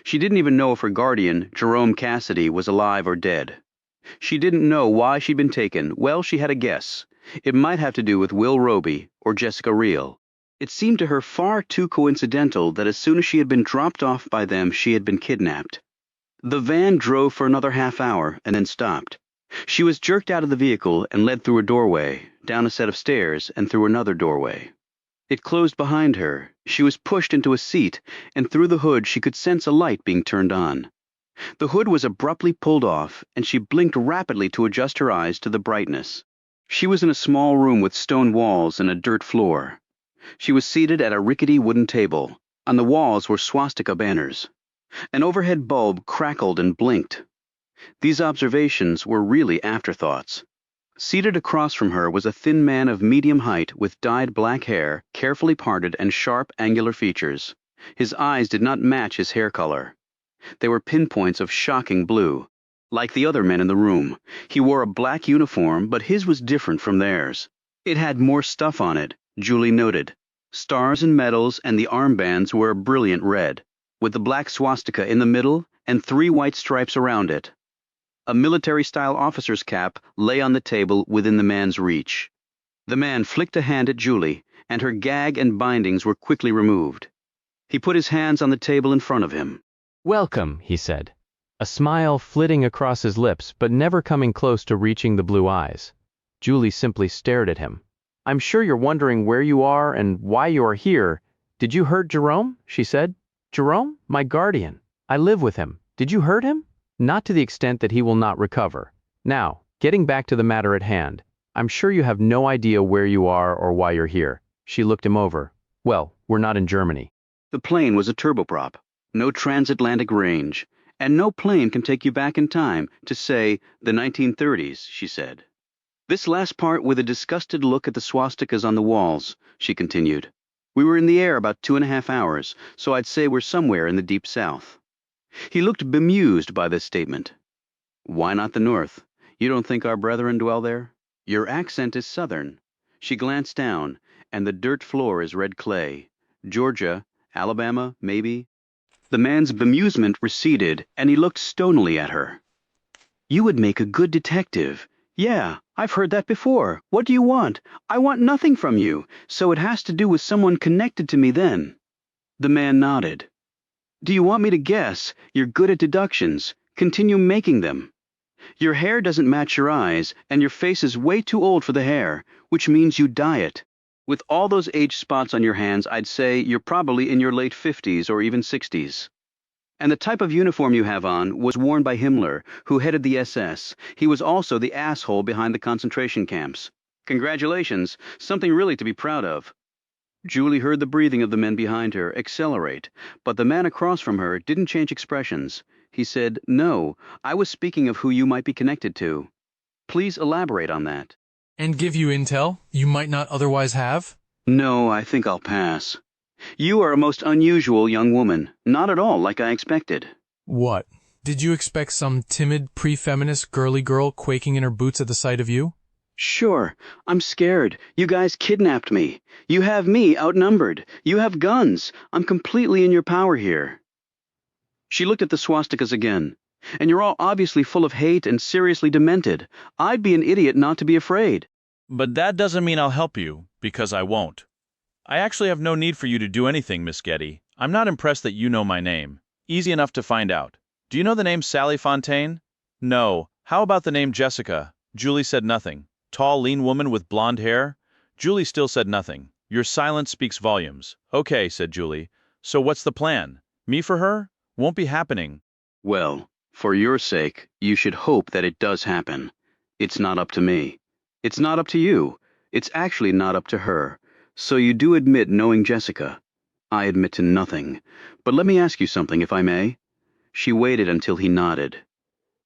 She didn't even know if her guardian, Jerome Cassidy, was alive or dead. She didn't know why she'd been taken. Well, she had a guess. It might have to do with Will Roby or Jessica Real. It seemed to her far too coincidental that as soon as she had been dropped off by them, she had been kidnapped. The van drove for another half hour and then stopped. She was jerked out of the vehicle and led through a doorway, down a set of stairs, and through another doorway. It closed behind her. She was pushed into a seat, and through the hood she could sense a light being turned on. The hood was abruptly pulled off, and she blinked rapidly to adjust her eyes to the brightness. She was in a small room with stone walls and a dirt floor. She was seated at a rickety wooden table. On the walls were swastika banners. An overhead bulb crackled and blinked. These observations were really afterthoughts. Seated across from her was a thin man of medium height with dyed black hair, carefully parted and sharp, angular features. His eyes did not match his hair color. They were pinpoints of shocking blue. Like the other men in the room, he wore a black uniform, but his was different from theirs. It had more stuff on it, Julie noted. Stars and medals, and the armbands were a brilliant red, with the black swastika in the middle and 3 white stripes around it. A military-style officer's cap lay on the table within the man's reach. The man flicked a hand at Julie, and her gag and bindings were quickly removed. He put his hands on the table in front of him. "Welcome," he said, a smile flitting across his lips but never coming close to reaching the blue eyes. Julie simply stared at him. "I'm sure you're wondering where you are and why you are here. Did you hurt Jerome?" she said. "Jerome? My guardian. I live with him. Did you hurt him?" "Not to the extent that he will not recover. Now, getting back to the matter at hand, I'm sure you have no idea where you are or why you're here." She looked him over. "Well, we're not in Germany." The plane was a turboprop, no transatlantic range, and no plane can take you back in time to, say, the 1930s, she said. This last part with a disgusted look at the swastikas on the walls, she continued. We were in the air about 2.5 hours, so I'd say we're somewhere in the deep south. He looked bemused by this statement. Why not the north? You don't think our brethren dwell there? Your accent is southern. She glanced down, and the dirt floor is red clay. Georgia, Alabama, maybe? The man's bemusement receded, and he looked stonily at her. You would make a good detective. Yeah, I've heard that before. What do you want? I want nothing from you, so it has to do with someone connected to me then. The man nodded. Do you want me to guess? You're good at deductions. Continue making them. Your hair doesn't match your eyes, and your face is way too old for the hair, which means you dye it. With all those age spots on your hands, I'd say you're probably in your late 50s or even 60s. And the type of uniform you have on was worn by Himmler, who headed the SS. He was also the asshole behind the concentration camps. Congratulations, something really to be proud of. Julie heard the breathing of the men behind her accelerate, but the man across from her didn't change expressions. He said, No, I was speaking of who you might be connected to. Please elaborate on that. And give you intel you might not otherwise have? No, I think I'll pass. You are a most unusual young woman, not at all like I expected. What? Did you expect some timid, pre-feminist girly girl quaking in her boots at the sight of you? Sure, I'm scared. You guys kidnapped me. You have me outnumbered. You have guns. I'm completely in your power here. She looked at the swastikas again. And you're all obviously full of hate and seriously demented. I'd be an idiot not to be afraid. But that doesn't mean I'll help you, because I won't. I actually have no need for you to do anything, Miss Getty. I'm not impressed that you know my name. Easy enough to find out. Do you know the name Sally Fontaine? No. How about the name Jessica? Julie said nothing. Tall, lean woman with blonde hair? Julie still said nothing. Your silence speaks volumes. Okay, said Julie. So what's the plan? Me for her? Won't be happening. Well, for your sake, you should hope that it does happen. It's not up to me. It's not up to you. It's actually not up to her. So you do admit knowing Jessica. I admit to nothing. But let me ask you something, if I may. She waited until he nodded.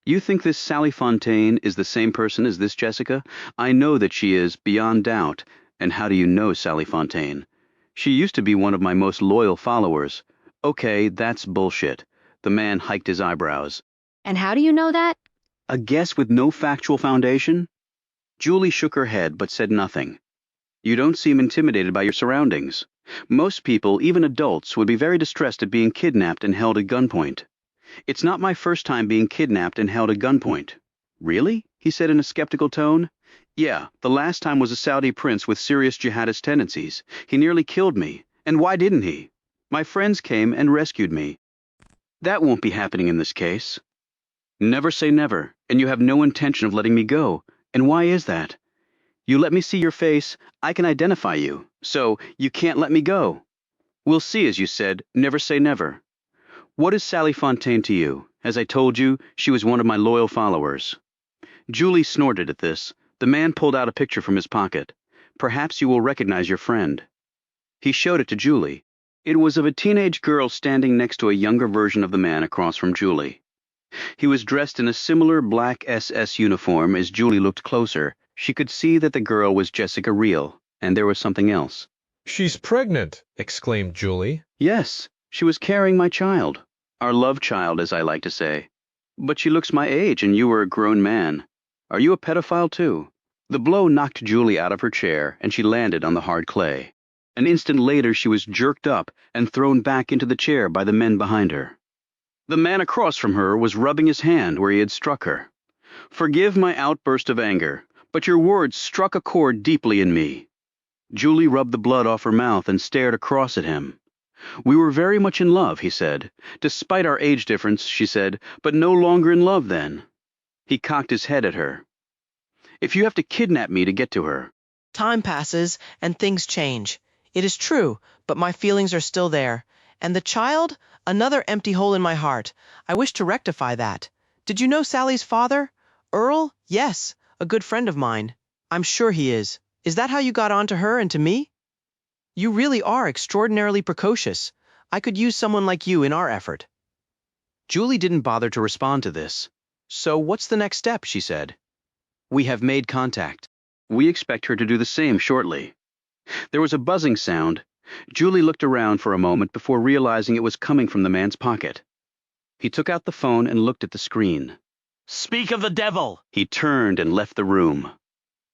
You think this Sally Fontaine is the same person as this Jessica? I know that she is, beyond doubt. And how do you know Sally Fontaine? She used to be one of my most loyal followers. Okay, that's bullshit. The man hiked his eyebrows. And how do you know that? A guess with no factual foundation? Julie shook her head but said nothing. You don't seem intimidated by your surroundings. Most people, even adults, would be very distressed at being kidnapped and held at gunpoint. It's not my first time being kidnapped and held at gunpoint. Really? He said in a skeptical tone. Yeah, the last time was a Saudi prince with serious jihadist tendencies. He nearly killed me. And why didn't he? My friends came and rescued me. That won't be happening in this case. Never say never, and you have no intention of letting me go. And why is that? You let me see your face, I can identify you, so you can't let me go. We'll see, as you said, never say never. What is Sally Fontaine to you? As I told you, she was one of my loyal followers. Julie snorted at this. The man pulled out a picture from his pocket. Perhaps you will recognize your friend. He showed it to Julie. It was of a teenage girl standing next to a younger version of the man across from Julie. He was dressed in a similar black SS uniform. As Julie looked closer, she could see that the girl was Jessica Reel, and there was something else. She's pregnant, exclaimed Julie. Yes, she was carrying my child. Our love child, as I like to say. But she looks my age, and you were a grown man. Are you a pedophile, too? The blow knocked Julie out of her chair, and she landed on the hard clay. An instant later, she was jerked up and thrown back into the chair by the men behind her. The man across from her was rubbing his hand where he had struck her. Forgive my outburst of anger, but your words struck a chord deeply in me. Julie rubbed the blood off her mouth and stared across at him. We were very much in love, he said. Despite our age difference, she said, but no longer in love then. He cocked his head at her. If you have to kidnap me to get to her. Time passes and things change. It is true, but my feelings are still there. And the child? Another empty hole in my heart. I wish to rectify that. Did you know Sally's father? Earl? Yes, a good friend of mine. I'm sure he is. Is that how you got on to her and to me? You really are extraordinarily precocious. I could use someone like you in our effort. Julie didn't bother to respond to this. So what's the next step, she said. We have made contact. We expect her to do the same shortly. There was a buzzing sound. Julie looked around for a moment before realizing it was coming from the man's pocket. He took out the phone and looked at the screen. Speak of the devil! He turned and left the room.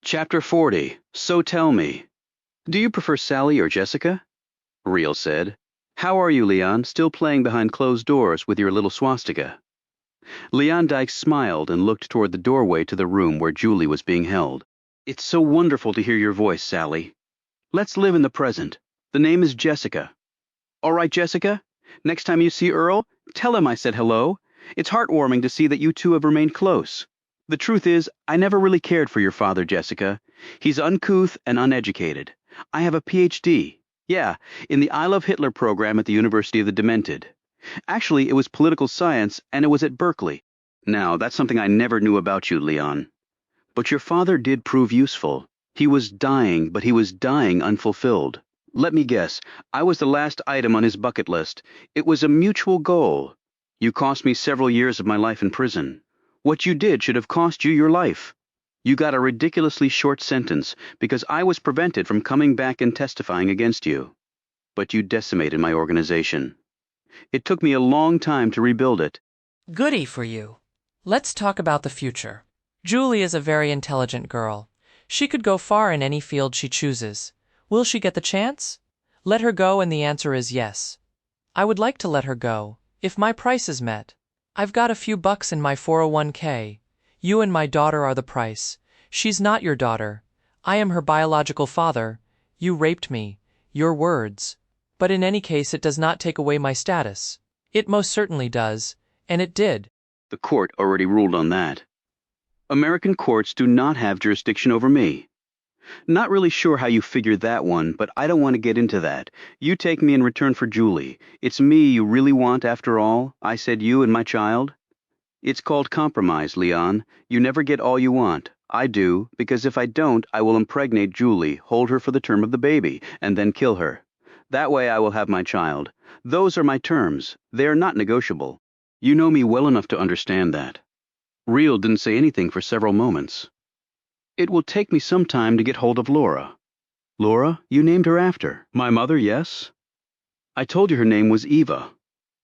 Chapter 40. So tell me. Do you prefer Sally or Jessica? Real said. How are you, Leon, still playing behind closed doors with your little swastika? Leon Dykes smiled and looked toward the doorway to the room where Julie was being held. It's so wonderful to hear your voice, Sally. Let's live in the present. The name is Jessica. All right, Jessica? Next time you see Earl, tell him I said hello. It's heartwarming to see that you two have remained close. The truth is, I never really cared for your father, Jessica. He's uncouth and uneducated. I have a Ph.D. Yeah, in the I Love Hitler program at the University of the Demented. Actually, it was political science, and it was at Berkeley. Now, that's something I never knew about you, Leon. But your father did prove useful. He was dying, but he was dying unfulfilled. Let me guess, I was the last item on his bucket list. It was a mutual goal. You cost me several years of my life in prison. What you did should have cost you your life. You got a ridiculously short sentence because I was prevented from coming back and testifying against you. But you decimated my organization. It took me a long time to rebuild it. Goody for you. Let's talk about the future. Julie is a very intelligent girl. She could go far in any field she chooses. Will she get the chance? Let her go, and the answer is yes. I would like to let her go, if my price is met. I've got a few bucks in my 401k. You and my daughter are the price. She's not your daughter. I am her biological father. You raped me. Your words. But in any case, it does not take away my status. It most certainly does, and it did. The court already ruled on that. American courts do not have jurisdiction over me. Not really sure how you figured that one, but I don't want to get into that. You take me in return for Julie. It's me you really want after all. I said you and my child. It's called compromise, Leon. You never get all you want. I do, because if I don't, I will impregnate Julie, hold her for the term of the baby, and then kill her. That way I will have my child. Those are my terms. They are not negotiable. You know me well enough to understand that. Real didn't say anything for several moments. It will take me some time to get hold of Laura. Laura, you named her after. My mother, yes? I told you her name was Eva.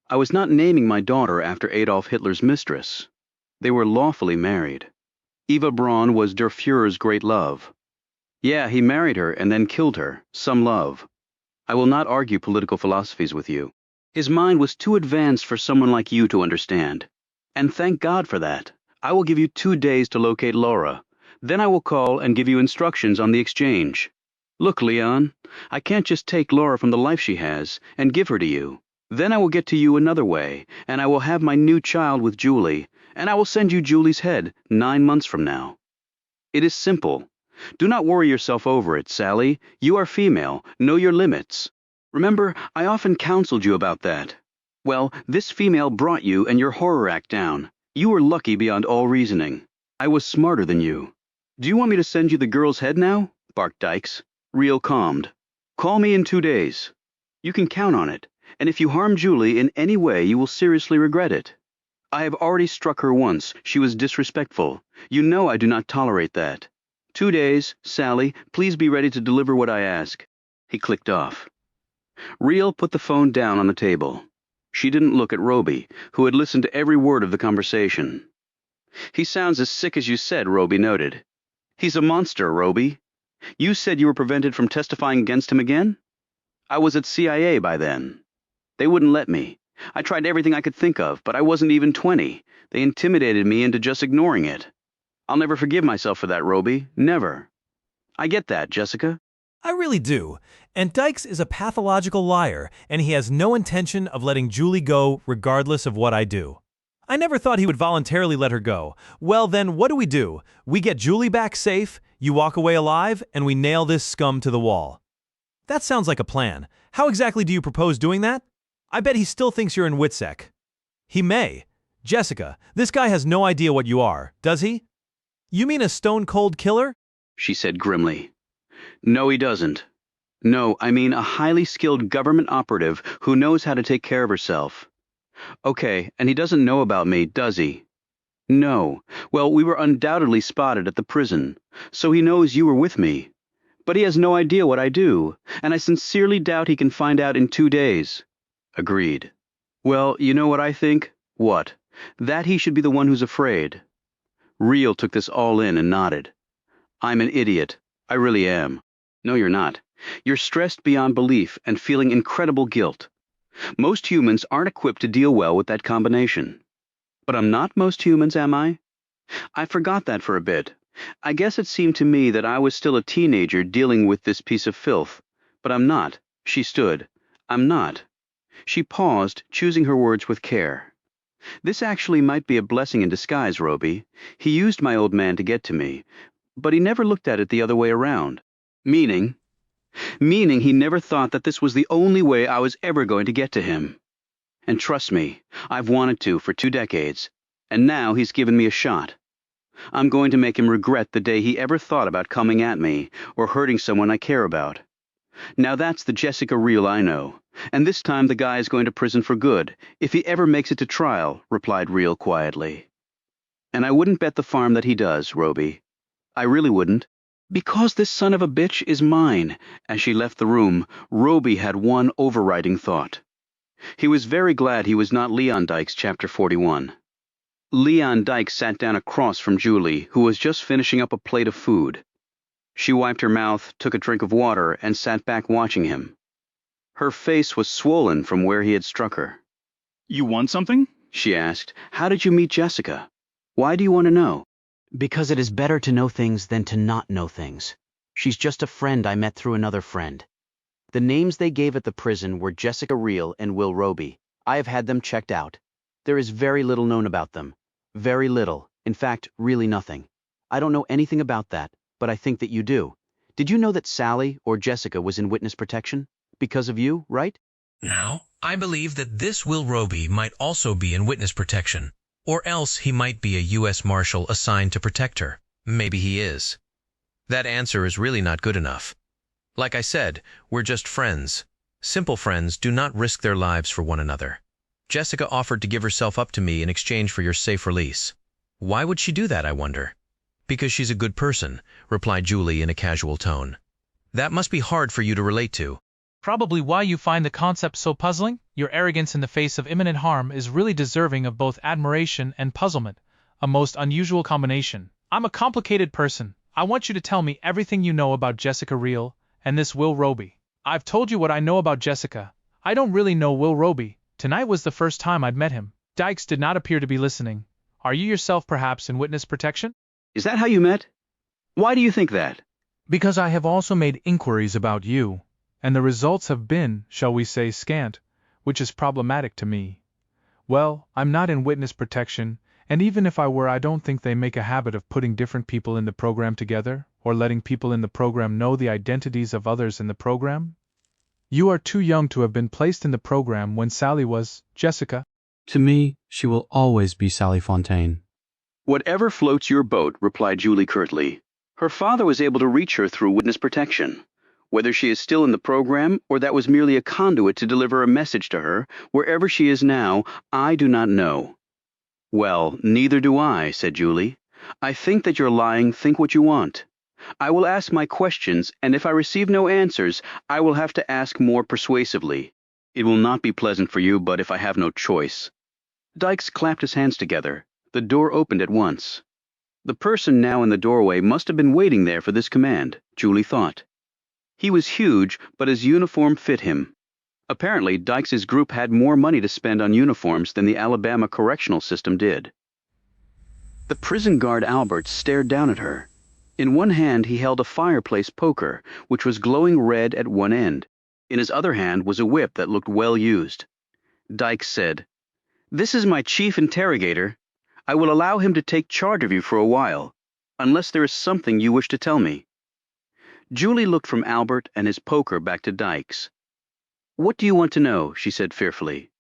I was not naming my daughter after Adolf Hitler's mistress. They were lawfully married. Eva Braun was Der Fuhrer's great love. Yeah, he married her and then killed her. Some love. I will not argue political philosophies with you. His mind was too advanced for someone like you to understand. And thank God for that. I will give you 2 days to locate Laura. Then I will call and give you instructions on the exchange. Look, Leon, I can't just take Laura from the life she has and give her to you. Then I will get to you another way, and I will have my new child with Julie, and I will send you Julie's head 9 months from now. It is simple. Do not worry yourself over it, Sally. You are female. Know your limits. Remember, I often counseled you about that. Well, this female brought you and your horror act down. You were lucky beyond all reasoning. I was smarter than you. Do you want me to send you the girl's head now? Barked Dykes. Real calmed. Call me in 2 days. You can count on it, and if you harm Julie in any way, you will seriously regret it. I have already struck her once. She was disrespectful. You know I do not tolerate that. 2 days, Sally. Please be ready to deliver what I ask. He clicked off. Real put the phone down on the table. She didn't look at Roby, who had listened to every word of the conversation. He sounds as sick as you said, Roby noted. He's a monster, Roby. You said you were prevented from testifying against him again? I was at CIA by then. They wouldn't let me. I tried everything I could think of, but I wasn't even 20. They intimidated me into just ignoring it. I'll never forgive myself for that, Roby. Never. I get that, Jessica. I really do. And Dykes is a pathological liar, and he has no intention of letting Julie go regardless of what I do. I never thought he would voluntarily let her go. Well, then what do? We get Julie back safe, you walk away alive, and we nail this scum to the wall. That sounds like a plan. How exactly do you propose doing that? I bet he still thinks you're in Witsec. He may. Jessica, this guy has no idea what you are, does he? You mean a stone-cold killer? She said grimly. No, he doesn't. No, I mean a highly skilled government operative who knows how to take care of herself. Okay, and he doesn't know about me, does he? No. Well, we were undoubtedly spotted at the prison, so he knows you were with me. But he has no idea what I do, and I sincerely doubt he can find out in 2 days. Agreed. Well, you know what I think? What? That he should be the one who's afraid. Real took this all in and nodded. I'm an idiot. I really am. No, you're not. You're stressed beyond belief and feeling incredible guilt. Most humans aren't equipped to deal well with that combination. But I'm not most humans, am I? I forgot that for a bit. I guess it seemed to me that I was still a teenager dealing with this piece of filth. But I'm not. She stood. I'm not. She paused, choosing her words with care. This actually might be a blessing in disguise, Roby. He used my old man to get to me, but he never looked at it the other way around. Meaning he never thought that this was the only way I was ever going to get to him. And trust me, I've wanted to for 2 decades, and now he's given me a shot. I'm going to make him regret the day he ever thought about coming at me or hurting someone I care about. Now that's the Jessica Real I know, and this time the guy is going to prison for good, if he ever makes it to trial, replied Real quietly. And I wouldn't bet the farm that he does, Roby. I really wouldn't. Because this son of a bitch is mine. As she left the room, Roby had one overriding thought. He was very glad he was not Leon Dykes, chapter 41. Leon Dykes sat down across from Julie, who was just finishing up a plate of food. She wiped her mouth, took a drink of water, and sat back watching him. Her face was swollen from where he had struck her. You want something? She asked. How did you meet Jessica? Why do you want to know? Because it is better to know things than to not know things. She's just a friend I met through another friend. The names they gave at the prison were Jessica Real and Will Roby. I have had them checked out. There is very little known about them. Very little. In fact, really nothing. I don't know anything about that, but I think that you do. Did you know that Sally, or Jessica, was in witness protection? Because of you, right? Now, I believe that this Will Roby might also be in witness protection. Or else he might be a U.S. Marshal assigned to protect her. Maybe he is. That answer is really not good enough. Like I said, we're just friends. Simple friends do not risk their lives for one another. Jessica offered to give herself up to me in exchange for your safe release. Why would she do that, I wonder? Because she's a good person, replied Julie in a casual tone. That must be hard for you to relate to. Probably why you find the concept so puzzling. Your arrogance in the face of imminent harm is really deserving of both admiration and puzzlement, a most unusual combination. I'm a complicated person. I want you to tell me everything you know about Jessica Real and this Will Roby. I've told you what I know about Jessica. I don't really know Will Roby. Tonight was the first time I'd met him. Dykes did not appear to be listening. Are you yourself perhaps in witness protection? Is that how you met? Why do you think that? Because I have also made inquiries about you, and the results have been, shall we say, scant, which is problematic to me. Well, I'm not in witness protection, and even if I were, I don't think they make a habit of putting different people in the program together, or letting people in the program know the identities of others in the program. You are too young to have been placed in the program when Sally was, Jessica. To me, she will always be Sally Fontaine. Whatever floats your boat, replied Julie curtly. Her father was able to reach her through witness protection. Whether she is still in the program, or that was merely a conduit to deliver a message to her, wherever she is now, I do not know. Well, neither do I, said Julie. I think that you're lying. Think what you want. I will ask my questions, and if I receive no answers, I will have to ask more persuasively. It will not be pleasant for you, but if I have no choice. Dykes clapped his hands together. The door opened at once. The person now in the doorway must have been waiting there for this command, Julie thought. He was huge, but his uniform fit him. Apparently, Dykes' group had more money to spend on uniforms than the Alabama correctional system did. The prison guard Albert stared down at her. In one hand he held a fireplace poker, which was glowing red at one end. In his other hand was a whip that looked well used. Dykes said, "This is my chief interrogator. I will allow him to take charge of you for a while, unless there is something you wish to tell me." Julie looked from Albert and his poker back to Dykes. "What do you want to know?" she said fearfully.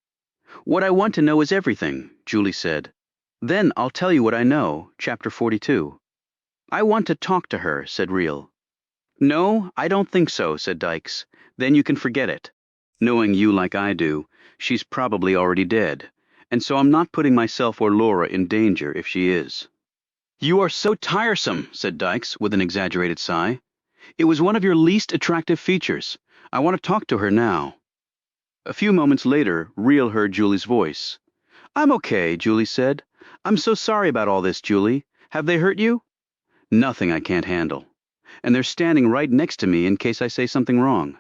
"What I want to know is everything," Julie said. "Then I'll tell you what I know, chapter 42. "I want to talk to her," said Real. "No, I don't think so," said Dykes. "Then you can forget it. Knowing you like I do, she's probably already dead. and so I'm not putting myself or Laura in danger if she is. You are so tiresome, said Dykes with an exaggerated sigh. It was one of your least attractive features. I want to talk to her now. A few moments later, Real heard Julie's voice. I'm okay, Julie said. I'm so sorry about all this, Julie. Have they hurt you? Nothing I can't handle. And they're standing right next to me in case I say something wrong.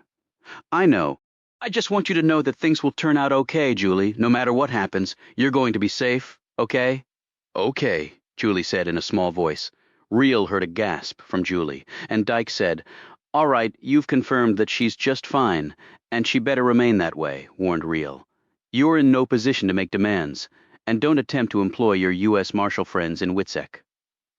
I know. I just want you to know that things will turn out okay, Julie. No matter what happens, you're going to be safe, okay? Okay, Julie said in a small voice. Real heard a gasp from Julie, and Dyke said, All right, you've confirmed that she's just fine, and she better remain that way, warned Real. You're in no position to make demands, and don't attempt to employ your U.S. Marshal friends in Witsec.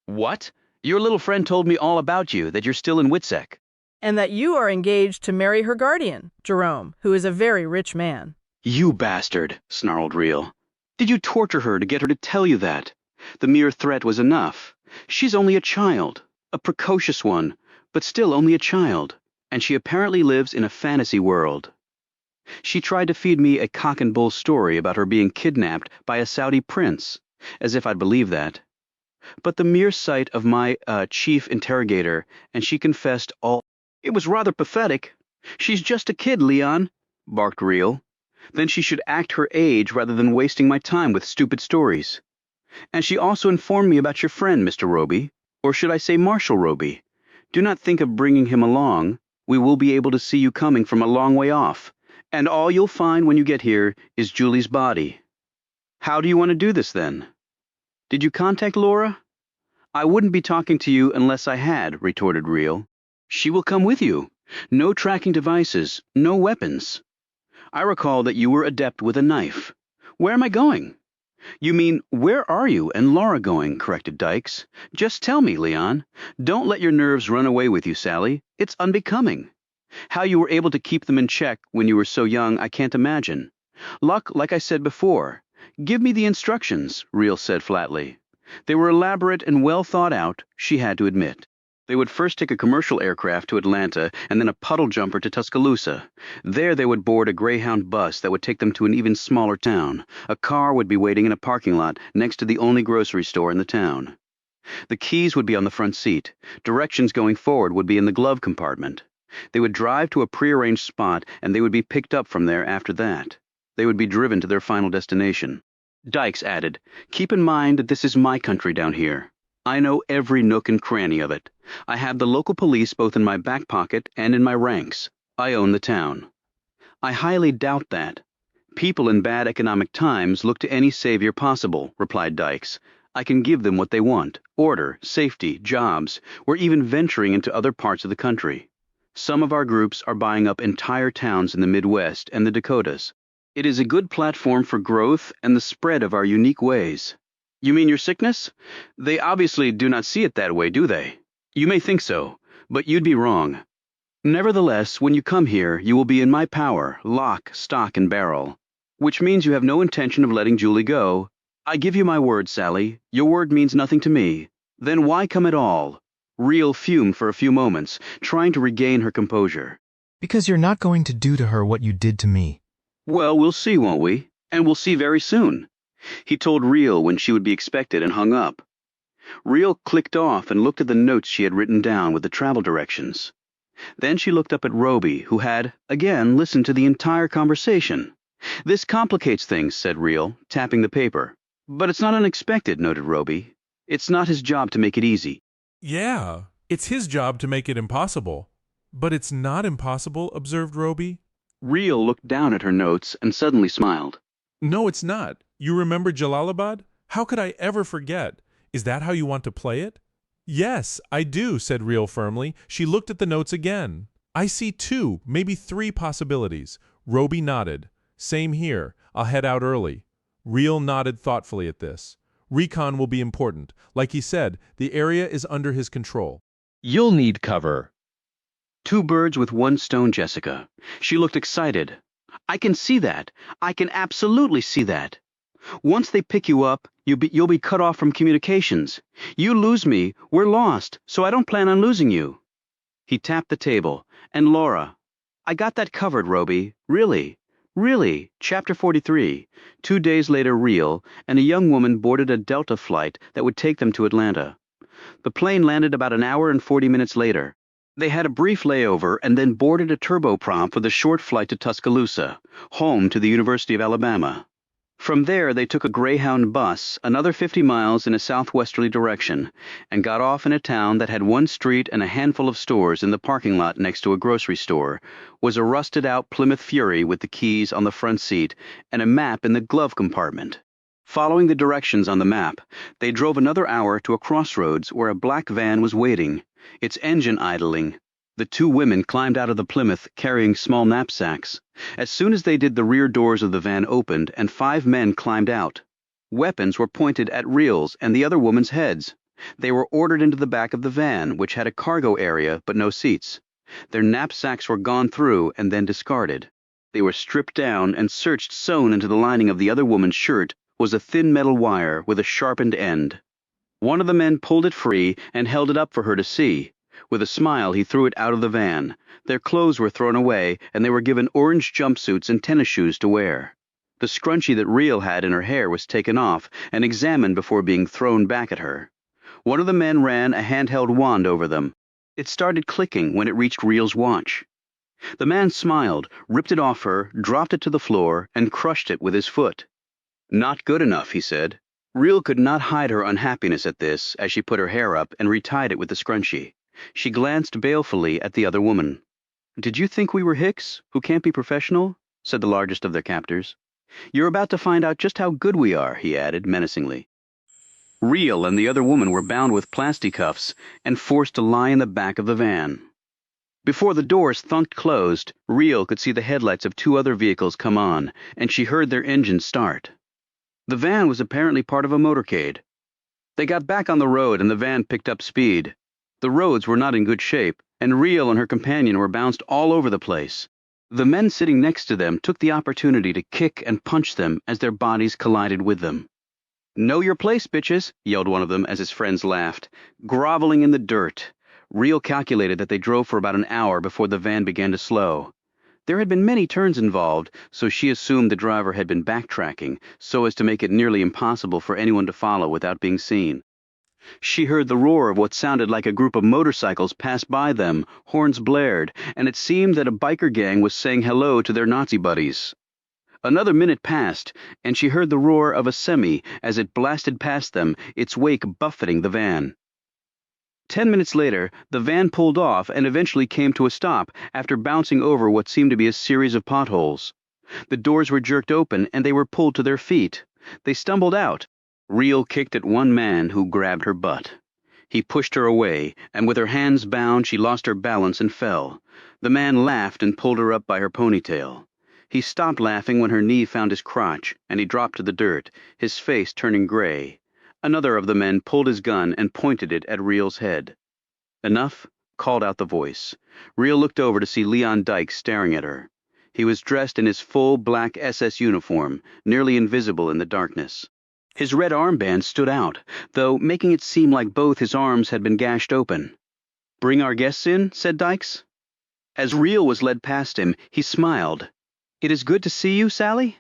What? Your little friend told me all about you, that you're still in Witsec. And that you are engaged to marry her guardian, Jerome, who is a very rich man. You bastard, snarled Real. Did you torture her to get her to tell you that? The mere threat was enough. She's only a child, a precocious one, but still only a child, and she apparently lives in a fantasy world. She tried to feed me a cock-and-bull story about her being kidnapped by a Saudi prince, as if I'd believe that. But the mere sight of my chief interrogator, and she confessed all. It was rather pathetic. She's just a kid, Leon, barked Real. Then she should act her age rather than wasting my time with stupid stories. And she also informed me about your friend, Mr. Roby, or should I say Marshal Roby. Do not think of bringing him along. We will be able to see you coming from a long way off, and all you'll find when you get here is Julie's body. How do you want to do this, then? Did you contact Laura? I wouldn't be talking to you unless I had, retorted Real. She will come with you. No tracking devices, no weapons. I recall that you were adept with a knife. Where am I going? You mean, where are you and Laura going, corrected Dykes. Just tell me, Leon. Don't let your nerves run away with you, Sally. It's unbecoming. How you were able to keep them in check when you were so young, I can't imagine. Luck, like I said before. Give me the instructions, Real said flatly. They were elaborate and well thought out, she had to admit. They would first take a commercial aircraft to Atlanta and then a puddle jumper to Tuscaloosa. There they would board a Greyhound bus that would take them to an even smaller town. A car would be waiting in a parking lot next to the only grocery store in the town. The keys would be on the front seat. Directions going forward would be in the glove compartment. They would drive to a prearranged spot and they would be picked up from there after that. They would be driven to their final destination. Dykes added, Keep in mind that this is my country down here. I know every nook and cranny of it. I have the local police both in my back pocket and in my ranks. I own the town. I highly doubt that. People in bad economic times look to any savior possible, replied Dykes. I can give them what they want, order, safety, jobs. We're even venturing into other parts of the country. Some of our groups are buying up entire towns in the Midwest and the Dakotas. It is a good platform for growth and the spread of our unique ways. You mean your sickness? They obviously do not see it that way, do they? You may think so, but you'd be wrong. Nevertheless, when you come here, you will be in my power, lock, stock, and barrel. Which means you have no intention of letting Julie go. I give you my word, Sally. Your word means nothing to me. Then why come at all? Real fumed for a few moments, trying to regain her composure. Because you're not going to do to her what you did to me. Well, we'll see, won't we? And we'll see very soon. He told Real when she would be expected and hung up. Real clicked off and looked at the notes she had written down with the travel directions. Then she looked up at Roby, who had, again, listened to the entire conversation. This complicates things, said Real, tapping the paper. But it's not unexpected, noted Roby. It's not his job to make it easy. Yeah, it's his job to make it impossible. But it's not impossible, observed Roby. Real looked down at her notes and suddenly smiled. No, it's not. You remember Jalalabad? How could I ever forget? Is that how you want to play it? Yes, I do, said Real firmly. She looked at the notes again. I see 2, maybe 3 possibilities. Roby nodded. Same here. I'll head out early. Real nodded thoughtfully at this. Recon will be important. Like he said, the area is under his control. You'll need cover. 2 birds with 1 stone, Jessica. She looked excited. I can see that. I can absolutely see that. Once they pick you up, you'll be cut off from communications. You lose me, we're lost, so I don't plan on losing you. He tapped the table. And Laura. I got that covered, Roby. Really. Really, Chapter 43. 2 days later, Real and a young woman boarded a Delta flight that would take them to Atlanta. The plane landed about an hour and 40 minutes later. They had a brief layover and then boarded a turboprop for the short flight to Tuscaloosa, home to the University of Alabama. From there, they took a Greyhound bus another 50 miles in a southwesterly direction and got off in a town that had one street and a handful of stores. In the parking lot next to a grocery store was a rusted-out Plymouth Fury with the keys on the front seat and a map in the glove compartment. Following the directions on the map, they drove another hour to a crossroads where a black van was waiting, its engine idling. The two women climbed out of the Plymouth carrying small knapsacks. As soon as they did, the rear doors of the van opened and 5 men climbed out. Weapons were pointed at Real's and the other woman's heads. They were ordered into the back of the van, which had a cargo area but no seats. Their knapsacks were gone through and then discarded. They were stripped down and searched. Sewn into the lining of the other woman's shirt was a thin metal wire with a sharpened end. One of the men pulled it free and held it up for her to see. With a smile, he threw it out of the van. Their clothes were thrown away, and they were given orange jumpsuits and tennis shoes to wear. The scrunchie that Real had in her hair was taken off and examined before being thrown back at her. One of the men ran a handheld wand over them. It started clicking when it reached Real's watch. The man smiled, ripped it off her, dropped it to the floor, and crushed it with his foot. "Not good enough," he said. Real could not hide her unhappiness at this as she put her hair up and retied it with the scrunchie. She glanced balefully at the other woman. "Did you think we were hicks, who can't be professional?" said the largest of their captors. "You're about to find out just how good we are," he added menacingly. Real and the other woman were bound with plasticuffs and forced to lie in the back of the van. Before the doors thunked closed, Real could see the headlights of 2 other vehicles come on, and she heard their engines start. The van was apparently part of a motorcade. They got back on the road and the van picked up speed. The roads were not in good shape, and Real and her companion were bounced all over the place. The men sitting next to them took the opportunity to kick and punch them as their bodies collided with them. "Know your place, bitches," yelled one of them as his friends laughed, groveling in the dirt. Real calculated that they drove for about an hour before the van began to slow. There had been many turns involved, so she assumed the driver had been backtracking so as to make it nearly impossible for anyone to follow without being seen. She heard the roar of what sounded like a group of motorcycles pass by them, horns blared, and it seemed that a biker gang was saying hello to their Nazi buddies. Another minute passed, and she heard the roar of a semi as it blasted past them, its wake buffeting the van. 10 minutes later, the van pulled off and eventually came to a stop after bouncing over what seemed to be a series of potholes. The doors were jerked open and they were pulled to their feet. They stumbled out. Real kicked at one man who grabbed her butt. He pushed her away, and with her hands bound, she lost her balance and fell. The man laughed and pulled her up by her ponytail. He stopped laughing when her knee found his crotch, and he dropped to the dirt, his face turning gray. Another of the men pulled his gun and pointed it at Real's head. "Enough?" called out the voice. Real looked over to see Leon Dykes staring at her. He was dressed in his full black SS uniform, nearly invisible in the darkness. His red armband stood out, though making it seem like both his arms had been gashed open. "Bring our guests in?" said Dykes. As Real was led past him, he smiled. "It is good to see you, Sally?"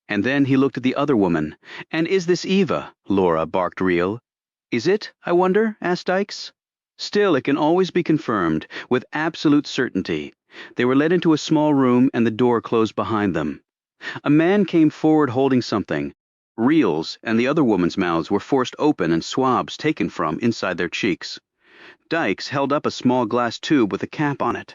And then he looked at the other woman. "And is this Eva?" Laura barked Real. "Is it, I wonder?" asked Dykes. "Still, it can always be confirmed, with absolute certainty." They were led into a small room and the door closed behind them. A man came forward holding something. Real's and the other woman's mouths were forced open and swabs taken from inside their cheeks. Dykes held up a small glass tube with a cap on it.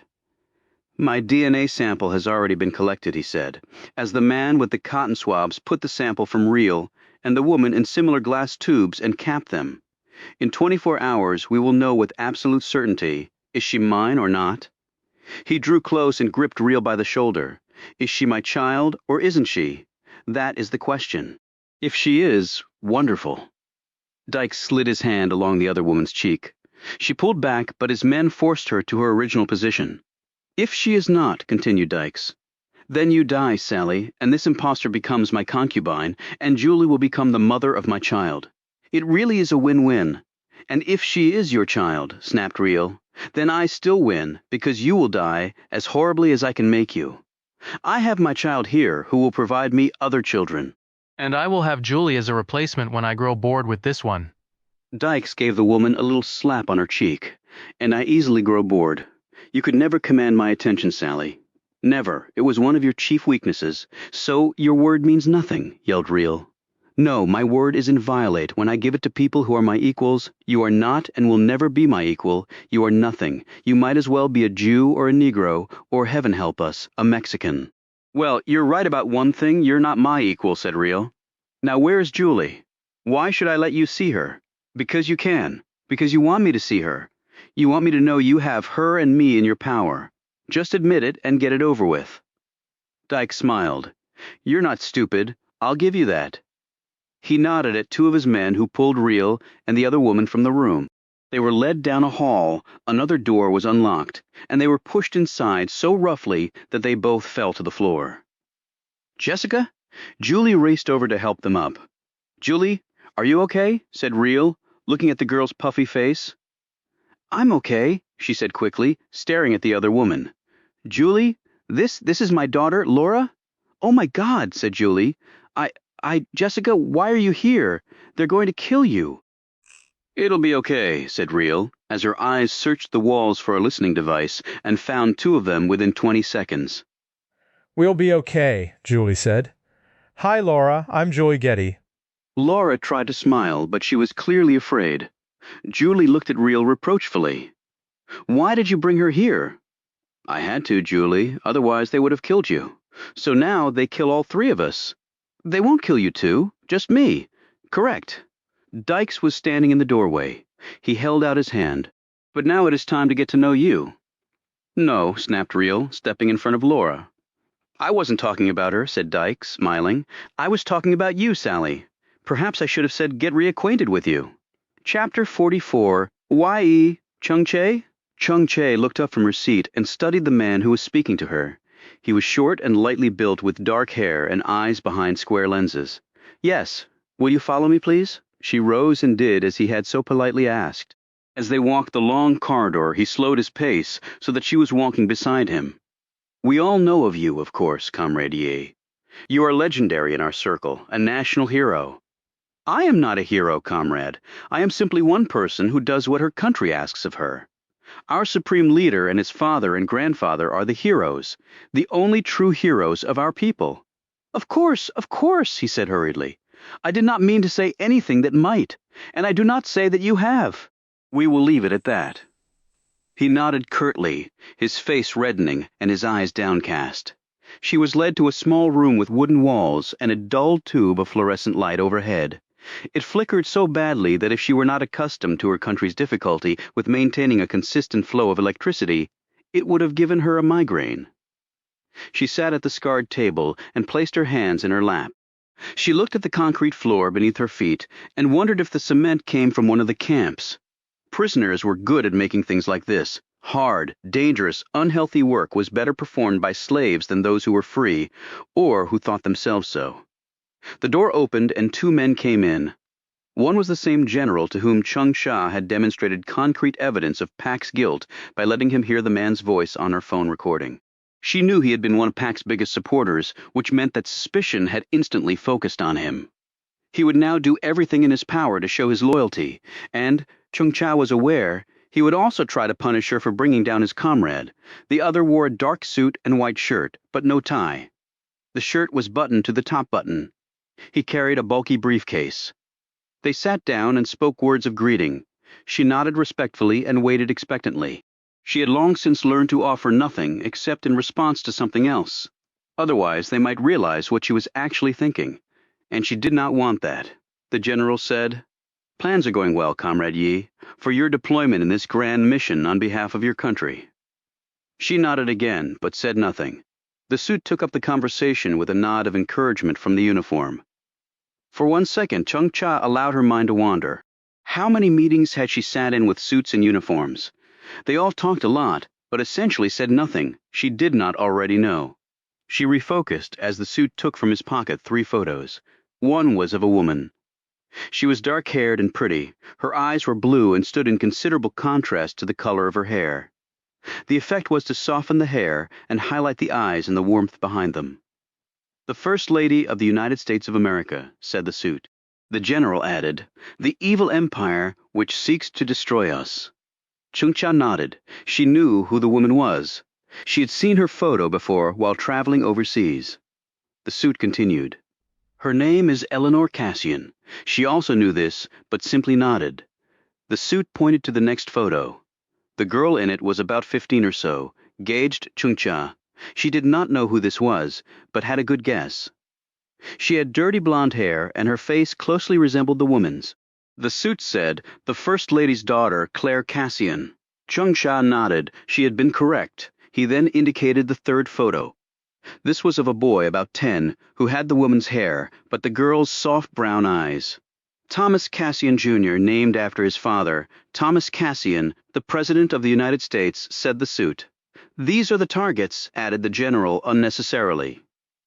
"My DNA sample has already been collected," he said, as the man with the cotton swabs put the sample from Real and the woman in similar glass tubes and capped them. "In 24 hours we will know with absolute certainty, is she mine or not?" He drew close and gripped Real by the shoulder. "Is she my child or isn't she? That is the question. If she is, wonderful." Dykes slid his hand along the other woman's cheek. She pulled back, but his men forced her to her original position. "If she is not," continued Dykes, "then you die, Sally, and this impostor becomes my concubine, and Julie will become the mother of my child. It really is a win-win. And if she is your child," snapped Real, "then I still win, because you will die as horribly as I can make you. I have my child here who will provide me other children. And I will have Julie as a replacement when I grow bored with this one. Dykes gave the woman a little slap on her cheek. And I easily grow bored. You could never command my attention, Sally. Never. It was one of your chief weaknesses. So your word means nothing, yelled Reel. No, my word is inviolate. When I give it to people who are my equals, you are not and will never be my equal. You are nothing. You might as well be a Jew or a Negro, or heaven help us, a Mexican. Well, you're right about one thing. You're not my equal, said Reel. Now where's Julie? Why should I let you see her? Because you can. Because you want me to see her. You want me to know you have her and me in your power. Just admit it and get it over with. Dykes smiled. You're not stupid. I'll give you that. He nodded at two of his men who pulled Reel and the other woman from the room. They were led down a hall, another door was unlocked, and they were pushed inside so roughly that they both fell to the floor. Jessica? Julie raced over to help them up. Julie, are you okay? Said Reel, looking at the girl's puffy face. I'm okay, she said quickly, staring at the other woman. Julie, this is my daughter, Laura? Oh my God, said Julie. Jessica, why are you here? They're going to kill you. It'll be okay, said Reel, as her eyes searched the walls for a listening device and found two of them within 20 seconds. We'll be okay, Julie said. Hi, Laura, I'm Julie Getty. Laura tried to smile, but she was clearly afraid. Julie looked at Reel reproachfully. Why did you bring her here? I had to, Julie, otherwise they would have killed you. So now they kill all three of us. They won't kill you two, just me. Correct. Dykes was standing in the doorway. He held out his hand. But now it is time to get to know you. No, snapped Reel, stepping in front of Laura. I wasn't talking about her, said Dykes, smiling. I was talking about you, Sally. Perhaps I should have said get reacquainted with you. Chapter 44. Y.E. Chung Che? Chung Che looked up from her seat and studied the man who was speaking to her. He was short and lightly built with dark hair and eyes behind square lenses. Yes. Will you follow me, please? She rose and did as he had so politely asked. As they walked the long corridor, he slowed his pace so that she was walking beside him. We all know of you, of course, Comrade Yi. You are legendary in our circle, a national hero. I am not a hero, comrade. I am simply one person who does what her country asks of her. Our supreme leader and his father and grandfather are the heroes, the only true heroes of our people. Of course, he said hurriedly. I did not mean to say anything that might, and I do not say that you have. We will leave it at that. He nodded curtly, his face reddening and his eyes downcast. She was led to a small room with wooden walls and a dull tube of fluorescent light overhead. It flickered so badly that if she were not accustomed to her country's difficulty with maintaining a consistent flow of electricity, it would have given her a migraine. She sat at the scarred table and placed her hands in her lap. She looked at the concrete floor beneath her feet and wondered if the cement came from one of the camps. Prisoners were good at making things like this. Hard, dangerous, unhealthy work was better performed by slaves than those who were free, or who thought themselves so. The door opened and two men came in. One was the same general to whom Chung Sha had demonstrated concrete evidence of Pak's guilt by letting him hear the man's voice on her phone recording. She knew he had been one of Pak's biggest supporters, which meant that suspicion had instantly focused on him. He would now do everything in his power to show his loyalty, and, Chung Cha was aware, he would also try to punish her for bringing down his comrade. The other wore a dark suit and white shirt, but no tie. The shirt was buttoned to the top button. He carried a bulky briefcase. They sat down and spoke words of greeting. She nodded respectfully and waited expectantly. She had long since learned to offer nothing except in response to something else. Otherwise, they might realize what she was actually thinking, and she did not want that. The general said, "Plans are going well, Comrade Yi, for your deployment in this grand mission on behalf of your country." She nodded again, but said nothing. The suit took up the conversation with a nod of encouragement from the uniform. For 1 second, Chung Cha allowed her mind to wander. How many meetings had she sat in with suits and uniforms? They all talked a lot, but essentially said nothing she did not already know. She refocused as the suit took from his pocket 3 photos. One was of a woman. She was dark-haired and pretty. Her eyes were blue and stood in considerable contrast to the color of her hair. The effect was to soften the hair and highlight the eyes and the warmth behind them. "The First Lady of the United States of America," said the suit. The general added, "The evil empire which seeks to destroy us." Chung-cha nodded. She knew who the woman was. She had seen her photo before while traveling overseas. The suit continued. "Her name is Eleanor Cassian." She also knew this, but simply nodded. The suit pointed to the next photo. The girl in it was about 15 or so, gauged Chung-cha. She did not know who this was, but had a good guess. She had dirty blonde hair, and her face closely resembled the woman's. The suit said, "The First Lady's daughter, Claire Cassian." Chung-cha nodded. She had been correct. He then indicated the third photo. This was of a boy about 10 who had the woman's hair, but the girl's soft brown eyes. "Thomas Cassian, Jr., named after his father. Thomas Cassian, the President of the United States," said the suit. "These are the targets," added the general unnecessarily.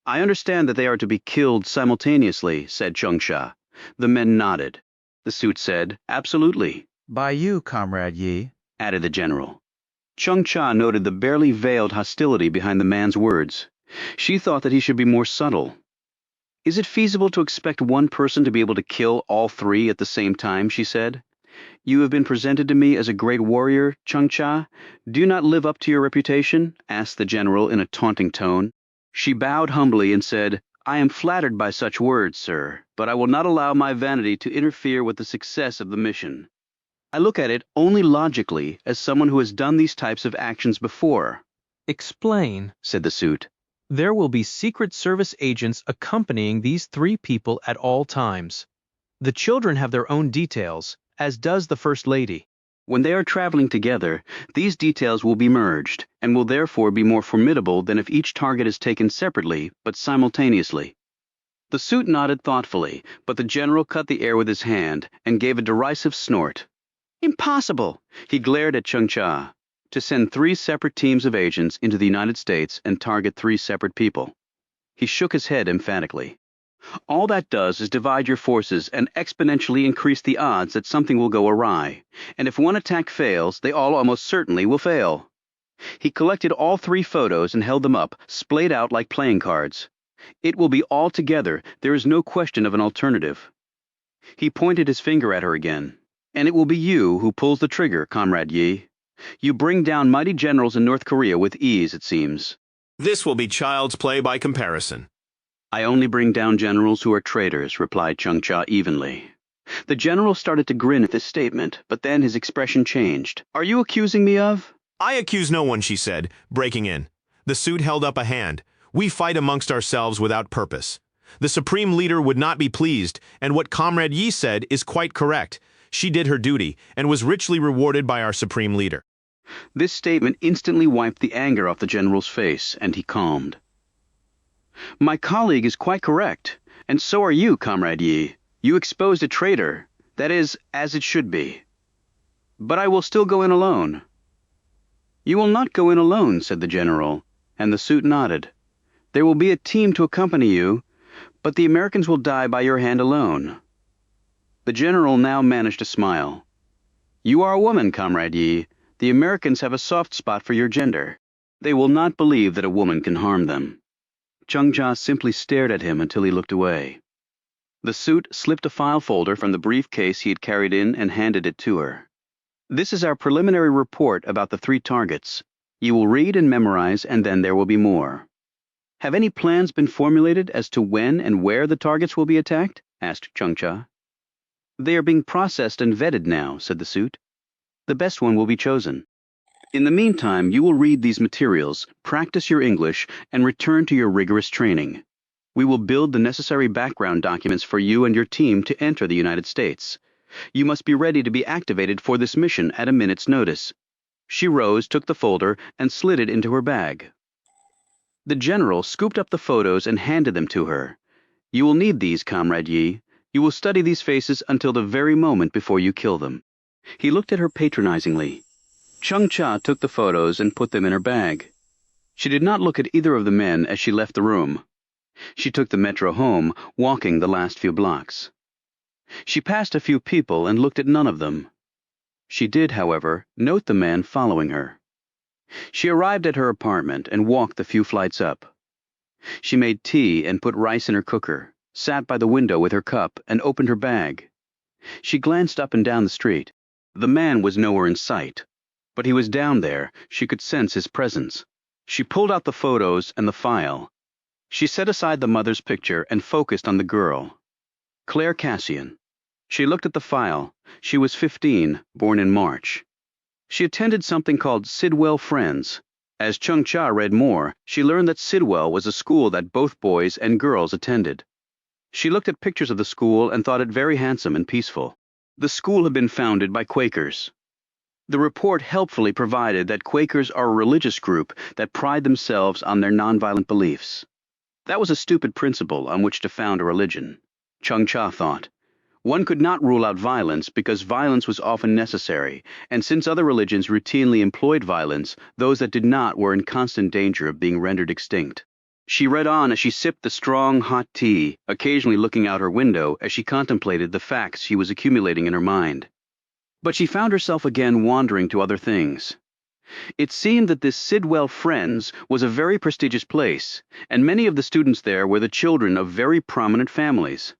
"I understand that they are to be killed simultaneously," said Chung-cha. The men nodded. The suit said, "Absolutely." "By you, Comrade Yi," added the general. Chung-cha noted the barely veiled hostility behind the man's words. She thought that he should be more subtle. "Is it feasible to expect one person to be able to kill all three at the same time?" she said. "You have been presented to me as a great warrior, Chung-cha. Do you not live up to your reputation?" asked the general in a taunting tone. She bowed humbly and said, "I am flattered by such words, sir, but I will not allow my vanity to interfere with the success of the mission. I look at it only logically as someone who has done these types of actions before." "Explain," said the suit. "There will be Secret Service agents accompanying these three people at all times. The children have their own details, as does the First Lady. When they are traveling together, these details will be merged, and will therefore be more formidable than if each target is taken separately, but simultaneously." The suit nodded thoughtfully, but the general cut the air with his hand and gave a derisive snort. "Impossible!" He glared at Chung-cha. "To send 3 separate teams of agents into the United States and target 3 separate people." He shook his head emphatically. "All that does is divide your forces and exponentially increase the odds that something will go awry. And if one attack fails, they all almost certainly will fail." He collected all 3 photos and held them up, splayed out like playing cards. "It will be all together. There is no question of an alternative." He pointed his finger at her again. "And it will be you who pulls the trigger, Comrade Yi. You bring down mighty generals in North Korea with ease, it seems." "This will be child's play by comparison." "I only bring down generals who are traitors," replied Chung-cha evenly. The general started to grin at this statement, but then his expression changed. "Are you accusing me of—" "I accuse no one," she said, breaking in. The suit held up a hand. "We fight amongst ourselves without purpose. The Supreme Leader would not be pleased, and what Comrade Yi said is quite correct. She did her duty, and was richly rewarded by our Supreme Leader." This statement instantly wiped the anger off the general's face, and he calmed. "My colleague is quite correct, and so are you, Comrade Yi. You exposed a traitor, that is, as it should be. But I will still go in alone." "You will not go in alone," said the general, and the suit nodded. "There will be a team to accompany you, but the Americans will die by your hand alone." The general now managed a smile. "You are a woman, Comrade Yi. The Americans have a soft spot for your gender. They will not believe that a woman can harm them." Chung-cha simply stared at him until he looked away. The suit slipped a file folder from the briefcase he had carried in and handed it to her. "This is our preliminary report about the 3 targets. You will read and memorize, and then there will be more." "Have any plans been formulated as to when and where the targets will be attacked?" asked Chung-cha. "They are being processed and vetted now," said the suit. "The best one will be chosen. In the meantime, you will read these materials, practice your English, and return to your rigorous training. We will build the necessary background documents for you and your team to enter the United States. You must be ready to be activated for this mission at a minute's notice." She rose, took the folder, and slid it into her bag. The general scooped up the photos and handed them to her. "You will need these, Comrade Yi. You will study these faces until the very moment before you kill them." He looked at her patronizingly. Chung-cha took the photos and put them in her bag. She did not look at either of the men as she left the room. She took the metro home, walking the last few blocks. She passed a few people and looked at none of them. She did, however, note the man following her. She arrived at her apartment and walked the few flights up. She made tea and put rice in her cooker, sat by the window with her cup, and opened her bag. She glanced up and down the street. The man was nowhere in sight, but he was down there. She could sense his presence. She pulled out the photos and the file. She set aside the mother's picture and focused on the girl, Claire Cassian. She looked at the file. She was 15, born in March. She attended something called Sidwell Friends. As Chung Cha read more, she learned that Sidwell was a school that both boys and girls attended. She looked at pictures of the school and thought it very handsome and peaceful. The school had been founded by Quakers. The report helpfully provided that Quakers are a religious group that pride themselves on their nonviolent beliefs. That was a stupid principle on which to found a religion, Chung Cha thought. One could not rule out violence because violence was often necessary, and since other religions routinely employed violence, those that did not were in constant danger of being rendered extinct. She read on as she sipped the strong, hot tea, occasionally looking out her window as she contemplated the facts she was accumulating in her mind. But she found herself again wandering to other things. It seemed that this Sidwell Friends was a very prestigious place, and many of the students there were the children of very prominent families.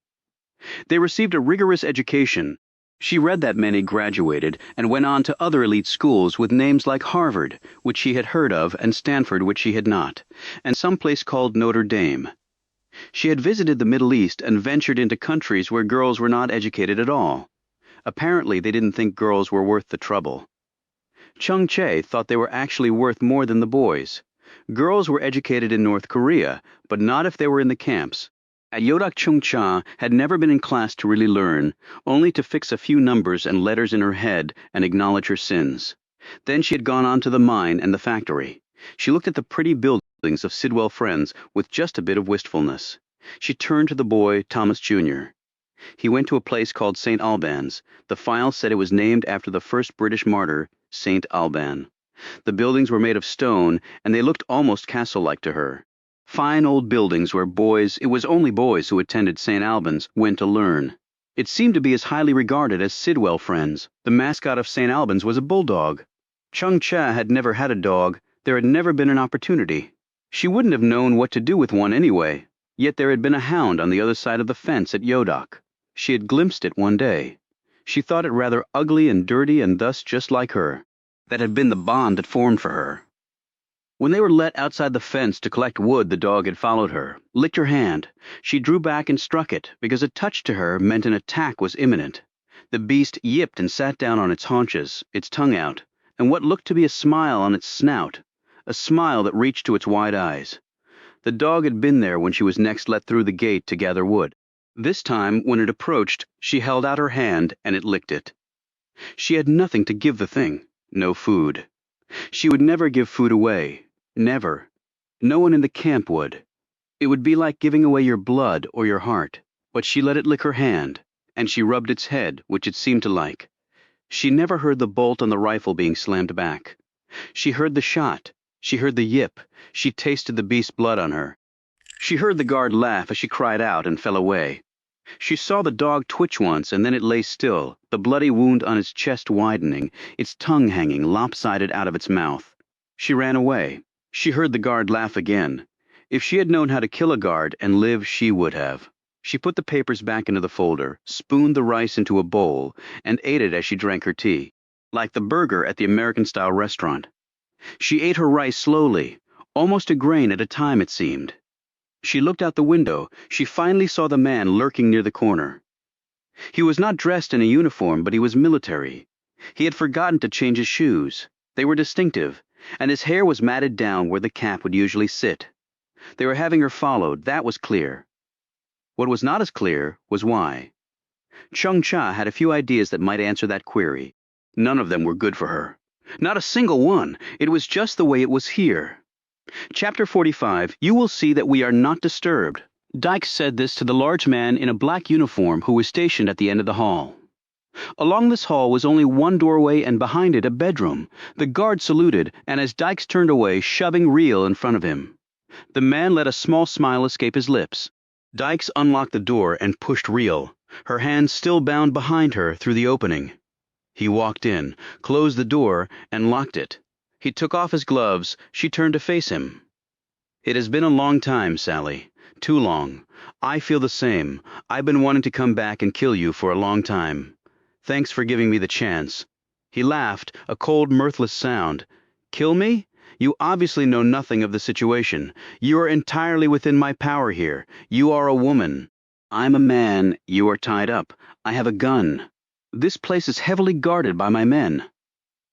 They received a rigorous education. She read that many graduated and went on to other elite schools with names like Harvard, which she had heard of, and Stanford, which she had not, and some place called Notre Dame. She had visited the Middle East and ventured into countries where girls were not educated at all. Apparently, they didn't think girls were worth the trouble. Chung Chae thought they were actually worth more than the boys. Girls were educated in North Korea, but not if they were in the camps. At Yodak Chung Cha had never been in class to really learn, only to fix a few numbers and letters in her head and acknowledge her sins. Then she had gone on to the mine and the factory. She looked at the pretty buildings of Sidwell Friends with just a bit of wistfulness. She turned to the boy, Thomas Jr. He went to a place called St. Albans. The file said it was named after the first British martyr, St. Alban. The buildings were made of stone, and they looked almost castle-like to her. Fine old buildings where boys, it was only boys who attended St. Albans, went to learn. It seemed to be as highly regarded as Sidwell Friends. The mascot of St. Albans was a bulldog. Chung Cha had never had a dog. There had never been an opportunity. She wouldn't have known what to do with one anyway. Yet there had been a hound on the other side of the fence at Yodak. She had glimpsed it one day. She thought it rather ugly and dirty and thus just like her. That had been the bond that formed for her. When they were let outside the fence to collect wood, the dog had followed her, licked her hand. She drew back and struck it, because a touch to her meant an attack was imminent. The beast yipped and sat down on its haunches, its tongue out, and what looked to be a smile on its snout, a smile that reached to its wide eyes. The dog had been there when she was next let through the gate to gather wood. This time, when it approached, she held out her hand and it licked it. She had nothing to give the thing, no food. She would never give food away. Never. No one in the camp would. It would be like giving away your blood or your heart. But she let it lick her hand, and she rubbed its head, which it seemed to like. She never heard the bolt on the rifle being slammed back. She heard the shot. She heard the yip. She tasted the beast's blood on her. She heard the guard laugh as she cried out and fell away. She saw the dog twitch once, and then it lay still, the bloody wound on its chest widening, its tongue hanging lopsided out of its mouth. She ran away. She heard the guard laugh again. If she had known how to kill a guard and live, she would have. She put the papers back into the folder, spooned the rice into a bowl, and ate it as she drank her tea, like the burger at the American-style restaurant. She ate her rice slowly, almost a grain at a time it seemed. She looked out the window. She finally saw the man lurking near the corner. He was not dressed in a uniform, but he was military. He had forgotten to change his shoes. They were distinctive, and his hair was matted down where the cap would usually sit. They were having her followed, that was clear. What was not as clear was why. Chung Cha had a few ideas that might answer that query. None of them were good for her. Not a single one. It was just the way it was here. Chapter 45, you will see that we are not disturbed. Dykes said this to the large man in a black uniform who was stationed at the end of the hall. Along this hall was only one doorway and behind it a bedroom. The guard saluted, and as Dykes turned away, shoving Reel in front of him. The man let a small smile escape his lips. Dykes unlocked the door and pushed Reel, her hands still bound behind her, through the opening. He walked in, closed the door, and locked it. He took off his gloves. She turned to face him. It has been a long time, Sally. Too long. I feel the same. I've been wanting to come back and kill you for a long time. Thanks for giving me the chance. He laughed, a cold, mirthless sound. Kill me? You obviously know nothing of the situation. You are entirely within my power here. You are a woman. I'm a man. You are tied up. I have a gun. This place is heavily guarded by my men.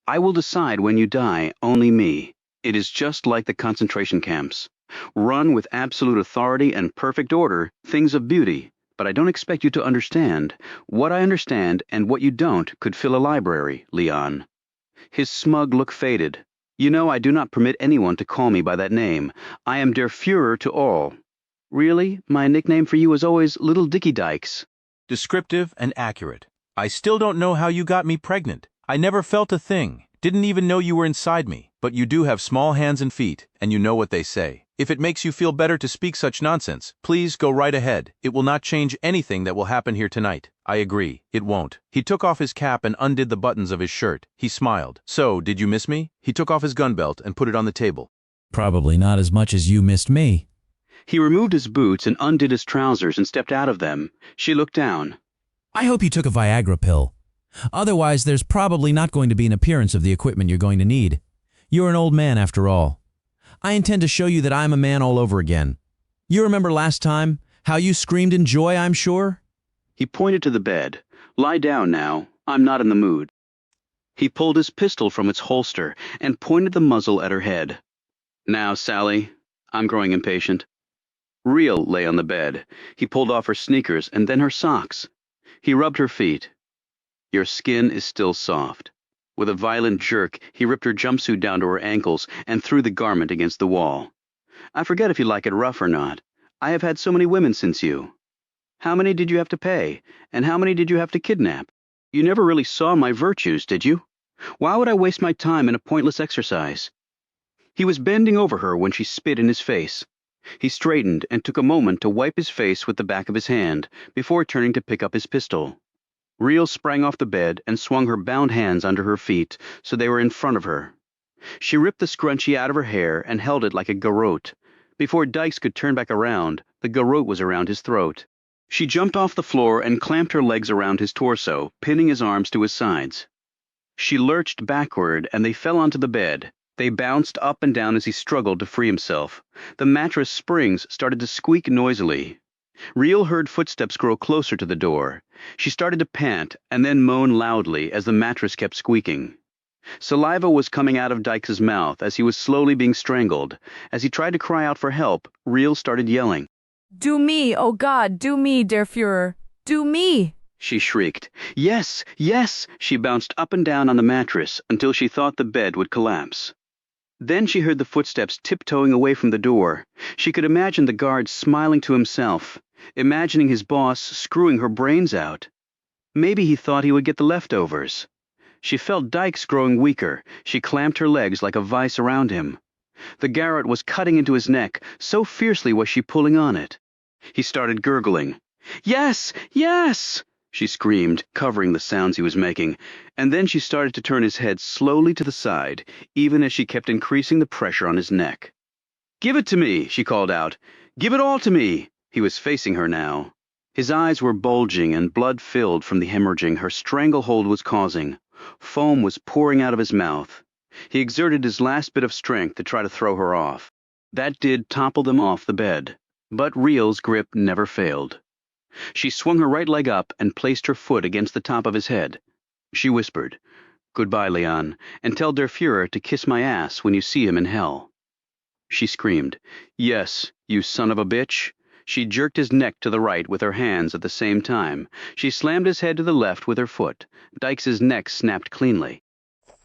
I will decide when you die, only me. It is just like the concentration camps. Run with absolute authority and perfect order, things of beauty. But I don't expect you to understand. What I understand and what you don't could fill a library, Leon. His smug look faded. You know I do not permit anyone to call me by that name. I am Der Fuhrer to all. Really, my nickname for you was always Little Dicky Dykes. Descriptive and accurate. I still don't know how you got me pregnant. I never felt a thing. Didn't even know you were inside me. But you do have small hands and feet, and you know what they say. If it makes you feel better to speak such nonsense, please go right ahead. It will not change anything that will happen here tonight. I agree, it won't. He took off his cap and undid the buttons of his shirt. He smiled. So, did you miss me? He took off his gun belt and put it on the table. Probably not as much as you missed me. He removed his boots and undid his trousers and stepped out of them. She looked down. I hope you took a Viagra pill. Otherwise, there's probably not going to be an appearance of the equipment you're going to need. You're an old man after all. I intend to show you that I'm a man all over again. You remember last time? How you screamed in joy, I'm sure? He pointed to the bed. Lie down now. I'm not in the mood. He pulled his pistol from its holster and pointed the muzzle at her head. Now, Sally. I'm growing impatient. Real lay on the bed. He pulled off her sneakers and then her socks. He rubbed her feet. Your skin is still soft. With a violent jerk, he ripped her jumpsuit down to her ankles and threw the garment against the wall. I forget if you like it rough or not. I have had so many women since you. How many did you have to pay? And how many did you have to kidnap? You never really saw my virtues, did you? Why would I waste my time in a pointless exercise? He was bending over her when she spit in his face. He straightened and took a moment to wipe his face with the back of his hand before turning to pick up his pistol. Real sprang off the bed and swung her bound hands under her feet so they were in front of her. She ripped the scrunchie out of her hair and held it like a garrote. Before Dykes could turn back around, the garrote was around his throat. She jumped off the floor and clamped her legs around his torso, pinning his arms to his sides. She lurched backward and they fell onto the bed. They bounced up and down as he struggled to free himself. The mattress springs started to squeak noisily. Real heard footsteps grow closer to the door. She started to pant and then moan loudly as the mattress kept squeaking. Saliva was coming out of Dykes' mouth as he was slowly being strangled. As he tried to cry out for help, Real started yelling. Do me, oh God, do me, Der Fuhrer. Do me! She shrieked. Yes, yes! She bounced up and down on the mattress until she thought the bed would collapse. Then she heard the footsteps tiptoeing away from the door. She could imagine the guard smiling to himself, imagining his boss screwing her brains out. Maybe he thought he would get the leftovers. She felt Dykes growing weaker. She clamped her legs like a vice around him. The garrote was cutting into his neck, so fiercely was she pulling on it. He started gurgling. Yes, yes! She screamed, covering the sounds he was making, and then she started to turn his head slowly to the side, even as she kept increasing the pressure on his neck. Give it to me, she called out. Give it all to me. He was facing her now. His eyes were bulging and blood-filled from the hemorrhaging her stranglehold was causing. Foam was pouring out of his mouth. He exerted his last bit of strength to try to throw her off. That did topple them off the bed, but Real's grip never failed. She swung her right leg up and placed her foot against the top of his head. She whispered, Goodbye, Leon, and tell Der Fuhrer to kiss my ass when you see him in hell. She screamed, Yes, you son of a bitch. She jerked his neck to the right with her hands at the same time. She slammed his head to the left with her foot. Dykes' neck snapped cleanly.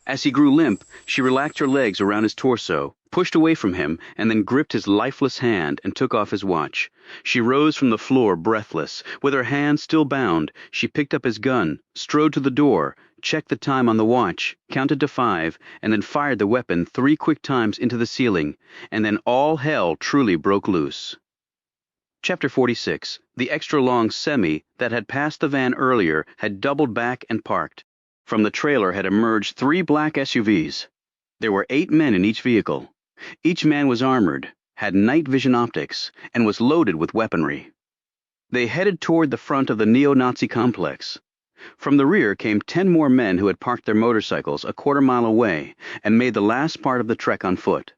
As he grew limp, she relaxed her legs around his torso, pushed away from him, and then gripped his lifeless hand and took off his watch. She rose from the floor breathless. With her hand still bound, she picked up his gun, strode to the door, checked the time on the watch, counted to 5, and then fired the weapon 3 quick times into the ceiling, and then all hell truly broke loose. Chapter 46. The extra-long semi that had passed the van earlier had doubled back and parked. From the trailer had emerged 3 black SUVs. There were 8 men in each vehicle. Each man was armored, had night vision optics, and was loaded with weaponry. They headed toward the front of the neo-Nazi complex. From the rear came 10 more men who had parked their motorcycles a quarter-mile away and made the last part of the trek on foot.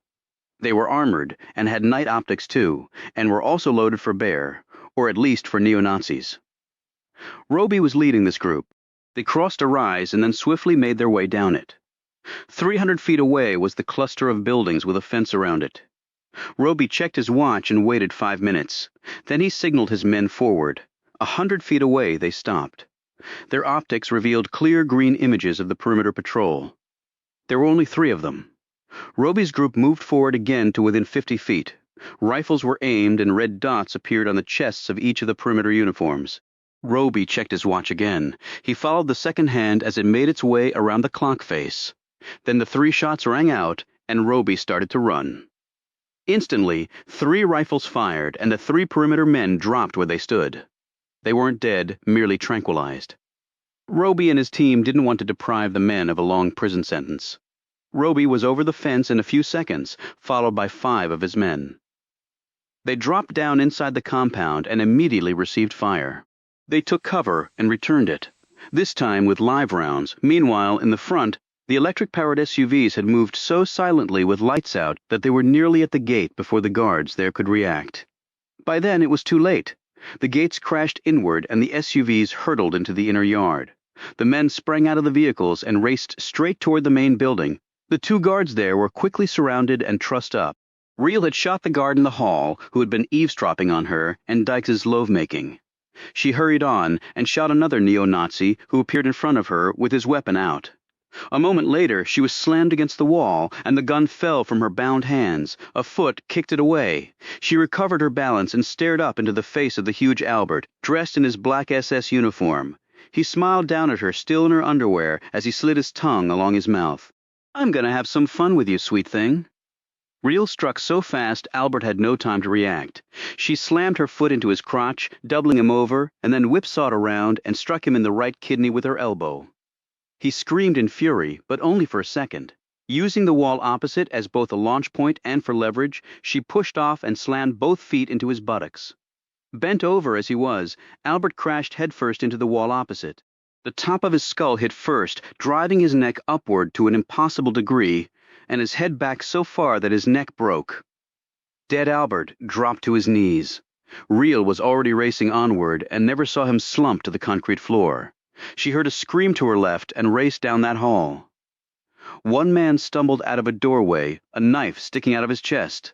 They were armored and had night optics too, and were also loaded for bear, or at least for neo-Nazis. Roby was leading this group. They crossed a rise and then swiftly made their way down it. 300 feet away was the cluster of buildings with a fence around it. Roby checked his watch and waited 5 minutes. Then he signaled his men forward. 100 feet away they stopped. Their optics revealed clear green images of the perimeter patrol. There were only 3 of them. Roby's group moved forward again to within 50 feet. Rifles were aimed and red dots appeared on the chests of each of the perimeter uniforms. Roby checked his watch again. He followed the second hand as it made its way around the clock face. Then the 3 shots rang out, and Roby started to run. Instantly, 3 rifles fired, and the 3 perimeter men dropped where they stood. They weren't dead, merely tranquilized. Roby and his team didn't want to deprive the men of a long prison sentence. Roby was over the fence in a few seconds, followed by 5 of his men. They dropped down inside the compound and immediately received fire. They took cover and returned it, this time with live rounds. Meanwhile, in the front, the electric-powered SUVs had moved so silently with lights out that they were nearly at the gate before the guards there could react. By then it was too late. The gates crashed inward and the SUVs hurtled into the inner yard. The men sprang out of the vehicles and raced straight toward the main building. The 2 guards there were quickly surrounded and trussed up. Reel had shot the guard in the hall who had been eavesdropping on her and Dykes' love-making. She hurried on and shot another neo-Nazi who appeared in front of her with his weapon out. A moment later, she was slammed against the wall, and the gun fell from her bound hands. A foot kicked it away. She recovered her balance and stared up into the face of the huge Albert, dressed in his black SS uniform. He smiled down at her, still in her underwear, as he slid his tongue along his mouth. "I'm gonna have some fun with you, sweet thing." Reel struck so fast, Albert had no time to react. She slammed her foot into his crotch, doubling him over, and then whipsawed around and struck him in the right kidney with her elbow. He screamed in fury, but only for a second. Using the wall opposite as both a launch point and for leverage, she pushed off and slammed both feet into his buttocks. Bent over as he was, Albert crashed headfirst into the wall opposite. The top of his skull hit first, driving his neck upward to an impossible degree, and his head back so far that his neck broke. Dead Albert dropped to his knees. Reel was already racing onward and never saw him slump to the concrete floor. She heard a scream to her left and raced down that hall. One man stumbled out of a doorway, a knife sticking out of his chest.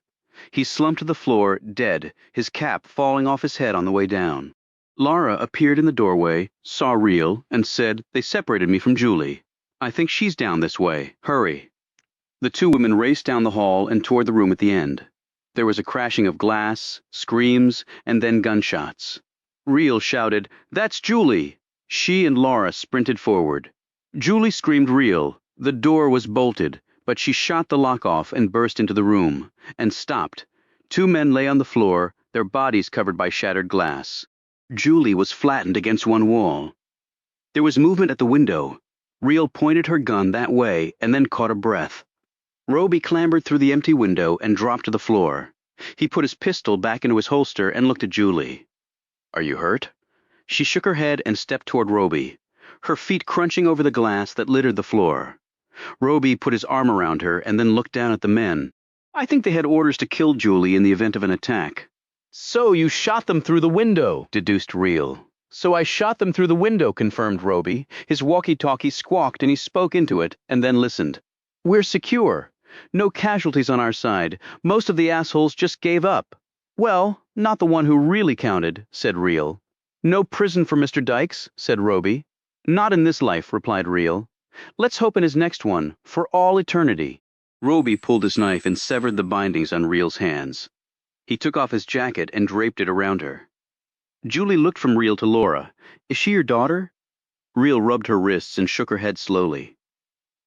He slumped to the floor, dead, his cap falling off his head on the way down. Laura appeared in the doorway, saw Reel, and said, "They separated me from Julie. I think she's down this way. Hurry." The 2 women raced down the hall and toward the room at the end. There was a crashing of glass, screams, and then gunshots. Reel shouted, "That's Julie!" She and Laura sprinted forward. Julie screamed Reel. The door was bolted, but she shot the lock off and burst into the room, and stopped. 2 men lay on the floor, their bodies covered by shattered glass. Julie was flattened against one wall. There was movement at the window. Reel pointed her gun that way and then caught a breath. Roby clambered through the empty window and dropped to the floor. He put his pistol back into his holster and looked at Julie. "Are you hurt?" She shook her head and stepped toward Roby, her feet crunching over the glass that littered the floor. Roby put his arm around her and then looked down at the men. "I think they had orders to kill Julie in the event of an attack." "So you shot them through the window," deduced Reel. "So I shot them through the window," confirmed Roby. His walkie-talkie squawked and he spoke into it and then listened. "We're secure. No casualties on our side. Most of the assholes just gave up." "Well, not the one who really counted," said Reel. "No prison for Mr. Dykes," said Roby. "Not in this life," replied Reel. "Let's hope in his next one, for all eternity." Roby pulled his knife and severed the bindings on Reel's hands. He took off his jacket and draped it around her. Julie looked from Reel to Laura. "Is she your daughter?" Reel rubbed her wrists and shook her head slowly.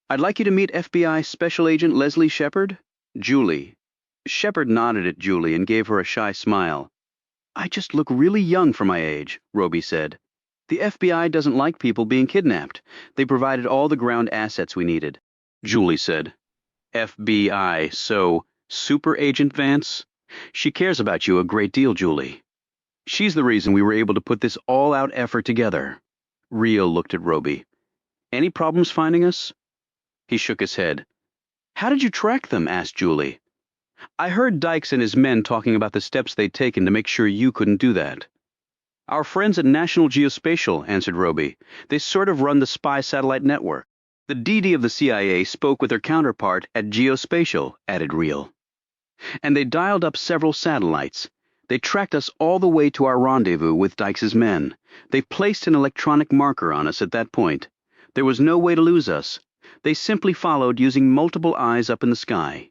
"I'd like you to meet FBI Special Agent Leslie Shepard." "Julie." Shepard nodded at Julie and gave her a shy smile. "I just look really young for my age," Roby said. "The FBI doesn't like people being kidnapped. They provided all the ground assets we needed." Julie said, FBI, so Super Agent Vance? She cares about you a great deal, Julie. She's the reason we were able to put this all-out effort together. Real looked at Roby. Any problems finding us? He shook his head. How did you track them? Asked Julie. I heard Dykes and his men talking about the steps they'd taken to make sure you couldn't do that. Our friends at National Geospatial, answered Roby. They sort of run the spy satellite network. The DD of the CIA spoke with their counterpart at Geospatial, added Real. And they dialed up several satellites. They tracked us all the way to our rendezvous with Dykes' men. They placed an electronic marker on us at that point. There was no way to lose us. They simply followed using multiple eyes up in the sky.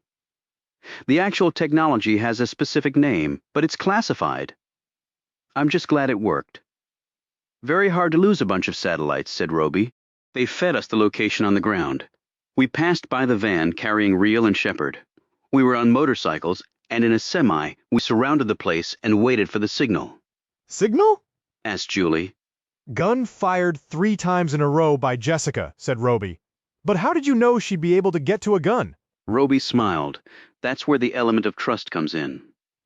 The actual technology has a specific name, but it's classified. I'm just glad it worked. Very hard to lose a bunch of satellites, said Roby. They fed us the location on the ground. We passed by the van carrying Real and Shepard. We were on motorcycles, and in a semi, we surrounded the place and waited for the signal. Signal? Asked Julie. Gun fired 3 times in a row by Jessica, said Roby. But how did you know she'd be able to get to a gun? Roby smiled. That's where the element of trust comes in.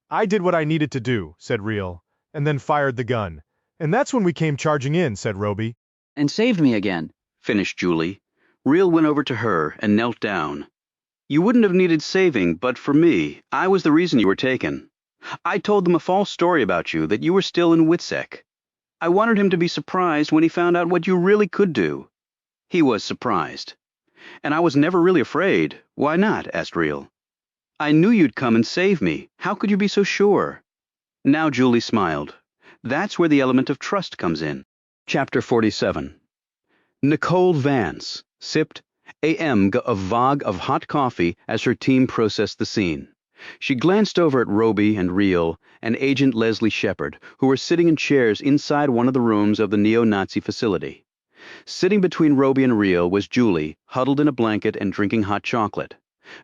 I did what I needed to do, said Real, and then fired the gun. And that's when we came charging in, said Roby. And saved me again, finished Julie. Real went over to her and knelt down. You wouldn't have needed saving, but for me, I was the reason you were taken. I told them a false story about you, that you were still in WITSEC. I wanted him to be surprised when he found out what you really could do. He was surprised. And I was never really afraid. Why not? Asked Real. I knew you'd come and save me. How could you be so sure? Now Julie smiled. That's where the element of trust comes in. Chapter 47. Nicole Vance sipped a vog of hot coffee as her team processed the scene. She glanced over at Roby and Real and Agent Leslie Shepard, who were sitting in chairs inside one of the rooms of the neo-Nazi facility. Sitting between Roby and Real was Julie, huddled in a blanket and drinking hot chocolate.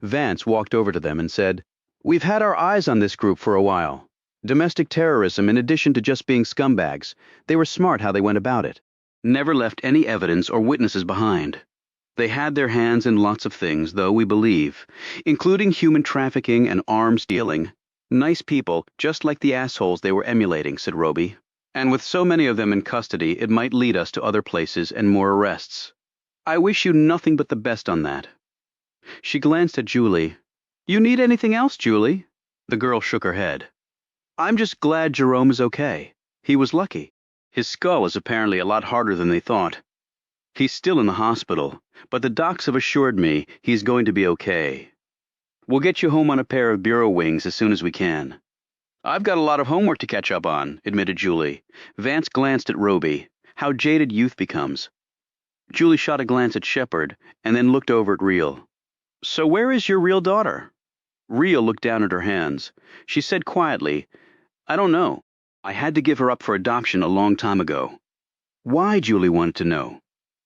Vance walked over to them and said, We've had our eyes on this group for a while. Domestic terrorism in addition to just being scumbags. They were smart how they went about it. Never left any evidence or witnesses behind. They had their hands in lots of things, though, we believe, including human trafficking and arms dealing. Nice people, just like the assholes they were emulating, said Roby. And with so many of them in custody, it might lead us to other places and more arrests. I wish you nothing but the best on that. She glanced at Julie. You need anything else, Julie? The girl shook her head. I'm just glad Jerome is okay. He was lucky. His skull is apparently a lot harder than they thought. He's still in the hospital, but the docs have assured me he's going to be okay. We'll get you home on a pair of bureau wings as soon as we can. I've got a lot of homework to catch up on, admitted Julie. Vance glanced at Roby. How jaded youth becomes. Julie shot a glance at Shepard and then looked over at Real. So where is your real daughter? Real looked down at her hands. She said quietly, I don't know. I had to give her up for adoption a long time ago. Why, Julie wanted to know.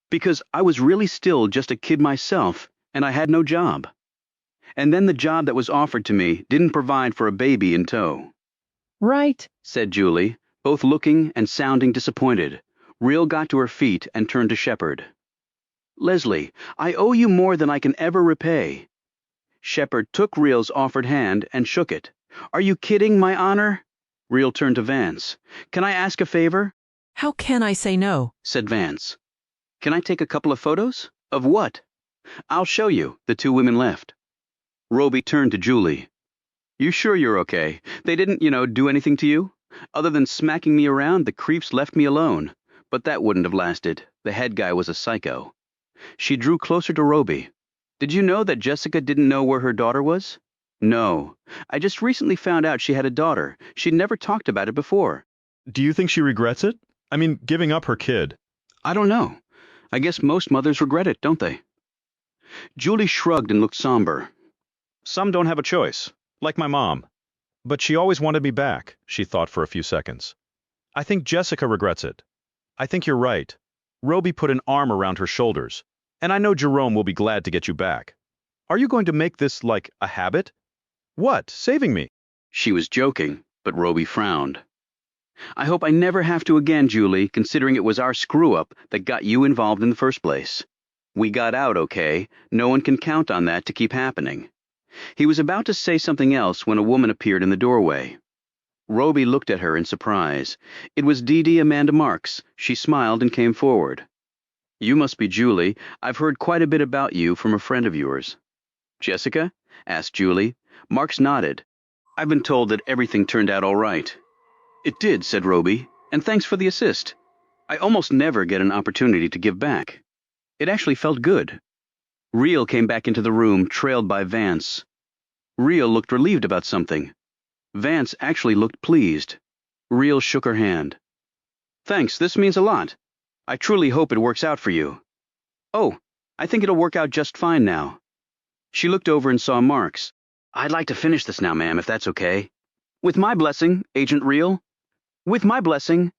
Because I was really still just a kid myself, and I had no job. And then the job that was offered to me didn't provide for a baby in tow. Right, said Julie, both looking and sounding disappointed. Real got to her feet and turned to Shepard. Leslie, I owe you more than I can ever repay. Shepard took Real's offered hand and shook it. Are you kidding, my honor? Real turned to Vance. Can I ask a favor? How can I say no? Said Vance. Can I take a couple of photos? Of what? I'll show you. The two women left. Roby turned to Julie. You sure you're okay? They didn't, do anything to you? Other than smacking me around, the creeps left me alone. But that wouldn't have lasted. The head guy was a psycho. She drew closer to Roby. Did you know that Jessica didn't know where her daughter was? No. I just recently found out she had a daughter. She'd never talked about it before. Do you think she regrets it? I mean, giving up her kid. I don't know. I guess most mothers regret it, don't they? Julie shrugged and looked somber. Some don't have a choice, like my mom. But she always wanted me back, she thought for a few seconds. I think Jessica regrets it. I think you're right. Roby put an arm around her shoulders, and I know Jerome will be glad to get you back. Are you going to make this like a habit? What, saving me? She was joking, but Roby frowned. I hope I never have to again, Julie, considering it was our screw-up that got you involved in the first place. We got out okay. No one can count on that to keep happening. He was about to say something else when a woman appeared in the doorway. Roby looked at her in surprise. It was Dee Dee Amanda Marks. She smiled and came forward. You must be Julie. I've heard quite a bit about you from a friend of yours. Jessica? Asked Julie. Marks nodded. I've been told that everything turned out all right. It did, said Roby, and thanks for the assist. I almost never get an opportunity to give back. It actually felt good. Real came back into the room, trailed by Vance. Real looked relieved about something. Vance actually looked pleased. Real shook her hand. Thanks, this means a lot. I truly hope it works out for you. Oh, I think it'll work out just fine now. She looked over and saw Marks. I'd like to finish this now, ma'am, if that's okay. With my blessing, Agent Real. With my blessing.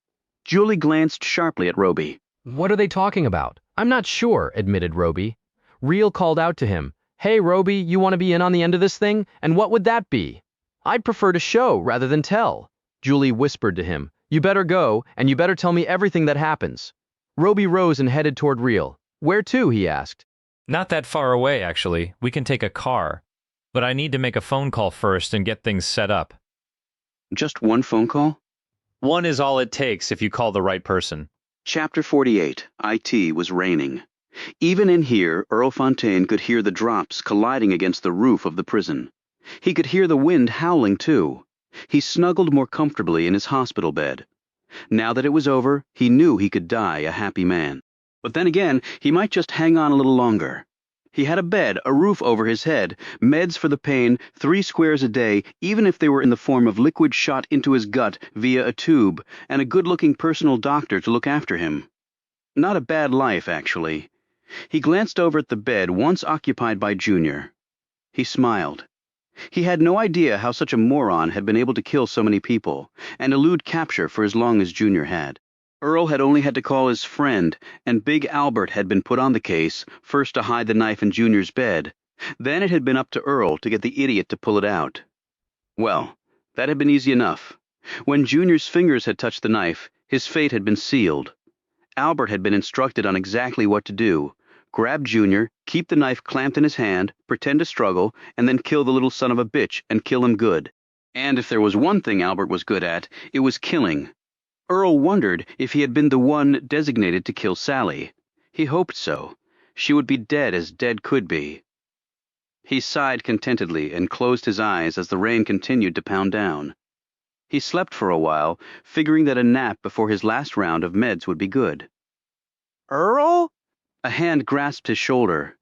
Julie glanced sharply at Roby. What are they talking about? I'm not sure, admitted Roby. Real called out to him, Hey, Roby, you want to be in on the end of this thing? And what would that be? I'd prefer to show rather than tell. Julie whispered to him, You better go, and you better tell me everything that happens. Roby rose and headed toward Real. Where to, he asked. Not that far away, actually. We can take a car. But I need to make a phone call first and get things set up. Just one phone call? One is all it takes if you call the right person. Chapter 48. IT was raining. Even in here, Earl Fontaine could hear the drops colliding against the roof of the prison. He could hear the wind howling, too. He snuggled more comfortably in his hospital bed. Now that it was over, he knew he could die a happy man. But then again, he might just hang on a little longer. He had a bed, a roof over his head, meds for the pain, 3 squares a day, even if they were in the form of liquid shot into his gut via a tube, and a good-looking personal doctor to look after him. Not a bad life, actually. He glanced over at the bed once occupied by Junior. He smiled. He had no idea how such a moron had been able to kill so many people, and elude capture for as long as Junior had. Earl had only had to call his friend, and Big Albert had been put on the case, first to hide the knife in Junior's bed. Then it had been up to Earl to get the idiot to pull it out. Well, that had been easy enough. When Junior's fingers had touched the knife, his fate had been sealed. Albert had been instructed on exactly what to do. Grab Junior, keep the knife clamped in his hand, pretend to struggle, and then kill the little son of a bitch and kill him good. And if there was one thing Albert was good at, it was killing. Earl wondered if he had been the one designated to kill Sally. He hoped so. She would be dead as dead could be. He sighed contentedly and closed his eyes as the rain continued to pound down. He slept for a while, figuring that a nap before his last round of meds would be good. Earl? A hand grasped his shoulder.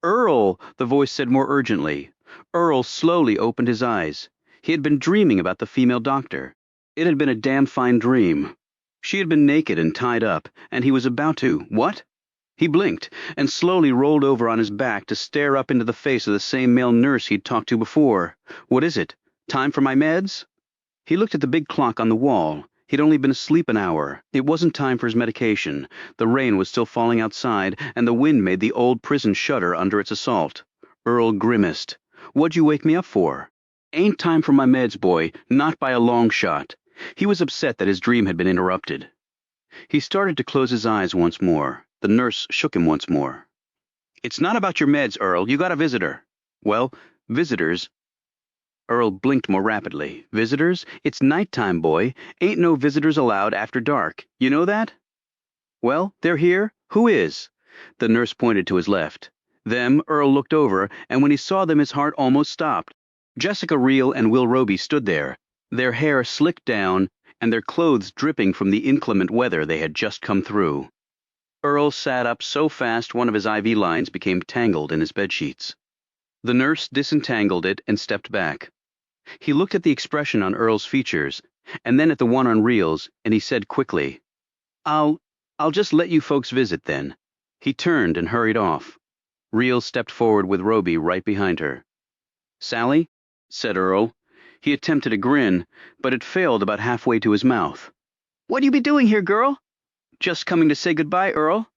Earl, the voice said more urgently. Earl slowly opened his eyes. He had been dreaming about the female doctor. It had been a damn fine dream. She had been naked and tied up, and he was about to— what? He blinked, and slowly rolled over on his back to stare up into the face of the same male nurse he'd talked to before. What is it? Time for my meds? He looked at the big clock on the wall. He'd only been asleep an hour. It wasn't time for his medication. The rain was still falling outside, and the wind made the old prison shudder under its assault. Earl grimaced. What'd you wake me up for? Ain't time for my meds, boy, not by a long shot. He was upset that his dream had been interrupted. He started to close his eyes once more. The nurse shook him once more. It's not about your meds, Earl. You got a visitor. Well, visitors. Earl blinked more rapidly. Visitors? It's nighttime, boy. Ain't no visitors allowed after dark. You know that? Well, they're here. Who is? The nurse pointed to his left. Them, Earl looked over, and when he saw them his heart almost stopped. Jessica Real and Will Roby stood there, their hair slicked down, and their clothes dripping from the inclement weather they had just come through. Earl sat up so fast one of his IV lines became tangled in his bedsheets. The nurse disentangled it and stepped back. He looked at the expression on Earl's features, and then at the one on Real's, and he said quickly, I'll just let you folks visit then. He turned and hurried off. Real stepped forward with Roby right behind her. Sally? Said Earl. He attempted a grin, but it failed about halfway to his mouth. What'd you be doing here, girl? Just coming to say goodbye, Earl.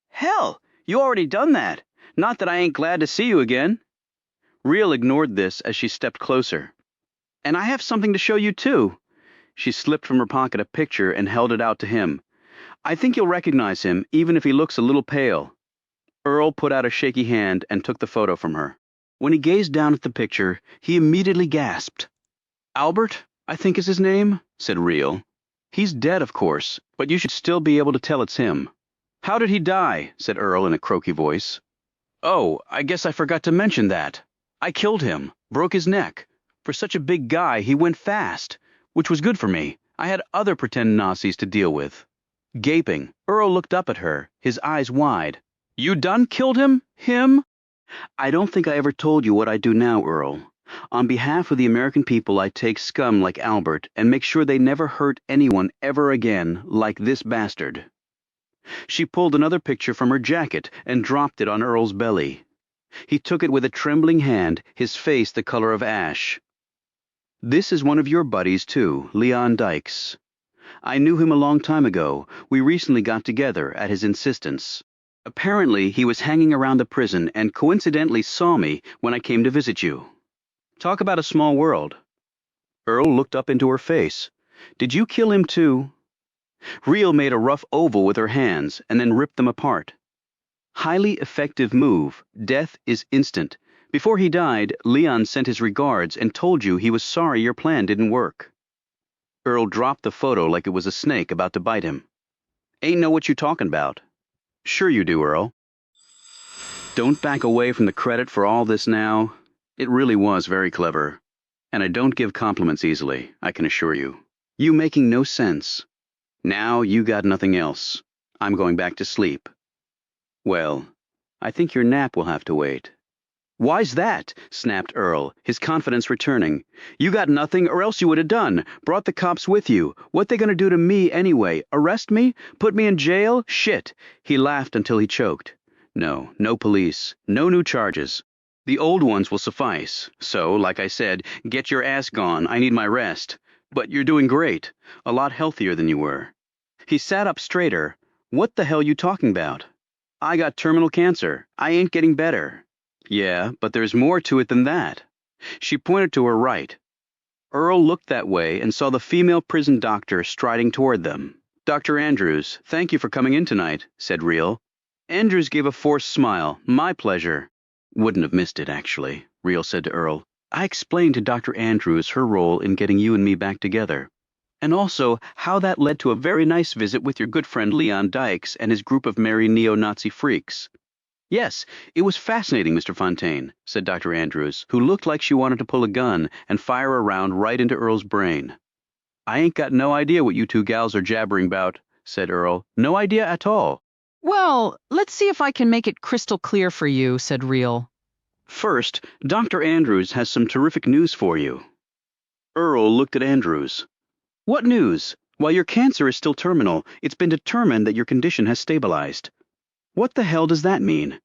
Hell, you already done that. Not that I ain't glad to see you again. Real ignored this as she stepped closer. And I have something to show you, too. She slipped from her pocket a picture and held it out to him. I think you'll recognize him, even if he looks a little pale. Earl put out a shaky hand and took the photo from her. When he gazed down at the picture, he immediately gasped. Albert, I think is his name, said Real. He's dead, of course, but you should still be able to tell it's him. How did he die? Said Earl in a croaky voice. Oh, I guess I forgot to mention that. I killed him, broke his neck. For such a big guy, he went fast, which was good for me. I had other pretend Nazis to deal with. Gaping, Earl looked up at her, his eyes wide. You done killed him? Him? I don't think I ever told you what I do now, Earl. On behalf of the American people, I take scum like Albert and make sure they never hurt anyone ever again like this bastard. She pulled another picture from her jacket and dropped it on Earl's belly. He took it with a trembling hand, his face the color of ash. This is one of your buddies, too, Leon Dykes. I knew him a long time ago. We recently got together at his insistence. Apparently, he was hanging around the prison and coincidentally saw me when I came to visit you. Talk about a small world. Earl looked up into her face. Did you kill him too? Real made a rough oval with her hands and then ripped them apart. Highly effective move. Death is instant. Before he died, Leon sent his regards and told you he was sorry your plan didn't work. Earl dropped the photo like it was a snake about to bite him. Ain't know what you talking about. Sure you do, Earl. Don't back away from the credit for all this now. It really was very clever. And I don't give compliments easily, I can assure you. You making no sense. Now you got nothing else. I'm going back to sleep. Well, I think your nap will have to wait. Why's that? Snapped Earl, his confidence returning. You got nothing, or else you would have done. Brought the cops with you. What they gonna do to me anyway? Arrest me? Put me in jail? Shit. He laughed until he choked. No, no police. No new charges. The old ones will suffice. So, like I said, get your ass gone. I need my rest. But you're doing great. A lot healthier than you were. He sat up straighter. What the hell you talking about? I got terminal cancer. I ain't getting better. Yeah, but there's more to it than that. She pointed to her right. Earl looked that way and saw the female prison doctor striding toward them. Dr. Andrews, thank you for coming in tonight, said Real. Andrews gave a forced smile. My pleasure. Wouldn't have missed it, actually, Real said to Earl. I explained to Dr. Andrews her role in getting you and me back together. And also how that led to a very nice visit with your good friend Leon Dykes and his group of merry neo-Nazi freaks. Yes, it was fascinating, Mr. Fontaine, said Dr. Andrews, who looked like she wanted to pull a gun and fire a round right into Earl's brain. I ain't got no idea what you two gals are jabbering about, said Earl. No idea at all. Well, let's see if I can make it crystal clear for you, said Real. First, Dr. Andrews has some terrific news for you. Earl looked at Andrews. What news? While your cancer is still terminal, it's been determined that your condition has stabilized. What the hell does that mean?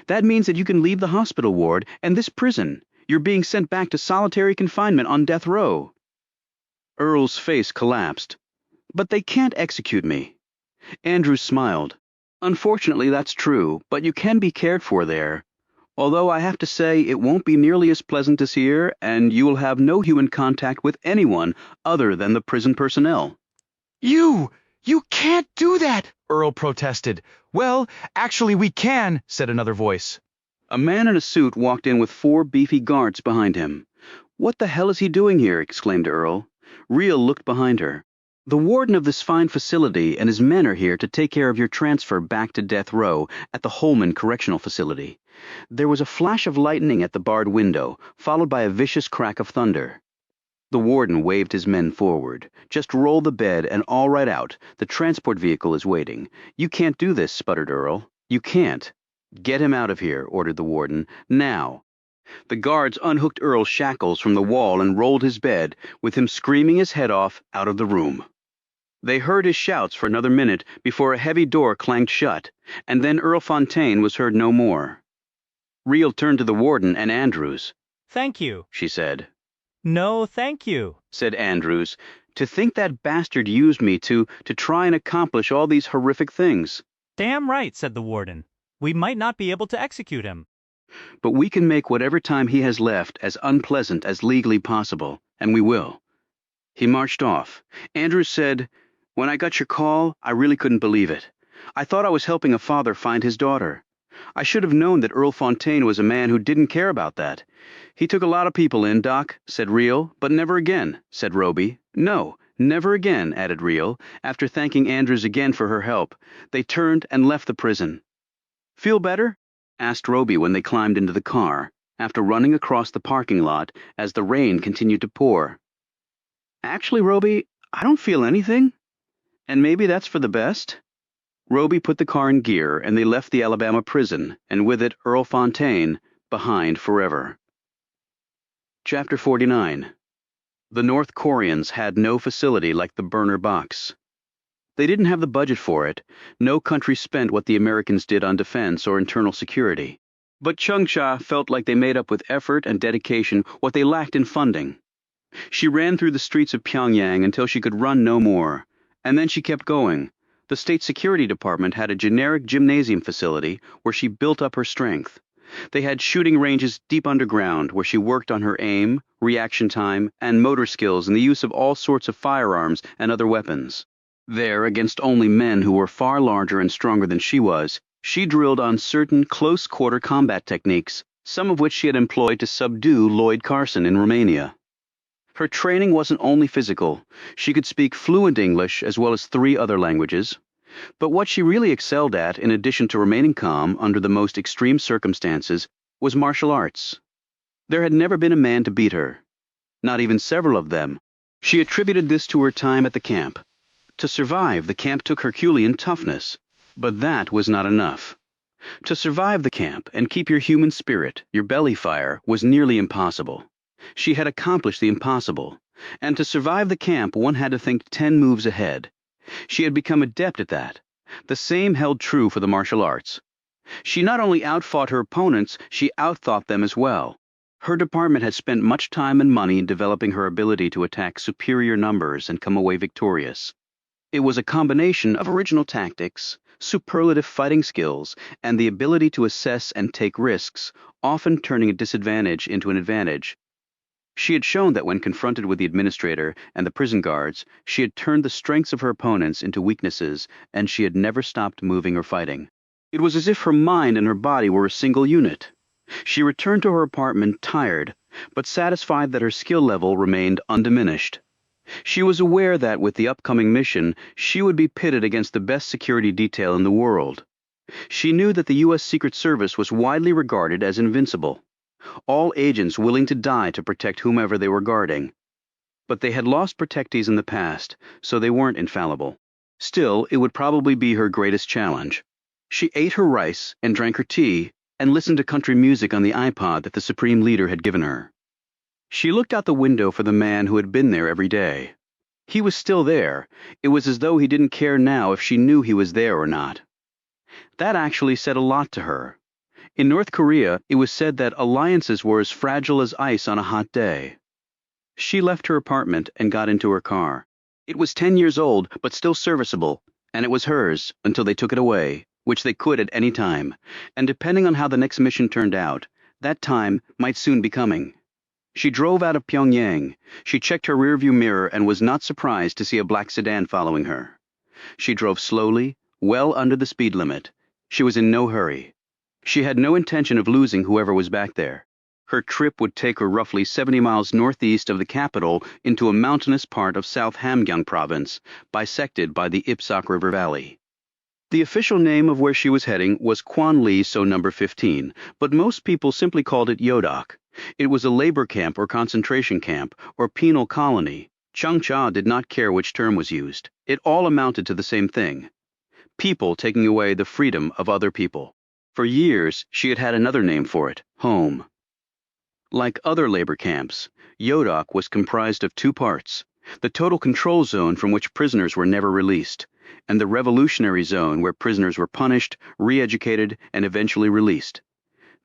That means that you can leave the hospital ward and this prison. You're being sent back to solitary confinement on death row. Earl's face collapsed. But they can't execute me. Andrews smiled. Unfortunately, that's true, but you can be cared for there. Although I have to say it won't be nearly as pleasant as here, and you will have no human contact with anyone other than the prison personnel. You can't do that, Earl protested. Well, actually we can, said another voice. A man in a suit walked in with 4 beefy guards behind him. What the hell is he doing here? Exclaimed Earl. Real looked behind her. The warden of this fine facility and his men are here to take care of your transfer back to death row at the Holman Correctional Facility. There was a flash of lightning at the barred window, followed by a vicious crack of thunder. The warden waved his men forward. Just roll the bed and all right out. The transport vehicle is waiting. You can't do this, sputtered Earl. You can't. Get him out of here, ordered the warden. Now. The guards unhooked Earl's shackles from the wall and rolled his bed, with him screaming his head off, out of the room. They heard his shouts for another minute before a heavy door clanged shut, and then Earl Fontaine was heard no more. Real turned to the warden and Andrews. Thank you, she said. No, thank you, said Andrews. To think that bastard used me to try and accomplish all these horrific things. Damn right, said the warden. We might not be able to execute him. But we can make whatever time he has left as unpleasant as legally possible, and we will. He marched off. Andrews said, When I got your call, I really couldn't believe it. I thought I was helping a father find his daughter. I should have known that Earl Fontaine was a man who didn't care about that. He took a lot of people in, Doc, said Real, but never again, said Roby. No, never again, added Real, after thanking Andrews again for her help. They turned and left the prison. Feel better? Asked Roby when they climbed into the car, after running across the parking lot as the rain continued to pour. Actually, Roby, I don't feel anything. And maybe that's for the best. Roby put the car in gear and they left the Alabama prison, and with it Earl Fontaine, behind forever. Chapter 49. The North Koreans had no facility like the burner box. They didn't have the budget for it. No country spent what the Americans did on defense or internal security. But Chung-cha felt like they made up with effort and dedication what they lacked in funding. She ran through the streets of Pyongyang until she could run no more, and then she kept going. The State Security Department had a generic gymnasium facility where she built up her strength. They had shooting ranges deep underground where she worked on her aim, reaction time, and motor skills in the use of all sorts of firearms and other weapons. There, against only men who were far larger and stronger than she was, she drilled on certain close-quarter combat techniques, some of which she had employed to subdue Lloyd Carson in Romania. Her training wasn't only physical. She could speak fluent English as well as 3 other languages. But what she really excelled at, in addition to remaining calm under the most extreme circumstances, was martial arts. There had never been a man to beat her. Not even several of them. She attributed this to her time at the camp. To survive, the camp took Herculean toughness. But that was not enough. To survive the camp and keep your human spirit, your belly fire, was nearly impossible. She had accomplished the impossible. And to survive the camp, one had to think 10 moves ahead. She had become adept at that. The same held true for the martial arts. She not only outfought her opponents, she outthought them as well. Her department had spent much time and money in developing her ability to attack superior numbers and come away victorious. It was a combination of original tactics, superlative fighting skills, and the ability to assess and take risks, often turning a disadvantage into an advantage. She had shown that when confronted with the administrator and the prison guards, she had turned the strengths of her opponents into weaknesses, and she had never stopped moving or fighting. It was as if her mind and her body were a single unit. She returned to her apartment tired, but satisfied that her skill level remained undiminished. She was aware that with the upcoming mission, she would be pitted against the best security detail in the world. She knew that the U.S. Secret Service was widely regarded as invincible. All agents willing to die to protect whomever they were guarding. But they had lost protectees in the past, so they weren't infallible. Still, it would probably be her greatest challenge. She ate her rice and drank her tea and listened to country music on the iPod that the Supreme Leader had given her. She looked out the window for the man who had been there every day. He was still there. It was as though he didn't care now if she knew he was there or not. That actually said a lot to her. In North Korea, it was said that alliances were as fragile as ice on a hot day. She left her apartment and got into her car. It was 10 years old, but still serviceable, and it was hers until they took it away, which they could at any time, and depending on how the next mission turned out, that time might soon be coming. She drove out of Pyongyang. She checked her rearview mirror and was not surprised to see a black sedan following her. She drove slowly, well under the speed limit. She was in no hurry. She had no intention of losing whoever was back there. Her trip would take her roughly 70 miles northeast of the capital into a mountainous part of South Hamgyong province, bisected by the Ipsok River Valley. The official name of where she was heading was Kwanli-so number 15, but most people simply called it Yodok. It was a labor camp or concentration camp or penal colony. Chung-cha did not care which term was used. It all amounted to the same thing. People taking away the freedom of other people. For years, she had had another name for it, home. Like other labor camps, Yodok was comprised of 2 parts, the total control zone from which prisoners were never released, and the revolutionary zone where prisoners were punished, re-educated, and eventually released.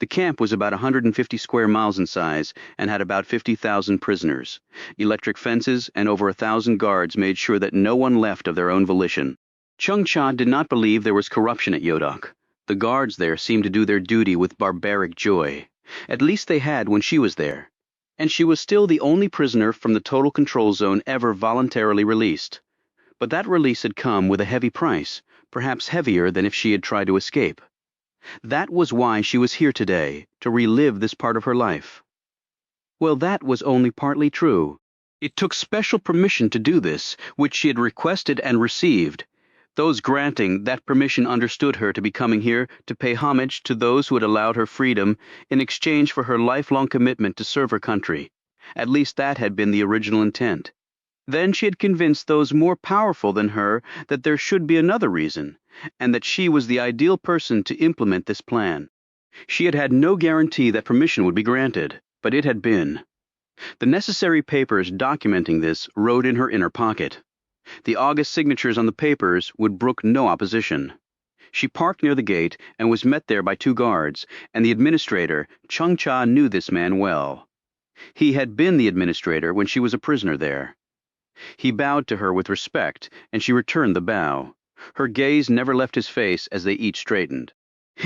The camp was about 150 square miles in size and had about 50,000 prisoners. Electric fences and over 1,000 guards made sure that no one left of their own volition. Chung-cha did not believe there was corruption at Yodok. The guards there seemed to do their duty with barbaric joy. At least they had when she was there. And she was still the only prisoner from the total control zone ever voluntarily released. But that release had come with a heavy price, perhaps heavier than if she had tried to escape. That was why she was here today, to relive this part of her life. Well, that was only partly true. It took special permission to do this, which she had requested and received. Those granting that permission understood her to be coming here to pay homage to those who had allowed her freedom in exchange for her lifelong commitment to serve her country. At least that had been the original intent. Then she had convinced those more powerful than her that there should be another reason, and that she was the ideal person to implement this plan. She had had no guarantee that permission would be granted, but it had been. The necessary papers documenting this rode in her inner pocket. The august signatures on the papers would brook no opposition. She parked near the gate and was met there by 2 guards, and the administrator, Chung Cha, knew this man well. He had been the administrator when she was a prisoner there. He bowed to her with respect, and she returned the bow. Her gaze never left his face as they each straightened.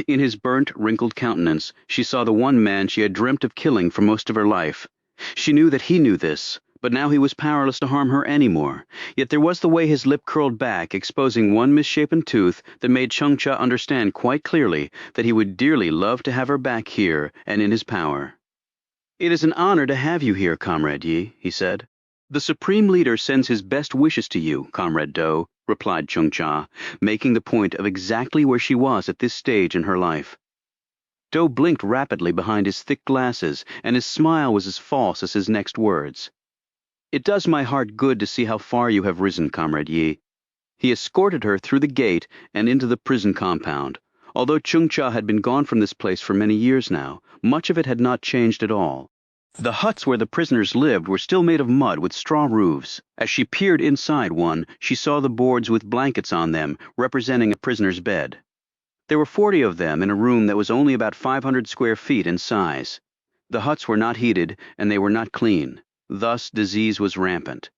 In his burnt, wrinkled countenance, she saw the one man she had dreamt of killing for most of her life. She knew that he knew this, but now he was powerless to harm her anymore. Yet there was the way his lip curled back, exposing one misshapen tooth that made Chung Cha understand quite clearly that he would dearly love to have her back here and in his power. "It is an honor to have you here, Comrade Yi," he said. "The Supreme Leader sends his best wishes to you, Comrade Do," replied Chung Cha, making the point of exactly where she was at this stage in her life. Do blinked rapidly behind his thick glasses, and his smile was as false as his next words. "It does my heart good to see how far you have risen, Comrade Yi." He escorted her through the gate and into the prison compound. Although Chung Cha had been gone from this place for many years now, much of it had not changed at all. The huts where the prisoners lived were still made of mud with straw roofs. As she peered inside one, she saw the boards with blankets on them, representing a prisoner's bed. There were 40 of them in a room that was only about 500 square feet in size. The huts were not heated, and they were not clean. Thus, disease was rampant.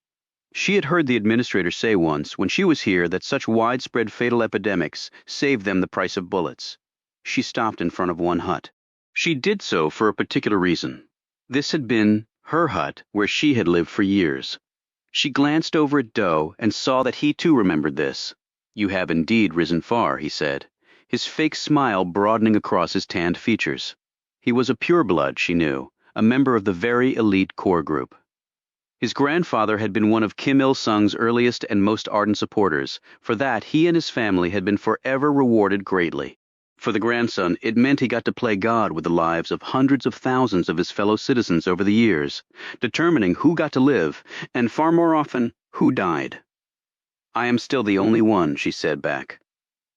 She had heard the administrator say once, when she was here, that such widespread fatal epidemics saved them the price of bullets. She stopped in front of one hut. She did so for a particular reason. This had been her hut, where she had lived for years. She glanced over at Do and saw that he too remembered this. "You have indeed risen far," he said, his fake smile broadening across his tanned features. He was a pureblood, she knew, a member of the very elite core group. His grandfather had been one of Kim Il-sung's earliest and most ardent supporters. For that, he and his family had been forever rewarded greatly. For the grandson, it meant he got to play God with the lives of hundreds of thousands of his fellow citizens over the years, determining who got to live, and far more often, who died. "I am still the only one," she said back.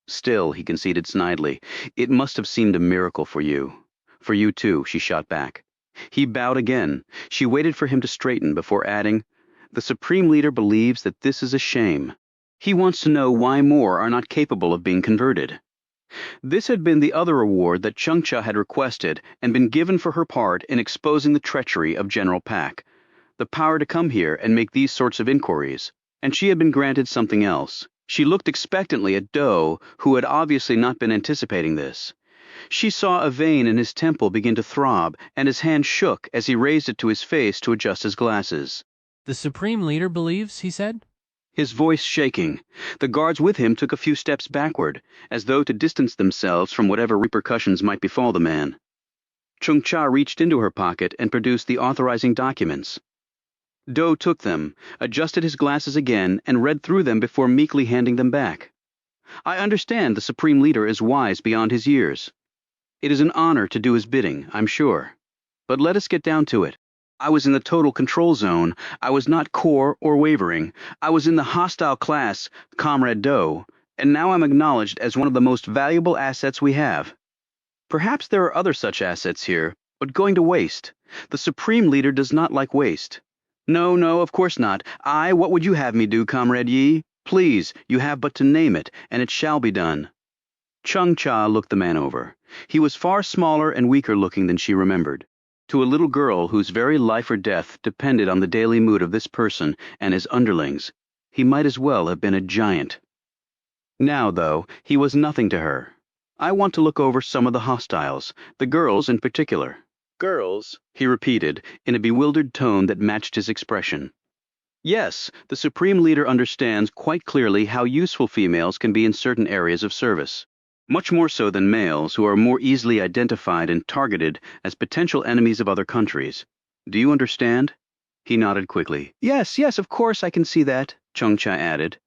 "Still," he conceded snidely, "it must have seemed a miracle for you." "For you too," she shot back. He bowed again. She waited for him to straighten before adding, "The Supreme Leader believes that this is a shame. He wants to know why more are not capable of being converted." This had been the other award that Chung Cha had requested and been given for her part in exposing the treachery of General Pak, the power to come here and make these sorts of inquiries. And she had been granted something else. She looked expectantly at Do, who had obviously not been anticipating this. She saw a vein in his temple begin to throb, and his hand shook as he raised it to his face to adjust his glasses. "The Supreme Leader believes," he said. His voice shaking. The guards with him took a few steps backward, as though to distance themselves from whatever repercussions might befall the man. Chung Cha reached into her pocket and produced the authorizing documents. Do took them, adjusted his glasses again, and read through them before meekly handing them back. "I understand the Supreme Leader is wise beyond his years. It is an honor to do his bidding, I'm sure. But let us get down to it. I was in the total control zone. I was not core or wavering. I was in the hostile class, Comrade Do, and now I'm acknowledged as one of the most valuable assets we have. Perhaps there are other such assets here, but going to waste. The Supreme Leader does not like waste. No, no, of course not. What would you have me do, Comrade Yi? Please, you have but to name it, and it shall be done." Chung Cha looked the man over. He was far smaller and weaker looking than she remembered. To a little girl whose very life or death depended on the daily mood of this person and his underlings, he might as well have been a giant. Now, though, he was nothing to her. "I want to look over some of the hostiles, the girls in particular." "Girls?" he repeated, in a bewildered tone that matched his expression. "Yes, the Supreme Leader understands quite clearly how useful females can be in certain areas of service. Much more so than males, who are more easily identified and targeted as potential enemies of other countries. Do you understand? He nodded quickly. Yes, yes, of course I can see that, Changcha added.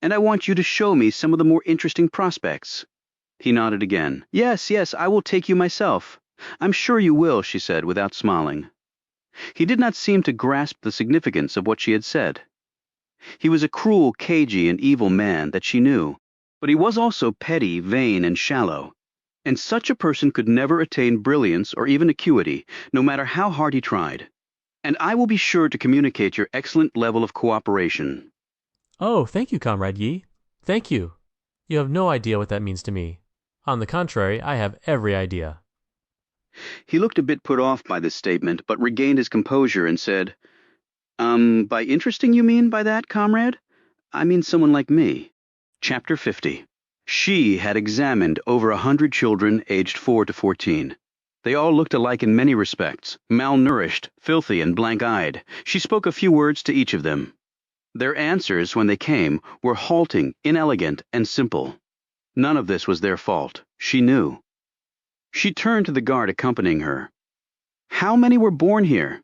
And I want you to show me some of the more interesting prospects. He nodded again. Yes, yes, I will take you myself. I'm sure you will, she said without smiling. He did not seem to grasp the significance of what she had said. He was a cruel, cagey, and evil man that she knew, but he was also petty, vain, and shallow. And such a person could never attain brilliance or even acuity, no matter how hard he tried. And I will be sure to communicate your excellent level of cooperation. Oh, thank you, Comrade Yi. Thank you. You have no idea what that means to me. On the contrary, I have every idea. He looked a bit put off by this statement, but regained his composure and said, By interesting you mean by that, comrade? I mean someone like me. Chapter 50. She had examined over 100 children aged 4 to 14. They all looked alike in many respects, malnourished, filthy, and blank-eyed. She spoke a few words to each of them. Their answers, when they came, were halting, inelegant, and simple. None of this was their fault. She knew. She turned to the guard accompanying her. How many were born here?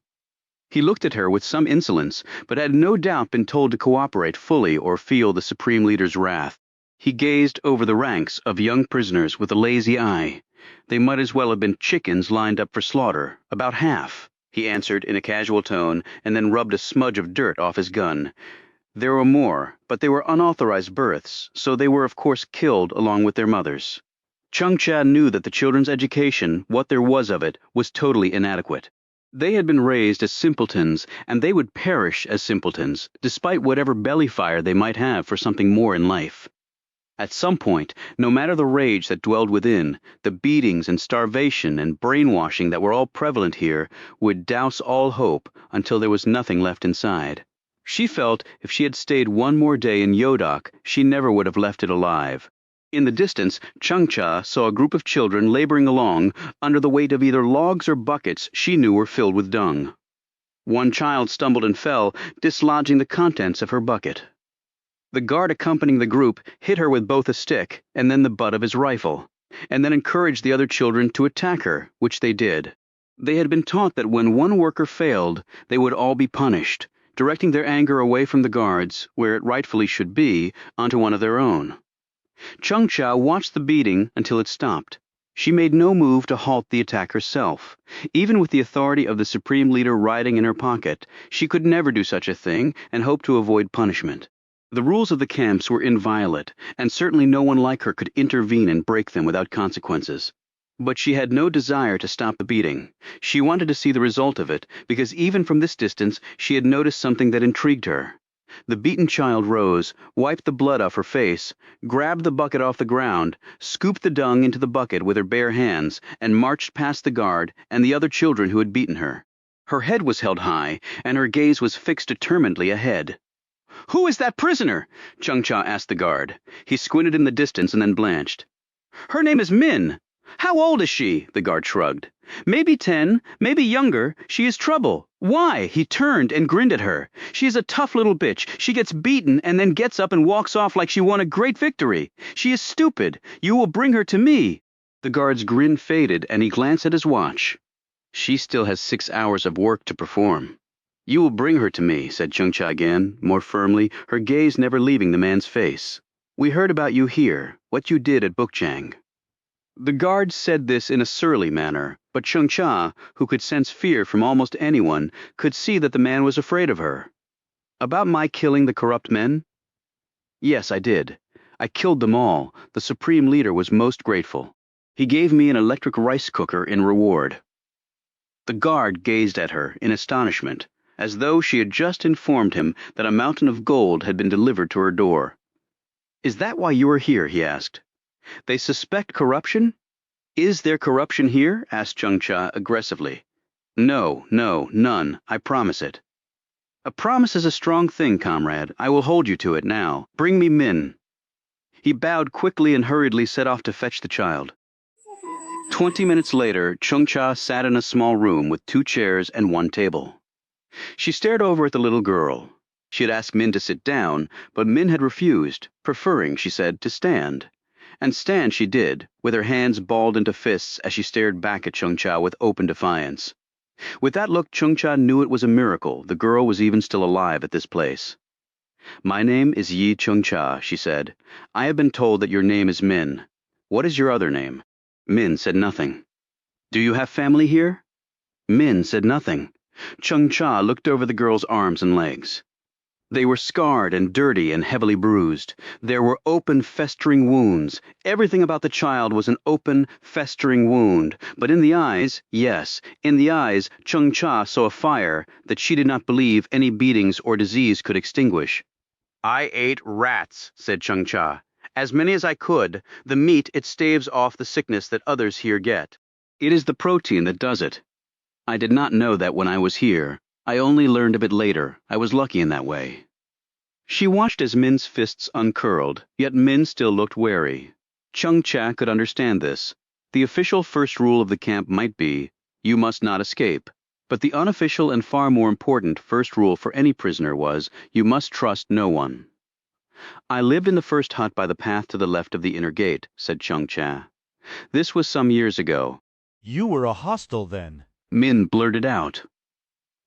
He looked at her with some insolence, but had no doubt been told to cooperate fully or feel the Supreme Leader's wrath. He gazed over the ranks of young prisoners with a lazy eye. They might as well have been chickens lined up for slaughter. About half, he answered in a casual tone, and then rubbed a smudge of dirt off his gun. There were more, but they were unauthorized births, so they were of course killed along with their mothers. Changcha knew that the children's education, what there was of it, was totally inadequate. They had been raised as simpletons, and they would perish as simpletons, despite whatever belly fire they might have for something more in life. At some point, no matter the rage that dwelled within, the beatings and starvation and brainwashing that were all prevalent here would douse all hope until there was nothing left inside. She felt if she had stayed one more day in Yodak, she never would have left it alive. In the distance, Changcha saw a group of children laboring along under the weight of either logs or buckets she knew were filled with dung. One child stumbled and fell, dislodging the contents of her bucket. The guard accompanying the group hit her with both a stick and then the butt of his rifle, and then encouraged the other children to attack her, which they did. They had been taught that when one worker failed, they would all be punished, directing their anger away from the guards, where it rightfully should be, onto one of their own. Changcha watched the beating until it stopped. She made no move to halt the attack herself. Even with the authority of the Supreme Leader riding in her pocket, she could never do such a thing and hoped to avoid punishment. The rules of the camps were inviolate, and certainly no one like her could intervene and break them without consequences. But she had no desire to stop the beating. She wanted to see the result of it, because even from this distance she had noticed something that intrigued her. The beaten child rose, wiped the blood off her face, grabbed the bucket off the ground, scooped the dung into the bucket with her bare hands, and marched past the guard and the other children who had beaten her. Her head was held high, and her gaze was fixed determinedly ahead. "Who is that prisoner?" Changcha asked the guard. He squinted in the distance and then blanched. "Her name is Min. How old is she?" The guard shrugged. "Maybe 10, maybe younger. She is trouble." "Why?" He turned and grinned at her. "She is a tough little bitch. She gets beaten and then gets up and walks off like she won a great victory. She is stupid. You will bring her to me." The guard's grin faded and he glanced at his watch. "She still has 6 hours of work to perform." "You will bring her to me," said Changcha again, more firmly, her gaze never leaving the man's face. "We heard about you here, what you did at Bukchang." The guard said this in a surly manner, but Changcha, who could sense fear from almost anyone, could see that the man was afraid of her. "About my killing the corrupt men?" "Yes, I did. I killed them all. The Supreme Leader was most grateful. He gave me an electric rice cooker in reward." The guard gazed at her in astonishment, as though she had just informed him that a mountain of gold had been delivered to her door. "Is that why you are here?" he asked. "They suspect corruption?" "Is there corruption here?" asked Changcha aggressively. "No, none. I promise it." "A promise is a strong thing, comrade. I will hold you to it now. Bring me Min." He bowed quickly and hurriedly set off to fetch the child. 20 minutes later, Changcha sat in a small room with 2 chairs and 1 table. She stared over at the little girl. She had asked Min to sit down, but Min had refused, preferring, she said, to stand. And stand she did, with her hands balled into fists as she stared back at Chung-Cha with open defiance. With that look, Chung-Cha knew it was a miracle the girl was even still alive at this place. "My name is Yi Chung-Cha," she said. "I have been told that your name is Min. What is your other name?" Min said nothing. "Do you have family here?" Min said nothing. Chung-Cha looked over the girl's arms and legs. They were scarred and dirty and heavily bruised. There were open, festering wounds. Everything about the child was an open, festering wound. But in the eyes, yes, in the eyes, Chung-Cha saw a fire that she did not believe any beatings or disease could extinguish. "I ate rats," said Chung-Cha. "As many as I could. The meat, it staves off the sickness that others here get. It is the protein that does it. I did not know that when I was here. I only learned of it later. I was lucky in that way." She watched as Min's fists uncurled, yet Min still looked wary. Chung-Cha could understand this. The official first rule of the camp might be, you must not escape. But the unofficial and far more important first rule for any prisoner was, you must trust no one. "I lived in the first hut by the path to the left of the inner gate," said Chung-Cha. "This was some years ago." "You were a hostile then?" Min blurted out.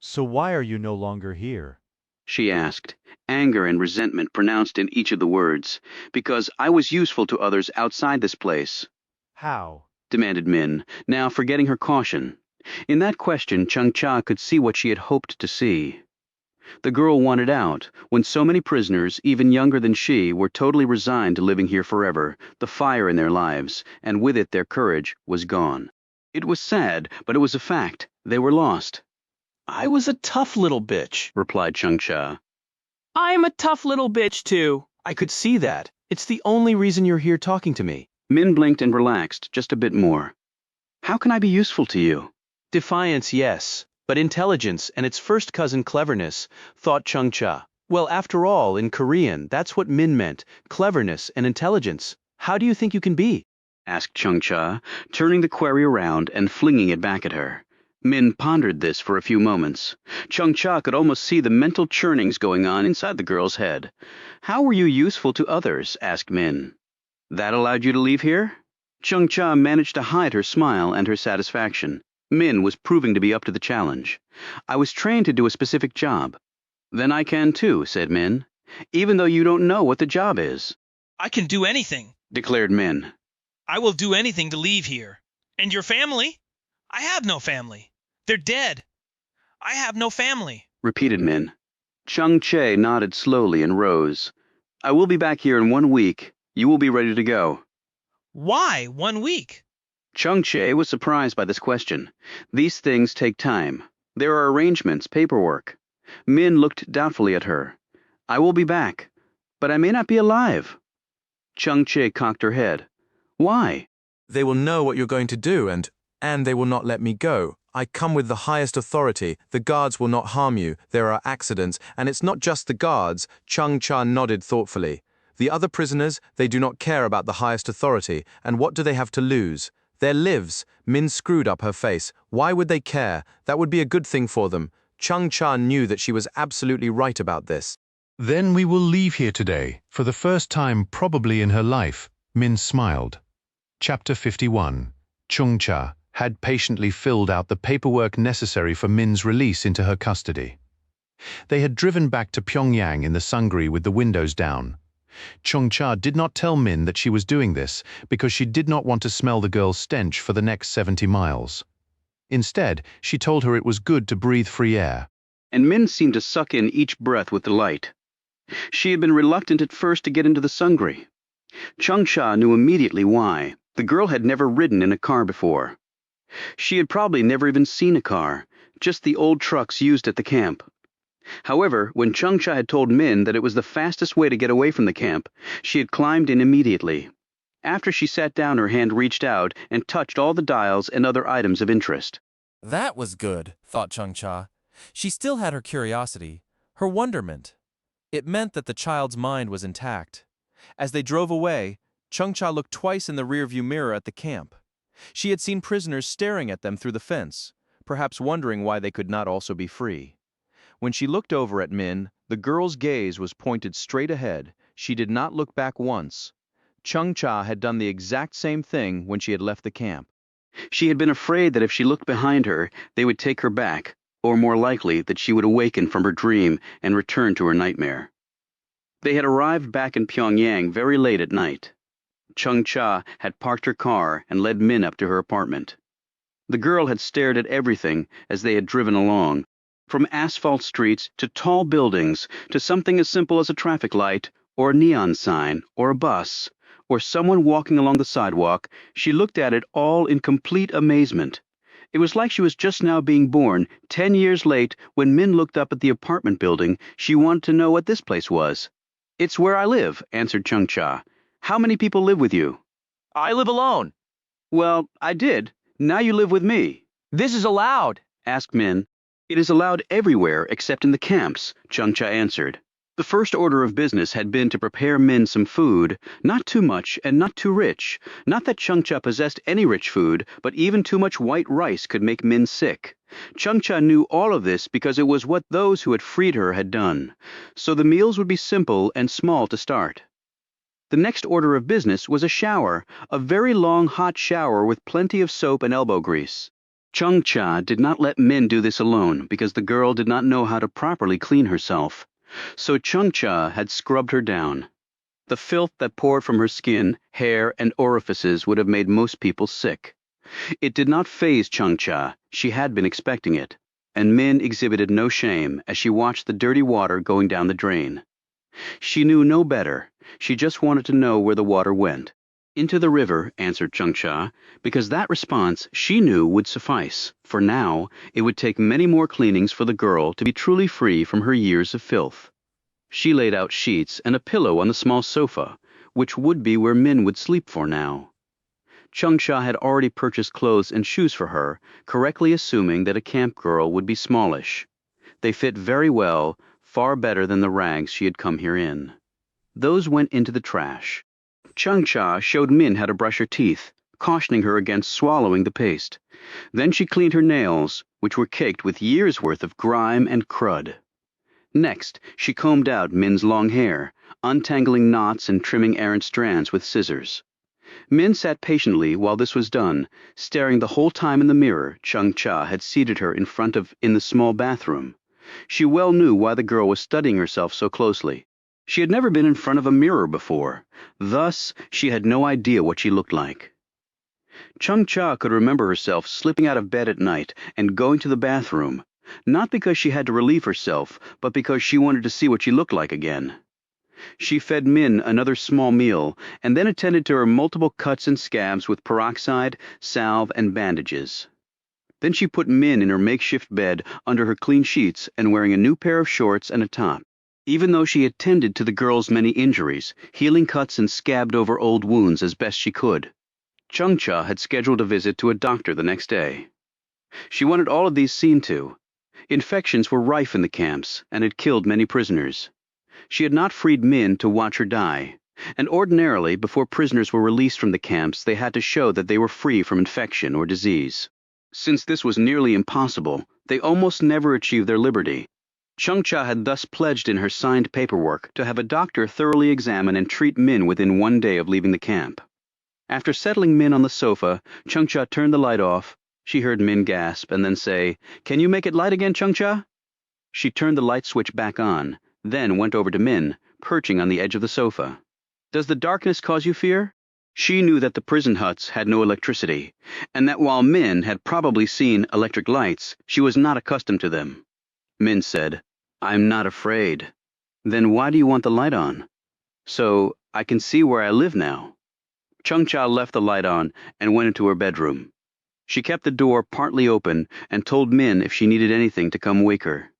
"So why are you no longer here?" she asked, anger and resentment pronounced in each of the words. "Because I was useful to others outside this place." "How?" demanded Min, now forgetting her caution. In that question, Chung-Cha could see what she had hoped to see. The girl wanted out. When so many prisoners, even younger than she, were totally resigned to living here forever, the fire in their lives, and with it their courage, was gone. It was sad, but it was a fact. They were lost. "I was a tough little bitch," replied Chung-Cha. "I'm a tough little bitch, too. I could see that. It's the only reason you're here talking to me." Min blinked and relaxed just a bit more. "How can I be useful to you?" "Defiance, yes. But intelligence and its first cousin cleverness," thought Chung-Cha. Well, after all, in Korean, that's what Min meant, cleverness and intelligence. "How do you think you can be?" asked Chung-Cha, turning the query around and flinging it back at her. Min pondered this for a few moments. Chung-Cha could almost see the mental churnings going on inside the girl's head. "How were you useful to others?" asked Min. "That allowed you to leave here?" Chung-Cha managed to hide her smile and her satisfaction. Min was proving to be up to the challenge. "I was trained to do a specific job." "Then I can too," said Min, "even though you don't know what the job is." "I can do anything," declared Min. "I will do anything to leave here. And your family? I have no family. They're dead. I have no family," repeated Min. Chung-Che nodded slowly and rose. "I will be back here in 1 week. You will be ready to go." "Why 1 week?" Chung-Che was surprised by this question. These things take time. There are arrangements, paperwork. Min looked doubtfully at her. "I will be back, but I may not be alive." Chung-Che cocked her head. "Why?" "They will know what you're going to do, and they will not let me go. I come with the highest authority. The guards will not harm you. There are accidents, and it's not just the guards." Chung-Cha nodded thoughtfully. "The other prisoners, they do not care about the highest authority, and what do they have to lose? Their lives." Min screwed up her face. Why would they care? That would be a good thing for them. Chung-Cha knew that she was absolutely right about this. "Then we will leave here today, for the first time probably in her life," Min smiled. Chapter 51. Chung-Cha had patiently filled out the paperwork necessary for Min's release into her custody. They had driven back to Pyongyang in the Sungri with the windows down. Chung-Cha did not tell Min that she was doing this because she did not want to smell the girl's stench for the next 70 miles. Instead, she told her it was good to breathe free air. And Min seemed to suck in each breath with delight. She had been reluctant at first to get into the Sungri. Chung-Cha knew immediately why. The girl had never ridden in a car before. She had probably never even seen a car, just the old trucks used at the camp. However, when Chung-Cha had told Min that it was the fastest way to get away from the camp, she had climbed in immediately. After she sat down, her hand reached out and touched all the dials and other items of interest. That was good, thought Chung-Cha. She still had her curiosity, her wonderment. It meant that the child's mind was intact. As they drove away, Chung-Cha looked twice in the rearview mirror at the camp. She had seen prisoners staring at them through the fence, perhaps wondering why they could not also be free. When she looked over at Min, the girl's gaze was pointed straight ahead. She did not look back once. Chung-cha had done the exact same thing when she had left the camp. She had been afraid that if she looked behind her, they would take her back, or more likely that she would awaken from her dream and return to her nightmare. They had arrived back in Pyongyang very late at night. Chung-cha had parked her car and led Min up to her apartment. The girl had stared at everything as they had driven along, from asphalt streets to tall buildings to something as simple as a traffic light or a neon sign or a bus or someone walking along the sidewalk. She looked at it all in complete amazement. It was like she was just now being born, 10 years late. When Min looked up at the apartment building, she wanted to know what this place was. "It's where I live," answered Chung-cha. "How many people live with you?" I live alone. "Well, I did. Now you live with me." This is allowed, asked Min. "It is allowed everywhere except in the camps," Chung-cha answered. The first order of business had been to prepare Min some food, not too much and not too rich. Not that Chung-cha possessed any rich food, but even too much white rice could make Min sick. Chung-cha knew all of this because it was what those who had freed her had done. So the meals would be simple and small to start. The next order of business was a shower, a very long hot shower with plenty of soap and elbow grease. Chung-cha did not let Min do this alone because the girl did not know how to properly clean herself. So Chung-cha had scrubbed her down. The filth that poured from her skin, hair, and orifices would have made most people sick. It did not faze Chung-cha. She had been expecting it. And Min exhibited no shame as she watched the dirty water going down the drain. She knew no better. She just wanted to know where the water went. "Into the river," answered Chung-cha, because that response she knew would suffice. For now, it would take many more cleanings for the girl to be truly free from her years of filth. She laid out sheets and a pillow on the small sofa, which would be where Min would sleep for now. Chung-cha had already purchased clothes and shoes for her, correctly assuming that a camp girl would be smallish. They fit very well, far better than the rags she had come here in. Those went into the trash. Chung-cha showed Min how to brush her teeth, cautioning her against swallowing the paste. Then she cleaned her nails, which were caked with years' worth of grime and crud. Next, she combed out Min's long hair, untangling knots and trimming errant strands with scissors. Min sat patiently while this was done, staring the whole time in the mirror Chung-cha had seated her in front of in the small bathroom. She well knew why the girl was studying herself so closely. She had never been in front of a mirror before. Thus, she had no idea what she looked like. Chung-cha could remember herself slipping out of bed at night and going to the bathroom, not because she had to relieve herself, but because she wanted to see what she looked like again. She fed Min another small meal, and then attended to her multiple cuts and scabs with peroxide, salve, and bandages. Then she put Min in her makeshift bed under her clean sheets and wearing a new pair of shorts and a top. Even though she attended to the girl's many injuries, healing cuts and scabbed over old wounds as best she could, Chung-cha had scheduled a visit to a doctor the next day. She wanted all of these seen to. Infections were rife in the camps and had killed many prisoners. She had not freed Min to watch her die, and ordinarily, before prisoners were released from the camps, they had to show that they were free from infection or disease. Since this was nearly impossible, they almost never achieved their liberty. Chung-cha had thus pledged in her signed paperwork to have a doctor thoroughly examine and treat Min within 1 day of leaving the camp. After settling Min on the sofa, Chung-cha turned the light off. She heard Min gasp and then say, "Can you make it light again, Chung-cha?" She turned the light switch back on, then went over to Min, perching on the edge of the sofa. "Does the darkness cause you fear?" She knew that the prison huts had no electricity, and that while Min had probably seen electric lights, she was not accustomed to them. Min said, "I'm not afraid." "Then why do you want the light on?" "So I can see where I live now." Chung-cha left the light on and went into her bedroom. She kept the door partly open and told Min if she needed anything to come wake her.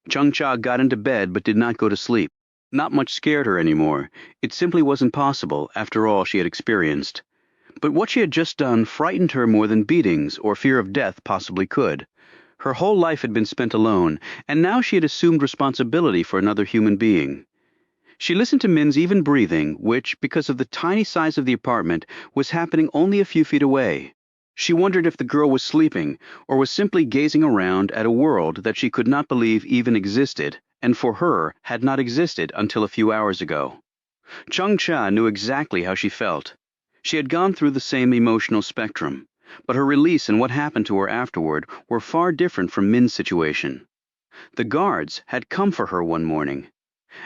Chung-cha got into bed but did not go to sleep. Not much scared her anymore. It simply wasn't possible after all she had experienced. But what she had just done frightened her more than beatings or fear of death possibly could. Her whole life had been spent alone, and now she had assumed responsibility for another human being. She listened to Min's even breathing, which, because of the tiny size of the apartment, was happening only a few feet away. She wondered if the girl was sleeping, or was simply gazing around at a world that she could not believe even existed, and for her had not existed until a few hours ago. Chung-cha knew exactly how she felt. She had gone through the same emotional spectrum, but her release and what happened to her afterward were far different from Min's situation. The guards had come for her one morning.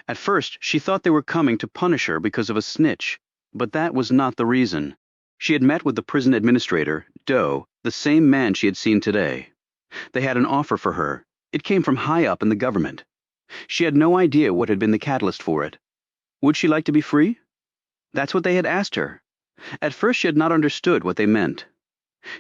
At first, she thought they were coming to punish her because of a snitch, but that was not the reason. She had met with the prison administrator, Do, the same man she had seen today. They had an offer for her. It came from high up in the government. She had no idea what had been the catalyst for it. Would she like to be free? That's what they had asked her. At first she had not understood what they meant.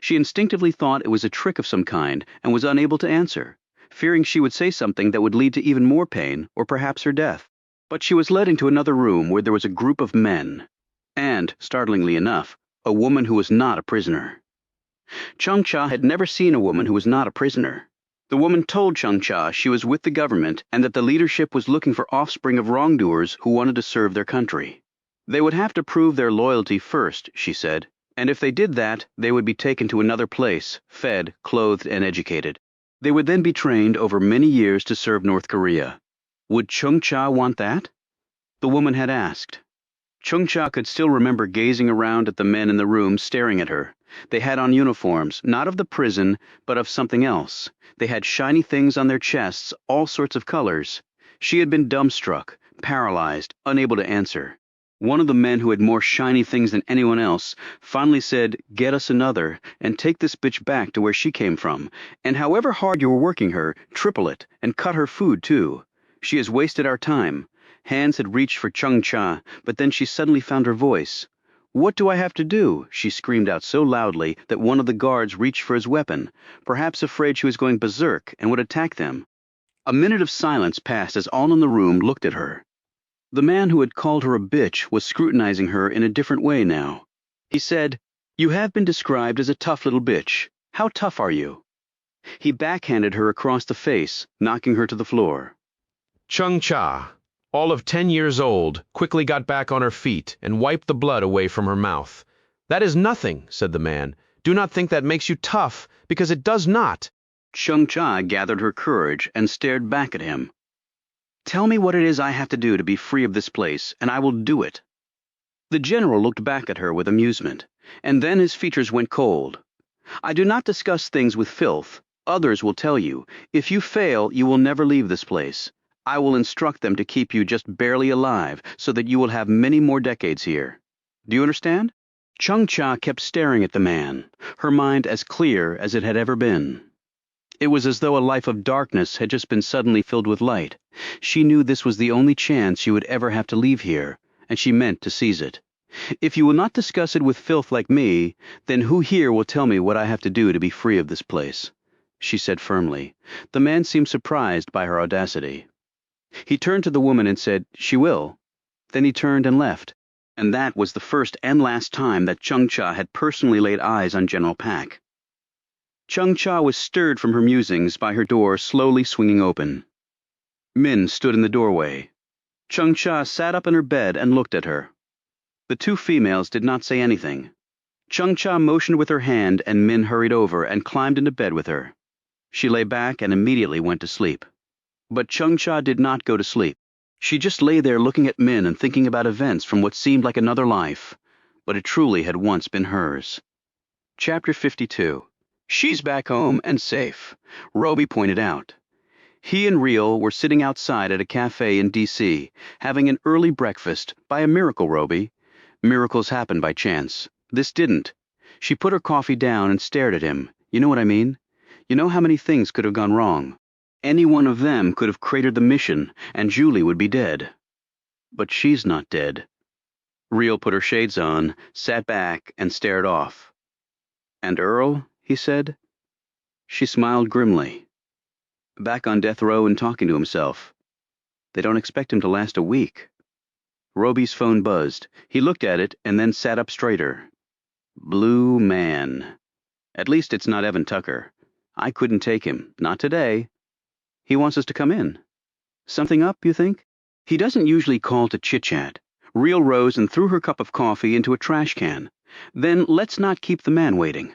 She instinctively thought it was a trick of some kind and was unable to answer, fearing she would say something that would lead to even more pain or perhaps her death. But she was led into another room where there was a group of men, and, startlingly enough, a woman who was not a prisoner. Chung-cha had never seen a woman who was not a prisoner. The woman told Chung-cha she was with the government and that the leadership was looking for offspring of wrongdoers who wanted to serve their country. They would have to prove their loyalty first, she said, and if they did that, they would be taken to another place, fed, clothed, and educated. They would then be trained over many years to serve North Korea. Would Chung-cha want that? The woman had asked. Chung-cha could still remember gazing around at the men in the room staring at her. They had on uniforms, not of the prison, but of something else. They had shiny things on their chests, all sorts of colors. She had been dumbstruck, paralyzed, unable to answer. One of the men who had more shiny things than anyone else finally said, "Get us another, and take this bitch back to where she came from. And however hard you were working her, triple it, and cut her food too. She has wasted our time." Hands had reached for Chung-cha, but then she suddenly found her voice. "What do I have to do?" she screamed out so loudly that one of the guards reached for his weapon, perhaps afraid she was going berserk and would attack them. A minute of silence passed as all in the room looked at her. The man who had called her a bitch was scrutinizing her in a different way now. He said, "You have been described as a tough little bitch. How tough are you?" He backhanded her across the face, knocking her to the floor. Chung-cha, all of 10 years old, quickly got back on her feet and wiped the blood away from her mouth. "That is nothing," said the man. "Do not think that makes you tough, because it does not." Chung-cha gathered her courage and stared back at him. "Tell me what it is I have to do to be free of this place, and I will do it." The general looked back at her with amusement, and then his features went cold. "I do not discuss things with filth. Others will tell you. If you fail, you will never leave this place. I will instruct them to keep you just barely alive, so that you will have many more decades here. Do you understand?" Chung-cha kept staring at the man, her mind as clear as it had ever been. It was as though a life of darkness had just been suddenly filled with light. She knew this was the only chance she would ever have to leave here, and she meant to seize it. "If you will not discuss it with filth like me, then who here will tell me what I have to do to be free of this place?" she said firmly. The man seemed surprised by her audacity. He turned to the woman and said, "She will." Then he turned and left, and that was the first and last time that Chung-cha had personally laid eyes on General Pak. Chung-cha was stirred from her musings by her door slowly swinging open. Min stood in the doorway. Chung-cha sat up in her bed and looked at her. The two females did not say anything. Chung-cha motioned with her hand and Min hurried over and climbed into bed with her. She lay back and immediately went to sleep. But Chung-cha did not go to sleep. She just lay there looking at Min and thinking about events from what seemed like another life, but it truly had once been hers. Chapter 52. She's back home and safe, Roby pointed out. He and Real were sitting outside at a cafe in D.C., having an early breakfast. By a miracle, Roby. Miracles happen by chance. This didn't. She put her coffee down and stared at him. You know what I mean? You know how many things could have gone wrong? Any one of them could have cratered the mission, and Julie would be dead. But she's not dead. Real put her shades on, sat back, and stared off. "And Earl?" he said. She smiled grimly. "Back on death row and talking to himself. They don't expect him to last a week." Roby's phone buzzed. He looked at it and then sat up straighter. "Blue man. At least it's not Evan Tucker. I couldn't take him. Not today. He wants us to come in. Something up, you think?" He doesn't usually call to chit-chat. Real rose and threw her cup of coffee into a trash can. "Then let's not keep the man waiting."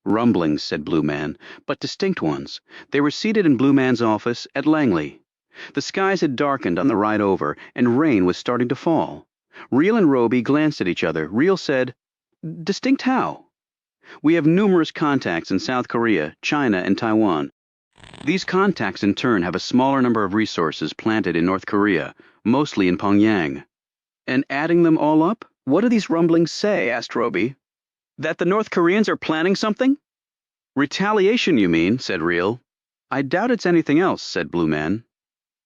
"Rumblings," said Blue Man, but distinct ones. They were seated in Blue Man's office at Langley. The skies had darkened on the ride over, and rain was starting to fall. Real and Roby glanced at each other. Real said, "Distinct how?" "We have numerous contacts in South Korea, China, and Taiwan. These contacts in turn have a smaller number of resources planted in North Korea, mostly in Pyongyang." "And adding them all up, what do these rumblings say?" asked Roby. "That the North Koreans are planning something?" "Retaliation, you mean," said Real. "I doubt it's anything else," said Blue Man.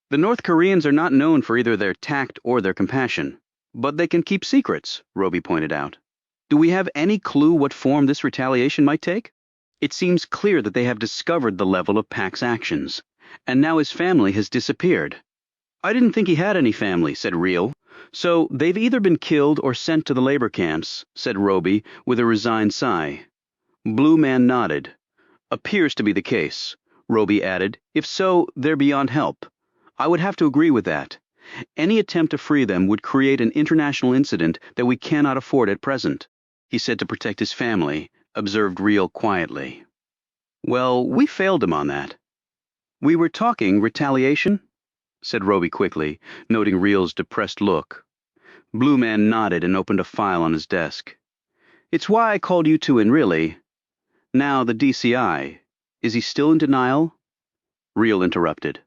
"The North Koreans are not known for either their tact or their compassion. But they can keep secrets," Roby pointed out. "Do we have any clue what form this retaliation might take? It seems clear that they have discovered the level of Pak's actions, and now his family has disappeared." "I didn't think he had any family," said Real. "So they've either been killed or sent to the labor camps," said Roby with a resigned sigh. Blue Man nodded. "Appears to be the case," Roby added. "If so, they're beyond help. I would have to agree with that. Any attempt to free them would create an international incident that we cannot afford at present." "He said to protect his family," observed Real quietly. "Well, we failed him on that." "We were talking retaliation?" said Roby quickly, noting Real's depressed look. Blue Man nodded and opened a file on his desk. "It's why I called you two in, really. Now, the DCI, is he still in denial?" Real interrupted.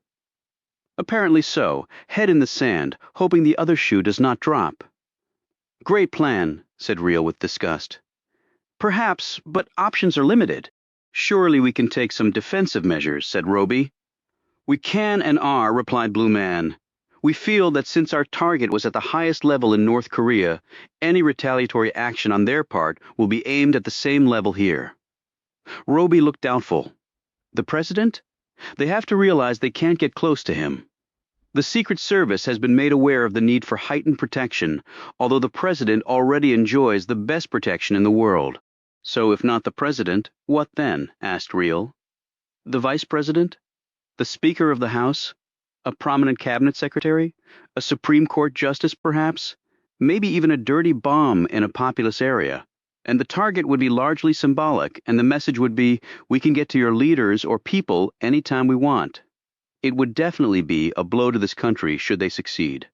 "Apparently so, head in the sand, hoping the other shoe does not drop." "Great plan," said Real with disgust. "Perhaps, but options are limited. Surely we can take some defensive measures," said Roby. "We can and are," replied Blue Man. "We feel that since our target was at the highest level in North Korea, any retaliatory action on their part will be aimed at the same level here." Roby looked doubtful. "The president? They have to realize they can't get close to him. The Secret Service has been made aware of the need for heightened protection, although the president already enjoys the best protection in the world." "So if not the president, what then?" asked Real. "The vice president? The Speaker of the House? A prominent cabinet secretary? A Supreme Court justice, perhaps? Maybe even a dirty bomb in a populous area. And the target would be largely symbolic, and the message would be, we can get to your leaders or people anytime we want. It would definitely be a blow to this country should they succeed."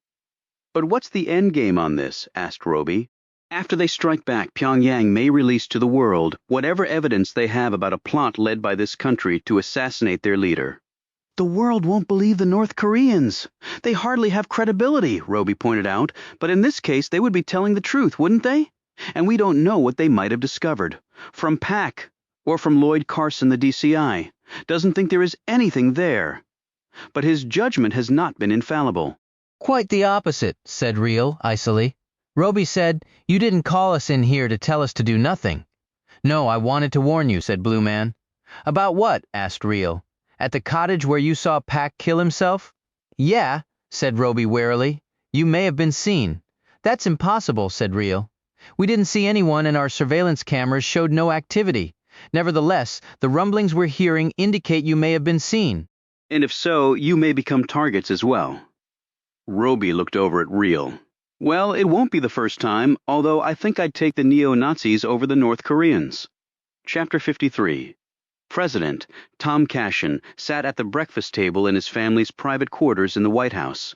"But what's the end game on this?" asked Roby. "After they strike back, Pyongyang may release to the world whatever evidence they have about a plot led by this country to assassinate their leader." "The world won't believe the North Koreans. They hardly have credibility," Roby pointed out, "but in this case they would be telling the truth, wouldn't they? And we don't know what they might have discovered. From Pak, or from Lloyd Carson, the DCI. Doesn't think there is anything there. But his judgment has not been infallible." "Quite the opposite," said Real, icily. "Roby said, you didn't call us in here to tell us to do nothing." "No, I wanted to warn you," said Blue Man. "About what?" asked Real. "At the cottage where you saw Pak kill himself?" "Yeah," said Roby warily. "You may have been seen." "That's impossible," said Real. "We didn't see anyone and our surveillance cameras showed no activity. Nevertheless, the rumblings we're hearing indicate you may have been seen." "And if so, you may become targets as well." Roby looked over at Real. "Well, it won't be the first time, although I think I'd take the neo-Nazis over the North Koreans." Chapter 53. President Tom Cashin sat at the breakfast table in his family's private quarters in the White House.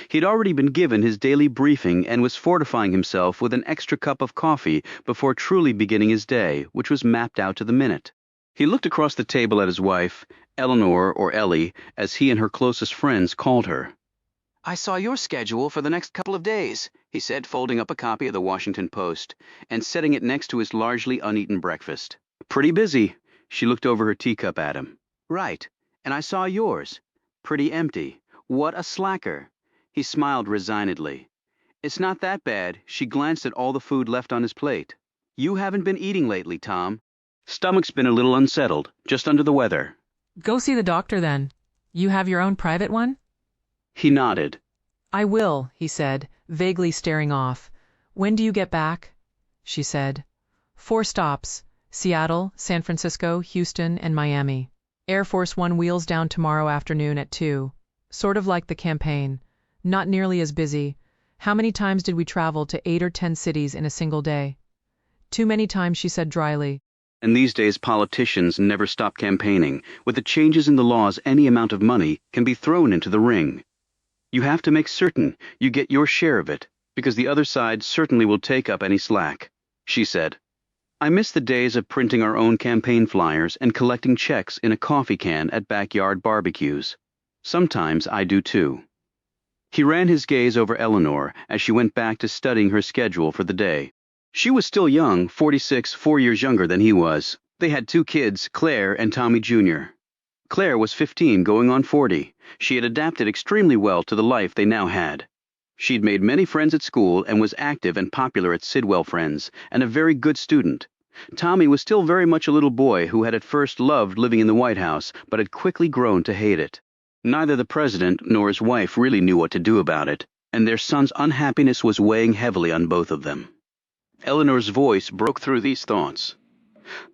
He'd already been given his daily briefing and was fortifying himself with an extra cup of coffee before truly beginning his day, which was mapped out to the minute. He looked across the table at his wife, Eleanor, or Ellie, as he and her closest friends called her. "I saw your schedule for the next couple of days," he said, folding up a copy of the Washington Post and setting it next to his largely uneaten breakfast. "Pretty busy." She looked over her teacup at him. "Right. And I saw yours. Pretty empty. What a slacker." He smiled resignedly. "It's not that bad." She glanced at all the food left on his plate. "You haven't been eating lately, Tom." "Stomach's been a little unsettled, just under the weather." Go see the doctor then. You have your own private one? He nodded. I will, he said, vaguely staring off. When do you get back? She said. 4 stops. Seattle, San Francisco, Houston, and Miami. Air Force One wheels down tomorrow afternoon at 2. Sort of like the campaign. Not nearly as busy. How many times did we travel to 8 or 10 cities in a single day? Too many times, she said dryly. And these days politicians never stop campaigning. With the changes in the laws, any amount of money can be thrown into the ring. You have to make certain you get your share of it. because the other side certainly will take up any slack, she said. I miss the days of printing our own campaign flyers and collecting checks in a coffee can at backyard barbecues. Sometimes I do too. He ran his gaze over Eleanor as she went back to studying her schedule for the day. She was still young, 46, 4 years younger than he was. They had 2 kids, Claire and Tommy Jr. Claire was 15, going on 40. She had adapted extremely well to the life they now had. She'd made many friends at school and was active and popular at Sidwell Friends, and a very good student. Tommy was still very much a little boy who had at first loved living in the White House, but had quickly grown to hate it. Neither the president nor his wife really knew what to do about it, and their son's unhappiness was weighing heavily on both of them. Eleanor's voice broke through these thoughts.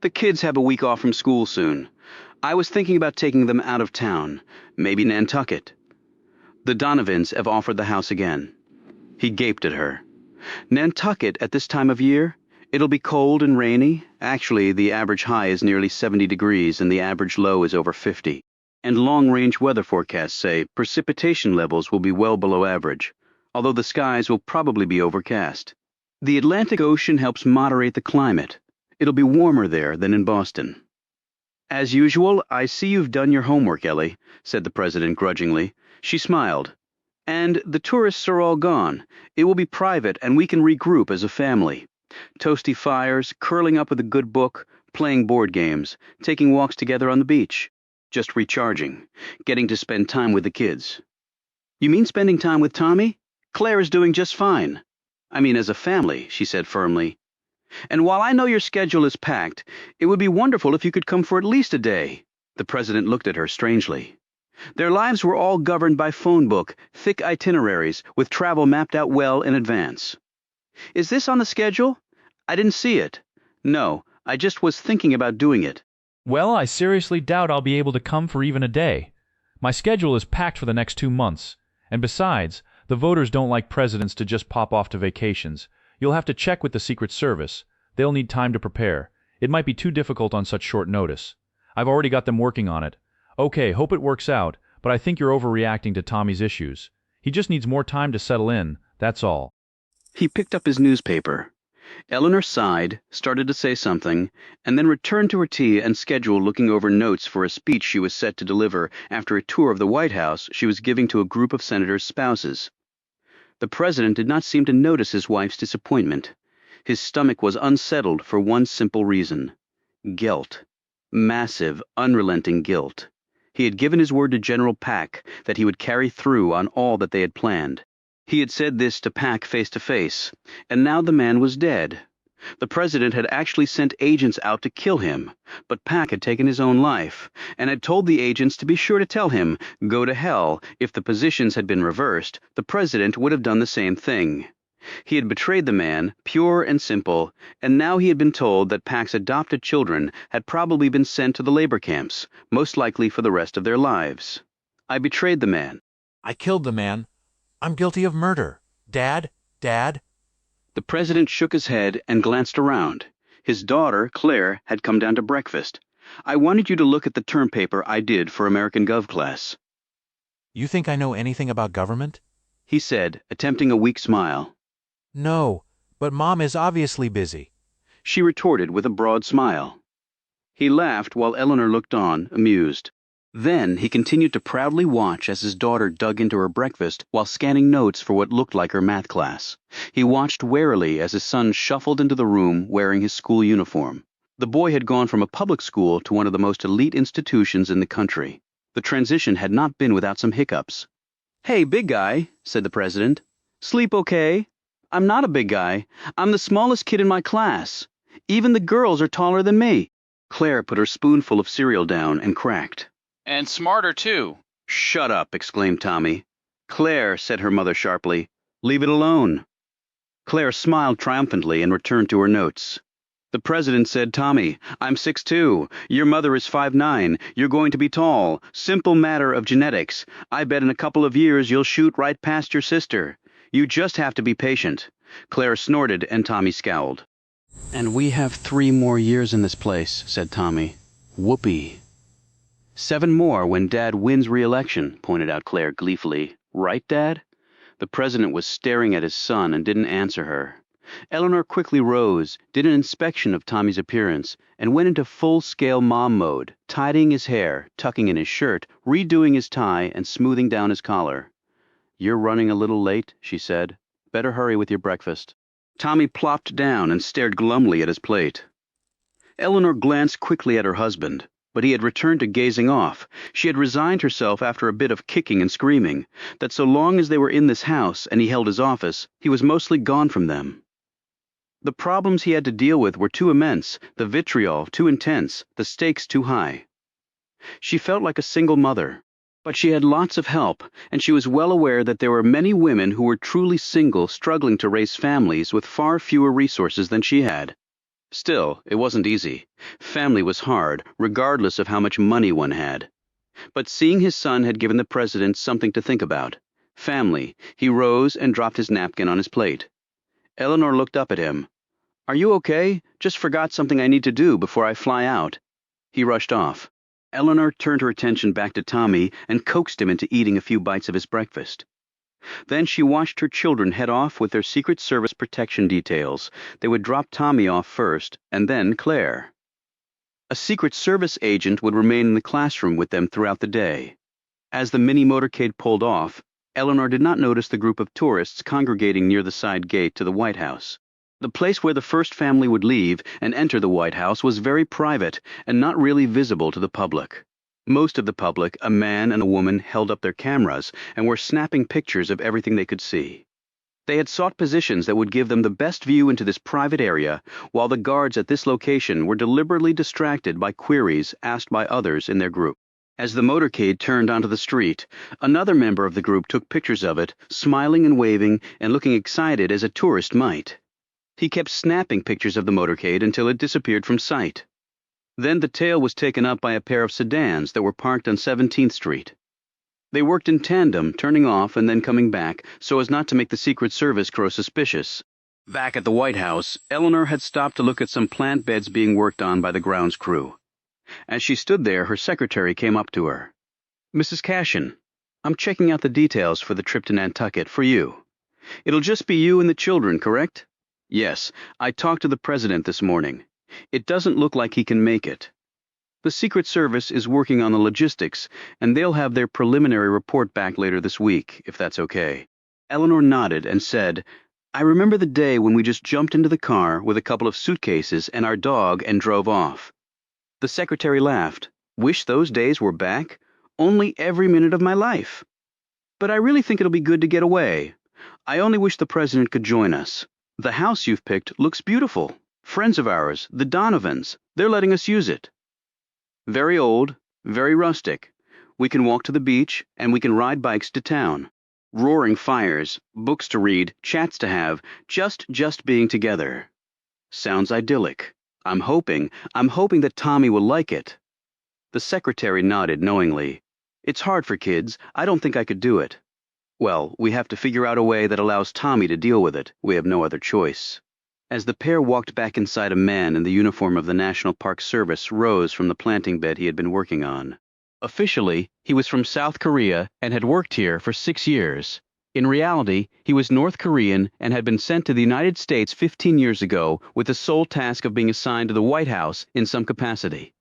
The kids have a week off from school soon. I was thinking about taking them out of town, maybe Nantucket. The Donovans have offered the house again. He gaped at her. Nantucket at this time of year? It'll be cold and rainy. Actually, the average high is nearly 70 degrees and the average low is over 50. And long-range weather forecasts say precipitation levels will be well below average, although the skies will probably be overcast. The Atlantic Ocean helps moderate the climate. It'll be warmer there than in Boston. As usual, I see you've done your homework, Ellie, said the president grudgingly. She smiled. And the tourists are all gone. It will be private and we can regroup as a family. Toasty fires, curling up with a good book, playing board games, taking walks together on the beach. Just recharging, getting to spend time with the kids. You mean spending time with Tommy? Claire is doing just fine. I mean as a family, she said firmly. And while I know your schedule is packed, it would be wonderful if you could come for at least a day. The president looked at her strangely. Their lives were all governed by phone book, thick itineraries, with travel mapped out well in advance. Is this on the schedule? I didn't see it. No, I just was thinking about doing it. Well, I seriously doubt I'll be able to come for even a day. My schedule is packed for the next 2 months. And besides, the voters don't like presidents to just pop off to vacations. You'll have to check with the Secret Service. They'll need time to prepare. It might be too difficult on such short notice. I've already got them working on it. Okay, hope it works out, but I think you're overreacting to Tommy's issues. He just needs more time to settle in, that's all. He picked up his newspaper. Eleanor sighed, started to say something, and then returned to her tea and schedule, looking over notes for a speech she was set to deliver after a tour of the White House she was giving to a group of senators' spouses. The president did not seem to notice his wife's disappointment. His stomach was unsettled for one simple reason: guilt. Massive, unrelenting guilt. He had given his word to General Pack that he would carry through on all that they had planned. He had said this to Pack face to face, and now the man was dead. The president had actually sent agents out to kill him, but Pack had taken his own life, and had told the agents to be sure to tell him, go to hell. If the positions had been reversed, the president would have done the same thing. He had betrayed the man, pure and simple, and now he had been told that Pack's adopted children had probably been sent to the labor camps, most likely for the rest of their lives. I betrayed the man. I killed the man. I'm guilty of murder. Dad? Dad? The president shook his head and glanced around. His daughter, Claire, had come down to breakfast. I wanted you to look at the term paper I did for American Gov class. You think I know anything about government? He said, attempting a weak smile. No, but Mom is obviously busy. She retorted with a broad smile. He laughed while Eleanor looked on, amused. Then he continued to proudly watch as his daughter dug into her breakfast while scanning notes for what looked like her math class. He watched warily as his son shuffled into the room wearing his school uniform. The boy had gone from a public school to one of the most elite institutions in the country. The transition had not been without some hiccups. Hey, big guy, said the president. Sleep okay? I'm not a big guy. I'm the smallest kid in my class. Even the girls are taller than me. Claire put her spoonful of cereal down and cracked. And smarter, too. Shut up, exclaimed Tommy. Claire, said her mother sharply, leave it alone. Claire smiled triumphantly and returned to her notes. The president said, Tommy, I'm 6'2". Your mother is 5'9". You're going to be tall. Simple matter of genetics. I bet in a couple of years you'll shoot right past your sister. You just have to be patient. Claire snorted and Tommy scowled. And we have 3 more years in this place, said Tommy. Whoopee. 7 more when Dad wins re-election, pointed out Claire gleefully. Right, Dad? The president was staring at his son and didn't answer her. Eleanor quickly rose, did an inspection of Tommy's appearance, and went into full-scale mom mode, tidying his hair, tucking in his shirt, redoing his tie, and smoothing down his collar. "You're running a little late," she said. "Better hurry with your breakfast." Tommy plopped down and stared glumly at his plate. Eleanor glanced quickly at her husband, but he had returned to gazing off. She had resigned herself after a bit of kicking and screaming, that so long as they were in this house and he held his office, he was mostly gone from them. The problems he had to deal with were too immense, the vitriol too intense, the stakes too high. She felt like a single mother, but she had lots of help, and she was well aware that there were many women who were truly single, struggling to raise families with far fewer resources than she had. Still, it wasn't easy. Family was hard, regardless of how much money one had. But seeing his son had given the president something to think about. Family. He rose and dropped his napkin on his plate. Eleanor looked up at him. "Are you okay? Just forgot something I need to do before I fly out." He rushed off. Eleanor turned her attention back to Tommy and coaxed him into eating a few bites of his breakfast. Then she watched her children head off with their Secret Service protection details. They would drop Tommy off first, and then Claire. A Secret Service agent would remain in the classroom with them throughout the day. As the mini motorcade pulled off, Eleanor did not notice the group of tourists congregating near the side gate to the White House. The place where the first family would leave and enter the White House was very private and not really visible to the public. Most of the public, a man and a woman, held up their cameras and were snapping pictures of everything they could see. They had sought positions that would give them the best view into this private area, while the guards at this location were deliberately distracted by queries asked by others in their group. As the motorcade turned onto the street, another member of the group took pictures of it, smiling and waving and looking excited as a tourist might. He kept snapping pictures of the motorcade until it disappeared from sight. Then the tail was taken up by a pair of sedans that were parked on 17th Street. They worked in tandem, turning off and then coming back so as not to make the Secret Service grow suspicious. Back at the White House, Eleanor had stopped to look at some plant beds being worked on by the grounds crew. As she stood there, her secretary came up to her. "Mrs. Cashin, I'm checking out the details for the trip to Nantucket for you. It'll just be you and the children, correct?" "Yes, I talked to the president this morning. It doesn't look like he can make it. The Secret Service is working on the logistics, and they'll have their preliminary report back later this week, if that's okay." Eleanor nodded and said, "I remember the day when we just jumped into the car with a couple of suitcases and our dog and drove off." The secretary laughed. "Wish those days were back? Only every minute of my life. But I really think it'll be good to get away. I only wish the president could join us. The house you've picked looks beautiful. Friends of ours, the Donovans, they're letting us use it. Very old, very rustic. We can walk to the beach, and we can ride bikes to town. Roaring fires, books to read, chats to have, just being together. Sounds idyllic. I'm hoping that Tommy will like it." The secretary nodded knowingly. "It's hard for kids. I don't think I could do it." "Well, we have to figure out a way that allows Tommy to deal with it. We have no other choice." As the pair walked back inside, a man in the uniform of the National Park Service rose from the planting bed he had been working on. Officially, he was from South Korea and had worked here for 6 years. In reality, he was North Korean and had been sent to the United States 15 years ago with the sole task of being assigned to the White House in some capacity.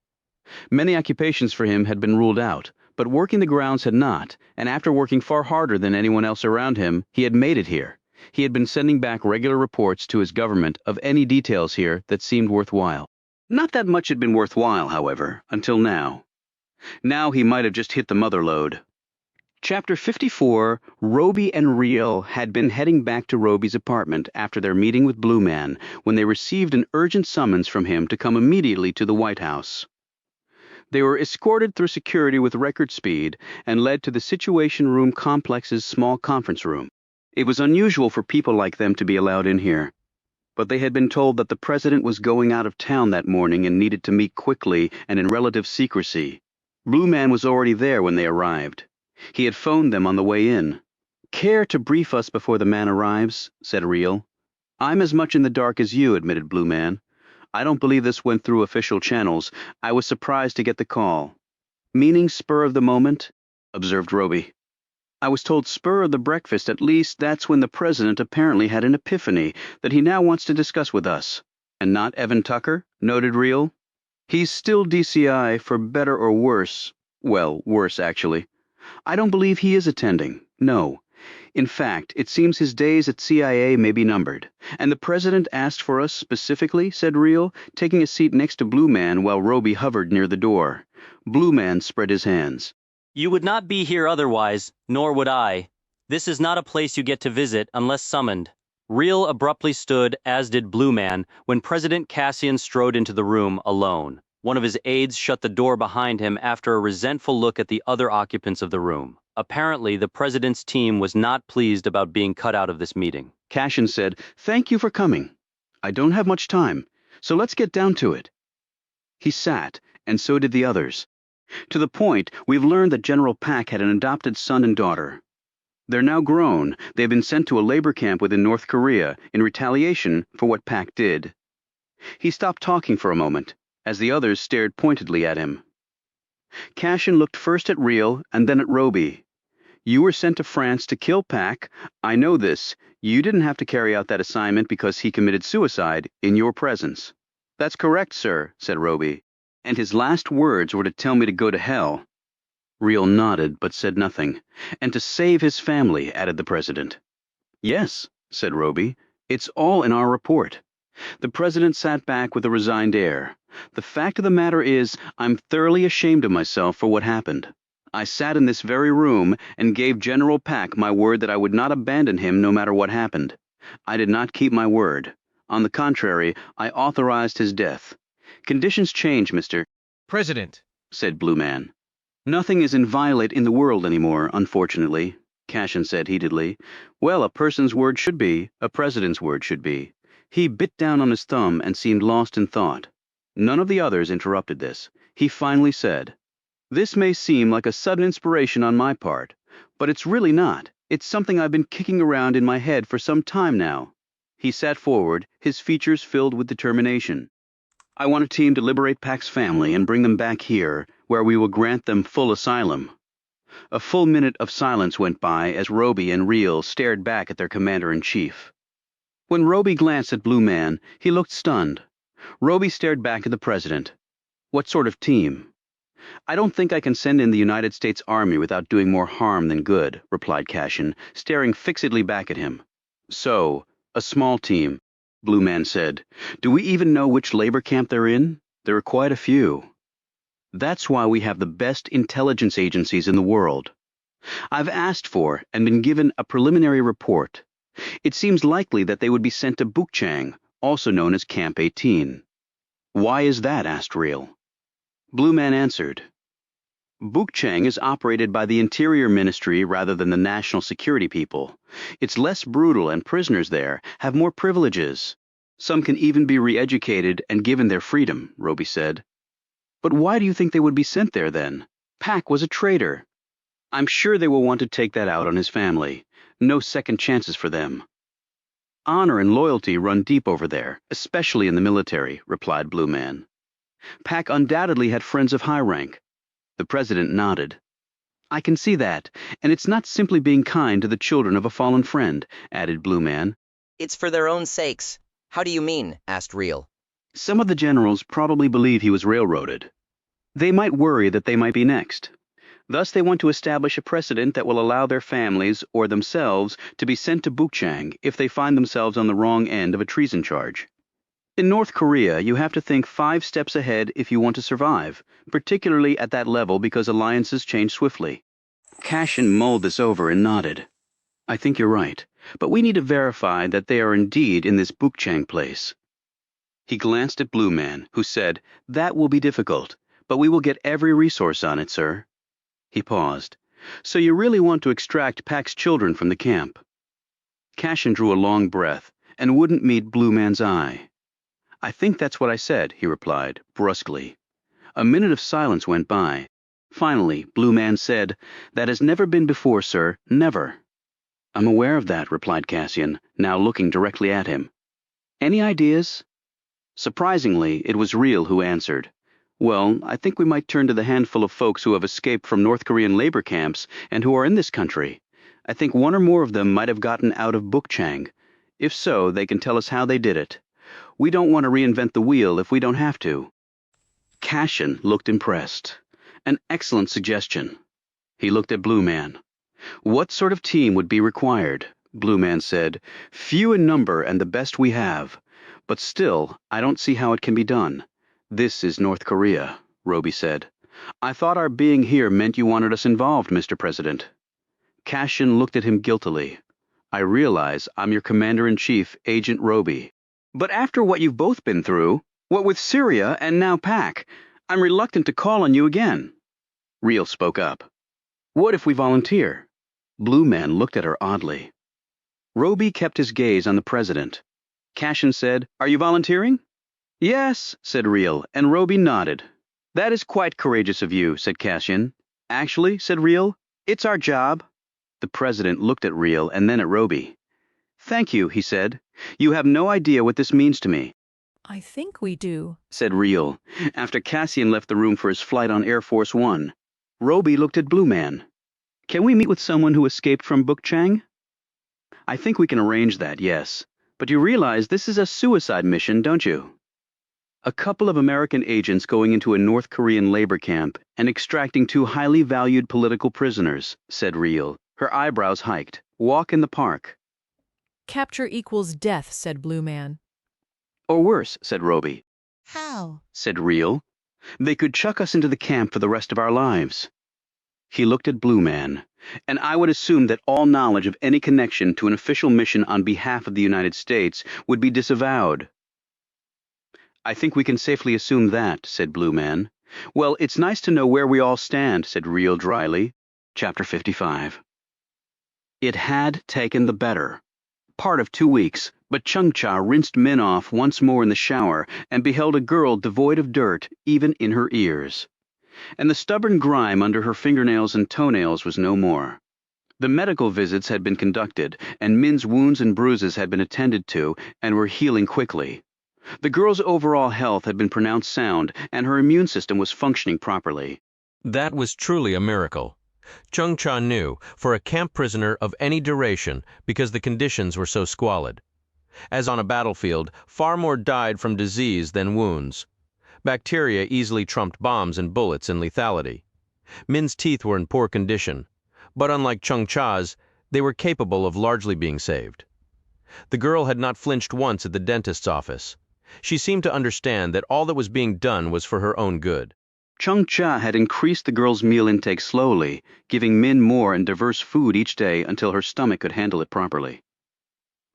Many occupations for him had been ruled out, but working the grounds had not, and after working far harder than anyone else around him, he had made it here. He had been sending back regular reports to his government of any details here that seemed worthwhile. Not that much had been worthwhile, however, until now. Now he might have just hit the mother lode. Chapter 54, Roby and Riel had been heading back to Roby's apartment after their meeting with Blue Man when they received an urgent summons from him to come immediately to the White House. They were escorted through security with record speed and led to the Situation Room Complex's small conference room. It was unusual for people like them to be allowed in here, but they had been told that the president was going out of town that morning and needed to meet quickly and in relative secrecy. Blue Man was already there when they arrived. He had phoned them on the way in. "Care to brief us before the man arrives?" said Riel. "I'm as much in the dark as you," admitted Blue Man. "I don't believe this went through official channels. I was surprised to get the call." "Meaning spur of the moment?" observed Roby. I was told spur of the breakfast at least that's when the president apparently had an epiphany that he now wants to discuss with us. And not Evan Tucker? Noted Reel. He's still DCI for better or worse. Well, worse actually. I don't believe he is attending. No. In fact, it seems his days at CIA may be numbered. And the president asked for us specifically, said Reel, taking a seat next to Blue Man while Roby hovered near the door. Blue Man spread his hands. You would not be here otherwise, nor would I. This is not a place you get to visit unless summoned. Reel abruptly stood, as did Blue Man, when President Cassian strode into the room alone. One of his aides shut the door behind him after a resentful look at the other occupants of the room. Apparently, the president's team was not pleased about being cut out of this meeting. Cassian said, "Thank you for coming. I don't have much time, so let's get down to it." He sat, and so did the others. To the point, we've learned that General Pack had an adopted son and daughter. They're now grown. They've been sent to a labor camp within North Korea in retaliation for what Pack did. He stopped talking for a moment, as the others stared pointedly at him. Cassian looked first at Reel and then at Roby. You were sent to France to kill Pack. I know this. You didn't have to carry out that assignment because he committed suicide in your presence. That's correct, sir, said Roby. And his last words were to tell me to go to hell. Reel nodded but said nothing. And to save his family, added the president. Yes, said Roby. It's all in our report. The president sat back with a resigned air. The fact of the matter is, I'm thoroughly ashamed of myself for what happened. I sat in this very room and gave General Pack my word that I would not abandon him no matter what happened. I did not keep my word. On the contrary, I authorized his death. Conditions change, Mr. President, said Blue Man. Nothing is inviolate in the world anymore, unfortunately, Cassian said heatedly. Well, a person's word should be, a president's word should be. He bit down on his thumb and seemed lost in thought. None of the others interrupted this. He finally said, "This may seem like a sudden inspiration on my part, but it's really not. It's something I've been kicking around in my head for some time now." He sat forward, his features filled with determination. "I want a team to liberate Pack's family and bring them back here, where we will grant them full asylum." A full minute of silence went by as Roby and Reel stared back at their commander-in-chief. When Roby glanced at Blue Man, he looked stunned. Roby stared back at the president. "What sort of team?" "I don't think I can send in the United States Army without doing more harm than good," replied Cassian, staring fixedly back at him. "So, a small team," Blue Man said. "Do we even know which labor camp they're in? There are quite a few." "That's why we have the best intelligence agencies in the world. I've asked for and been given a preliminary report. It seems likely that they would be sent to Bukchang, also known as Camp 18. "Why is that?" asked Reel. Blue Man answered. "Bukchang is operated by the Interior Ministry rather than the National Security people. It's less brutal and prisoners there have more privileges. Some can even be re-educated and given their freedom," Roby said. "But why do you think they would be sent there then? Pack was a traitor." "I'm sure they will want to take that out on his family. No second chances for them." "Honor and loyalty run deep over there, especially in the military," replied Blue Man. "Pack undoubtedly had friends of high rank." The president nodded. "I can see that, and it's not simply being kind to the children of a fallen friend," added Blue Man. "It's for their own sakes. How do you mean?" asked Reel. "Some of the generals probably believe he was railroaded. They might worry that they might be next. Thus they want to establish a precedent that will allow their families or themselves to be sent to Bukchang if they find themselves on the wrong end of a treason charge. In North Korea, you have to think 5 steps ahead if you want to survive, particularly at that level because alliances change swiftly." Cassian mulled this over and nodded. "I think you're right, but we need to verify that they are indeed in this Bukchang place." He glanced at Blue Man, who said, "That will be difficult, but we will get every resource on it, sir." He paused. "So you really want to extract Pack's children from the camp?" Cassian drew a long breath and wouldn't meet Blue Man's eye. "I think that's what I said," he replied, brusquely. A minute of silence went by. Finally, Blue Man said, "That has never been before, sir, never." "I'm aware of that," replied Cassian, now looking directly at him. "Any ideas?" Surprisingly, it was Reel who answered. "Well, I think we might turn to the handful of folks who have escaped from North Korean labor camps and who are in this country. I think one or more of them might have gotten out of Bookchang. If so, they can tell us how they did it. We don't want to reinvent the wheel if we don't have to. Cassian looked impressed. An excellent suggestion. He looked at Blue Man. What sort of team would be required? Blue Man said. Few in number and the best we have. But still, I don't see how it can be done. This is North Korea, Roby said. I thought our being here meant you wanted us involved, Mr. President. Cassian looked at him guiltily. I realize I'm your Commander-in-Chief, Agent Roby. But after what you've both been through, what with Syria and now Pac, I'm reluctant to call on you again. Reel spoke up. What if we volunteer? Blue Man looked at her oddly. Roby kept his gaze on the President. Cassian said, Are you volunteering? Yes, said Reel, and Roby nodded. That is quite courageous of you, said Cassian. Actually, said Reel, it's our job. The President looked at Reel and then at Roby. Thank you, he said. You have no idea what this means to me. I think we do, said Reel, after Cassian left the room for his flight on Air Force One. Roby looked at Blue Man. Can we meet with someone who escaped from Bookchang? I think we can arrange that, yes. But you realize this is a suicide mission, don't you? A couple of American agents going into a North Korean labor camp and extracting 2 highly valued political prisoners, said Reel, her eyebrows hiked. Walk in the park. Capture equals death, said Blue Man. Or worse, said Roby. How? Said Reel. They could chuck us into the camp for the rest of our lives. He looked at Blue Man, and I would assume that all knowledge of any connection to an official mission on behalf of the United States would be disavowed. I think we can safely assume that, said Blue Man. Well, it's nice to know where we all stand, said Reel dryly. Chapter 55. It had taken the better part of 2 weeks, but Chung-Cha rinsed Min off once more in the shower and beheld a girl devoid of dirt, even in her ears. And the stubborn grime under her fingernails and toenails was no more. The medical visits had been conducted, and Min's wounds and bruises had been attended to and were healing quickly. The girl's overall health had been pronounced sound, and her immune system was functioning properly. That was truly a miracle. Chung-Cha knew, for a camp prisoner of any duration, because the conditions were so squalid. As on a battlefield, far more died from disease than wounds. Bacteria easily trumped bombs and bullets in lethality. Min's teeth were in poor condition, but unlike Chung-Cha's, they were capable of largely being saved. The girl had not flinched once at the dentist's office. She seemed to understand that all that was being done was for her own good. Chung-Cha had increased the girl's meal intake slowly, giving Min more and diverse food each day until her stomach could handle it properly.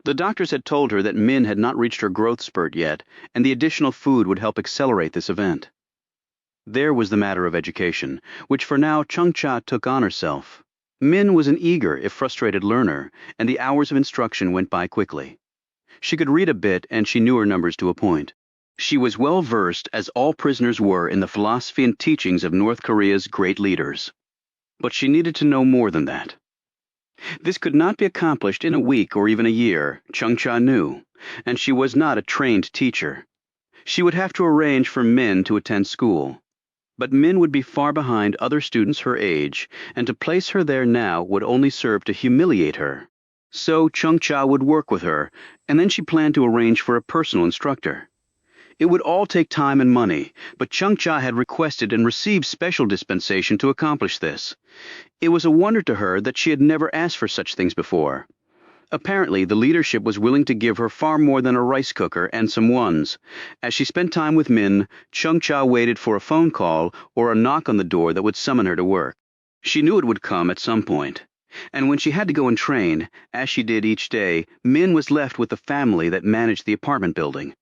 The doctors had told her that Min had not reached her growth spurt yet, and the additional food would help accelerate this event. There was the matter of education, which for now Chung-Cha took on herself. Min was an eager, if frustrated learner, and the hours of instruction went by quickly. She could read a bit, and she knew her numbers to a point. She was well versed, as all prisoners were, in the philosophy and teachings of North Korea's great leaders. But she needed to know more than that. This could not be accomplished in a week or even a year, Chung-Cha knew, and she was not a trained teacher. She would have to arrange for Min to attend school. But Min would be far behind other students her age, and to place her there now would only serve to humiliate her. So Chung-Cha would work with her, and then she planned to arrange for a personal instructor. It would all take time and money, but Chung-Cha had requested and received special dispensation to accomplish this. It was a wonder to her that she had never asked for such things before. Apparently, the leadership was willing to give her far more than a rice cooker and some ones. As she spent time with Min, Chung-Cha waited for a phone call or a knock on the door that would summon her to work. She knew it would come at some point. And when she had to go and train, as she did each day, Min was left with the family that managed the apartment building.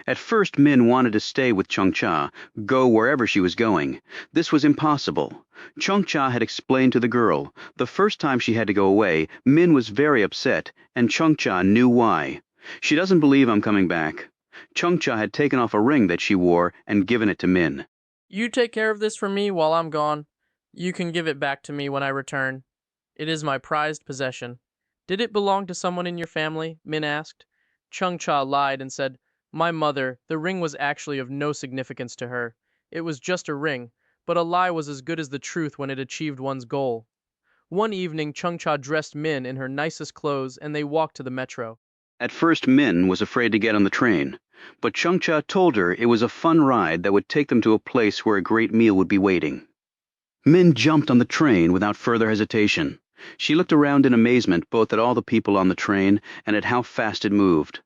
At first, Min wanted to stay with Chung-Cha, go wherever she was going. This was impossible. Chung-Cha had explained to the girl. The first time she had to go away, Min was very upset, and Chung-Cha knew why. She doesn't believe I'm coming back. Chung-Cha had taken off a ring that she wore and given it to Min. You take care of this for me while I'm gone. You can give it back to me when I return. It is my prized possession. Did it belong to someone in your family? Min asked. Chung-Cha lied and said, My mother, the ring was actually of no significance to her. It was just a ring, but a lie was as good as the truth when it achieved one's goal. One evening, Chung-cha dressed Min in her nicest clothes and they walked to the metro. At first, Min was afraid to get on the train, but Chung-cha told her it was a fun ride that would take them to a place where a great meal would be waiting. Min jumped on the train without further hesitation. She looked around in amazement both at all the people on the train and at how fast it moved.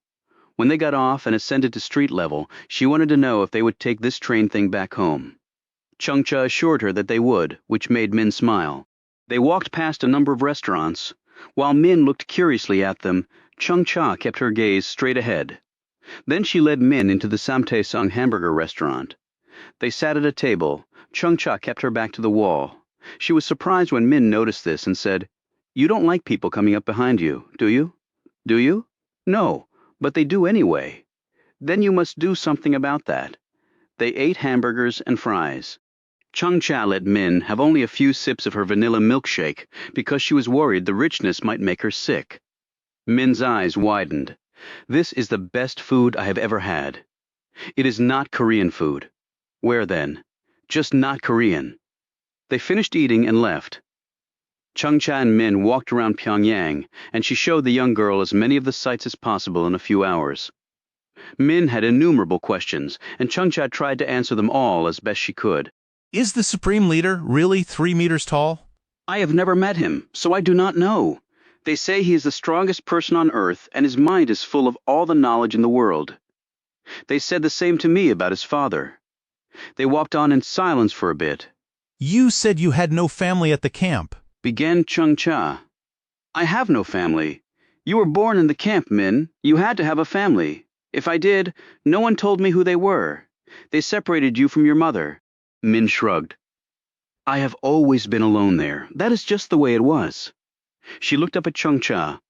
When they got off and ascended to street level, she wanted to know if they would take this train thing back home. Chung-cha assured her that they would, which made Min smile. They walked past a number of restaurants. While Min looked curiously at them, Chung-cha kept her gaze straight ahead. Then she led Min into the Samtaesung hamburger restaurant. They sat at a table. Chung-cha kept her back to the wall. She was surprised when Min noticed this and said, "You don't like people coming up behind you, do you? Do you?" "No, but they do anyway." "Then you must do something about that." They ate hamburgers and fries. Chung-cha let Min have only a few sips of her vanilla milkshake because she was worried the richness might make her sick. Min's eyes widened. "This is the best food I have ever had." "It is not Korean food." "Where then?" "Just not Korean." They finished eating and left. Chung-cha and Min walked around Pyongyang, and she showed the young girl as many of the sights as possible in a few hours. Min had innumerable questions, and Chung-cha tried to answer them all as best she could. Is the Supreme Leader really 3 meters tall? "I have never met him, so I do not know. They say he is the strongest person on earth, and his mind is full of all the knowledge in the world. They said the same to me about his father." They walked on in silence for a bit. You said you had no family at the camp, began Chung-cha. "I have no family. You were born in the camp, Min. You had to have a family. If I did, no one told me who they were. They separated you from your mother." Min shrugged. "I have always been alone there. That is just the way it was." She looked up at Chung-cha.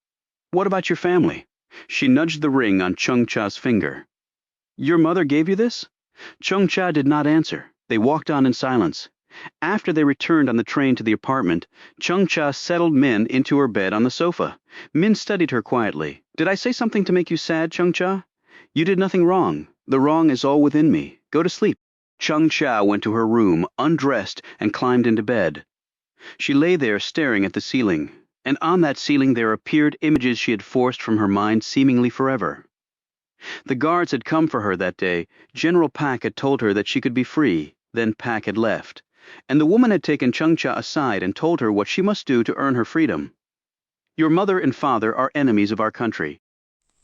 "What about your family?" She nudged the ring on Chung-cha's finger. "Your mother gave you this?" Chung-cha did not answer. They walked on in silence. After they returned on the train to the apartment, Chung-cha settled Min into her bed on the sofa. Min studied her quietly. "Did I say something to make you sad, Chung-cha?" "You did nothing wrong. The wrong is all within me. Go to sleep." Chung-cha went to her room, undressed, and climbed into bed. She lay there staring at the ceiling, and on that ceiling there appeared images she had forced from her mind seemingly forever. The guards had come for her that day. General Pak had told her that she could be free. Then Pak had left, and the woman had taken Chung-cha aside and told her what she must do to earn her freedom. "Your mother and father are enemies of our country.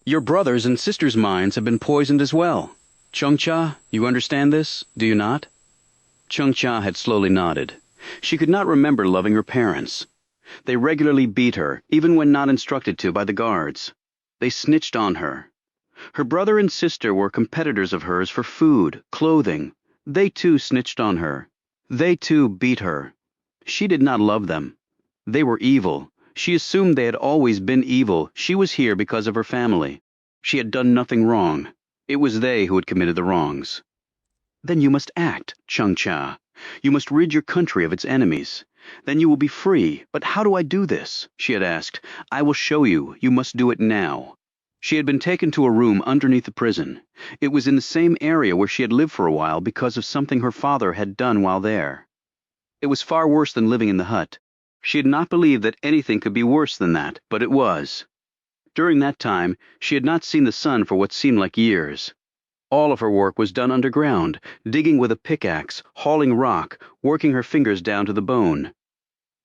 Your brothers' and sisters' minds have been poisoned as well. Chung-cha, you understand this, do you not?" Chung-cha had slowly nodded. She could not remember loving her parents. They regularly beat her, even when not instructed to by the guards. They snitched on her. Her brother and sister were competitors of hers for food, clothing. They too snitched on her. They too beat her. She did not love them. They were evil. She assumed they had always been evil. She was here because of her family. She had done nothing wrong. It was they who had committed the wrongs. "Then you must act, Chung-cha. You must rid your country of its enemies. Then you will be free. But how do I do this?" she had asked. "I will show you. You must do it now." She had been taken to a room underneath the prison. It was in the same area where she had lived for a while because of something her father had done while there. It was far worse than living in the hut. She had not believed that anything could be worse than that, but it was. During that time, she had not seen the sun for what seemed like years. All of her work was done underground, digging with a pickaxe, hauling rock, working her fingers down to the bone.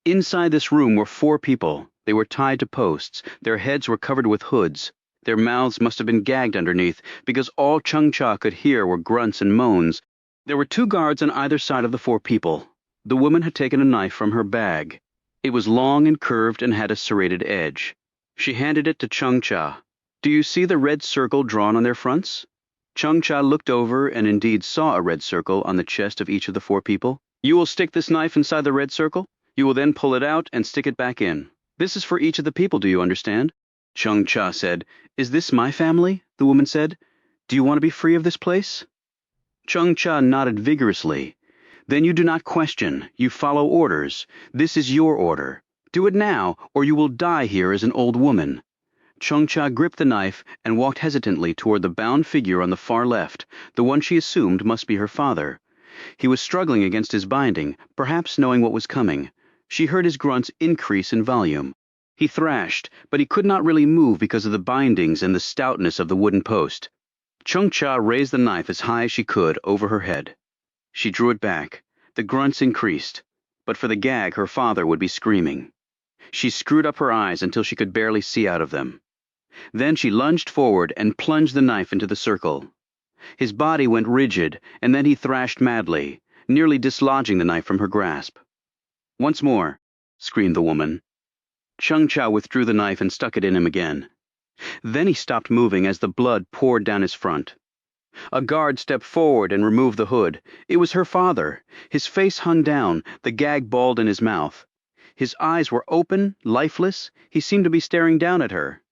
Inside this room were 4 people. They were tied to posts. Their heads were covered with hoods. Their mouths must have been gagged underneath, because all Chung-cha could hear were grunts and moans. There were 2 guards on either side of the 4 people. The woman had taken a knife from her bag. It was long and curved and had a serrated edge. She handed it to Chung-cha. "Do you see the red circle drawn on their fronts?" Chung-cha looked over and indeed saw a red circle on the chest of each of the 4 people. "You will stick this knife inside the red circle. You will then pull it out and stick it back in. This is for each of the people, do you understand?" Chung-cha said. "Is this my family?" the woman said. "Do you want to be free of this place?" Chung-cha nodded vigorously. "Then you do not question. You follow orders. This is your order. Do it now, or you will die here as an old woman." Chung-cha gripped the knife and walked hesitantly toward the bound figure on the far left, the one she assumed must be her father. He was struggling against his binding, perhaps knowing what was coming. She heard his grunts increase in volume. He thrashed, but he could not really move because of the bindings and the stoutness of the wooden post. Chung-cha raised the knife as high as she could over her head. She drew it back. The grunts increased. But for the gag, her father would be screaming. She screwed up her eyes until she could barely see out of them. Then she lunged forward and plunged the knife into the circle. His body went rigid, and then he thrashed madly, nearly dislodging the knife from her grasp. "Once more," screamed the woman. Chung-cha withdrew the knife and stuck it in him again. Then he stopped moving as the blood poured down his front. A guard stepped forward and removed the hood. It was her father. His face hung down, the gag balled in his mouth. His eyes were open, lifeless. He seemed to be staring down at her.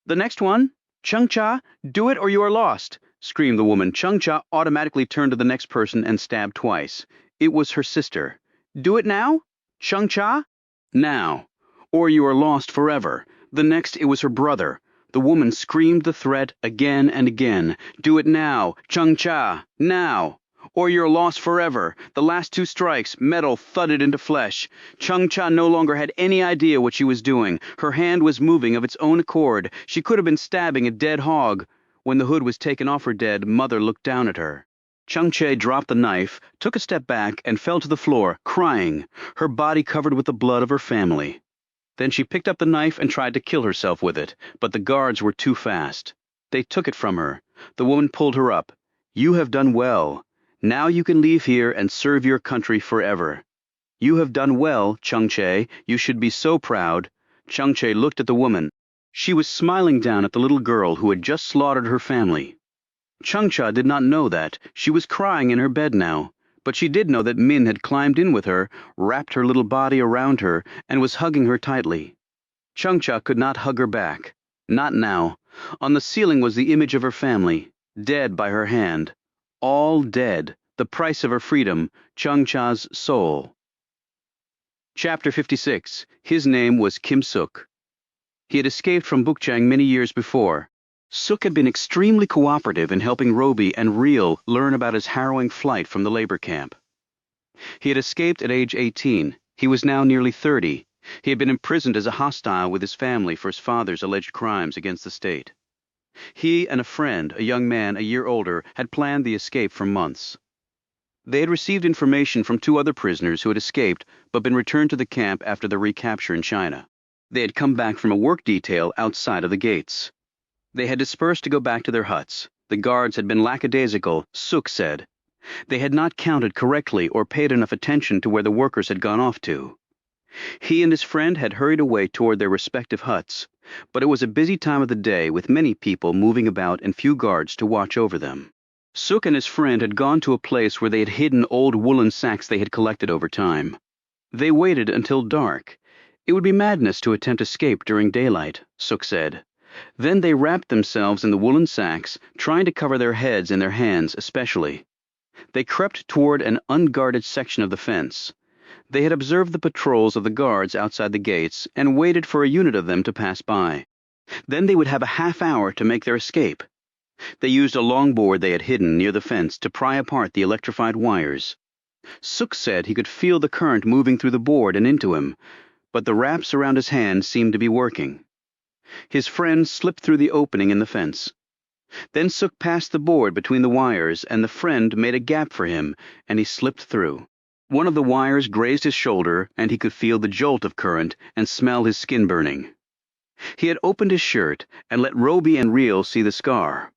"The next one? Chung-cha, do it or you are lost," screamed the woman. Chung-cha automatically turned to the next person and stabbed twice. It was her sister. "Do it now? Chung-cha?" "Now, or you are lost forever." The next, it was her brother. The woman screamed the threat again and again. "Do it now, Chung-cha, now, or you're lost forever." The last two strikes, metal thudded into flesh. Chung-cha no longer had any idea what she was doing. Her hand was moving of its own accord. She could have been stabbing a dead hog. When the hood was taken off her dead mother looked down at her. Chung-cha dropped the knife, took a step back, and fell to the floor, crying, her body covered with the blood of her family. Then she picked up the knife and tried to kill herself with it, but the guards were too fast. They took it from her. The woman pulled her up. "You have done well. Now you can leave here and serve your country forever." "You have done well, Chung-cha. You should be so proud." Chung-cha looked at the woman. She was smiling down at the little girl who had just slaughtered her family. Chung-cha did not know that. She was crying in her bed now. But she did know that Min had climbed in with her, wrapped her little body around her, and was hugging her tightly. Chung-cha could not hug her back. Not now. On the ceiling was the image of her family, dead by her hand. All dead. The price of her freedom, Chung-cha's soul. Chapter 56. His name was Kim Suk. He had escaped from Bukchang many years before. Suk had been extremely cooperative in helping Roby and Reel learn about his harrowing flight from the labor camp. He had escaped at age 18. He was now nearly 30. He had been imprisoned as a hostile with his family for his father's alleged crimes against the state. He and a friend, a young man a year older, had planned the escape for months. They had received information from two other prisoners who had escaped but been returned to the camp after their recapture in China. They had come back from a work detail outside of the gates. They had dispersed to go back to their huts. The guards had been lackadaisical, Suk said. They had not counted correctly or paid enough attention to where the workers had gone off to. He and his friend had hurried away toward their respective huts, but it was a busy time of the day with many people moving about and few guards to watch over them. Suk and his friend had gone to a place where they had hidden old woolen sacks they had collected over time. They waited until dark. It would be madness to attempt escape during daylight, Suk said. Then they wrapped themselves in the woolen sacks, trying to cover their heads and their hands especially. They crept toward an unguarded section of the fence. They had observed the patrols of the guards outside the gates and waited for a unit of them to pass by. Then they would have a half hour to make their escape. They used a longboard they had hidden near the fence to pry apart the electrified wires. Suk said he could feel the current moving through the board and into him, but the wraps around his hands seemed to be working. His friend slipped through the opening in the fence. Then Suk passed the board between the wires, and the friend made a gap for him, and he slipped through. One of the wires grazed his shoulder, and he could feel the jolt of current and smell his skin burning. He had opened his shirt and let Roby and Reel see the scar.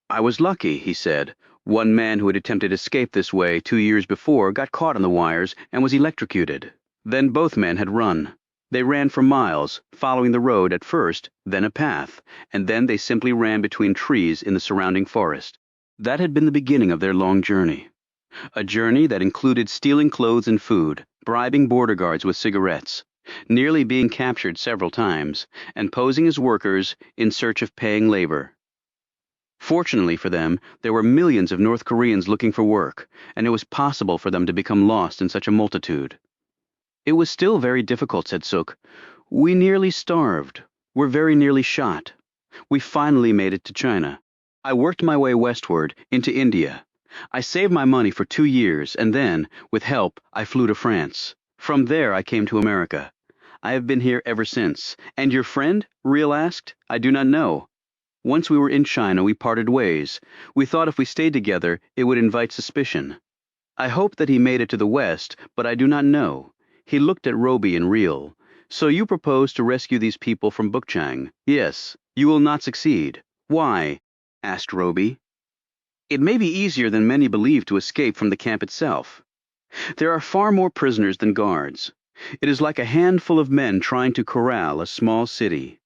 "I was lucky," he said. One man who had attempted escape this way 2 years before got caught on the wires and was electrocuted. Then both men had run. They ran for miles, following the road at first, then a path, and then they simply ran between trees in the surrounding forest. That had been the beginning of their long journey. A journey that included stealing clothes and food, bribing border guards with cigarettes, nearly being captured several times, and posing as workers in search of paying labor. Fortunately for them, there were millions of North Koreans looking for work, and it was possible for them to become lost in such a multitude. "It was still very difficult," said Suk. "We nearly starved. Were very nearly shot. We finally made it to China. I worked my way westward, into India. I saved my money for 2 years, and then, with help, I flew to France. From there I came to America. I have been here ever since. And your friend? Real asked. I do not know. Once we were in China, we parted ways. We thought if we stayed together, it would invite suspicion. I hope that he made it to the West, but I do not know. He looked at Roby and Real. So you propose to rescue these people from Bukchang? Yes. You will not succeed. Why? Asked Roby. It may be easier than many believe to escape from the camp itself. There are far more prisoners than guards. It is like a handful of men trying to corral a small city.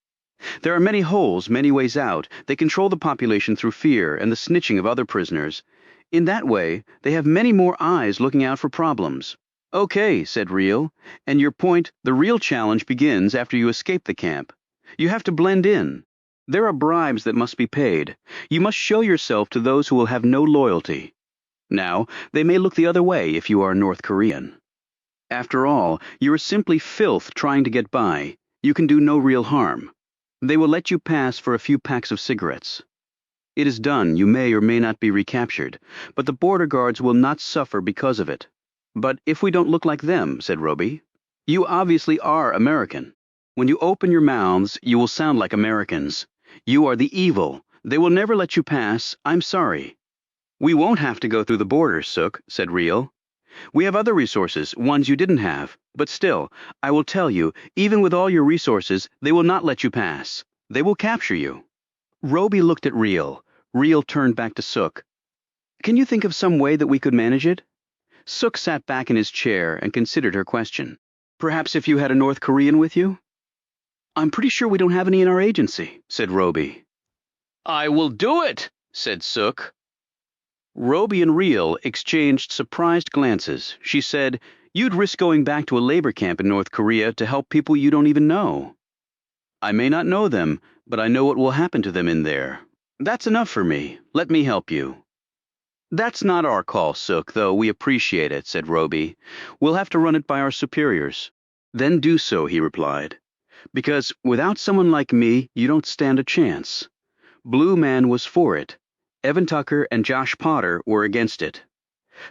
There are many holes, many ways out. They control the population through fear and the snitching of other prisoners. In that way, they have many more eyes looking out for problems. Okay, said Real. And your point, the real challenge begins after you escape the camp. You have to blend in. There are bribes that must be paid. You must show yourself to those who will have no loyalty. Now, they may look the other way if you are North Korean. After all, you are simply filth trying to get by. You can do no real harm. They will let you pass for a few packs of cigarettes. It is done, you may or may not be recaptured, but the border guards will not suffer because of it. But if we don't look like them, said Roby. You obviously are American. When you open your mouths, you will sound like Americans. You are the evil. They will never let you pass. I'm sorry. We won't have to go through the border, Sook, said Real. We have other resources, ones you didn't have. But still, I will tell you, even with all your resources, they will not let you pass. They will capture you. Roby looked at Real. Real turned back to Sook. Can you think of some way that we could manage it? Sook sat back in his chair and considered her question. Perhaps if you had a North Korean with you? I'm pretty sure we don't have any in our agency, said Roby. I will do it, said Sook. Roby and Real exchanged surprised glances. She said, You'd risk going back to a labor camp in North Korea to help people you don't even know. I may not know them, but I know what will happen to them in there. That's enough for me. Let me help you. That's not our call, Sook, though we appreciate it, said Roby. We'll have to run it by our superiors. Then do so, he replied. Because without someone like me, you don't stand a chance. Blue Man was for it. Evan Tucker and Josh Potter were against it.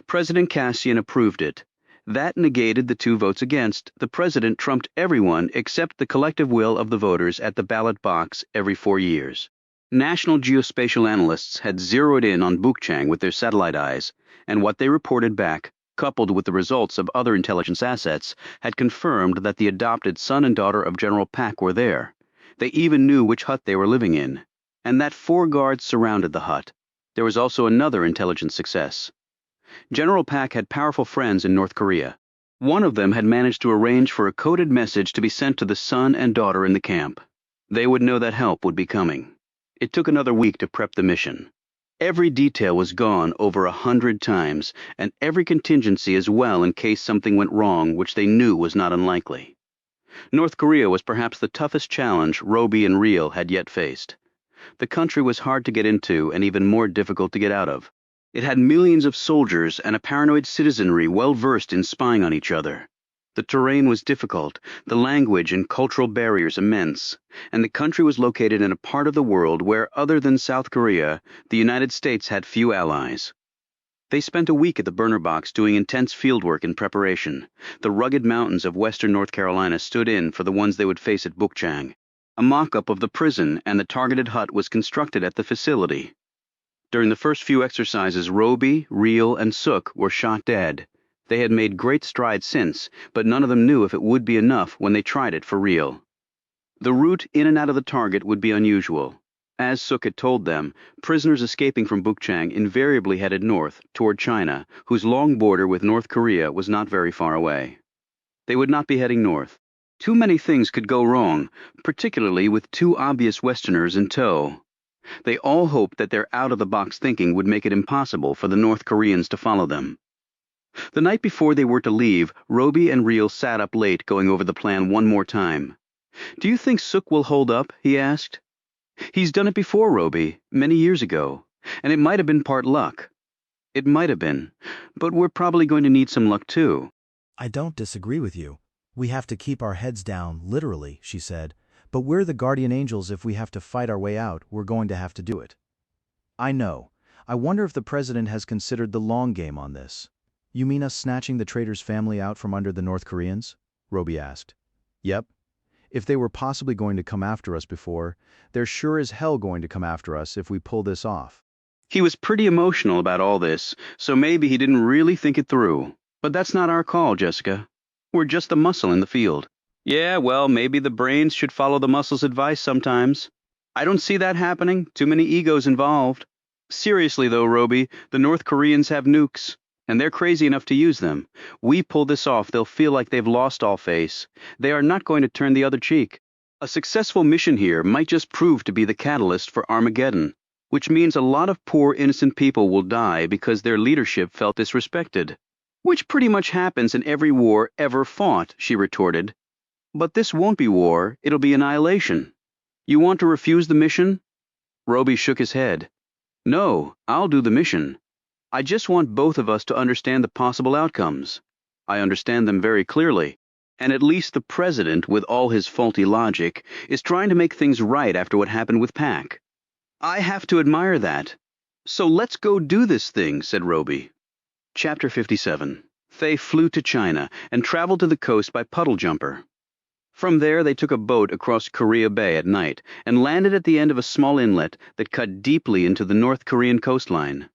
President Cassian approved it. That negated the 2 votes against. The president trumped everyone except the collective will of the voters at the ballot box every 4 years. National geospatial analysts had zeroed in on Bukchang with their satellite eyes, and what they reported back, coupled with the results of other intelligence assets, had confirmed that the adopted son and daughter of General Pak were there. They even knew which hut they were living in, and that 4 guards surrounded the hut. There was also another intelligence success. General Pak had powerful friends in North Korea. One of them had managed to arrange for a coded message to be sent to the son and daughter in the camp. They would know that help would be coming. It took another week to prep the mission. Every detail was gone over 100 times, and every contingency as well in case something went wrong, which they knew was not unlikely. North Korea was perhaps the toughest challenge Roby and Real had yet faced. The country was hard to get into and even more difficult to get out of. It had millions of soldiers and a paranoid citizenry well versed in spying on each other. The terrain was difficult, the language and cultural barriers immense, and the country was located in a part of the world where, other than South Korea, the United States had few allies. They spent a week at the burner box doing intense fieldwork in preparation. The rugged mountains of western North Carolina stood in for the ones they would face at Bukchang. A mock-up of the prison and the targeted hut was constructed at the facility. During the first few exercises, Roby, Real, and Sook were shot dead. They had made great strides since, but none of them knew if it would be enough when they tried it for real. The route in and out of the target would be unusual. As Sook had told them, prisoners escaping from Bukchang invariably headed north, toward China, whose long border with North Korea was not very far away. They would not be heading north. Too many things could go wrong, particularly with 2 obvious Westerners in tow. They all hoped that their out-of-the-box thinking would make it impossible for the North Koreans to follow them. The night before they were to leave, Roby and Real sat up late going over the plan one more time. Do you think Sook will hold up? He asked. He's done it before, Roby, many years ago, and it might have been part luck. It might have been, but we're probably going to need some luck too. I don't disagree with you. We have to keep our heads down, literally, she said. But we're the guardian angels. If we have to fight our way out, we're going to have to do it. I know. I wonder if the president has considered the long game on this. You mean us snatching the traitor's family out from under the North Koreans? Roby asked. Yep. If they were possibly going to come after us before, they're sure as hell going to come after us if we pull this off. He was pretty emotional about all this, so maybe he didn't really think it through. But that's not our call, Jessica. We're just the muscle in the field. Yeah, well, maybe the brains should follow the muscle's advice sometimes. I don't see that happening. Too many egos involved. Seriously, though, Roby, the North Koreans have nukes, and they're crazy enough to use them. We pull this off, they'll feel like they've lost all face. They are not going to turn the other cheek. A successful mission here might just prove to be the catalyst for Armageddon, which means a lot of poor innocent people will die because their leadership felt disrespected. Which pretty much happens in every war ever fought, she retorted. But this won't be war, it'll be annihilation. You want to refuse the mission? Roby shook his head. No, I'll do the mission. I just want both of us to understand the possible outcomes. I understand them very clearly, and at least the president, with all his faulty logic, is trying to make things right after what happened with Pac. I have to admire that. So let's go do this thing, said Roby. Chapter 57. They flew to China and traveled to the coast by puddle jumper. From there they took a boat across Korea Bay at night and landed at the end of a small inlet that cut deeply into the North Korean coastline.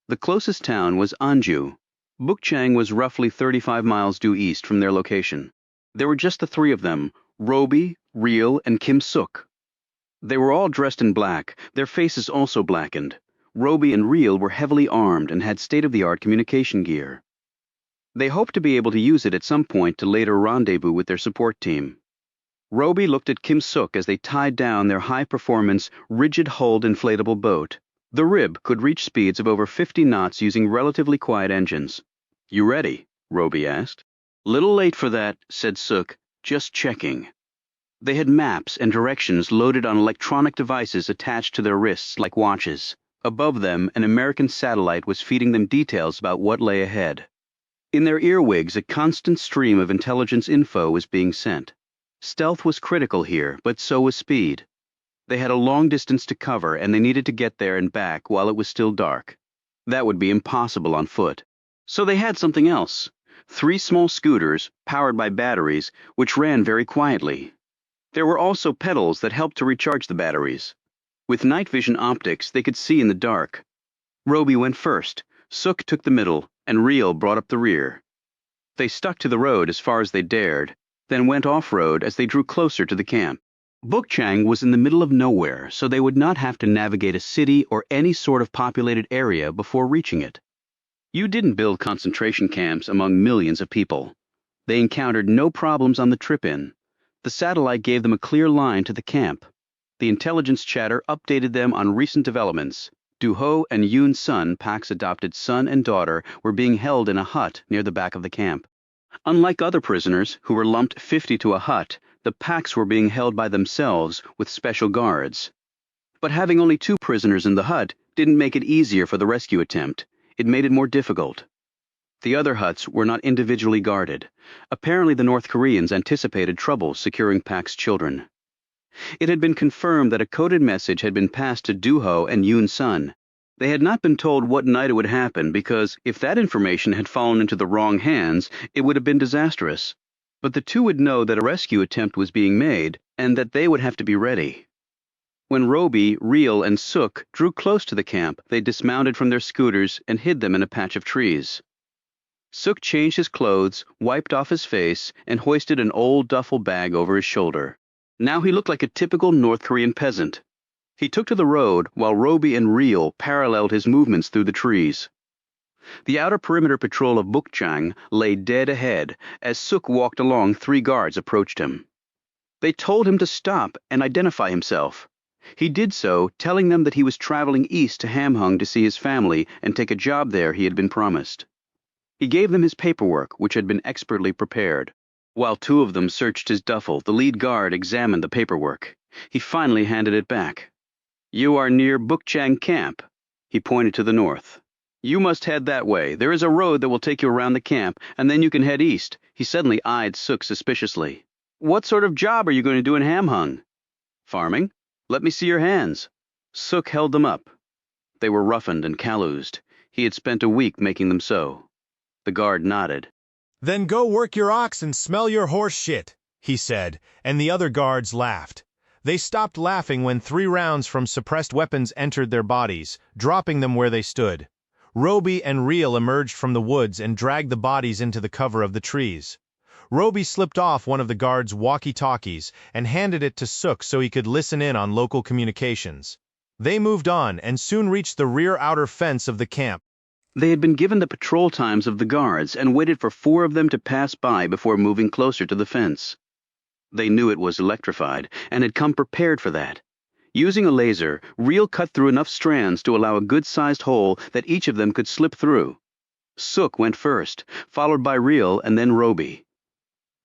The closest town was Anju. Bukchang was roughly 35 miles due east from their location. There were just the three of them, Roby, Reel, and Kim Suk. They were all dressed in black, their faces also blackened. Roby and Reel were heavily armed and had state-of-the-art communication gear. They hoped to be able to use it at some point to later rendezvous with their support team. Roby looked at Kim Suk as they tied down their high-performance, rigid-hulled inflatable boat. The Rib could reach speeds of over 50 knots using relatively quiet engines. You ready? Roby asked. Little late for that, said Suk, just checking. They had maps and directions loaded on electronic devices attached to their wrists like watches. Above them, an American satellite was feeding them details about what lay ahead. In their earwigs, a constant stream of intelligence info was being sent. Stealth was critical here, but so was speed. They had a long distance to cover, and they needed to get there and back while it was still dark. That would be impossible on foot. So they had something else. 3 small scooters, powered by batteries, which ran very quietly. There were also pedals that helped to recharge the batteries. With night vision optics, they could see in the dark. Roby went first, Suk took the middle, and Reel brought up the rear. They stuck to the road as far as they dared, then went off-road as they drew closer to the camp. Bukchang was in the middle of nowhere, so they would not have to navigate a city or any sort of populated area before reaching it. You didn't build concentration camps among millions of people. They encountered no problems on the trip in. The satellite gave them a clear line to the camp. The intelligence chatter updated them on recent developments. Du-ho and Yoon Sun, Pac's adopted son and daughter, were being held in a hut near the back of the camp. Unlike other prisoners, who were lumped 50 to a hut, the Pacs were being held by themselves with special guards. But having only 2 prisoners in the hut didn't make it easier for the rescue attempt. It made it more difficult. The other huts were not individually guarded. Apparently the North Koreans anticipated trouble securing Pac's children. It had been confirmed that a coded message had been passed to Du-ho and Yoon Sun. They had not been told what night it would happen because if that information had fallen into the wrong hands, it would have been disastrous. But the two would know that a rescue attempt was being made and that they would have to be ready. When Roby, Reel, and Suk drew close to the camp, they dismounted from their scooters and hid them in a patch of trees. Suk changed his clothes, wiped off his face, and hoisted an old duffel bag over his shoulder. Now he looked like a typical North Korean peasant. He took to the road while Roby and Reel paralleled his movements through the trees. The outer perimeter patrol of Bukchang lay dead ahead as Suk walked along. 3 guards approached him. They told him to stop and identify himself. He did so, telling them that he was traveling east to Hamhung to see his family and take a job there he had been promised. He gave them his paperwork, which had been expertly prepared. While 2 of them searched his duffel, the lead guard examined the paperwork. He finally handed it back. You are near Bukchang Camp. He pointed to the north. You must head that way. There is a road that will take you around the camp, and then you can head east. He suddenly eyed Suk suspiciously. What sort of job are you going to do in Hamhung? Farming. Let me see your hands. Suk held them up. They were roughened and calloused. He had spent a week making them so. The guard nodded. Then go work your ox and smell your horse shit, he said, and the other guards laughed. They stopped laughing when 3 rounds from suppressed weapons entered their bodies, dropping them where they stood. Roby and Reel emerged from the woods and dragged the bodies into the cover of the trees. Roby slipped off one of the guards' walkie-talkies and handed it to Sook so he could listen in on local communications. They moved on and soon reached the rear outer fence of the camp. They had been given the patrol times of the guards and waited for 4 of them to pass by before moving closer to the fence. They knew it was electrified and had come prepared for that. Using a laser, Reel cut through enough strands to allow a good-sized hole that each of them could slip through. Sook went first, followed by Reel and then Roby.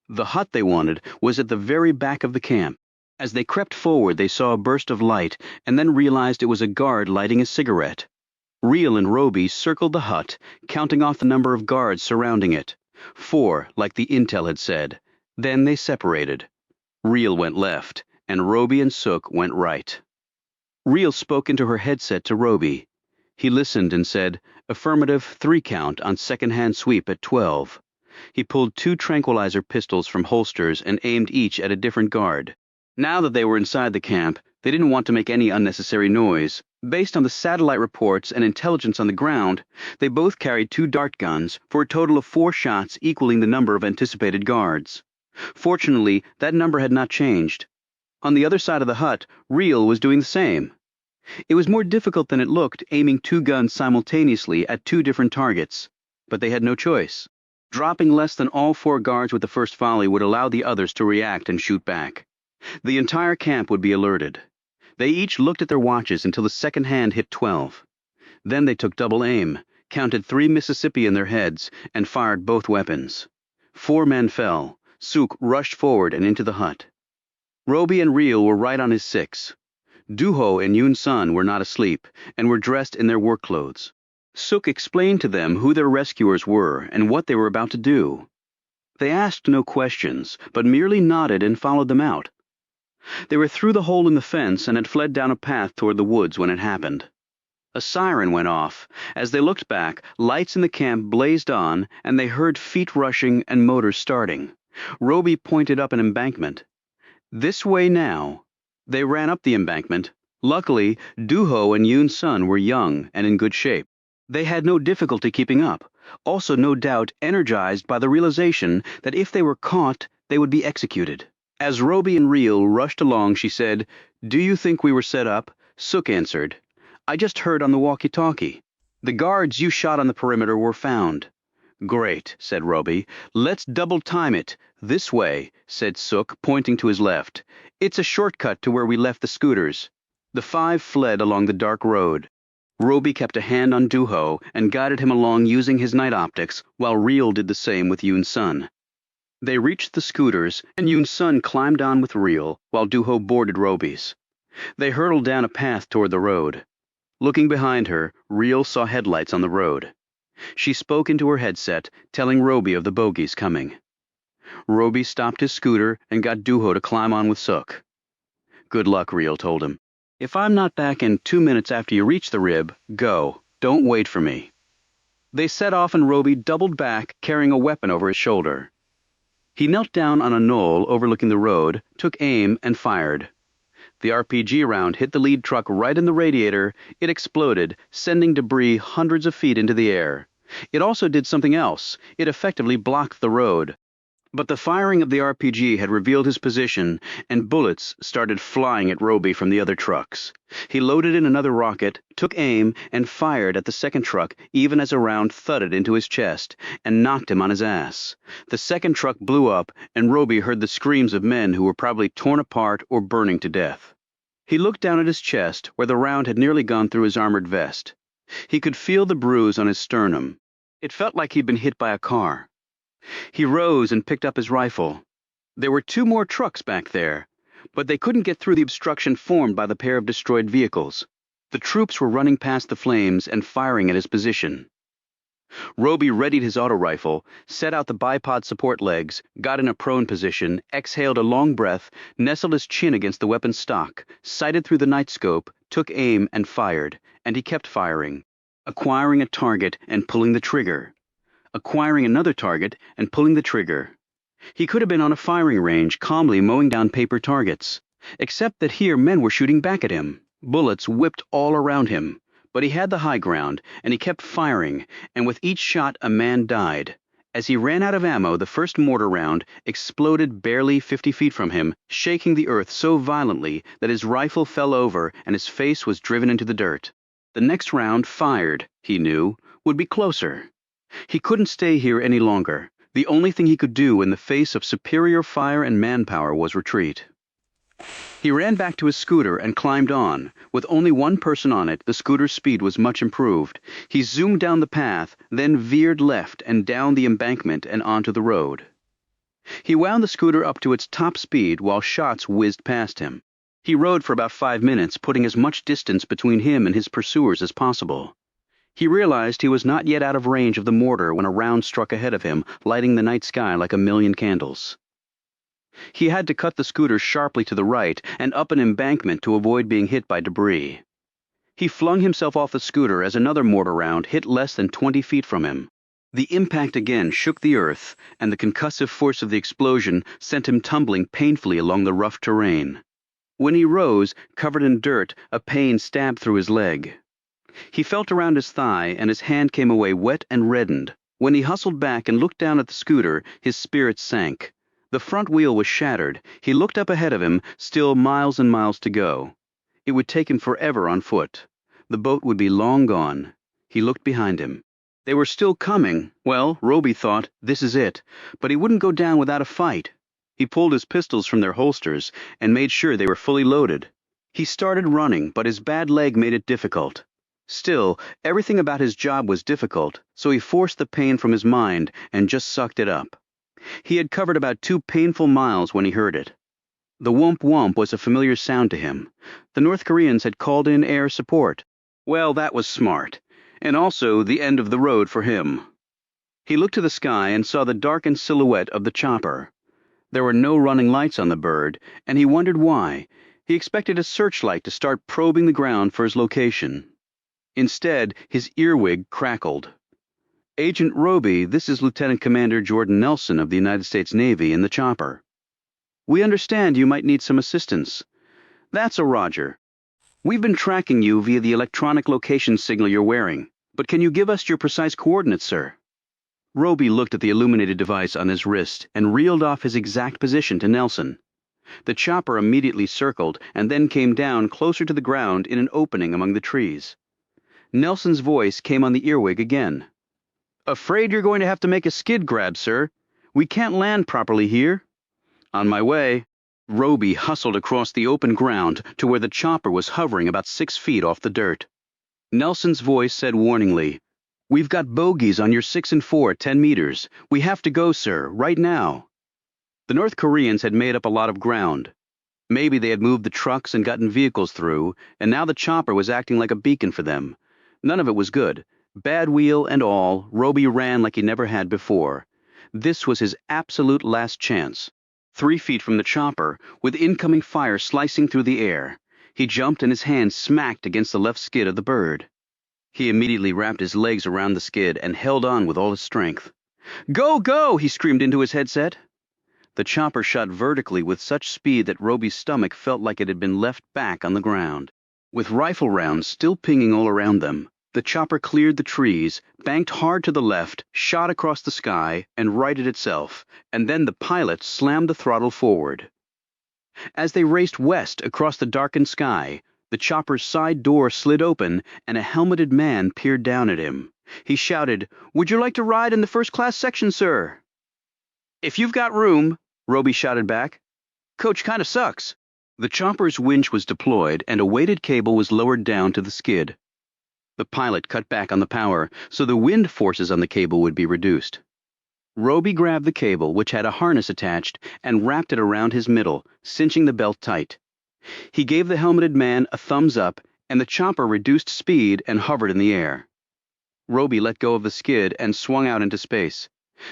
The hut they wanted was at the very back of the camp. As they crept forward, they saw a burst of light and then realized it was a guard lighting a cigarette. Reel and Roby circled the hut, counting off the number of guards surrounding it. 4, like the intel had said. Then they separated. Reel went left, and Roby and Sook went right. Reel spoke into her headset to Roby. He listened and said, "Affirmative, 3 count on second-hand sweep at 12. He pulled 2 tranquilizer pistols from holsters and aimed each at a different guard. Now that they were inside the camp, they didn't want to make any unnecessary noise. Based on the satellite reports and intelligence on the ground, they both carried 2 dart guns for a total of 4 shots equaling the number of anticipated guards. Fortunately, that number had not changed. On the other side of the hut, Reel was doing the same. It was more difficult than it looked, aiming 2 guns simultaneously at 2 different targets. But they had no choice. Dropping less than all 4 guards with the first volley would allow the others to react and shoot back. The entire camp would be alerted. They each looked at their watches until the second hand hit 12. Then they took double aim, counted 3 Mississippi in their heads, and fired both weapons. 4 men fell. Sook rushed forward and into the hut. Roby and Reel were right on his 6. Duho and Yoon Sun were not asleep, and were dressed in their work clothes. Sook explained to them who their rescuers were and what they were about to do. They asked no questions, but merely nodded and followed them out. They were through the hole in the fence and had fled down a path toward the woods when it happened. A siren went off. As they looked back, lights in the camp blazed on, and they heard feet rushing and motors starting. Roby pointed up an embankment. "This way now." They ran up the embankment. Luckily, Duho and Yoon Sun were young and in good shape. They had no difficulty keeping up, also no doubt energized by the realization that if they were caught, they would be executed. As Roby and Reel rushed along, she said, "Do you think we were set up?" Sook answered, "I just heard on the walkie-talkie. The guards you shot on the perimeter were found." "Great," said Roby. "Let's double time it. This way," said Sook, pointing to his left. "It's a shortcut to where we left the scooters." The 5 fled along the dark road. Roby kept a hand on Duho and guided him along using his night optics, while Reel did the same with Yoon Sun. They reached the scooters, and Yoon Sun climbed on with Reel, while Duho boarded Roby's. They hurtled down a path toward the road. Looking behind her, Reel saw headlights on the road. She spoke into her headset, telling Roby of the bogies coming. Roby stopped his scooter and got Duho to climb on with Sook. "Good luck," Reel told him. "If I'm not back in 2 minutes after you reach the rib, go. Don't wait for me." They set off and Roby doubled back, carrying a weapon over his shoulder. He knelt down on a knoll overlooking the road, took aim, and fired. The RPG round hit the lead truck right in the radiator. It exploded, sending debris hundreds of feet into the air. It also did something else. It effectively blocked the road. But the firing of the RPG had revealed his position, and bullets started flying at Roby from the other trucks. He loaded in another rocket, took aim, and fired at the second truck even as a round thudded into his chest and knocked him on his ass. The second truck blew up, and Roby heard the screams of men who were probably torn apart or burning to death. He looked down at his chest, where the round had nearly gone through his armored vest. He could feel the bruise on his sternum. It felt like he'd been hit by a car. He rose and picked up his rifle. There were 2 more trucks back there, but they couldn't get through the obstruction formed by the pair of destroyed vehicles. The troops were running past the flames and firing at his position. Roby readied his auto rifle, set out the bipod support legs, got in a prone position, exhaled a long breath, nestled his chin against the weapon's stock, sighted through the night scope, took aim and fired, and he kept firing, acquiring a target and pulling the trigger. acquiring another target and pulling the trigger. He could have been on a firing range, calmly mowing down paper targets, except that here men were shooting back at him. Bullets whipped all around him, but he had the high ground, and he kept firing, and with each shot a man died. As he ran out of ammo, the first mortar round exploded barely 50 feet from him, shaking the earth so violently that his rifle fell over and his face was driven into the dirt. The next round fired, he knew, would be closer. He couldn't stay here any longer. The only thing he could do in the face of superior fire and manpower was retreat. He ran back to his scooter and climbed on. With only one person on it, the scooter's speed was much improved. He zoomed down the path, then veered left and down the embankment and onto the road. He wound the scooter up to its top speed while shots whizzed past him. He rode for about 5 minutes, putting as much distance between him and his pursuers as possible. He realized he was not yet out of range of the mortar when a round struck ahead of him, lighting the night sky like a million candles. He had to cut the scooter sharply to the right and up an embankment to avoid being hit by debris. He flung himself off the scooter as another mortar round hit less than 20 feet from him. The impact again shook the earth, and the concussive force of the explosion sent him tumbling painfully along the rough terrain. When he rose, covered in dirt, a pain stabbed through his leg. He felt around his thigh, and his hand came away wet and reddened. When he hustled back and looked down at the scooter, his spirits sank. The front wheel was shattered. He looked up ahead of him, still miles and miles to go. It would take him forever on foot. The boat would be long gone. He looked behind him. They were still coming. Well, Roby thought, this is it. But he wouldn't go down without a fight. He pulled his pistols from their holsters and made sure they were fully loaded. He started running, but his bad leg made it difficult. Still, everything about his job was difficult, so he forced the pain from his mind and just sucked it up. He had covered about 2 painful miles when he heard it. The whomp-whomp was a familiar sound to him. The North Koreans had called in air support. Well, that was smart, and also the end of the road for him. He looked to the sky and saw the darkened silhouette of the chopper. There were no running lights on the bird, and he wondered why. He expected a searchlight to start probing the ground for his location. Instead, his earwig crackled. Agent Roby, this is Lieutenant Commander Jordan Nelson of the United States Navy in the chopper. We understand you might need some assistance. That's a Roger. We've been tracking you via the electronic location signal you're wearing, but can you give us your precise coordinates, sir? Roby looked at the illuminated device on his wrist and reeled off his exact position to Nelson. The chopper immediately circled and then came down closer to the ground in an opening among the trees. Nelson's voice came on the earwig again. Afraid you're going to have to make a skid grab, sir. We can't land properly here. On my way. Roby hustled across the open ground to where the chopper was hovering about 6 feet off the dirt. Nelson's voice said warningly, We've got bogeys on your 6 and 4 at 10 meters. We have to go, sir, right now. The North Koreans had made up a lot of ground. Maybe they had moved the trucks and gotten vehicles through, and now the chopper was acting like a beacon for them. None of it was good. Bad wheel and all, Roby ran like he never had before. This was his absolute last chance. 3 feet from the chopper, with incoming fire slicing through the air, he jumped and his hand smacked against the left skid of the bird. He immediately wrapped his legs around the skid and held on with all his strength. Go, go! He screamed into his headset. The chopper shot vertically with such speed that Roby's stomach felt like it had been left back on the ground. With rifle rounds still pinging all around them, the chopper cleared the trees, banked hard to the left, shot across the sky, and righted itself, and then the pilot slammed the throttle forward. As they raced west across the darkened sky, the chopper's side door slid open, and a helmeted man peered down at him. He shouted, Would you like to ride in the first-class section, sir? If you've got room, Roby shouted back. Coach kind of sucks. The chopper's winch was deployed, and a weighted cable was lowered down to the skid. The pilot cut back on the power, so the wind forces on the cable would be reduced. Roby grabbed the cable, which had a harness attached, and wrapped it around his middle, cinching the belt tight. He gave the helmeted man a thumbs up, and the chopper reduced speed and hovered in the air. Roby let go of the skid and swung out into space.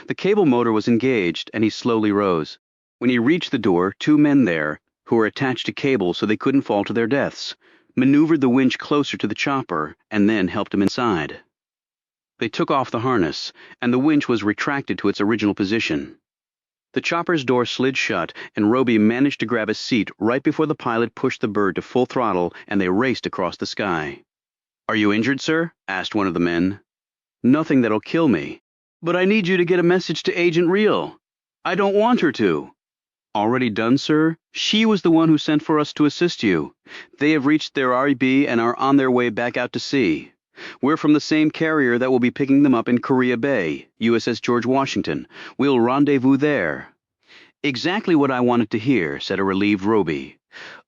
The cable motor was engaged, and he slowly rose. When he reached the door, 2 men there, who were attached to cables so they couldn't fall to their deaths, maneuvered the winch closer to the chopper and then helped him inside. They took off the harness, and the winch was retracted to its original position. The chopper's door slid shut, and Roby managed to grab a seat right before the pilot pushed the bird to full throttle, and they raced across the sky. "Are you injured, sir?" asked one of the men. "Nothing that'll kill me. But I need you to get a message to Agent Real. I don't want her to." "Already done, sir? She was the one who sent for us to assist you. They have reached their REB and are on their way back out to sea. We're from the same carrier that will be picking them up in Korea Bay, USS George Washington. We'll rendezvous there." "Exactly what I wanted to hear," said a relieved Roby.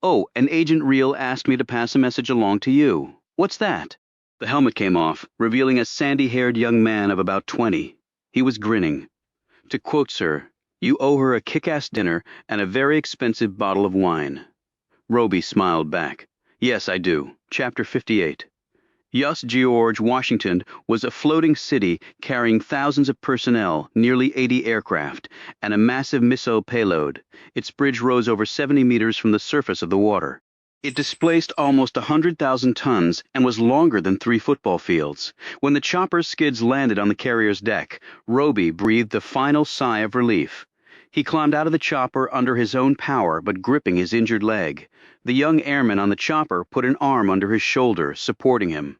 "Oh, and Agent Real asked me to pass a message along to you. What's that?" The helmet came off, revealing a sandy-haired young man of about 20. He was grinning. "To quote, sir, you owe her a kick-ass dinner and a very expensive bottle of wine." Roby smiled back. "Yes, I do." Chapter 58. US George Washington was a floating city carrying thousands of personnel, nearly 80 aircraft, and a massive missile payload. Its bridge rose over 70 meters from the surface of the water. It displaced almost 100,000 tons and was longer than 3 football fields. When the chopper's skids landed on the carrier's deck, Roby breathed a final sigh of relief. He climbed out of the chopper under his own power, but gripping his injured leg. The young airman on the chopper put an arm under his shoulder, supporting him.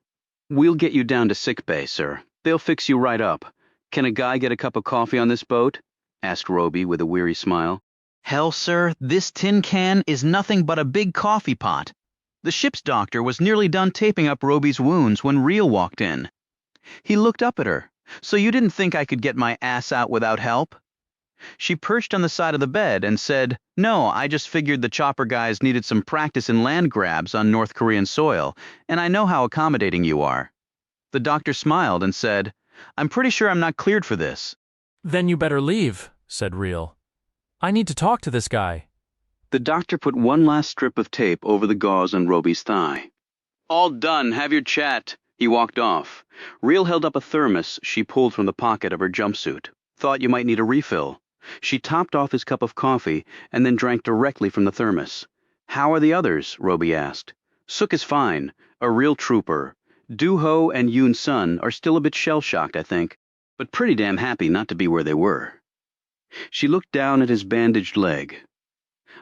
"We'll get you down to sickbay, sir. They'll fix you right up. Can a guy get a cup of coffee on this boat?" asked Roby with a weary smile. "Hell, sir, this tin can is nothing but a big coffee pot." The ship's doctor was nearly done taping up Roby's wounds when Real walked in. He looked up at her. "So you didn't think I could get my ass out without help?" She perched on the side of the bed and said, "No, I just figured the chopper guys needed some practice in land grabs on North Korean soil, and I know how accommodating you are." The doctor smiled and said, "I'm pretty sure I'm not cleared for this." "Then you better leave," said Real. "I need to talk to this guy." The doctor put one last strip of tape over the gauze on Roby's thigh. "All done, have your chat." He walked off. Real held up a thermos she pulled from the pocket of her jumpsuit. "Thought you might need a refill." She topped off his cup of coffee and then drank directly from the thermos. "How are the others?" Roby asked. "Suk is fine, a real trooper. Do-ho and Yoon-sun are still a bit shell-shocked, I think, but pretty damn happy not to be where they were." She looked down at his bandaged leg.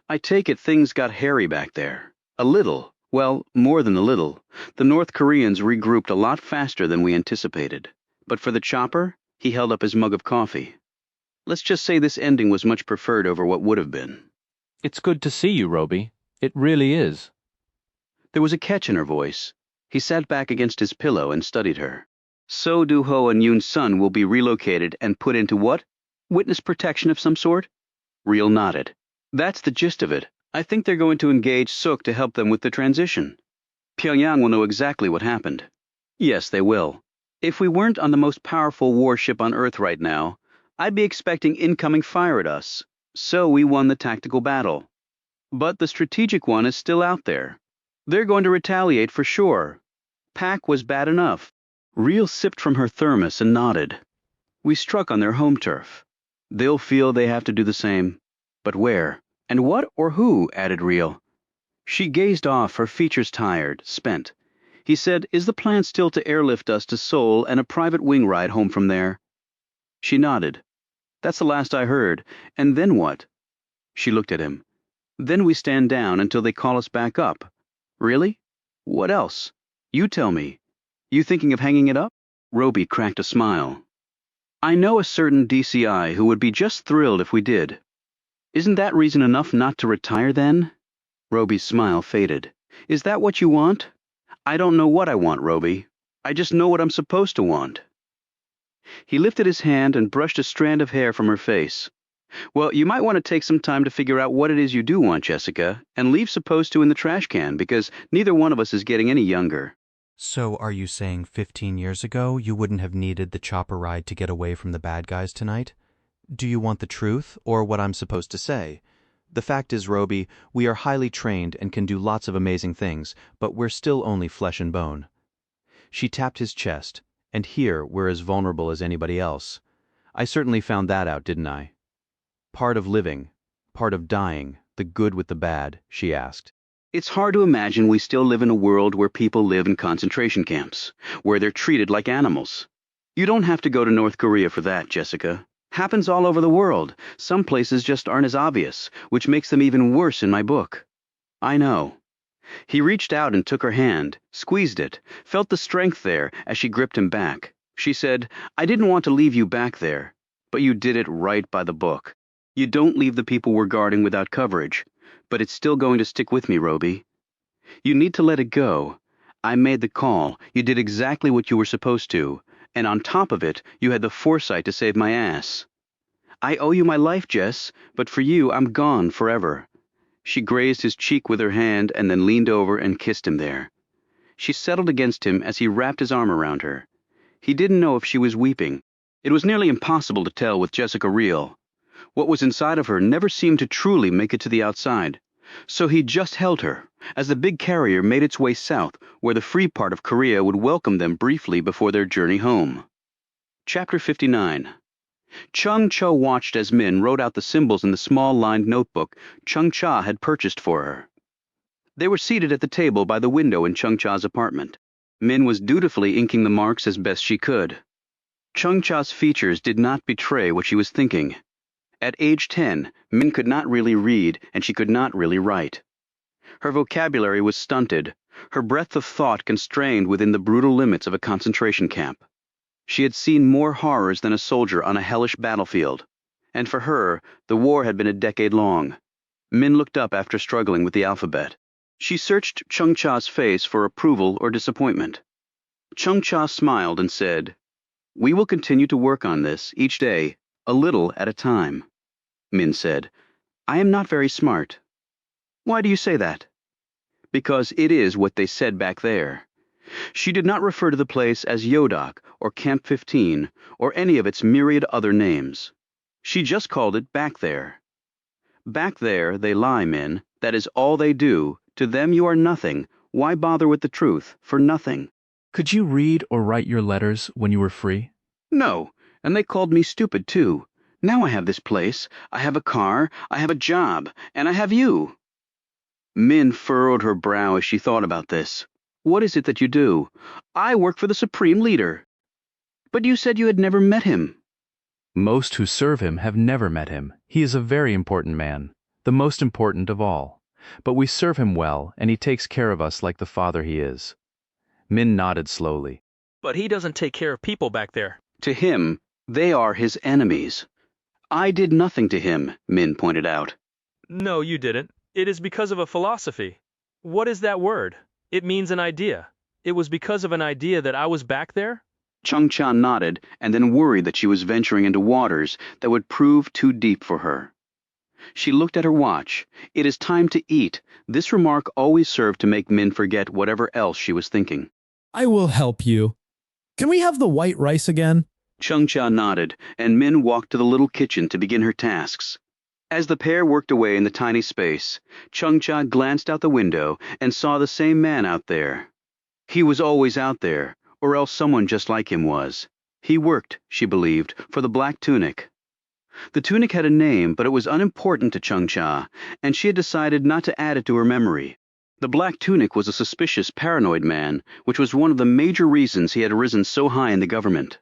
"I take it things got hairy back there. A little. Well, more than a little. The North Koreans regrouped a lot faster than we anticipated. But for the chopper," he held up his mug of coffee. "Let's just say this ending was much preferred over what would have been." It's good to see you, Roby. It really is. There was a catch in her voice. He sat back against his pillow and studied her. "So Do-ho and Yoon-sun will be relocated and put into what? Witness protection of some sort?" Real nodded. "That's the gist of it. I think they're going to engage Suk to help them with the transition. Pyongyang will know exactly what happened." "Yes, they will. If we weren't on the most powerful warship on Earth right now, I'd be expecting incoming fire at us. So we won the tactical battle. But the strategic one is still out there. They're going to retaliate for sure. Pack was bad enough." Real sipped from her thermos and nodded. "We struck on their home turf. They'll feel they have to do the same. But where? And what or who?" added Real. She gazed off, her features tired, spent. He said, "Is the plan still to airlift us to Seoul and a private wing ride home from there?" She nodded. "That's the last I heard. And then what?" She looked at him. "Then we stand down until they call us back up." "Really? What else? You tell me. You thinking of hanging it up?" Roby cracked a smile. "I know a certain DCI who would be just thrilled if we did." "Isn't that reason enough not to retire then?" Roby's smile faded. "Is that what you want?" "I don't know what I want, Roby. I just know what I'm supposed to want." He lifted his hand and brushed a strand of hair from her face. "Well, you might want to take some time to figure out what it is you do want, Jessica, and leave supposed to in the trash can, because neither one of us is getting any younger." "So are you saying 15 years ago you wouldn't have needed the chopper ride to get away from the bad guys tonight? Do you want the truth, or what I'm supposed to say? The fact is, Roby, we are highly trained and can do lots of amazing things, but we're still only flesh and bone." She tapped his chest, "And here we're as vulnerable as anybody else. I certainly found that out, didn't I?" "Part of living, part of dying, the good with the bad?" she asked. "It's hard to imagine we still live in a world where people live in concentration camps, where they're treated like animals." You don't have to go to North Korea for that, Jessica. Happens all over the world. Some places just aren't as obvious, which makes them even worse in my book. I know. He reached out and took her hand, squeezed it, felt the strength there as she gripped him back. She said, I didn't want to leave you back there, but you did it right by the book. You don't leave the people we're guarding without coverage, but it's still going to stick with me, Roby. You need to let it go. I made the call. You did exactly what you were supposed to, and on top of it, you had the foresight to save my ass. I owe you my life, Jess, but for you, I'm gone forever. She grazed his cheek with her hand and then leaned over and kissed him there. She settled against him as he wrapped his arm around her. He didn't know if she was weeping. It was nearly impossible to tell with Jessica Reel. What was inside of her never seemed to truly make it to the outside. So he just held her, as the big carrier made its way south, where the free part of Korea would welcome them briefly before their journey home. Chapter 59. Chung-Cha watched as Min wrote out the symbols in the small lined notebook Chung-Cha had purchased for her. They were seated at the table by the window in Chung-Cha's apartment. Min was dutifully inking the marks as best she could. Chung-Cha's features did not betray what she was thinking. At age 10, Min could not really read and she could not really write. Her vocabulary was stunted, her breadth of thought constrained within the brutal limits of a concentration camp. She had seen more horrors than a soldier on a hellish battlefield, and for her, the war had been a decade long. Min looked up after struggling with the alphabet. She searched Chung-Cha's face for approval or disappointment. Chung-Cha smiled and said, We will continue to work on this, each day, a little at a time. Min said, I am not very smart. Why do you say that? Because it is what they said back there. She did not refer to the place as Yodok or Camp 15 or any of its myriad other names. She just called it back there. Back there they lie, Min. That is all they do. To them you are nothing. Why bother with the truth? For nothing. Could you read or write your letters when you were free? No, and they called me stupid too. Now I have this place, I have a car, I have a job, and I have you. Min furrowed her brow as she thought about this. What is it that you do? I work for the Supreme Leader. But you said you had never met him. Most who serve him have never met him. He is a very important man, the most important of all. But we serve him well, and he takes care of us like the father he is. Min nodded slowly. But he doesn't take care of people back there. To him, they are his enemies. I did nothing to him, Min pointed out. No, you didn't. It is because of a philosophy. What is that word? It means an idea. It was because of an idea that I was back there? Chung-Cha nodded and then worried that she was venturing into waters that would prove too deep for her. She looked at her watch. It is time to eat. This remark always served to make Min forget whatever else she was thinking. I will help you. Can we have the white rice again? Chung-Cha nodded, and Min walked to the little kitchen to begin her tasks. As the pair worked away in the tiny space, Chung-Cha glanced out the window and saw the same man out there. He was always out there, or else someone just like him was. He worked, she believed, for the Black Tunic. The tunic had a name, but it was unimportant to Chung-Cha, and she had decided not to add it to her memory. The Black Tunic was a suspicious, paranoid man, which was one of the major reasons he had risen so high in the government.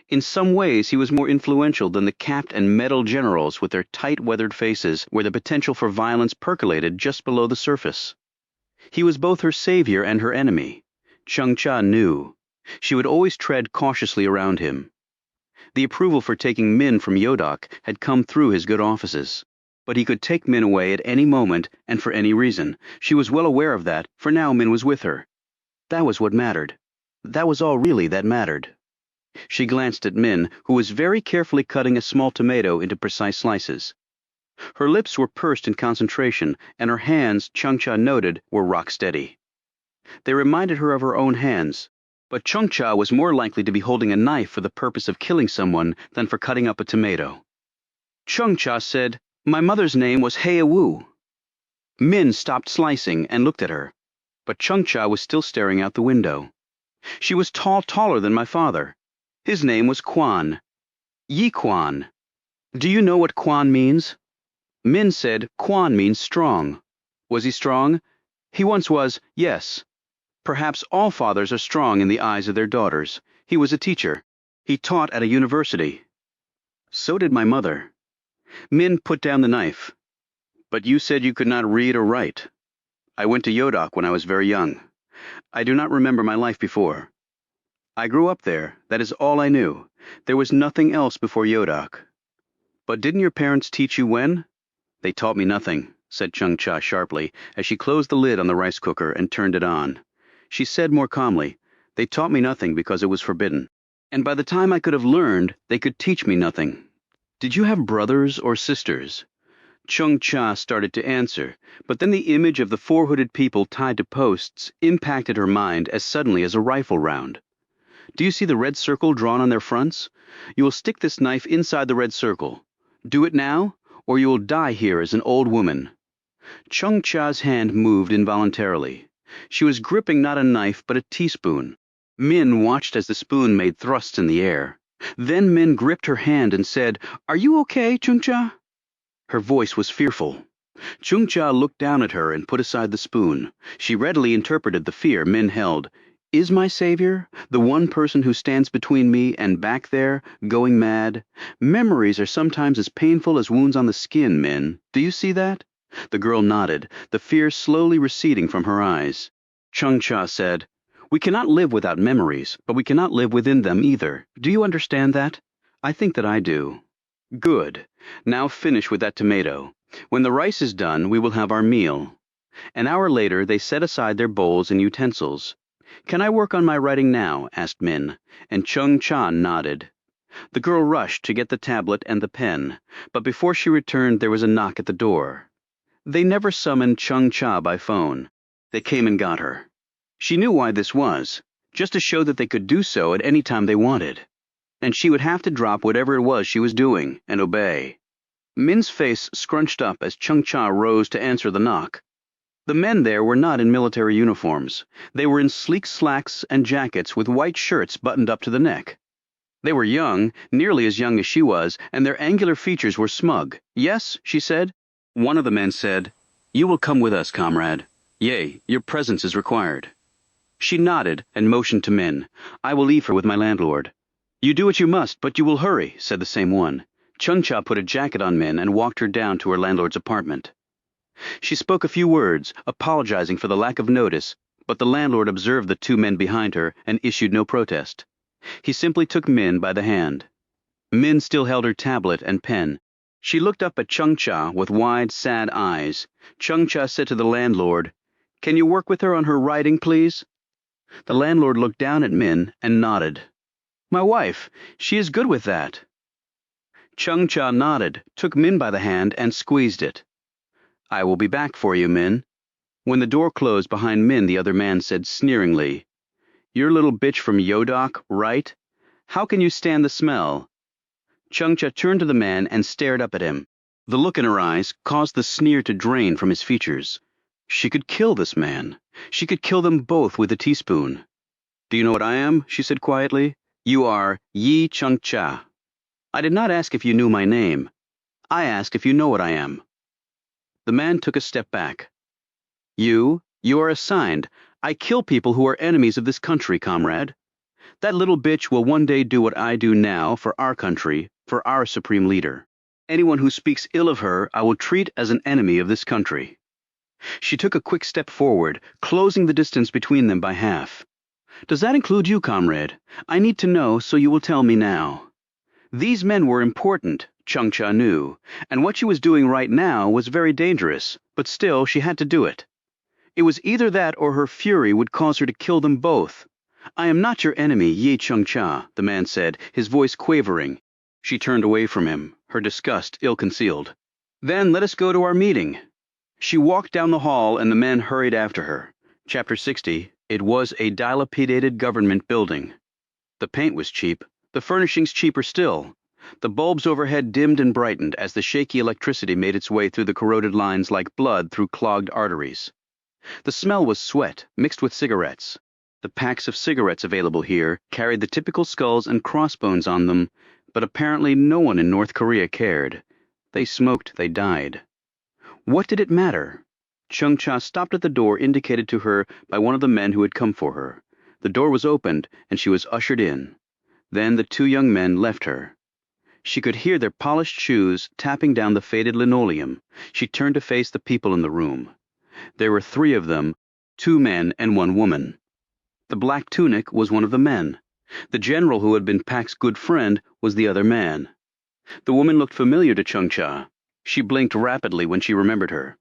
In some ways, he was more influential than the capped and medal generals with their tight, weathered faces, where the potential for violence percolated just below the surface. He was both her savior and her enemy. Chung-Cha knew. She would always tread cautiously around him. The approval for taking Min from Yodok had come through his good offices. But he could take Min away at any moment and for any reason. She was well aware of that, for now Min was with her. That was what mattered. That was all really that mattered. She glanced at Min, who was very carefully cutting a small tomato into precise slices. Her lips were pursed in concentration, and her hands, Chung-Cha noted, were rock steady. They reminded her of her own hands, but Chung-Cha was more likely to be holding a knife for the purpose of killing someone than for cutting up a tomato. Chung-Cha said, My mother's name was Hye-Woo. Min stopped slicing and looked at her, but Chung-Cha was still staring out the window. She was taller than my father. His name was Kwan. Yi Kwan. Do you know what Kwan means? Min said Kwan means strong. Was he strong? He once was, yes. Perhaps all fathers are strong in the eyes of their daughters. He was a teacher. He taught at a university. So did my mother. Min put down the knife. But you said you could not read or write. I went to Yodok when I was very young. I do not remember my life before. I grew up there. That is all I knew. There was nothing else before Yodok. But didn't your parents teach you when? They taught me nothing, said Chung-cha sharply, as she closed the lid on the rice cooker and turned it on. She said more calmly, they taught me nothing because it was forbidden. And by the time I could have learned, they could teach me nothing. Did you have brothers or sisters? Chung-cha started to answer, but then the image of the four-hooded people tied to posts impacted her mind as suddenly as a rifle round. Do you see the red circle drawn on their fronts? You will stick this knife inside the red circle. Do it now, or you will die here as an old woman. Chung-cha's hand moved involuntarily. She was gripping not a knife but a teaspoon. Min watched as the spoon made thrusts in the air. Then Min gripped her hand and said, "Are you okay, Chung-cha?" Her voice was fearful. Chung-cha looked down at her and put aside the spoon. She readily interpreted the fear Min held. Is my savior, the one person who stands between me and back there, going mad? Memories are sometimes as painful as wounds on the skin, Min. Do you see that? The girl nodded, the fear slowly receding from her eyes. Chung-cha said, "We cannot live without memories, but we cannot live within them either. Do you understand that? I think that I do." Good. Now finish with that tomato. When the rice is done, we will have our meal. An hour later, they set aside their bowls and utensils. Can I work on my writing now? Asked Min, and Chung-cha nodded. The girl rushed to get the tablet and the pen, but before she returned there was a knock at the door. They never summoned Chung-cha by phone. They came and got her. She knew why this was, just to show that they could do so at any time they wanted. And she would have to drop whatever it was she was doing and obey. Min's face scrunched up as Chung-cha rose to answer the knock. The men there were not in military uniforms. They were in sleek slacks and jackets with white shirts buttoned up to the neck. They were young, nearly as young as she was, and their angular features were smug. "Yes," she said. One of the men said, "You will come with us, comrade. Yea, your presence is required." She nodded and motioned to Min. "I will leave her with my landlord." "You do what you must, but you will hurry," said the same one. Chung-cha put a jacket on Min and walked her down to her landlord's apartment. She spoke a few words, apologizing for the lack of notice, but the landlord observed the two men behind her and issued no protest. He simply took Min by the hand. Min still held her tablet and pen. She looked up at Chung-cha with wide, sad eyes. Chung-cha said to the landlord, "Can you work with her on her writing, please?" The landlord looked down at Min and nodded. "My wife, she is good with that." Chung-cha nodded, took Min by the hand, and squeezed it. "I will be back for you, Min." When the door closed behind Min, the other man said sneeringly, "You're a little bitch from Yodok, right? How can you stand the smell?" Chung-cha turned to the man and stared up at him. The look in her eyes caused the sneer to drain from his features. She could kill this man. She could kill them both with a teaspoon. "Do you know what I am?" she said quietly. "You are Yi Chung-cha. I did not ask if you knew my name. I asked if you know what I am." The man took a step back. You are assigned. I kill people who are enemies of this country, comrade. That little bitch will one day do what I do now for our country, for our supreme leader. Anyone who speaks ill of her, I will treat as an enemy of this country." She took a quick step forward, closing the distance between them by half. "Does that include you, comrade? I need to know, so you will tell me now." These men were important, Chung-cha knew, and what she was doing right now was very dangerous, but still she had to do it. It was either that or her fury would cause her to kill them both. "I am not your enemy, Yi Chung-cha," the man said, his voice quavering. She turned away from him, her disgust ill-concealed. "Then let us go to our meeting." She walked down the hall and the men hurried after her. Chapter 60. It was a dilapidated government building. The paint was cheap, the furnishings cheaper still. The bulbs overhead dimmed and brightened as the shaky electricity made its way through the corroded lines like blood through clogged arteries. The smell was sweat, mixed with cigarettes. The packs of cigarettes available here carried the typical skulls and crossbones on them, but apparently no one in North Korea cared. They smoked, they died. What did it matter? Chung-cha stopped at the door indicated to her by one of the men who had come for her. The door was opened, and she was ushered in. Then the two young men left her. She could hear their polished shoes tapping down the faded linoleum. She turned to face the people in the room. There were three of them, two men and one woman. The black tunic was one of the men. The general who had been Pak's good friend was the other man. The woman looked familiar to Chungcha. She blinked rapidly when she remembered her.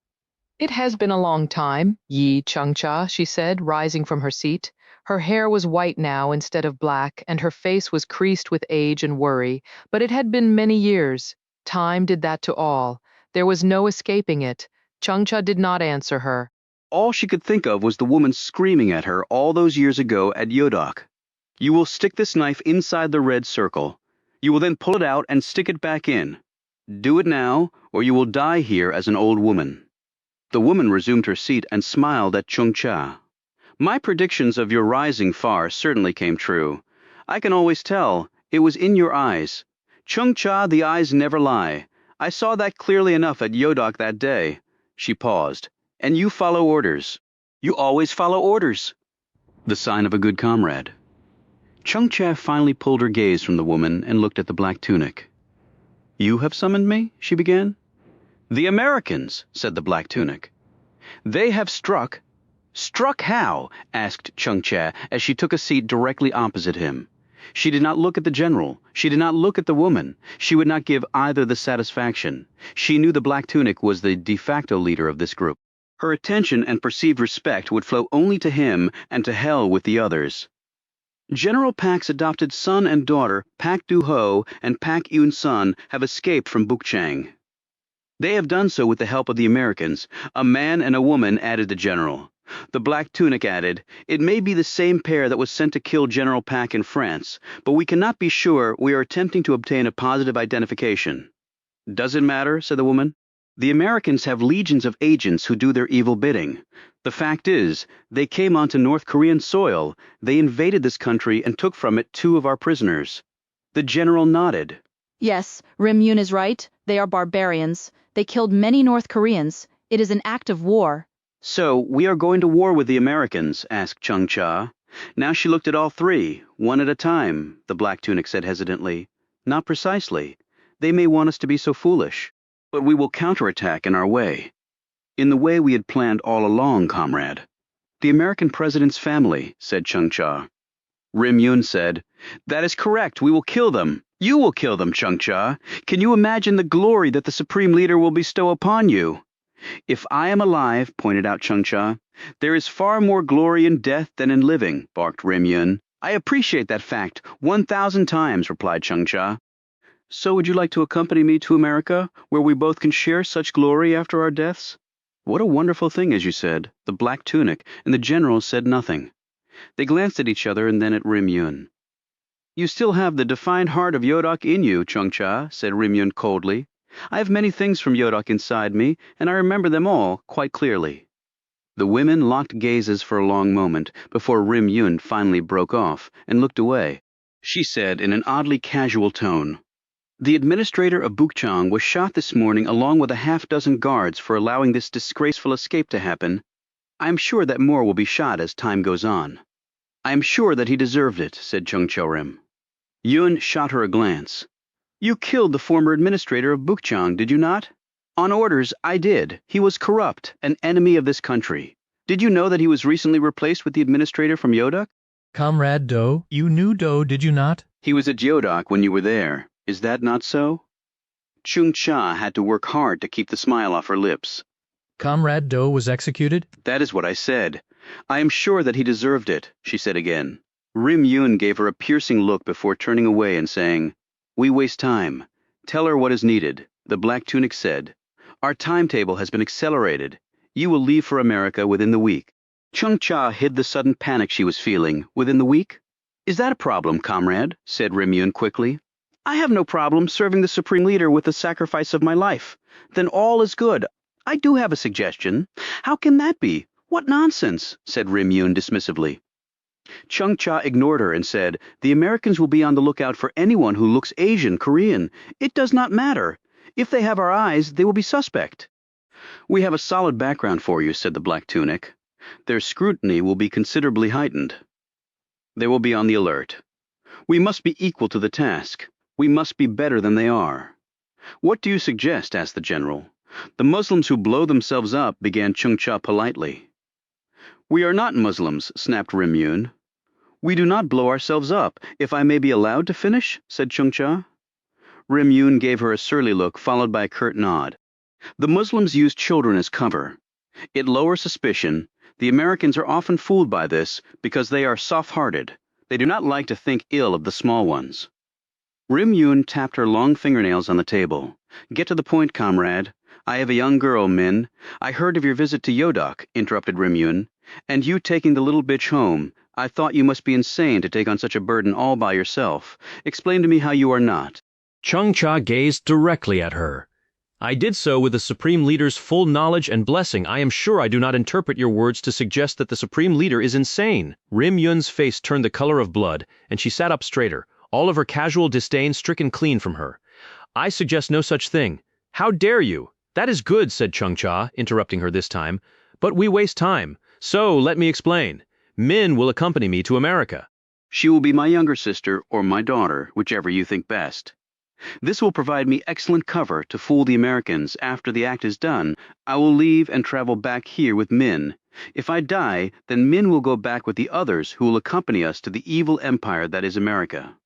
It has been a long time, Yi Chungcha, she said, rising from her seat. Her hair was white now instead of black, and her face was creased with age and worry, but it had been many years. Time did that to all. There was no escaping it. Chungcha did not answer her. All she could think of was the woman screaming at her all those years ago at Yodok. You will stick this knife inside the red circle. You will then pull it out and stick it back in. Do it now, or you will die here as an old woman. The woman resumed her seat and smiled at Chungcha. My predictions of your rising far certainly came true. I can always tell. It was in your eyes. Chungcha, the eyes never lie. I saw that clearly enough at Yodok that day. She paused. And you follow orders. You always follow orders. The sign of a good comrade. Chungcha finally pulled her gaze from the woman and looked at the black tunic. You have summoned me? She began. The Americans, said the black tunic. They have struck. Struck how? Asked Chungcha as she took a seat directly opposite him. She did not look at the general. She did not look at the woman. She would not give either the satisfaction. She knew the black tunic was the de facto leader of this group. Her attention and perceived respect would flow only to him and to hell with the others. General Pak's adopted son and daughter, Pak Du-ho and Pak Yun-sun, have escaped from Bukchang. They have done so with the help of the Americans. A man and a woman, added the general. The black tunic added, it may be the same pair that was sent to kill General Pak in France, but we cannot be sure. We are attempting to obtain a positive identification. Does it matter? Said the woman. The Americans have legions of agents who do their evil bidding. The fact is, they came onto North Korean soil. They invaded this country and took from it two of our prisoners. The general nodded. Yes, Rim Yoon is right. They are barbarians. They killed many North Koreans. It is an act of war. So, we are going to war with the Americans? Asked Chungcha. Now she looked at all three, one at a time, the black tunic said hesitantly. Not precisely. They may want us to be so foolish. But we will counterattack in our way. In the way we had planned all along, comrade. The American president's family, said Chungcha. Rim Yoon said, that is correct. We will kill them. You will kill them, Chungcha. Can you imagine the glory that the Supreme Leader will bestow upon you? If I am alive, pointed out Chungcha, there is far more glory in death than in living, barked Rim Yoon. I appreciate that fact 1,000 times, replied Chungcha. So would you like to accompany me to America, where we both can share such glory after our deaths? What a wonderful thing, as you said. The black tunic and the general said nothing. They glanced at each other and then at Rim Yoon. You still have the defined heart of Yodok in you, Chungcha, said Rim Yoon coldly. I have many things from Yodok inside me, and I remember them all quite clearly. The women locked gazes for a long moment before Rim Yoon finally broke off and looked away. She said in an oddly casual tone, the administrator of Bukchang was shot this morning along with a half-dozen guards for allowing this disgraceful escape to happen. I am sure that more will be shot as time goes on. I am sure that he deserved it, said Chungcha Rim. Yoon shot her a glance. You killed the former administrator of Bukchang, did you not? On orders, I did. He was corrupt, an enemy of this country. Did you know that he was recently replaced with the administrator from Yodok? Comrade Do, you knew Do, did you not? He was at Yodok when you were there. Is that not so? Chungcha had to work hard to keep the smile off her lips. Comrade Do was executed? That is what I said. I am sure that he deserved it, she said again. Rim Yoon gave her a piercing look before turning away and saying, we waste time. Tell her what is needed. The black tunic said, our timetable has been accelerated. You will leave for America within the week. Chungcha hid the sudden panic she was feeling. Within the week? Is that a problem, comrade? Said Rim Yoon quickly. I have no problem serving the Supreme Leader with the sacrifice of my life. Then all is good. I do have a suggestion. How can that be? What nonsense, said Rim Yoon dismissively. Chungcha ignored her and said, the Americans will be on the lookout for anyone who looks Asian, Korean. It does not matter. If they have our eyes, they will be suspect. We have a solid background for you, said the black tunic. Their scrutiny will be considerably heightened. They will be on the alert. We must be equal to the task. We must be better than they are. What do you suggest? Asked the general. The Muslims who blow themselves up, began Chungcha politely. We are not Muslims, snapped Rimyun. We do not blow ourselves up. If I may be allowed to finish, said Chungcha. Rimyun gave her a surly look, followed by a curt nod. The Muslims use children as cover. It lowers suspicion. The Americans are often fooled by this because they are soft-hearted. They do not like to think ill of the small ones. Rimyun tapped her long fingernails on the table. Get to the point, comrade. I have a young girl, Min. I heard of your visit to Yodok, interrupted Rimyun, and you taking the little bitch home. I thought you must be insane to take on such a burden all by yourself. Explain to me how you are not. Chungcha gazed directly at her. I did so with the Supreme Leader's full knowledge and blessing. I am sure I do not interpret your words to suggest that the Supreme Leader is insane. Rimyun's face turned the color of blood, and she sat up straighter, all of her casual disdain stricken clean from her. I suggest no such thing. How dare you? That is good, said Chungcha, interrupting her this time. But we waste time. So, let me explain. Min will accompany me to America. She will be my younger sister or my daughter, whichever you think best. This will provide me excellent cover to fool the Americans. After the act is done, I will leave and travel back here with Min. If I die, then Min will go back with the others who will accompany us to the evil empire that is America.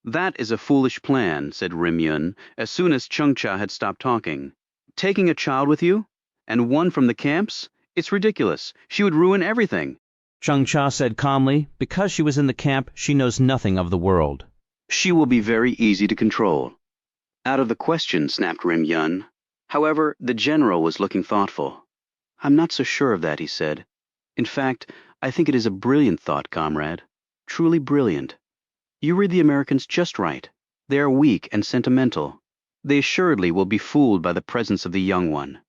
That is a foolish plan, said Rimyun, as soon as Chungcha had stopped talking. Taking a child with you? And one from the camps? It's ridiculous. She would ruin everything. Chungcha said calmly, because she was in the camp, she knows nothing of the world. She will be very easy to control. Out of the question, snapped Rimyun. However, the general was looking thoughtful. I'm not so sure of that, he said. In fact, I think it is a brilliant thought, comrade. Truly brilliant. You read the Americans just right. They are weak and sentimental. They assuredly will be fooled by the presence of the young one.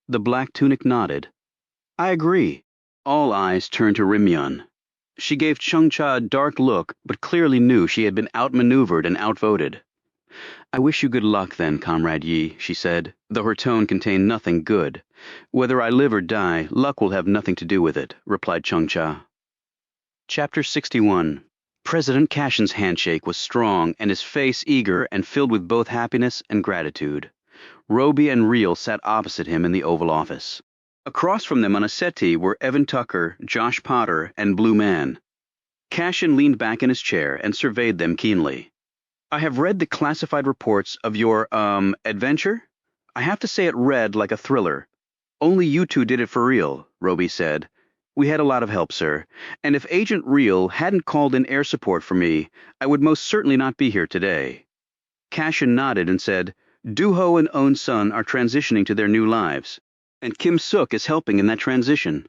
The black tunic nodded. I agree. All eyes turned to Rimyun. She gave Chungcha a dark look, but clearly knew she had been outmaneuvered and outvoted. I wish you good luck then, Comrade Yi, she said, though her tone contained nothing good. Whether I live or die, luck will have nothing to do with it, replied Chungcha. Chapter 61. President Cashin's handshake was strong and his face eager and filled with both happiness and gratitude. Roby and Reel sat opposite him in the Oval Office. Across from them on a settee were Evan Tucker, Josh Potter, and Blue Man. Cashin leaned back in his chair and surveyed them keenly. I have read the classified reports of your, adventure. I have to say it read like a thriller. Only you two did it for real, Roby said. We had a lot of help, sir, and if Agent Reel hadn't called in air support for me, I would most certainly not be here today. Cashin nodded and said, Duho and Own Sun are transitioning to their new lives, and Kim Suk is helping in that transition.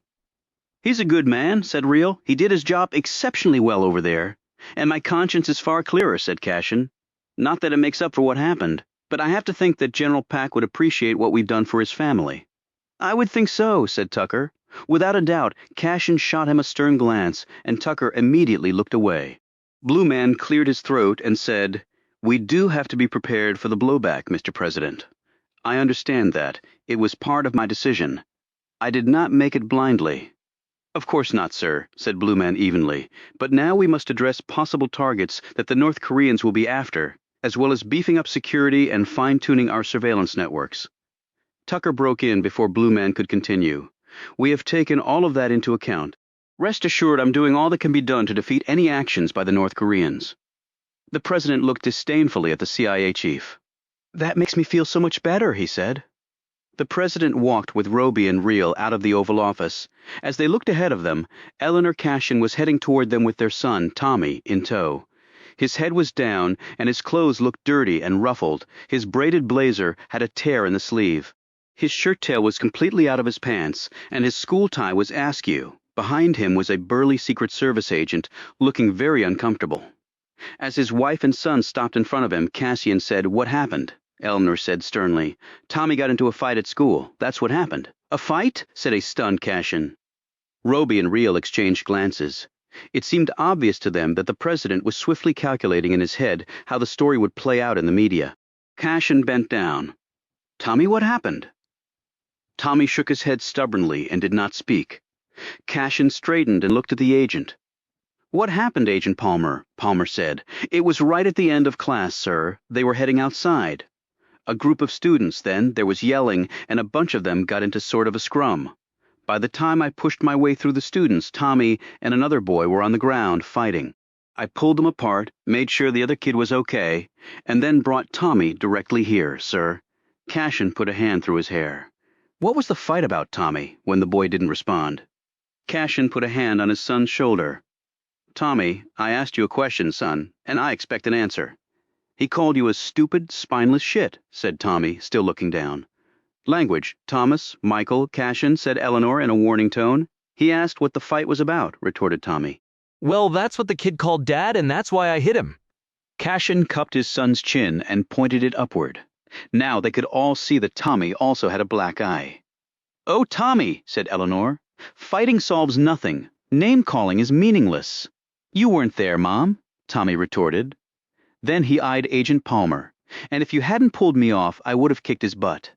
He's a good man, said Reel. He did his job exceptionally well over there. And my conscience is far clearer, said Cashin. Not that it makes up for what happened, but I have to think that General Pack would appreciate what we've done for his family. I would think so, said Tucker. Without a doubt, Cashin shot him a stern glance, and Tucker immediately looked away. Blue Man cleared his throat and said, We do have to be prepared for the blowback, Mr. President. I understand that. It was part of my decision. I did not make it blindly. Of course not, sir, said Blue Man evenly, but now we must address possible targets that the North Koreans will be after, as well as beefing up security and fine-tuning our surveillance networks. Tucker broke in before Blue Man could continue. We have taken all of that into account. Rest assured I'm doing all that can be done to defeat any actions by the North Koreans. The president looked disdainfully at the CIA chief. That makes me feel so much better, he said. The president walked with Roby and Reel out of the Oval Office. As they looked ahead of them, Eleanor Cashin was heading toward them with their son, Tommy, in tow. His head was down, and his clothes looked dirty and ruffled. His braided blazer had a tear in the sleeve. His shirt tail was completely out of his pants, and his school tie was askew. Behind him was a burly Secret Service agent, looking very uncomfortable. As his wife and son stopped in front of him, Cassian said, What happened? Eleanor said sternly. Tommy got into a fight at school. That's what happened. A fight? Said a stunned Cashin. Roby and Reel exchanged glances. It seemed obvious to them that the president was swiftly calculating in his head how the story would play out in the media. Cashin bent down. Tommy, what happened? Tommy shook his head stubbornly and did not speak. Cashin straightened and looked at the agent. What happened, Agent Palmer? Palmer said. It was right at the end of class, sir. They were heading outside. A group of students, then, there was yelling, and a bunch of them got into sort of a scrum. By the time I pushed my way through the students, Tommy and another boy were on the ground fighting. I pulled them apart, made sure the other kid was okay, and then brought Tommy directly here, sir. Cashin put a hand through his hair. What was the fight about, Tommy, when the boy didn't respond? Cashin put a hand on his son's shoulder. Tommy, I asked you a question, son, and I expect an answer. He called you a stupid, spineless shit, said Tommy, still looking down. Language, Thomas, Michael, Cashin, said Eleanor in a warning tone. He asked what the fight was about, retorted Tommy. Well, that's what the kid called Dad, and that's why I hit him. Cashin cupped his son's chin and pointed it upward. Now they could all see that Tommy also had a black eye. Oh, Tommy, said Eleanor. Fighting solves nothing. Name-calling is meaningless. You weren't there, Mom, Tommy retorted. Then he eyed Agent Palmer. And if you hadn't pulled me off, I would have kicked his butt.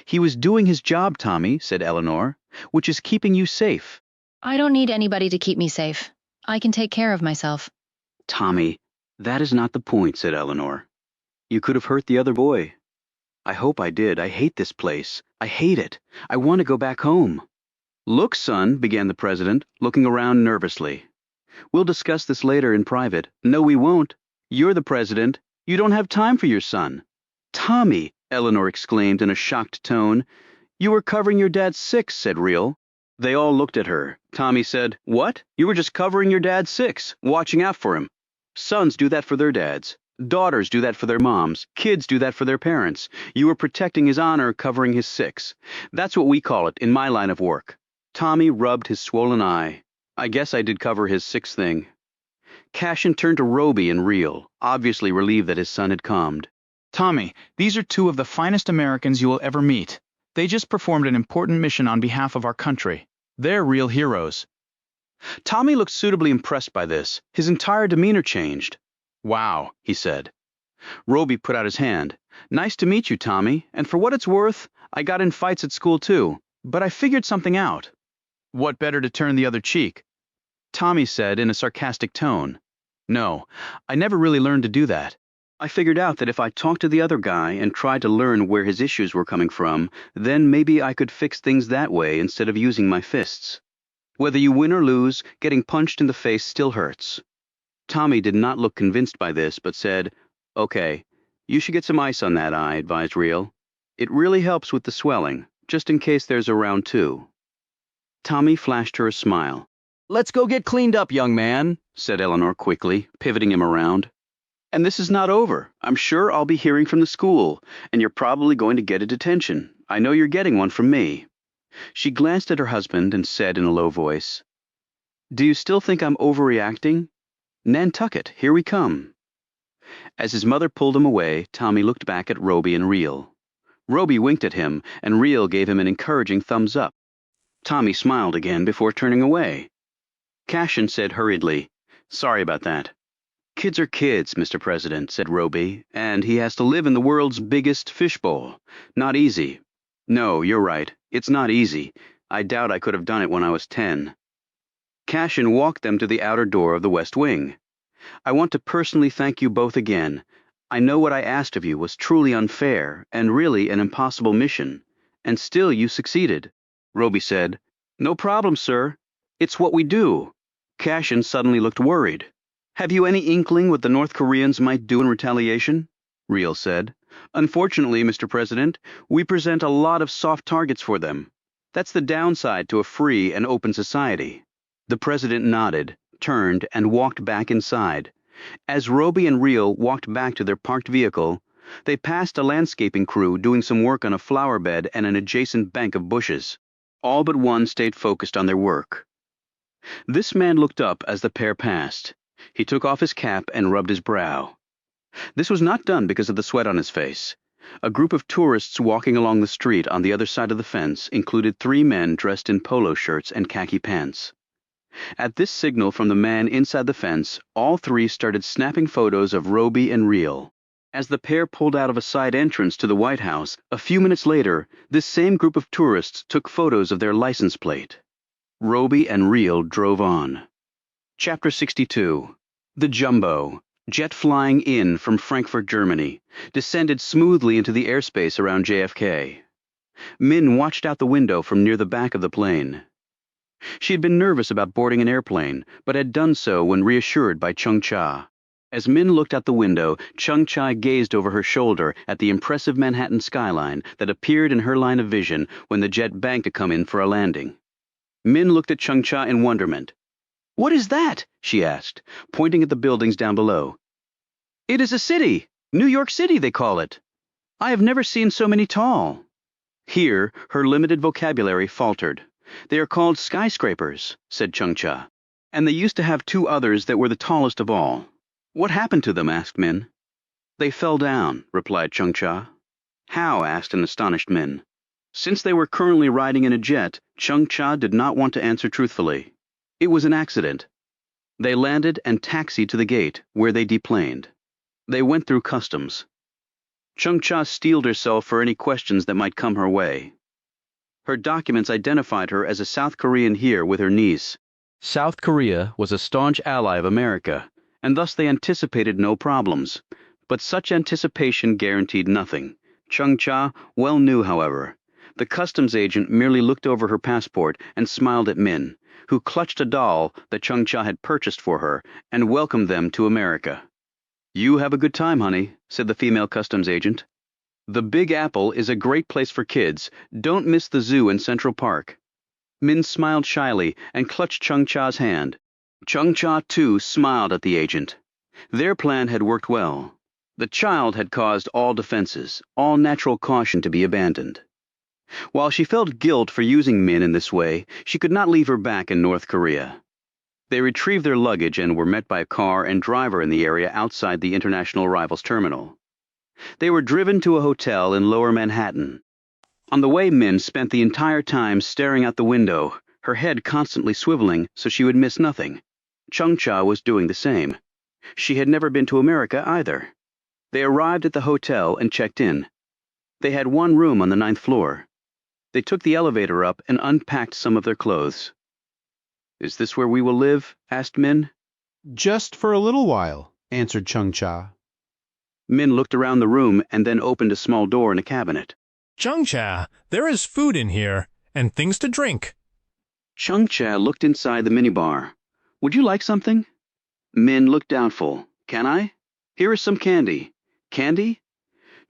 He was doing his job, Tommy, said Eleanor, which is keeping you safe. I don't need anybody to keep me safe. I can take care of myself. Tommy, that is not the point, said Eleanor. You could have hurt the other boy. I hope I did. I hate this place. I hate it. I want to go back home. Look, son, began the president, looking around nervously. We'll discuss this later in private. No, we won't. You're the president. You don't have time for your son. Tommy, Eleanor exclaimed in a shocked tone. You were covering your dad's six, said Real. They all looked at her. Tommy said, What? You were just covering your dad's six, watching out for him. Sons do that for their dads. Daughters do that for their moms. Kids do that for their parents. You were protecting his honor, covering his six. That's what we call it in my line of work. Tommy rubbed his swollen eye. I guess I did cover his sixth thing. Cashin turned to Roby and Real, obviously relieved that his son had calmed. Tommy, these are two of the finest Americans you will ever meet. They just performed an important mission on behalf of our country. They're real heroes. Tommy looked suitably impressed by this. His entire demeanor changed. Wow, he said. Roby put out his hand. Nice to meet you, Tommy, and for what it's worth, I got in fights at school too, but I figured something out. What better to turn the other cheek? Tommy said in a sarcastic tone. No, I never really learned to do that. I figured out that if I talked to the other guy and tried to learn where his issues were coming from, then maybe I could fix things that way instead of using my fists. Whether you win or lose, getting punched in the face still hurts. Tommy did not look convinced by this, but said, Okay, you should get some ice on that eye, advised Real. It really helps with the swelling, just in case there's a round two. Tommy flashed her a smile. Let's go get cleaned up, young man, said Eleanor quickly, pivoting him around. And this is not over. I'm sure I'll be hearing from the school, and you're probably going to get a detention. I know you're getting one from me. She glanced at her husband and said in a low voice, Do you still think I'm overreacting? Nantucket, here we come. As his mother pulled him away, Tommy looked back at Roby and Real. Roby winked at him, and Real gave him an encouraging thumbs up. Tommy smiled again before turning away. Cashin said hurriedly, Sorry about that. Kids are kids, Mr. President, said Roby, and he has to live in the world's biggest fishbowl. Not easy. No, you're right. It's not easy. I doubt I could have done it when I was 10. Cashin walked them to the outer door of the West Wing. I want to personally thank you both again. I know what I asked of you was truly unfair and really an impossible mission, and still you succeeded. Roby said, No problem, sir. It's what we do. Cashin suddenly looked worried. Have you any inkling what the North Koreans might do in retaliation? Real said. Unfortunately, Mr. President, we present a lot of soft targets for them. That's the downside to a free and open society. The president nodded, turned, and walked back inside. As Roby and Real walked back to their parked vehicle, they passed a landscaping crew doing some work on a flower bed and an adjacent bank of bushes. All but one stayed focused on their work. This man looked up as the pair passed. He took off his cap and rubbed his brow. This was not done because of the sweat on his face. A group of tourists walking along the street on the other side of the fence included 3 men dressed in polo shirts and khaki pants. At this signal from the man inside the fence, all 3 started snapping photos of Roby and Real. As the pair pulled out of a side entrance to the White House, a few minutes later, this same group of tourists took photos of their license plate. Roby and Real drove on. Chapter 62. The Jumbo, jet flying in from Frankfurt, Germany, descended smoothly into the airspace around JFK. Min watched out the window from near the back of the plane. She had been nervous about boarding an airplane, but had done so when reassured by Chung Cha. As Min looked out the window, Chung Cha gazed over her shoulder at the impressive Manhattan skyline that appeared in her line of vision when the jet banked to come in for a landing. Min looked at Chung Cha in wonderment. "What is that?" she asked, pointing at the buildings down below. "It is a city. New York City, they call it. I have never seen so many tall." Here, her limited vocabulary faltered. "They are called skyscrapers," said Chung Cha. "And they used to have two others that were the tallest of all." "What happened to them?" asked Min. "They fell down," replied Chung Cha. "How?" asked an astonished Min. Since they were currently riding in a jet, Chung Cha did not want to answer truthfully. It was an accident. They landed and taxied to the gate, where they deplaned. They went through customs. Chung Cha steeled herself for any questions that might come her way. Her documents identified her as a South Korean here with her niece. South Korea was a staunch ally of America, and thus they anticipated no problems. But such anticipation guaranteed nothing. Chung Cha well knew, however. The customs agent merely looked over her passport and smiled at Min, who clutched a doll that Chung Cha had purchased for her, and welcomed them to America. "You have a good time, honey," said the female customs agent. "The Big Apple is a great place for kids. Don't miss the zoo in Central Park." Min smiled shyly and clutched Chung Cha's hand. Chung Cha, too, smiled at the agent. Their plan had worked well. The child had caused all defenses, all natural caution to be abandoned. While she felt guilt for using Min in this way, she could not leave her back in North Korea. They retrieved their luggage and were met by a car and driver in the area outside the International Arrivals Terminal. They were driven to a hotel in Lower Manhattan. On the way, Min spent the entire time staring out the window, her head constantly swiveling so she would miss nothing. Chung Cha was doing the same. She had never been to America either. They arrived at the hotel and checked in. They had one room on the 9th floor. They took the elevator up and unpacked some of their clothes. "Is this where we will live?" asked Min. "Just for a little while," answered Chung Cha. Min looked around the room and then opened a small door in a cabinet. Chung Cha, there is food in here, and things to drink. Chung Cha looked inside the minibar. "Would you like something?" Min looked doubtful. "Can I? Here is some candy." "Candy?"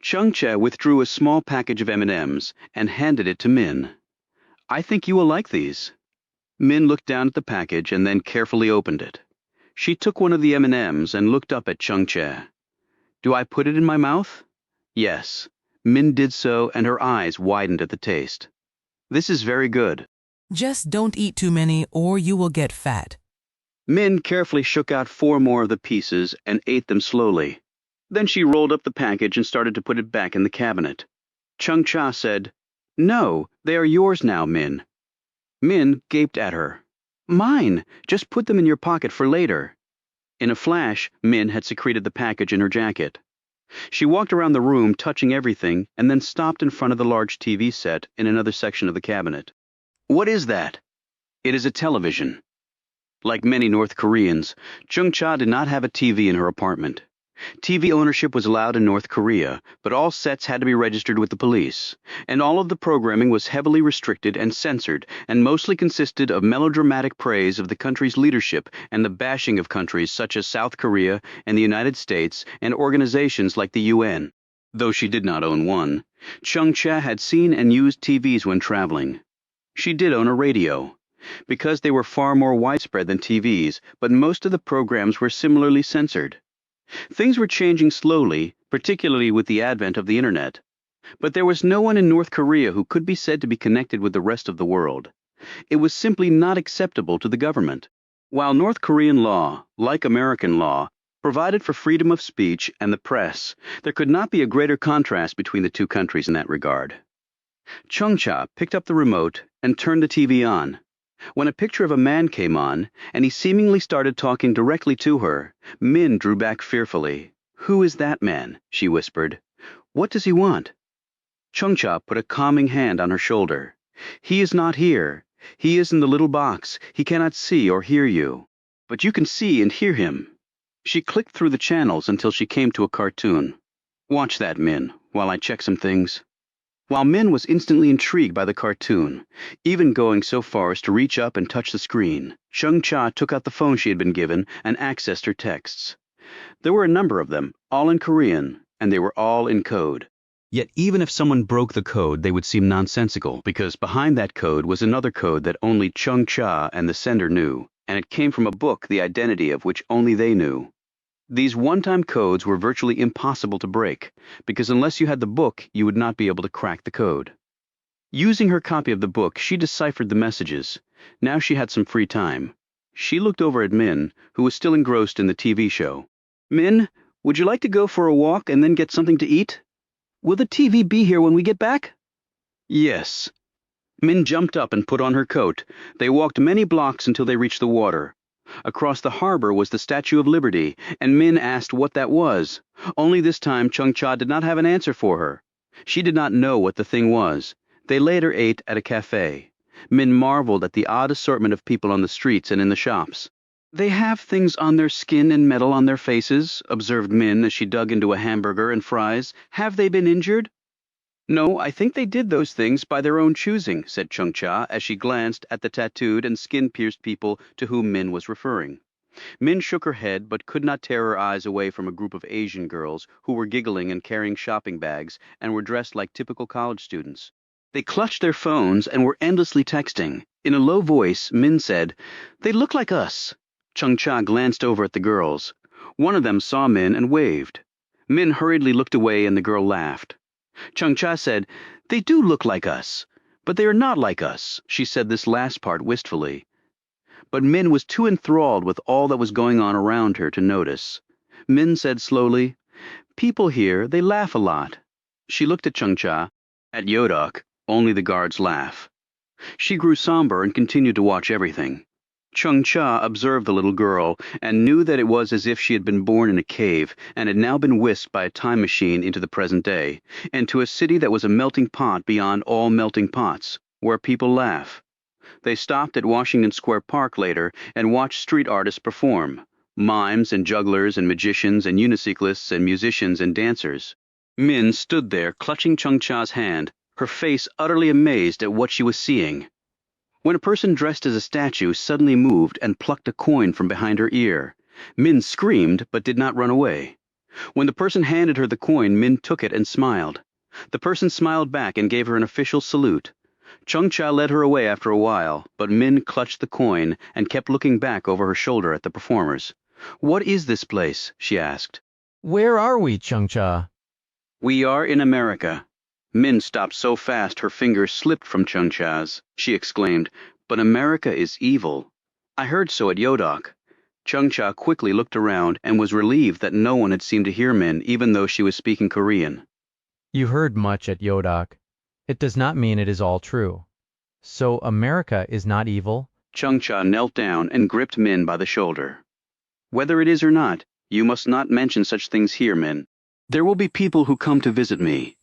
Chung Cha withdrew a small package of M&Ms and handed it to Min. "I think you will like these." Min looked down at the package and then carefully opened it. She took one of the M&Ms and looked up at Chung Cha. "Do I put it in my mouth?" "Yes." Min did so, and her eyes widened at the taste. "This is very good." "Just don't eat too many or you will get fat." Min carefully shook out 4 more of the pieces and ate them slowly. Then she rolled up the package and started to put it back in the cabinet. Chung Cha said, "No, they are yours now, Min." Min gaped at her. "Mine! Just put them in your pocket for later." In a flash, Min had secreted the package in her jacket. She walked around the room touching everything and then stopped in front of the large TV set in another section of the cabinet. "What is that?" "It is a television." Like many North Koreans, Chung Cha did not have a TV in her apartment. TV ownership was allowed in North Korea, but all sets had to be registered with the police, and all of the programming was heavily restricted and censored, and mostly consisted of melodramatic praise of the country's leadership and the bashing of countries such as South Korea and the United States and organizations like the UN. Though she did not own one, Chung Cha had seen and used TVs when traveling. She did own a radio, because they were far more widespread than TVs, but most of the programs were similarly censored. Things were changing slowly, particularly with the advent of the Internet. But there was no one in North Korea who could be said to be connected with the rest of the world. It was simply not acceptable to the government. While North Korean law, like American law, provided for freedom of speech and the press, there could not be a greater contrast between the two countries in that regard. Chung Cha picked up the remote and turned the TV on. When a picture of a man came on, and he seemingly started talking directly to her, Min drew back fearfully. "Who is that man?" she whispered. "What does he want?" Chung Cha put a calming hand on her shoulder. "He is not here. He is in the little box. He cannot see or hear you." but you can see and hear him. She clicked through the channels until she came to a cartoon. Watch that, Min, while I check some things. While Min was instantly intrigued by the cartoon, even going so far as to reach up and touch the screen, Chung-Cha took out the phone she had been given and accessed her texts. There were a number of them, all in Korean, and they were all in code. Yet even if someone broke the code, they would seem nonsensical, because behind that code was another code that only Chung-Cha and the sender knew, and it came from a book the identity of which only they knew. These one-time codes were virtually impossible to break, because unless you had the book, you would not be able to crack the code. Using her copy of the book, she deciphered the messages. Now she had some free time. She looked over at Min, who was still engrossed in the TV show. Min, would you like to go for a walk and then get something to eat? Will the TV be here when we get back? Yes. Min jumped up and put on her coat. They walked many blocks until they reached the water. Across the harbor was the Statue of Liberty, and Min asked what that was. Only this time Chung-Cha did not have an answer for her. She did not know what the thing was. They later ate at a cafe. Min marveled at the odd assortment of people on the streets and in the shops. They have things on their skin and metal on their faces, observed Min as she dug into a hamburger and fries. Have they been injured? No, I think they did those things by their own choosing, said Chung-Cha as she glanced at the tattooed and skin-pierced people to whom Min was referring. Min shook her head but could not tear her eyes away from a group of Asian girls who were giggling and carrying shopping bags and were dressed like typical college students. They clutched their phones and were endlessly texting. In a low voice, Min said, "They look like us." Chung-Cha glanced over at the girls. One of them saw Min and waved. Min hurriedly looked away and the girl laughed. Chung-Cha said, "They do look like us, but they are not like us." She said this last part wistfully. But Min was too enthralled with all that was going on around her to notice. Min said slowly, "People here, they laugh a lot." She looked at Chung-Cha. At Yodok, only the guards laugh. She grew somber and continued to watch everything. Chung-Cha observed the little girl and knew that it was as if she had been born in a cave and had now been whisked by a time machine into the present day, and to a city that was a melting pot beyond all melting pots, where people laugh. They stopped at Washington Square Park later and watched street artists perform, mimes and jugglers and magicians and unicyclists and musicians and dancers. Min stood there clutching Chung-Cha's hand, her face utterly amazed at what she was seeing. When a person dressed as a statue suddenly moved and plucked a coin from behind her ear, Min screamed but did not run away. When the person handed her the coin, Min took it and smiled. The person smiled back and gave her an official salute. Chung-Cha led her away after a while, but Min clutched the coin and kept looking back over her shoulder at the performers. "What is this place?" she asked. Where are we, Chung-Cha? "We are in America." Min stopped so fast her fingers slipped from Chung-Cha's. She exclaimed, "But America is evil. I heard so at Yodok." Chung-Cha quickly looked around and was relieved that no one had seemed to hear Min, even though she was speaking Korean. You heard much at Yodok. It does not mean it is all true. So America is not evil? Chung-Cha knelt down and gripped Min by the shoulder. "Whether it is or not, you must not mention such things here, Min. There will be people who come to visit me.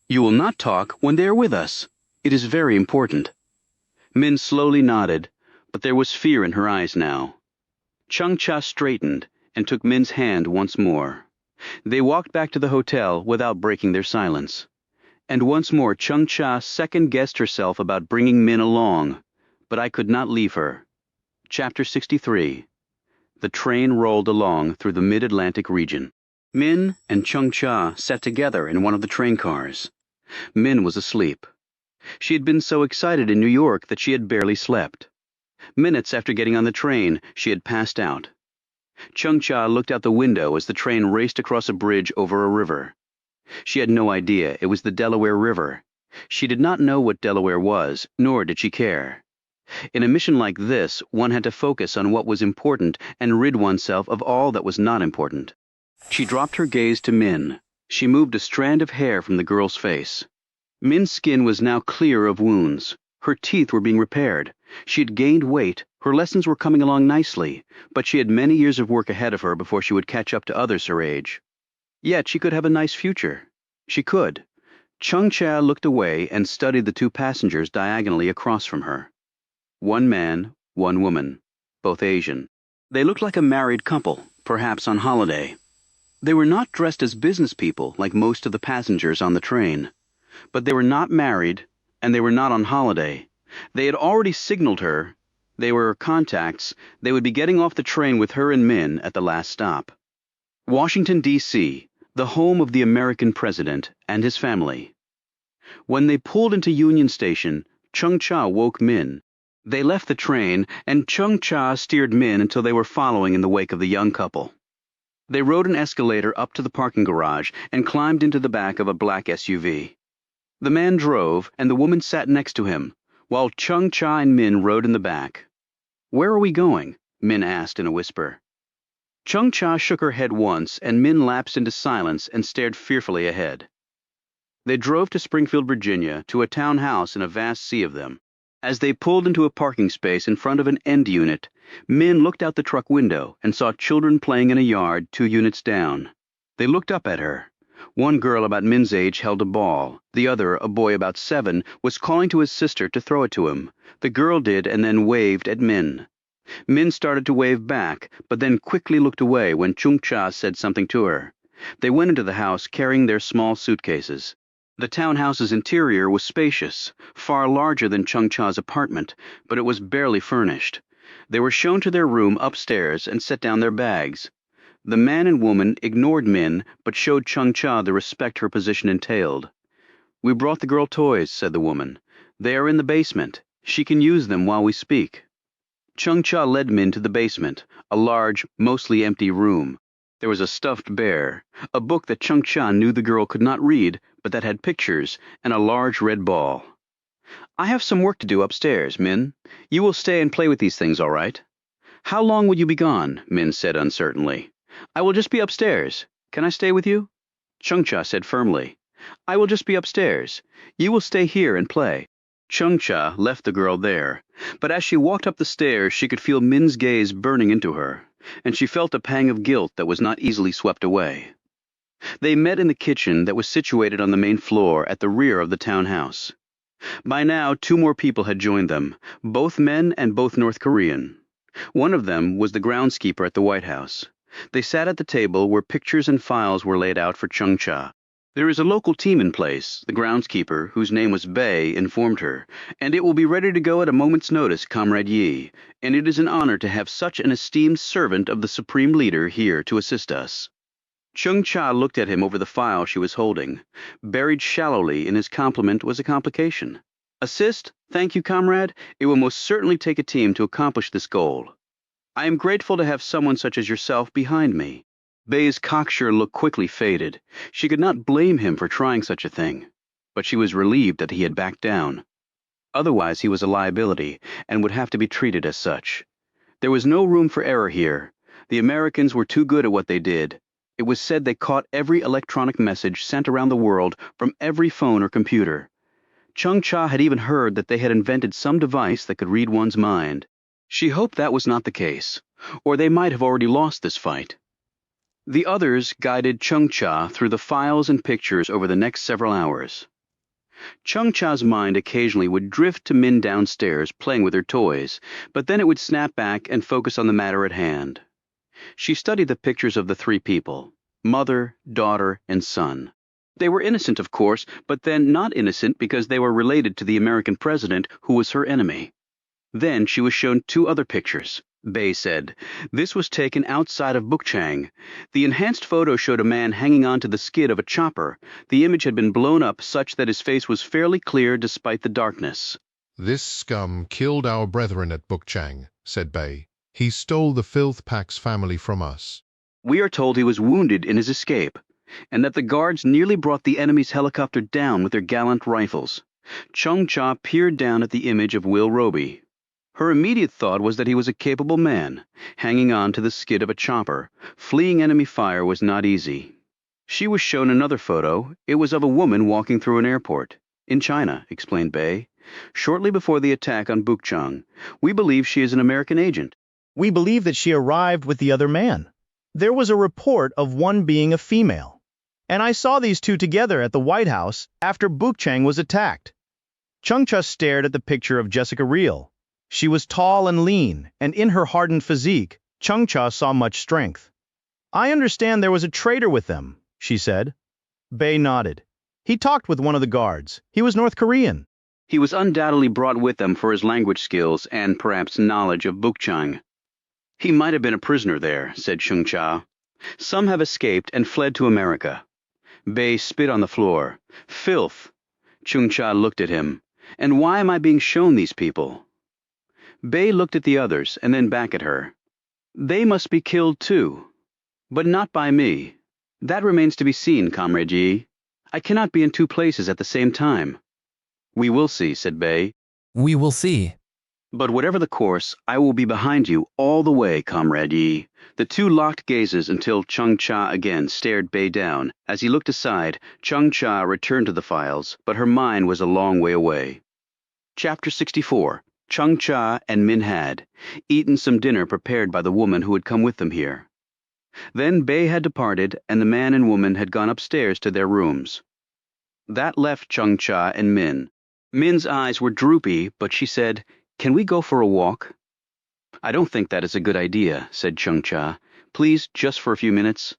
You will not talk when they are with us. It is very important." Min slowly nodded, but there was fear in her eyes now. Chung-Cha straightened and took Min's hand once more. They walked back to the hotel without breaking their silence. And once more Chung-Cha second-guessed herself about bringing Min along, but I could not leave her. Chapter 63. The train rolled along through the mid-Atlantic region. Min and Chung-Cha sat together in one of the train cars. Min was asleep. She had been so excited in New York that she had barely slept. Minutes after getting on the train, she had passed out. Chung-Cha looked out the window as the train raced across a bridge over a river. She had no idea it was the Delaware River. She did not know what Delaware was, nor did she care. In a mission like this, one had to focus on what was important and rid oneself of all that was not important. She dropped her gaze to Min. She moved a strand of hair from the girl's face. Min's skin was now clear of wounds. Her teeth were being repaired. She had gained weight. Her lessons were coming along nicely, but she had many years of work ahead of her before she would catch up to others her age. Yet she could have a nice future. She could. Chung-Cha looked away and studied the two passengers diagonally across from her. One man, one woman, both Asian. They looked like a married couple, perhaps on holiday. They were not dressed as business people like most of the passengers on the train. But they were not married, and they were not on holiday. They had already signaled her. They were contacts. They would be getting off the train with her and Min at the last stop. Washington, D.C., the home of the American president and his family. When they pulled into Union Station, Chung Cha woke Min. They left the train, and Chung Cha steered Min until they were following in the wake of the young couple. They rode an escalator up to the parking garage and climbed into the back of a black SUV. The man drove, and the woman sat next to him, while Chung Cha and Min rode in the back. "Where are we going?" Min asked in a whisper. Chung Cha shook her head once, and Min lapsed into silence and stared fearfully ahead. They drove to Springfield, Virginia, to a townhouse in a vast sea of them. As they pulled into a parking space in front of an end unit, Min looked out the truck window and saw children playing in a yard 2 units down. They looked up at her. One girl about Min's age held a ball. The other, a boy about 7, was calling to his sister to throw it to him. The girl did and then waved at Min. Min started to wave back, but then quickly looked away when Chung Cha said something to her. They went into the house carrying their small suitcases. The townhouse's interior was spacious, far larger than Chung Cha's apartment, but it was barely furnished. They were shown to their room upstairs and set down their bags. The man and woman ignored Min, but showed Chung Cha the respect her position entailed. "We brought the girl toys," said the woman. "They are in the basement. She can use them while we speak." Chung Cha led Min to the basement, a large, mostly empty room. There was a stuffed bear, a book that Chung Cha knew the girl could not read, but that had pictures, and a large red ball. "I have some work to do upstairs, Min. You will stay and play with these things, all right?" "How long will you be gone?" Min said uncertainly. "I will just be upstairs. Can I stay with you?" Chung Cha said firmly. "I will just be upstairs. You will stay here and play." Chung Cha left the girl there, but as she walked up the stairs she could feel Min's gaze burning into her, and she felt a pang of guilt that was not easily swept away. They met in the kitchen that was situated on the main floor at the rear of the townhouse. By now 2 more people had joined them, both men and both North Korean. One of them was the groundskeeper at the White House. They sat at the table where pictures and files were laid out for Chung Cha. "There is a local team in place," the groundskeeper, whose name was Bei, informed her, "and it will be ready to go at a moment's notice, Comrade Yi, and it is an honor to have such an esteemed servant of the Supreme Leader here to assist us." Chung Cha looked at him over the file she was holding. Buried shallowly in his compliment was a complication. "Assist? Thank you, comrade. It will most certainly take a team to accomplish this goal. I am grateful to have someone such as yourself behind me." Bei's cocksure look quickly faded. She could not blame him for trying such a thing, but she was relieved that he had backed down. Otherwise he was a liability and would have to be treated as such. There was no room for error here. The Americans were too good at what they did. It was said they caught every electronic message sent around the world from every phone or computer. Chung Cha had even heard that they had invented some device that could read one's mind. She hoped that was not the case, or they might have already lost this fight. The others guided Chung Cha through the files and pictures over the next several hours. Chung Cha's mind occasionally would drift to Min downstairs playing with her toys, but then it would snap back and focus on the matter at hand. She studied the pictures of the 3 people, mother, daughter, and son. They were innocent, of course, but then not innocent because they were related to the American president who was her enemy. Then she was shown 2 other pictures. Bei said, "This was taken outside of Bukchang. The enhanced photo showed a man hanging onto the skid of a chopper. The image had been blown up such that his face was fairly clear despite the darkness." "This scum killed our brethren at Bukchang," said Bei. "He stole the Filth Pack's family from us." "We are told he was wounded in his escape, and that the guards nearly brought the enemy's helicopter down with their gallant rifles." Chung Cha peered down at the image of Will Roby. Her immediate thought was that he was a capable man, hanging on to the skid of a chopper. Fleeing enemy fire was not easy. She was shown another photo. It was of a woman walking through an airport. "In China," explained Bei. "Shortly before the attack on Bukchang. We believe she is an American agent." "We believe that she arrived with the other man. There was a report of one being a female. And I saw these 2 together at the White House after Bukchang was attacked." Chung Cha stared at the picture of Jessica Reel. She was tall and lean, and in her hardened physique, Chung Cha saw much strength. I understand there was a traitor with them, she said. Bei nodded. He talked with one of the guards. He was North Korean. He was undoubtedly brought with them for his language skills and perhaps knowledge of Bukchang. He might have been a prisoner there, said Chung Cha. Some have escaped and fled to America. Bei spit on the floor. Filth! Chung Cha looked at him. And why am I being shown these people? Bei looked at the others and then back at her. They must be killed too. But not by me. That remains to be seen, Comrade Yi. I cannot be in two places at the same time. We will see, said Bei. We will see. But whatever the course, I will be behind you all the way, Comrade Yi. The two locked gazes until Chung Cha again stared Bei down. As he looked aside, Chung Cha returned to the files, but her mind was a long way away. Chapter 64. Chung Cha and Min had eaten some dinner prepared by the woman who had come with them here. Then Bei had departed, and the man and woman had gone upstairs to their rooms. That left Chung Cha and Min. Min's eyes were droopy, but she said, "Can we go for a walk?" "I don't think that is a good idea," said Chung Cha. "Please, just for a few minutes."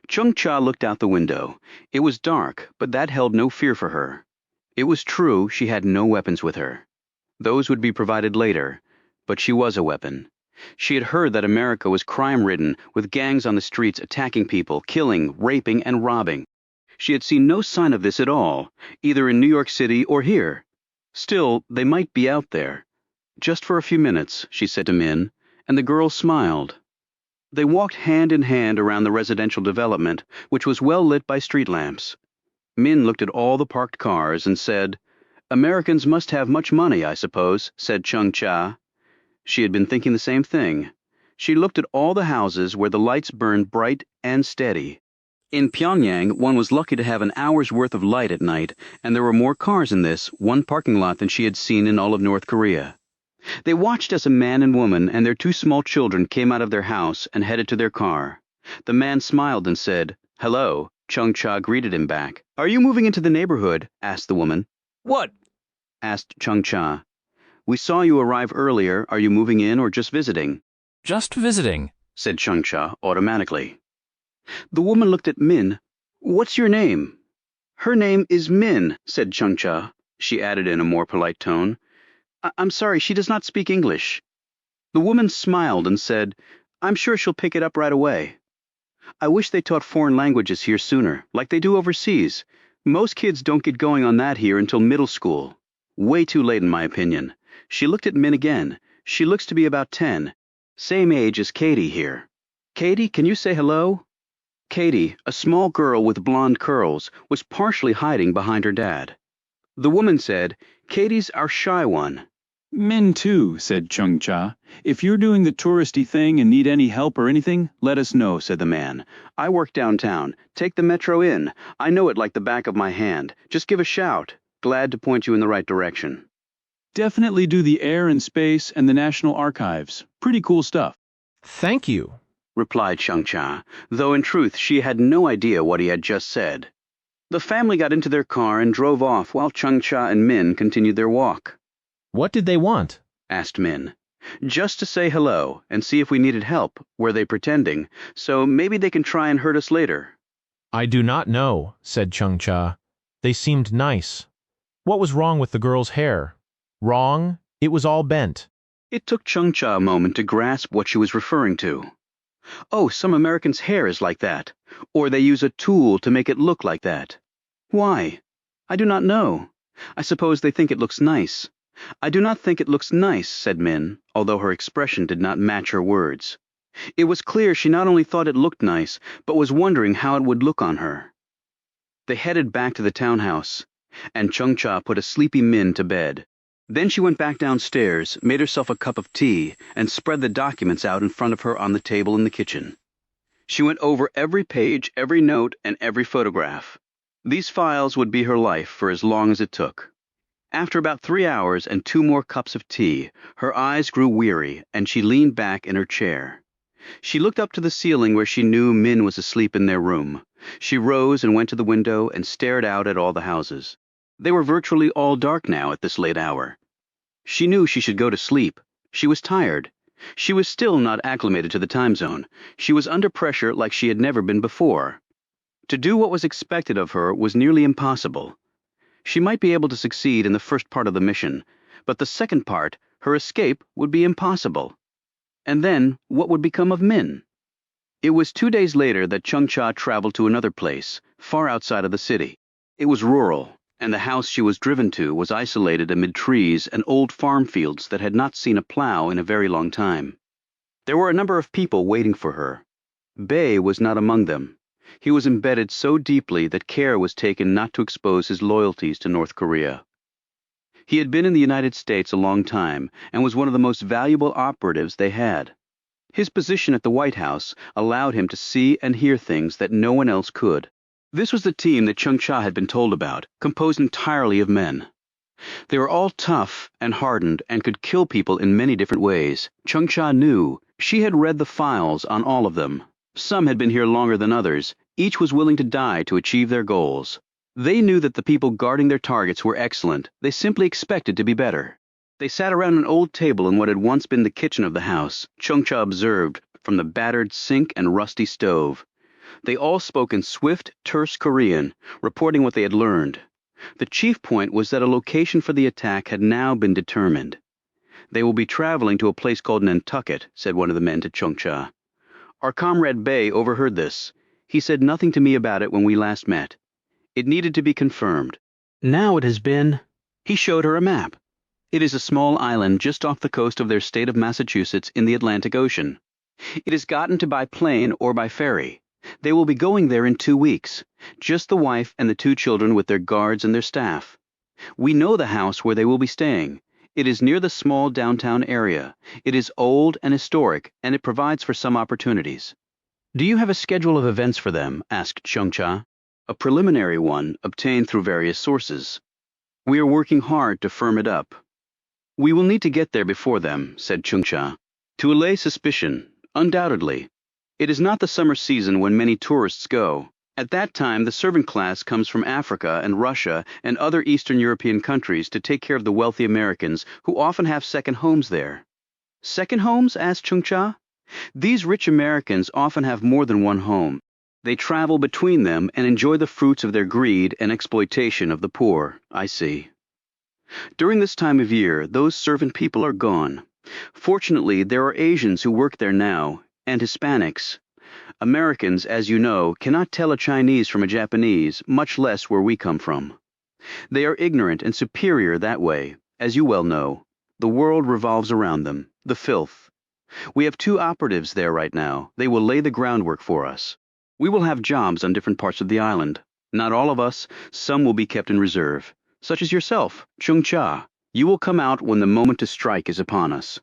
Chung Cha looked out the window. It was dark, but that held no fear for her. It was true she had no weapons with her. Those would be provided later, but she was a weapon. She had heard that America was crime-ridden, with gangs on the streets attacking people, killing, raping, and robbing. She had seen no sign of this at all, either in New York City or here. Still, they might be out there. "Just for a few minutes," she said to Min, and the girl smiled. They walked hand in hand around the residential development, which was well lit by street lamps. Min looked at all the parked cars and said, "Americans must have much money, I suppose," said Chung Cha. She had been thinking the same thing. She looked at all the houses where the lights burned bright and steady. In Pyongyang, one was lucky to have an hour's worth of light at night, and there were more cars in this, one parking lot, than she had seen in all of North Korea. They watched as a man and woman and their two small children came out of their house and headed to their car. The man smiled and said, "Hello." Chung Cha greeted him back. "Are you moving into the neighborhood?" asked the woman. What? Asked Chung Cha. "We saw you arrive earlier. Are you moving in or just visiting?" Just visiting, said Chung Cha automatically. The woman looked at Min. "What's your name?" "Her name is Min," said Chung Cha. She added in a more polite tone, I'm sorry, she does not speak English." The woman smiled and said, "I'm sure she'll pick it up right away. I wish they taught foreign languages here sooner, like they do overseas. Most kids don't get going on that here until middle school. Way too late in my opinion." She looked at Min again. "She looks to be about 10. Same age as Katie here. Katie, can you say hello?" Katie, a small girl with blonde curls, was partially hiding behind her dad. The woman said, "Katie's our shy one." Min too, said Chung Cha. "If you're doing the touristy thing and need any help or anything, "Let us know," said the man. "I work downtown. Take the metro in. I know it like the back of my hand. Just give a shout. Glad to point you in the right direction." definitely do the Air and Space and the National Archives. Pretty cool stuff." Thank you, replied Chung Cha, though in truth she had no idea what he had just said. The family got into their car and drove off while Chung Cha and Min continued their walk. What did they want? Asked Min. "Just to say hello and see if we needed help, were they pretending, so maybe they can try and hurt us later." I do not know, said Chung Cha. They seemed nice. What was wrong with the girl's hair? Wrong? It was all bent. It took Chung Cha a moment to grasp what she was referring to. "Oh, some Americans' hair is like that, or they use a tool to make it look like that. Why? I do not know. I suppose they think it looks nice." "I do not think it looks nice," said Min, although her expression did not match her words. It was clear she not only thought it looked nice, but was wondering how it would look on her. They headed back to the townhouse, and Chung Cha put a sleepy Min to bed. Then she went back downstairs, made herself a cup of tea, and spread the documents out in front of her on the table in the kitchen. She went over every page, every note, and every photograph. These files would be her life for as long as it took. After about 3 hours and 2 more cups of tea, her eyes grew weary, and she leaned back in her chair. She looked up to the ceiling where she knew Min was asleep in their room. She rose and went to the window and stared out at all the houses. They were virtually all dark now at this late hour. She knew she should go to sleep. She was tired. She was still not acclimated to the time zone. She was under pressure like she had never been before. To do what was expected of her was nearly impossible. She might be able to succeed in the first part of the mission, but the second part, her escape, would be impossible. And then, what would become of Min? It was 2 days later that Chung-Cha traveled to another place, far outside of the city. It was rural, and the house she was driven to was isolated amid trees and old farm fields that had not seen a plow in a very long time. There were a number of people waiting for her. Bei was not among them. He was embedded so deeply that care was taken not to expose his loyalties to North Korea. He had been in the United States a long time and was one of the most valuable operatives they had. His position at the White House allowed him to see and hear things that no one else could. This was the team that Chung-Cha had been told about, composed entirely of men. They were all tough and hardened and could kill people in many different ways. Chung-Cha knew. She had read the files on all of them. Some had been here longer than others. Each was willing to die to achieve their goals. They knew that the people guarding their targets were excellent. They simply expected to be better. They sat around an old table in what had once been the kitchen of the house, Chung-Cha observed, from the battered sink and rusty stove. They all spoke in swift, terse Korean, reporting what they had learned. The chief point was that a location for the attack had now been determined. They will be traveling to a place called Nantucket, said one of the men to Chung-Cha. Our comrade Bei overheard this. He said nothing to me about it when we last met. It needed to be confirmed. Now it has been. He showed her a map. It is a small island just off the coast of their state of Massachusetts in the Atlantic Ocean. It is gotten to by plane or by ferry. They will be going there in 2 weeks, just the wife and the 2 children with their guards and their staff. We know the house where they will be staying. It is near the small downtown area. It is old and historic, and it provides for some opportunities. Do you have a schedule of events for them? Asked Chung-Cha. A preliminary one obtained through various sources. We are working hard to firm it up. We will need to get there before them, said Chung-Cha. To allay suspicion, undoubtedly. It is not the summer season when many tourists go. At that time, the servant class comes from Africa and Russia and other Eastern European countries to take care of the wealthy Americans who often have second homes there. Second homes? Asked Chung-Cha. These rich Americans often have more than one home. They travel between them and enjoy the fruits of their greed and exploitation of the poor. I see. During this time of year, those servant people are gone. Fortunately, there are Asians who work there now, and Hispanics. Americans, as you know, cannot tell a Chinese from a Japanese, much less where we come from. They are ignorant and superior that way, as you well know. The world revolves around them, the filth. We have 2 operatives there right now. They will lay the groundwork for us. We will have jobs on different parts of the island. Not all of us, some will be kept in reserve. Such as yourself, Chung-Cha. You will come out when the moment to strike is upon us.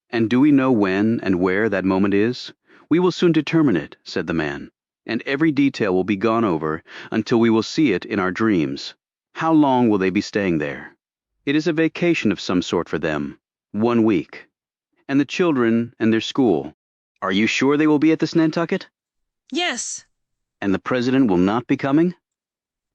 And do we know when and where that moment is? We will soon determine it, said the man, and every detail will be gone over until we will see it in our dreams. How long will they be staying there? It is a vacation of some sort for them. 1 week. And the children and their school. Are you sure they will be at this Nantucket? Yes. And the president will not be coming?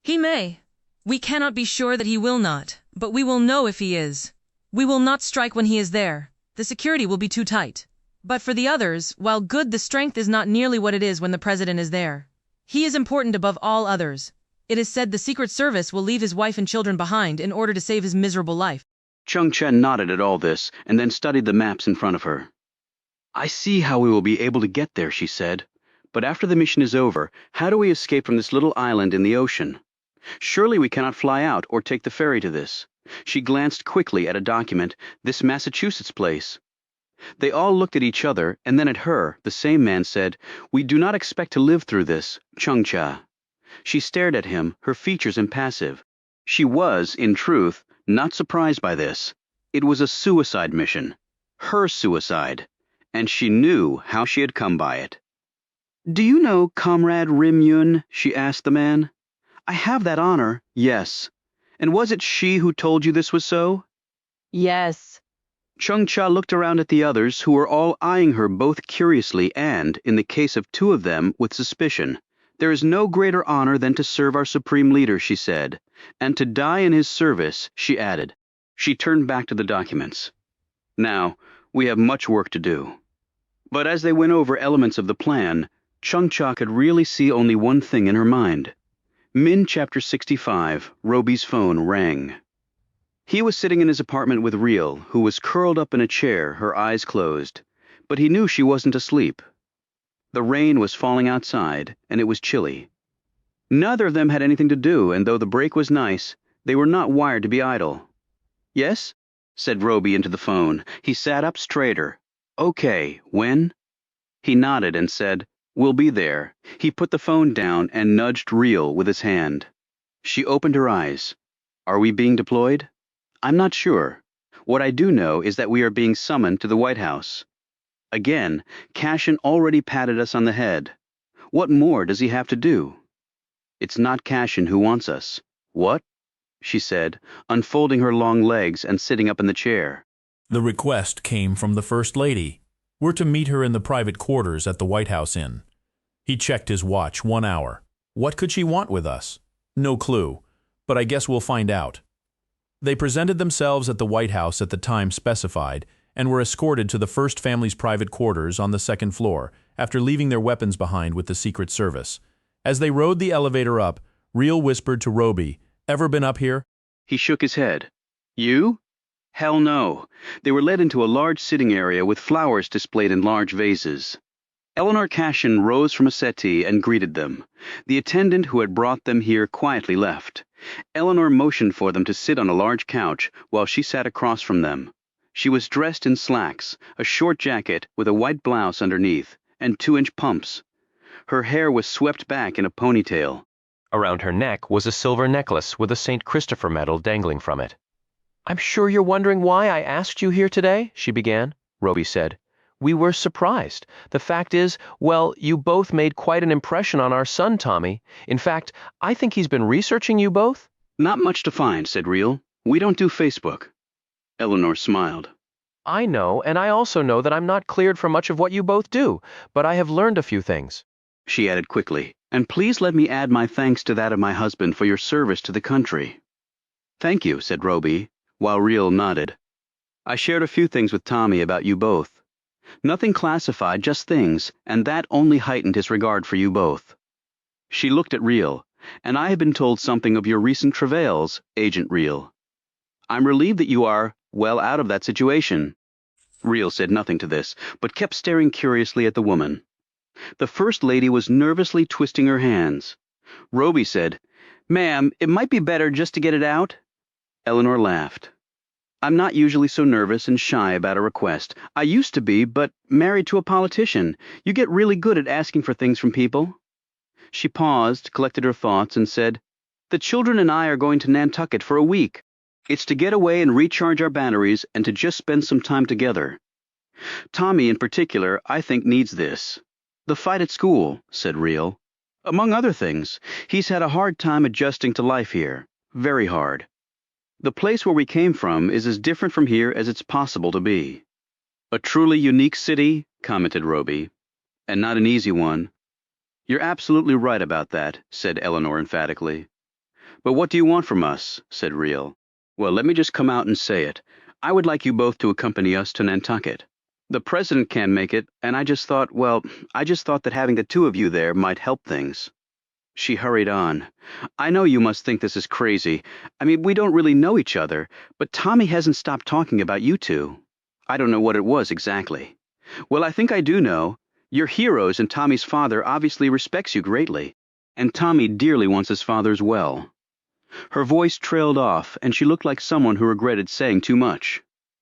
He may. We cannot be sure that he will not, but we will know if he is. We will not strike when he is there. The security will be too tight. But for the others, while good, the strength is not nearly what it is when the president is there. He is important above all others. It is said the Secret Service will leave his wife and children behind in order to save his miserable life. Chung-Cha nodded at all this and then studied the maps in front of her. I see how we will be able to get there, she said. But after the mission is over, how do we escape from this little island in the ocean? Surely we cannot fly out or take the ferry to this. She glanced quickly at a document, this Massachusetts place. They all looked at each other, and then at her. The same man said, We do not expect to live through this, Chung-Cha. She stared at him, her features impassive. She was, in truth, not surprised by this. It was a suicide mission. Her suicide. And she knew how she had come by it. Do you know Comrade Rim Yun? She asked the man. I have that honor. Yes. And was it she who told you this was so? Yes. Chung-Cha looked around at the others, who were all eyeing her both curiously and, in the case of 2 of them, with suspicion. There is no greater honor than to serve our supreme leader, she said, and to die in his service, she added. She turned back to the documents. Now, We have much work to do. But as they went over elements of the plan, Chung-Cha could really see only one thing in her mind. Min Chapter 65, Roby's phone rang. He was sitting in his apartment with Real, who was curled up in a chair, her eyes closed. But he knew she wasn't asleep. The rain was falling outside, and it was chilly. Neither of them had anything to do, and though the break was nice, they were not wired to be idle. "Yes?" said Roby into the phone. He sat up straighter. "Okay, when?" He nodded and said, "We'll be there." He put the phone down and nudged Real with his hand. She opened her eyes. "Are we being deployed?" "I'm not sure. What I do know is that we are being summoned to the White House." Again, Cashin already patted us on the head. What more does he have to do? "It's not Cashin who wants us." "What?" she said, unfolding her long legs and sitting up in the chair. The request came from the First Lady. We're to meet her in the private quarters at the White House Inn. He checked his watch. 1 hour. What could she want with us? No clue, but I guess we'll find out. They presented themselves at the White House at the time specified and were escorted to the First Family's private quarters on the second floor after leaving their weapons behind with the Secret Service. As they rode the elevator up, Real whispered to Roby, "Ever been up here?" He shook his head. "You?" "Hell no." They were led into a large sitting area with flowers displayed in large vases. Eleanor Cashin rose from a settee and greeted them. The attendant who had brought them here quietly left. Eleanor motioned for them to sit on a large couch while she sat across from them. She was dressed in slacks, a short jacket with a white blouse underneath, and 2-inch pumps. Her hair was swept back in a ponytail. Around her neck was a silver necklace with a St. Christopher medal dangling from it. "I'm sure you're wondering why I asked you here today," she began. Roby said. "We were surprised. The fact is, well, you both made quite an impression on our son, Tommy. In fact, I think he's been researching you both." "Not much to find," said Real. "We don't do Facebook." Eleanor smiled. "I know, and I also know that I'm not cleared for much of what you both do, but I have learned a few things." She added quickly, "And please let me add my thanks to that of my husband for your service to the country." "Thank you," said Roby, while Real nodded. "I shared a few things with Tommy about you both. Nothing classified, just things, and that only heightened his regard for you both." She looked at Real. "And I have been told something of your recent travails, Agent Real. I'm relieved that you are, well, out of that situation." Real said nothing to this, but kept staring curiously at the woman. The First Lady was nervously twisting her hands. Roby said, "Ma'am, it might be better just to get it out." Eleanor laughed. "I'm not usually so nervous and shy about a request. I used to be, but married to a politician, you get really good at asking for things from people." She paused, collected her thoughts, and said, "The children and I are going to Nantucket for a week. It's to get away and recharge our batteries and to just spend some time together. Tommy, in particular, I think needs this." "The fight at school," said Real. "Among other things, he's had a hard time adjusting to life here. Very hard. The place where we came from is as different from here as it's possible to be." "A truly unique city," commented Roby, "and not an easy one." "You're absolutely right about that," said Eleanor emphatically. "But what do you want from us?" said Real. "Well, let me just come out and say it. I would like you both to accompany us to Nantucket. The president can't make it, and I just thought that having the two of you there might help things." She hurried on. "I know you must think this is crazy. I mean, we don't really know each other, but Tommy hasn't stopped talking about you two. I don't know what it was exactly. Well, I think I do know. You're heroes, and Tommy's father obviously respects you greatly, and Tommy dearly wants his father's well." Her voice trailed off, and she looked like someone who regretted saying too much.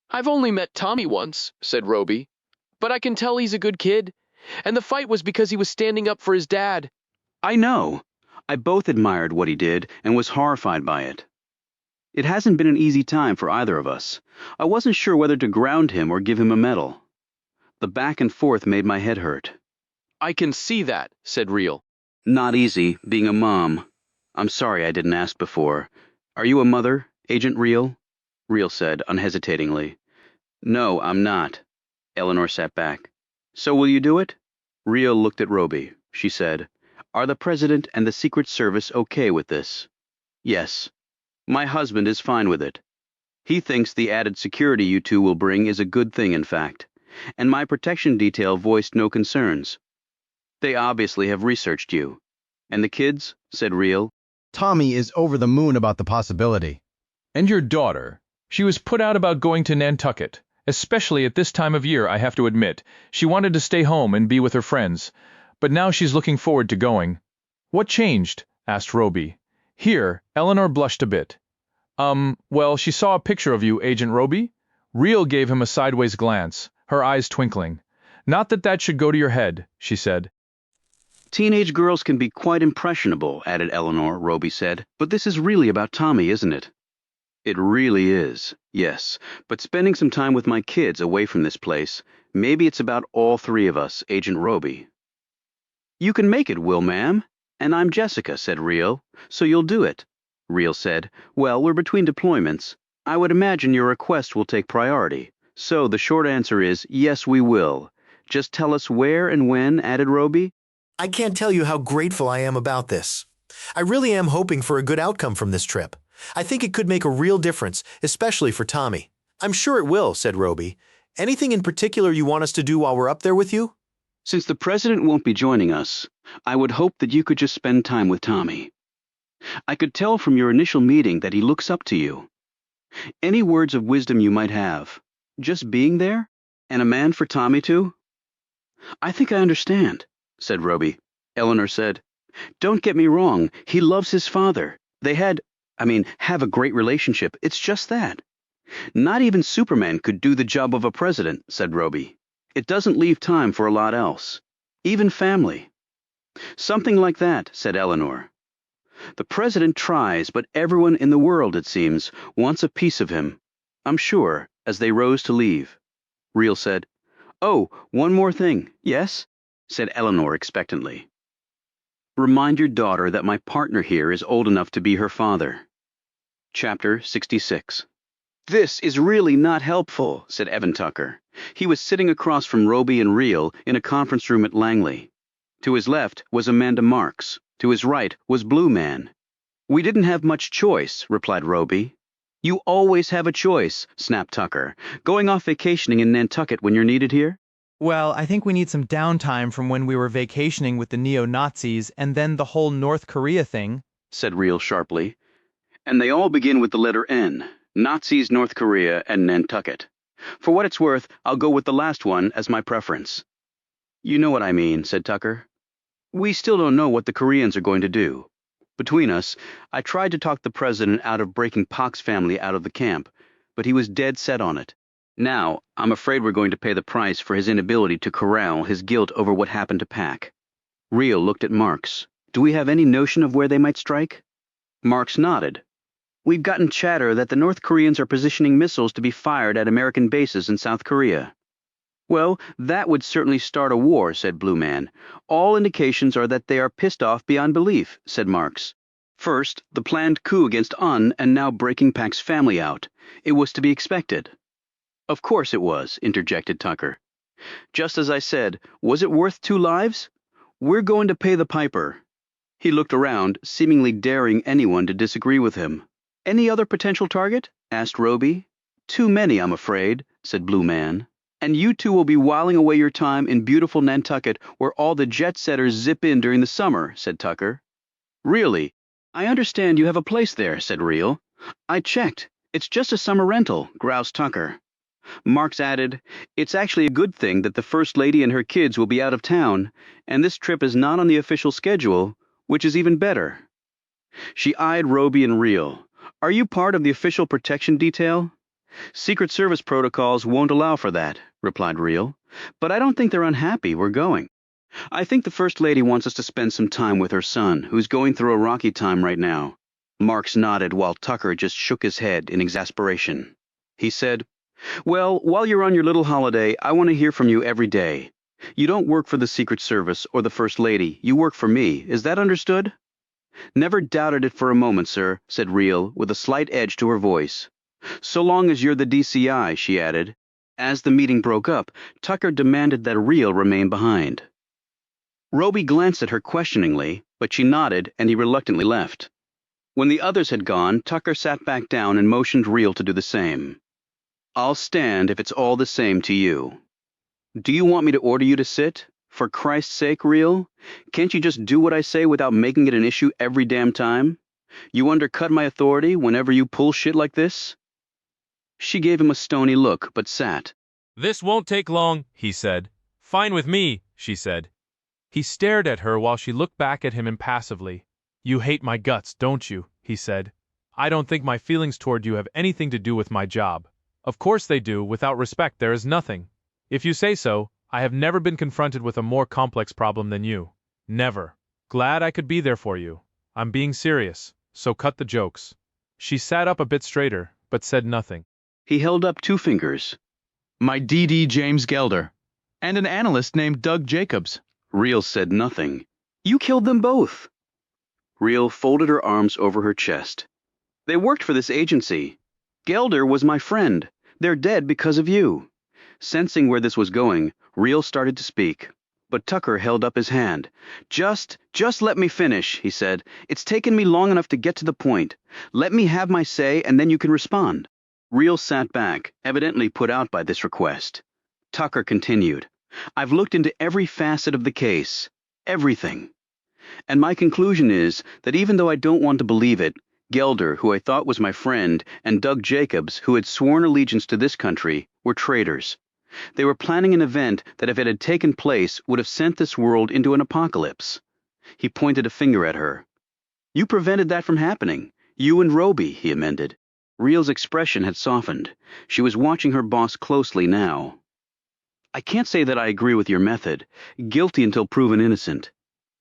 "I've only met Tommy once," said Roby, "but I can tell he's a good kid. And the fight was because he was standing up for his dad." "I know. I both admired what he did and was horrified by it. It hasn't been an easy time for either of us. I wasn't sure whether to ground him or give him a medal. The back and forth made my head hurt." "I can see that," said Real. "Not easy, being a mom. I'm sorry I didn't ask before. Are you a mother, Agent Real?" Real said unhesitatingly. "No, I'm not." Eleanor sat back. "So will you do it?" Real looked at Roby. She said, "Are the President and the Secret Service okay with this?" "Yes. My husband is fine with it." He thinks the added security you two will bring is a good thing, in fact, and my protection detail voiced no concerns. They obviously have researched you. And the kids, said Real. Tommy is over the moon about the possibility. And your daughter. She was put out about going to Nantucket, especially at this time of year, I have to admit. She wanted to stay home and be with her friends, but now she's looking forward to going. What changed? Asked Roby. Here, Eleanor blushed a bit. Well, she saw a picture of you, Agent Roby. Real gave him a sideways glance, her eyes twinkling. Not that that should go to your head, she said. Teenage girls can be quite impressionable, added Eleanor, Roby said, but this is really about Tommy, isn't it? It really is, yes, but spending some time with my kids away from this place, maybe it's about all three of us, Agent Roby. You can make it, Will, ma'am. And I'm Jessica, said Real, so you'll do it. Real said, well, we're between deployments. I would imagine your request will take priority. So the short answer is, yes, we will. Just tell us where and when, added Roby. I can't tell you how grateful I am about this. I really am hoping for a good outcome from this trip. I think it could make a real difference, especially for Tommy. I'm sure it will, said Roby. Anything in particular you want us to do while we're up there with you? Since the president won't be joining us, I would hope that you could just spend time with Tommy. I could tell from your initial meeting that he looks up to you. Any words of wisdom you might have, just being there, and a man for Tommy too? I think I understand, said Roby. Eleanor said, don't get me wrong, he loves his father. They have a great relationship. It's just that. Not even Superman could do the job of a president, said Roby. It doesn't leave time for a lot else. Even family. Something like that, said Eleanor. The president tries, but everyone in the world, it seems, wants a piece of him. I'm sure, as they rose to leave. Real said, oh, one more thing, yes? Said Eleanor expectantly. Remind your daughter that my partner here is old enough to be her father. Chapter 66. This is really not helpful, said Evan Tucker. He was sitting across from Roby and Real in a conference room at Langley. To his left was Amanda Marks. To his right was Blue Man. We didn't have much choice, replied Roby. You always have a choice, snapped Tucker. Going off vacationing in Nantucket when you're needed here? Well, I think we need some downtime from when we were vacationing with the neo-Nazis and then the whole North Korea thing, said Real sharply. And they all begin with the letter N. Nazis, North Korea, and Nantucket. For what it's worth, I'll go with the last one as my preference. You know what I mean, said Tucker. We still don't know what the Koreans are going to do. Between us, I tried to talk the president out of breaking Pak's family out of the camp, but he was dead set on it. Now, I'm afraid we're going to pay the price for his inability to corral his guilt over what happened to Pak. Real looked at Marks. Do we have any notion of where they might strike? Marks nodded. We've gotten chatter that the North Koreans are positioning missiles to be fired at American bases in South Korea. Well, that would certainly start a war, said Blue Man. All indications are that they are pissed off beyond belief, said Marks. First, the planned coup against Un, and now breaking Pak's family out. It was to be expected. Of course it was, interjected Tucker. Just as I said, was it worth 2 lives? We're going to pay the piper. He looked around, seemingly daring anyone to disagree with him. Any other potential target? Asked Roby. Too many, I'm afraid, said Blue Man. And you two will be whiling away your time in beautiful Nantucket, where all the jet-setters zip in during the summer, said Tucker. Really? I understand you have a place there, said Real. I checked. It's just a summer rental, groused Tucker. Marks added, it's actually a good thing that the First Lady and her kids will be out of town, and this trip is not on the official schedule, which is even better. She eyed Roby and Real. Are you part of the official protection detail? Secret Service protocols won't allow for that, replied Real. But I don't think they're unhappy we're going. I think the First Lady wants us to spend some time with her son, who's going through a rocky time right now. Marks nodded while Tucker just shook his head in exasperation. He said, well, while you're on your little holiday, I want to hear from you every day. You don't work for the Secret Service or the First Lady. You work for me. Is that understood? Never doubted it for a moment, sir, said Real, with a slight edge to her voice. So long as you're the DCI, she added. As the meeting broke up, Tucker demanded that Real remain behind. Roby glanced at her questioningly, but she nodded and he reluctantly left. When the others had gone, Tucker sat back down and motioned Real to do the same. I'll stand if it's all the same to you. Do you want me to order you to sit? For Christ's sake, Real? Can't you just do what I say without making it an issue every damn time? You undercut my authority whenever you pull shit like this? She gave him a stony look, but sat. This won't take long, he said. Fine with me, she said. He stared at her while she looked back at him impassively. You hate my guts, don't you? He said. I don't think my feelings toward you have anything to do with my job. Of course they do. Without respect there is nothing. If you say so, I have never been confronted with a more complex problem than you. Never. Glad I could be there for you. I'm being serious, so cut the jokes. She sat up a bit straighter, but said nothing. He held up 2 fingers. My DD James Gelder, and an analyst named Doug Jacobs. Real said nothing. You killed them both. Real folded her arms over her chest. They worked for this agency. Gelder was my friend. They're dead because of you. Sensing where this was going, Real started to speak. But Tucker held up his hand. Just let me finish, he said. It's taken me long enough to get to the point. Let me have my say and then you can respond. Real sat back, evidently put out by this request. Tucker continued. I've looked into every facet of the case. Everything. And my conclusion is that even though I don't want to believe it, Gelder, who I thought was my friend, and Doug Jacobs, who had sworn allegiance to this country, were traitors. They were planning an event that, if it had taken place, would have sent this world into an apocalypse. He pointed a finger at her. You prevented that from happening. You and Roby, he amended. Real's expression had softened. She was watching her boss closely now. I can't say that I agree with your method. Guilty until proven innocent.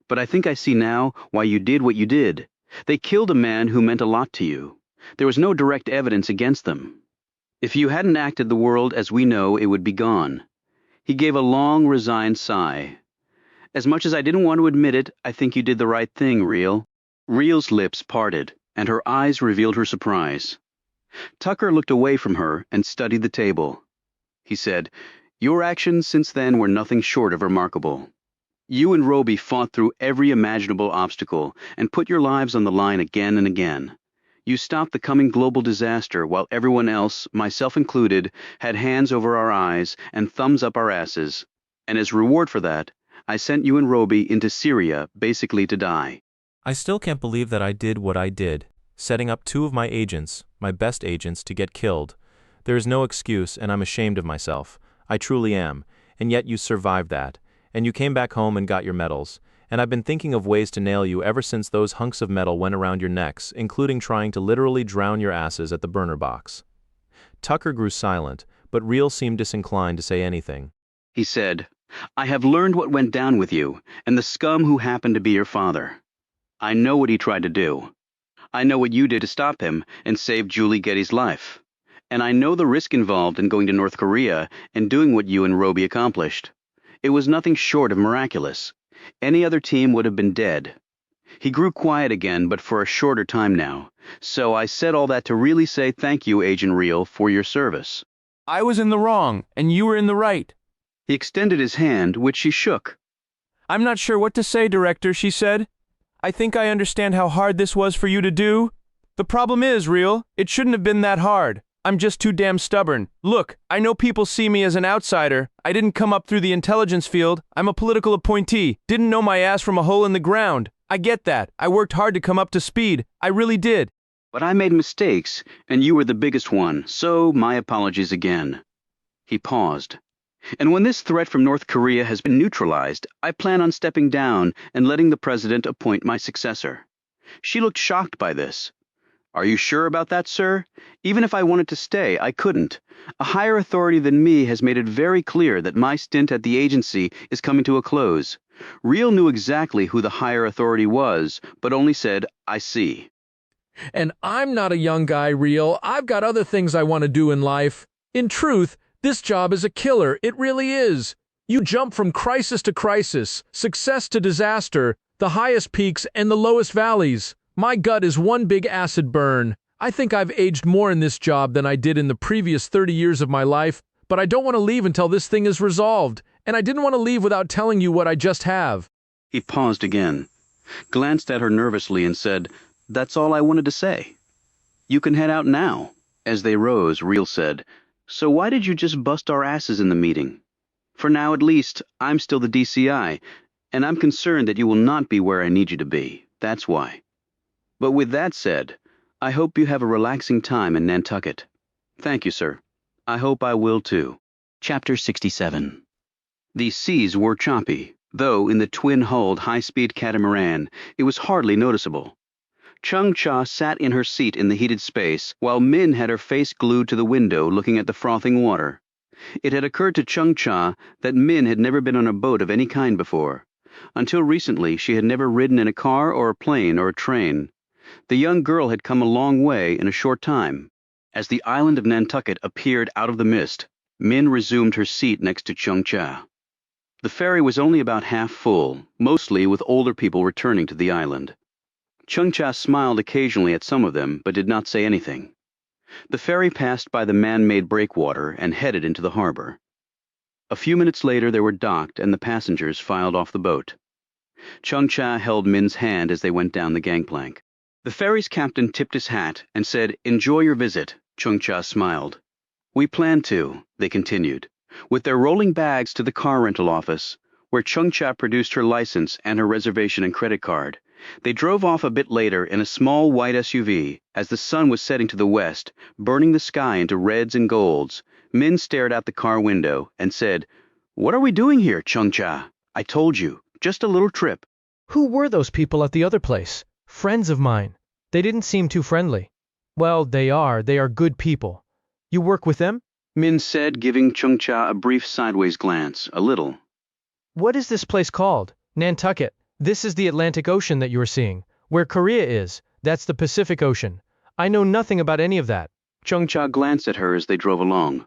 But I think I see now why you did what you did. They killed a man who meant a lot to you. There was no direct evidence against them. If you hadn't acted, the world as we know it would be gone. He gave a long, resigned sigh. As much as I didn't want to admit it, I think you did the right thing, Real. Real's lips parted, and her eyes revealed her surprise. Tucker looked away from her and studied the table. He said, Your actions since then were nothing short of remarkable. You and Roby fought through every imaginable obstacle and put your lives on the line again and again. You stopped the coming global disaster while everyone else, myself included, had hands over our eyes and thumbs up our asses. And as reward for that, I sent you and Roby into Syria basically to die. I still can't believe that I did what I did, setting up 2 of my agents, my best agents, to get killed. There is no excuse, and I'm ashamed of myself. I truly am. And yet you survived that. And you came back home and got your medals. And I've been thinking of ways to nail you ever since those hunks of metal went around your necks, including trying to literally drown your asses at the burner box. Tucker grew silent, but Real seemed disinclined to say anything. He said, I have learned what went down with you, and the scum who happened to be your father. I know what he tried to do. I know what you did to stop him and save Julie Getty's life. And I know the risk involved in going to North Korea and doing what you and Roby accomplished. It was nothing short of miraculous. Any other team would have been dead. He grew quiet again, but for a shorter time now. So I said all that to really say thank you, Agent Real, for your service. I was in the wrong, and you were in the right. He extended his hand, which she shook. I'm not sure what to say, Director, she said. I think I understand how hard this was for you to do. The problem is, Real, it shouldn't have been that hard. I'm just too damn stubborn. Look, I know people see me as an outsider. I didn't come up through the intelligence field. I'm a political appointee. Didn't know my ass from a hole in the ground. I get that. I worked hard to come up to speed. I really did. But I made mistakes, and you were the biggest one, so my apologies again. He paused. And when this threat from North Korea has been neutralized, I plan on stepping down and letting the president appoint my successor. She looked shocked by this. Are you sure about that, sir? Even if I wanted to stay, I couldn't. A higher authority than me has made it very clear that my stint at the agency is coming to a close. Real knew exactly who the higher authority was, but only said, I see. And I'm not a young guy, Real. I've got other things I want to do in life. In truth, this job is a killer. It really is. You jump from crisis to crisis, success to disaster, the highest peaks and the lowest valleys. My gut is one big acid burn. I think I've aged more in this job than I did in the previous 30 years of my life, but I don't want to leave until this thing is resolved, and I didn't want to leave without telling you what I just have. He paused again, glanced at her nervously and said, That's all I wanted to say. You can head out now. As they rose, Reel said, So why did you just bust our asses in the meeting? For now at least, I'm still the DCI, and I'm concerned that you will not be where I need you to be. That's why. But with that said, I hope you have a relaxing time in Nantucket. Thank you, sir. I hope I will too. Chapter 67. The seas were choppy, though in the twin-hulled high-speed catamaran it was hardly noticeable. Chung-Cha sat in her seat in the heated space, while Min had her face glued to the window looking at the frothing water. It had occurred to Chung-Cha that Min had never been on a boat of any kind before. Until recently, she had never ridden in a car or a plane or a train. The young girl had come a long way in a short time. As the island of Nantucket appeared out of the mist, Min resumed her seat next to Chung-Cha. The ferry was only about half full, mostly with older people returning to the island. Chung-Cha smiled occasionally at some of them, but did not say anything. The ferry passed by the man-made breakwater and headed into the harbor. A few minutes later they were docked and the passengers filed off the boat. Chung-Cha held Min's hand as they went down the gangplank. The ferry's captain tipped his hat and said, "Enjoy your visit." Chung-Cha smiled. "We plan to," they continued, with their rolling bags to the car rental office, where Chung-Cha produced her license and her reservation and credit card. They drove off a bit later in a small white SUV as the sun was setting to the west, burning the sky into reds and golds. Min stared out the car window and said, "What are we doing here, Chung-Cha? I told you, just a little trip." Who were those people at the other place? Friends of mine. They didn't seem too friendly. Well, they are good people. You work with them? Min said, giving Chung-Cha a brief sideways glance, a little. What is this place called? Nantucket. This is the Atlantic Ocean that you are seeing. Where Korea is, that's the Pacific Ocean. I know nothing about any of that. Chung-Cha glanced at her as they drove along.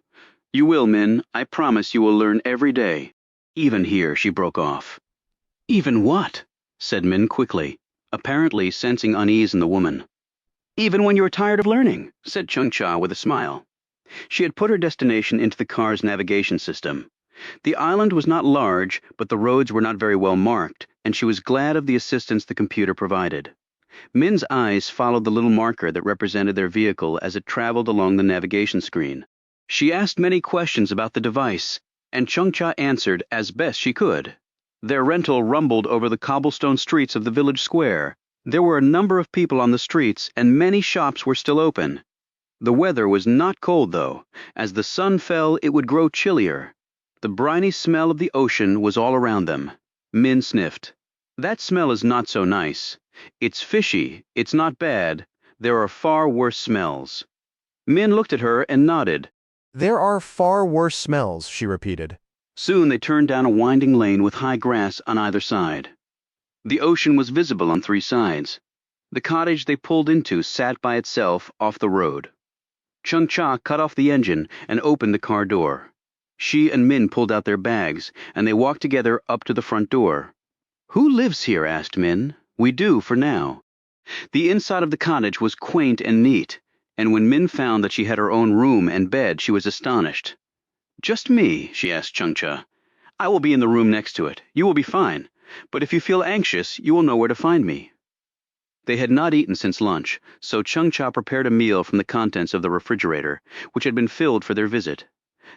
"You will, Min. I promise you will learn every day." "Even here," she broke off. "Even what?" said Min quickly, apparently sensing unease in the woman. "Even when you are tired of learning," said Chung-Cha with a smile. She had put her destination into the car's navigation system. The island was not large, but the roads were not very well marked, and she was glad of the assistance the computer provided. Min's eyes followed the little marker that represented their vehicle as it traveled along the navigation screen. She asked many questions about the device, and Chung-Cha answered as best she could. Their rental rumbled over the cobblestone streets of the village square. There were a number of people on the streets, and many shops were still open. The weather was not cold, though. As the sun fell, it would grow chillier. The briny smell of the ocean was all around them. Min sniffed. "That smell is not so nice. It's fishy, it's not bad. There are far worse smells." Min looked at her and nodded. "There are far worse smells," she repeated. Soon they turned down a winding lane with high grass on either side. The ocean was visible on three sides. The cottage they pulled into sat by itself off the road. Chung-Cha cut off the engine and opened the car door. She and Min pulled out their bags, and they walked together up to the front door. "Who lives here?" asked Min. "We do, for now." The inside of the cottage was quaint and neat, and when Min found that she had her own room and bed, she was astonished. "Just me?" she asked Chung-Cha. "I will be in the room next to it. You will be fine. But if you feel anxious, you will know where to find me." They had not eaten since lunch, so Chung-Cha prepared a meal from the contents of the refrigerator, which had been filled for their visit.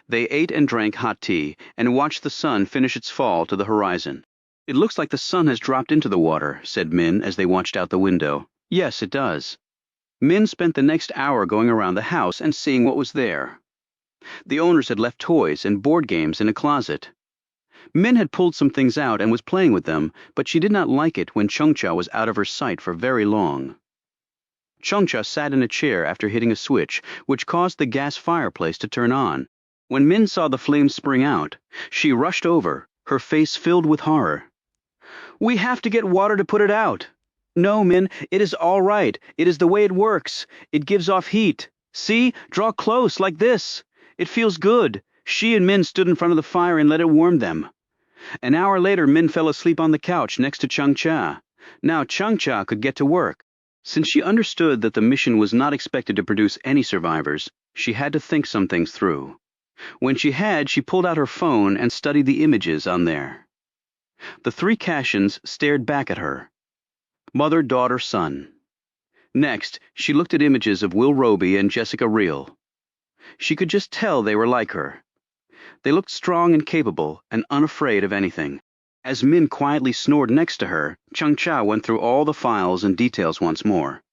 They ate and drank hot tea, and watched the sun finish its fall to the horizon. "It looks like the sun has dropped into the water," said Min as they watched out the window. "Yes, it does." Min spent the next hour going around the house and seeing what was there. The owners had left toys and board games in a closet. Min had pulled some things out and was playing with them, but she did not like it when Chung-Cha was out of her sight for very long. Chung-Cha sat in a chair after hitting a switch, which caused the gas fireplace to turn on. When Min saw the flames spring out, she rushed over, her face filled with horror. "We have to get water to put it out." "No, Min, it is all right. It is the way it works. It gives off heat. See, draw close, like this. It feels good." She and Min stood in front of the fire and let it warm them. An hour later, Min fell asleep on the couch next to Chung-Cha. Now Chung-Cha could get to work. Since she understood that the mission was not expected to produce any survivors, she had to think some things through. When she had, she pulled out her phone and studied the images on there. The three Kashans stared back at her. Mother, daughter, son. Next, she looked at images of Will Roby and Jessica Reel. She could just tell they were like her. They looked strong and capable and unafraid of anything. As Min quietly snored next to her, Chung Cha went through all the files and details once more.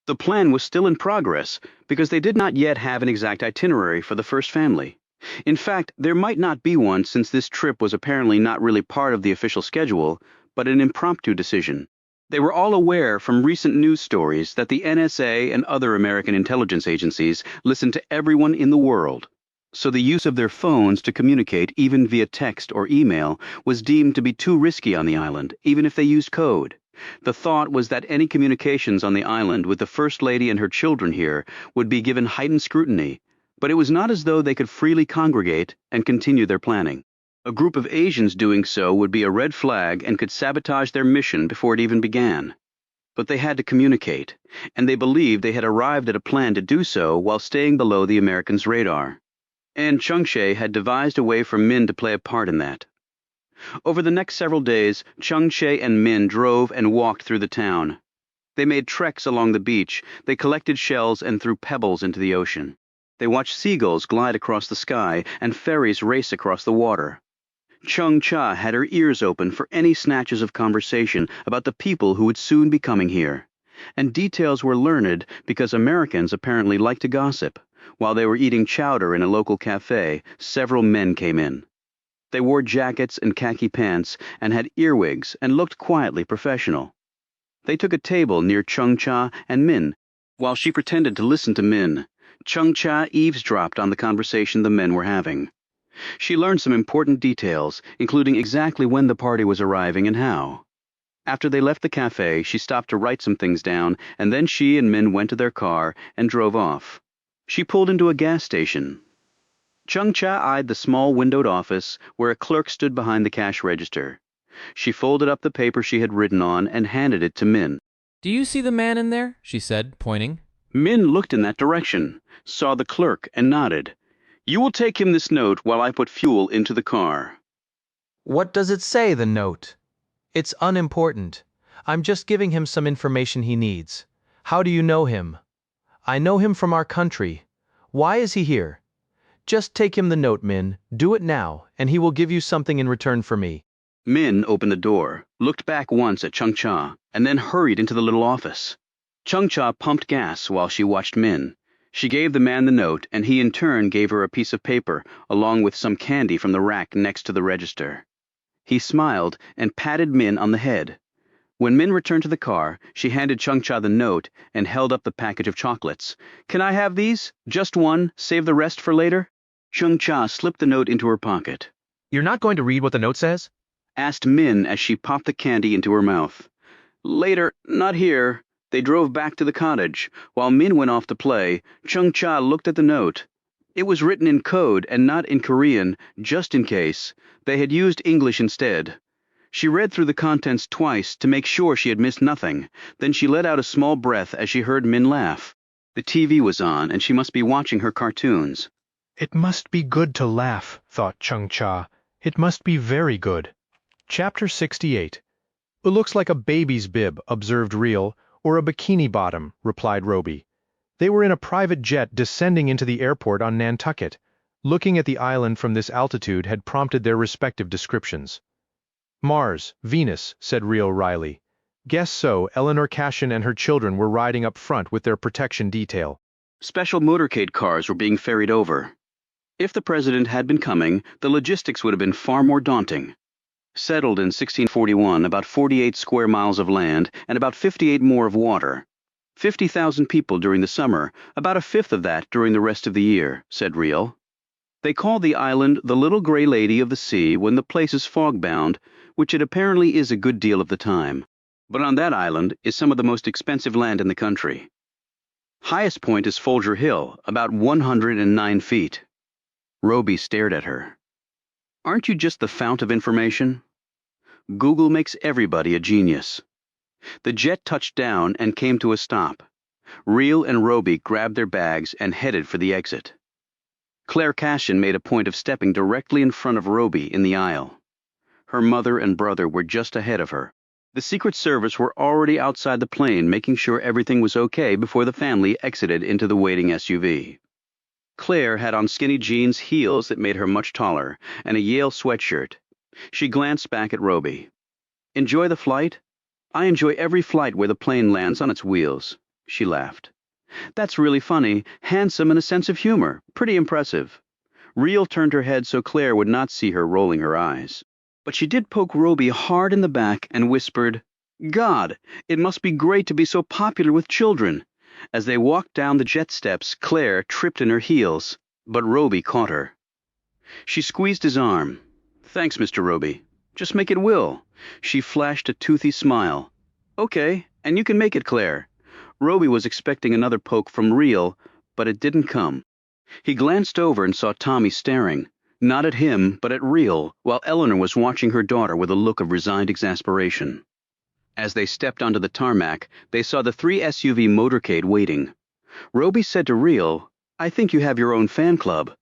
The plan was still in progress because they did not yet have an exact itinerary for the first family. In fact, there might not be one since this trip was apparently not really part of the official schedule, but an impromptu decision. They were all aware from recent news stories that the NSA and other American intelligence agencies listen to everyone in the world. So the use of their phones to communicate even via text or email was deemed to be too risky on the island, even if they used code. The thought was that any communications on the island with the First Lady and her children here would be given heightened scrutiny, but it was not as though they could freely congregate and continue their planning. A group of Asians doing so would be a red flag and could sabotage their mission before it even began. But they had to communicate, and they believed they had arrived at a plan to do so while staying below the Americans' radar. And Chung-che had devised a way for Min to play a part in that. Over the next several days, Chung-che and Min drove and walked through the town. They made treks along the beach, they collected shells and threw pebbles into the ocean. They watched seagulls glide across the sky and ferries race across the water. Chung-cha had her ears open for any snatches of conversation about the people who would soon be coming here. And details were learned because Americans apparently like to gossip. While they were eating chowder in a local cafe, several men came in. They wore jackets and khaki pants and had earwigs and looked quietly professional. They took a table near Chung-cha and Min. While she pretended to listen to Min, Chung-cha eavesdropped on the conversation the men were having. She learned some important details, including exactly when the party was arriving and how. After they left the cafe, she stopped to write some things down, and then she and Min went to their car and drove off. She pulled into a gas station. Chung-cha eyed the small windowed office where a clerk stood behind the cash register. She folded up the paper she had written on and handed it to Min. "Do you see the man in there?" she said, pointing. Min looked in that direction, saw the clerk, and nodded. "You will take him this note while I put fuel into the car." What does it say, the note? It's unimportant. I'm just giving him some information he needs. How do you know him? I know him from our country. Why is he here? Just take him the note, Min. Do it now, and he will give you something in return for me. Min opened the door, looked back once at Chung-cha, and then hurried into the little office. Chung-cha pumped gas while she watched Min. She gave the man the note, and he in turn gave her a piece of paper, along with some candy from the rack next to the register. He smiled and patted Min on the head. When Min returned to the car, she handed Chung-cha the note and held up the package of chocolates. "Can I have these? Just one, save the rest for later?" Chung-cha slipped the note into her pocket. "You're not going to read what the note says?" asked Min as she popped the candy into her mouth. "Later, not here." They drove back to the cottage. While Min went off to play, Chung-cha looked at the note. It was written in code and not in Korean, just in case. They had used English instead. She read through the contents twice to make sure she had missed nothing. Then she let out a small breath as she heard Min laugh. The TV was on, and she must be watching her cartoons. It must be good to laugh, thought Chung-cha. It must be very good. Chapter 68. It looks like a baby's bib, observed Reel, or a bikini bottom, replied Roby. They were in a private jet descending into the airport on Nantucket. Looking at the island from this altitude had prompted their respective descriptions. Mars, Venus, said Reel wryly. Guess so. Eleanor Cashin and her children were riding up front with their protection detail. Special motorcade cars were being ferried over. If the president had been coming, the logistics would have been far more daunting. Settled in 1641, about 48 square miles of land and about 58 more of water. 50,000 people during the summer, about a fifth of that during the rest of the year, said Reel. They call the island the Little Gray Lady of the Sea when the place is fog-bound, which it apparently is a good deal of the time. But on that island is some of the most expensive land in the country. Highest point is Folger Hill, about 109 feet. Roby stared at her. Aren't you just the fount of information? Google makes everybody a genius. The jet touched down and came to a stop. Reel and Roby grabbed their bags and headed for the exit. Claire Cashin made a point of stepping directly in front of Roby in the aisle. Her mother and brother were just ahead of her. The Secret Service were already outside the plane making sure everything was okay before the family exited into the waiting SUV. Claire had on skinny jeans, heels that made her much taller, and a Yale sweatshirt. She glanced back at Roby. Enjoy the flight? I enjoy every flight where the plane lands on its wheels. She laughed. That's really funny, handsome, and a sense of humor. Pretty impressive. Real turned her head so Claire would not see her, rolling her eyes. But she did poke Roby hard in the back and whispered, God, it must be great to be so popular with children. As they walked down the jet steps, Claire tripped in her heels, but Roby caught her. She squeezed his arm. Thanks, Mr. Roby. Just make it Will. She flashed a toothy smile. Okay, and you can make it, Claire. Roby was expecting another poke from Real, but it didn't come. He glanced over and saw Tommy staring, not at him, but at Real, while Eleanor was watching her daughter with a look of resigned exasperation. As they stepped onto the tarmac, they saw the 3 SUV motorcade waiting. Roby said to Real, I think you have your own fan club.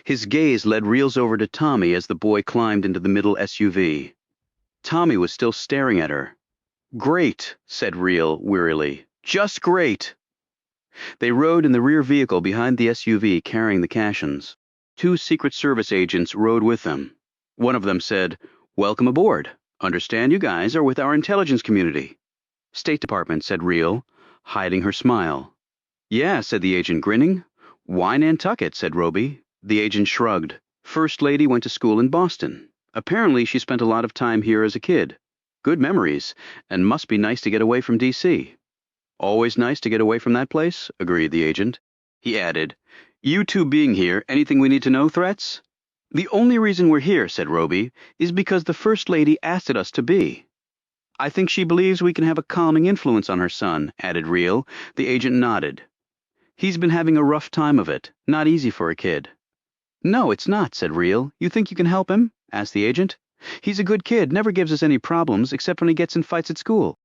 His gaze led Reals over to Tommy as the boy climbed into the middle SUV. Tommy was still staring at her. Great, said Real wearily. Just great. They rode in the rear vehicle behind the SUV carrying the Cashins. 2 Secret Service agents rode with them. One of them said, Welcome aboard. Understand you guys are with our intelligence community. State Department, said Real, hiding her smile. Yeah, said the agent, grinning. Why Nantucket, said Roby. The agent shrugged. First Lady went to school in Boston. Apparently she spent a lot of time here as a kid. Good memories, and must be nice to get away from D.C. Always nice to get away from that place, agreed the agent. He added, You 2 being here, anything we need to know, threats? The only reason we're here, said Roby, is because the First Lady asked us to be. I think she believes we can have a calming influence on her son, added Real. The agent nodded. He's been having a rough time of it. Not easy for a kid. No, it's not, said Real. You think you can help him? Asked the agent. He's a good kid, never gives us any problems except when he gets in fights at school.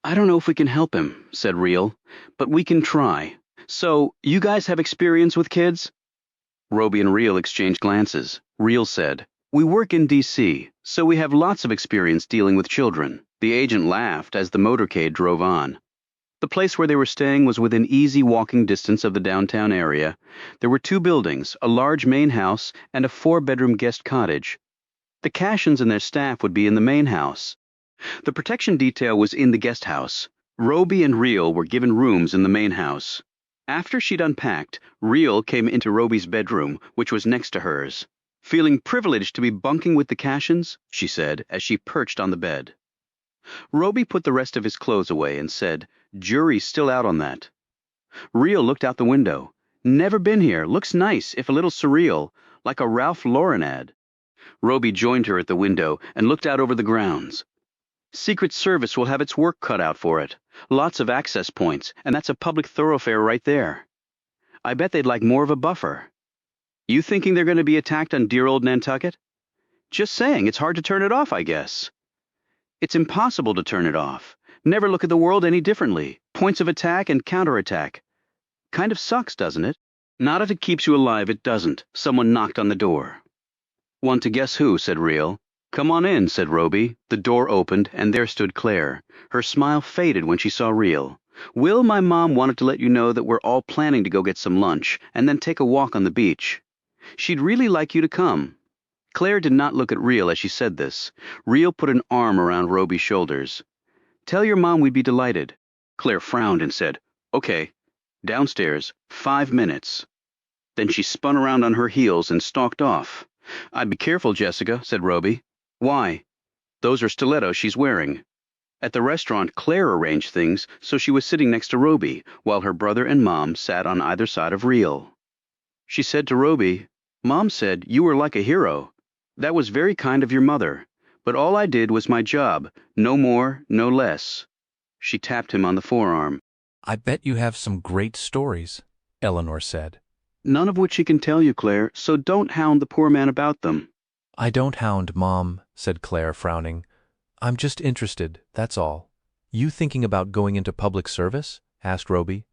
I don't know if we can help him, said Real, but we can try. So, you guys have experience with kids? Roby and Real exchanged glances. Real said, We work in D.C., so we have lots of experience dealing with children. The agent laughed as the motorcade drove on. The place where they were staying was within easy walking distance of the downtown area. There were 2 buildings, a large main house and a 4-bedroom guest cottage. The Cashins and their staff would be in the main house. The protection detail was in the guest house. Roby and Real were given rooms in the main house. After she'd unpacked, Real came into Roby's bedroom, which was next to hers. Feeling privileged to be bunking with the Cashins, she said, as she perched on the bed. Roby put the rest of his clothes away and said, Jury's still out on that. Real looked out the window. Never been here. Looks nice, if a little surreal, like a Ralph Lauren ad. Roby joined her at the window and looked out over the grounds. Secret Service will have its work cut out for it. Lots of access points, and that's a public thoroughfare right there. I bet they'd like more of a buffer. You thinking they're going to be attacked on dear old Nantucket? Just saying, it's hard to turn it off, I guess. It's impossible to turn it off. Never look at the world any differently. Points of attack and counterattack. Kind of sucks, doesn't it? Not if it keeps you alive, it doesn't. Someone knocked on the door. Want to guess who, said Real. Come on in, said Roby. The door opened, and there stood Claire. Her smile faded when she saw Real. Will, my mom wanted to let you know that we're all planning to go get some lunch, and then take a walk on the beach. She'd really like you to come. Claire did not look at Real as she said this. Real put an arm around Roby's shoulders. Tell your mom we'd be delighted. Claire frowned and said, Okay. Downstairs, 5 minutes. Then she spun around on her heels and stalked off. I'd be careful, Jessica, said Roby. Why? Those are stilettos she's wearing. At the restaurant, Claire arranged things so she was sitting next to Roby, while her brother and Mom sat on either side of Real. She said to Roby, Mom said you were like a hero. That was very kind of your mother, but all I did was my job, no more, no less. She tapped him on the forearm. I bet you have some great stories, Eleanor said. None of which he can tell you, Claire, so don't hound the poor man about them. I don't hound, Mom, said Claire, frowning. I'm just interested, that's all. You thinking about going into public service? Asked Roby.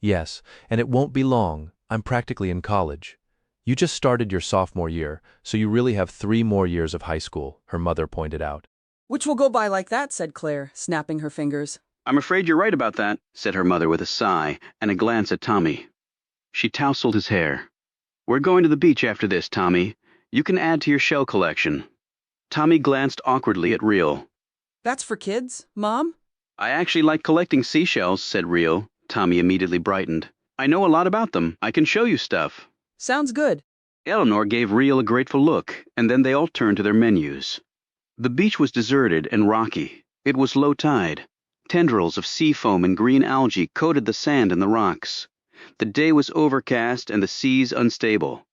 Yes, and it won't be long. I'm practically in college. You just started your sophomore year, so you really have 3 more years of high school, her mother pointed out. Which will go by like that, said Claire, snapping her fingers. I'm afraid you're right about that, said her mother with a sigh and a glance at Tommy. She tousled his hair. We're going to the beach after this, Tommy. You can add to your shell collection. Tommy glanced awkwardly at Reel. That's for kids, Mom? I actually like collecting seashells, said Reel. Tommy immediately brightened. I know a lot about them. I can show you stuff. Sounds good. Eleanor gave Reel a grateful look, and then they all turned to their menus. The beach was deserted and rocky. It was low tide. Tendrils of sea foam and green algae coated the sand and the rocks. The day was overcast and the seas unstable.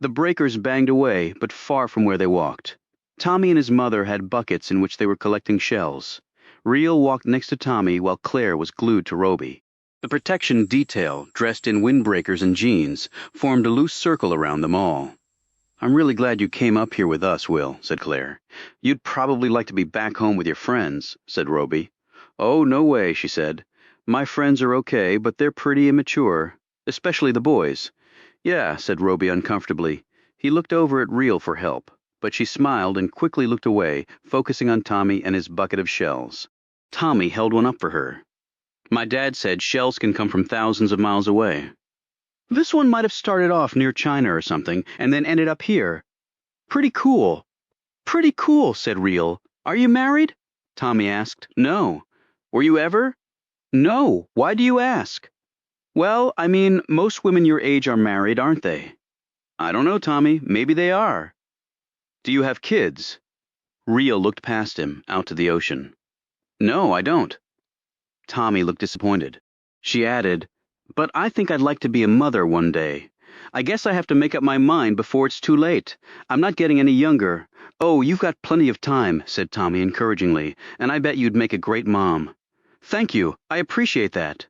The breakers banged away, but far from where they walked. Tommy and his mother had buckets in which they were collecting shells. Reel walked next to Tommy while Claire was glued to Roby. The protection detail, dressed in windbreakers and jeans, formed a loose circle around them all. I'm really glad you came up here with us, Will, said Claire. You'd probably like to be back home with your friends, said Roby. Oh, no way, she said. My friends are okay, but they're pretty immature, especially the boys. Yeah, said Roby uncomfortably. He looked over at Reel for help, but she smiled and quickly looked away, focusing on Tommy and his bucket of shells. Tommy held one up for her. My dad said shells can come from thousands of miles away. This one might have started off near China or something, and then ended up here. Pretty cool. Pretty cool, said Reel. Are you married? Tommy asked. No. Were you ever? No. Why do you ask? Well, I mean, most women your age are married, aren't they? I don't know, Tommy. Maybe they are. Do you have kids? Reel looked past him, out to the ocean. No, I don't. Tommy looked disappointed. She added, But I think I'd like to be a mother one day. I guess I have to make up my mind before it's too late. I'm not getting any younger. Oh, you've got plenty of time, said Tommy encouragingly, and I bet you'd make a great mom. Thank you. I appreciate that.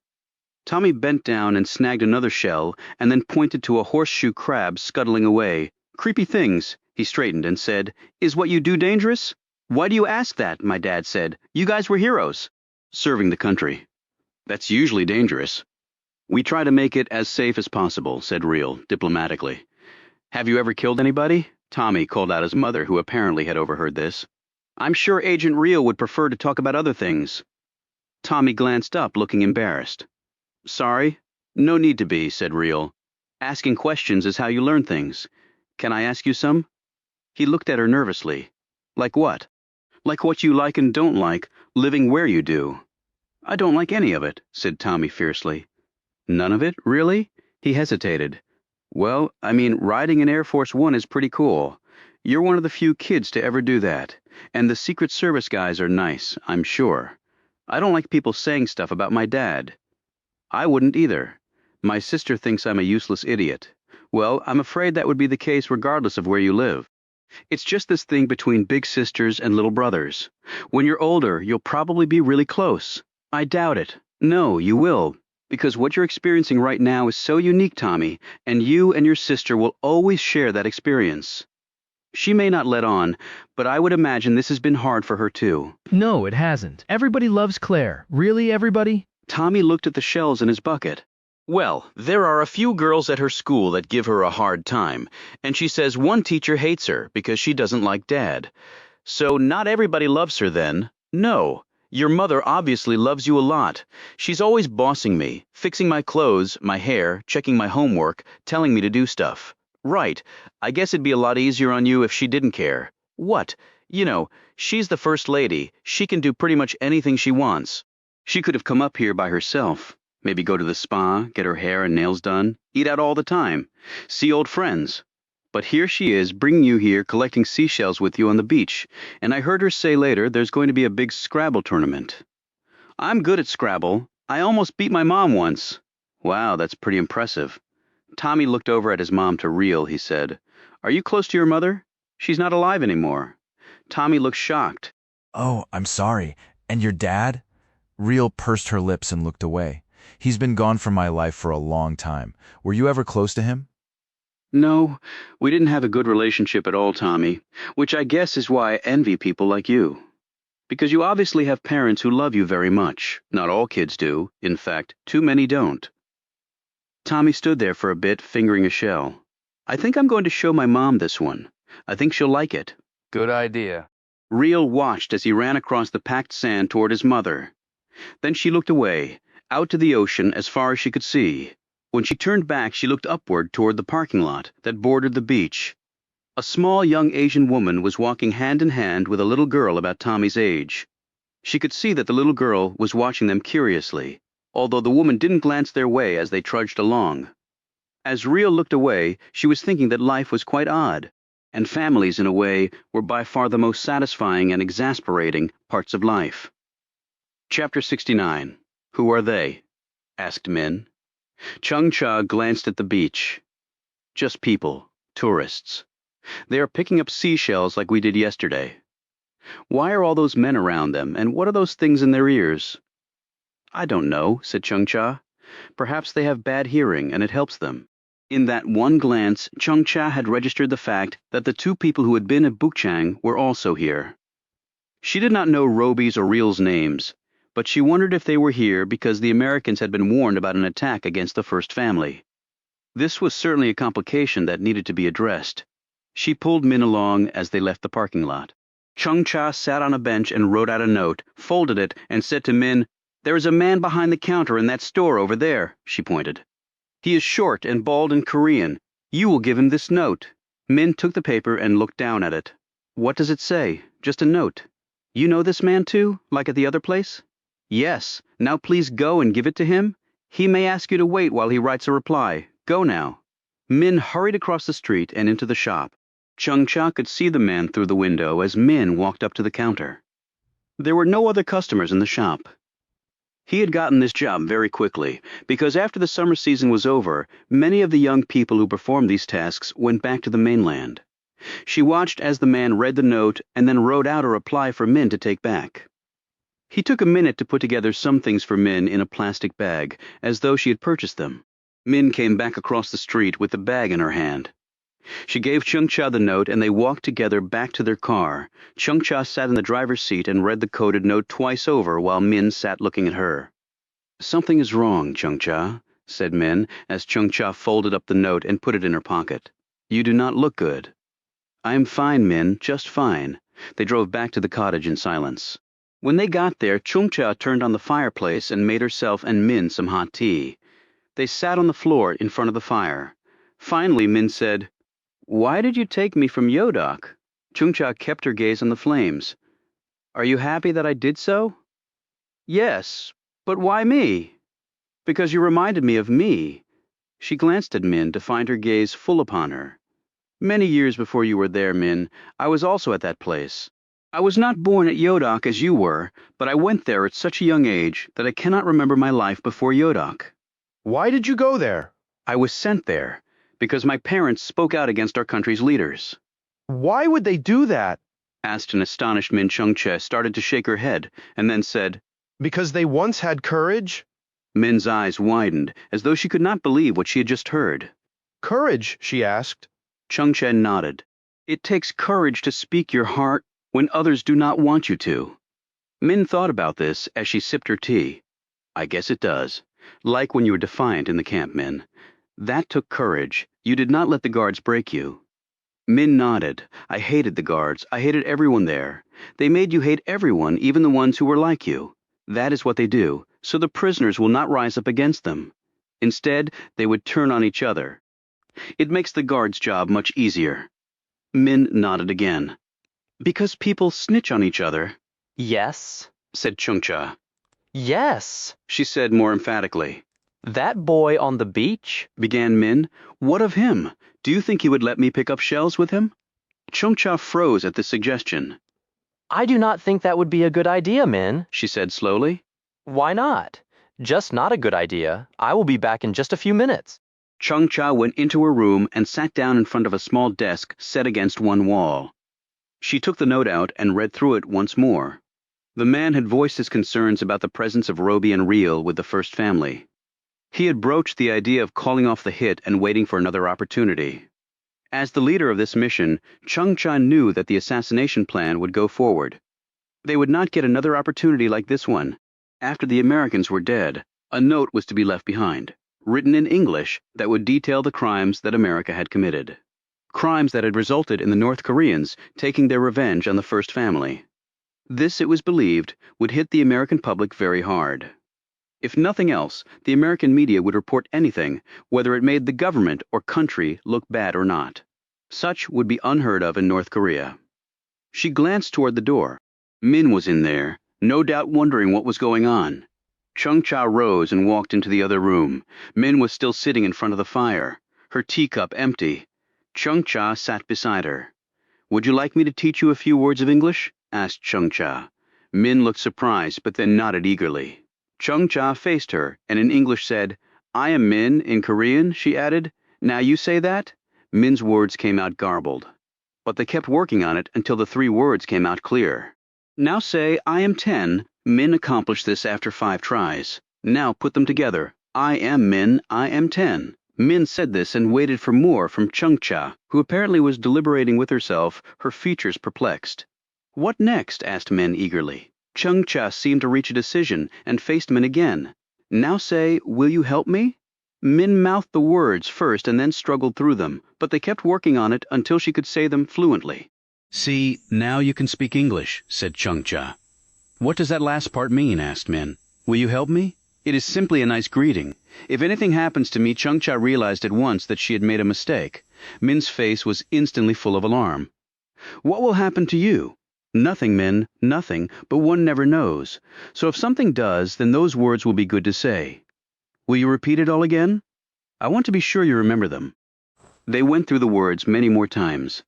Tommy bent down and snagged another shell and then pointed to a horseshoe crab scuttling away. Creepy things, he straightened and said. Is what you do dangerous? Why do you ask that? My dad said. You guys were heroes. Serving the country. That's usually dangerous. We try to make it as safe as possible, said Reel, diplomatically. Have you ever killed anybody? Tommy called out his mother, who apparently had overheard this. I'm sure Agent Reel would prefer to talk about other things. Tommy glanced up, looking embarrassed. Sorry? No need to be, said Reel. Asking questions is how you learn things. Can I ask you some? He looked at her nervously. Like what? Like what you like and don't like, living where you do. I don't like any of it, said Tommy fiercely. None of it, really? He hesitated. Well, I mean, riding an Air Force One is pretty cool. You're one of the few kids to ever do that. And the Secret Service guys are nice, I'm sure. I don't like people saying stuff about my dad. I wouldn't either. My sister thinks I'm a useless idiot. Well, I'm afraid that would be the case regardless of where you live. It's just this thing between big sisters and little brothers. When you're older, you'll probably be really close. I doubt it. No, you will. Because what you're experiencing right now is so unique, Tommy, and you and your sister will always share that experience. She may not let on, but I would imagine this has been hard for her too. No, it hasn't. Everybody loves Claire. Really, everybody? Tommy looked at the shells in his bucket. Well, there are a few girls at her school that give her a hard time, and she says one teacher hates her because she doesn't like Dad. So not everybody loves her then. No. Your mother obviously loves you a lot. She's always bossing me, fixing my clothes, my hair, checking my homework, telling me to do stuff. Right. I guess it'd be a lot easier on you if she didn't care. What? You know, she's the first lady. She can do pretty much anything she wants. She could have come up here by herself. Maybe go to the spa, get her hair and nails done, eat out all the time, see old friends. But here she is, bringing you here, collecting seashells with you on the beach, and I heard her say later there's going to be a big Scrabble tournament. I'm good at Scrabble. I almost beat my mom once. Wow, that's pretty impressive. Tommy looked over at his mom to Reel, he said. Are you close to your mother? She's not alive anymore. Tommy looked shocked. Oh, I'm sorry. And your dad? Reel pursed her lips and looked away. He's been gone from my life for a long time. Were you ever close to him? No, we didn't have a good relationship at all, Tommy, which I guess is why I envy people like you. Because you obviously have parents who love you very much. Not all kids do. In fact, too many don't. Tommy stood there for a bit, fingering a shell. I think I'm going to show my mom this one. I think she'll like it. Good idea. Real watched as he ran across the packed sand toward his mother. Then she looked away, out to the ocean as far as she could see. When she turned back, she looked upward toward the parking lot that bordered the beach. A small young Asian woman was walking hand in hand with a little girl about Tommy's age. She could see that the little girl was watching them curiously, although the woman didn't glance their way as they trudged along. As Real looked away, she was thinking that life was quite odd, and families, in a way, were by far the most satisfying and exasperating parts of life. Chapter 69. Who are they? Asked Min. Chung-Cha glanced at the beach. Just people, tourists. They are picking up seashells like we did yesterday. Why are all those men around them, and what are those things in their ears? I don't know, said Chung-Cha. Perhaps they have bad hearing, and it helps them. In that one glance, Chung-Cha had registered the fact that the two people who had been at Bukchang were also here. She did not know Roby's or Real's names, but she wondered if they were here because the Americans had been warned about an attack against the first family. This was certainly a complication that needed to be addressed. She pulled Min along as they left the parking lot. Chung-Cha sat on a bench and wrote out a note, folded it, and said to Min, "There is a man behind the counter in that store over there," she pointed. "He is short and bald and Korean. You will give him this note." Min took the paper and looked down at it. "What does it say? Just a note. You know this man too, like at the other place?" "Yes. Now please go and give it to him. He may ask you to wait while he writes a reply. Go now." Min hurried across the street and into the shop. Chung-Cha could see the man through the window as Min walked up to the counter. There were no other customers in the shop. He had gotten this job very quickly, because after the summer season was over, many of the young people who performed these tasks went back to the mainland. She watched as the man read the note and then wrote out a reply for Min to take back. He took a minute to put together some things for Min in a plastic bag, as though she had purchased them. Min came back across the street with the bag in her hand. She gave Chung-Cha the note and they walked together back to their car. Chung-Cha sat in the driver's seat and read the coded note twice over while Min sat looking at her. "Something is wrong, Chung-Cha," said Min, as Chung-Cha folded up the note and put it in her pocket. "You do not look good." "I am fine, Min, just fine." They drove back to the cottage in silence. When they got there, Chung-Cha turned on the fireplace and made herself and Min some hot tea. They sat on the floor in front of the fire. Finally, Min said, "Why did you take me from Yodok?" Chung-Cha kept her gaze on the flames. "Are you happy that I did so?" "Yes, but why me?" "Because you reminded me of me." She glanced at Min to find her gaze full upon her. "Many years before you were there, Min, I was also at that place. I was not born at Yodok as you were, but I went there at such a young age that I cannot remember my life before Yodok." "Why did you go there?" "I was sent there, because my parents spoke out against our country's leaders." "Why would they do that?" asked an astonished Min. Chung-Cha started to shake her head, and then said, "Because they once had courage?" Min's eyes widened, as though she could not believe what she had just heard. "Courage?" she asked. Chung-Cha nodded. "It takes courage to speak your heart when others do not want you to." Min thought about this as she sipped her tea. "I guess it does. Like when you were defiant in the camp, Min. That took courage. You did not let the guards break you." Min nodded. "I hated the guards. I hated everyone there. They made you hate everyone, even the ones who were like you. That is what they do, so the prisoners will not rise up against them. Instead, they would turn on each other. It makes the guards' job much easier." Min nodded again. "Because people snitch on each other." Yes, said Chung-Cha. yes, She said more emphatically. that boy on the beach? Began Min. "What of him? Do you think he would let me pick up shells with him?" Chung-Cha froze at this suggestion. I do not think that would be a good idea, Min. She said slowly. Why not? Just not a good idea. I will be back in just a few minutes. Chung-Cha went into her room and sat down in front of a small desk set against one wall. She took the note out and read through it once more. The man had voiced his concerns about the presence of Roby and Real with the first family. He had broached the idea of calling off the hit and waiting for another opportunity. As the leader of this mission, Chung-Cha knew that the assassination plan would go forward. They would not get another opportunity like this one. After the Americans were dead, a note was to be left behind, written in English that would detail the crimes that America had committed. crimes that had resulted in the North Koreans taking their revenge on the first family. This, it was believed, would hit the American public very hard. If nothing else, the American media would report anything, whether it made the government or country look bad or not. Such would be unheard of in North Korea. She glanced toward the door. Min was in there, no doubt wondering what was going on. Chung-cha rose and walked into the other room. Min was still sitting in front of the fire, her teacup empty. Chung-cha sat beside her. "Would you like me to teach you a few words of English?" asked Chung-cha. Min looked surprised, but then nodded eagerly. Chung-cha faced her, and in English said, "I am Min," in Korean, she added. "Now you say that?" Min's words came out garbled. But they kept working on it until the 3 words came out clear. "Now say, I am 10. Min accomplished this after 5 tries. Now put them together. I am Min, I am 10. Min said this and waited for more from Chung-cha, who apparently was deliberating with herself, her features perplexed. "What next?" asked Min eagerly. Chung-cha seemed to reach a decision and faced Min again. "Now say, will you help me?" Min mouthed the words first and then struggled through them, but they kept working on it until she could say them fluently. "See, now you can speak English," said Chung-cha. "What does that last part mean?" asked Min. "Will you help me?" It is simply a nice greeting. If anything happens to me, Chung-cha realized at once that she had made a mistake. Min's face was instantly full of alarm. "What will happen to you?" "Nothing, Min, nothing, but one never knows. So if something does, then those words will be good to say. Will you repeat it all again? I want to be sure you remember them." They went through the words many more times.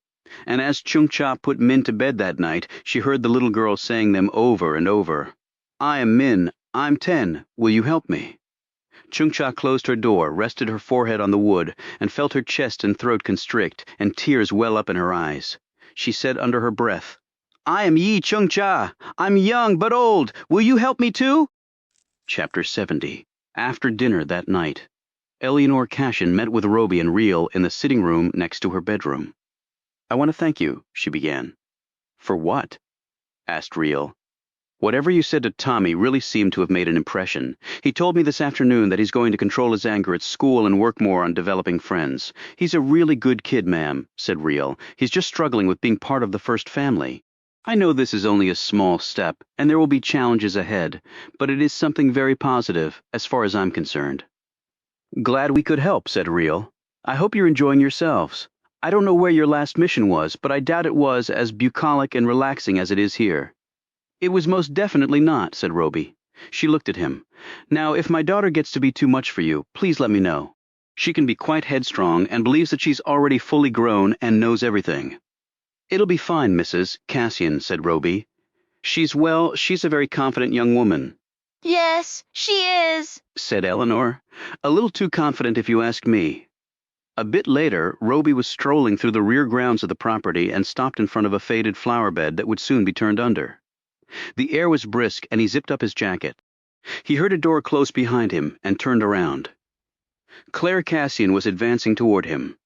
And as Chung-cha put Min to bed that night, she heard the little girl saying them over and over. "I am Min, I'm 10, will you help me?" Chung-cha closed her door, rested her forehead on the wood, and felt her chest and throat constrict, and tears well up in her eyes. She said under her breath, "I am Yi Chung-cha. I'm young but old. Will you help me too?" Chapter 70. After dinner that night, Eleanor Cashin met with Roby and Reel in the sitting room next to her bedroom. "I want to thank you," she began. "For what?" asked Reel. "Whatever you said to Tommy really seemed to have made an impression. He told me this afternoon that he's going to control his anger at school and work more on developing friends. He's a really good kid, ma'am," said Reel. "He's just struggling with being part of the first family. I know this is only a small step, and there will be challenges ahead, but it is something very positive, as far as I'm concerned." "Glad we could help," said Reel. "I hope you're enjoying yourselves. I don't know where your last mission was, but I doubt it was as bucolic and relaxing as it is here." "It was most definitely not," said Roby. She looked at him. "Now, if my daughter gets to be too much for you, please let me know. She can be quite headstrong and believes that she's already fully grown and knows everything." "It'll be fine, Mrs. Cassian," said Roby. She's a very confident young woman." "Yes, she is," said Eleanor. "A little too confident if you ask me." A bit later, Roby was strolling through the rear grounds of the property and stopped in front of a faded flower bed that would soon be turned under. The air was brisk and he zipped up his jacket. He heard a door close behind him and turned around. Claire Cassian was advancing toward him.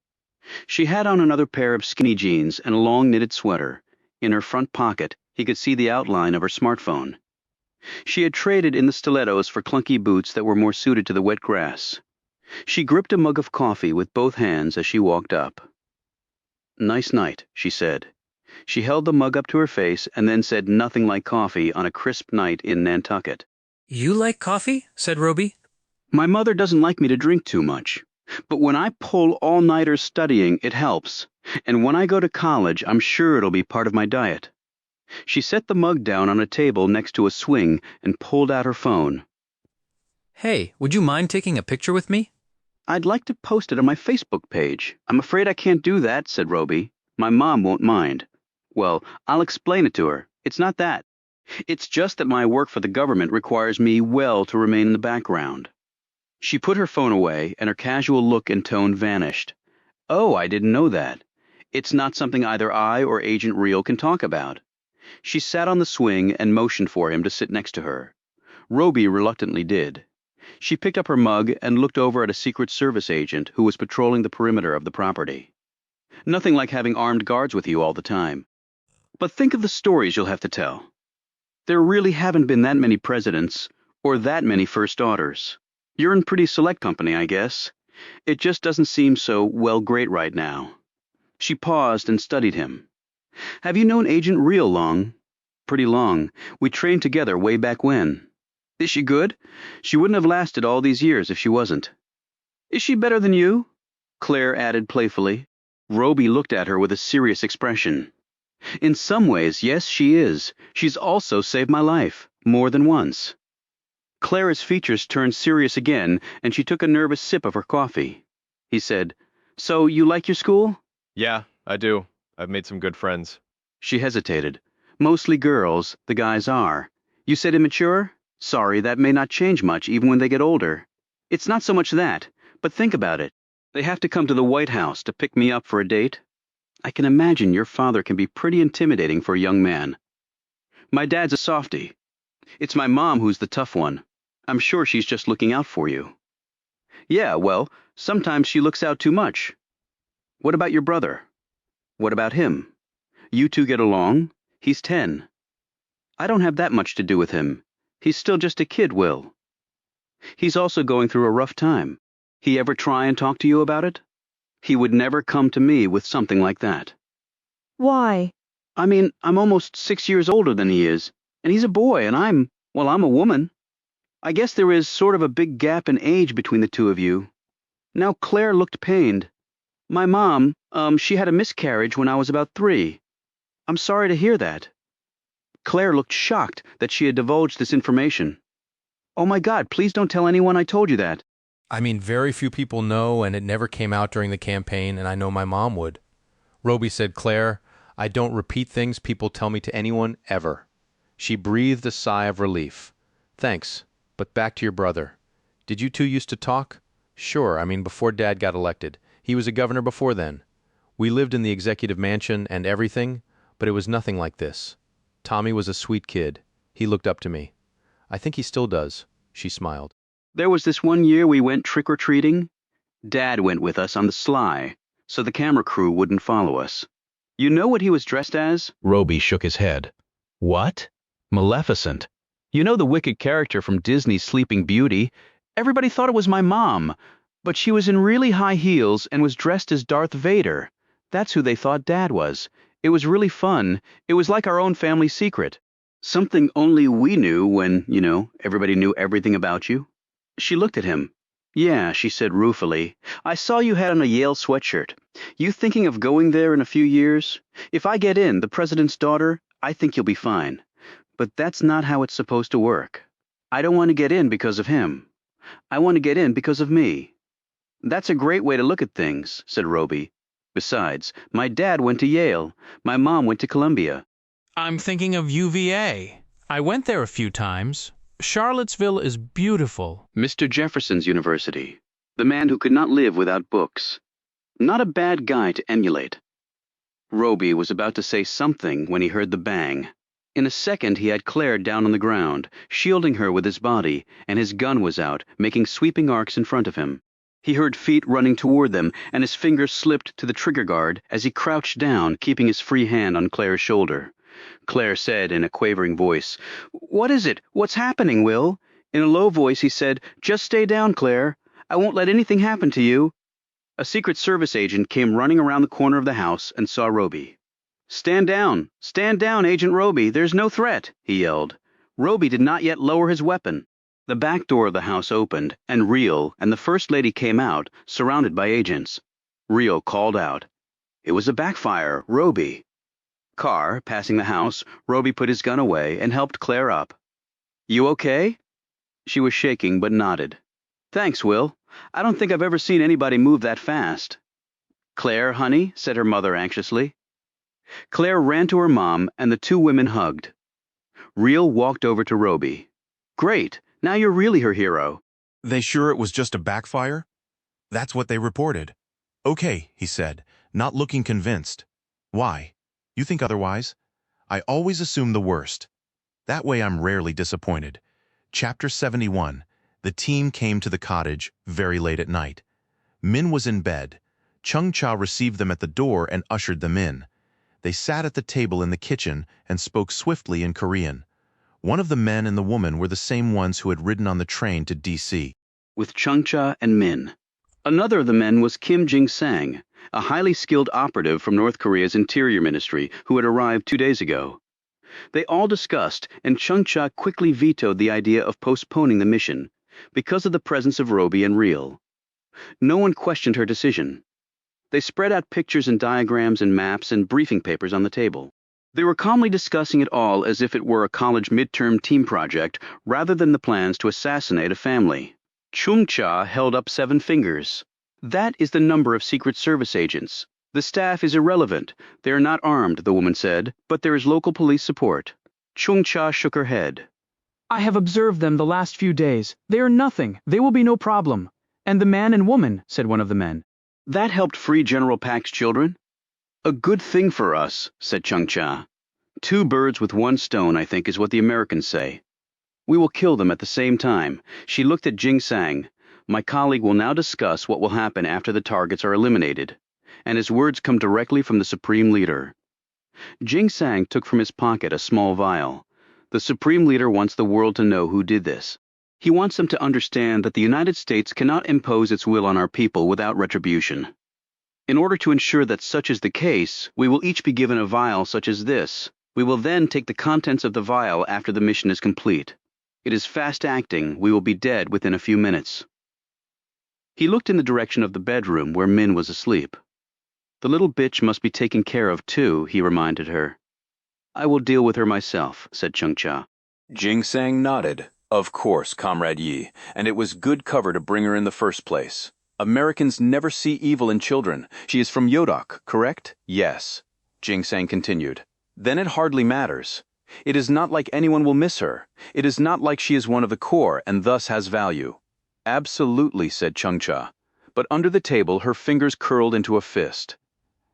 She had on another pair of skinny jeans and a long knitted sweater. In her front pocket, he could see the outline of her smartphone. She had traded in the stilettos for clunky boots that were more suited to the wet grass. She gripped a mug of coffee with both hands as she walked up. "Nice night," she said. She held the mug up to her face and then said nothing like coffee on a crisp night in Nantucket. "You like coffee?" said Roby. "My mother doesn't like me to drink too much. But when I pull all-nighters studying, it helps. And when I go to college, I'm sure it'll be part of my diet." She set the mug down on a table next to a swing and pulled out her phone. "Hey, would you mind taking a picture with me?" "I'd like to post it on my Facebook page. I'm afraid I can't do that," said Roby. "My mom won't mind." "Well, I'll explain it to her. It's not that. It's just that my work for the government requires me to remain in the background." She put her phone away, and her casual look and tone vanished. "Oh, I didn't know that. It's not something either I or Agent Reel can talk about." She sat on the swing and motioned for him to sit next to her. Roby reluctantly did. She picked up her mug and looked over at a Secret Service agent who was patrolling the perimeter of the property. "Nothing like having armed guards with you all the time. But think of the stories you'll have to tell. There really haven't been that many presidents, or that many first daughters. You're in pretty select company, I guess. It just doesn't seem so, great right now." She paused and studied him. Have you known Agent Real long? Pretty long. We trained together way back when. Is she good? She wouldn't have lasted all these years if she wasn't. Is she better than you? Claire added playfully. Roby looked at her with a serious expression. In some ways, yes, she is. She's also saved my life, more than once. Clara's features turned serious again, and she took a nervous sip of her coffee. He said, So you like your school? Yeah, I do. I've made some good friends. She hesitated. Mostly girls, the guys are. You said immature? Sorry, that may not change much even when they get older. It's not so much that, but think about it. They have to come to the White House to pick me up for a date. I can imagine your father can be pretty intimidating for a young man. My dad's a softie. It's my mom who's the tough one. I'm sure she's just looking out for you. Yeah, well, sometimes she looks out too much. What about your brother? What about him? You two get along? He's 10. I don't have that much to do with him. He's still just a kid, Will. He's also going through a rough time. He ever try and talk to you about it? He would never come to me with something like that. Why? I mean, I'm almost 6 years older than he is, and he's a boy, and I'm a woman. I guess there is sort of a big gap in age between the two of you. Now Claire looked pained. My mom, she had a miscarriage when I was about 3. I'm sorry to hear that. Claire looked shocked that she had divulged this information. Oh my God, please don't tell anyone I told you that. I mean, very few people know, and it never came out during the campaign, and I know my mom would. Roby said, Claire, I don't repeat things people tell me to anyone, ever. She breathed a sigh of relief. Thanks, but back to your brother. Did you two used to talk? Sure, I mean, before Dad got elected. He was a governor before then. We lived in the executive mansion and everything, but it was nothing like this. Tommy was a sweet kid. He looked up to me. I think he still does. She smiled. There was this one year we went trick-or-treating. Dad went with us on the sly, so the camera crew wouldn't follow us. You know what he was dressed as? Roby shook his head. What? Maleficent. You know the wicked character from Disney's Sleeping Beauty? Everybody thought it was my mom, but she was in really high heels and was dressed as Darth Vader. That's who they thought Dad was. It was really fun. It was like our own family secret. Something only we knew when, everybody knew everything about you. She looked at him. Yeah, she said ruefully. I saw you had on a Yale sweatshirt. You thinking of going there in a few years? If I get in, the president's daughter, I think you'll be fine. But that's not how it's supposed to work. I don't want to get in because of him. I want to get in because of me. That's a great way to look at things, said Roby. Besides, my dad went to Yale. My mom went to Columbia. I'm thinking of UVA. I went there a few times. Charlottesville is beautiful. Mr. Jefferson's University. The man who could not live without books. Not a bad guy to emulate. Roby was about to say something when he heard the bang. In a second he had Claire down on the ground, shielding her with his body, and his gun was out, making sweeping arcs in front of him. He heard feet running toward them, and his fingers slipped to the trigger guard as he crouched down, keeping his free hand on Claire's shoulder. Claire said in a quavering voice, What is it? What's happening, Will? In a low voice he said, Just stay down, Claire. I won't let anything happen to you. A Secret Service agent came running around the corner of the house and saw Roby. Stand down, Agent Roby. There's no threat, he yelled. Roby did not yet lower his weapon. The back door of the house opened, and Real and the First Lady came out, surrounded by agents. Real called out. It was a backfire, Roby. Car, passing the house, Roby put his gun away and helped Claire up. You okay? She was shaking but nodded. Thanks, Will. I don't think I've ever seen anybody move that fast. Claire, honey, said her mother anxiously. Claire ran to her mom and the two women hugged. Real walked over to Roby. Great, now you're really her hero. They sure it was just a backfire? That's what they reported. Okay, he said, not looking convinced. Why? You think otherwise? I always assume the worst. That way I'm rarely disappointed. Chapter 71. The team came to the cottage very late at night. Min was in bed. Chung Cha received them at the door and ushered them in. They sat at the table in the kitchen and spoke swiftly in Korean. One of the men and the woman were the same ones who had ridden on the train to D.C. With Chung Cha and Min. Another of the men was Kim Jing Sang, a highly skilled operative from North Korea's Interior Ministry who had arrived 2 days ago. They all discussed, and Chung-cha quickly vetoed the idea of postponing the mission because of the presence of Roby and Reel. No one questioned her decision. They spread out pictures and diagrams and maps and briefing papers on the table. They were calmly discussing it all as if it were a college midterm team project rather than the plans to assassinate a family. Chung-cha held up 7 fingers. That is the number of Secret Service agents. The staff is irrelevant. They are not armed, the woman said, but there is local police support. Chung-cha shook her head. I have observed them the last few days. They are nothing. They will be no problem. And the man and woman, said one of the men. That helped free General Park's children? A good thing for us, said Chung-cha. 2 birds with 1 stone, I think, is what the Americans say. We will kill them at the same time. She looked at Jing-sang. My colleague will now discuss what will happen after the targets are eliminated. And his words come directly from the Supreme Leader. Jing-sang took from his pocket a small vial. The Supreme Leader wants the world to know who did this. He wants them to understand that the United States cannot impose its will on our people without retribution. In order to ensure that such is the case, we will each be given a vial such as this. We will then take the contents of the vial after the mission is complete. It is fast-acting. We will be dead within a few minutes. He looked in the direction of the bedroom where Min was asleep. The little bitch must be taken care of too, he reminded her. I will deal with her myself, said Chung-cha. Jing-sang nodded. Of course, Comrade Yi, and it was good cover to bring her in the first place. Americans never see evil in children. She is from Yodok, correct? Yes. Jing-sang continued. Then it hardly matters. It is not like anyone will miss her. It is not like she is one of the Corps and thus has value. Absolutely, said Chung-cha. But under the table her fingers curled into a fist.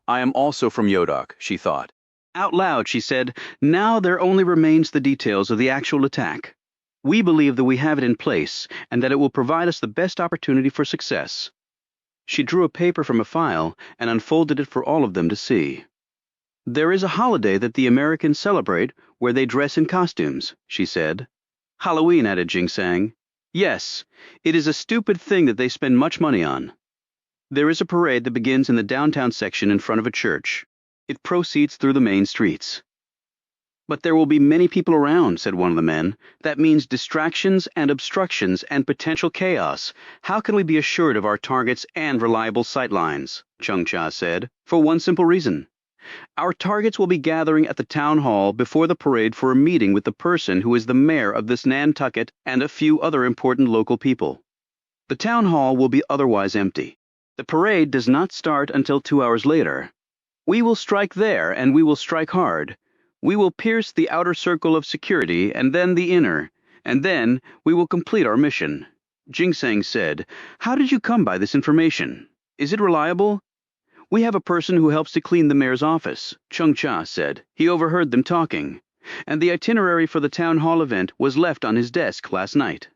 I am also from Yodok, she thought. Out loud, she said, now there only remains the details of the actual attack. We believe that we have it in place and that it will provide us the best opportunity for success. She drew a paper from a file and unfolded it for all of them to see. There is a holiday that the Americans celebrate where they dress in costumes, she said. Halloween, added Jing-sang. Yes, it is a stupid thing that they spend much money on. There is a parade that begins in the downtown section in front of a church. It proceeds through the main streets. But there will be many people around, said one of the men. That means distractions and obstructions and potential chaos. How can we be assured of our targets and reliable sightlines? Chung-cha said. For one simple reason. Our targets will be gathering at the town hall before the parade for a meeting with the person who is the mayor of this Nantucket and a few other important local people. The town hall will be otherwise empty. The parade does not start until 2 hours later. We will strike there, and we will strike hard. We will pierce the outer circle of security and then the inner, and then we will complete our mission. Jing-sang said, How did you come by this information? Is it reliable? We have a person who helps to clean the mayor's office, Chung-cha said. He overheard them talking. And the itinerary for the town hall event was left on his desk last night.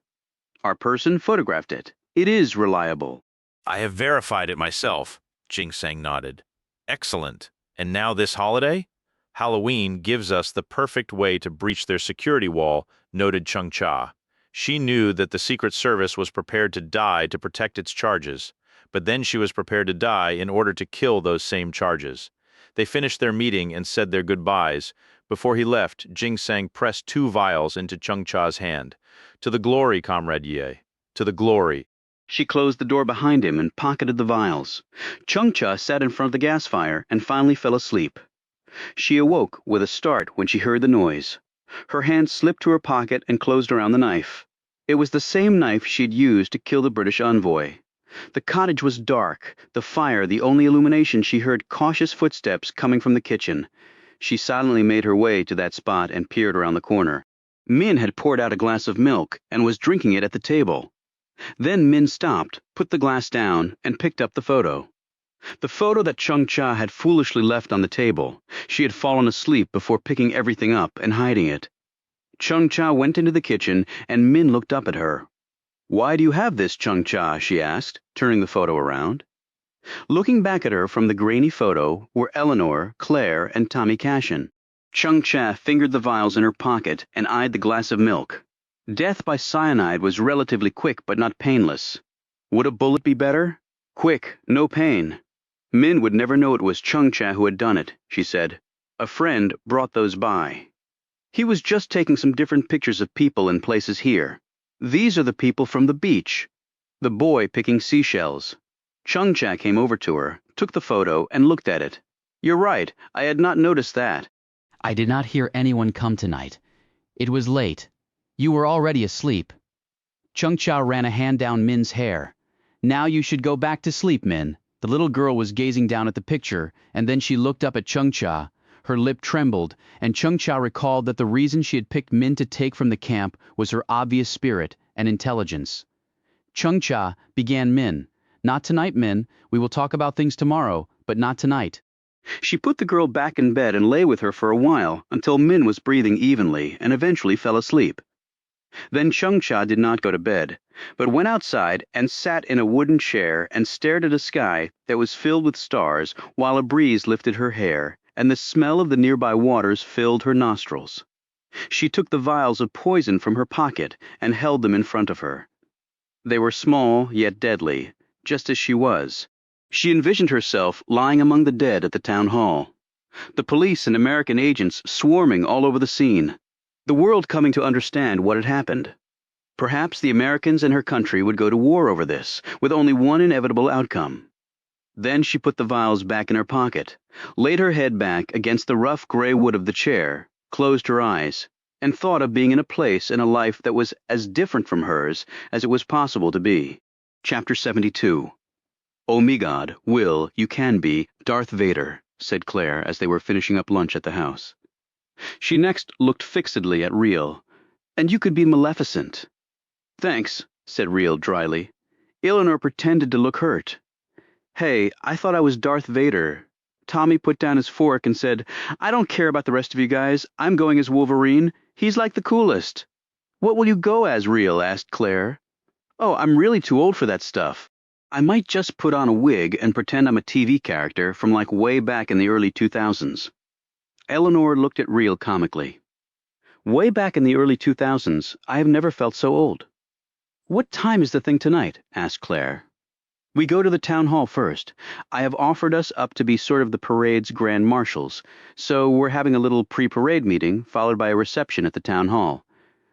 Our person photographed it. It is reliable. I have verified it myself, Jing-sang nodded. Excellent. And now this holiday? Halloween gives us the perfect way to breach their security wall, noted Chung-cha. She knew that the Secret Service was prepared to die to protect its charges, but then she was prepared to die in order to kill those same charges. They finished their meeting and said their goodbyes. Before he left, Jing-sang pressed 2 vials into Chung-cha's hand. To the glory, Comrade Ye. To the glory. She closed the door behind him and pocketed the vials. Chung-cha sat in front of the gas fire and finally fell asleep. She awoke with a start when she heard the noise. Her hand slipped to her pocket and closed around the knife. It was the same knife she'd used to kill the British envoy. The cottage was dark, the fire the only illumination. She heard cautious footsteps coming from the kitchen. She silently made her way to that spot and peered around the corner. Min had poured out a glass of milk and was drinking it at the table. Then Min stopped, put the glass down, and picked up the photo. The photo that Chung-cha had foolishly left on the table. She had fallen asleep before picking everything up and hiding it. Chung-cha went into the kitchen, and Min looked up at her. Why do you have this, Chung-cha? She asked, turning the photo around. Looking back at her from the grainy photo were Eleanor, Claire, and Tommy Cashin. Chung-cha fingered the vials in her pocket and eyed the glass of milk. Death by cyanide was relatively quick but not painless. Would a bullet be better? Quick, no pain. Min would never know it was Chung-Cha who had done it, she said. A friend brought those by. He was just taking some different pictures of people and places here. These are the people from the beach. The boy picking seashells. Chung-Cha came over to her, took the photo, and looked at it. You're right, I had not noticed that. I did not hear anyone come tonight. It was late. You were already asleep. Chung-Cha ran a hand down Min's hair. Now you should go back to sleep, Min. The little girl was gazing down at the picture, and then she looked up at Chung-Cha. Her lip trembled, and Chung-Cha recalled that the reason she had picked Min to take from the camp was her obvious spirit and intelligence. Chung-Cha, began Min. Not tonight, Min. We will talk about things tomorrow, but not tonight. She put the girl back in bed and lay with her for a while until Min was breathing evenly and eventually fell asleep. Then Chung-Cha did not go to bed, but went outside and sat in a wooden chair and stared at a sky that was filled with stars while a breeze lifted her hair and the smell of the nearby waters filled her nostrils. She took the vials of poison from her pocket and held them in front of her. They were small yet deadly, just as she was. She envisioned herself lying among the dead at the town hall. The police and American agents swarming all over the scene. The world coming to understand what had happened. Perhaps the Americans and her country would go to war over this, with only one inevitable outcome. Then she put the vials back in her pocket, laid her head back against the rough gray wood of the chair, closed her eyes, and thought of being in a place in a life that was as different from hers as it was possible to be. Chapter 72. "Oh me God, Will, you can be Darth Vader," said Claire as they were finishing up lunch at the house. She next looked fixedly at Real. "And you could be Maleficent." "Thanks," said Real dryly. Eleanor pretended to look hurt. "Hey, I thought I was Darth Vader." Tommy put down his fork and said, "I don't care about the rest of you guys. I'm going as Wolverine. He's like the coolest." "What will you go as, Real?" asked Claire. "Oh, I'm really too old for that stuff. I might just put on a wig and pretend I'm a TV character from like way back in the early 2000s. Eleanor looked at Real comically. "Way back in the early 2000s, I have never felt so old." "What time is the thing tonight?" asked Claire. "We go to the town hall first. I have offered us up to be sort of the parade's grand marshals, so we're having a little pre-parade meeting followed by a reception at the town hall.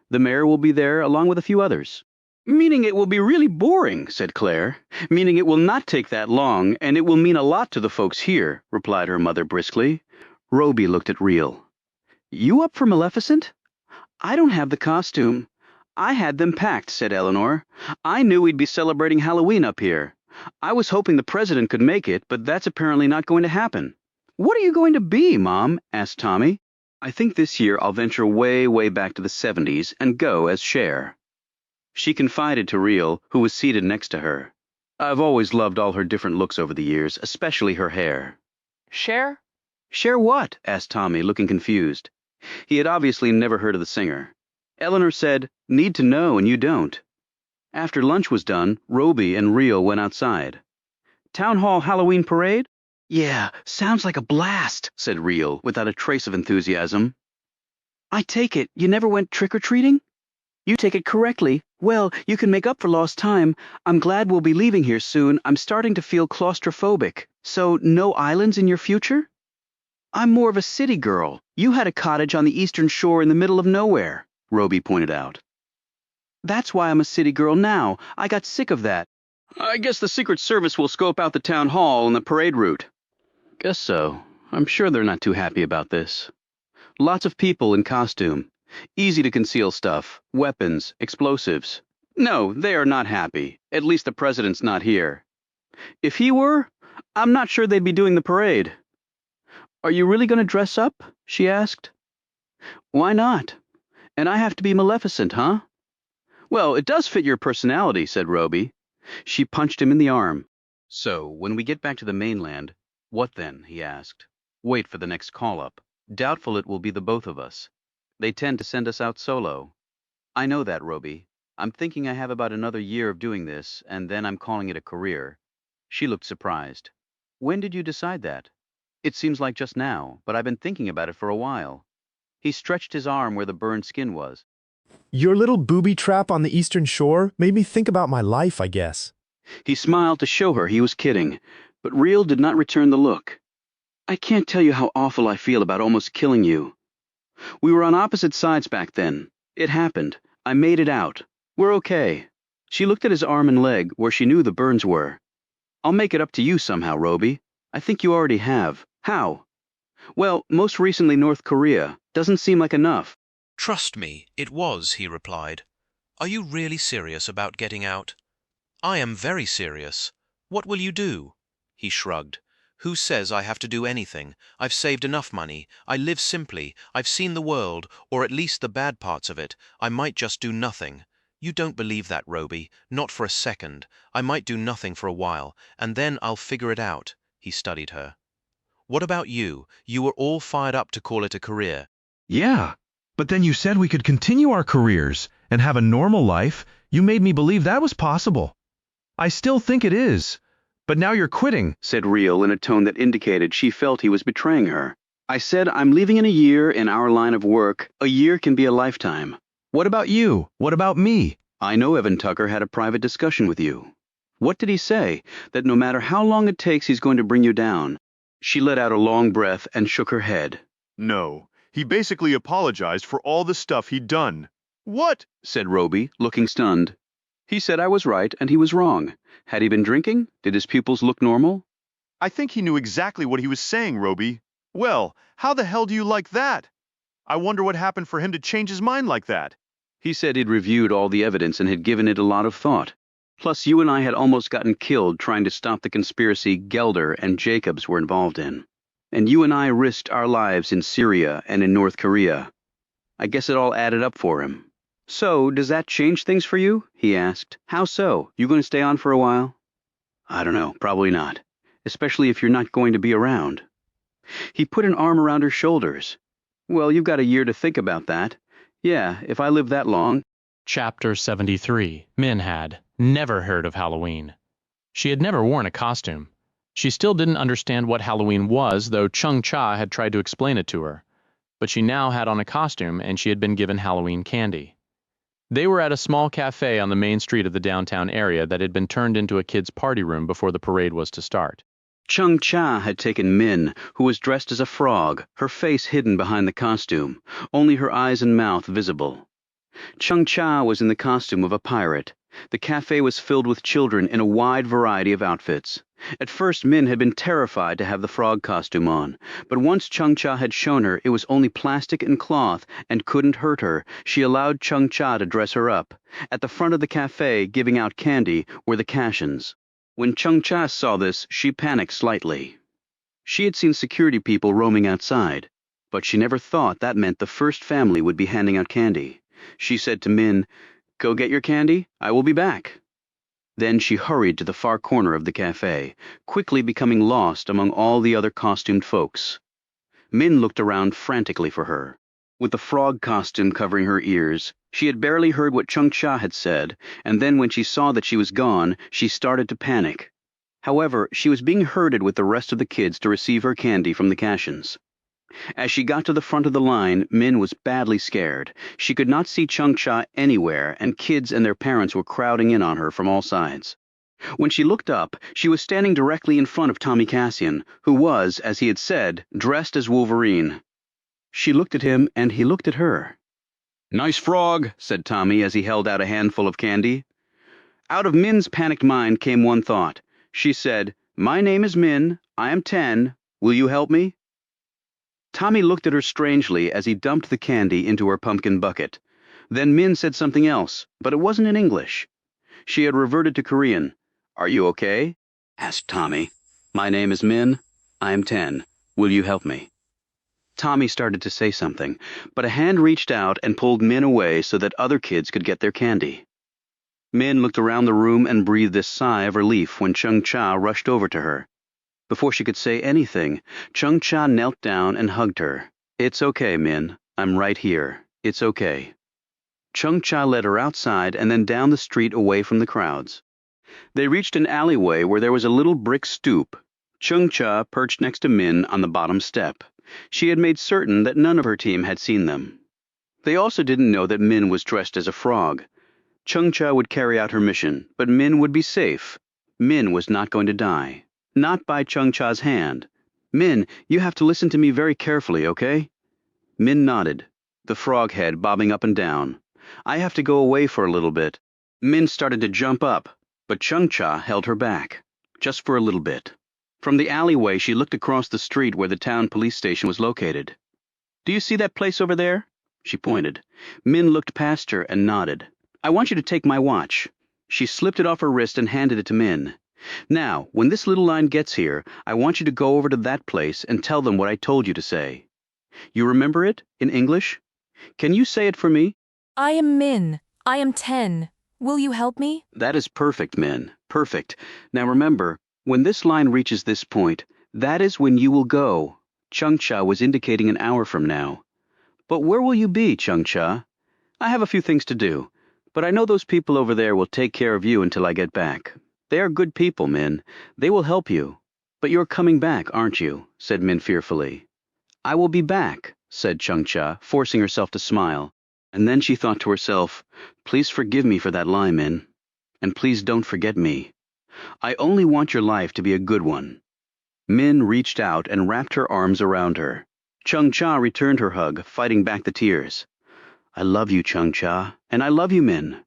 The mayor will be there along with a few others." "Meaning it will be really boring," said Claire. "Meaning it will not take that long, and it will mean a lot to the folks here," replied her mother briskly. Roby looked at Real. "You up for Maleficent?" "I don't have the costume." "I had them packed," said Eleanor. "I knew we'd be celebrating Halloween up here. I was hoping the president could make it, but that's apparently not going to happen." "What are you going to be, Mom?" asked Tommy. "I think this year I'll venture way, way back to the 70s and go as Cher." She confided to Real, who was seated next to her. "I've always loved all her different looks over the years, especially her hair." Cher? "Cher what?" asked Tommy, looking confused. He had obviously never heard of the singer. Eleanor said, "Need to know and you don't." After lunch was done, Roby and Real went outside. "Town Hall Halloween Parade?" "Yeah, sounds like a blast," said Real, without a trace of enthusiasm. "I take it you never went trick-or-treating?" "You take it correctly. Well, you can make up for lost time. I'm glad we'll be leaving here soon. I'm starting to feel claustrophobic. So, no islands in your future?" "I'm more of a city girl. You had a cottage on the eastern shore in the middle of nowhere," Roby pointed out. "That's why I'm a city girl now. I got sick of that. I guess the Secret Service will scope out the town hall and the parade route." "Guess so. I'm sure they're not too happy about this. Lots of people in costume. Easy to conceal stuff. Weapons, explosives. No, they are not happy. At least the president's not here. If he were, I'm not sure they'd be doing the parade." "Are you really going to dress up?" she asked. "Why not? And I have to be Maleficent, huh?" "Well, it does fit your personality," said Roby. She punched him in the arm. "So, when we get back to the mainland, what then?" he asked. "Wait for the next call-up. Doubtful it will be the both of us. They tend to send us out solo." "I know that, Roby. I'm thinking I have about another year of doing this, and then I'm calling it a career." She looked surprised. "When did you decide that?" "It seems like just now, but I've been thinking about it for a while." He stretched his arm where the burned skin was. Your little booby trap on the eastern shore made me think about my life, I guess. He smiled to show her he was kidding. But Real did not return the look. I can't tell you how awful I feel about almost killing you. We were on opposite sides back then. It happened. I made it out. We're okay. She looked at his arm and leg where she knew the burns were. I'll make it up to you somehow, Roby. I think you already have. How? Well, most recently North Korea. Doesn't seem like enough. Trust me, it was, he replied. Are you really serious about getting out? I am very serious. What will you do? He shrugged. Who says I have to do anything? I've saved enough money. I live simply. I've seen the world, or at least the bad parts of it. I might just do nothing. You don't believe that, Roby. Not for a second. I might do nothing for a while, and then I'll figure it out. He studied her. What about you? You were all fired up to call it a career. Yeah, but then you said we could continue our careers and have a normal life. You made me believe that was possible. I still think it is. But now you're quitting, said Real in a tone that indicated she felt he was betraying her. I said I'm leaving in a year in our line of work. A year can be a lifetime. What about you? What about me? I know Evan Tucker had a private discussion with you. What did he say? That no matter how long it takes, he's going to bring you down. She let out a long breath and shook her head. No, he basically apologized for all the stuff he'd done. What? Said Roby, looking stunned. He said I was right and he was wrong. Had he been drinking? Did his pupils look normal? I think he knew exactly what he was saying, Roby. Well, how the hell do you like that? I wonder what happened for him to change his mind like that. He said he'd reviewed all the evidence and had given it a lot of thought. Plus, you and I had almost gotten killed trying to stop the conspiracy Gelder and Jacobs were involved in. And you and I risked our lives in Syria and in North Korea. I guess it all added up for him. So, does that change things for you? He asked. How so? You going to stay on for a while? I don't know, probably not. Especially if you're not going to be around. He put an arm around her shoulders. Well, you've got a year to think about that. Yeah, if I live that long. Chapter 73. Min had never heard of Halloween. She had never worn a costume. She still didn't understand what Halloween was, though Chung Cha had tried to explain it to her. But she now had on a costume, and she had been given Halloween candy. They were at a small cafe on the main street of the downtown area that had been turned into a kid's party room before the parade was to start. Chung Cha had taken Min, who was dressed as a frog, her face hidden behind the costume, only her eyes and mouth visible. Chung Cha was in the costume of a pirate. The cafe was filled with children in a wide variety of outfits. At first, Min had been terrified to have the frog costume on, but once Chung Cha had shown her it was only plastic and cloth and couldn't hurt her, she allowed Chung Cha to dress her up. At the front of the cafe, giving out candy, were the Cashins. When Chung Cha saw this, she panicked slightly. She had seen security people roaming outside, but she never thought that meant the first family would be handing out candy. She said to Min, "Go get your candy. I will be back." Then she hurried to the far corner of the cafe, quickly becoming lost among all the other costumed folks. Min looked around frantically for her. With the frog costume covering her ears, she had barely heard what Chung Cha had said, and then when she saw that she was gone, she started to panic. However, she was being herded with the rest of the kids to receive her candy from the Cashins. As she got to the front of the line, Min was badly scared. She could not see Chung Cha anywhere, and kids and their parents were crowding in on her from all sides. When she looked up, she was standing directly in front of Tommy Cassian, who was, as he had said, dressed as Wolverine. She looked at him, and he looked at her. "Nice frog," said Tommy as he held out a handful of candy. Out of Min's panicked mind came one thought. She said, "My name is Min. I am 10. Will you help me?" Tommy looked at her strangely as he dumped the candy into her pumpkin bucket. Then Min said something else, but it wasn't in English. She had reverted to Korean. "Are you okay?" asked Tommy. "My name is Min. I am 10. Will you help me?" Tommy started to say something, but a hand reached out and pulled Min away so that other kids could get their candy. Min looked around the room and breathed a sigh of relief when Chung Cha rushed over to her. Before she could say anything, Chung Cha knelt down and hugged her. "It's okay, Min. I'm right here. It's okay." Chung Cha led her outside and then down the street away from the crowds. They reached an alleyway where there was a little brick stoop. Chung Cha perched next to Min on the bottom step. She had made certain that none of her team had seen them. They also didn't know that Min was dressed as a frog. Chung Cha would carry out her mission, but Min would be safe. Min was not going to die. Not by Chung Cha's hand. Min, you have to listen to me very carefully, okay? Min nodded, the frog head bobbing up and down. I have to go away for a little bit. Min started to jump up, but Chung Cha held her back, just for a little bit. From the alleyway, she looked across the street where the town police station was located. Do you see that place over there? She pointed. Min looked past her and nodded. I want you to take my watch. She slipped it off her wrist and handed it to Min. Now, when this little line gets here, I want you to go over to that place and tell them what I told you to say. You remember it, in English? Can you say it for me? I am Min. I am 10. Will you help me? That is perfect, Min. Perfect. Now remember, when this line reaches this point, that is when you will go. Chung Cha was indicating an hour from now. But where will you be, Chung Cha? I have a few things to do, but I know those people over there will take care of you until I get back. They are good people, Min. They will help you. But you're coming back, aren't you? Said Min fearfully. I will be back, said Chung Cha, forcing herself to smile. And then she thought to herself, please forgive me for that lie, Min. And please don't forget me. I only want your life to be a good one. Min reached out and wrapped her arms around her. Chung Cha returned her hug, fighting back the tears. I love you, Chung Cha, and I love you, Min.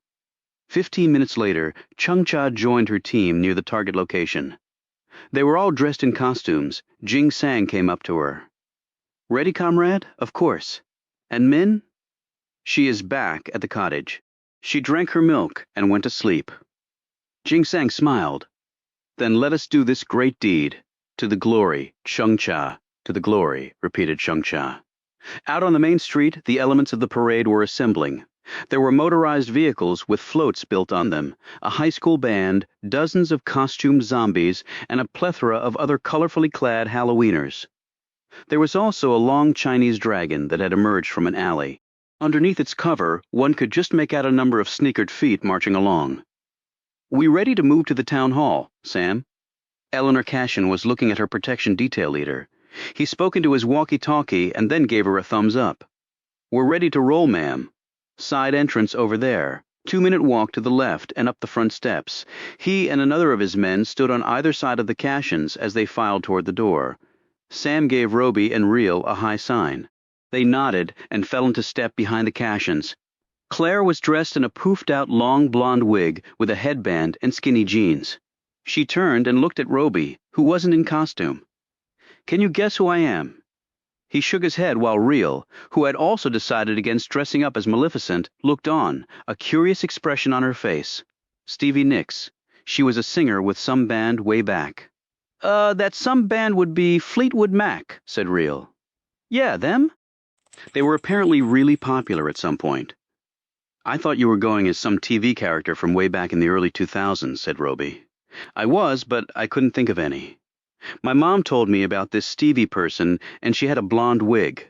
15 minutes later, Chung Cha joined her team near the target location. They were all dressed in costumes. Jing Sang came up to her. Ready, comrade? Of course. And Min? She is back at the cottage. She drank her milk and went to sleep. Jing Sang smiled. Then let us do this great deed. To the glory, Chung Cha. To the glory, repeated Chung Cha. Out on the main street, the elements of the parade were assembling. There were motorized vehicles with floats built on them, a high school band, dozens of costumed zombies, and a plethora of other colorfully clad Halloweeners. There was also a long Chinese dragon that had emerged from an alley. Underneath its cover, one could just make out a number of sneakered feet marching along. We ready to move to the town hall, Sam? Eleanor Cashin was looking at her protection detail leader. He spoke into his walkie-talkie and then gave her a thumbs up. We're ready to roll, ma'am. Side entrance over there. 2-minute walk to the left and up the front steps. He and another of his men stood on either side of the Cashins as they filed toward the door. Sam gave Roby and Reel a high sign. They nodded and fell into step behind the Cashins. Claire was dressed in a poofed-out long blonde wig with a headband and skinny jeans. She turned and looked at Roby, who wasn't in costume. Can you guess who I am? He shook his head while Reel, who had also decided against dressing up as Maleficent, looked on, a curious expression on her face. Stevie Nicks. She was a singer with some band way back. That some band would be Fleetwood Mac, said Reel. Yeah, them? They were apparently really popular at some point. I thought you were going as some TV character from way back in the early 2000s, said Roby. I was, but I couldn't think of any. My mom told me about this Stevie person, and she had a blonde wig.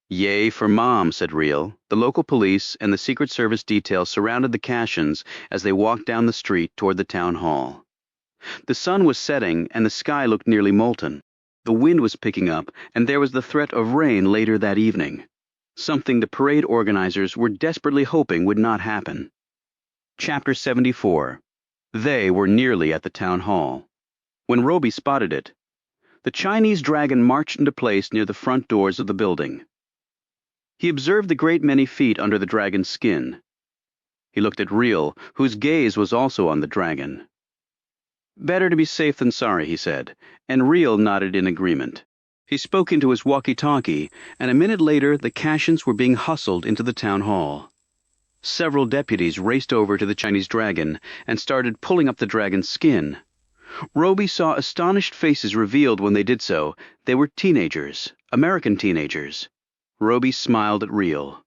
Yay for Mom, said Reel. The local police and the Secret Service detail surrounded the Cashins as they walked down the street toward the town hall. The sun was setting, and the sky looked nearly molten. The wind was picking up, and there was the threat of rain later that evening. Something the parade organizers were desperately hoping would not happen. Chapter 74. They were nearly at the town hall. When Roby spotted it, the Chinese dragon marched into place near the front doors of the building. He observed the great many feet under the dragon's skin. He looked at Reel, whose gaze was also on the dragon. Better to be safe than sorry, he said, and Reel nodded in agreement. He spoke into his walkie-talkie, and a minute later the Cashins were being hustled into the town hall. Several deputies raced over to the Chinese dragon and started pulling up the dragon's skin. Roby saw astonished faces revealed when they did so. They were teenagers, American teenagers. Roby smiled at Reel.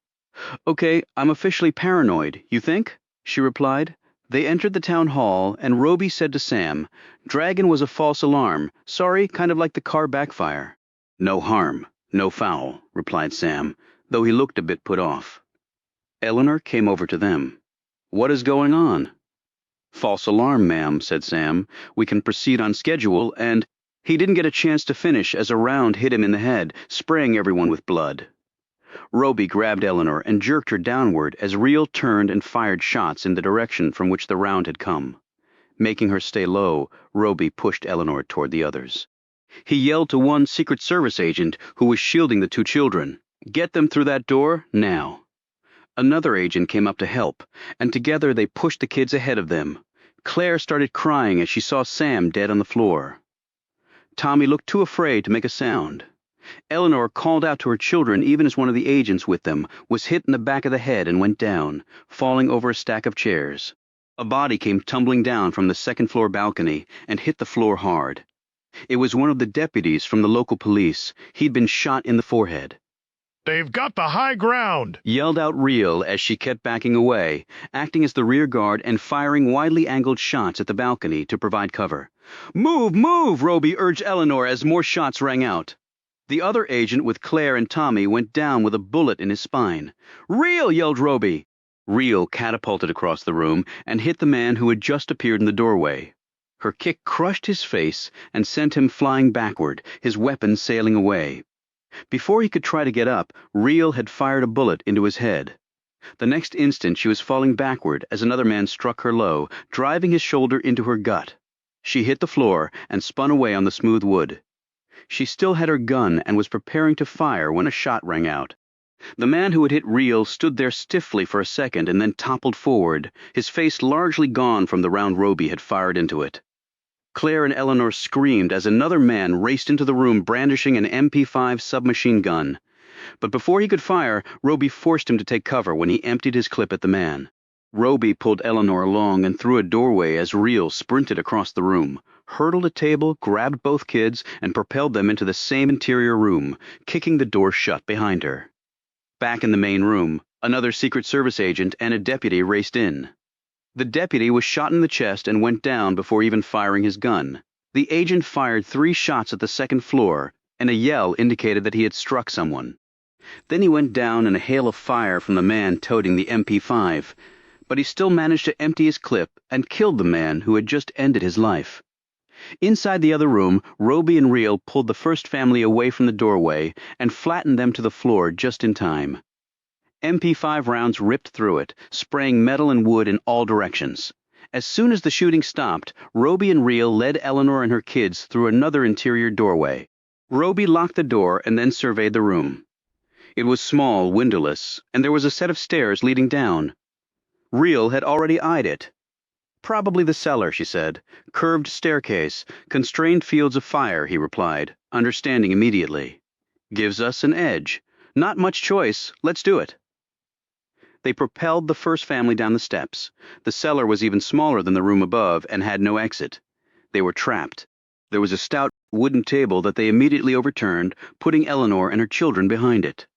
Okay, I'm officially paranoid, you think? She replied. They entered the town hall, and Roby said to Sam, Dragon was a false alarm. Sorry, kind of like the car backfire. No harm, no foul, replied Sam, though he looked a bit put off. Eleanor came over to them. What is going on? False alarm, ma'am, said Sam. We can proceed on schedule, and he didn't get a chance to finish as a round hit him in the head, spraying everyone with blood. Roby grabbed Eleanor and jerked her downward as Reel turned and fired shots in the direction from which the round had come. Making her stay low, Roby pushed Eleanor toward the others. He yelled to one Secret Service agent who was shielding the two children, "Get them through that door, now." Another agent came up to help, and together they pushed the kids ahead of them. Claire started crying as she saw Sam dead on the floor. Tommy looked too afraid to make a sound. Eleanor called out to her children even as one of the agents with them was hit in the back of the head and went down, falling over a stack of chairs. A body came tumbling down from the second-floor balcony and hit the floor hard. It was one of the deputies from the local police. He'd been shot in the forehead. "They've got the high ground!" Yelled out Reel as she kept backing away, acting as the rear guard and firing widely angled shots at the balcony to provide cover. "Move, move!" Roby urged Eleanor as more shots rang out. The other agent with Claire and Tommy went down with a bullet in his spine. "Reel!" yelled Roby. Reel catapulted across the room and hit the man who had just appeared in the doorway. Her kick crushed his face and sent him flying backward, his weapon sailing away. Before he could try to get up, Reel had fired a bullet into his head. The next instant she was falling backward as another man struck her low, driving his shoulder into her gut. She hit the floor and spun away on the smooth wood. She still had her gun and was preparing to fire when a shot rang out. The man who had hit Reel stood there stiffly for a second and then toppled forward, his face largely gone from the round Roby had fired into it. Claire and Eleanor screamed as another man raced into the room brandishing an MP5 submachine gun. But before he could fire, Roby forced him to take cover when he emptied his clip at the man. Roby pulled Eleanor along and through a doorway as Reel sprinted across the room, hurdled a table, grabbed both kids, and propelled them into the same interior room, kicking the door shut behind her. Back in the main room, another Secret Service agent and a deputy raced in. The deputy was shot in the chest and went down before even firing his gun. The agent fired 3 shots at the second floor, and a yell indicated that he had struck someone. Then he went down in a hail of fire from the man toting the MP5, but he still managed to empty his clip and killed the man who had just ended his life. Inside the other room, Roby and Reel pulled the first family away from the doorway and flattened them to the floor just in time. MP5 rounds ripped through it, spraying metal and wood in all directions. As soon as the shooting stopped, Roby and Reel led Eleanor and her kids through another interior doorway. Roby locked the door and then surveyed the room. It was small, windowless, and there was a set of stairs leading down. Reel had already eyed it. "Probably the cellar," she said. "Curved staircase, constrained fields of fire," he replied, understanding immediately. "Gives us an edge. Not much choice. Let's do it." They propelled the first family down the steps. The cellar was even smaller than the room above and had no exit. They were trapped. There was a stout wooden table that they immediately overturned, putting Eleanor and her children behind it.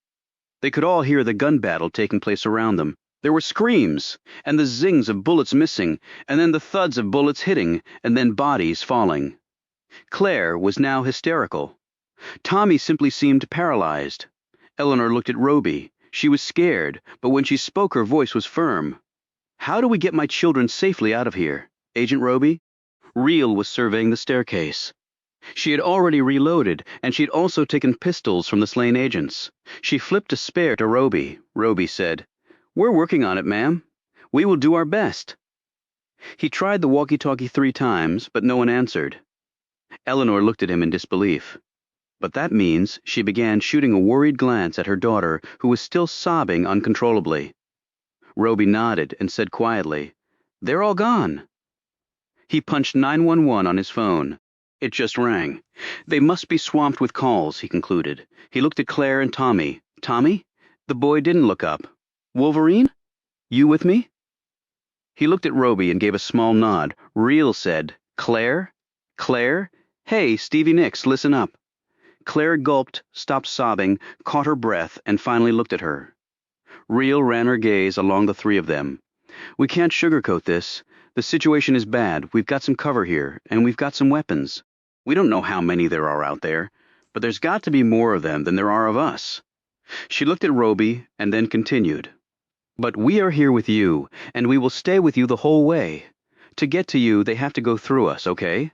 They could all hear the gun battle taking place around them. There were screams, and the zings of bullets missing, and then the thuds of bullets hitting, and then bodies falling. Claire was now hysterical. Tommy simply seemed paralyzed. Eleanor looked at Roby. She was scared, but when she spoke her voice was firm. "How do we get my children safely out of here, Agent Roby?" Reel was surveying the staircase. She had already reloaded, and she had also taken pistols from the slain agents. She flipped a spare to Roby. Roby said, "We're working on it, ma'am. We will do our best." He tried the walkie-talkie 3 times, but no one answered. Eleanor looked at him in disbelief. But that means she began shooting a worried glance at her daughter, who was still sobbing uncontrollably. Roby nodded and said quietly, "They're all gone." He punched 911 on his phone. It just rang. They must be swamped with calls, he concluded. He looked at Claire and Tommy. "Tommy?" The boy didn't look up. "Wolverine? You with me?" He looked at Roby and gave a small nod. Reel said, "Claire? Claire? Hey, Stevie Nicks, listen up." Claire gulped, stopped sobbing, caught her breath, and finally looked at her. Reel ran her gaze along the 3 of them. "We can't sugarcoat this. The situation is bad. We've got some cover here, and we've got some weapons. We don't know how many there are out there, but there's got to be more of them than there are of us." She looked at Roby and then continued, "But we are here with you, and we will stay with you the whole way. To get to you, they have to go through us, okay?"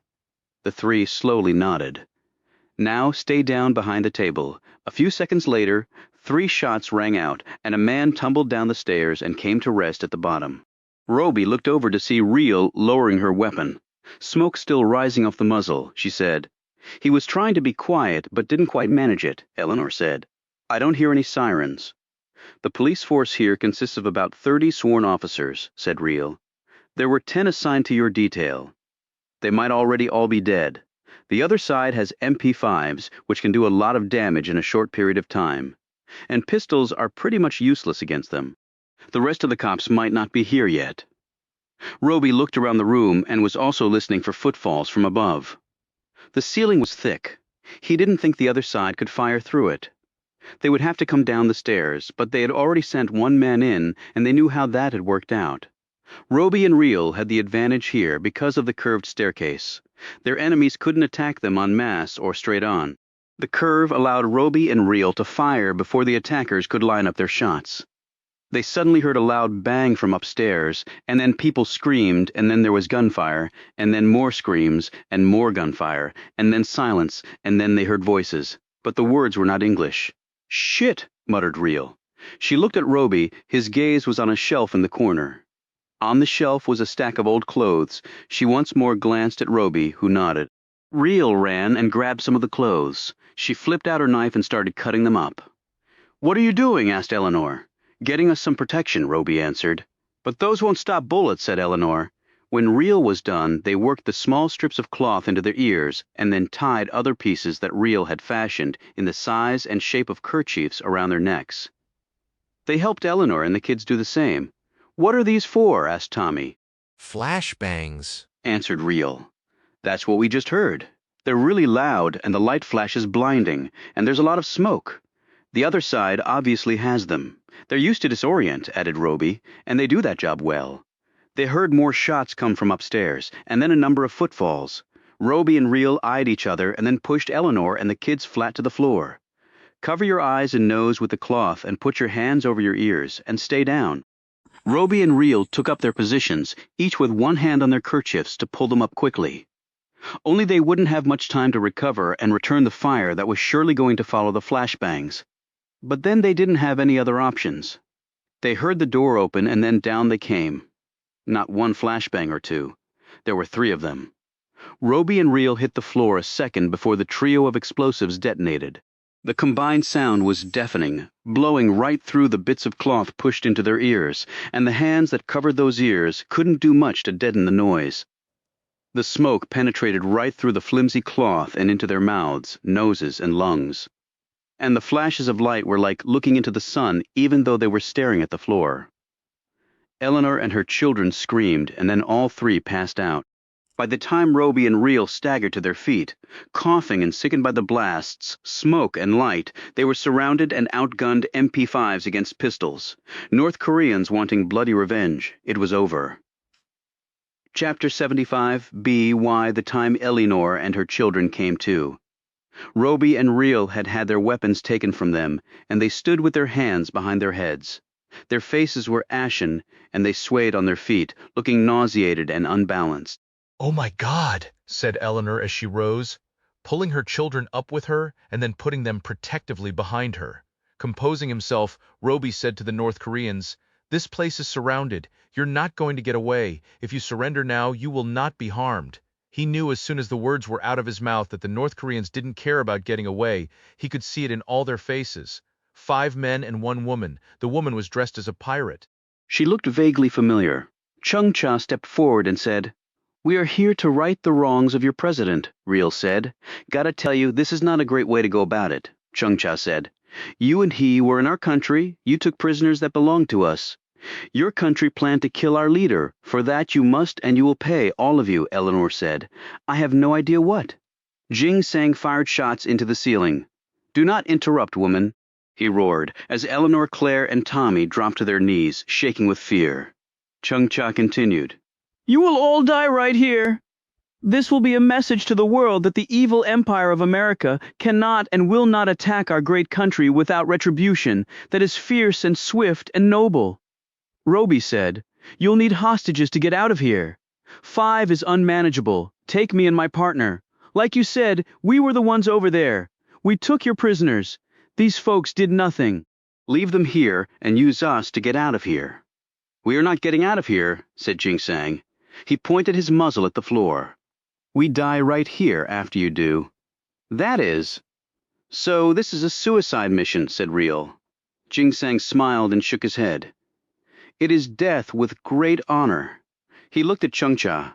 The 3 slowly nodded. "Now stay down behind the table." A few seconds later, 3 shots rang out, and a man tumbled down the stairs and came to rest at the bottom. Roby looked over to see Real lowering her weapon. Smoke still rising off the muzzle, she said. He was trying to be quiet, but didn't quite manage it, Eleanor said. I don't hear any sirens. The police force here consists of about 30 sworn officers, said Real. There were 10 assigned to your detail. They might already all be dead. The other side has MP5s, which can do a lot of damage in a short period of time. And pistols are pretty much useless against them. The rest of the cops might not be here yet. Roby looked around the room and was also listening for footfalls from above. The ceiling was thick. He didn't think the other side could fire through it. They would have to come down the stairs, but they had already sent one man in, and they knew how that had worked out. Roby and Real had the advantage here because of the curved staircase. Their enemies couldn't attack them en masse or straight on. The curve allowed Roby and Real to fire before the attackers could line up their shots. They suddenly heard a loud bang from upstairs, and then people screamed, and then there was gunfire, and then more screams, and more gunfire, and then silence, and then they heard voices. But the words were not English. Shit, muttered Real. She looked at Roby. His gaze was on a shelf in the corner. On the shelf was a stack of old clothes. She once more glanced at Roby, who nodded. Real ran and grabbed some of the clothes. She flipped out her knife and started cutting them up. What are you doing? Asked Eleanor. Getting us some protection, Roby answered. But those won't stop bullets, said Eleanor. When Real was done, they worked the small strips of cloth into their ears and then tied other pieces that Real had fashioned in the size and shape of kerchiefs around their necks. They helped Eleanor and the kids do the same. What are these for? Asked Tommy. Flashbangs, answered Real. That's what we just heard. They're really loud and the light flash is blinding, and there's a lot of smoke. The other side obviously has them. They're used to disorient, added Roby, and they do that job well. They heard more shots come from upstairs, and then a number of footfalls. Roby and Real eyed each other and then pushed Eleanor and the kids flat to the floor. Cover your eyes and nose with the cloth and put your hands over your ears and stay down. Roby and Real took up their positions, each with one hand on their kerchiefs to pull them up quickly. Only they wouldn't have much time to recover and return the fire that was surely going to follow the flashbangs. But then they didn't have any other options. They heard the door open and then down they came. Not one flashbang or two. There were 3 of them. Roby and Real hit the floor a second before the trio of explosives detonated. The combined sound was deafening, blowing right through the bits of cloth pushed into their ears, and the hands that covered those ears couldn't do much to deaden the noise. The smoke penetrated right through the flimsy cloth and into their mouths, noses, and lungs. And the flashes of light were like looking into the sun even though they were staring at the floor. Eleanor and her children screamed, and then all 3 passed out. By the time Roby and Real staggered to their feet, coughing and sickened by the blasts, smoke, and light, they were surrounded and outgunned MP5s against pistols. North Koreans wanting bloody revenge. It was over. Chapter 75b. Why the time Eleanor and her children came to. Roby and Real had had their weapons taken from them, and they stood with their hands behind their heads. Their faces were ashen, and they swayed on their feet, looking nauseated and unbalanced. Oh my God, said Eleanor as she rose, pulling her children up with her and then putting them protectively behind her. Composing himself, Roby said to the North Koreans, "This place is surrounded. You're not going to get away. If you surrender now, you will not be harmed." He knew as soon as the words were out of his mouth that the North Koreans didn't care about getting away. He could see it in all their faces. 5 men and 1 woman. The woman was dressed as a pirate. She looked vaguely familiar. Chung Cha stepped forward and said, "We are here to right the wrongs of your president," Real said. "Gotta tell you, this is not a great way to go about it," Chung Cha said. "You and he were in our country. You took prisoners that belonged to us. Your country planned to kill our leader. For that you must and you will pay, all of you," Eleanor said. "I have no idea what." Jing Sang fired shots into the ceiling. "Do not interrupt, woman," he roared, as Eleanor, Claire, and Tommy dropped to their knees, shaking with fear. Chung Cha continued. "You will all die right here. This will be a message to the world that the evil empire of America cannot and will not attack our great country without retribution that is fierce and swift and noble." Roby said, "You'll need hostages to get out of here. 5 is unmanageable. Take me and my partner. Like you said, we were the ones over there. We took your prisoners. These folks did nothing. Leave them here and use us to get out of here." We are not getting out of here, said Jing-Sang. He pointed his muzzle at the floor. We die right here after you do. That is. So this is a suicide mission, said Real. Jing-Sang smiled and shook his head. It is death with great honor. He looked at Chungcha.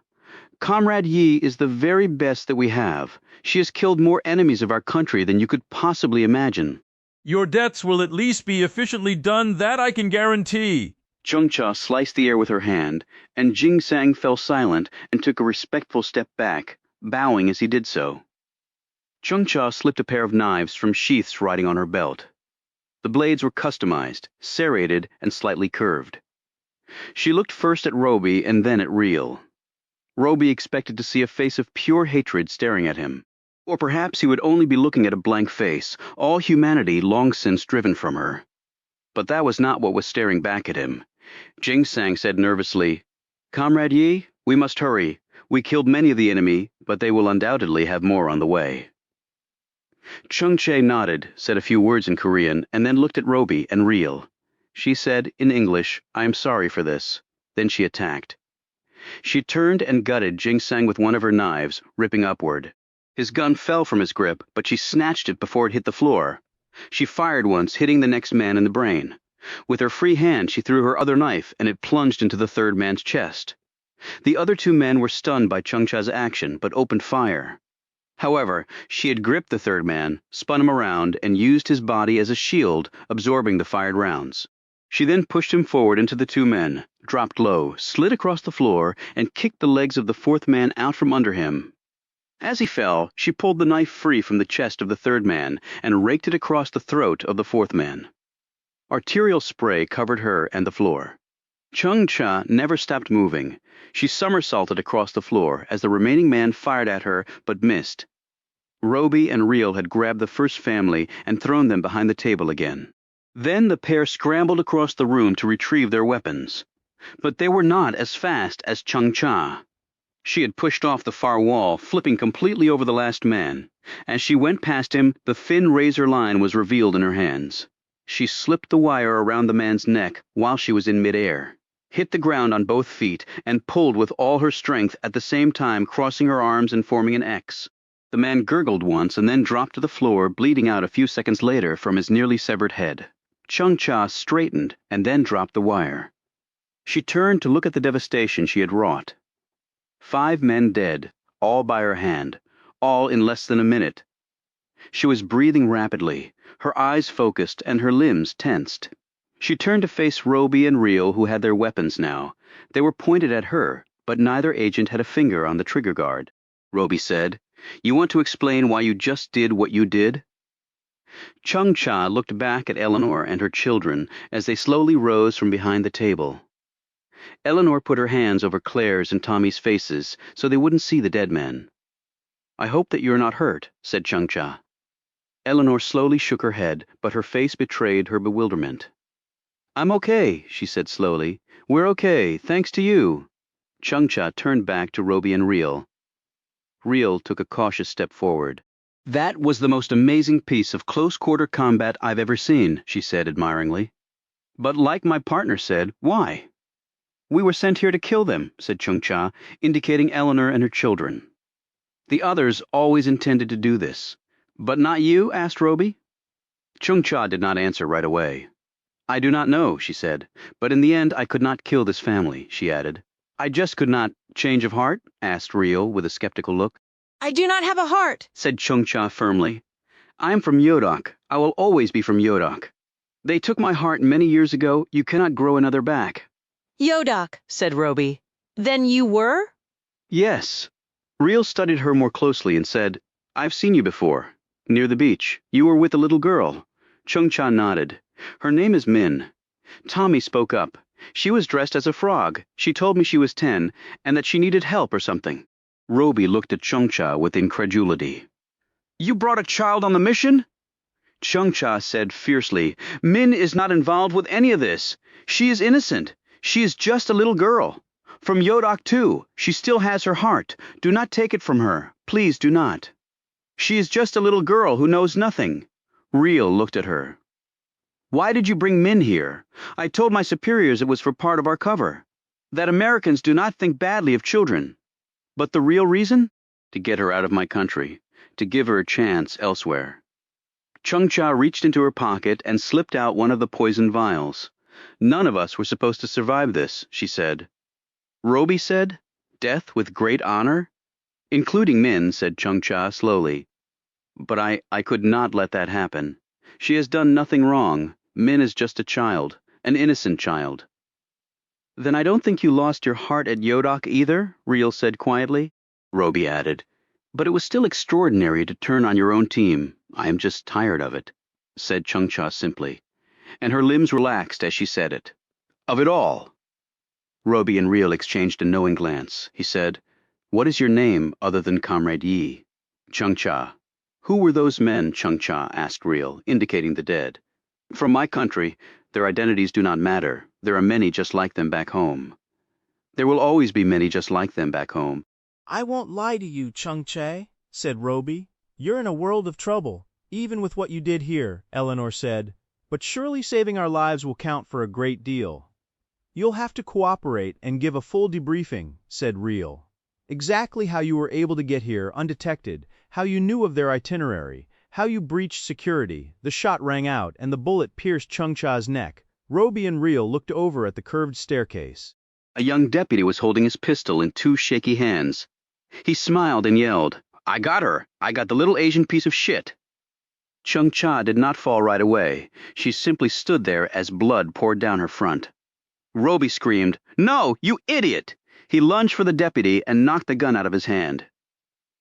Comrade Yi is the very best that we have. She has killed more enemies of our country than you could possibly imagine. Your deaths will at least be efficiently done, that I can guarantee. Chungcha sliced the air with her hand, and Jing-Sang fell silent and took a respectful step back, bowing as he did so. Chungcha slipped a pair of knives from sheaths riding on her belt. The blades were customized, serrated, and slightly curved. She looked first at Roby and then at Real. Roby expected to see a face of pure hatred staring at him. Or perhaps he would only be looking at a blank face, all humanity long since driven from her. But that was not what was staring back at him. Jing-Sang said nervously, Comrade Yi, we must hurry. We killed many of the enemy, but they will undoubtedly have more on the way. Chung-Che nodded, said a few words in Korean, and then looked at Roby and Real. She said, in English, I am sorry for this. Then she attacked. She turned and gutted Jing-Sang with one of her knives, ripping upward. His gun fell from his grip, but she snatched it before it hit the floor. She fired once, hitting the next man in the brain. With her free hand, she threw her other knife, and it plunged into the third man's chest. The other two men were stunned by Chung-Cha's action, but opened fire. However, she had gripped the third man, spun him around, and used his body as a shield, absorbing the fired rounds. She then pushed him forward into the two men, dropped low, slid across the floor, and kicked the legs of the fourth man out from under him. As he fell, she pulled the knife free from the chest of the third man and raked it across the throat of the fourth man. Arterial spray covered her and the floor. Chung-Cha never stopped moving. She somersaulted across the floor as the remaining man fired at her but missed. Roby and Real had grabbed the first family and thrown them behind the table again. Then the pair scrambled across the room to retrieve their weapons. But they were not as fast as Chung-Cha. She had pushed off the far wall, flipping completely over the last man. As she went past him, the thin razor line was revealed in her hands. She slipped the wire around the man's neck while she was in midair, hit the ground on both feet, and pulled with all her strength at the same time, crossing her arms and forming an X. The man gurgled once and then dropped to the floor, bleeding out a few seconds later from his nearly severed head. Chung-Cha straightened and then dropped the wire. She turned to look at the devastation she had wrought. 5 men dead, all by her hand, all in less than a minute. She was breathing rapidly, her eyes focused and her limbs tensed. She turned to face Roby and Real, who had their weapons now. They were pointed at her, but neither agent had a finger on the trigger guard. Roby said, You want to explain why you just did what you did? Chung-Cha looked back at Eleanor and her children as they slowly rose from behind the table. Eleanor put her hands over Claire's and Tommy's faces so they wouldn't see the dead men. I hope that you're not hurt, said Chung-Cha. Eleanor slowly shook her head, but her face betrayed her bewilderment. I'm okay, she said slowly. We're okay, thanks to you. Chung-Cha turned back to Roby and Real. Real took a cautious step forward. That was the most amazing piece of close-quarter combat I've ever seen, she said admiringly. But like my partner said, why? We were sent here to kill them, said Chung-Cha, indicating Eleanor and her children. The others always intended to do this. But not you? Asked Roby. Chung-Cha did not answer right away. I do not know, she said, but in the end I could not kill this family, she added. I just could not. Change of heart? Asked Real with a skeptical look. I do not have a heart, said Chung-Cha firmly. I am from Yodok. I will always be from Yodok. They took my heart many years ago. You cannot grow another back. Yodok, said Roby. Then you were? Yes. Real studied her more closely and said, I've seen you before. Near the beach. You were with a little girl. Chung-Cha nodded. Her name is Min. Tommy spoke up. She was dressed as a frog. She told me she was 10 and that she needed help or something. Roby looked at Chung-Cha with incredulity. You brought a child on the mission? Chung-Cha said fiercely, Min is not involved with any of this. She is innocent. She is just a little girl. From Yodok too. She still has her heart. Do not take it from her. Please do not. She is just a little girl who knows nothing. Real looked at her. Why did you bring Min here? I told my superiors it was for part of our cover. That Americans do not think badly of children. But the real reason? To get her out of my country. To give her a chance elsewhere. Chung-Cha reached into her pocket and slipped out one of the poison vials. None of us were supposed to survive this, she said. Roby said, death with great honor? Including Min, said Chung-Cha slowly. But I could not let that happen. She has done nothing wrong. Min is just a child, an innocent child. Then I don't think you lost your heart at Yodok either, Reel said quietly. Roby added, but it was still extraordinary to turn on your own team. I am just tired of it, said Chung-Cha simply, and her limbs relaxed as she said it. Of it all. Roby and Reel exchanged a knowing glance. He said, what is your name other than Comrade Yi? Chung-Cha. Who were those men? Chung-Cha asked Reel, indicating the dead. From my country, their identities do not matter. There are many just like them back home. There will always be many just like them back home. I won't lie to you, Chung-Che, said Roby. You're in a world of trouble, even with what you did here, Eleanor said. But surely saving our lives will count for a great deal. You'll have to cooperate and give a full debriefing, said Reel. Exactly how you were able to get here undetected, how you knew of their itinerary, how you breached security, the shot rang out, and the bullet pierced Chung-Cha's neck. Roby and Reel looked over at the curved staircase. A young deputy was holding his pistol in two shaky hands. He smiled and yelled, I got her! I got the little Asian piece of shit! Chung-Cha did not fall right away. She simply stood there as blood poured down her front. Roby screamed, No, you idiot! He lunged for the deputy and knocked the gun out of his hand.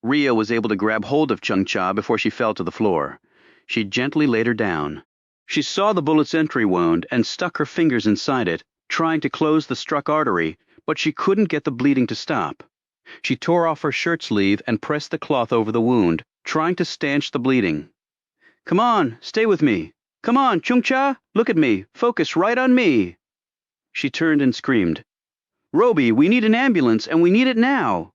Rhea was able to grab hold of Chung-Cha before she fell to the floor. She gently laid her down. She saw the bullet's entry wound and stuck her fingers inside it, trying to close the struck artery, but she couldn't get the bleeding to stop. She tore off her shirt sleeve and pressed the cloth over the wound, trying to stanch the bleeding. Come on, stay with me. Come on, Chung-Cha, look at me. Focus right on me. She turned and screamed, Roby, we need an ambulance, and we need it now.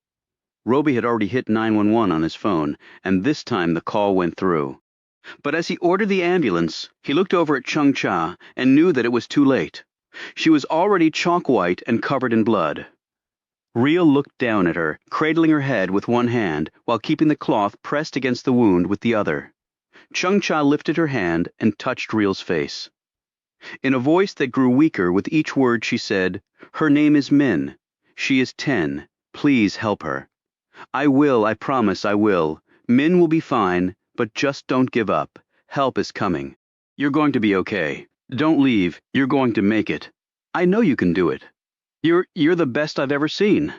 Roby had already hit 911 on his phone, and this time the call went through. But as he ordered the ambulance, he looked over at Chung-Cha and knew that it was too late. She was already chalk white and covered in blood. Rhea looked down at her, cradling her head with one hand while keeping the cloth pressed against the wound with the other. Chung-Cha lifted her hand and touched Rhea's face. In a voice that grew weaker with each word she said, Her name is Min. She is 10. Please help her. I will, I promise I will. Min will be fine, but just don't give up. Help is coming. You're going to be okay. Don't leave. You're going to make it. I know you can do it. You're the best I've ever seen.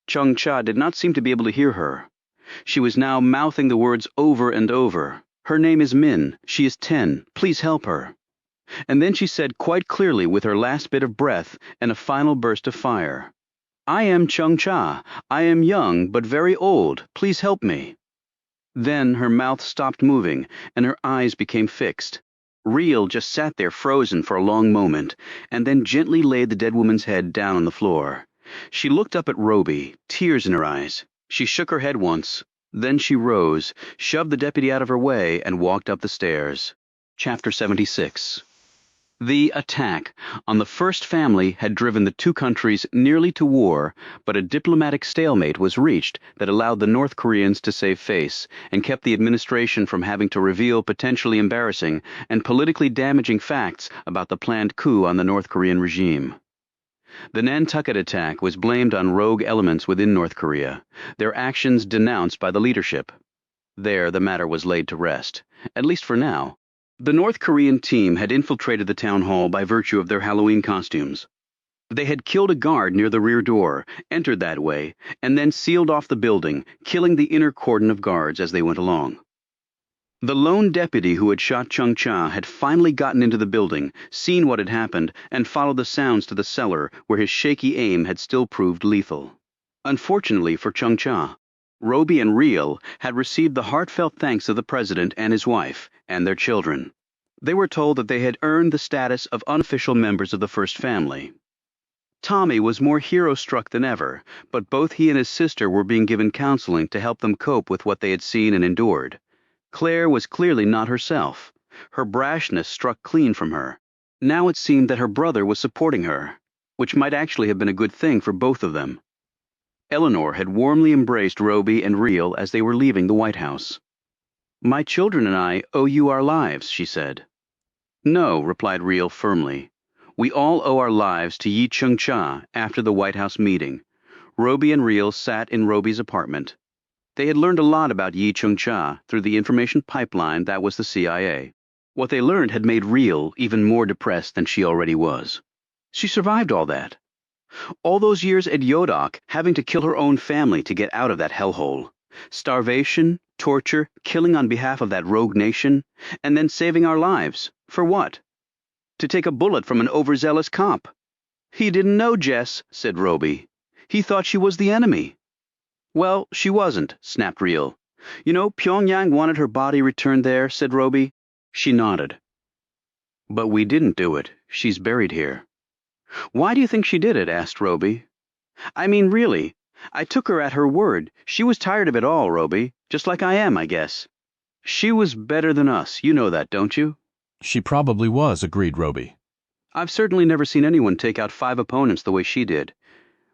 Chung-Cha did not seem to be able to hear her. She was now mouthing the words over and over. Her name is Min. She is 10. Please help her. And then she said quite clearly with her last bit of breath and a final burst of fire, I am Chung-Cha. I am young but very old. Please help me. Then her mouth stopped moving and her eyes became fixed. Reel just sat there frozen for a long moment and then gently laid the dead woman's head down on the floor. She looked up at Roby, tears in her eyes. She shook her head once. Then she rose, shoved the deputy out of her way, and walked up the stairs. Chapter 76. The attack on the first family had driven the two countries nearly to war, but a diplomatic stalemate was reached that allowed the North Koreans to save face and kept the administration from having to reveal potentially embarrassing and politically damaging facts about the planned coup on the North Korean regime. The Nantucket attack was blamed on rogue elements within North Korea, their actions denounced by the leadership. There the matter was laid to rest, at least for now. The North Korean team had infiltrated the town hall by virtue of their Halloween costumes. They had killed a guard near the rear door, entered that way, and then sealed off the building, killing the inner cordon of guards as they went along. The lone deputy who had shot Chung-Cha had finally gotten into the building, seen what had happened, and followed the sounds to the cellar where his shaky aim had still proved lethal. Unfortunately for Chung-Cha, Roby and Reel had received the heartfelt thanks of the president and his wife, and their children. They were told that they had earned the status of unofficial members of the first family. Tommy was more hero-struck than ever, but both he and his sister were being given counseling to help them cope with what they had seen and endured. Claire was clearly not herself. Her brashness struck clean from her. Now it seemed that her brother was supporting her, which might actually have been a good thing for both of them. Eleanor had warmly embraced Roby and Reel as they were leaving the White House. "My children and I owe you our lives," she said. "No," replied Reel firmly. "We all owe our lives to Yi Chung-cha after the White House meeting." Roby and Reel sat in Roby's apartment. They had learned a lot about Yi Chung-cha through the information pipeline that was the CIA. What they learned had made Reel even more depressed than she already was. She survived all that. All those years at Yodok, having to kill her own family to get out of that hellhole. Starvation, torture, killing on behalf of that rogue nation, and then saving our lives. For what? To take a bullet from an overzealous cop. "He didn't know, Jess," said Roby. "He thought she was the enemy." "Well, she wasn't," snapped Reel. "You know, Pyongyang wanted her body returned there," said Roby. She nodded. "But we didn't do it. She's buried here." "Why do you think she did it?" asked Roby. "I mean, really. I took her at her word. She was tired of it all, Roby. Just like I am, I guess. She was better than us. You know that, don't you?" She probably was, agreed Roby. "I've certainly never seen anyone take out 5 opponents the way she did.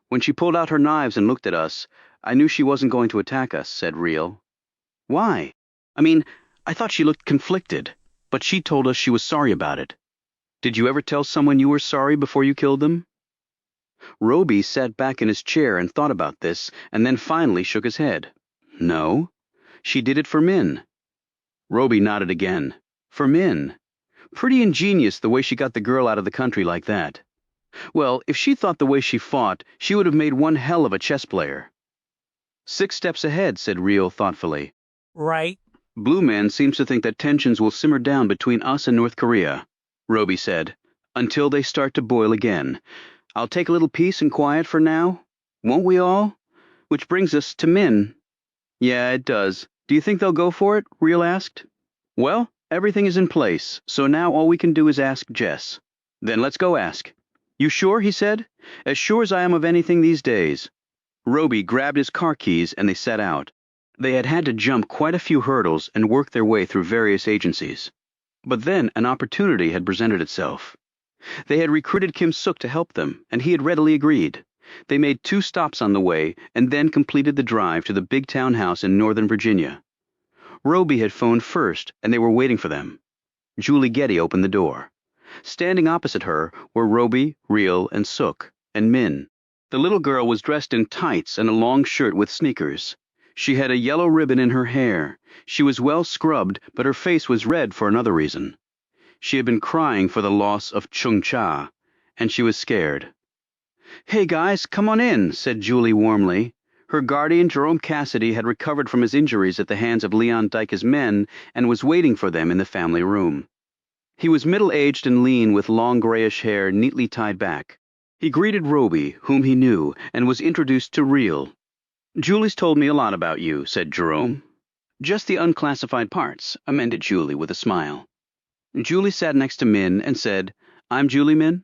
When she pulled out her knives and looked at us, I knew she wasn't going to attack us," said Reel. "Why? I mean, I thought she looked conflicted, but she told us she was sorry about it. Did you ever tell someone you were sorry before you killed them?" Roby sat back in his chair and thought about this, and then finally shook his head. "No. She did it for Min." Roby nodded again. "For Min. Pretty ingenious the way she got the girl out of the country like that. Well, if she thought the way she fought, she would have made one hell of a chess player." "6 steps ahead," said Reel thoughtfully. Right. "Blue Man seems to think that tensions will simmer down between us and North Korea," Roby said, "until they start to boil again. I'll take a little peace and quiet for now. Won't we all? Which brings us to Min." "Yeah, it does. Do you think they'll go for it?" Reel asked. "Well, everything is in place, so now all we can do is ask Jess." "Then let's go ask." "You sure?" he said. "As sure as I am of anything these days." Roby grabbed his car keys and they set out. They had had to jump quite a few hurdles and work their way through various agencies. But then an opportunity had presented itself. They had recruited Kim Suk to help them, and he had readily agreed. They made 2 stops on the way and then completed the drive to the big townhouse in Northern Virginia. Roby had phoned first, and they were waiting for them. Julie Getty opened the door. Standing opposite her were Roby, Reel, and Suk, and Min. The little girl was dressed in tights and a long shirt with sneakers. She had a yellow ribbon in her hair. She was well scrubbed, but her face was red for another reason. She had been crying for the loss of Chung-cha, and she was scared. "Hey guys, come on in," said Julie warmly. Her guardian, Jerome Cassidy, had recovered from his injuries at the hands of Leon Dyke's men and was waiting for them in the family room. He was middle-aged and lean with long grayish hair neatly tied back. He greeted Roby, whom he knew, and was introduced to Reel. "Julie's told me a lot about you," said Jerome. "Just the unclassified parts," amended Julie with a smile. Julie sat next to Min and said, "I'm Julie, Min."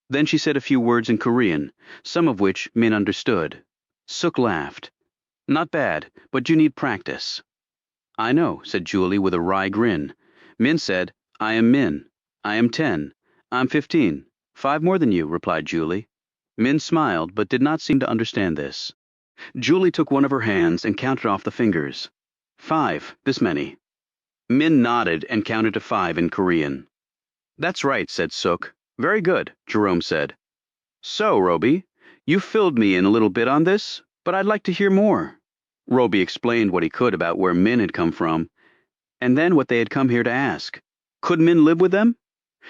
Then she said a few words in Korean, some of which Min understood. Suk laughed. "Not bad, but you need practice." "I know," said Julie with a wry grin. Min said, "I am Min. I am 10. I'm 15. 5 more than you," replied Julie. Min smiled, but did not seem to understand this. Julie took one of her hands and counted off the fingers. 5, this many. Min nodded and counted to 5 in Korean. "That's right," said Suk. "Very good," Jerome said. "So, Roby, you filled me in a little bit on this, but I'd like to hear more." Roby explained what he could about where Min had come from, and then what they had come here to ask. Could Min live with them?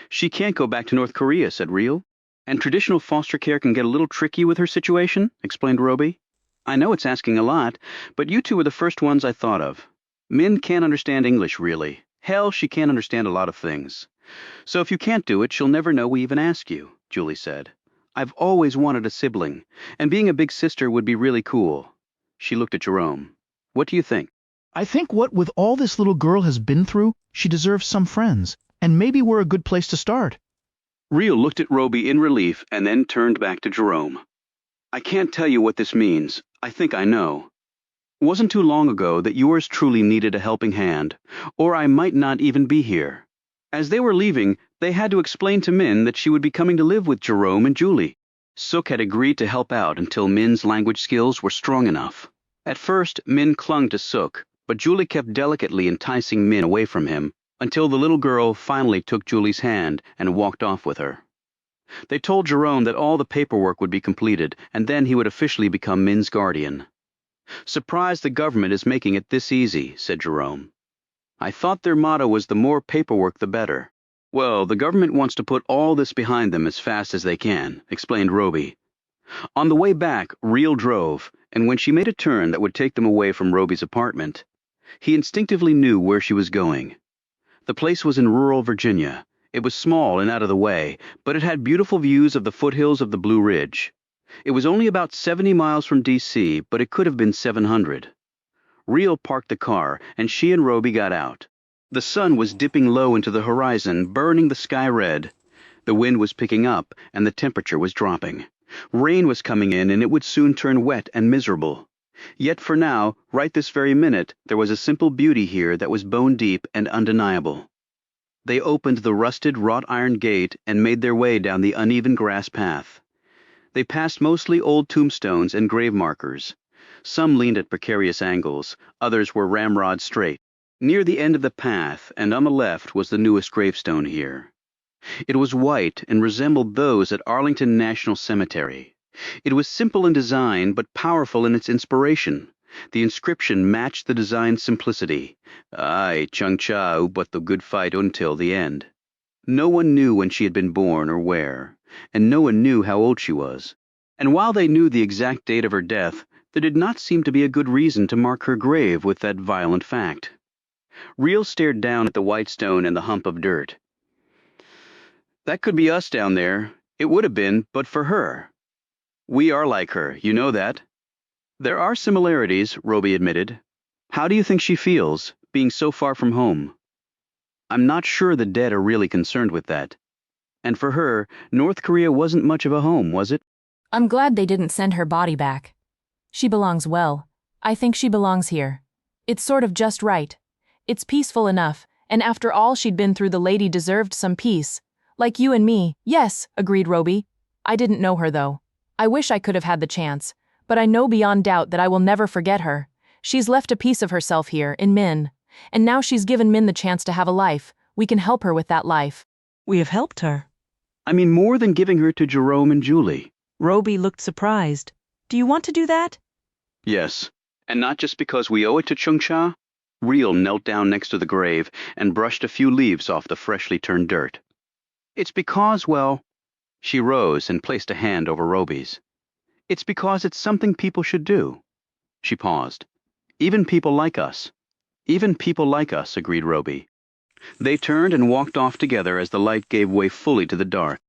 "She can't go back to North Korea," said Reel. "And traditional foster care can get a little tricky with her situation," explained Roby. "I know it's asking a lot, but you 2 were the first ones I thought of. Min can't understand English, really. Hell, she can't understand a lot of things. So if you can't do it, she'll never know we even asked you," Julie said. "I've always wanted a sibling, and being a big sister would be really cool." She looked at Jerome. "What do you think?" I think what with all this little girl has been through, she deserves some friends, and maybe we're a good place to start." Reel looked at Roby in relief and then turned back to Jerome. "I can't tell you what this means. I think I know. It wasn't too long ago that yours truly needed a helping hand, or I might not even be here. As they were leaving, they had to explain to Min that she would be coming to live with Jerome and Julie. Suk had agreed to help out until Min's language skills were strong enough. At first, Min clung to Suk, but Julie kept delicately enticing Min away from him until the little girl finally took Julie's hand and walked off with her. They told Jerome that all the paperwork would be completed, and then he would officially become Min's guardian. "Surprised the government is making it this easy," said Jerome. "I thought their motto was the more paperwork the better." "Well, the government wants to put all this behind them as fast as they can," explained Roby. On the way back, Real drove, and when she made a turn that would take them away from Roby's apartment, he instinctively knew where she was going. The place was in rural Virginia. It was small and out of the way, but it had beautiful views of the foothills of the Blue Ridge. It was only about 70 miles from D.C., but it could have been 700. Real parked the car, and she and Roby got out. The sun was dipping low into the horizon, burning the sky red. The wind was picking up, and the temperature was dropping. Rain was coming in, and it would soon turn wet and miserable. Yet for now, right this very minute, there was a simple beauty here that was bone deep and undeniable. They opened the rusted wrought iron gate and made their way down the uneven grass path. They passed mostly old tombstones and grave markers. Some leaned at precarious angles, others were ramrod straight. Near the end of the path and on the left was the newest gravestone here. It was white and resembled those at Arlington National Cemetery. It was simple in design but powerful in its inspiration. The inscription matched the design's simplicity. "Aye, Chung Chao, but the good fight until the end." No one knew when she had been born or where, and no one knew how old she was. And while they knew the exact date of her death, there did not seem to be a good reason to mark her grave with that violent fact. Real stared down at the white stone and the hump of dirt. "That could be us down there. It would have been, but for her. We are like her, you know that." "There are similarities," Roby admitted. "How do you think she feels, being so far from home?" "I'm not sure the dead are really concerned with that. And for her, North Korea wasn't much of a home, was it?" I'm glad they didn't send her body back. She belongs well. I think she belongs here. It's sort of just right. It's peaceful enough, and after all she'd been through, the lady deserved some peace. Like you and me. Yes, agreed Roby. I didn't know her though. I wish I could have had the chance, but I know beyond doubt that I will never forget her. She's left a piece of herself here, in Min. And now she's given Min the chance to have a life. We can help her with that life. We have helped her. I mean more than giving her to Jerome and Julie. Roby looked surprised. Do you want to do that? Yes, and not just because we owe it to Chung Cha. Real knelt down next to the grave and brushed a few leaves off the freshly turned dirt. It's because, well, she rose and placed a hand over Roby's. It's because it's something people should do. She paused. Even people like us. Even people like us, agreed Roby. They turned and walked off together as the light gave way fully to the dark.